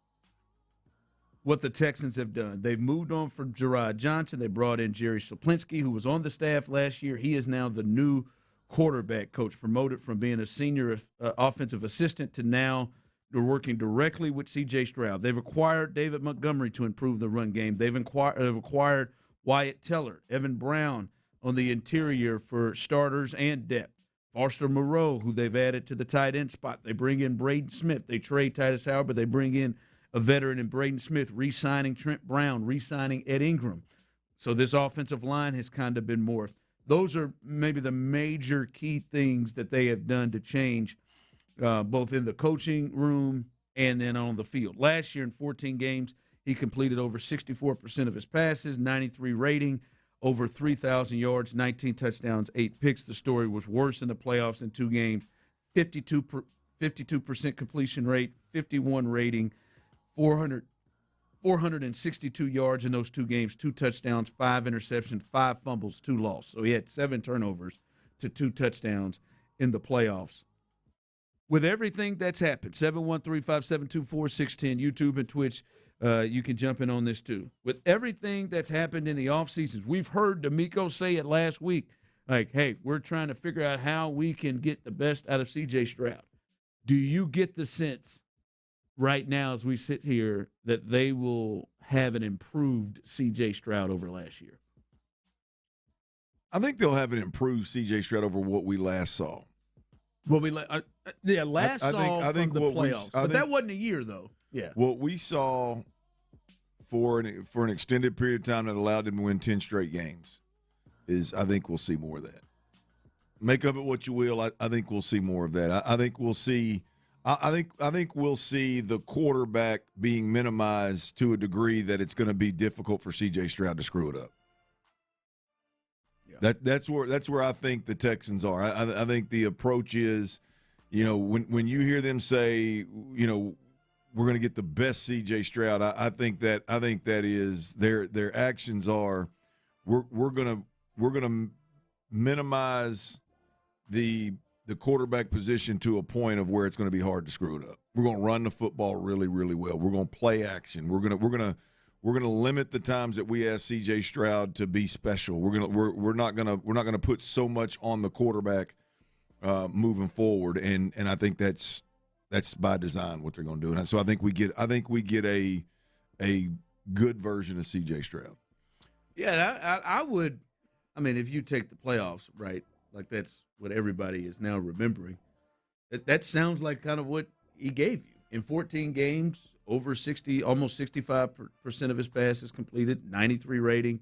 what the Texans have done, they've moved on from Gerard Johnson. They brought in Jerry Saplinski, who was on the staff last year. He is now the new quarterback coach, promoted from being a senior offensive assistant to now they're working directly with C.J. Stroud. They've acquired David Montgomery to improve the run game. They've acquired Wyatt Teller, Evan Brown on the interior for starters and depth. Foster Moreau, who they've added to the tight end spot. They bring in Braden Smith. They trade Titus Howard, but they bring in a veteran in Braden Smith, re-signing Trent Brown, re-signing Ed Ingram. So this offensive line has kind of been morphed. Those are maybe the major key things that they have done to change both in the coaching room and then on the field. Last year in 14 games, he completed over 64% of his passes, 93 rating, over 3,000 yards, 19 touchdowns, 8 picks. The story was worse in the playoffs in 2 games, 52% completion rate, 51 rating, 462 yards in those 2 games, 2 touchdowns, 5 interceptions, 5 fumbles, 2 losses. So he had 7 turnovers to 2 touchdowns in the playoffs. With everything that's happened, 713-572-4610, YouTube and Twitch, you can jump in on this too. With everything that's happened in the offseasons, we've heard DeMeco say it last week, like, hey, we're trying to figure out how we can get the best out of C.J. Stroud. Do you get the sense right now as we sit here that they will have an improved C.J. Stroud over last year? I think they'll have an improved C.J. Stroud over what we last saw. What we saw from the playoffs, but that wasn't a year though. Yeah, what we saw for an extended period of time that allowed them to win 10 straight games is, I think we'll see more of that. Make of it what you will. I think we'll see more of that. I think we'll see. I think we'll see the quarterback being minimized to a degree that it's going to be difficult for C.J. Stroud to screw it up. Yeah. That's where I think the Texans are. I think the approach is, when you hear them say, we're going to get the best C.J. Stroud, I think that is their actions are we're going to minimize the quarterback position to a point of where it's going to be hard to screw it up. We're going to run the football really, really well. We're going to play action. We're going to limit the times that we ask C.J. Stroud to be special. We're not going to put so much on the quarterback moving forward, and I think that's by design what they're going to do. And so I think we get a good version of C.J. Stroud. Yeah, I would. I mean, if you take the playoffs, right? Like that's what everybody is now remembering. That sounds like kind of what he gave you in 14 games, over 60, almost 65% of his passes completed, 93 rating.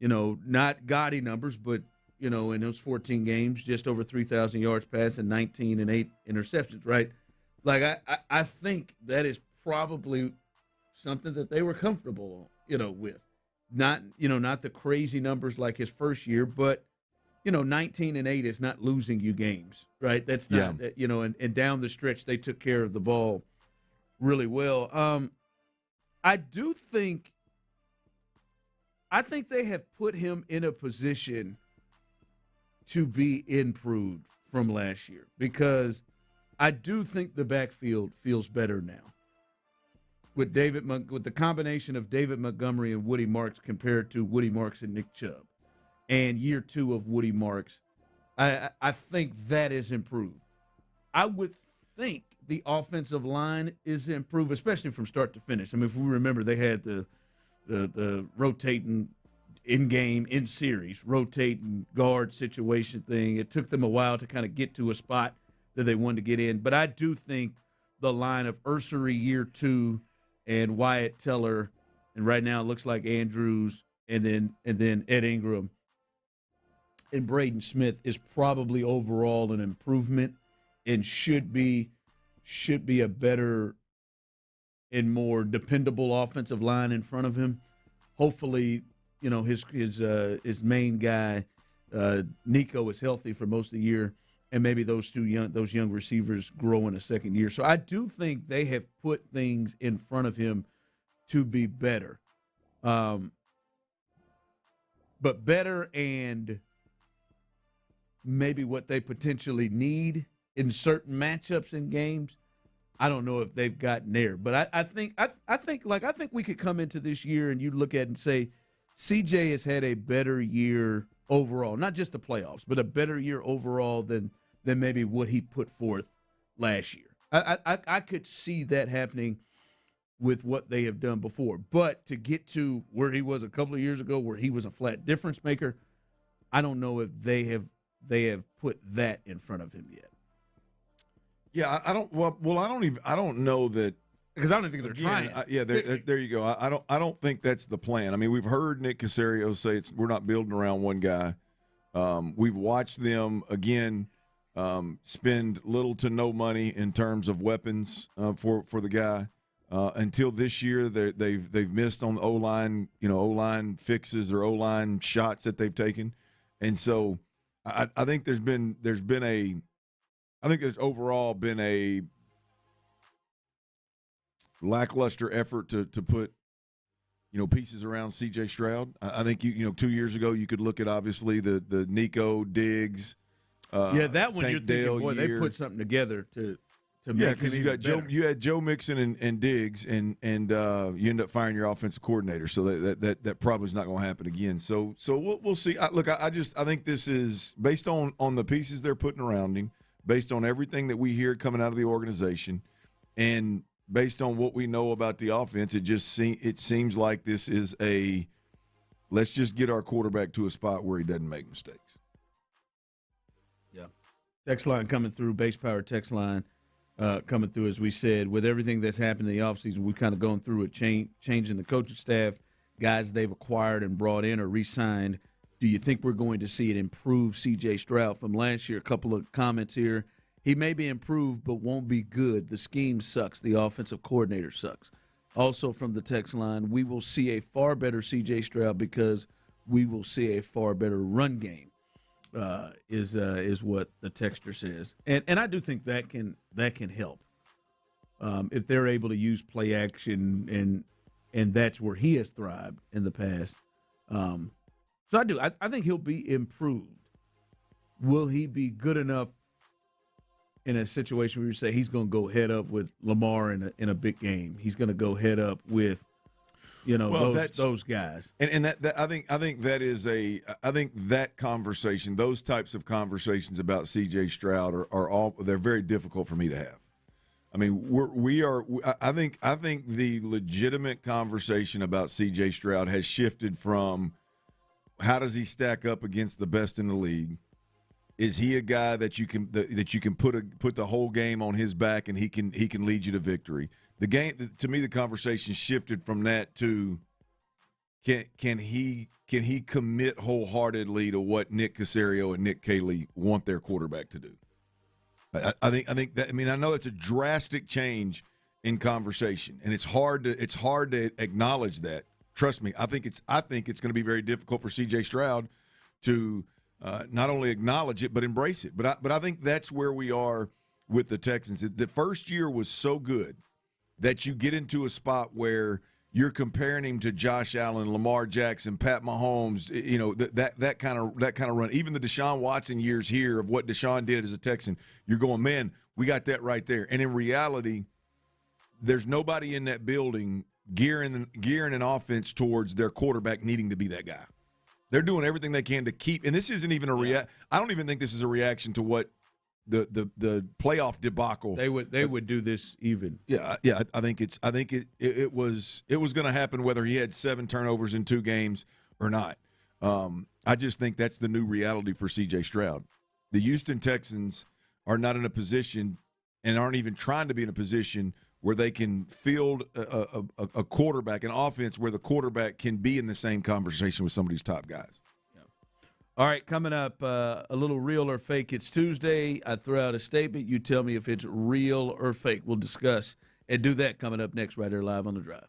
Not gaudy numbers, but in those 14 games, just over 3,000 yards passing, 19 and 8 interceptions. Right? Like I think that is probably something that they were comfortable, with. Not the crazy numbers like his first year, but 19 and 8 is not losing you games, right? That's not, and down the stretch they took care of the ball really well. I think they have put him in a position to be improved from last year because I do think the backfield feels better now. With the combination of David Montgomery and Woody Marks compared to Woody Marks and Nick Chubb. And year 2 of Woody Marks, I think that is improved. I would think the offensive line is improved, especially from start to finish. I mean, if we remember, they had the rotating in-game, in-series, rotating guard situation thing. It took them a while to kind of get to a spot that they wanted to get in. But I do think the line of Ursery year 2 and Wyatt Teller, and right now it looks like Andrews and then Ed Ingram and Braden Smith is probably overall an improvement and should be a better and more dependable offensive line in front of him. Hopefully, his main guy Nico is healthy for most of the year, and maybe those young receivers grow in a second year. So I do think they have put things in front of him to be better, but better and maybe what they potentially need in certain matchups and games. I don't know if they've gotten there, but I think we could come into this year and you look at it and say CJ has had a better year overall, not just the playoffs, but a better year overall than maybe what he put forth last year. I could see that happening with what they have done before, but to get to where he was a couple of years ago, where he was a flat difference maker, I don't know if they have put that in front of him yet. Yeah, I don't know that, because I don't think they're trying. There you go. I don't think that's the plan. I mean, we've heard Nick Caserio say we're not building around one guy. We've watched them again spend little to no money in terms of weapons for the guy. Until this year, they've missed on the O-line, O-line fixes or O-line shots that they've taken, and so I think there's overall been a lackluster effort to put pieces around C.J. Stroud. I think 2 years ago you could look at obviously the Nico Diggs. That one Tank you're thinking, Dale boy, year. they put something together to make because it you got even better. you had Joe Mixon and Diggs, and you end up firing your offensive coordinator. So that probably is not going to happen again. So we'll see. I think this is based on the pieces they're putting around him, based on everything that we hear coming out of the organization, and based on what we know about the offense. It seems like this is let's just get our quarterback to a spot where he doesn't make mistakes. Yeah. Text line coming through, base power text line coming through, as we said. With everything that's happened in the offseason, we've kind of gone through it, changing the coaching staff, guys they've acquired and brought in or re-signed. Do you think we're going to see it improve C.J. Stroud from last year? A couple of comments here. He may be improved but won't be good. The scheme sucks. The offensive coordinator sucks. Also from the text line, we will see a far better C.J. Stroud because we will see a far better run game, is what the texter says. And I do think that can help if they're able to use play action, and that's where he has thrived in the past. So I do. I think he'll be improved. Will he be good enough in a situation where you say he's going to go head up with Lamar in a big game? He's going to go head up with, those guys. And that I think that is I think that conversation, those types of conversations about C.J. Stroud they're very difficult for me to have. I mean, I think the legitimate conversation about C.J. Stroud has shifted from how does he stack up against the best in the league? Is he a guy that you can put the whole game on his back and he can lead you to victory? The game, to me, the conversation shifted from that to can he commit wholeheartedly to what Nick Caserio and Nick Caley want their quarterback to do? I think that, I mean, I know it's a drastic change in conversation, and it's hard to acknowledge that. Trust me, I think it's going to be very difficult for C.J. Stroud to not only acknowledge it but embrace it. But I think that's where we are with the Texans. The first year was so good that you get into a spot where you're comparing him to Josh Allen, Lamar Jackson, Pat Mahomes, that kind of run. Even the Deshaun Watson years here of what Deshaun did as a Texan, you're going, man, we got that right there. And in reality, there's nobody in that building gearing an offense towards their quarterback needing to be that guy. They're doing everything they can to keep. And this isn't even I don't even think this is a reaction to what the playoff debacle. They would do this even. Yeah. I think it was going to happen whether he had 7 turnovers in 2 games or not. I just think that's the new reality for C.J. Stroud. The Houston Texans are not in a position and aren't even trying to be in a position where they can field a quarterback, an offense where the quarterback can be in the same conversation with some of these top guys. All right, coming up, a little real or fake. It's Tuesday. I throw out a statement. You tell me if it's real or fake. We'll discuss and do that coming up next right here live on The Drive.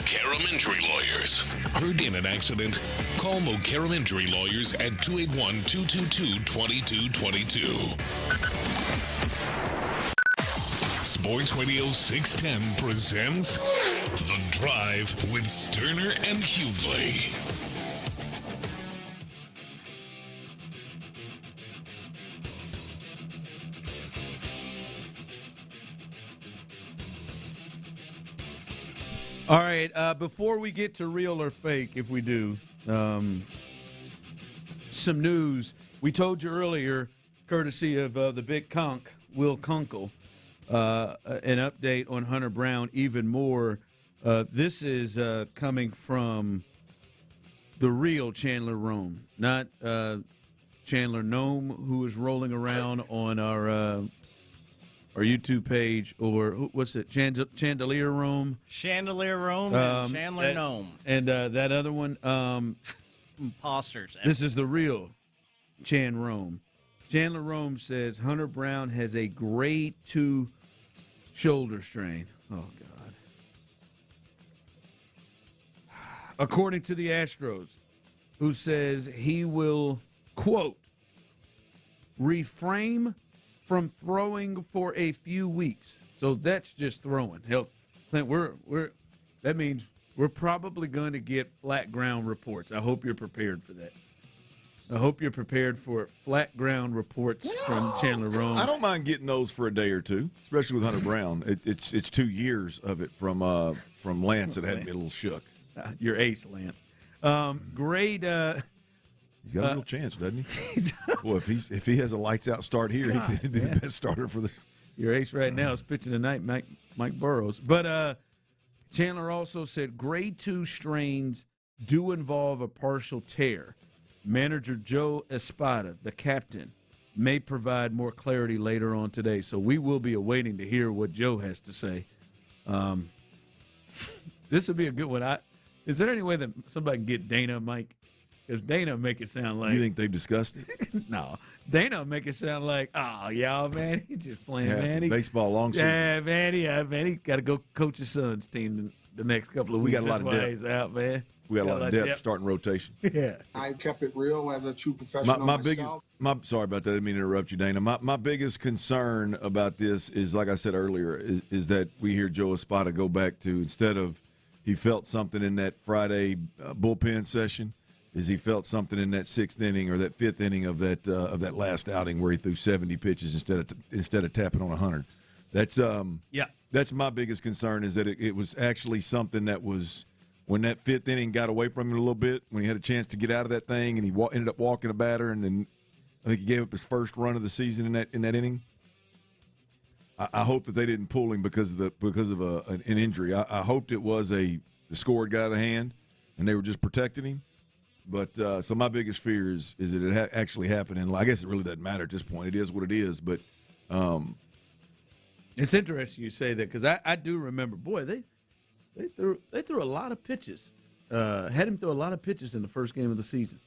Mokaram Injury Lawyers. Heard in an accident? Call Mokaram Injury Lawyers at 281-222-2222. Sports Radio 610 presents The Drive with Stoerner and Hughley. All right, before we get to real or fake, if we do, some news. We told you earlier, courtesy of the big conch, Will Kunkel, an update on Hunter Brown, even more. This is coming from the real Chandler Rome, not Chandler Nome, who is rolling around on our YouTube page, or what's it, Chandelier Rome? Chandelier Rome and Chandler Nome. And that other one. Imposters. This is the real Chan Rome. Chandler Rome says Hunter Brown has a grade 2 shoulder strain. Oh, God. According to the Astros, who says he will, quote, refrain from throwing for a few weeks. So that's just throwing. Hell, Clint, that means we're probably going to get flat ground reports. I hope you're prepared for that. I hope you're prepared for flat ground reports from Chandler Rome. I don't mind getting those for a day or two, especially with Hunter Brown. It's 2 years of it from Lance that had me a little shook. Your ace, Lance. Grade. He's got a little chance, doesn't he? Well, if he has a lights out start here, he could be the best starter for this. Your ace right now is pitching tonight, Mike Burrows. But Chandler also said grade 2 strains do involve a partial tear. Manager Joe Espada, the captain, may provide more clarity later on today. So we will be awaiting to hear what Joe has to say. This will be a good one. Is there any way that somebody can get Dana, Mike? Because Dana make it sound like... You think they've discussed it? No. Dana make it sound like, oh, y'all, man, he's just playing, man. Baseball long season. Yeah, man, he got to go coach his son's team the next couple of weeks. We got a lot of depth. He's out, man. We got a lot of depth starting rotation. Yeah. I kept it real as a true professional myself. Sorry about that. I didn't mean to interrupt you, Dana. My biggest concern about this is, like I said earlier, is that we hear Joe Espada go back to, instead of he felt something in that Friday bullpen session, is he felt something in that 6th inning or that 5th inning of that last outing where he threw 70 pitches instead of tapping on 100. That's my biggest concern, is that it was actually something that was, when that 5th inning got away from him a little bit, when he had a chance to get out of that thing, and he ended up walking a batter, and then I think he gave up his first run of the season in that inning. I hope that they didn't pull him because of an injury. I hoped it was the score got out of hand, and they were just protecting him. But so my biggest fear is that it actually happened, and I guess it really doesn't matter at this point. It is what it is. But it's interesting you say that, because I do remember, boy, they threw a lot of pitches. Had him throw a lot of pitches in the first game of the season,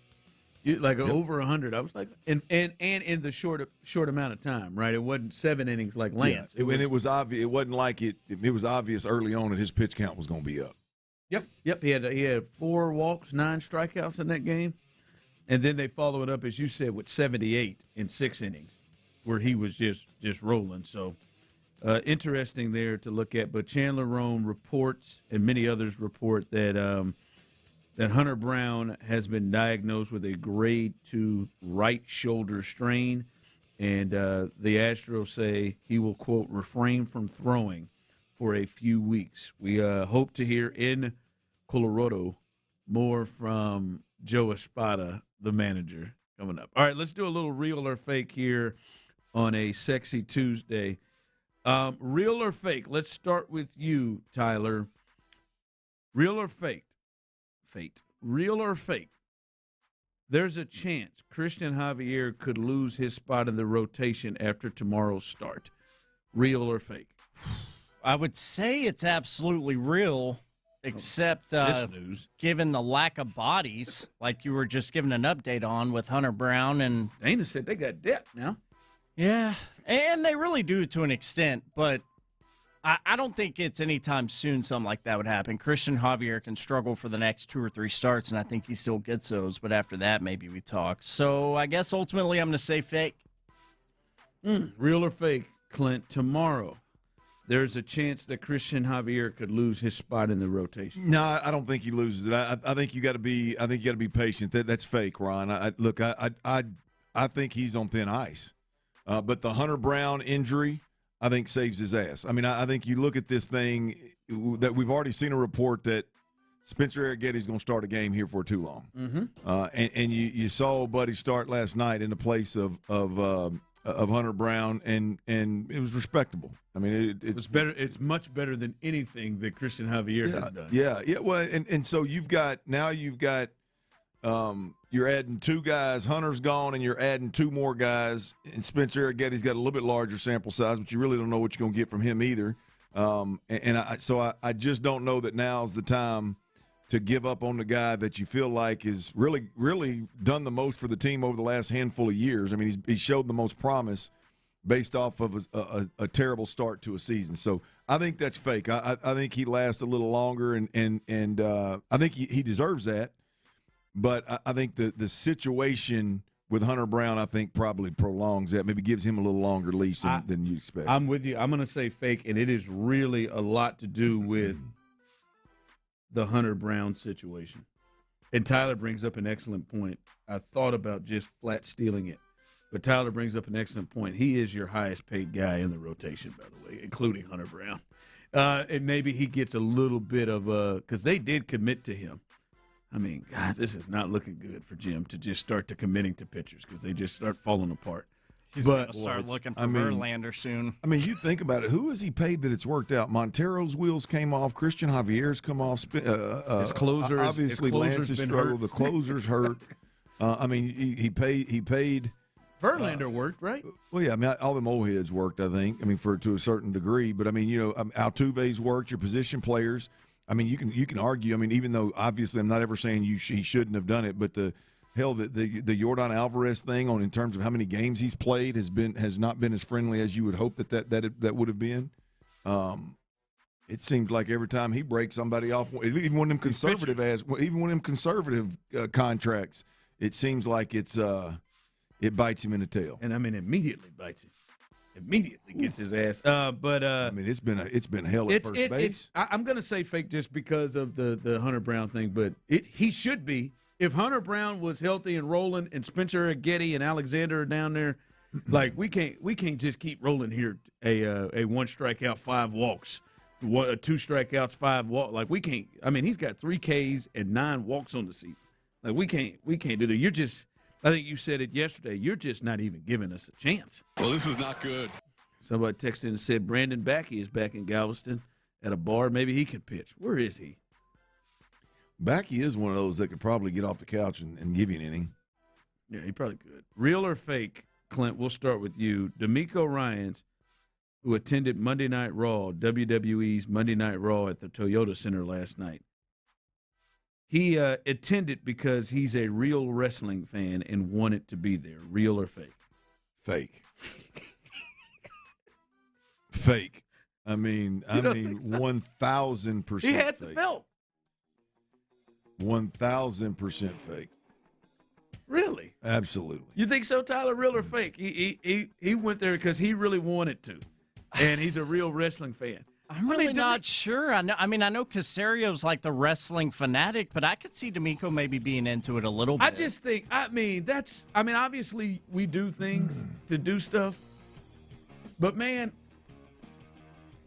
over 100. I was like, and in the short amount of time, right? It wasn't 7 innings like Lance. Yeah, it was obvious. It wasn't like it was obvious early on that his pitch count was going to be up. Yep. He had 4 walks, 9 strikeouts in that game, and then they follow it up, as you said, with 78 in 6 innings, where he was just rolling. So interesting there to look at. But Chandler Rome reports, and many others report, that that Hunter Brown has been diagnosed with a grade 2 right shoulder strain, and the Astros say he will, quote, refrain from throwing for a few weeks. We hope to hear in Colorado more from Joe Espada, the manager, coming up. All right, let's do a little real or fake here on a sexy Tuesday. Real or fake? Let's start with you, Tyler. Real or fake? Fate. Real or fake? There's a chance Christian Javier could lose his spot in the rotation after tomorrow's start. Real or fake? I would say it's absolutely real, except given the lack of bodies, like you were just giving an update on with Hunter Brown. And Dana said they got depth now. Yeah, and they really do to an extent, but I don't think it's anytime soon something like that would happen. Christian Javier can struggle for the next 2 or 3 starts, and I think he still gets those. But after that, maybe we talk. So I guess ultimately I'm going to say fake. Real or fake, Clint? Tomorrow, there's a chance that Christian Javier could lose his spot in the rotation. No, I don't think he loses it. I think you got to be. I think you got to be patient. That's fake, Ron. I think he's on thin ice. But the Hunter Brown injury, I think, saves his ass. I mean, I think you look at this thing that we've already seen a report that Spencer Arrigetti's going to start a game here for too long. And you saw Buddy start last night in the place of Hunter Brown, and it was respectable. I mean, it was better. It's much better than anything that Christian Javier has done. Yeah. Well, and so you've got you're adding 2 guys. Hunter's gone, and you're adding 2 more guys. And Spencer Arrigetti's got a little bit larger sample size, but you really don't know what you're going to get from him either. So I just don't know that now's the time to give up on the guy that you feel like is really, really done the most for the team over the last handful of years. I mean, he showed the most promise based off of a terrible start to a season. So I think that's fake. I think he lasts a little longer, and I think he deserves that. But I think the situation with Hunter Brown, I think, probably prolongs that, maybe gives him a little longer leash than you expect. I'm with you. I'm going to say fake, and it is really a lot to do with the Hunter Brown situation. And Tyler brings up an excellent point. I thought about just flat stealing it, but Tyler brings up an excellent point. He is your highest paid guy in the rotation, by the way, including Hunter Brown. And maybe he gets a little bit of because they did commit to him. I mean, God, this is not looking good for Jim to just start to committing to pitchers because they just start falling apart. He's going to start looking for Verlander soon. I mean, you think about it. Who has he paid that it's worked out? Montero's wheels came off. Christian Javier's come off. His closer, obviously, Lance has struggled. The closer's hurt. I mean, he paid. Verlander worked, right? Well, yeah. I mean, all them old heads worked, I think. I mean, to a certain degree. But I mean, Altuve's worked. Your position players. I mean, you can argue. I mean, even though obviously I'm not ever saying he shouldn't have done it, but the Yordan Alvarez thing in terms of how many games he's played has not been as friendly as you would hope that would have been. It seems like every time he breaks somebody off, even one of them conservative contracts, it seems like it bites him in the tail. And I mean, immediately bites him. Immediately gets his ass. But I mean, it's been hell at first base. I'm going to say fake just because of the Hunter Brown thing, but he should be. If Hunter Brown was healthy and rolling, and Spencer Arrigetti and Alexander are down there, like we can't just keep rolling here. A 1 strikeout, 5 walks, 2 strikeouts, 5 walks. Like we can't. I mean, he's got 3 Ks and 9 walks on the season. Like we can't do that. You're just. I think you said it yesterday. You're just not even giving us a chance. Well, this is not good. Somebody texted and said Brandon Backey is back in Galveston at a bar. Maybe he can pitch. Where is he? Backey is one of those that could probably get off the couch and give you an inning. Yeah, he probably could. Real or fake, Clint, we'll start with you. DeMeco Ryans, who attended Monday Night Raw, WWE's Monday Night Raw at the Toyota Center last night. He attended because he's a real wrestling fan and wanted to be there. Real or fake? Fake. Fake. I mean, 1,000% He had fake. the belt. 1,000% fake. Really? Absolutely. You think so, Tyler? Real or fake? He went there because he really wanted to, and he's a real wrestling fan. I'm really not sure. I know Casario's like the wrestling fanatic, but I could see DeMeco maybe being into it a little bit. I just think, obviously we do things to do stuff, but man,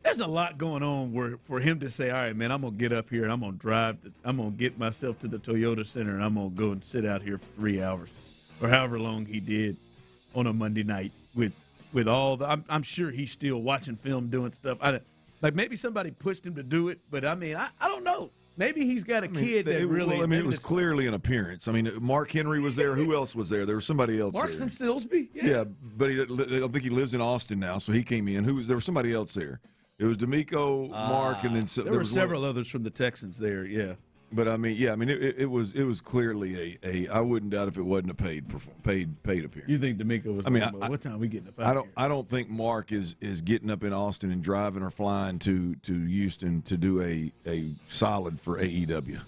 there's a lot going on for him to say, all right, man, I'm going to get up here and I'm going to get myself to the Toyota Center and I'm going to go and sit out here for 3 hours or however long he did on a Monday night with all the, I'm sure he's still watching film, doing stuff. Like maybe somebody pushed him to do it, but I mean, I don't know. Maybe he's got a kid that really. Well, it was clearly an appearance. I mean, Mark Henry was there. Who else was there? There was somebody else. Mark's there. from Silsbee. Yeah, but I don't think he lives in Austin now, so he came in. There was somebody else there. It was DeMeco, Mark, and then there were several others from the Texans there. Yeah. But I mean, yeah, I mean, it was clearly a. I wouldn't doubt if it wasn't a paid appearance. You think DeMeco was? I mean, what time are we getting up? I don't think Mark is getting up in Austin and driving or flying to Houston to do a solid for AEW.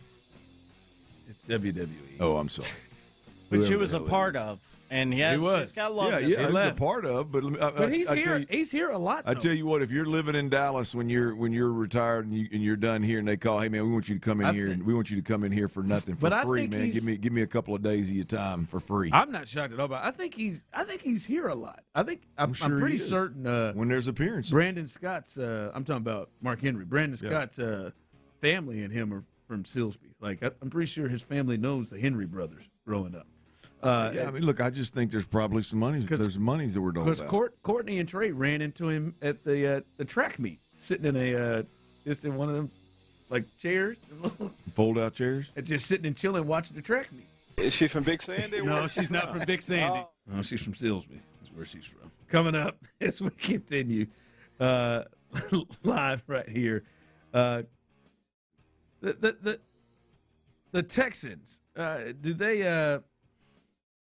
It's WWE. Oh, I'm sorry. Which he was a part of. And yes, he's got love. Yeah, he was a part of. But he's here. He's here a lot. I tell you what, if you're living in Dallas when you're retired and you're done here, and they call, hey man, we want you to come in here, and we want you to come in here for nothing, for free, man. Give me a couple of days of your time for free. I'm not shocked at all. But I think he's here a lot. I'm pretty certain when there's appearances. Brandon Scott's. I'm talking about Mark Henry. Brandon Scott's family and him are from Silsbee. Like I'm pretty sure his family knows the Henry brothers growing up. Yeah, I mean, look, I just think there's probably some money. There's monies that we're doing. Because Courtney and Trey ran into him at the track meet, sitting in just in one of them like chairs, fold out chairs, and just sitting and chilling, watching the track meet. Is she from Big Sandy? No, she's not from Big Sandy. No, she's from Silsbee. That's where she's from. Coming up as we continue live right here, the Texans. Do they?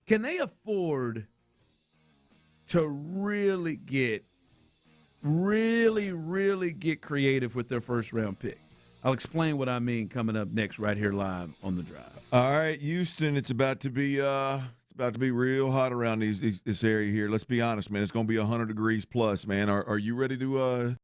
Can they afford to really get creative with their first round pick? I'll explain what I mean coming up next right here live on The Drive. All right, Houston, it's about to be real hot around this area here. Let's be honest, man. It's going to be 100 degrees plus, man. Are you ready to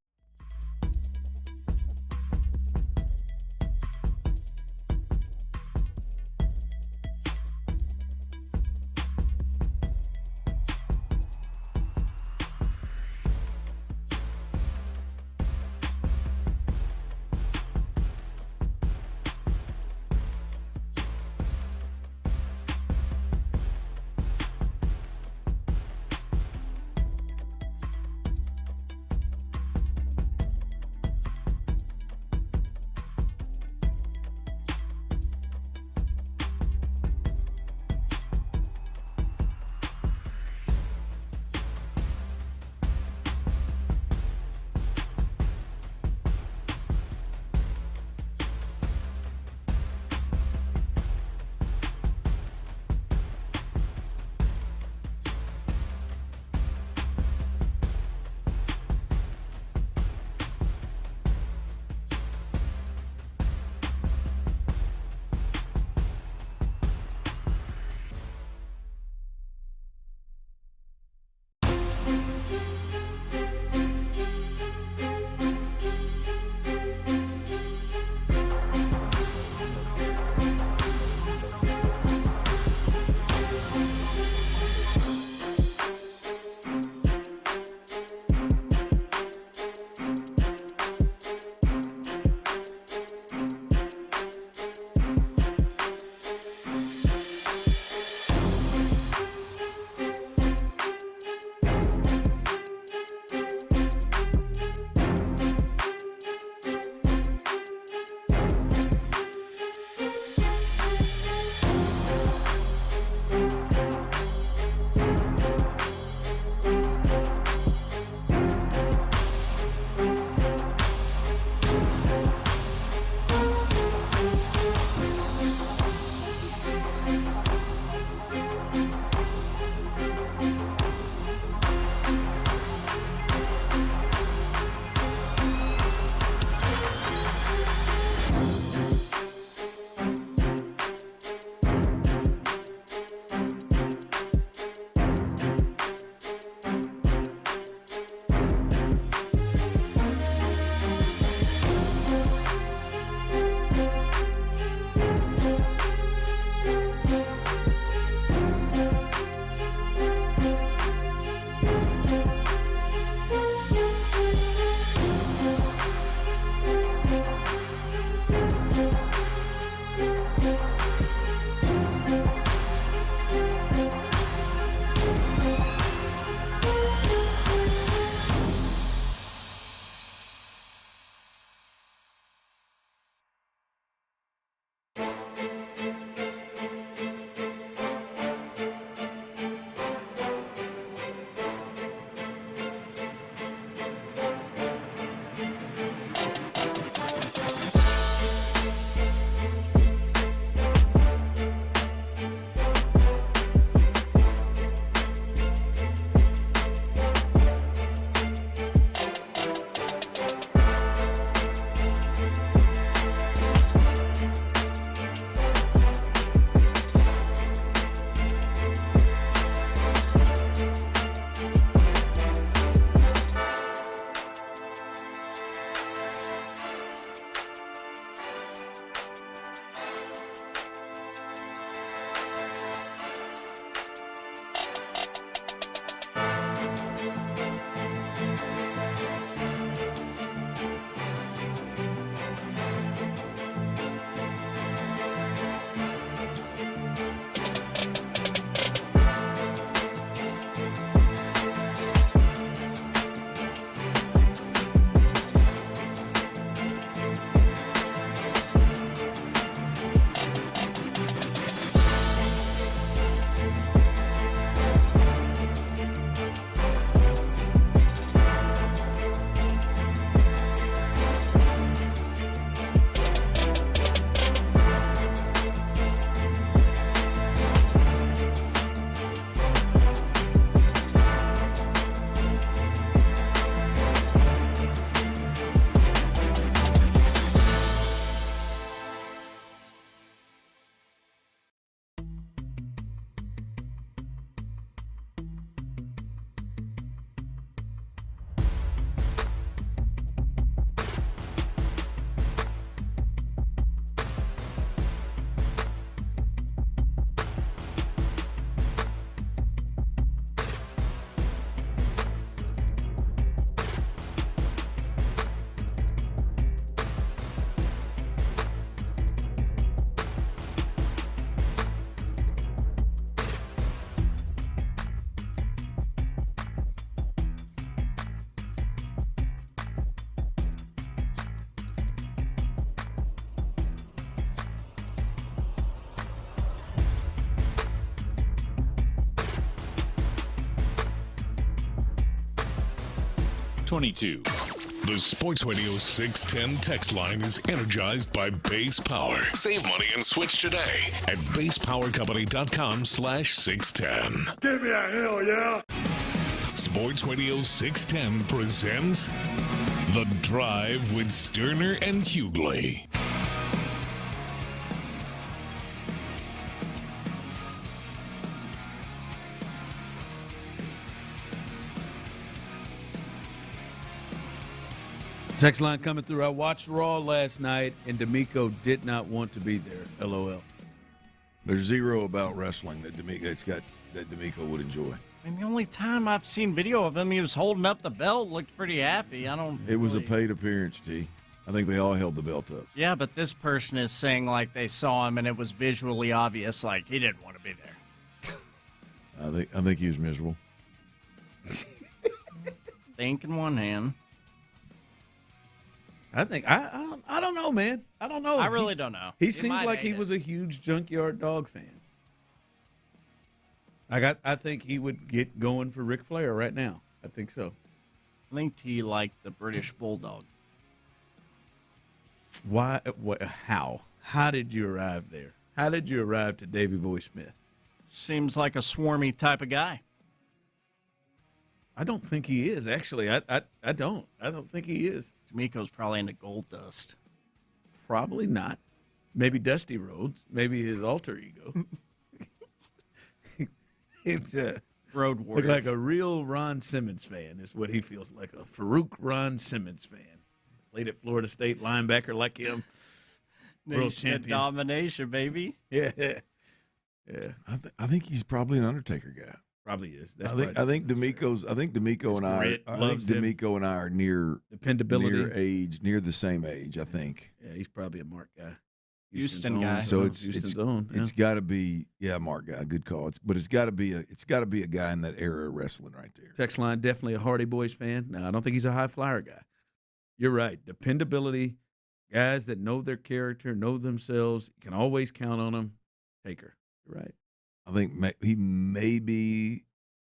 22. The Sports Radio 610 text line is energized by Base Power. Save money and switch today at basepowercompany.com/610. Give me a hell yeah! Sports Radio 610 presents The Drive with Stoerner and Hughley. Text line coming through. I watched Raw last night, and DeMeco did not want to be there. LOL. There's zero about wrestling that DeMeco would enjoy. I mean, the only time I've seen video of him, he was holding up the belt, looked pretty happy. It was a paid appearance, T. I think they all held the belt up. Yeah, but this person is saying like they saw him and it was visually obvious, like he didn't want to be there. I think he was miserable. Think in one hand. I think I don't know, man. I don't know. I really don't know. He seemed like he was a huge Junkyard Dog fan. I think he would get going for Ric Flair right now. I think so. I think he liked the British Bulldog. Why? What? How? How did you arrive there? How did you arrive to Davey Boy Smith? Seems like a swarmy type of guy. I don't think he is, actually. I don't. I don't think he is. DeMeco's probably into Gold Dust. Probably not. Maybe Dusty Rhodes. Maybe his alter ego. It's Road Warriors. like a real Ron Simmons fan is what he feels like. A Farouk Ron Simmons fan. Played at Florida State, linebacker like him. World champion. Domination, baby. Yeah. I think he's probably an Undertaker guy. Probably is. I think DeMeco and I are near dependability, near age, near the same age. I think. Yeah, he's probably a Mark guy. Houston guy. So it's got to be Mark guy. Good call. But it's got to be a guy in that era of wrestling right there. Text line, definitely a Hardy Boys fan. No, I don't think he's a high flyer guy. You're right. Dependability, guys that know their character, know themselves, you can always count on them. Taker. You're right. I think he may be,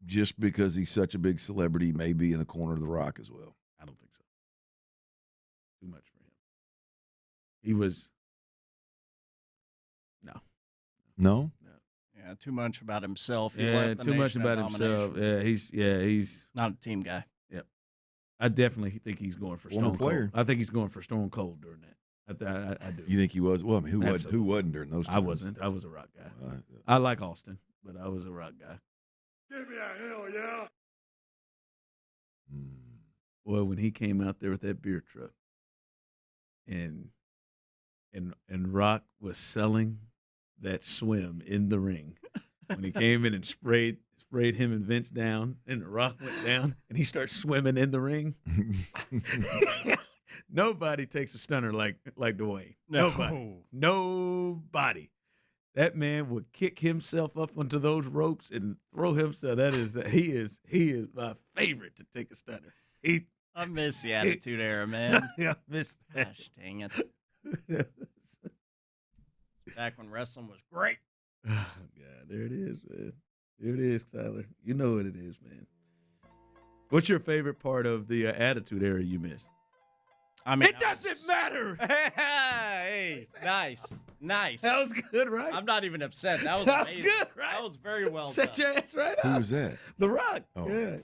just because he's such a big celebrity, may be in the corner of The Rock as well. I don't think so. Too much for him. He was. No? Yeah, too much about himself. Too much about himself. Yeah, he's not a team guy. Yep. I definitely think he's going for Stone Cold. I think he's going for Stone Cold during that. I do. You think he was? Well, I mean, who wasn't during those times? I wasn't. I was a Rock guy. I like Austin, but I was a Rock guy. Give me a hell yeah! Well, when he came out there with that beer truck, and Rock was selling that swim in the ring, when he came in and sprayed him and Vince down, and the Rock went down, and he starts swimming in the ring. Nobody takes a stunner like Dwayne. Nobody. That man would kick himself up onto those ropes and throw himself. He is my favorite to take a stunner. I miss the Attitude Era, man. I miss that. Gosh, dang it. Back when wrestling was great. Oh, God, there it is, man. There it is, Tyler. You know what it is, man. What's your favorite part of the Attitude Era you missed? I mean, it doesn't matter. Hey, nice. That was good, right? I'm not even upset. That was amazing. Good, right? That was very well Set done. your ass right up. Who was that? The Rock. Oh. Yeah.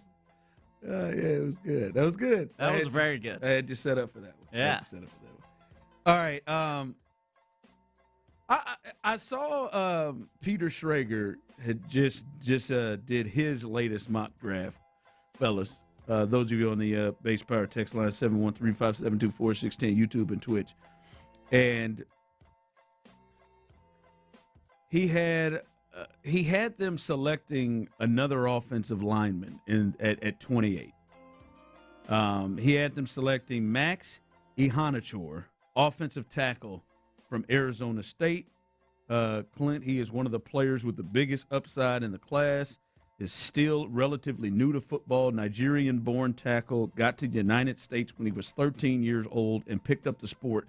Yeah, it was good. That was good. That was very good. I had you set up for that one. Yeah. All right. I saw Peter Schrager had just did his latest mock draft, fellas. Those of you on the Base Power text line 713-572-4610, YouTube and Twitch, and he had them selecting another offensive lineman at 28. He had them selecting Max Ihanachor, offensive tackle from Arizona State. Clint, he is one of the players with the biggest upside in the class, is still relatively new to football, Nigerian-born tackle, got to the United States when he was 13 years old and picked up the sport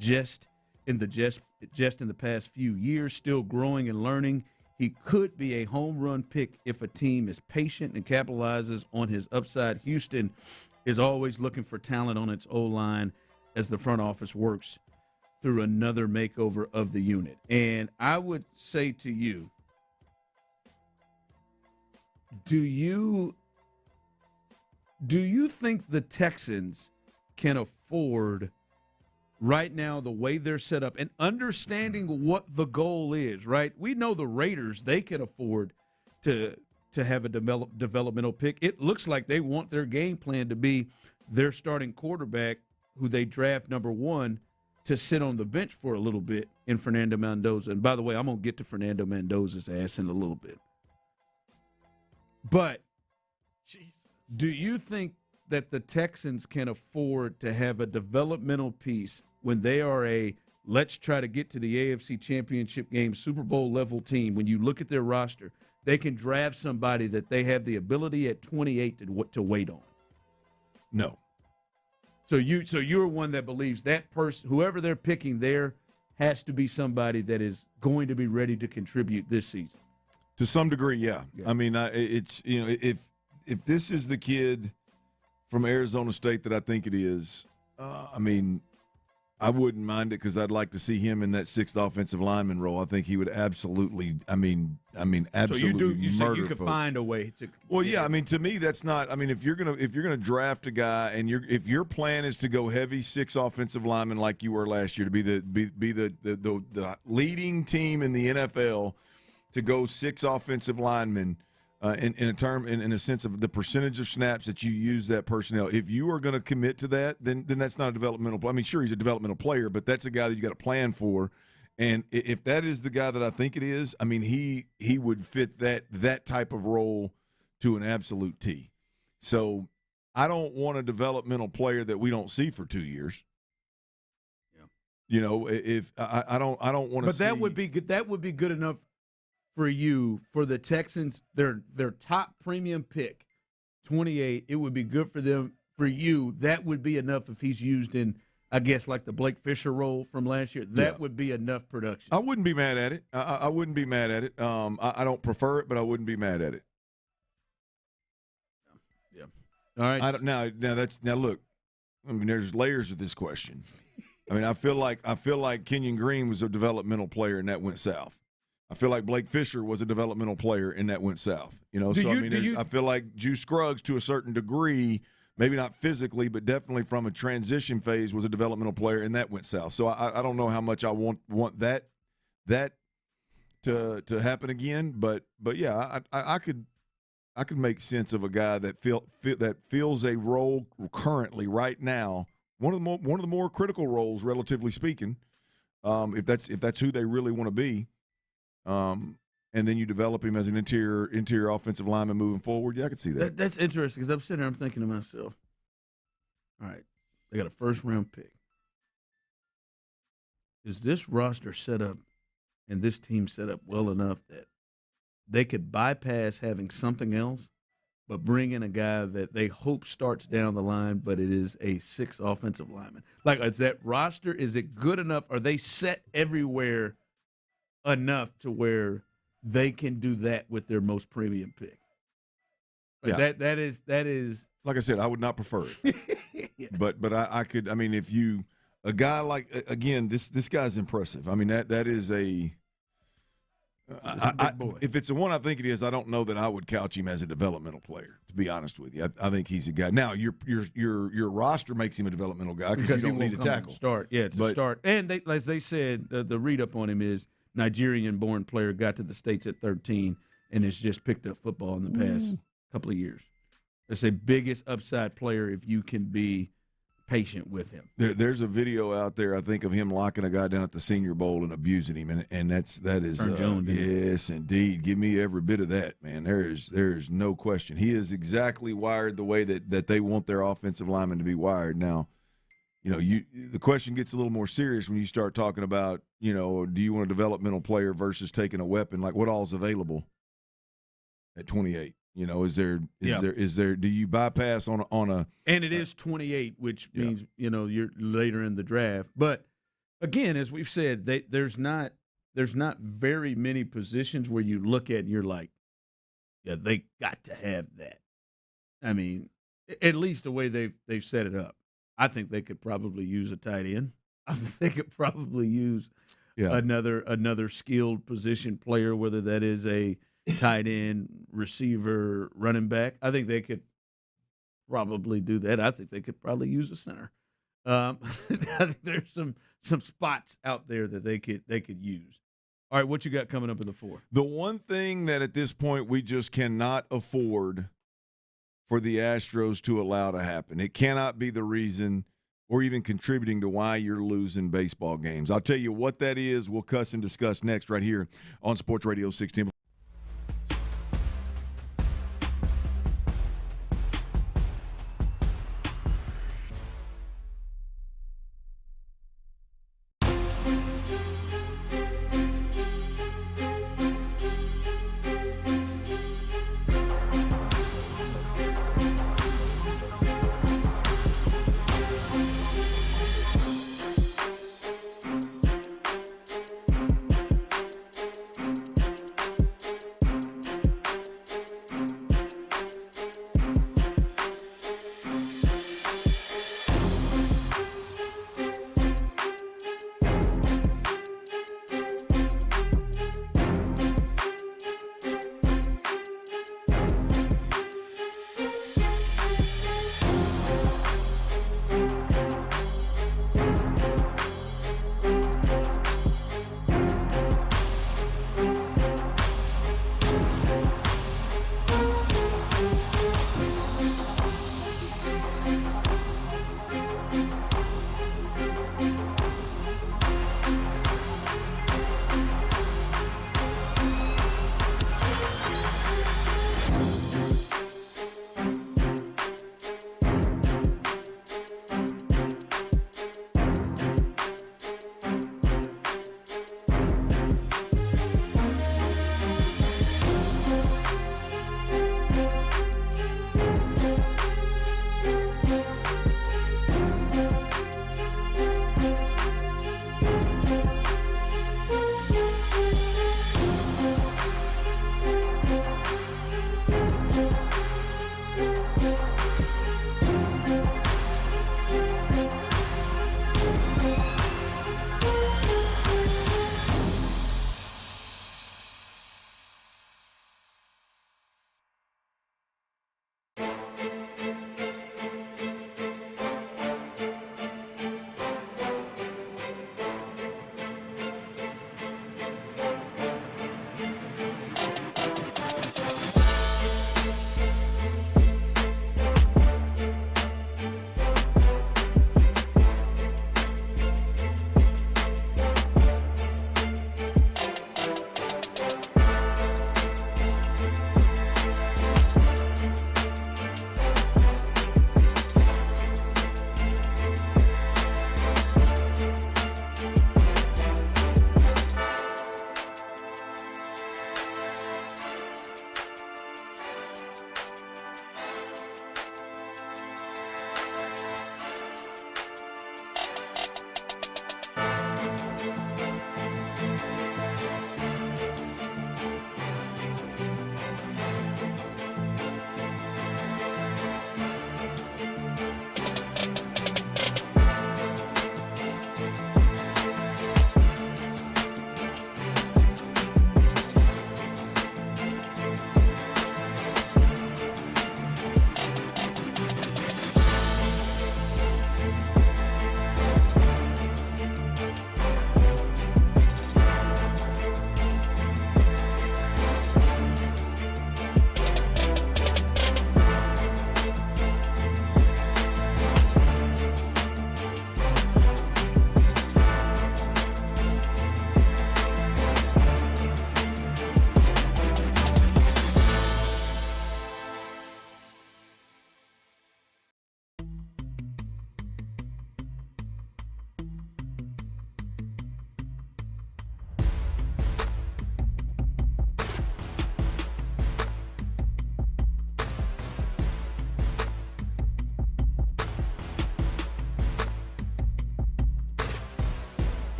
just in the past few years, still growing and learning. He could be a home run pick if a team is patient and capitalizes on his upside. Houston is always looking for talent on its O-line as the front office works through another makeover of the unit. And I would say to you, do you think the Texans can afford right now the way they're set up and understanding what the goal is, right? We know the Raiders, they can afford to have a developmental pick. It looks like they want their game plan to be their starting quarterback, who they draft number 1, to sit on the bench for a little bit in Fernando Mendoza. And by the way, I'm going to get to Fernando Mendoza's ass in a little bit. But Jesus, do you think that the Texans can afford to have a developmental piece when they are a let's try to get to the AFC Championship game, Super Bowl level team? When you look at their roster, they can draft somebody that they have the ability at 28 to wait on. No. So you're one that believes that person, whoever they're picking there, has to be somebody that is going to be ready to contribute this season. To some degree, yeah. I mean, it's, you know, if this is the kid from Arizona State that I think it is, I mean, I wouldn't mind it because I'd like to see him in that 6th offensive lineman role. I think he would absolutely, absolutely So murder you could folks. find a way to. Well, yeah, I mean, to me, that's not. I mean, if you're gonna draft a guy and if your plan is to go heavy 6 offensive linemen like you were last year, to be the leading team in the NFL, to go 6 offensive linemen. In a sense of the percentage of snaps that you use that personnel, if you are going to commit to that, then that's not a developmental player. I mean, sure, he's a developmental player, but that's a guy that you got to plan for. And if that is the guy that I think it is, I mean, he would fit that type of role to an absolute T. So I don't want a developmental player that we don't see for 2 years. Yeah. You know, if I don't want to. But that would be good. That would be good enough for you, for the Texans, their top premium pick, 28, it would be good for them. For you, that would be enough if he's used in, I guess, like the Blake Fisher role from last year. That would be enough production. I wouldn't be mad at it. I wouldn't be mad at it. I don't prefer it, but I wouldn't be mad at it. Yeah. All right. Now look, I mean, there's layers of this question. I mean, I feel like Kenyon Green was a developmental player and that went south. I feel like Blake Fisher was a developmental player, and that went south. You know, I feel like Juice Scruggs, to a certain degree, maybe not physically, but definitely from a transition phase, was a developmental player, and that went south. So I don't know how much I want that to happen again, but yeah, I could make sense of a guy that fills a role currently right now, one of the more critical roles, relatively speaking, if that's who they really want to be. And then you develop him as an interior offensive lineman moving forward. Yeah, I could see that. That's interesting because I'm sitting there, I'm thinking to myself, all right, they got a first-round pick. Is this roster set up and this team set up well enough that they could bypass having something else, but bring in a guy that they hope starts down the line, but it is a 6 offensive lineman? Like, is that roster, is it good enough? Are they set everywhere enough to where they can do that with their most premium pick? Like that is like I said, I would not prefer it. Yeah. But I could. I mean, if you a guy like, again, this guy's impressive. I mean, that is a big boy. If it's the one I think it is, I don't know that I would couch him as a developmental player, to be honest with you. I think he's a guy. Now your roster makes him a developmental guy because you don't need a tackle. Start. And as they said, the read up on him is Nigerian-born player, got to the States at 13 and has just picked up football in the past couple of years. It's a biggest upside player if you can be patient with him. There's a video out there, I think, of him locking a guy down at the Senior Bowl and abusing him, and that is yes, indeed. Give me every bit of that, man. There's no question. He is exactly wired the way that they want their offensive linemen to be wired. Now, you know, the question gets a little more serious when you start talking about, you know, do you want a developmental player versus taking a weapon? Like, what all is available at 28? You know, is there do you bypass on a and it is 28, which means, you know, you're later in the draft. But again, as we've said, there's not very many positions where you look at and you're like, yeah, they got to have that. I mean, At least the way they've set it up. I think they could probably use a tight end. I think they could probably use another skilled position player, whether that is a tight end, receiver, running back. I think they could probably do that. I think they could probably use a center. I think there's some spots out there that they could use. All right, what you got coming up in the 4? The one thing that at this point we just cannot afford for the Astros to allow to happen. It cannot be the reason or even contributing to why you're losing baseball games. I'll tell you what that is. We'll cuss and discuss next right here on Sports Radio 610.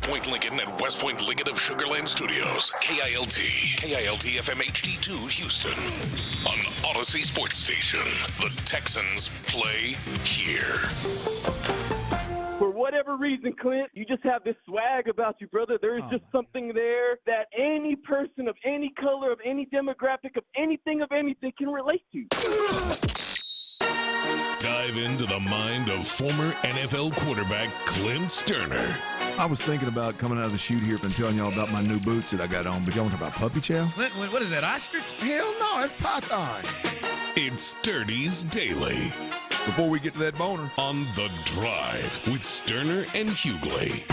Point Lincoln and West Point Lincoln of Sugar Land Studios. KILT FM HD2 Houston. On Odyssey Sports Station. The Texans play here. For whatever reason, Clint, you just have this swag about you, brother. There is just something there that any person of any color, of any demographic, of anything can relate to. Dive into the mind of former NFL quarterback Clint Stoerner. I was thinking about coming out of the chute here and telling y'all about my new boots that I got on, but y'all want to talk about puppy chow? What is that, ostrich? Hell no, that's python. It's Sturdy's Daily. Before we get to that boner. On The Drive with Stoerner and Hughley.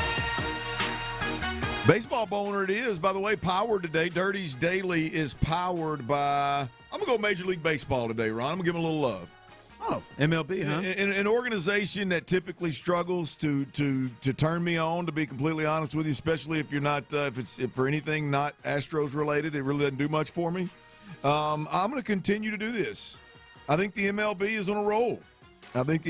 Baseball boner it is, by the way, powered today. Dirty's Daily is powered by, I'm going to go Major League Baseball today, Ron. I'm going to give them a little love. Oh, MLB, huh? An organization that typically struggles to turn me on, to be completely honest with you, especially if you're not, if for anything not Astros related, it really doesn't do much for me. I'm going to continue to do this. I think the MLB is on a roll. I think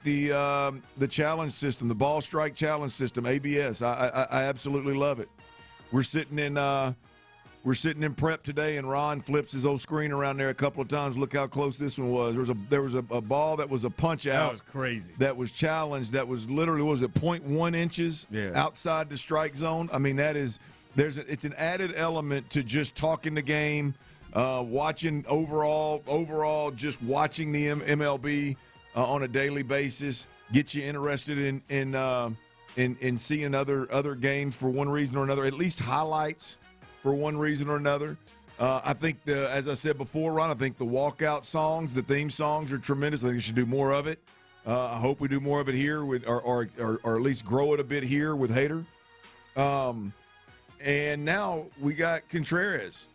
the challenge system, the ball strike challenge system, ABS, I absolutely love it. We're sitting in prep today, and Ron flips his old screen around there a couple of times. Look how close this one was. There was a ball that was a punch out. That was crazy. That was challenged. That was literally, what was it, 0.1 inches outside the strike zone. I mean, it's an added element to just talking the game. Watching overall, just watching the MLB on a daily basis, get you interested in seeing other games for one reason or another, at least highlights for one reason or another. I think as I said before, Ron, I think the walkout songs, the theme songs are tremendous. I think we should do more of it. I hope we do more of it here or at least grow it a bit here with Hader. And now we got Contreras.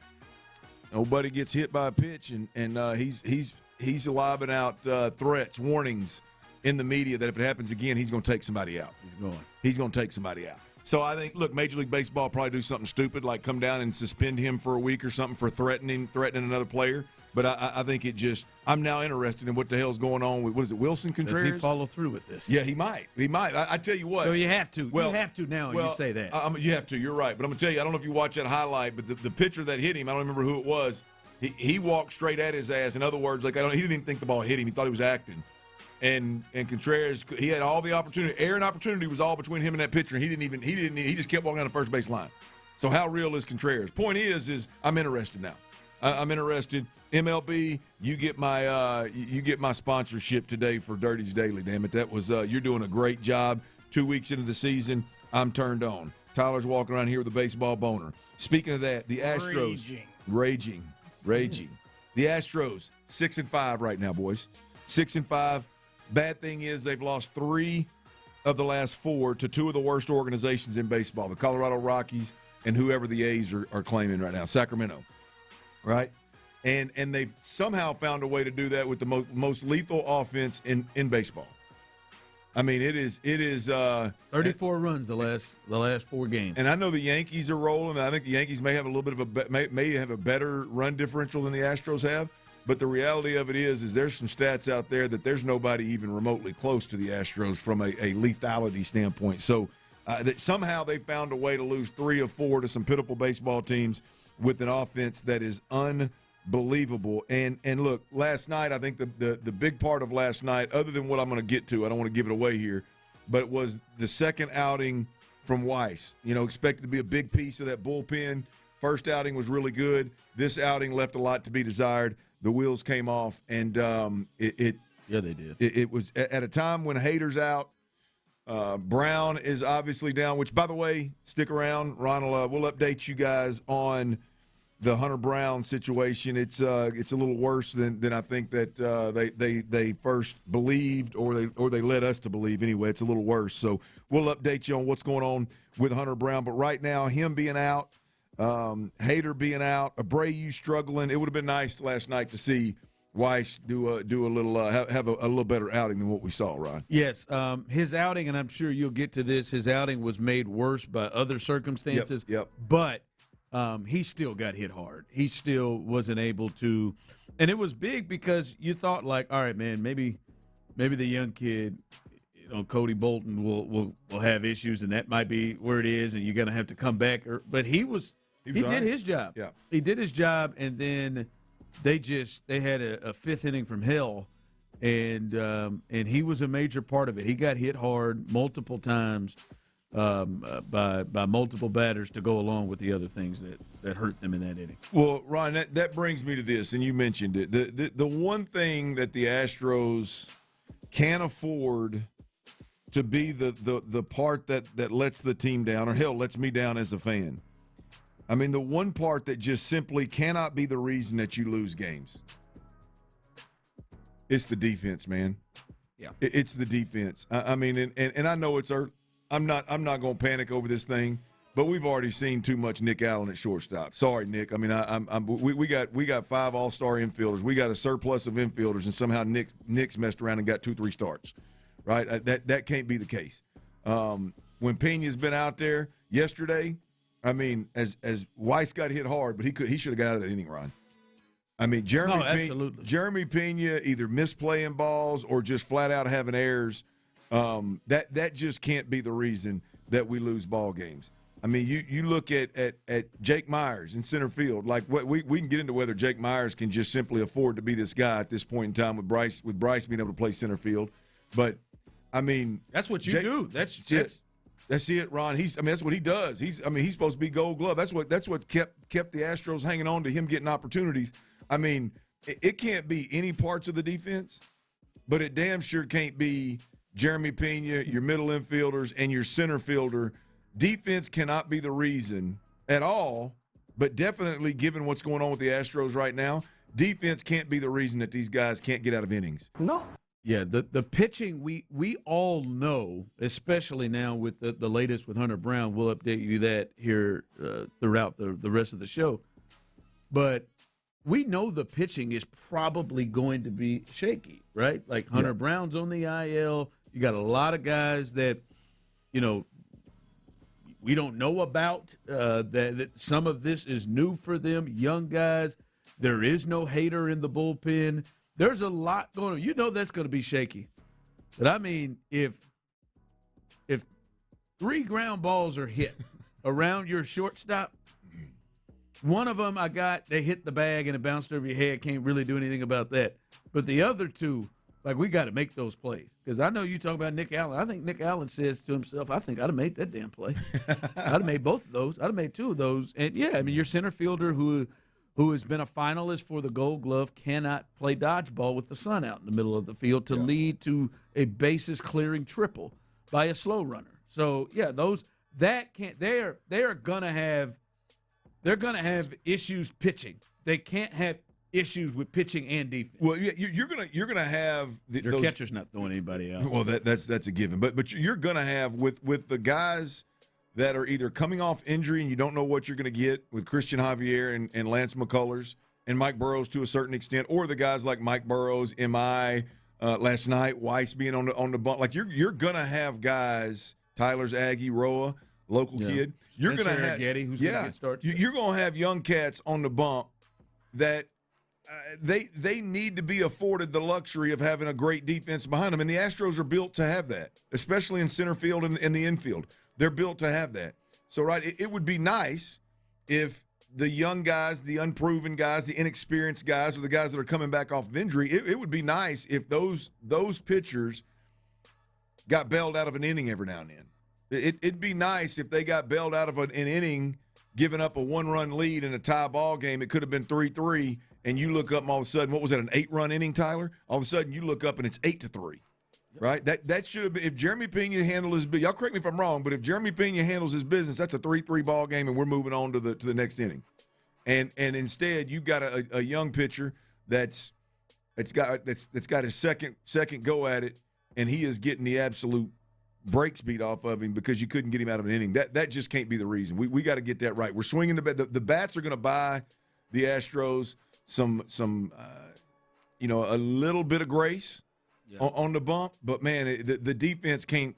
Nobody gets hit by a pitch, and he's lobbing out threats, warnings in the media that if it happens again, he's going to take somebody out. He's going to take somebody out. So I think, look, Major League Baseball probably do something stupid like come down and suspend him for a week or something for threatening another player. But I think I'm now interested in what the hell's going on with, what is it, Wilson Contreras? Does he follow through with this? Yeah, he might. I tell you what. So you have to. You have to now. You say that. You have to. You're right. But I'm going to tell you, I don't know if you watch that highlight, but the pitcher that hit him, I don't remember who it was. He walked straight at his ass. In other words, he didn't even think the ball hit him. He thought he was acting. And Contreras, he had all the opportunity. Air and opportunity was all between him and that pitcher. He just kept walking down the first base line. So how real is Contreras? Point is I'm interested now. I'm interested. MLB, you get my sponsorship today for Dirty's Daily. Damn it, that was you're doing a great job. 2 weeks into the season, I'm turned on. Tyler's walking around here with a baseball boner. Speaking of that, the Astros raging. The Astros 6-5 right now, boys. 6-5. Bad thing is they've lost 3 of the last 4 to 2 of the worst organizations in baseball, the Colorado Rockies and whoever the A's are claiming right now, Sacramento. Right? And they've somehow found a way to do that with the most lethal offense in baseball. I mean, it is 34 runs the last 4 games. And I know the Yankees are rolling. I think the Yankees may have a little bit of may have a better run differential than the Astros have. But the reality of it is there's some stats out there that there's nobody even remotely close to the Astros from a lethality standpoint. So that somehow they found a way to lose 3 of 4 to some pitiful baseball teams with an offense that is unbelievable. And look, last night, I think the big part of last night, other than what I'm going to get to, I don't want to give it away here, but it was the second outing from Weiss. Expected to be a big piece of that bullpen. First outing was really good. This outing left a lot to be desired. The wheels came off, and yeah, they did. It was at a time when Hader's out. Brown is obviously down, which, by the way, stick around. Ronald, we'll update you guys on the Hunter Brown situation. It's a little worse than I think that they first believed, or they led us to believe anyway. It's a little worse. So we'll update you on what's going on with Hunter Brown. But right now, him being out, Hader being out, Abreu struggling. It would have been nice last night to see Weiss do a little have a little better outing than what we saw, Ron. Yes, his outing, and I'm sure you'll get to this. His outing was made worse by other circumstances. Yep. But he still got hit hard. He still wasn't able to, and it was big because you thought, like, all right, man, maybe the young kid, Cody Bolton will have issues, and that might be where it is, and you're going to have to come back. But he did his job. Yeah, he did his job, and then they had a fifth inning from hell, and he was a major part of it. He got hit hard multiple times by multiple batters to go along with the other things that hurt them in that inning. Well, Ron, that brings me to this, and you mentioned it. The one thing that the Astros can't afford to be the part that lets the team down, or hell, lets me down as a fan. I mean, the one part that just simply cannot be the reason that you lose games. It's the defense, man. Yeah, it's the defense. I mean, and I know it's early. I'm not going to panic over this thing, but we've already seen too much Nick Allen at shortstop. Sorry, Nick. I mean, we got 5 all-star infielders. We got a surplus of infielders, and somehow Nick's messed around and got 2-3 starts. Right? That can't be the case. When Pena's been out there yesterday, I mean, as Weiss got hit hard, but he should have got out of that inning, Ron. I mean, Jeremy Pena either misplaying balls or just flat out having errors. That just can't be the reason that we lose ball games. I mean, you look at Jake Myers in center field. Like, what we can get into whether Jake Myers can just simply afford to be this guy at this point in time with Bryce being able to play center field. But I mean, that's what you do. That's it. That's it, Ron. That's what he does. He's supposed to be Gold Glove. That's what kept the Astros hanging on to him getting opportunities. I mean, it can't be any parts of the defense, but it damn sure can't be Jeremy Pena, your middle infielders, and your center fielder. Defense cannot be the reason at all, but definitely given what's going on with the Astros right now, defense can't be the reason that these guys can't get out of innings. No. Yeah, the pitching, we all know, especially now with the latest with Hunter Brown. We'll update you that here throughout the rest of the show. But we know the pitching is probably going to be shaky, right? Like Hunter Brown's on the IL. You got a lot of guys that, we don't know about, that some of this is new for them, young guys. There is no Hader in the bullpen. There's a lot going on. You know that's going to be shaky. But, I mean, if 3 ground balls are hit around your shortstop, one of them they hit the bag and it bounced over your head. Can't really do anything about that. But the other 2, we got to make those plays. Because I know you talk about Nick Allen. I think Nick Allen says to himself, I think I'd have made that damn play. I'd have made both of those. I'd have made 2 of those. And, yeah, I mean, your center fielder who has been a finalist for the Gold Glove cannot play dodgeball with the sun out in the middle of the field to lead to a bases-clearing triple by a slow runner. So, yeah, they're gonna have issues pitching. They can't have issues with pitching and defense. Well, you're gonna have your catcher's not throwing anybody out. Well, that's a given. But you're gonna have with the guys that are either coming off injury and you don't know what you're going to get with Christian Javier and Lance McCullers and Mike Burrows to a certain extent, or the guys like Mike Burrows, M.I., last night, Weiss being on the bump. Like, you're going to have guys, Tyler's Aggie, Roa, local kid. You're going to have Getty, who's going to get started. You're going to have young cats on the bump that they need to be afforded the luxury of having a great defense behind them. And the Astros are built to have that, especially in center field and in the infield. They're built to have that. So, right, it would be nice if the young guys, the unproven guys, the inexperienced guys, or the guys that are coming back off of injury, it would be nice if those pitchers got bailed out of an inning every now and then. It'd be nice if they got bailed out of an inning, giving up a 1-run lead in a tie ball game. It could have been 3-3, and you look up and all of a sudden, what was that, an 8-run inning, Tyler? All of a sudden you look up and it's 8-3. Right? That should have been, if Jeremy Pena handled his business, y'all correct me if I'm wrong, but if Jeremy Pena handles his business, that's a 3-3 ball game and we're moving on to the next inning. And instead you've got a young pitcher that's got his second go at it, and he is getting the absolute brakes beat off of him because you couldn't get him out of an inning. That just can't be the reason. We got to get that right. We're swinging the bat. The bats are going to buy the Astros some a little bit of grace. Yeah. On the bump, but man, the defense can't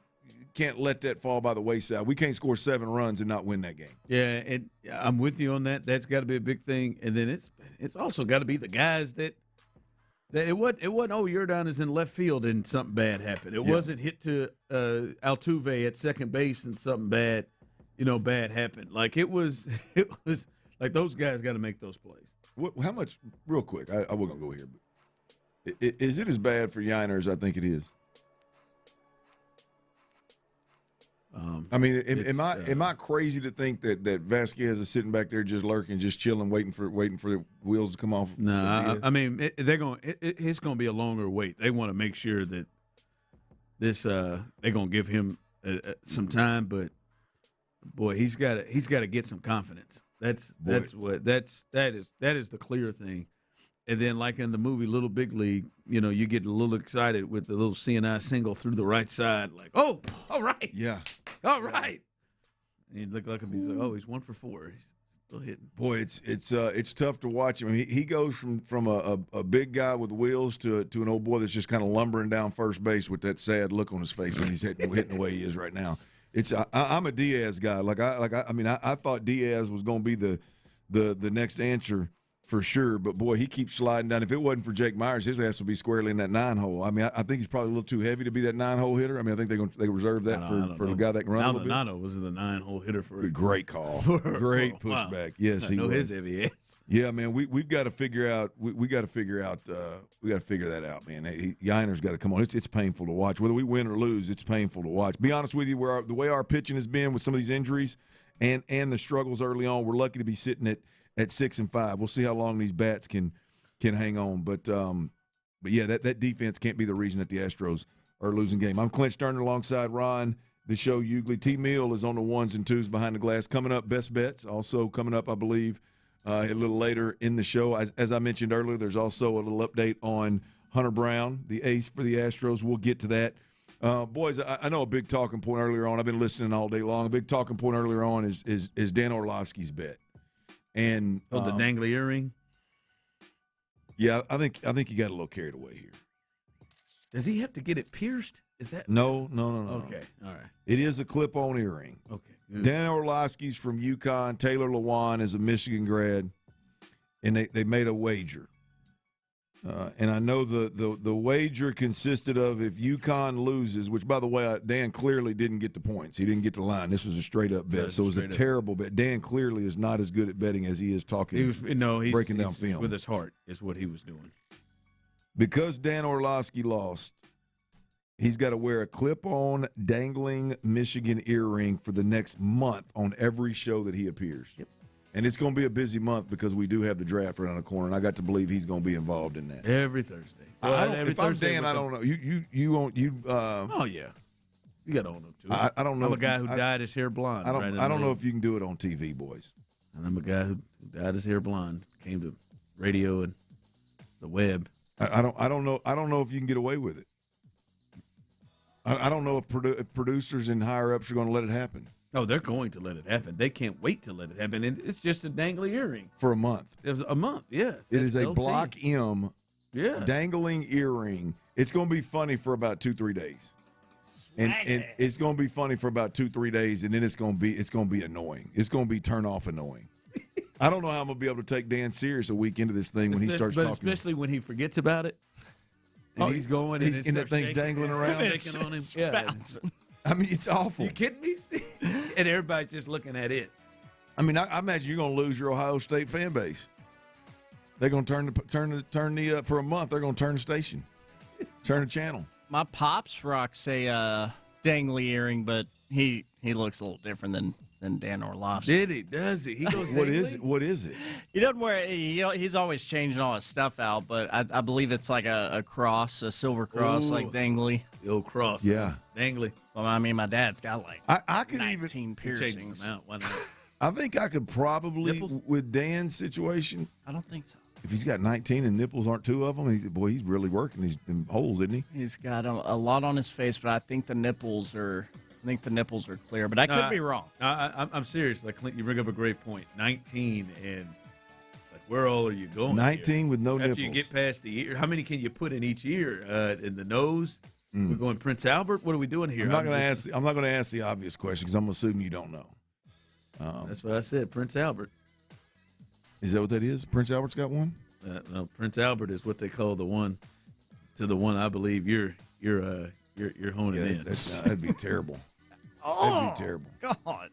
let that fall by the wayside. We can't score 7 runs and not win that game. Yeah, and I'm with you on that. That's got to be a big thing, and then it's also got to be the guys that It wasn't. Oh, Jordan is in left field and something bad happened. It wasn't hit to Altuve at second base and something bad, bad happened. Like it was like those guys got to make those plays. How much? Real quick, I wasn't gonna go here, but is it as bad for Yiner as I think it is? I mean, am I crazy to think that Vasquez is sitting back there just lurking, just chilling, waiting for the wheels to come off? No, I mean it's going to be a longer wait. They want to make sure that this they're going to give him some time, but boy, he's got to get some confidence. That is the clear thing. And then, like in the movie Little Big League, you get a little excited with the little CNI single through the right side, like, oh, all right. Yeah. All right. And you look like he's like, oh, he's 1 for 4. He's still hitting. Boy, it's tough to watch him. I mean, he goes from a big guy with wheels to an old boy that's just kind of lumbering down first base with that sad look on his face when he's hitting the way he is right now. I'm a Diaz guy. I thought Diaz was going to be the next answer for sure, but boy, he keeps sliding down. If it wasn't for Jake Myers, his ass would be squarely in that 9-hole. I mean, I think he's probably a little too heavy to be that 9-hole hitter. I mean, I think they reserve that for the guy that can run a little bit. Nano was the 9-hole hitter for great call, great pushback. Wow. Yes, he was. His heavy ass. Yeah, man, we've got to figure out. We got to figure out. We got to figure that out, man. Yiner's got to come on. It's painful to watch. Whether we win or lose, it's painful to watch. Be honest with you, the way our pitching has been with some of these injuries and the struggles early on, we're lucky to be sitting at 6-5. We'll see how long these bats can hang on. But yeah, that defense can't be the reason that the Astros are losing game. I'm Clint Stoerner alongside Ron, the show Hughley. T. Mill is on the 1s and 2s behind the glass. Coming up, best bets. Also coming up, I believe, a little later in the show. As I mentioned earlier, there's also a little update on Hunter Brown, the ace for the Astros. We'll get to that. Boys, I know a big talking point earlier on. I've been listening all day long. A big talking point earlier on is Dan Orlovsky's bet. And the dangly earring. Yeah, I think he got a little carried away here. Does he have to get it pierced? Is that no? Okay, all right. It is a clip-on earring. Okay. Good. Dan Orlovsky's from UConn. Taylor Lewan is a Michigan grad, and they made a wager. And I know the wager consisted of if UConn loses, which, by the way, Dan clearly didn't get the points. He didn't get the line. This was a straight-up bet, so it was a terrible bet. Dan clearly is not as good at betting as he is talking. He's breaking down film. With his heart is what he was doing. Because Dan Orlovsky lost, he's got to wear a clip-on dangling Michigan earring for the next month on every show that he appears. Yep. And it's going to be a busy month because we do have the draft around the corner, and I got to believe he's going to be involved in that every Thursday. If I'm Dan, I don't know. You won't you. Oh yeah, you got to own him too. I don't know. I'm a guy who dyed his hair blonde. I don't know if you can do it on TV, boys. And I'm a guy who dyed his hair blonde. Came to radio and the web. I don't know. I don't know if you can get away with it. I don't know if producers and higher ups are going to let it happen. No, they're going to let it happen. They can't wait to let it happen. And it's just a dangly earring. For a month. It was a month, yes. It is a Block M dangling earring. It's going to be funny for about 2-3 days. And it's going to be funny for about 2-3 days, and then it's going to be annoying. It's going to be turn off annoying. I don't know how I'm going to be able to take Dan serious a week into this thing when he starts talking. Especially when he forgets about it. And he's going and that thing's dangling around. Shaking on him. Bouncing. I mean, it's awful. You kidding me, Steve? And everybody's just looking at it. I mean, I imagine you're going to lose your Ohio State fan base. They're going to turn the for a month. They're going to turn the station, turn the channel. My pops rocks a dangly earring, but he looks a little different than Dan Orlovsky. Did he? Does he? He goes. What is it? What is it? He doesn't wear. He's always changing all his stuff out, but I believe it's like a cross, a silver cross, like dangly. The old cross. Yeah, dangly. Well, I mean, my dad's got like I could 19 even piercings. Them out. Why not? I think I could probably nipples? With Dan's situation. I don't think so. If he's got 19 and nipples aren't 2 of them, he's really working these holes, isn't he? He's got a lot on his face, but I think the nipples are clear. But I could be wrong. I'm serious. Like Clint, you bring up a great point. 19 and like where all are you going? 19 here? with no After nipples. you get past the ear, how many can you put in each ear? In the nose. We're going Prince Albert. What are we doing here? I'm not going to ask the obvious question because I'm assuming you don't know. That's what I said. Prince Albert. Is that what that is? Prince Albert's got one? No, Prince Albert is what they call the one I believe you're honing in. That'd be terrible. That'd be terrible. God.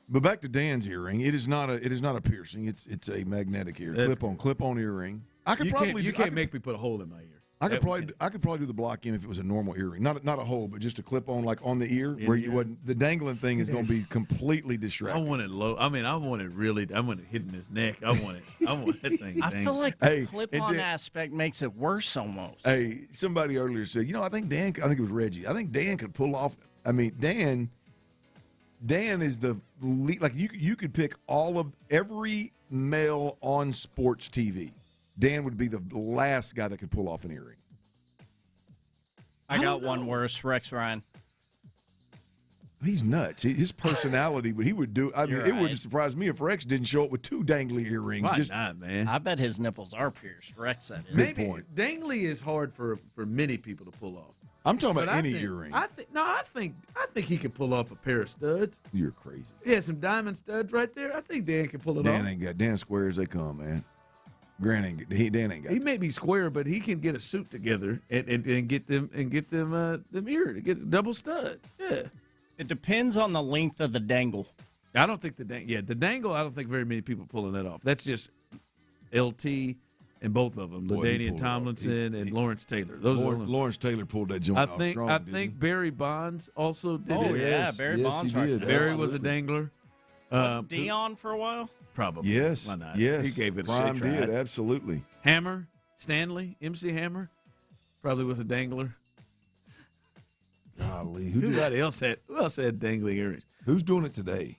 But back to Dan's earring. It is not a piercing. It's a magnetic ear. Clip-on earring. You can't make me put a hole in my ear. I could probably do the block in if it was a normal earring, not a hole, but just a clip on like on the ear where you wouldn't. The dangling thing is going to be completely distracting. I want it low. I mean, I want it hitting his neck. I want that thing. I feel like the clip-on aspect makes it worse almost. Hey, somebody earlier said, I think it was Reggie. I think Dan could pull off. I mean, Dan is the lead. Like you could pick every male on sports TV. Dan would be the last guy that could pull off an earring. I got one worse, Rex Ryan. He's nuts. His personality, what he would do. I mean, it wouldn't surprise me if Rex didn't show up with 2 dangly earrings. Why not, man? I bet his nipples are pierced. Rex said it. Maybe dangly is hard for many people to pull off. I'm talking about any earring. I think he could pull off a pair of studs. You're crazy. He has some diamond studs right there. I think Dan can pull it off. Dan square as they come, man. Dan ain't got. He may be square, but he can get a suit together and get them ear to get a double stud. Yeah. It depends on the length of the dangle. I don't think the dangle. I don't think very many people pulling that off. That's just LT and both of them, LaDainian Tomlinson and Lawrence Taylor. Lawrence Taylor pulled that joint off strong. I think Barry Bonds also did it. Oh yeah, Barry Bonds. He did. Barry was a dangler. Dion for a while. Probably. Yes. Why not? Yes. He gave it a Prime shot. did, absolutely. Hammer, MC Hammer, probably was a dangler. Golly. Who else had dangling earrings? Who's doing it today?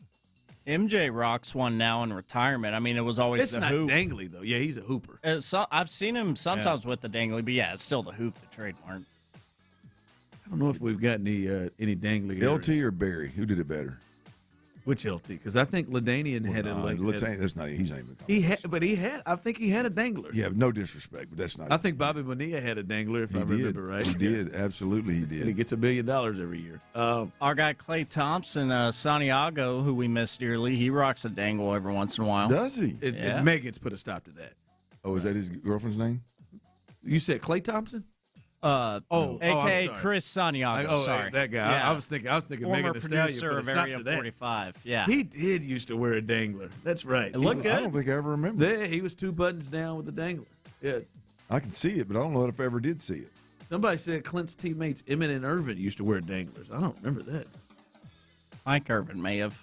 MJ rocks one now in retirement. I mean, it was always It's the not hoop. dangly, though. Yeah, he's a hooper. I've seen him sometimes with the dangly, but yeah, it's still the hoop, the trademark. I don't know if we've got any dangly earrings. LT or Barry? Who did it better? Which LT? Because I think LaDainian had a like. That's not. He's not even. I think he had a dangler. Yeah, no disrespect, but that's not. I think Bobby Bonilla had a dangler, if I remember right. He did. Absolutely, he did. And he gets $1 million every year. Our guy Klay Thompson, Santiago, who we miss dearly, he rocks a dangle every once in a while. Does he? Megan's put a stop to that. Oh, is that his girlfriend's name? You said Klay Thompson? A.K.A. Chris Santiago. Sorry, that guy. Yeah. I was thinking Former Megan Thee Stallion producer put a of stop Area to that. 45. Yeah, He did used to wear a dangler. That's right. It looked good. I don't think I ever remember. Yeah, he was 2 buttons down with the dangler. Yeah. I can see it, but I don't know if I ever did see it. Somebody said Clint's teammates Emmett and Irvin used to wear danglers. I don't remember that. Mike Irvin may have.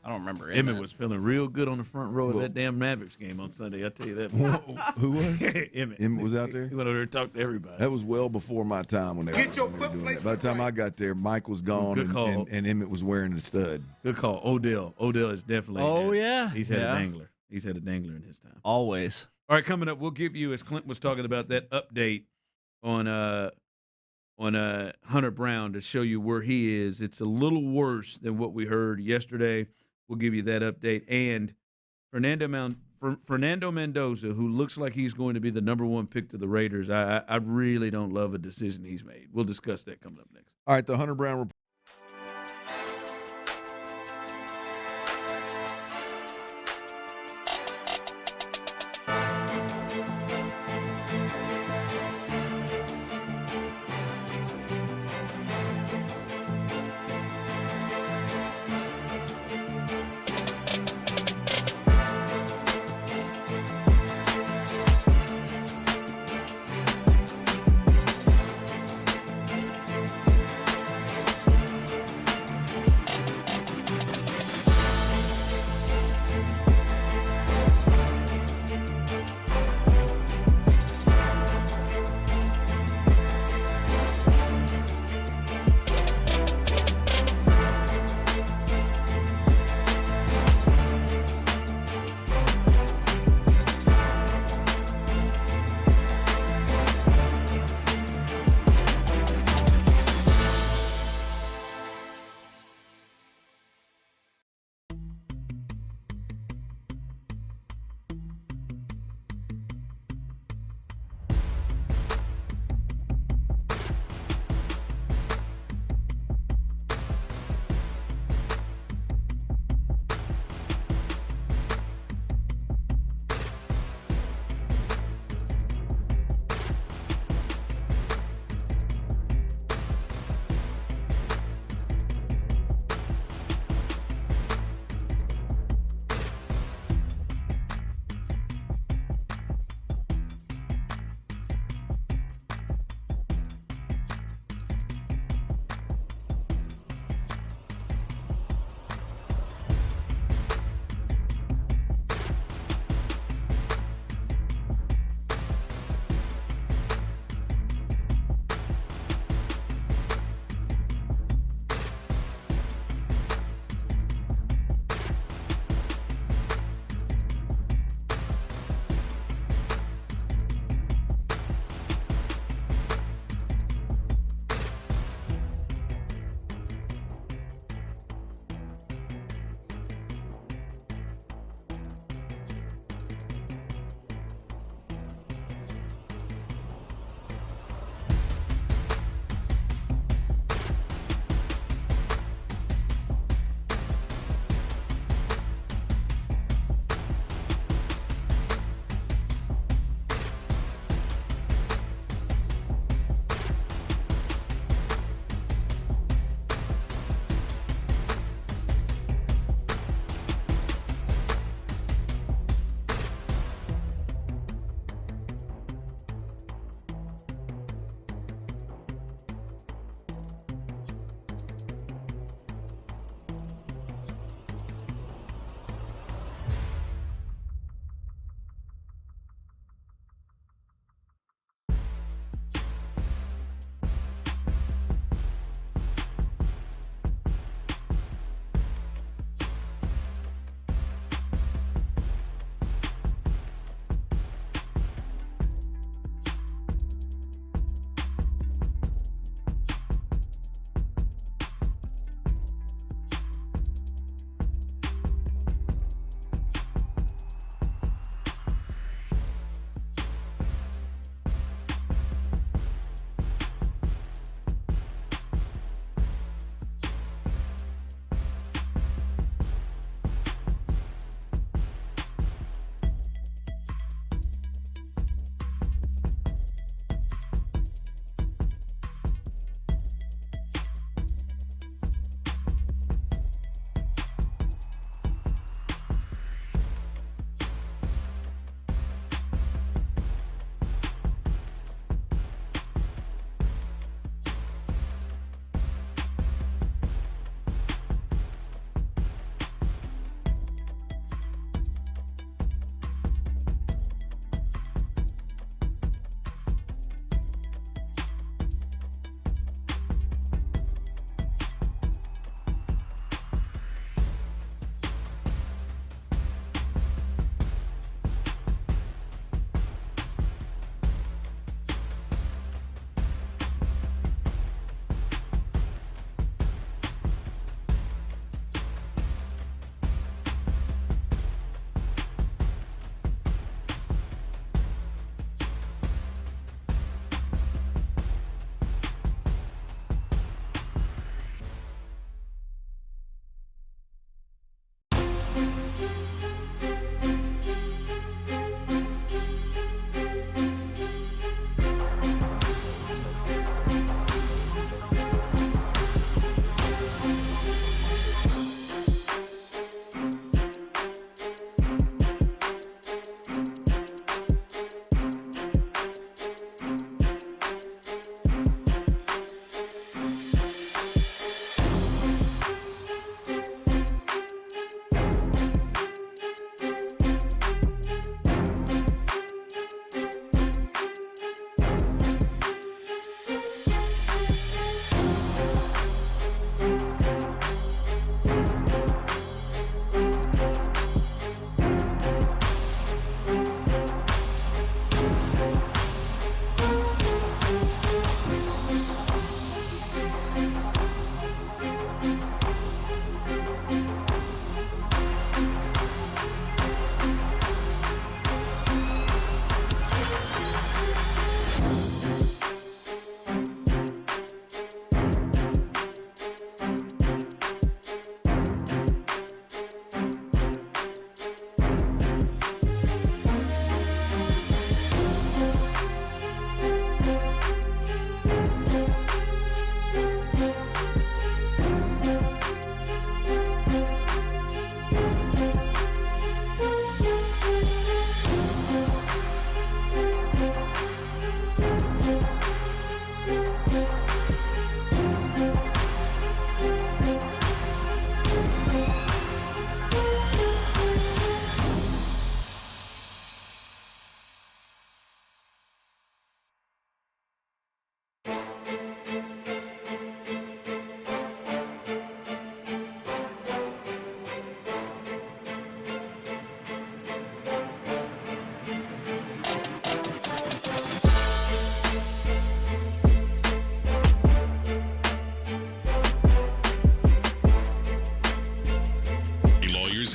I don't remember. Emmett was feeling real good on the front row of that damn Mavericks game on Sunday. I tell you that. Who was? Emmett. Emmett was out there? He went over there and talked to everybody. That was well before my time when they were doing that. By the time I got there, Mike was gone and Emmett was wearing the stud. Good call. Odell is definitely. Oh, yeah. He's had a dangler. He's had a dangler in his time. Always. All right, coming up, we'll give you, as Clint was talking about, that update on Hunter Brown to show you where he is. It's a little worse than what we heard yesterday. We'll give you that update. And Fernando Mendoza, who looks like he's going to be the #1 pick to the Raiders, I really don't love a decision he's made. We'll discuss that coming up next. All right, the Hunter Brown report.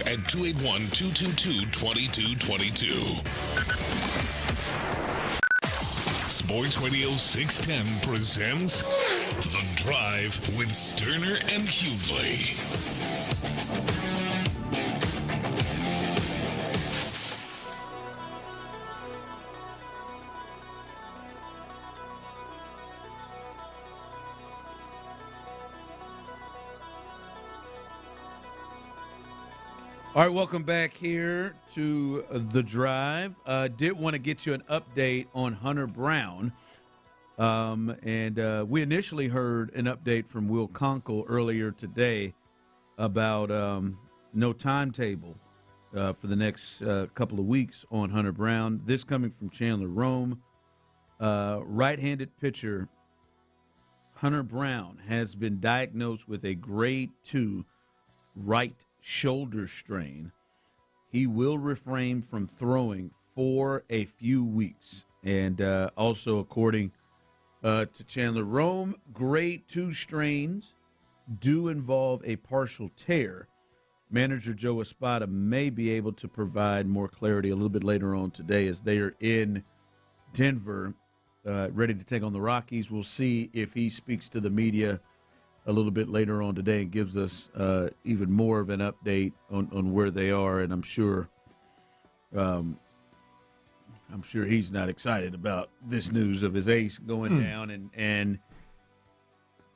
At 281-222-2222. Sports Radio 610 presents The Drive with Stoerner and Hughley. All right, welcome back here to The Drive. Did want to get you an update on Hunter Brown. We initially heard an update from Will Conkle earlier today about no timetable for the next couple of weeks on Hunter Brown. This coming from Chandler Rome. Right-handed pitcher Hunter Brown has been diagnosed with a grade 2 right shoulder strain. He will refrain from throwing for a few weeks. And also, according to Chandler Rome, grade 2 strains do involve a partial tear. Manager Joe Espada may be able to provide more clarity a little bit later on today as they are in Denver, ready to take on the Rockies. We'll see if he speaks to the media a little bit later on today and gives us even more of an update on where they are. And I'm sure he's not excited about this news of his ace going down. And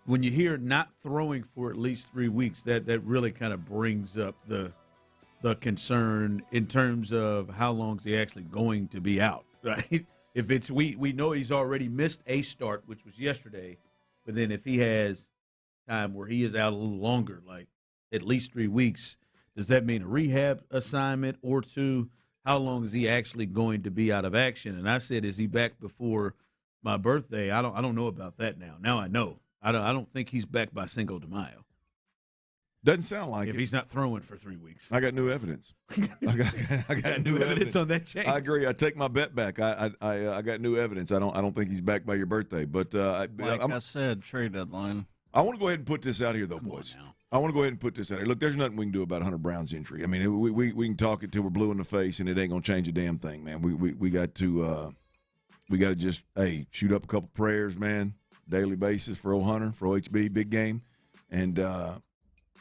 when you hear not throwing for at least 3 weeks, that really kind of brings up the concern in terms of how long is he actually going to be out, right? If it's we know he's already missed a start, which was yesterday, but then if he has time where he is out a little longer, like at least 3 weeks, does that mean a rehab assignment or 2? How long is he actually going to be out of action? And I said, is he back before my birthday? I don't know about that now. Now I know. I don't think he's back by Cinco de Mayo. Doesn't sound like if it. He's not throwing for 3 weeks. I got new evidence. I got new evidence on that change. I agree. I take my bet back. I got new evidence. I don't think he's back by your birthday. But I said, trade deadline. I want to go ahead and put this out here, though, boys. I want to go ahead and put this out here. Look, there's nothing we can do about Hunter Brown's injury. I mean, we can talk it till we're blue in the face, and it ain't gonna change a damn thing, man. We got to just shoot up a couple prayers, man, daily basis for old Hunter, for OHB, big game, and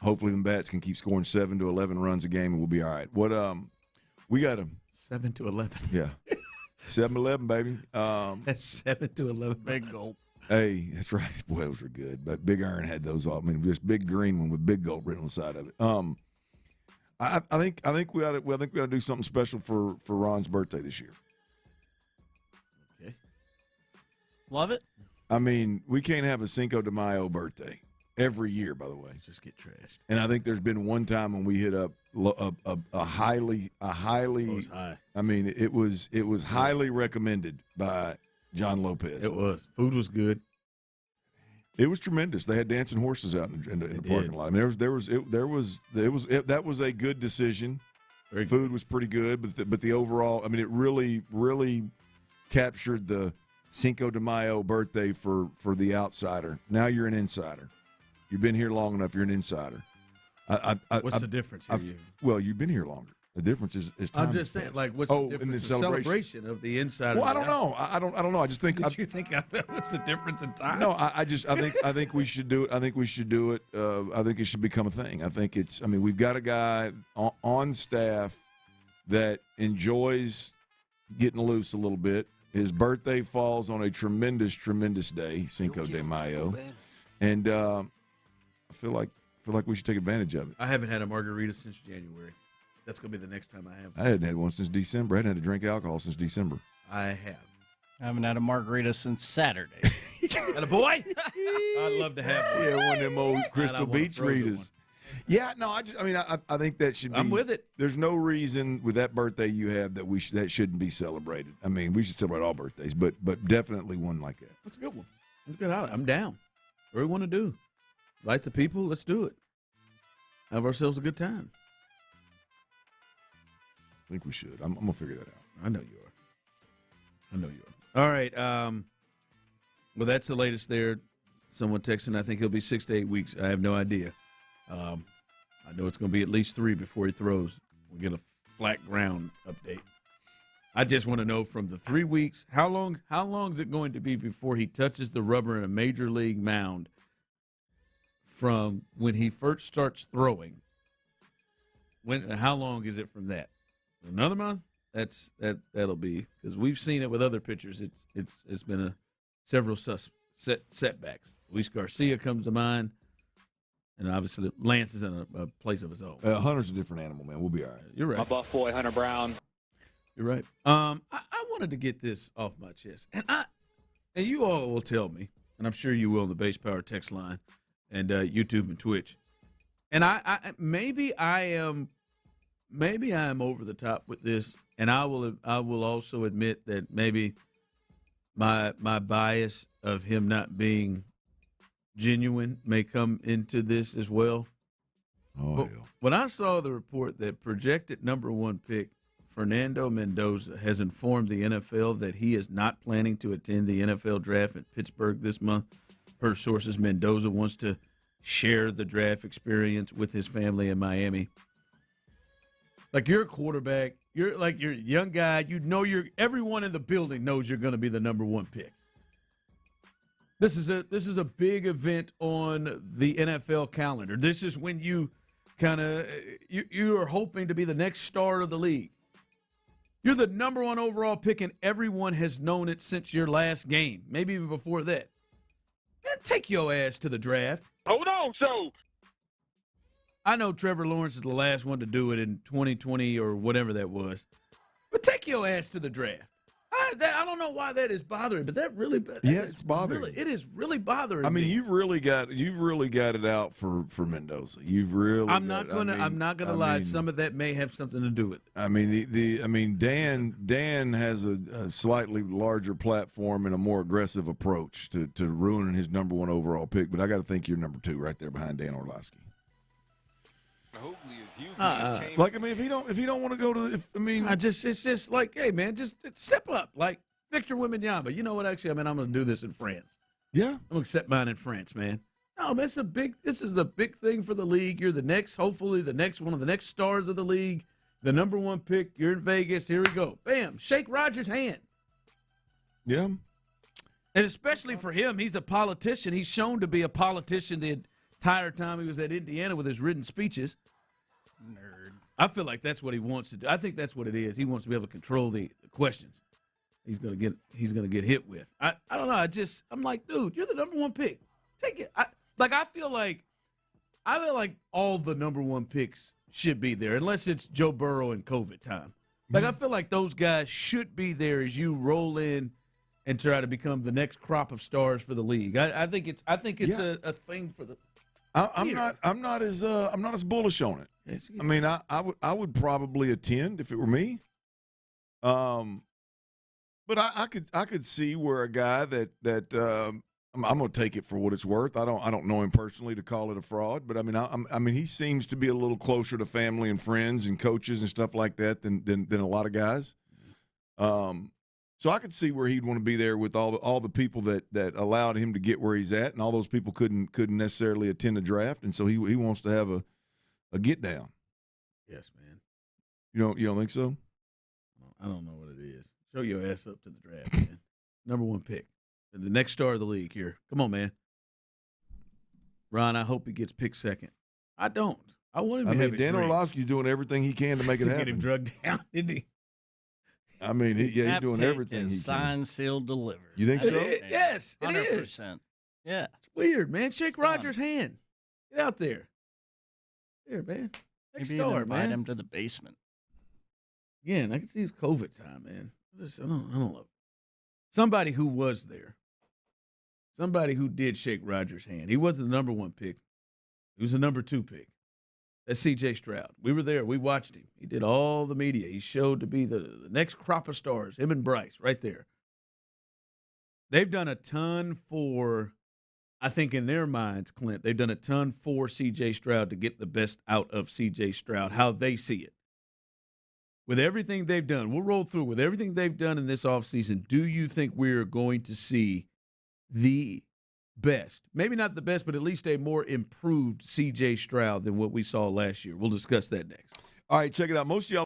hopefully them bats can keep scoring 7 to 11 runs a game, and we'll be all right. What we got them 7 to 11. Yeah, 7-11, baby. That's 7 to 11. Big gulp. Hey, that's right. Boy, those were good. But Big Iron had those all. I mean, this big green one with big gulp written on the side of it. I think we ought to do something special for Ron's birthday this year. Okay. Love it. I mean, we can't have a Cinco de Mayo birthday every year, by the way. Just get trashed. And I think there's been one time when we hit a highly. High. I mean, it was highly recommended by John Lopez. It was. Food was good. It was tremendous. They had dancing horses out in the parking lot. I mean, that was a good decision. Food was pretty good, but the overall, I mean, it really, really captured the Cinco de Mayo birthday for the outsider. Now you're an insider. You've been here long enough. You're an insider. What's the difference here? Well, you've been here longer. The difference is time. I'm just saying, like, what's the difference? In the celebration of the insider. Well, I don't know. I don't know. I just think. Did you think what's the difference in time? No, I think we should do it. I think we should do it. I think it should become a thing. I think it's. I mean, we've got a guy on staff that enjoys getting loose a little bit. His birthday falls on a tremendous, tremendous day, Cinco de Mayo, and I feel like we should take advantage of it. I haven't had a margarita since January. That's going to be the next time I have one. I hadn't had one since December. I hadn't had to drink alcohol since December. I have. I haven't had a margarita since Saturday. And a boy? I'd love to have one. Yeah, one of them old Crystal Beach readers. Yeah, no, I think that should be. I'm with it. There's no reason with that birthday you have that shouldn't be celebrated. I mean, we should celebrate all birthdays, but definitely one like that. That's a good one. That's a good highlight. I'm down. What do we want to do? Like the people? Let's do it. Have ourselves a good time. I think we should. I'm going to figure that out. I know you are. All right. Well, that's the latest there. Someone texting, I think he'll be 6 to 8 weeks. I have no idea. I know it's going to be at least 3 before he throws. We'll get a flat ground update. I just want to know from the 3 weeks, how long is it going to be before he touches the rubber in a major league mound from when he first starts throwing? How long is it from that? Another month? That'll be, because we've seen it with other pitchers. It's been several setbacks. Luis Garcia comes to mind, and obviously Lance is in a place of his own. Hunter's a different animal, man. We'll be all right. You're right. My buff boy, Hunter Brown. You're right. I wanted to get this off my chest, and you all will tell me, and I'm sure you will on the Base Power text line and YouTube and Twitch. And maybe I am over the top with this, and I will also admit that maybe my bias of him not being genuine may come into this as well. Hell. When I saw the report that projected number 1 pick Fernando Mendoza has informed the NFL that he is not planning to attend the NFL draft at Pittsburgh this month, per sources, Mendoza wants to share the draft experience with his family in Miami. Like, you're a quarterback. You're a young guy. You know everyone in the building knows you're going to be the number 1 pick. This is a big event on the NFL calendar. This is when you you are hoping to be the next star of the league. You're the number 1 overall pick, and everyone has known it since your last game, maybe even before that. Man, take your ass to the draft. Hold on, so. I know Trevor Lawrence is the last one to do it in 2020 or whatever that was, but take your ass to the draft. I don't know why that is bothering, but it's bothering. It is really bothering. I mean, me. you've really got it out for Mendoza. You've really. I'm not gonna lie. Some of that may have something to do with it. I mean, Dan has a slightly larger platform and a more aggressive approach to ruining his number 1 overall pick. But I got to think you're number 2 right there behind Dan Orlovsky. If he don't want to go to, it's just like, hey man, just step up, like Victor Wembanyama. You know what? Actually, I'm going to do this in France. Yeah, I'm going to accept mine in France, man. No, man, this is a big thing for the league. You're hopefully the next one of the next stars of the league, the number 1 pick. You're in Vegas. Here we go. Bam, shake Rodgers' hand. Yeah, and especially for him, he's a politician. He's shown to be a politician the entire time he was at Indiana with his written speeches. Nerd. I feel like that's what he wants to do. I think that's what it is. He wants to be able to control the questions he's gonna get hit with. I don't know. I'm like, dude, you're the number 1 pick. Take it. I feel like all the number 1 picks should be there, unless it's Joe Burrow and COVID time. Like, I feel like those guys should be there as you roll in and try to become the next crop of stars for the league. I think it's a thing for the. I'm not as bullish on it. I mean, I would probably attend if it were me. But I could see where a guy that I'm going to take it for what it's worth. I don't know him personally to call it a fraud, but I mean he seems to be a little closer to family and friends and coaches and stuff like that than a lot of guys. So I could see where he'd want to be there with all the people that allowed him to get where he's at, and all those people couldn't necessarily attend the draft, and so he wants to have a get down. Yes, man. You don't think so? I don't know what it is. Show your ass up to the draft, man. Number 1 pick. And the next star of the league here. Come on, man. Ron, I hope he gets picked second. I don't. I want him to have his Dan dreams. Orlovsky's doing everything he can to make it to happen. get him drugged down, isn't he? I mean, he's doing everything he can. Signed, sealed, delivered. You think so? Yes, it 100%. is. Yeah. It's weird, man. Shake Rogers' hand. Get out there. Here, man. Next Maybe star, invite man. him to the basement. Again, I can see it's COVID time, man. I don't love it. Somebody who was there. Somebody who did shake Rogers' hand. He wasn't the number 1 pick. He was the number 2 pick. That's C.J. Stroud. We were there. We watched him. He did all the media. He showed to be the next crop of stars, him and Bryce right there. They've done a ton for, I think in their minds, Clint, they've done a ton for C.J. Stroud to get the best out of C.J. Stroud, how they see it. With everything they've done, we'll roll through with everything they've done in this offseason. Do you think we're going to see the best, maybe not the best, but at least a more improved C.J. Stroud than what we saw last year? We'll discuss that next. All right, check it out. Most of y'all.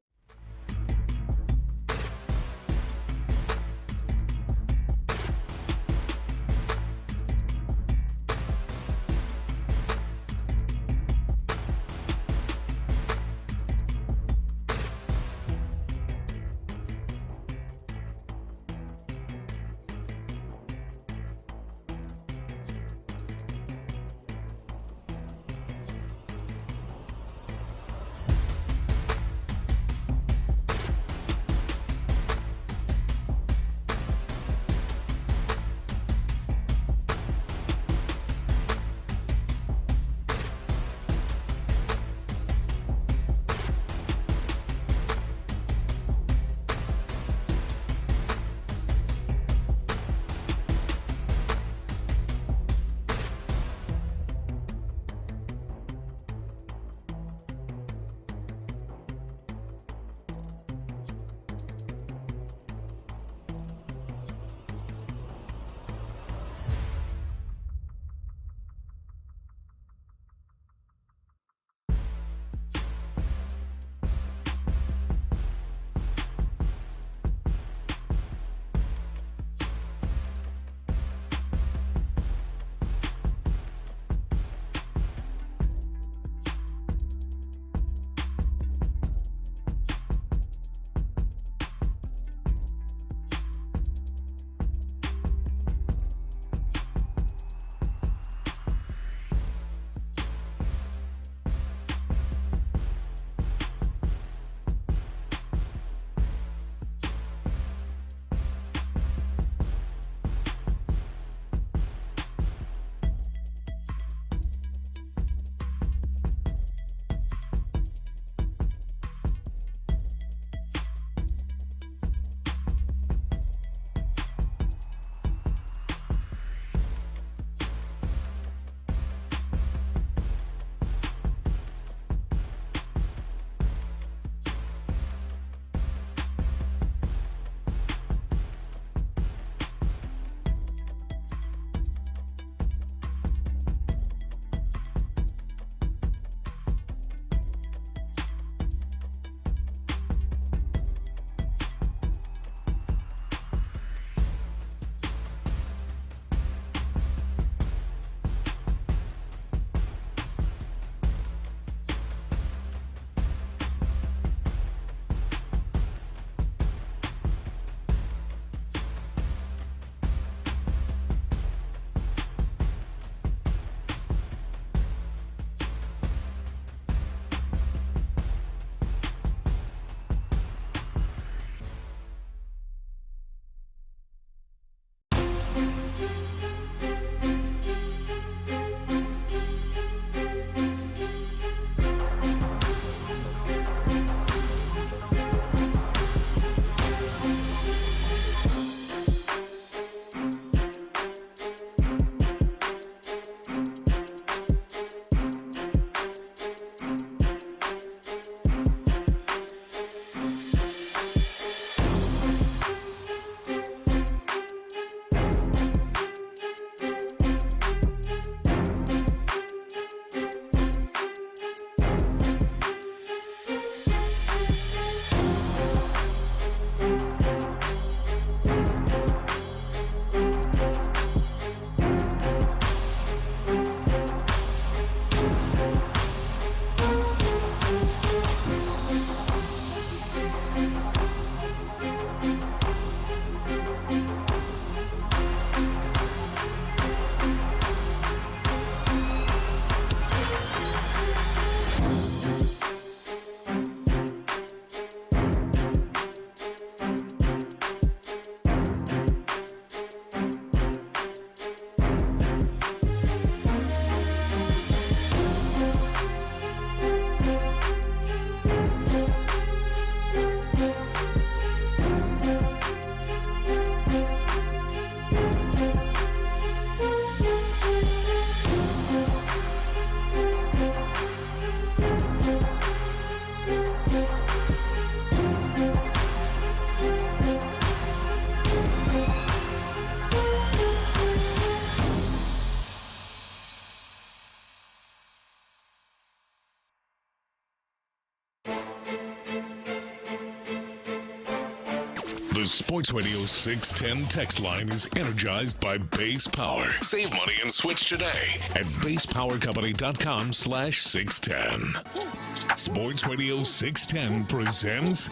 The Sports Radio 610 text line is energized by Base Power. Save money and switch today at basepowercompany.com/610. Sports Radio 610 presents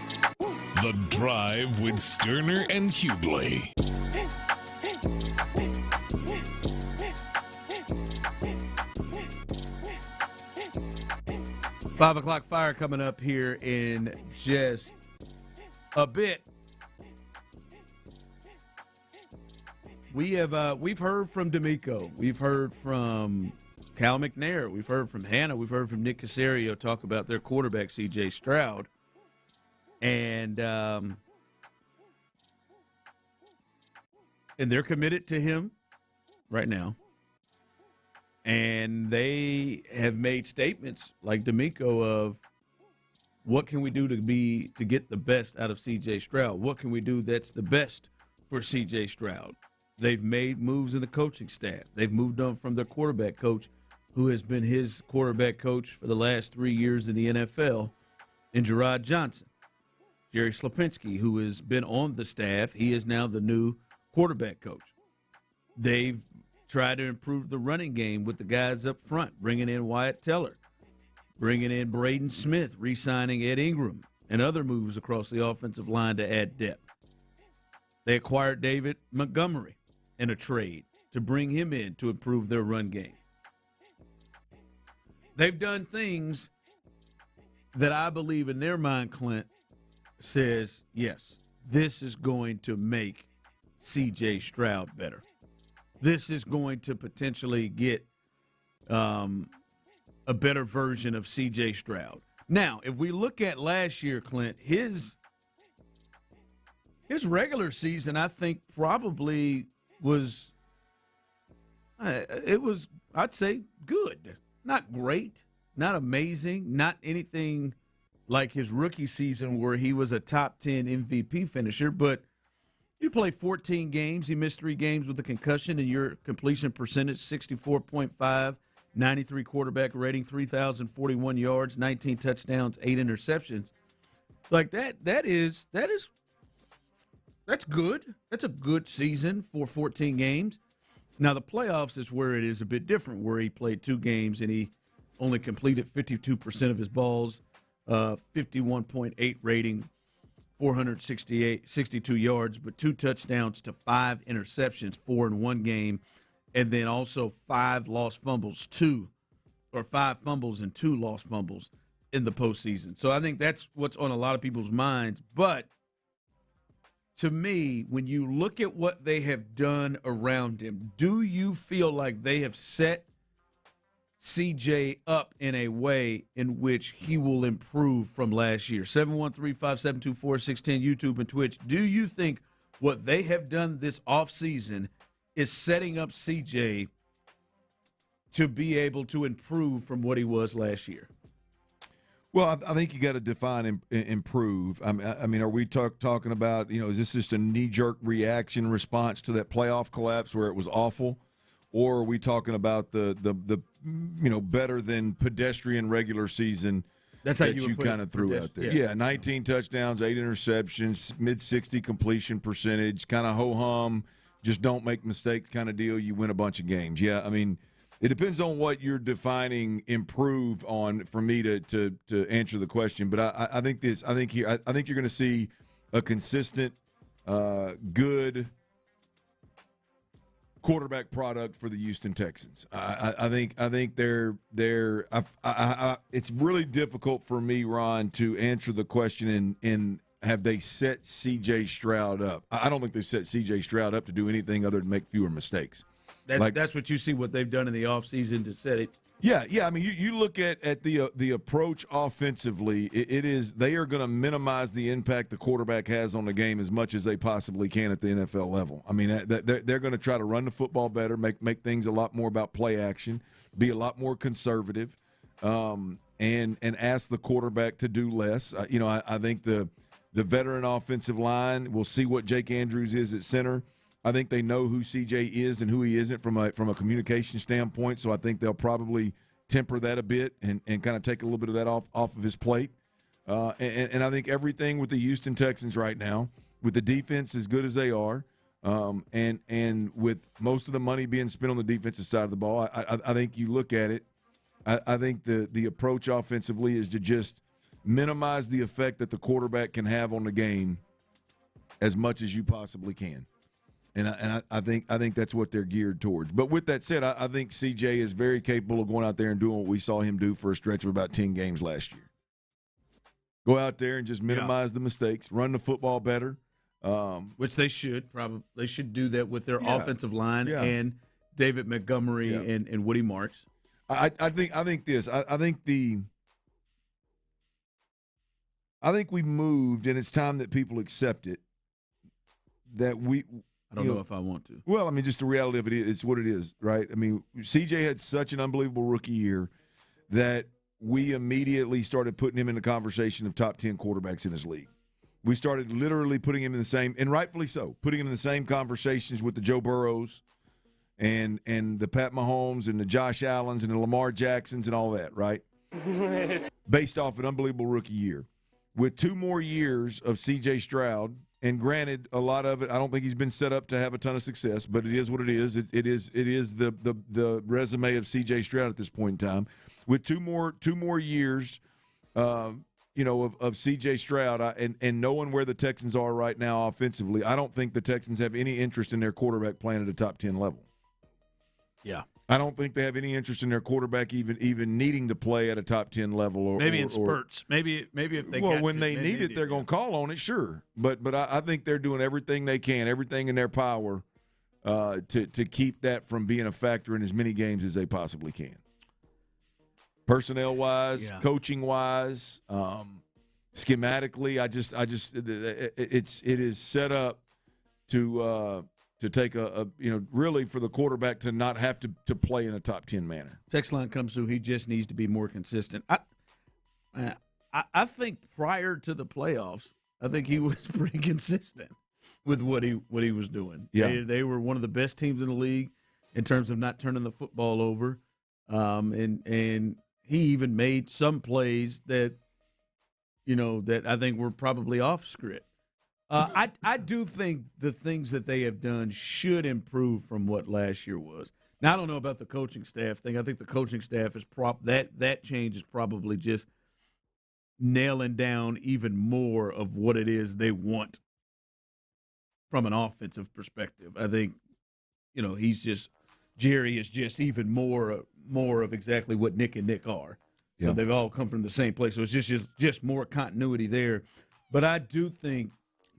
The Drive with Stoerner and Hughley. Five o'clock fire coming up here in just a bit. We've heard from DeMeco. We've heard from Cal McNair. We've heard from Hannah. We've heard from Nick Caserio talk about their quarterback, C.J. Stroud. And they're committed to him right now. And they have made statements like DeMeco of what can we do to get the best out of C.J. Stroud? What can we do that's the best for C.J. Stroud? They've made moves in the coaching staff. They've moved on from their quarterback coach, who has been his quarterback coach for the last 3 years in the NFL, in Gerard Johnson. Jerry Slapinski, who has been on the staff, he is now the new quarterback coach. They've tried to improve the running game with the guys up front, bringing in Wyatt Teller, bringing in Braden Smith, re-signing Ed Ingram, and other moves across the offensive line to add depth. They acquired David Montgomery in a trade to bring him in to improve their run game. They've done things that I believe in their mind, Clint, says, yes, this is going to make C.J. Stroud better. This is going to potentially get a better version of C.J. Stroud. Now, if we look at last year, Clint, his regular season, I think, probably was, I'd say, good. Not great, not amazing, not anything like his rookie season where he was a top 10 MVP finisher, but you play 14 games. He missed 3 games with a concussion, and your completion percentage, 64.5, 93 quarterback rating, 3,041 yards, 19 touchdowns, 8 interceptions. Like that's good. That's a good season for 14 games. Now, the playoffs is where it is a bit different, where he played 2 games and he only completed 52% of his balls, 51.8 rating, 462 yards, but 2 touchdowns to 5 interceptions, 4 in one game, and then also 5 lost fumbles, 5 fumbles and 2 lost fumbles in the postseason. So I think that's what's on a lot of people's minds. But to me, when you look at what they have done around him, do you feel like they have set CJ up in a way in which he will improve from last year? 713-572-4610, YouTube and Twitch. Do you think what they have done this offseason is setting up CJ to be able to improve from what he was last year? Well, I think you got to define improve. I mean, are we talking about, is this just a knee-jerk reaction response to that playoff collapse where it was awful? Or are we talking about the better than pedestrian regular season That's how that you kind of threw out there? Yeah, 19 touchdowns, 8 interceptions, mid-60 completion percentage, kind of ho-hum, just don't make mistakes kind of deal. You win a bunch of games. Yeah, I mean, it depends on what you're defining improve on for me to answer the question. But I think you're going to see a consistent, good quarterback product for the Houston Texans. I think it's really difficult for me, Ron, to answer the question in have they set C.J. Stroud up. I don't think they've set C.J. Stroud up to do anything other than make fewer mistakes. That's what you see what they've done in the offseason to set it. Yeah. I mean, you look at the approach offensively. It is they are going to minimize the impact the quarterback has on the game as much as they possibly can at the NFL level. I mean, they're going to try to run the football better, make things a lot more about play action, be a lot more conservative, and ask the quarterback to do less. I think the veteran offensive line, we'll see what Jake Andrews is at center. I think they know who CJ is and who he isn't from a communication standpoint, so I think they'll probably temper that a bit and kind of take a little bit of that off of his plate. And I think everything with the Houston Texans right now with the defense as good as they are, and with most of the money being spent on the defensive side of the ball, I think you look at it. I think the approach offensively is to just minimize the effect that the quarterback can have on the game as much as you possibly can. And I think that's what they're geared towards. But with that said, I think CJ is very capable of going out there and doing what we saw him do for a stretch of about 10 games last year. Go out there and just minimize the mistakes, run the football better. Which they should probably. They should do that with their offensive line and David Montgomery and Woody Marks. I think we moved, and it's time that people accept it. That I don't know if I want to. Well, I mean, just the reality of it is, it's what it is, right? I mean, CJ had such an unbelievable rookie year that we immediately started putting him in the conversation of top 10 quarterbacks in his league. We started literally putting him in the same, and rightfully so, putting him in the same conversations with the Joe Burrows and the Pat Mahomes and the Josh Allens and the Lamar Jacksons and all that, right? Based off an unbelievable rookie year. With 2 more years of C.J. Stroud, and granted, a lot of it, I don't think he's been set up to have a ton of success, but it is what it is. It is the resume of C.J. Stroud at this point in time. With two more years, of C.J. Stroud, and knowing where the Texans are right now offensively, I don't think the Texans have any interest in their quarterback playing at a top 10 level. Yeah. I don't think they have any interest in their quarterback even needing to play at a top 10 level. Maybe in spurts. Maybe if they when they need it, they're going to call on it, sure. But I think they're doing everything they can, everything in their power to keep that from being a factor in as many games as they possibly can. Personnel-wise, coaching-wise, schematically, it is set up to take really for the quarterback to not have to play in a top 10 manner. Text line comes through. He just needs to be more consistent. I think prior to the playoffs, I think he was pretty consistent with what he was doing. Yeah. They were one of the best teams in the league in terms of not turning the football over, and he even made some plays that I think were probably off script. I do think the things that they have done should improve from what last year was. Now, I don't know about the coaching staff thing. I think the coaching staff is that change is probably just nailing down even more of what it is they want from an offensive perspective. I think, Jerry is just even more of exactly what Nick and Nick are. So they've all come from the same place. So it's just more continuity there. But I do think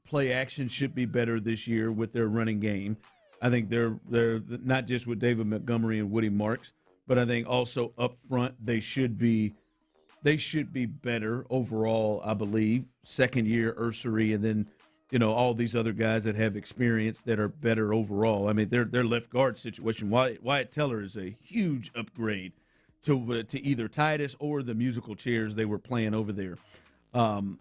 play action should be better this year with their running game. I think they're not just with David Montgomery and Woody Marks, but I think also up front they should be better overall, I believe. Second year Ursery, and then all these other guys that have experience that are better overall. I mean, their left guard situation. Wyatt Teller is a huge upgrade to either Titus or the musical chairs they were playing over there. And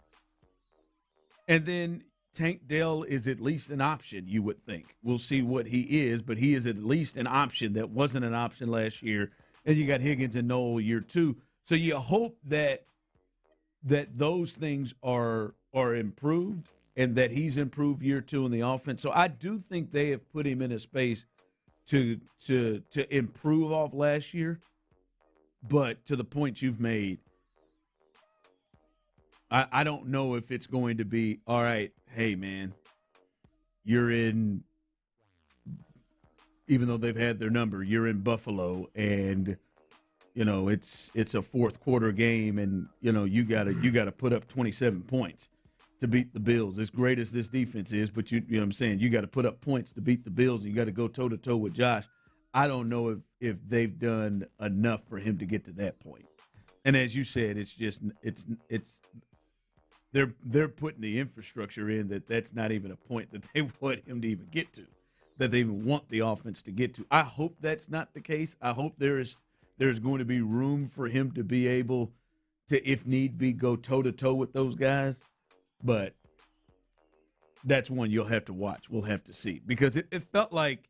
then Tank Dell is at least an option, you would think. We'll see what he is, but he is at least an option that wasn't an option last year. And you got Higgins and Noel year 2. So you hope that those things are improved and that he's improved year 2 in the offense. So I do think they have put him in a space to improve off last year. But to the point you've made, I don't know if it's going to be, all right, hey, man, you're in, even though they've had their number, you're in Buffalo, and, it's a fourth quarter game, and, you gotta put up 27 points to beat the Bills. As great as this defense is, but you know what I'm saying, you got to put up points to beat the Bills, and you got to go toe-to-toe with Josh. I don't know if they've done enough for him to get to that point. And as you said, it's they're putting the infrastructure in that's not even a point that they want him to even get to, that they even want the offense to get to. I hope that's not the case. I hope there's going to be room for him to be able to, if need be, go toe-to-toe with those guys. But that's one you'll have to watch. We'll have to see. Because it felt like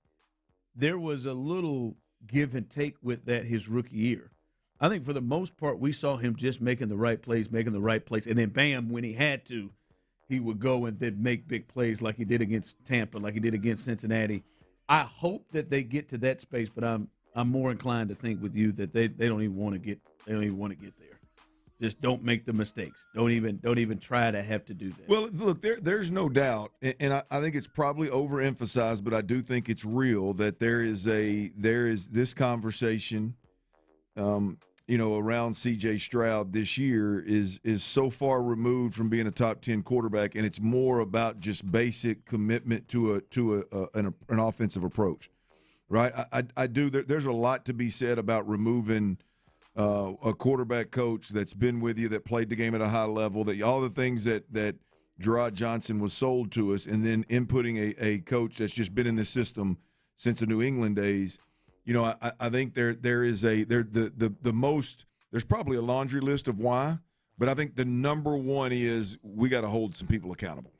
there was a little give and take with that his rookie year. I think for the most part we saw him just making the right plays, and then bam, when he had to, he would go and then make big plays like he did against Tampa, like he did against Cincinnati. I hope that they get to that space, but I'm more inclined to think with you that they don't even want to get there. Just don't make the mistakes. Don't even try to have to do that. Well, look, there's no doubt, and I think it's probably overemphasized, but I do think it's real that there is this conversation, around C.J. Stroud this year is so far removed from being a top 10 quarterback, and it's more about just basic commitment to an offensive approach, right? I do. There's a lot to be said about removing a quarterback coach that's been with you, that played the game at a high level, that all the things that Gerard Johnson was sold to us, and then inputting a coach that's just been in the system since the New England days. I think there's probably a laundry list of why, but I think the number one is we got to hold some people accountable.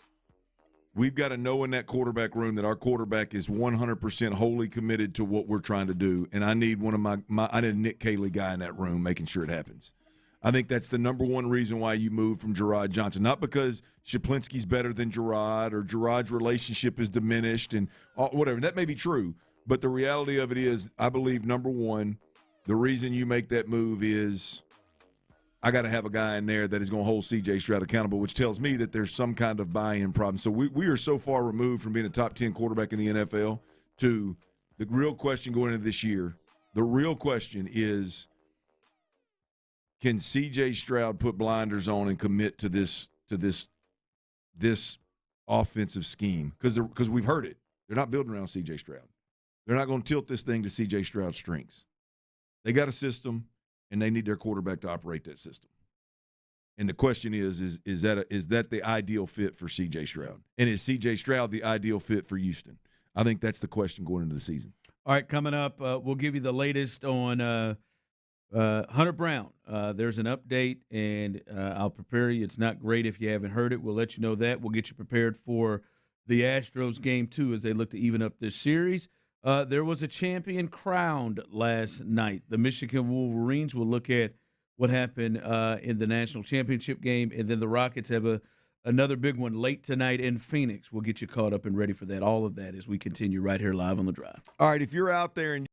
We've got to know in that quarterback room that our quarterback is 100% wholly committed to what we're trying to do, and I need I need a Nick Caley guy in that room making sure it happens. I think that's the number one reason why you moved from Gerard Johnson, not because Shaplinsky's better than Gerard or Gerard's relationship is diminished and whatever. That may be true. But the reality of it is, I believe, number one, the reason you make that move is I got to have a guy in there that is going to hold C.J. Stroud accountable, which tells me that there's some kind of buy-in problem. So we are so far removed from being a top 10 quarterback in the NFL to the real question going into this year. The real question is, can C.J. Stroud put blinders on and commit to this offensive scheme? Because we've heard it. They're not building around C.J. Stroud. They're not going to tilt this thing to C.J. Stroud's strengths. They got a system, and they need their quarterback to operate that system. And the question is that the ideal fit for C.J. Stroud? And is C.J. Stroud the ideal fit for Houston? I think that's the question going into the season. All right, coming up, we'll give you the latest on Hunter Brown. There's an update, and I'll prepare you. It's not great if you haven't heard it. We'll let you know that. We'll get you prepared for the Astros game, too, as they look to even up this series. There was a champion crowned last night. The Michigan Wolverines will look at what happened in the national championship game, and then the Rockets have another big one late tonight in Phoenix. We'll get you caught up and ready for that. All of that as we continue right here live on The Drive. All right, if you're out there and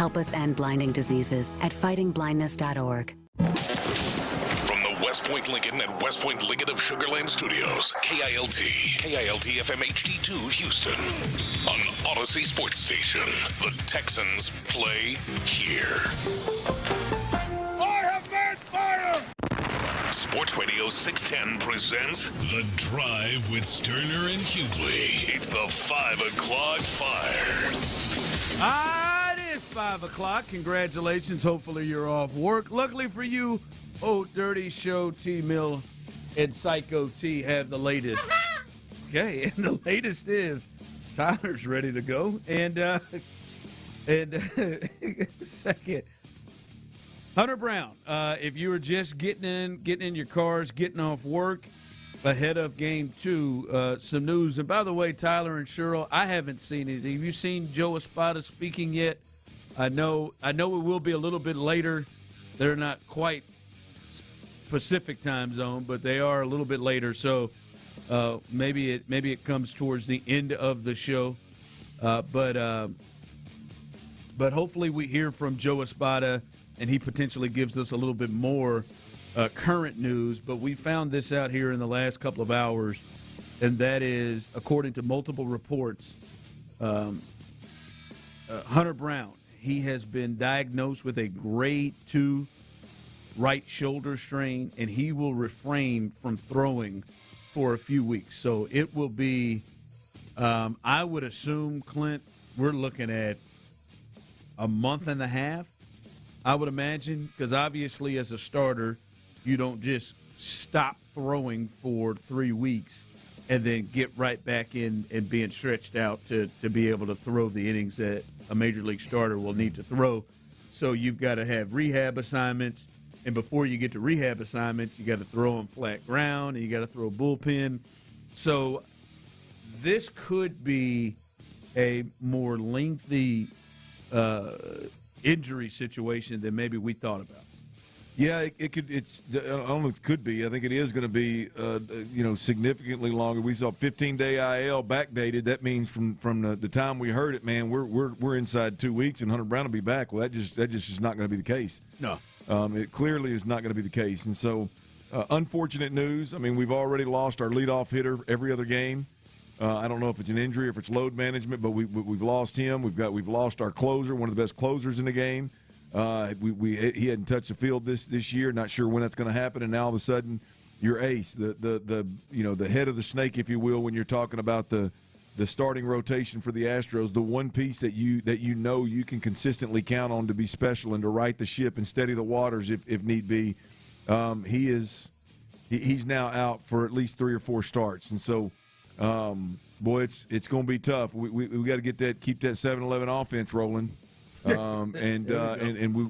Help us end blinding diseases at fightingblindness.org. From the West Point Lincoln and West Point Lincoln of Sugar Land Studios, KILT FM HD2 Houston. On Odyssey Sports Station, the Texans play here. I have made fire! Sports Radio 610 presents The Drive with Stoerner and Hughley. It's the 5 o'clock fire. It is 5 o'clock. Congratulations. Hopefully you're off work. Luckily for you, Old Dirty Show, T-Mill, and Psycho T have the latest. Okay, and the latest is Tyler's ready to go. And second, Hunter Brown, if you were just getting in your cars, getting off work ahead of Game 2, some news. And by the way, Tyler and Cheryl, I haven't seen it. Have you seen Joe Espada speaking yet? I know it will be a little bit later. They're not quite Pacific time zone, but they are a little bit later. So maybe it comes towards the end of the show. But hopefully we hear from Joe Espada, and he potentially gives us a little bit more current news. But we found this out here in the last couple of hours, and that is, according to multiple reports, Hunter Brown, he has been diagnosed with a grade 2 right shoulder strain, and he will refrain from throwing for a few weeks. So it will be, I would assume, Clint, we're looking at a month and a half, I would imagine, because obviously as a starter, you don't just stop throwing for 3 weeks and then get right back in and being stretched out to be able to throw the innings that a major league starter will need to throw. So you've got to have rehab assignments, and before you get to rehab assignments, you got to throw on flat ground, and you got to throw bullpen. So this could be a more lengthy injury situation than maybe we thought about. Yeah, it could. I don't know if it could be. I think it is going to be, significantly longer. We saw 15-day IL backdated. That means from the time we heard it, man, we're inside 2 weeks, and Hunter Brown will be back. Well, that just is not going to be the case. No, it clearly is not going to be the case. And so, unfortunate news. I mean, we've already lost our leadoff hitter every other game. I don't know if it's an injury, if it's load management, but we've lost him. We've lost our closer, one of the best closers in the game. He hadn't touched the field this year. Not sure when that's going to happen, and now all of a sudden, your ace, the head of the snake, if you will, when you're talking about the starting rotation for the Astros, the one piece that you can consistently count on to be special and to right the ship and steady the waters if need be. He's now out for at least 3 or 4 starts, and so. Boy, it's going to be tough. We got to keep that 7-11 offense rolling, and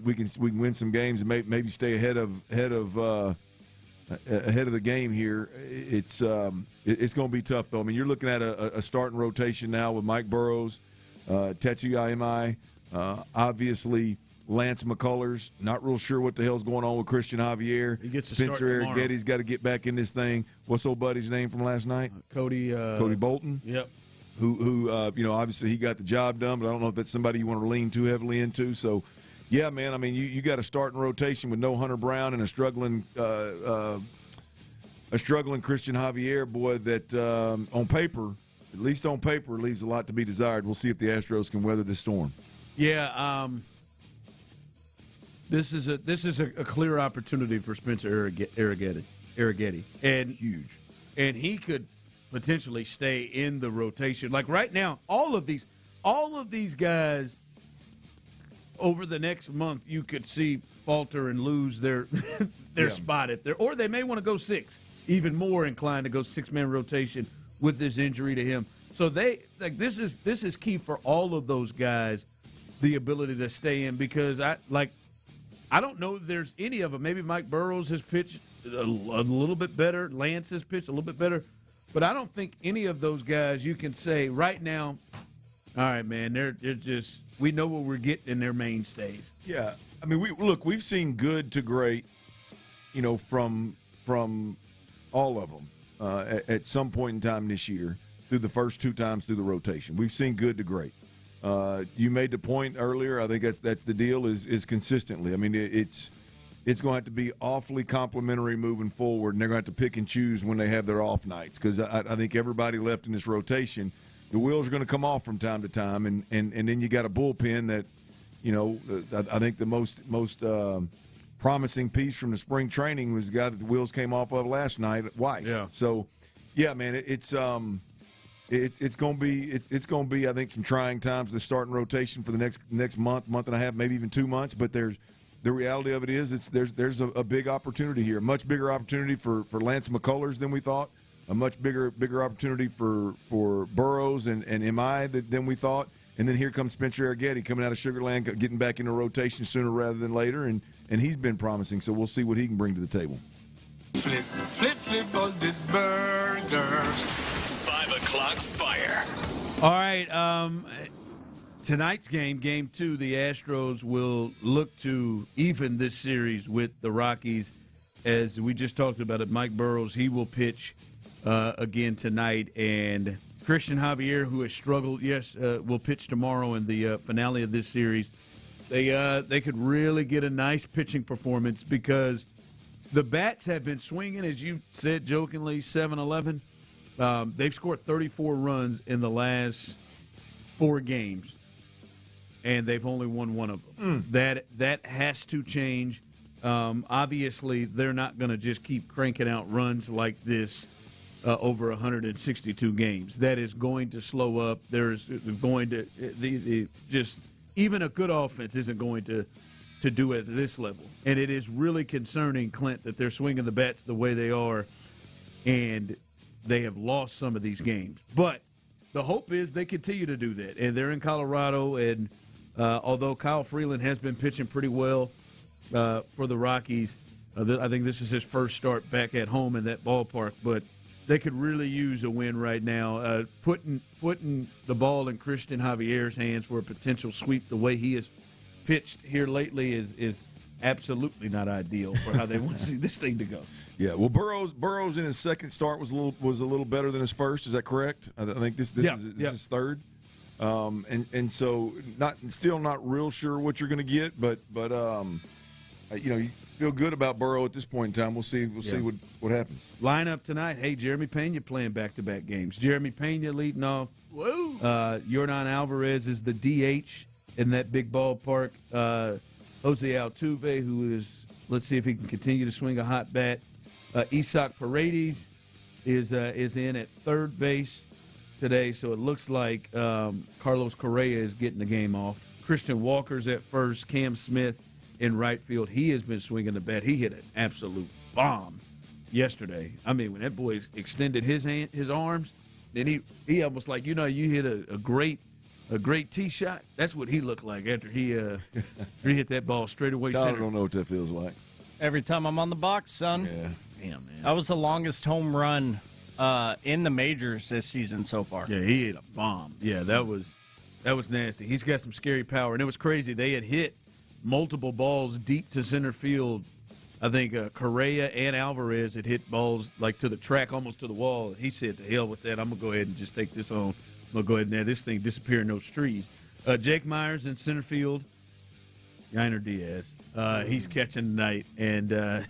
we can win some games and maybe stay ahead of the game here. It's going to be tough though. I mean, you're looking at a starting rotation now with Mike Burrows, Tetsuya Imai, obviously Lance McCullers. Not real sure what the hell's going on with Christian Javier. He gets to Spencer start Arrighetti's got to get back in this thing. What's old buddy's name from last night? Cody Bolton. Yep. Who obviously he got the job done, but I don't know if that's somebody you want to lean too heavily into. So, yeah, man, I mean, you got a starting rotation with no Hunter Brown and a struggling Christian Javier, boy, that on paper, at least on paper, leaves a lot to be desired. We'll see if the Astros can weather this storm. Yeah, this is a clear opportunity for Spencer Arrighetti, and huge, and he could potentially stay in the rotation. Like right now, all of these guys over the next month, you could see falter and lose their spot at there, or they may want to go 6, even more inclined to go 6-man rotation with this injury to him. So this is key for all of those guys, the ability to stay in, because I don't know if there's any of them. Maybe Mike Burrows has pitched a little bit better. Lance has pitched a little bit better. But I don't think any of those guys you can say right now, all right, man, they're just – we know what we're getting in their mainstays. Yeah. I mean, we've seen good to great, from all of them at some point in time this year through the first 2 times through the rotation. We've seen good to great. You made the point earlier. I think that's the deal is consistently. I mean, it's going to have to be awfully complimentary moving forward, and they're going to have to pick and choose when they have their off nights because I think everybody left in this rotation, the wheels are going to come off from time to time, and then you got a bullpen that, I think the most promising piece from the spring training was the guy that the wheels came off of last night, Weiss. Yeah. So, yeah, man, it's going to be I think some trying times the starting rotation for the next month and a half, maybe even 2 months. But the reality of it is there's a big opportunity here, a much bigger opportunity for Lance McCullers than we thought, a much bigger opportunity for Burrows and MI than we thought. And then here comes Spencer Arrighetti coming out of Sugar Land, getting back into rotation sooner rather than later, and he's been promising. So we'll see what he can bring to the table. Flip all these burgers. 5 o'clock fire. All right, tonight's game 2, the Astros will look to even this series with the Rockies. As we just talked about it, Mike Burrows, he will pitch again tonight, and Christian Javier, who has struggled, will pitch tomorrow in the finale of this series. They could really get a nice pitching performance because the bats have been swinging, as you said jokingly, 7-11. They've scored 34 runs in the last 4 games, and they've only won 1 of them. That has to change. Obviously, they're not going to just keep cranking out runs like this over 162 games. That is going to slow up. There's going to just even a good offense isn't going to do it at this level. And it is really concerning, Clint, that they're swinging the bats the way they are, and they have lost some of these games. But the hope is they continue to do that. And they're in Colorado, and although Kyle Freeland has been pitching pretty well for the Rockies, I think this is his first start back at home in that ballpark, but they could really use a win right now. Putting the ball in Christian Javier's hands for a potential sweep the way he has pitched here lately is absolutely not ideal for how they want to see this thing to go. Yeah, well, Burrows in his second start was a little better than his first. Is that correct? I think this is his third, and so still not real sure what you're going to get, but you feel good about Burrow at this point in time. We'll see what happens. Lineup tonight. Hey, Jeremy Pena playing back-to-back games. Jeremy Pena leading off. Whoa. Yordan Alvarez is the DH in that big ballpark. Jose Altuve, who is, let's see if he can continue to swing a hot bat. Isaac Paredes is in at third base today, so it looks like Carlos Correa is getting the game off. Christian Walker's at first. Cam Smith in right field. He has been swinging the bat. He hit an absolute bomb yesterday. I mean, when that boy extended his arms, then he almost like, you hit a great tee shot. That's what he looked like after he hit that ball straight away. I don't know what that feels like. Every time I'm on the box, son. Yeah. Damn, man. That was the longest home run in the majors this season so far. Yeah, he hit a bomb. Yeah, that was nasty. He's got some scary power, and it was crazy. They had hit multiple balls deep to center field. I think Correa and Alvarez had hit balls like to the track, almost to the wall. He said, to hell with that. I'm going to go ahead and just take this on. I'm going to go ahead and have this thing disappear in those trees. Jake Myers in center field. Yainer Diaz. He's catching tonight. And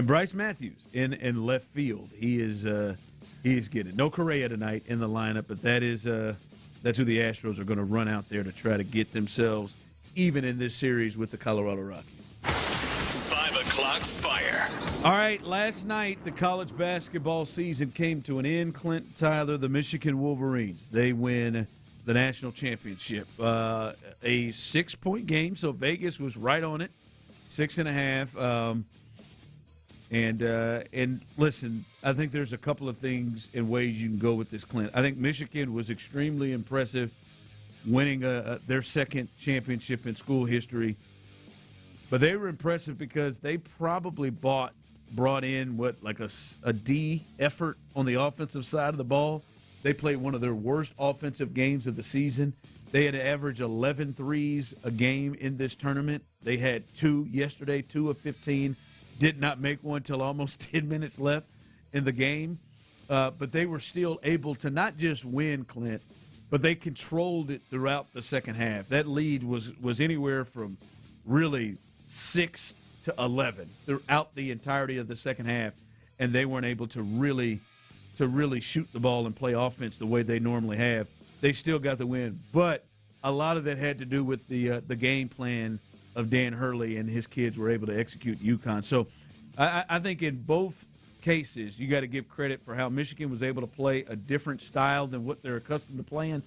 Bryce Matthews in left field. He is getting it. No Correa tonight in the lineup, but that's who the Astros are going to run out there to try to get themselves even in this series with the Colorado Rockies. 5 o'clock fire. All right, last night the college basketball season came to an end. Clint, Tyler, the Michigan Wolverines, they win the national championship. A 6-point game, so Vegas was right on it, 6.5. And listen, I think there's a couple of things and ways you can go with this, Clint. I think Michigan was extremely impressive, winning their second championship in school history. But they were impressive because they probably brought in a D effort on the offensive side of the ball. They played one of their worst offensive games of the season. They had an average 11 threes a game in this tournament. They had 2 yesterday, 2 of 15. Did not make one till almost 10 minutes left in the game. But they were still able to not just win, Clint, but they controlled it throughout the second half. That lead was anywhere from really 6 to 11 throughout the entirety of the second half, and they weren't able to really shoot the ball and play offense the way they normally have. They still got the win, but a lot of that had to do with the game plan of Dan Hurley, and his kids were able to execute UConn. So I think in both cases, you got to give credit for how Michigan was able to play a different style than what they're accustomed to playing.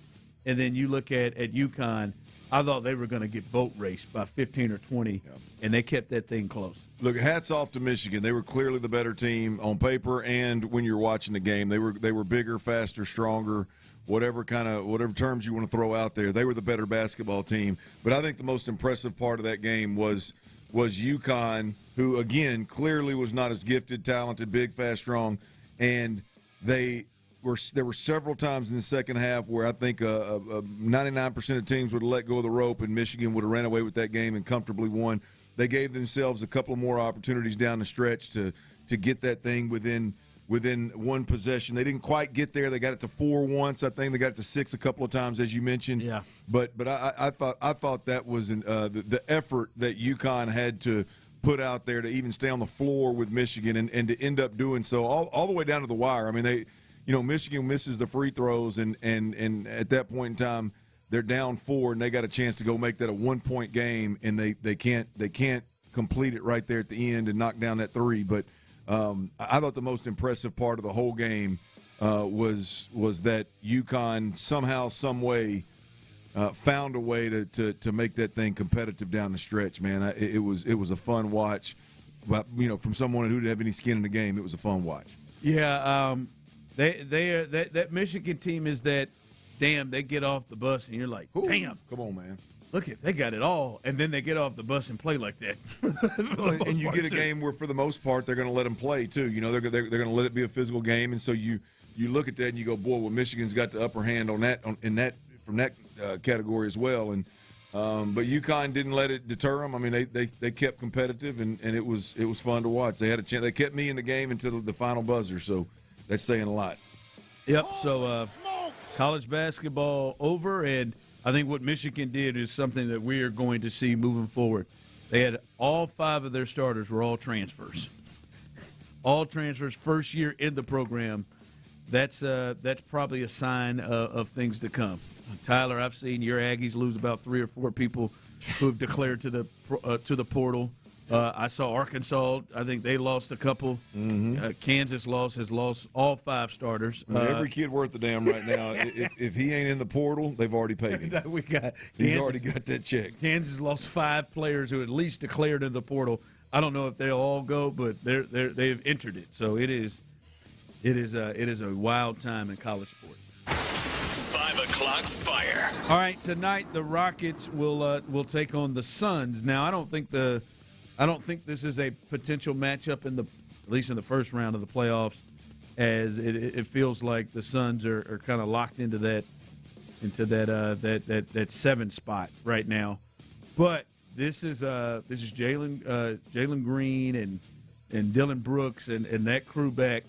And then you look at UConn, I thought they were going to get boat raced by 15 or 20, and they kept that thing close. Look, hats off to Michigan. They were clearly the better team on paper and when you're watching the game. They were bigger, faster, stronger, whatever terms you want to throw out there. They were the better basketball team. But I think the most impressive part of that game was UConn, who, again, clearly was not as gifted, talented, big, fast, strong. And there were several times in the second half where I think 99% of teams would have let go of the rope, and Michigan would have ran away with that game and comfortably won. They gave themselves a couple of more opportunities down the stretch to get that thing within one possession. They didn't quite get there. They got it to 4 once. I think they got it to 6 a couple of times, as you mentioned. Yeah. But I thought that was the effort that UConn had to put out there to even stay on the floor with Michigan and to end up doing so all the way down to the wire. I mean, Michigan misses the free throws and at that point in time they're down 4 and they got a chance to go make that a 1-point game, and they can't complete it right there at the end and knock down that 3. But I thought the most impressive part of the whole game was that UConn somehow, some way found a way to make that thing competitive down the stretch. Man, it was a fun watch. But from someone who didn't have any skin in the game, it was a fun watch. Yeah, that Michigan team is that. Damn, they get off the bus and you're like, damn, come on, man. Look they got it all, and then they get off the bus and play like that. And you get a game where, for the most part, they're going to let them play too. They're going to let it be a physical game, and so you look at that and you go, boy, well, Michigan's got the upper hand from that category as well. And but UConn didn't let it deter them. I mean, they kept competitive, and it was fun to watch. They had a chance. They kept me in the game until the final buzzer, so that's saying a lot. Yep. So college basketball over, and I think what Michigan did is something that we are going to see moving forward. They had all 5 of their starters were all transfers. All transfers, first year in the program. That's probably a sign of things to come. Tyler, I've seen your Aggies lose about 3 or 4 people who have declared to the portal. I saw Arkansas. I think they lost a couple. Mm-hmm. Kansas has lost all 5 starters. Every kid worth a damn right now. If he ain't in the portal, they've already paid him. He's already got that check. Kansas lost 5 players who at least declared in the portal. I don't know if they'll all go, but they've entered it. So it is a wild time in college sports. 5 o'clock fire. All right, tonight the Rockets will take on the Suns. Now I don't think this is a potential matchup at least in the first round of the playoffs, as it feels like the Suns are kind of locked into that 7 spot right now. But this is Jalen Green and Dylan Brooks and that crew back,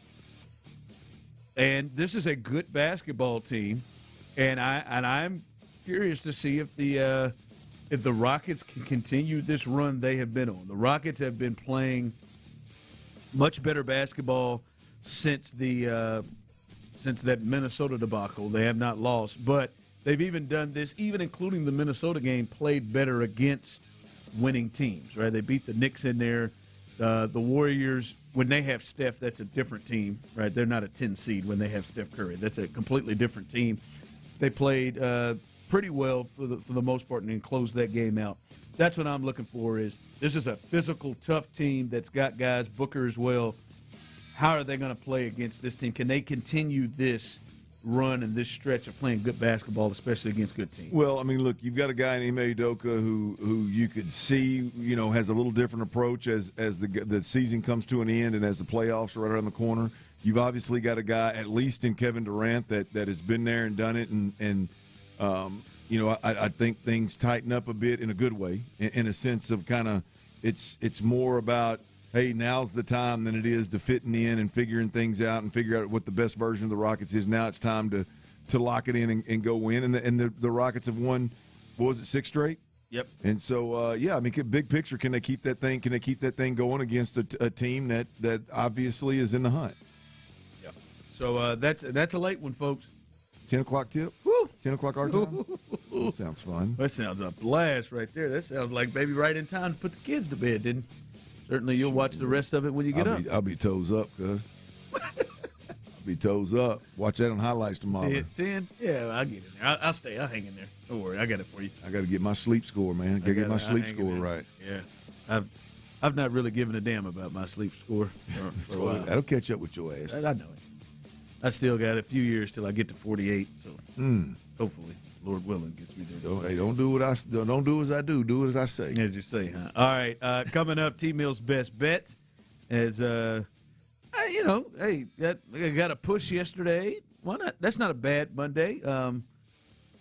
and this is a good basketball team, and I'm curious to see if the Rockets can continue this run they have been on. The Rockets have been playing much better basketball since that Minnesota debacle. They have not lost, but they've even done this, even including the Minnesota game, played better against winning teams, right? They beat the Knicks in there. The Warriors, when they have Steph, that's a different team, right? They're not a 10 seed when they have Steph Curry. That's a completely different team. They played pretty well for the most part and then close that game out. That's what I'm looking for. This is a physical, tough team that's got guys, Booker as well. How are they going to play against this team? Can they continue this run and this stretch of playing good basketball, especially against good teams? Well, I mean, look, you've got a guy in Ime Udoka who you could see, has a little different approach as the season comes to an end and as the playoffs are right around the corner. You've obviously got a guy, at least in Kevin Durant, that has been there and done it, and I think things tighten up a bit in a good way, in a sense of kind of it's more about, hey, now's the time than it is to fitting in and figuring things out and figure out what the best version of the Rockets is. Now it's time to to lock it in and go win. And the Rockets have won, what was it, 6 straight? Yep. And so, I mean, big picture, can they keep that thing? Can they keep that thing going against a team that obviously is in the hunt? Yep. So that's a late one, folks. 10 o'clock tip. Woo. 10 o'clock our time. That sounds fun. That sounds a blast right there. That sounds like maybe right in time to put the kids to bed, didn't? Certainly, you'll watch the rest of it when you get up. I'll be toes up, cuz. I'll be toes up. Watch that on highlights tomorrow. 10? Yeah, I'll get in there. I'll stay. I'll hang in there. Don't worry. I got it for you. I got to get my sleep score, man. Got to get my sleep score right. Yeah. I've not really given a damn about my sleep score for a while. That'll catch up with your ass. I know it. I still got a few years till I get to 48, so hopefully, Lord willing, gets me there. Hey, don't do as I do. Do as I say. As you say, huh? All right, coming up, T-Mill's best bets. As hey, I got a push yesterday. Why not? That's not a bad Monday.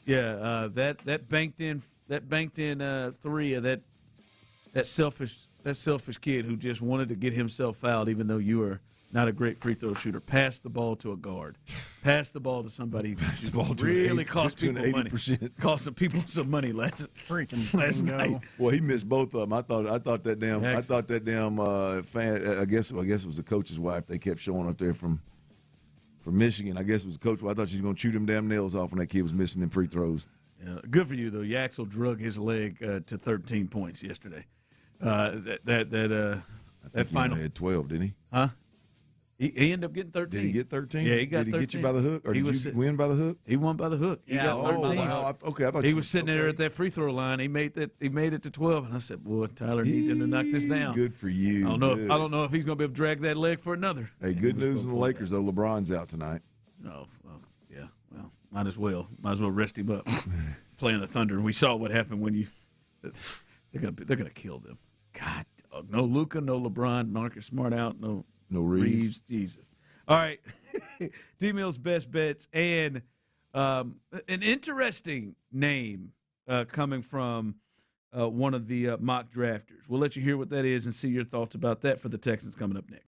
That banked in 3 of that selfish kid who just wanted to get himself fouled, even though you are not a great free throw shooter. Pass the ball to a guard. Pass the ball to somebody who really cost people money. Cost some people some money last night. Well, he missed both of them. I thought that damn fan. I guess it was the coach's wife. They kept showing up there from Michigan. I guess it was the coach. I thought she was going to chew them damn nails off when that kid was missing them free throws. Yeah, good for you though. Yaxel drug his leg to 13 points yesterday. That final he had 12, didn't he? Huh? He ended up getting 13. Did he get 13? Yeah, he got 13. Did he get you by the hook, or did you win by the hook? He won by the hook. He got 13. Wow. I thought he was sitting there at that free throw line. He made it to 12, and I said, "Boy, Tyler needs him to knock this down." Good for you. I don't know if he's going to be able to drag that leg for another. Hey, good news in the Lakers though. LeBron's out tonight. Oh, well, yeah. Well, might as well rest him up. Playing the Thunder, and we saw what happened when they're gonna kill them. God, no Luka, no LeBron, Marcus Smart out, no Reeves. Jesus. All right, D-Mill's best bets, and an interesting name coming from one of the mock drafters. We'll let you hear what that is and see your thoughts about that for the Texans coming up next.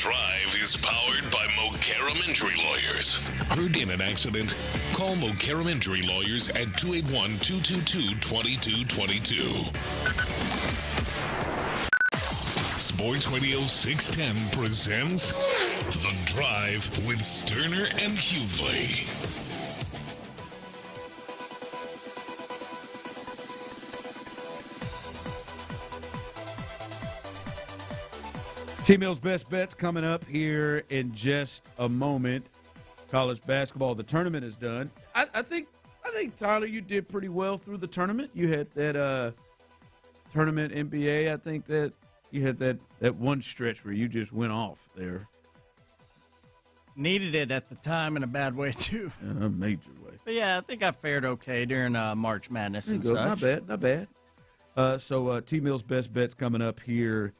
Drive is powered by Mokaram Injury Lawyers. Heard in an accident? Call Mokaram Injury Lawyers at 281-222-2222. Sports Radio 610 presents The Drive with Stoerner and Hughley. T-Mill's Best Bets coming up here in just a moment. College basketball, the tournament is done. I think Tyler, you did pretty well through the tournament. You had that tournament NBA. I think that you had that one stretch where you just went off there. Needed it at the time in a bad way, too. In a major way. But, yeah, I think I fared okay during March Madness and such. Not bad. So T-Mill's Best Bets coming up here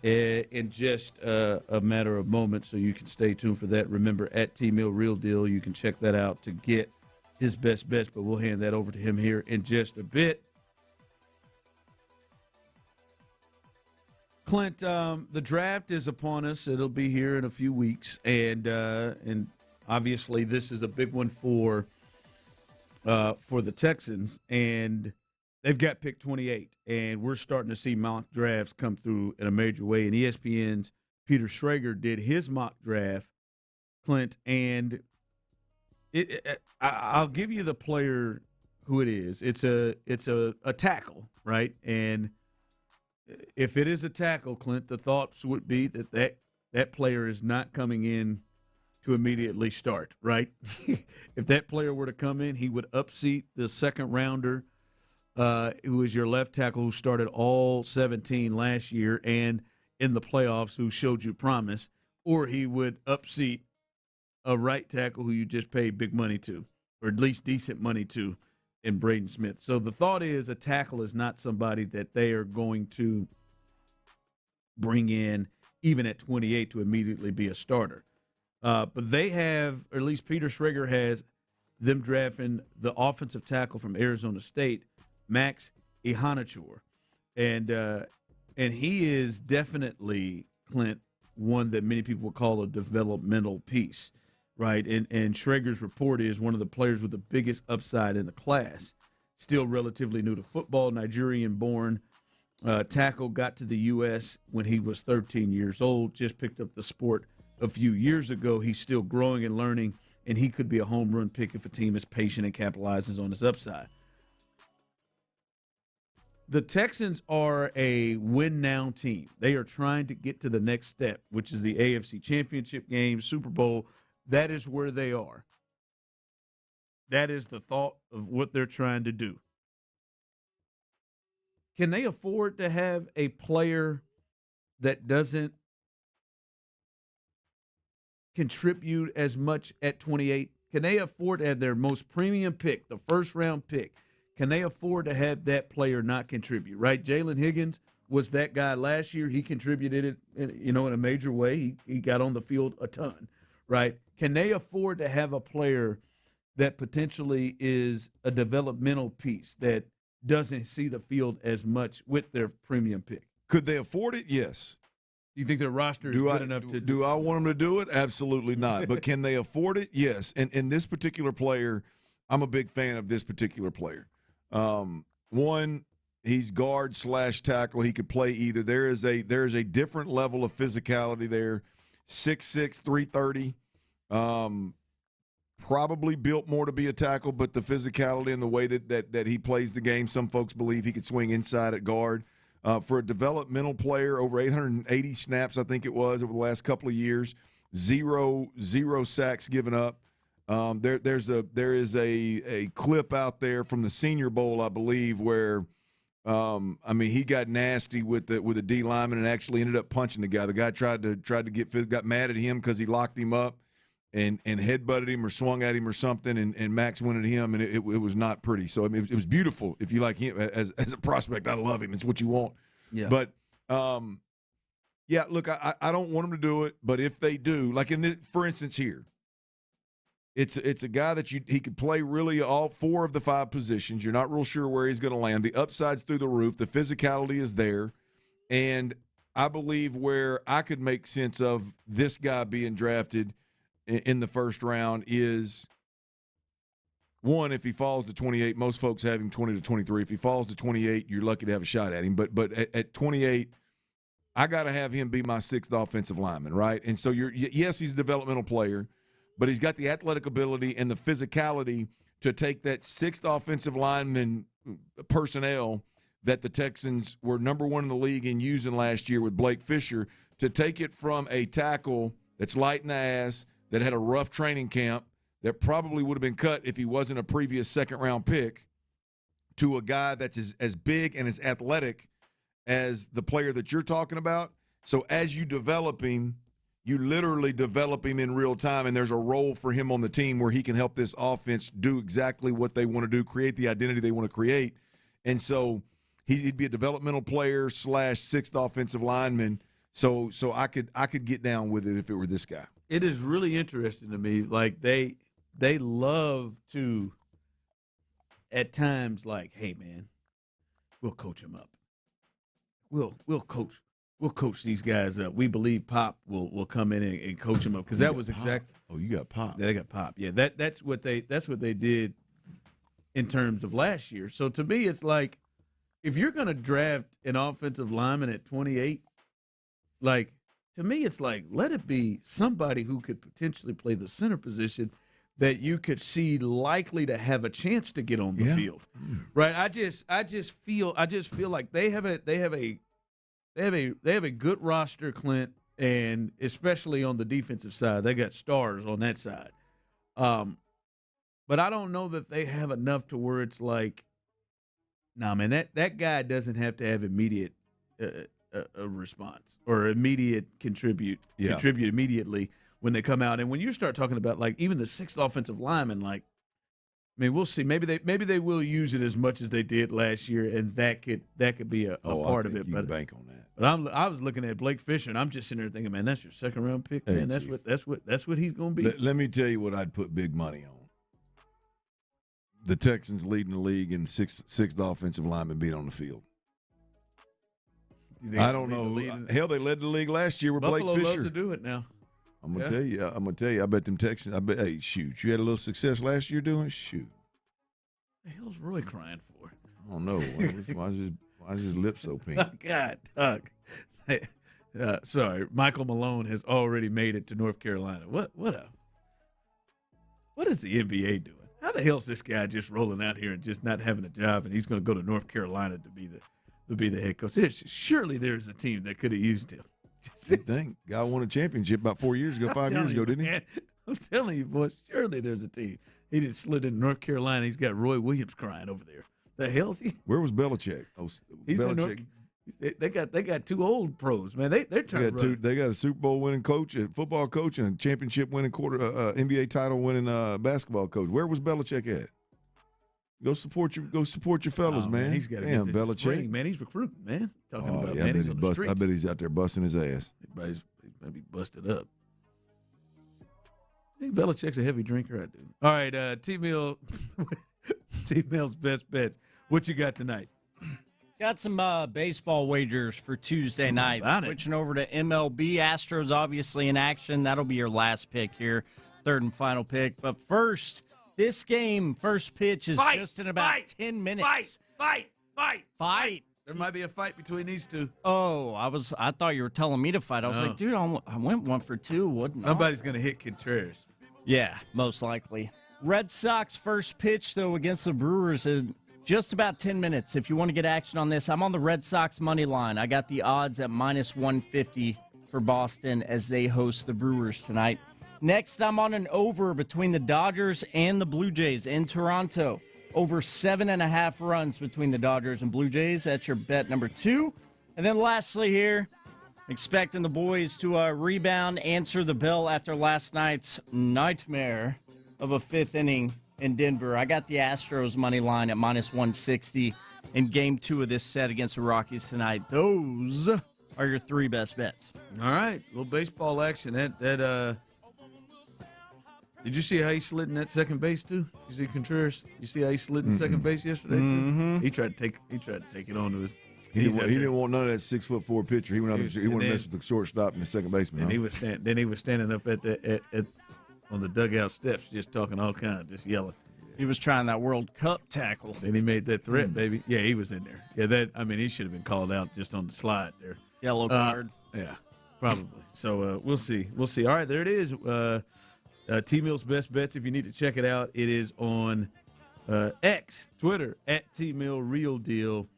in just a matter of moments, so you can stay tuned for that. Remember, at T-Mill Real Deal, you can check that out to get his best bets, but we'll hand that over to him here in just a bit. Clint, the draft is upon us. It'll be here in a few weeks, and obviously this is a big one for the Texans, and they've got pick 28, and we're starting to see mock drafts come through in a major way. And ESPN's Peter Schrager did his mock draft, Clint, and I'll give you the player who it is. It's a tackle, right? And if it is a tackle, Clint, the thoughts would be that player is not coming in to immediately start, right? If that player were to come in, he would upseat the second rounder, who is your left tackle who started all 17 last year and in the playoffs who showed you promise, or he would upseat a right tackle who you just paid big money to, or at least decent money to, in Braden Smith. So the thought is a tackle is not somebody that they are going to bring in even at 28 to immediately be a starter. But they have, or at least Peter Schrager has, them drafting the offensive tackle from Arizona State, Max Ihanachor, and he is definitely, Clint, one that many people would call a developmental piece, right? And Schrager's report is one of the players with the biggest upside in the class. Still relatively new to football, Nigerian-born tackle, got to the U.S. when he was 13 years old, just picked up the sport a few years ago. He's still growing and learning, and he could be a home run pick if a team is patient and capitalizes on his upside. The Texans are a win-now team. They are trying to get to the next step, which is the AFC Championship game, Super Bowl. That is where they are. That is the thought of what they're trying to do. Can they afford to have a player that doesn't contribute as much at 28? Can they afford to have their most premium pick, the first-round pick? Can they afford to have that player not contribute, right? Jalen Higgins was that guy last year. He contributed it, in a major way. He got on the field a ton, right? Can they afford to have a player that potentially is a developmental piece that doesn't see the field as much with their premium pick? Could they afford it? Yes. Do you think their roster is good enough to do I want them to do it? Absolutely not. But can they afford it? Yes. And this particular player, I'm a big fan of this particular player. One, he's guard / tackle. He could play either. There is a different level of physicality there. 6'6", 330. Probably built more to be a tackle, but the physicality and the way that he plays the game, some folks believe he could swing inside at guard. For a developmental player, over 880 snaps, I think it was, over the last couple of years. Zero sacks given up. There is a clip out there from the Senior Bowl, I believe, where he got nasty with a D lineman and actually ended up punching the guy. The guy tried to got mad at him because he locked him up and headbutted him or swung at him or something, and Max went at him, and it was not pretty. So it was beautiful. If you like him as a prospect, I love him. It's what you want. Yeah. But yeah, look, I don't want them to do it, but if they do, like for instance here. It's a guy that he could play really all 4 of the 5 positions. You're not real sure where he's going to land. The upside's through the roof. The physicality is there. And I believe where I could make sense of this guy being drafted in the first round is, one, if he falls to 28, most folks have him 20 to 23. If he falls to 28, you're lucky to have a shot at him. But at 28, I got to have him be my 6th offensive lineman, right? And so yes, he's a developmental player, but he's got the athletic ability and the physicality to take that 6th offensive lineman personnel that the Texans were number 1 in the league in using last year with Blake Fisher, to take it from a tackle that's light in the ass, that had a rough training camp, that probably would have been cut if he wasn't a previous second-round pick, to a guy that's as big and as athletic as the player that you're talking about. So as you develop him, you literally develop him in real time, and there's a role for him on the team where he can help this offense do exactly what they want to do, create the identity they want to create. And so he'd be a developmental player / 6th offensive lineman. So I could get down with it if it were this guy. It is really interesting to me. Like they love to, at times, like, hey man, we'll coach him up. We'll coach these guys up. We believe Pop will come in and coach him up, because that was exactly. Oh, you got Pop. They got Pop. Yeah, that's what they did in terms of last year. So to me, it's like, if you're going to draft an offensive lineman at 28, like, to me, it's like, let it be somebody who could potentially play the center position that you could see likely to have a chance to get on the field, right? I just feel like they have a good roster, Clint, and especially on the defensive side, they got stars on that side. But I don't know that they have enough to where it's like, nah, man, that guy doesn't have to have immediate a response or immediate contribute immediately when they come out. And when you start talking about, like, even the 6th offensive lineman, like, I mean, we'll see. Maybe they will use it as much as they did last year, and that could be a part of it. You can bank on that. But I was looking at Blake Fisher, and I'm just sitting there thinking, man, that's your 2nd-round pick, man. That's what he's going to be. Let me tell you what I'd put big money on. The Texans leading the league in 6th offensive lineman being on the field. I don't know. Hell, they led the league last year with Buffalo Blake Fisher. loves to do it now. I'm gonna tell you. I bet them Texans. Hey, shoot, you had a little success last year doing it? Shoot. What the hell's Roy crying for? I don't know. Why is his lips so pink? Oh, God, Doug. Sorry, Michael Malone has already made it to North Carolina. What is the NBA doing? How the hell's this guy just rolling out here and just not having a job, and he's going to go to North Carolina to be the head coach? Surely there's a team that could have used him. Good thing. Guy won a championship about 4 years ago, 5 years ago, didn't he? I'm telling you, boys, surely there's a team. He just slid in North Carolina. He's got Roy Williams crying over there. The hell's he? Where was Belichick? He's Belichick. They got 2 old pros, man. They're trying to run. They got a Super Bowl winning coach, a football coach, and a championship winning NBA title winning basketball coach. Where was Belichick at? Go support your fellas, man. He's got to Damn, get this Belichick. Spring, man. He's recruiting, man. Talking about, yeah, man, he's on the streets. I bet he's out there busting his ass. Everybody's going to be busted up. I think Belichick's a heavy drinker. I do. All right, T-Mill, T-Mill's best bets. What you got tonight? Got some baseball wagers for Tuesday night. Switching over to MLB. Astros obviously in action. That'll be your last pick here, 3rd and final pick. But first, this game, first pitch is just in about 10 minutes. Fight. There might be a fight between these two. Oh, I thought you were telling me to fight. I was like, dude, I went 1 for 2. Wouldn't Somebody's going to hit Contreras. Yeah, most likely. Red Sox first pitch, though, against the Brewers is just about 10 minutes. If you want to get action on this, I'm on the Red Sox money line. I got the odds at -150 for Boston as they host the Brewers tonight. Next, I'm on an over between the Dodgers and the Blue Jays in Toronto. Over 7.5 runs between the Dodgers and Blue Jays. That's your bet number 2. And then lastly here, expecting the boys to rebound, answer the bell after last night's nightmare of a 5th inning in Denver. I got the Astros money line at -160 in Game 2 of this set against the Rockies tonight. Those are your 3 best bets. All right, a little baseball action. Did you see how he slid in that second base too? You see Contreras? You see how he slid in second base yesterday too? He tried to take it onto his. He didn't want none of that 6'4" pitcher. He went out. He wanted to mess with the shortstop and the second baseman. And he was standing up at on the dugout steps, just talking all kinds, just yelling. He was trying that World Cup tackle. Then he made that threat, baby. Yeah, he was in there. Yeah, he should have been called out just on the slide there. Yellow card. Yeah, probably. So we'll see. We'll see. All right, there it is. T-Mill's Best Bets. If you need to check it out, it is on X, Twitter, at T-Mill Real Deal.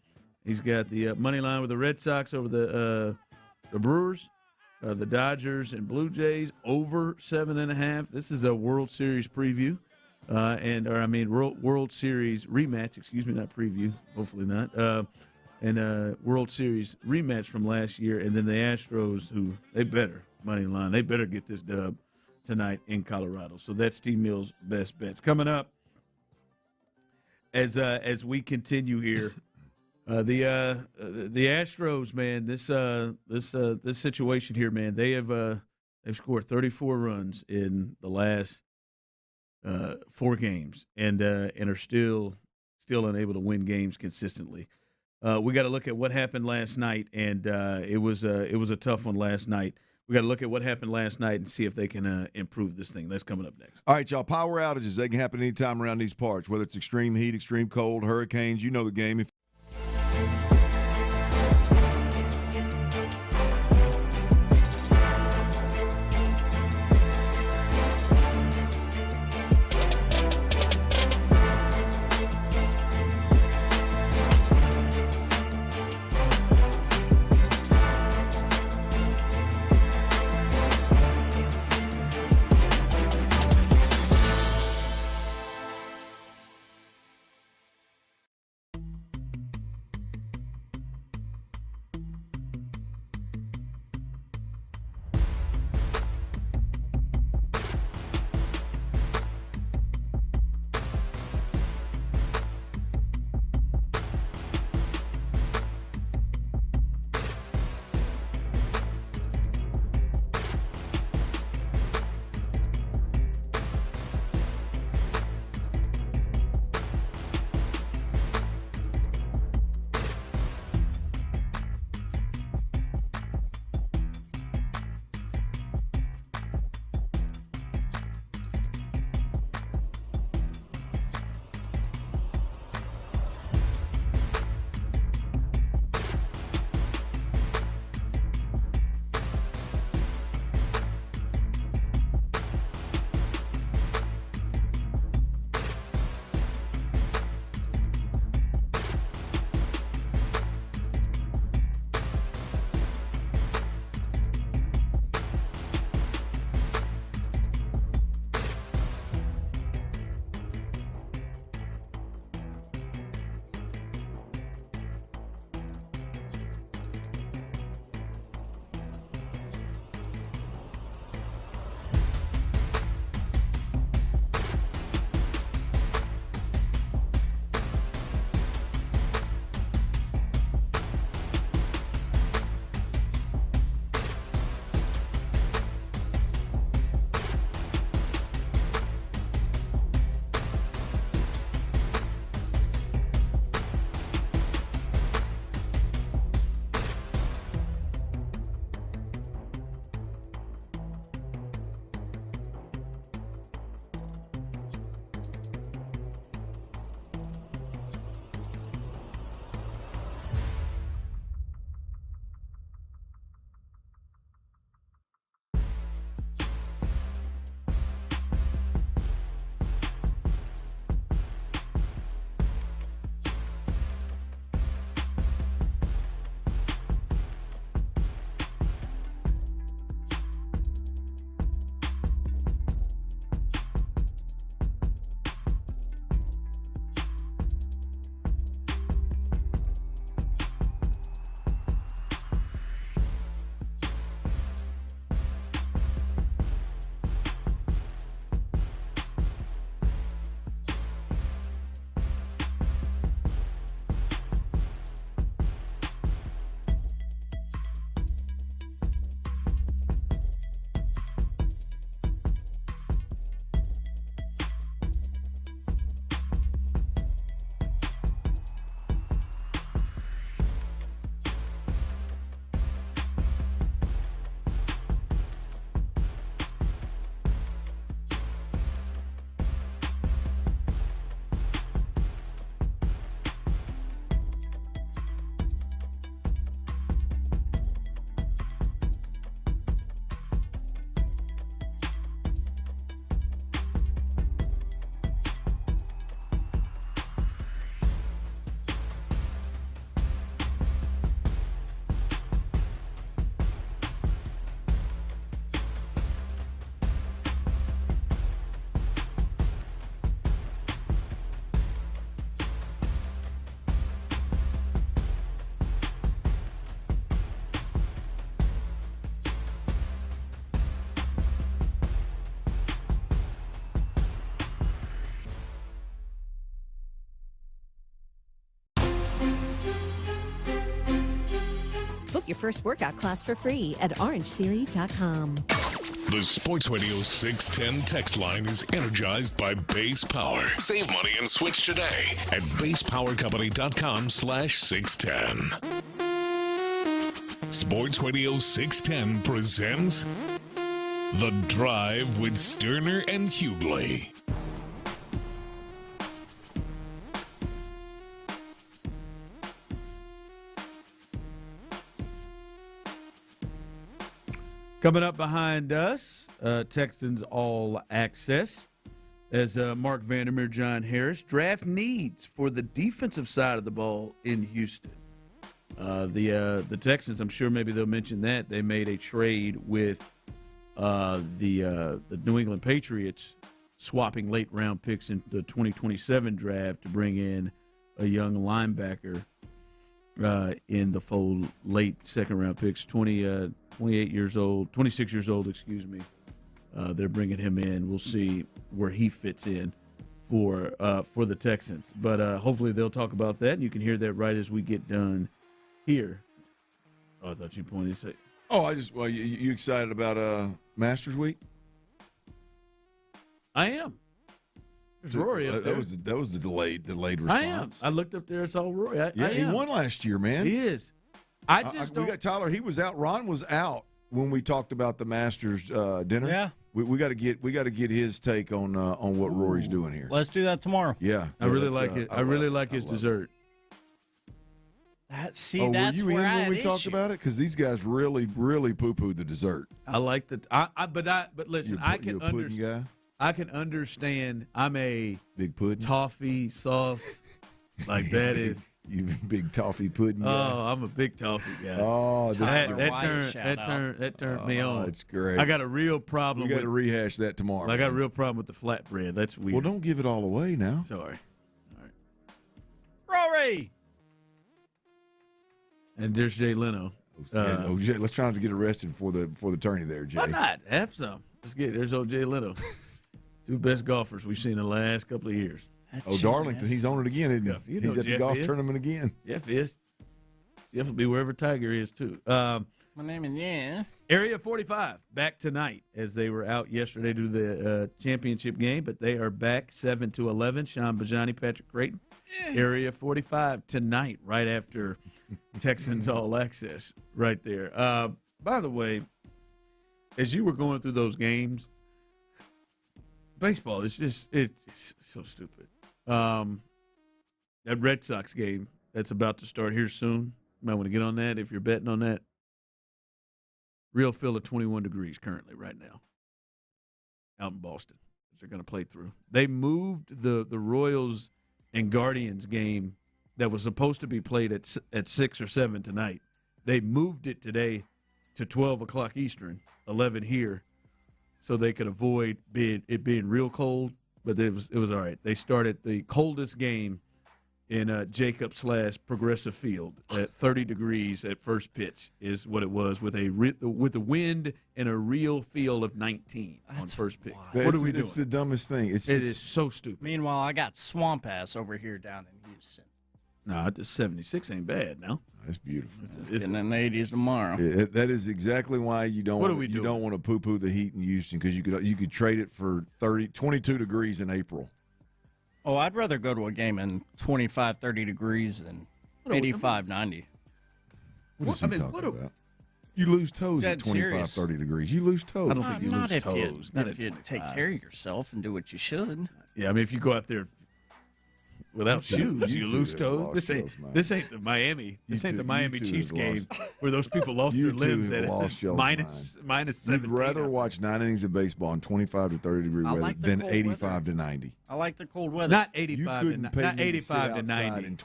He's got the money line with the Red Sox over the Brewers, the Dodgers and Blue Jays over 7.5. This is a World Series preview, World Series rematch. Excuse me, not preview. Hopefully not. And World Series rematch from last year, and then the Astros, who they better money line. They better get this dub tonight in Colorado. So that's T-Mill's Best Bets coming up as we continue here. The Astros, man, this situation here, man, they've scored 34 runs in the last 4 games and are still unable to win games consistently. We got to look at what happened last night, and it was a tough one last night. We got to look at what happened last night and see if they can improve this thing. That's coming up next. All right, y'all. Power outages, they can happen anytime around these parts, whether it's extreme heat, extreme cold, hurricanes. You know the game. Book your first workout class for free at orangetheory.com. The Sports Radio 610 text line is energized by Base Power. Save money and switch today at basepowercompany.com/610. Sports Radio 610 presents The Drive with Stoerner and Hughley. Coming up behind us, Texans All Access, as Mark Vandermeer, John Harris, draft needs for the defensive side of the ball in Houston. The Texans, I'm sure maybe they'll mention that. They made a trade with the New England Patriots, swapping late-round picks in the 2027 draft to bring in a young linebacker in the fold, late second-round picks, 26 years old, they're bringing him in. We'll see where he fits in for the Texans. But hopefully they'll talk about that, and you can hear that right as we get done here. Oh, I thought you pointed to say. Oh, you excited about Masters Week? I am. There's Rory up there. That was the delayed response. I am. I looked up there, saw Rory. He won last year, man. He is. We got Tyler. He was out. Ron was out when we talked about the Masters dinner. Yeah. We got to get his take on what Rory's doing here. Let's do that tomorrow. Yeah. I really like it. I really like his dessert. That's were you where in when we talked about it? Because these guys really, really poo-pooed the dessert. I like the. But listen, I can understand. I can understand. I'm a big pudding toffee sauce. Like that is. You big toffee pudding guy. Oh, I'm a big toffee guy. Oh, that turned me on. That's great. I got a real problem. We got to rehash that tomorrow. I got a real problem with the flatbread. That's weird. Well, don't give it all away now. Sorry. All right. Rory. And there's Jay Leno. Jay, let's try not to get arrested for the tourney there, Jay. Why not? Have some. There's old Jay Leno. Two best golfers we've seen in the last couple of years. Darlington, he's on it again, isn't he? He's at the golf tournament again. Jeff is. Jeff will be wherever Tiger is, too. My name is, Area 45, back tonight, as they were out yesterday to the championship game, but they are back 7-11. Sean Bijani, Patrick Creighton. Area 45 tonight, right after Texans All Access, right there. By the way, as you were going through those games, baseball, it's so stupid. That Red Sox game that's about to start here soon, you might want to get on that if you're betting on that. Real feel of 21 degrees currently right now out in Boston as they're going to play through. They moved the Royals and Guardians game that was supposed to be played at 6 or 7 tonight. They moved it today to 12 o'clock Eastern, 11 here, so they could avoid it being real cold. But it was all right. They started the coldest game in Jacob/Progressive Field at 30 degrees at first pitch is what it was with the wind and a real feel of 19 on first pitch. What are we doing? It's the dumbest thing. It is so stupid. Meanwhile, I got swamp ass over here down in Houston. No, the 76 ain't bad now. That's beautiful. It's getting in the 80s tomorrow. That is exactly why you don't want to poo-poo the heat in Houston, because you could trade it for 22 degrees in April. Oh, I'd rather go to a game in 25, 30 degrees than 85, 90. What is he talking about? You lose toes at 25, 30 degrees. You lose toes. I don't think you lose toes. If you take care of yourself and do what you should. Yeah, I mean, if you go out there without shoes, you lose toes. This ain't the Miami. This ain't the Miami Chiefs game where those people lost their limbs at minus 17. You'd rather watch 9 innings of baseball in 25 to 30 degree weather than 85 to 90. I like the cold weather. Not 85 to 90.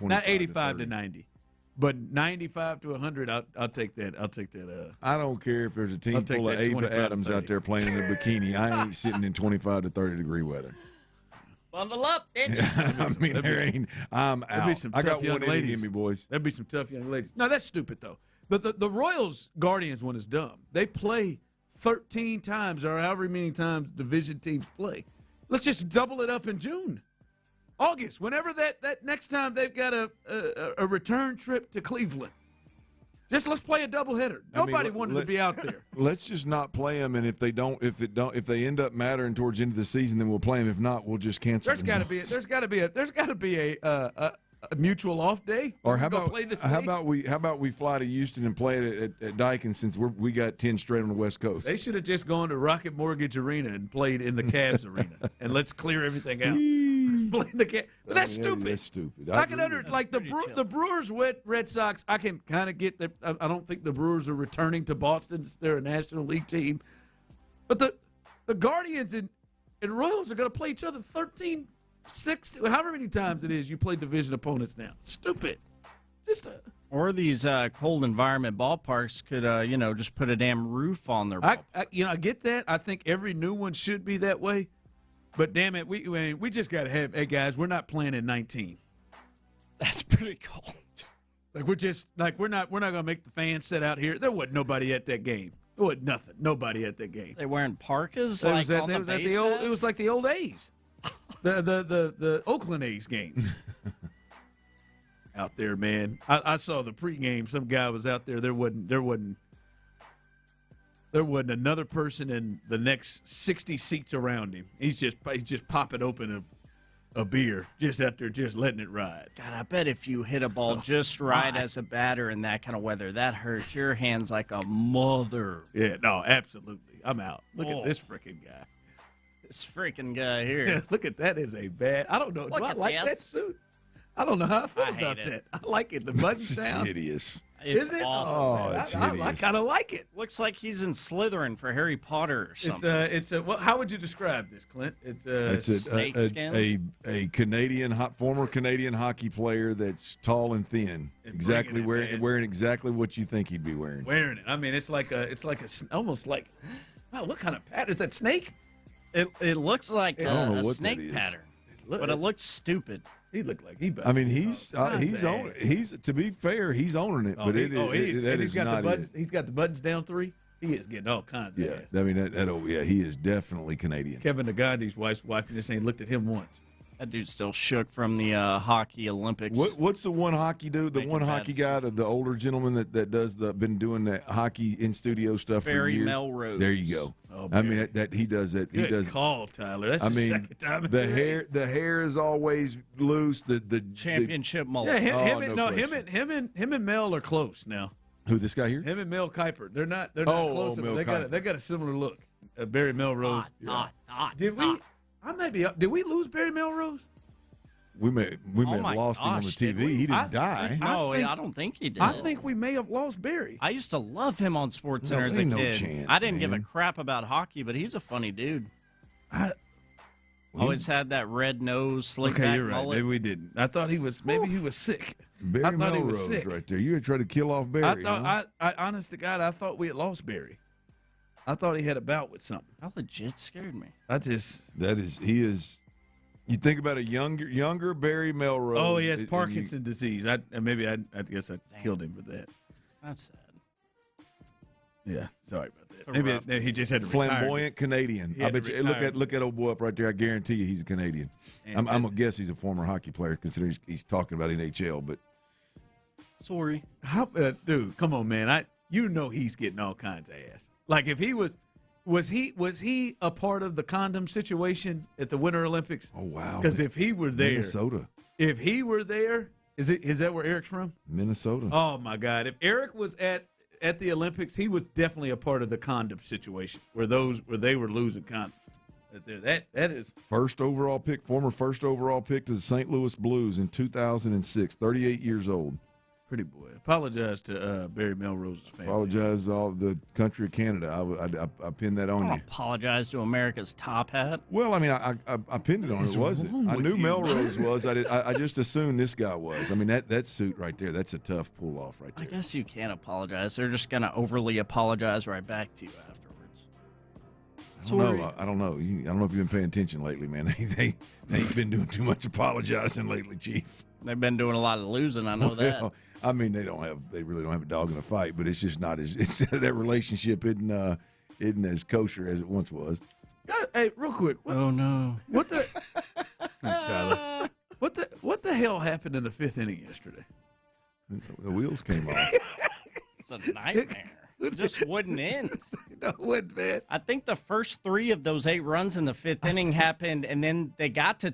Not 85 to 90. But 95 to 100, I'll take that. I don't care if there's a team full of Ava Adams out there playing in a bikini. I ain't sitting in 25 to 30 degree weather. Bundle up, bitches. I'm out. I got one lady in me, boys. There'd be some tough young ladies. No, that's stupid, though. The Royals-Guardians one is dumb. They play 13 times or however many times division teams play. Let's just double it up in June. August, whenever that next time they've got a return trip to Cleveland. Just let's play a doubleheader. Nobody wanted to be out there. Let's just not play them, and if they end up mattering towards the end of the season, then we'll play them. If not, we'll just cancel. There's got to be a mutual off day. Or how about we fly to Houston and play it at Daikin, since we got 10 straight on the West Coast. They should have just gone to Rocket Mortgage Arena and played in the Cavs arena, and let's clear everything out. Play in the Cavs. But that's stupid. That's stupid. I can like the Brewers with Red Sox. I can kind of get that. I don't think the Brewers are returning to Boston. They're a National League team, but the Guardians and Royals are going to play each other 13. 6, however many times it is you play division opponents now. Stupid. Or these cold environment ballparks could, just put a damn roof on their ballpark. I get that. I think every new one should be that way. But damn it, we just got to have. Hey guys, we're not playing in 19. That's pretty cold. We're not going to make the fans sit out here. There wasn't nobody at that game. There wasn't nothing. Nobody at that game. They wearing parkas It it was like the old A's. The Oakland A's game out there, man. I saw the pregame. Some guy was out there. There wasn't another person in the next 60 seats around him. He's just popping open a beer, just out there, just letting it ride. God, I bet if you hit a ball just right as a batter in that kind of weather, that hurts your hands like a mother. Yeah, no, absolutely. I'm out. Look at this freaking guy. This freaking guy here. Look at that is a bad. I don't know. Do I like that suit? I don't know how I feel about that. I like it. The button sound. It's hideous. It's is it? awful. Oh, it's hideous. I kind of like it. Looks like he's in Slytherin for Harry Potter or something. Well, how would you describe this, Clint? It's a Canadian former Canadian hockey player that's tall and thin. Exactly wearing exactly what you think he'd be wearing. Wearing it. I mean, it's like almost like, wow, what kind of pattern is that? Snake? It looks like a snake pattern, but it looks stupid. He looked like he. I mean, he's owning. He's, to be fair, he's owning it, but he's got the buttons down 3. He is getting all kinds of ass. I mean, he is definitely Canadian. Kevin Nagandhi's wife's watching this and looked at him once. That dude's still shook from the hockey Olympics. What's the one hocky dude? The one hockey guy, the older gentleman that does been doing that hockey in studio stuff for years. Barry Melrose. There you go. Oh, I mean that he does that. He does. Call, Tyler. That's the second time. The hair is always loose. The championship mullet. Yeah, him and Mel are close now. Who, this guy here? Him and Mel Kiper. They're not close. They got a similar look. Barry Melrose. Did we lose Barry Melrose? We may have lost him on the TV. He didn't die. I don't think he did. I think we may have lost Barry. I used to love him on SportsCenter as a kid. Chance, I didn't give a crap about hockey, but he's a funny dude. Always had that red nose, slick back you're right. mullet. Maybe we didn't. I thought he was. Maybe he was sick. Barry Melrose, right there. You had tried to kill off Barry. I honest to God, I thought we had lost Barry. I thought he had a bout with something. That legit scared me. He is. You think about a younger Barry Melrose. Oh, he has Parkinson's disease. I guess I killed him with that. That's sad. Yeah, sorry about that. Maybe he just had to flamboyant retire. Canadian. I bet you. Look at old boy up right there. I guarantee you, he's a Canadian. I'm gonna guess he's a former hockey player, considering he's talking about NHL. But sorry, dude, come on, man. He's getting all kinds of ass. Like if he was he a part of the condom situation at the Winter Olympics? Oh wow! Because if he were there, Minnesota. If he were there, is that where Eric's from? Minnesota. Oh my God! If Eric was at the Olympics, he was definitely a part of the condom situation where they were losing condoms. That is former first overall pick to the St. Louis Blues in 2006. 38 years old. Pretty boy. Apologize to Barry Melrose's family. Apologize to all the country of Canada. I pinned that on you. Apologize to America's top hat. Well, I mean, I pinned it on it. Was it? I knew Melrose was. I just assumed this guy was. I mean, that suit right there. That's a tough pull off right there. I guess you can't apologize. They're just gonna overly apologize right back to you afterwards. I don't know. I don't know if you've been paying attention lately, man. They ain't been doing too much apologizing lately, Chief. They've been doing a lot of losing. I know that. I mean, they really don't have a dog in the fight, but it's just not as that relationship isn't as kosher as it once was. Hey, real quick. Oh no! What the? Tyler, what the hell happened in the 5th inning yesterday? The wheels came off. a nightmare. It just wouldn't end. No, it wouldn't, man. I think the first 3 of those 8 runs in the 5th inning happened, and then they got to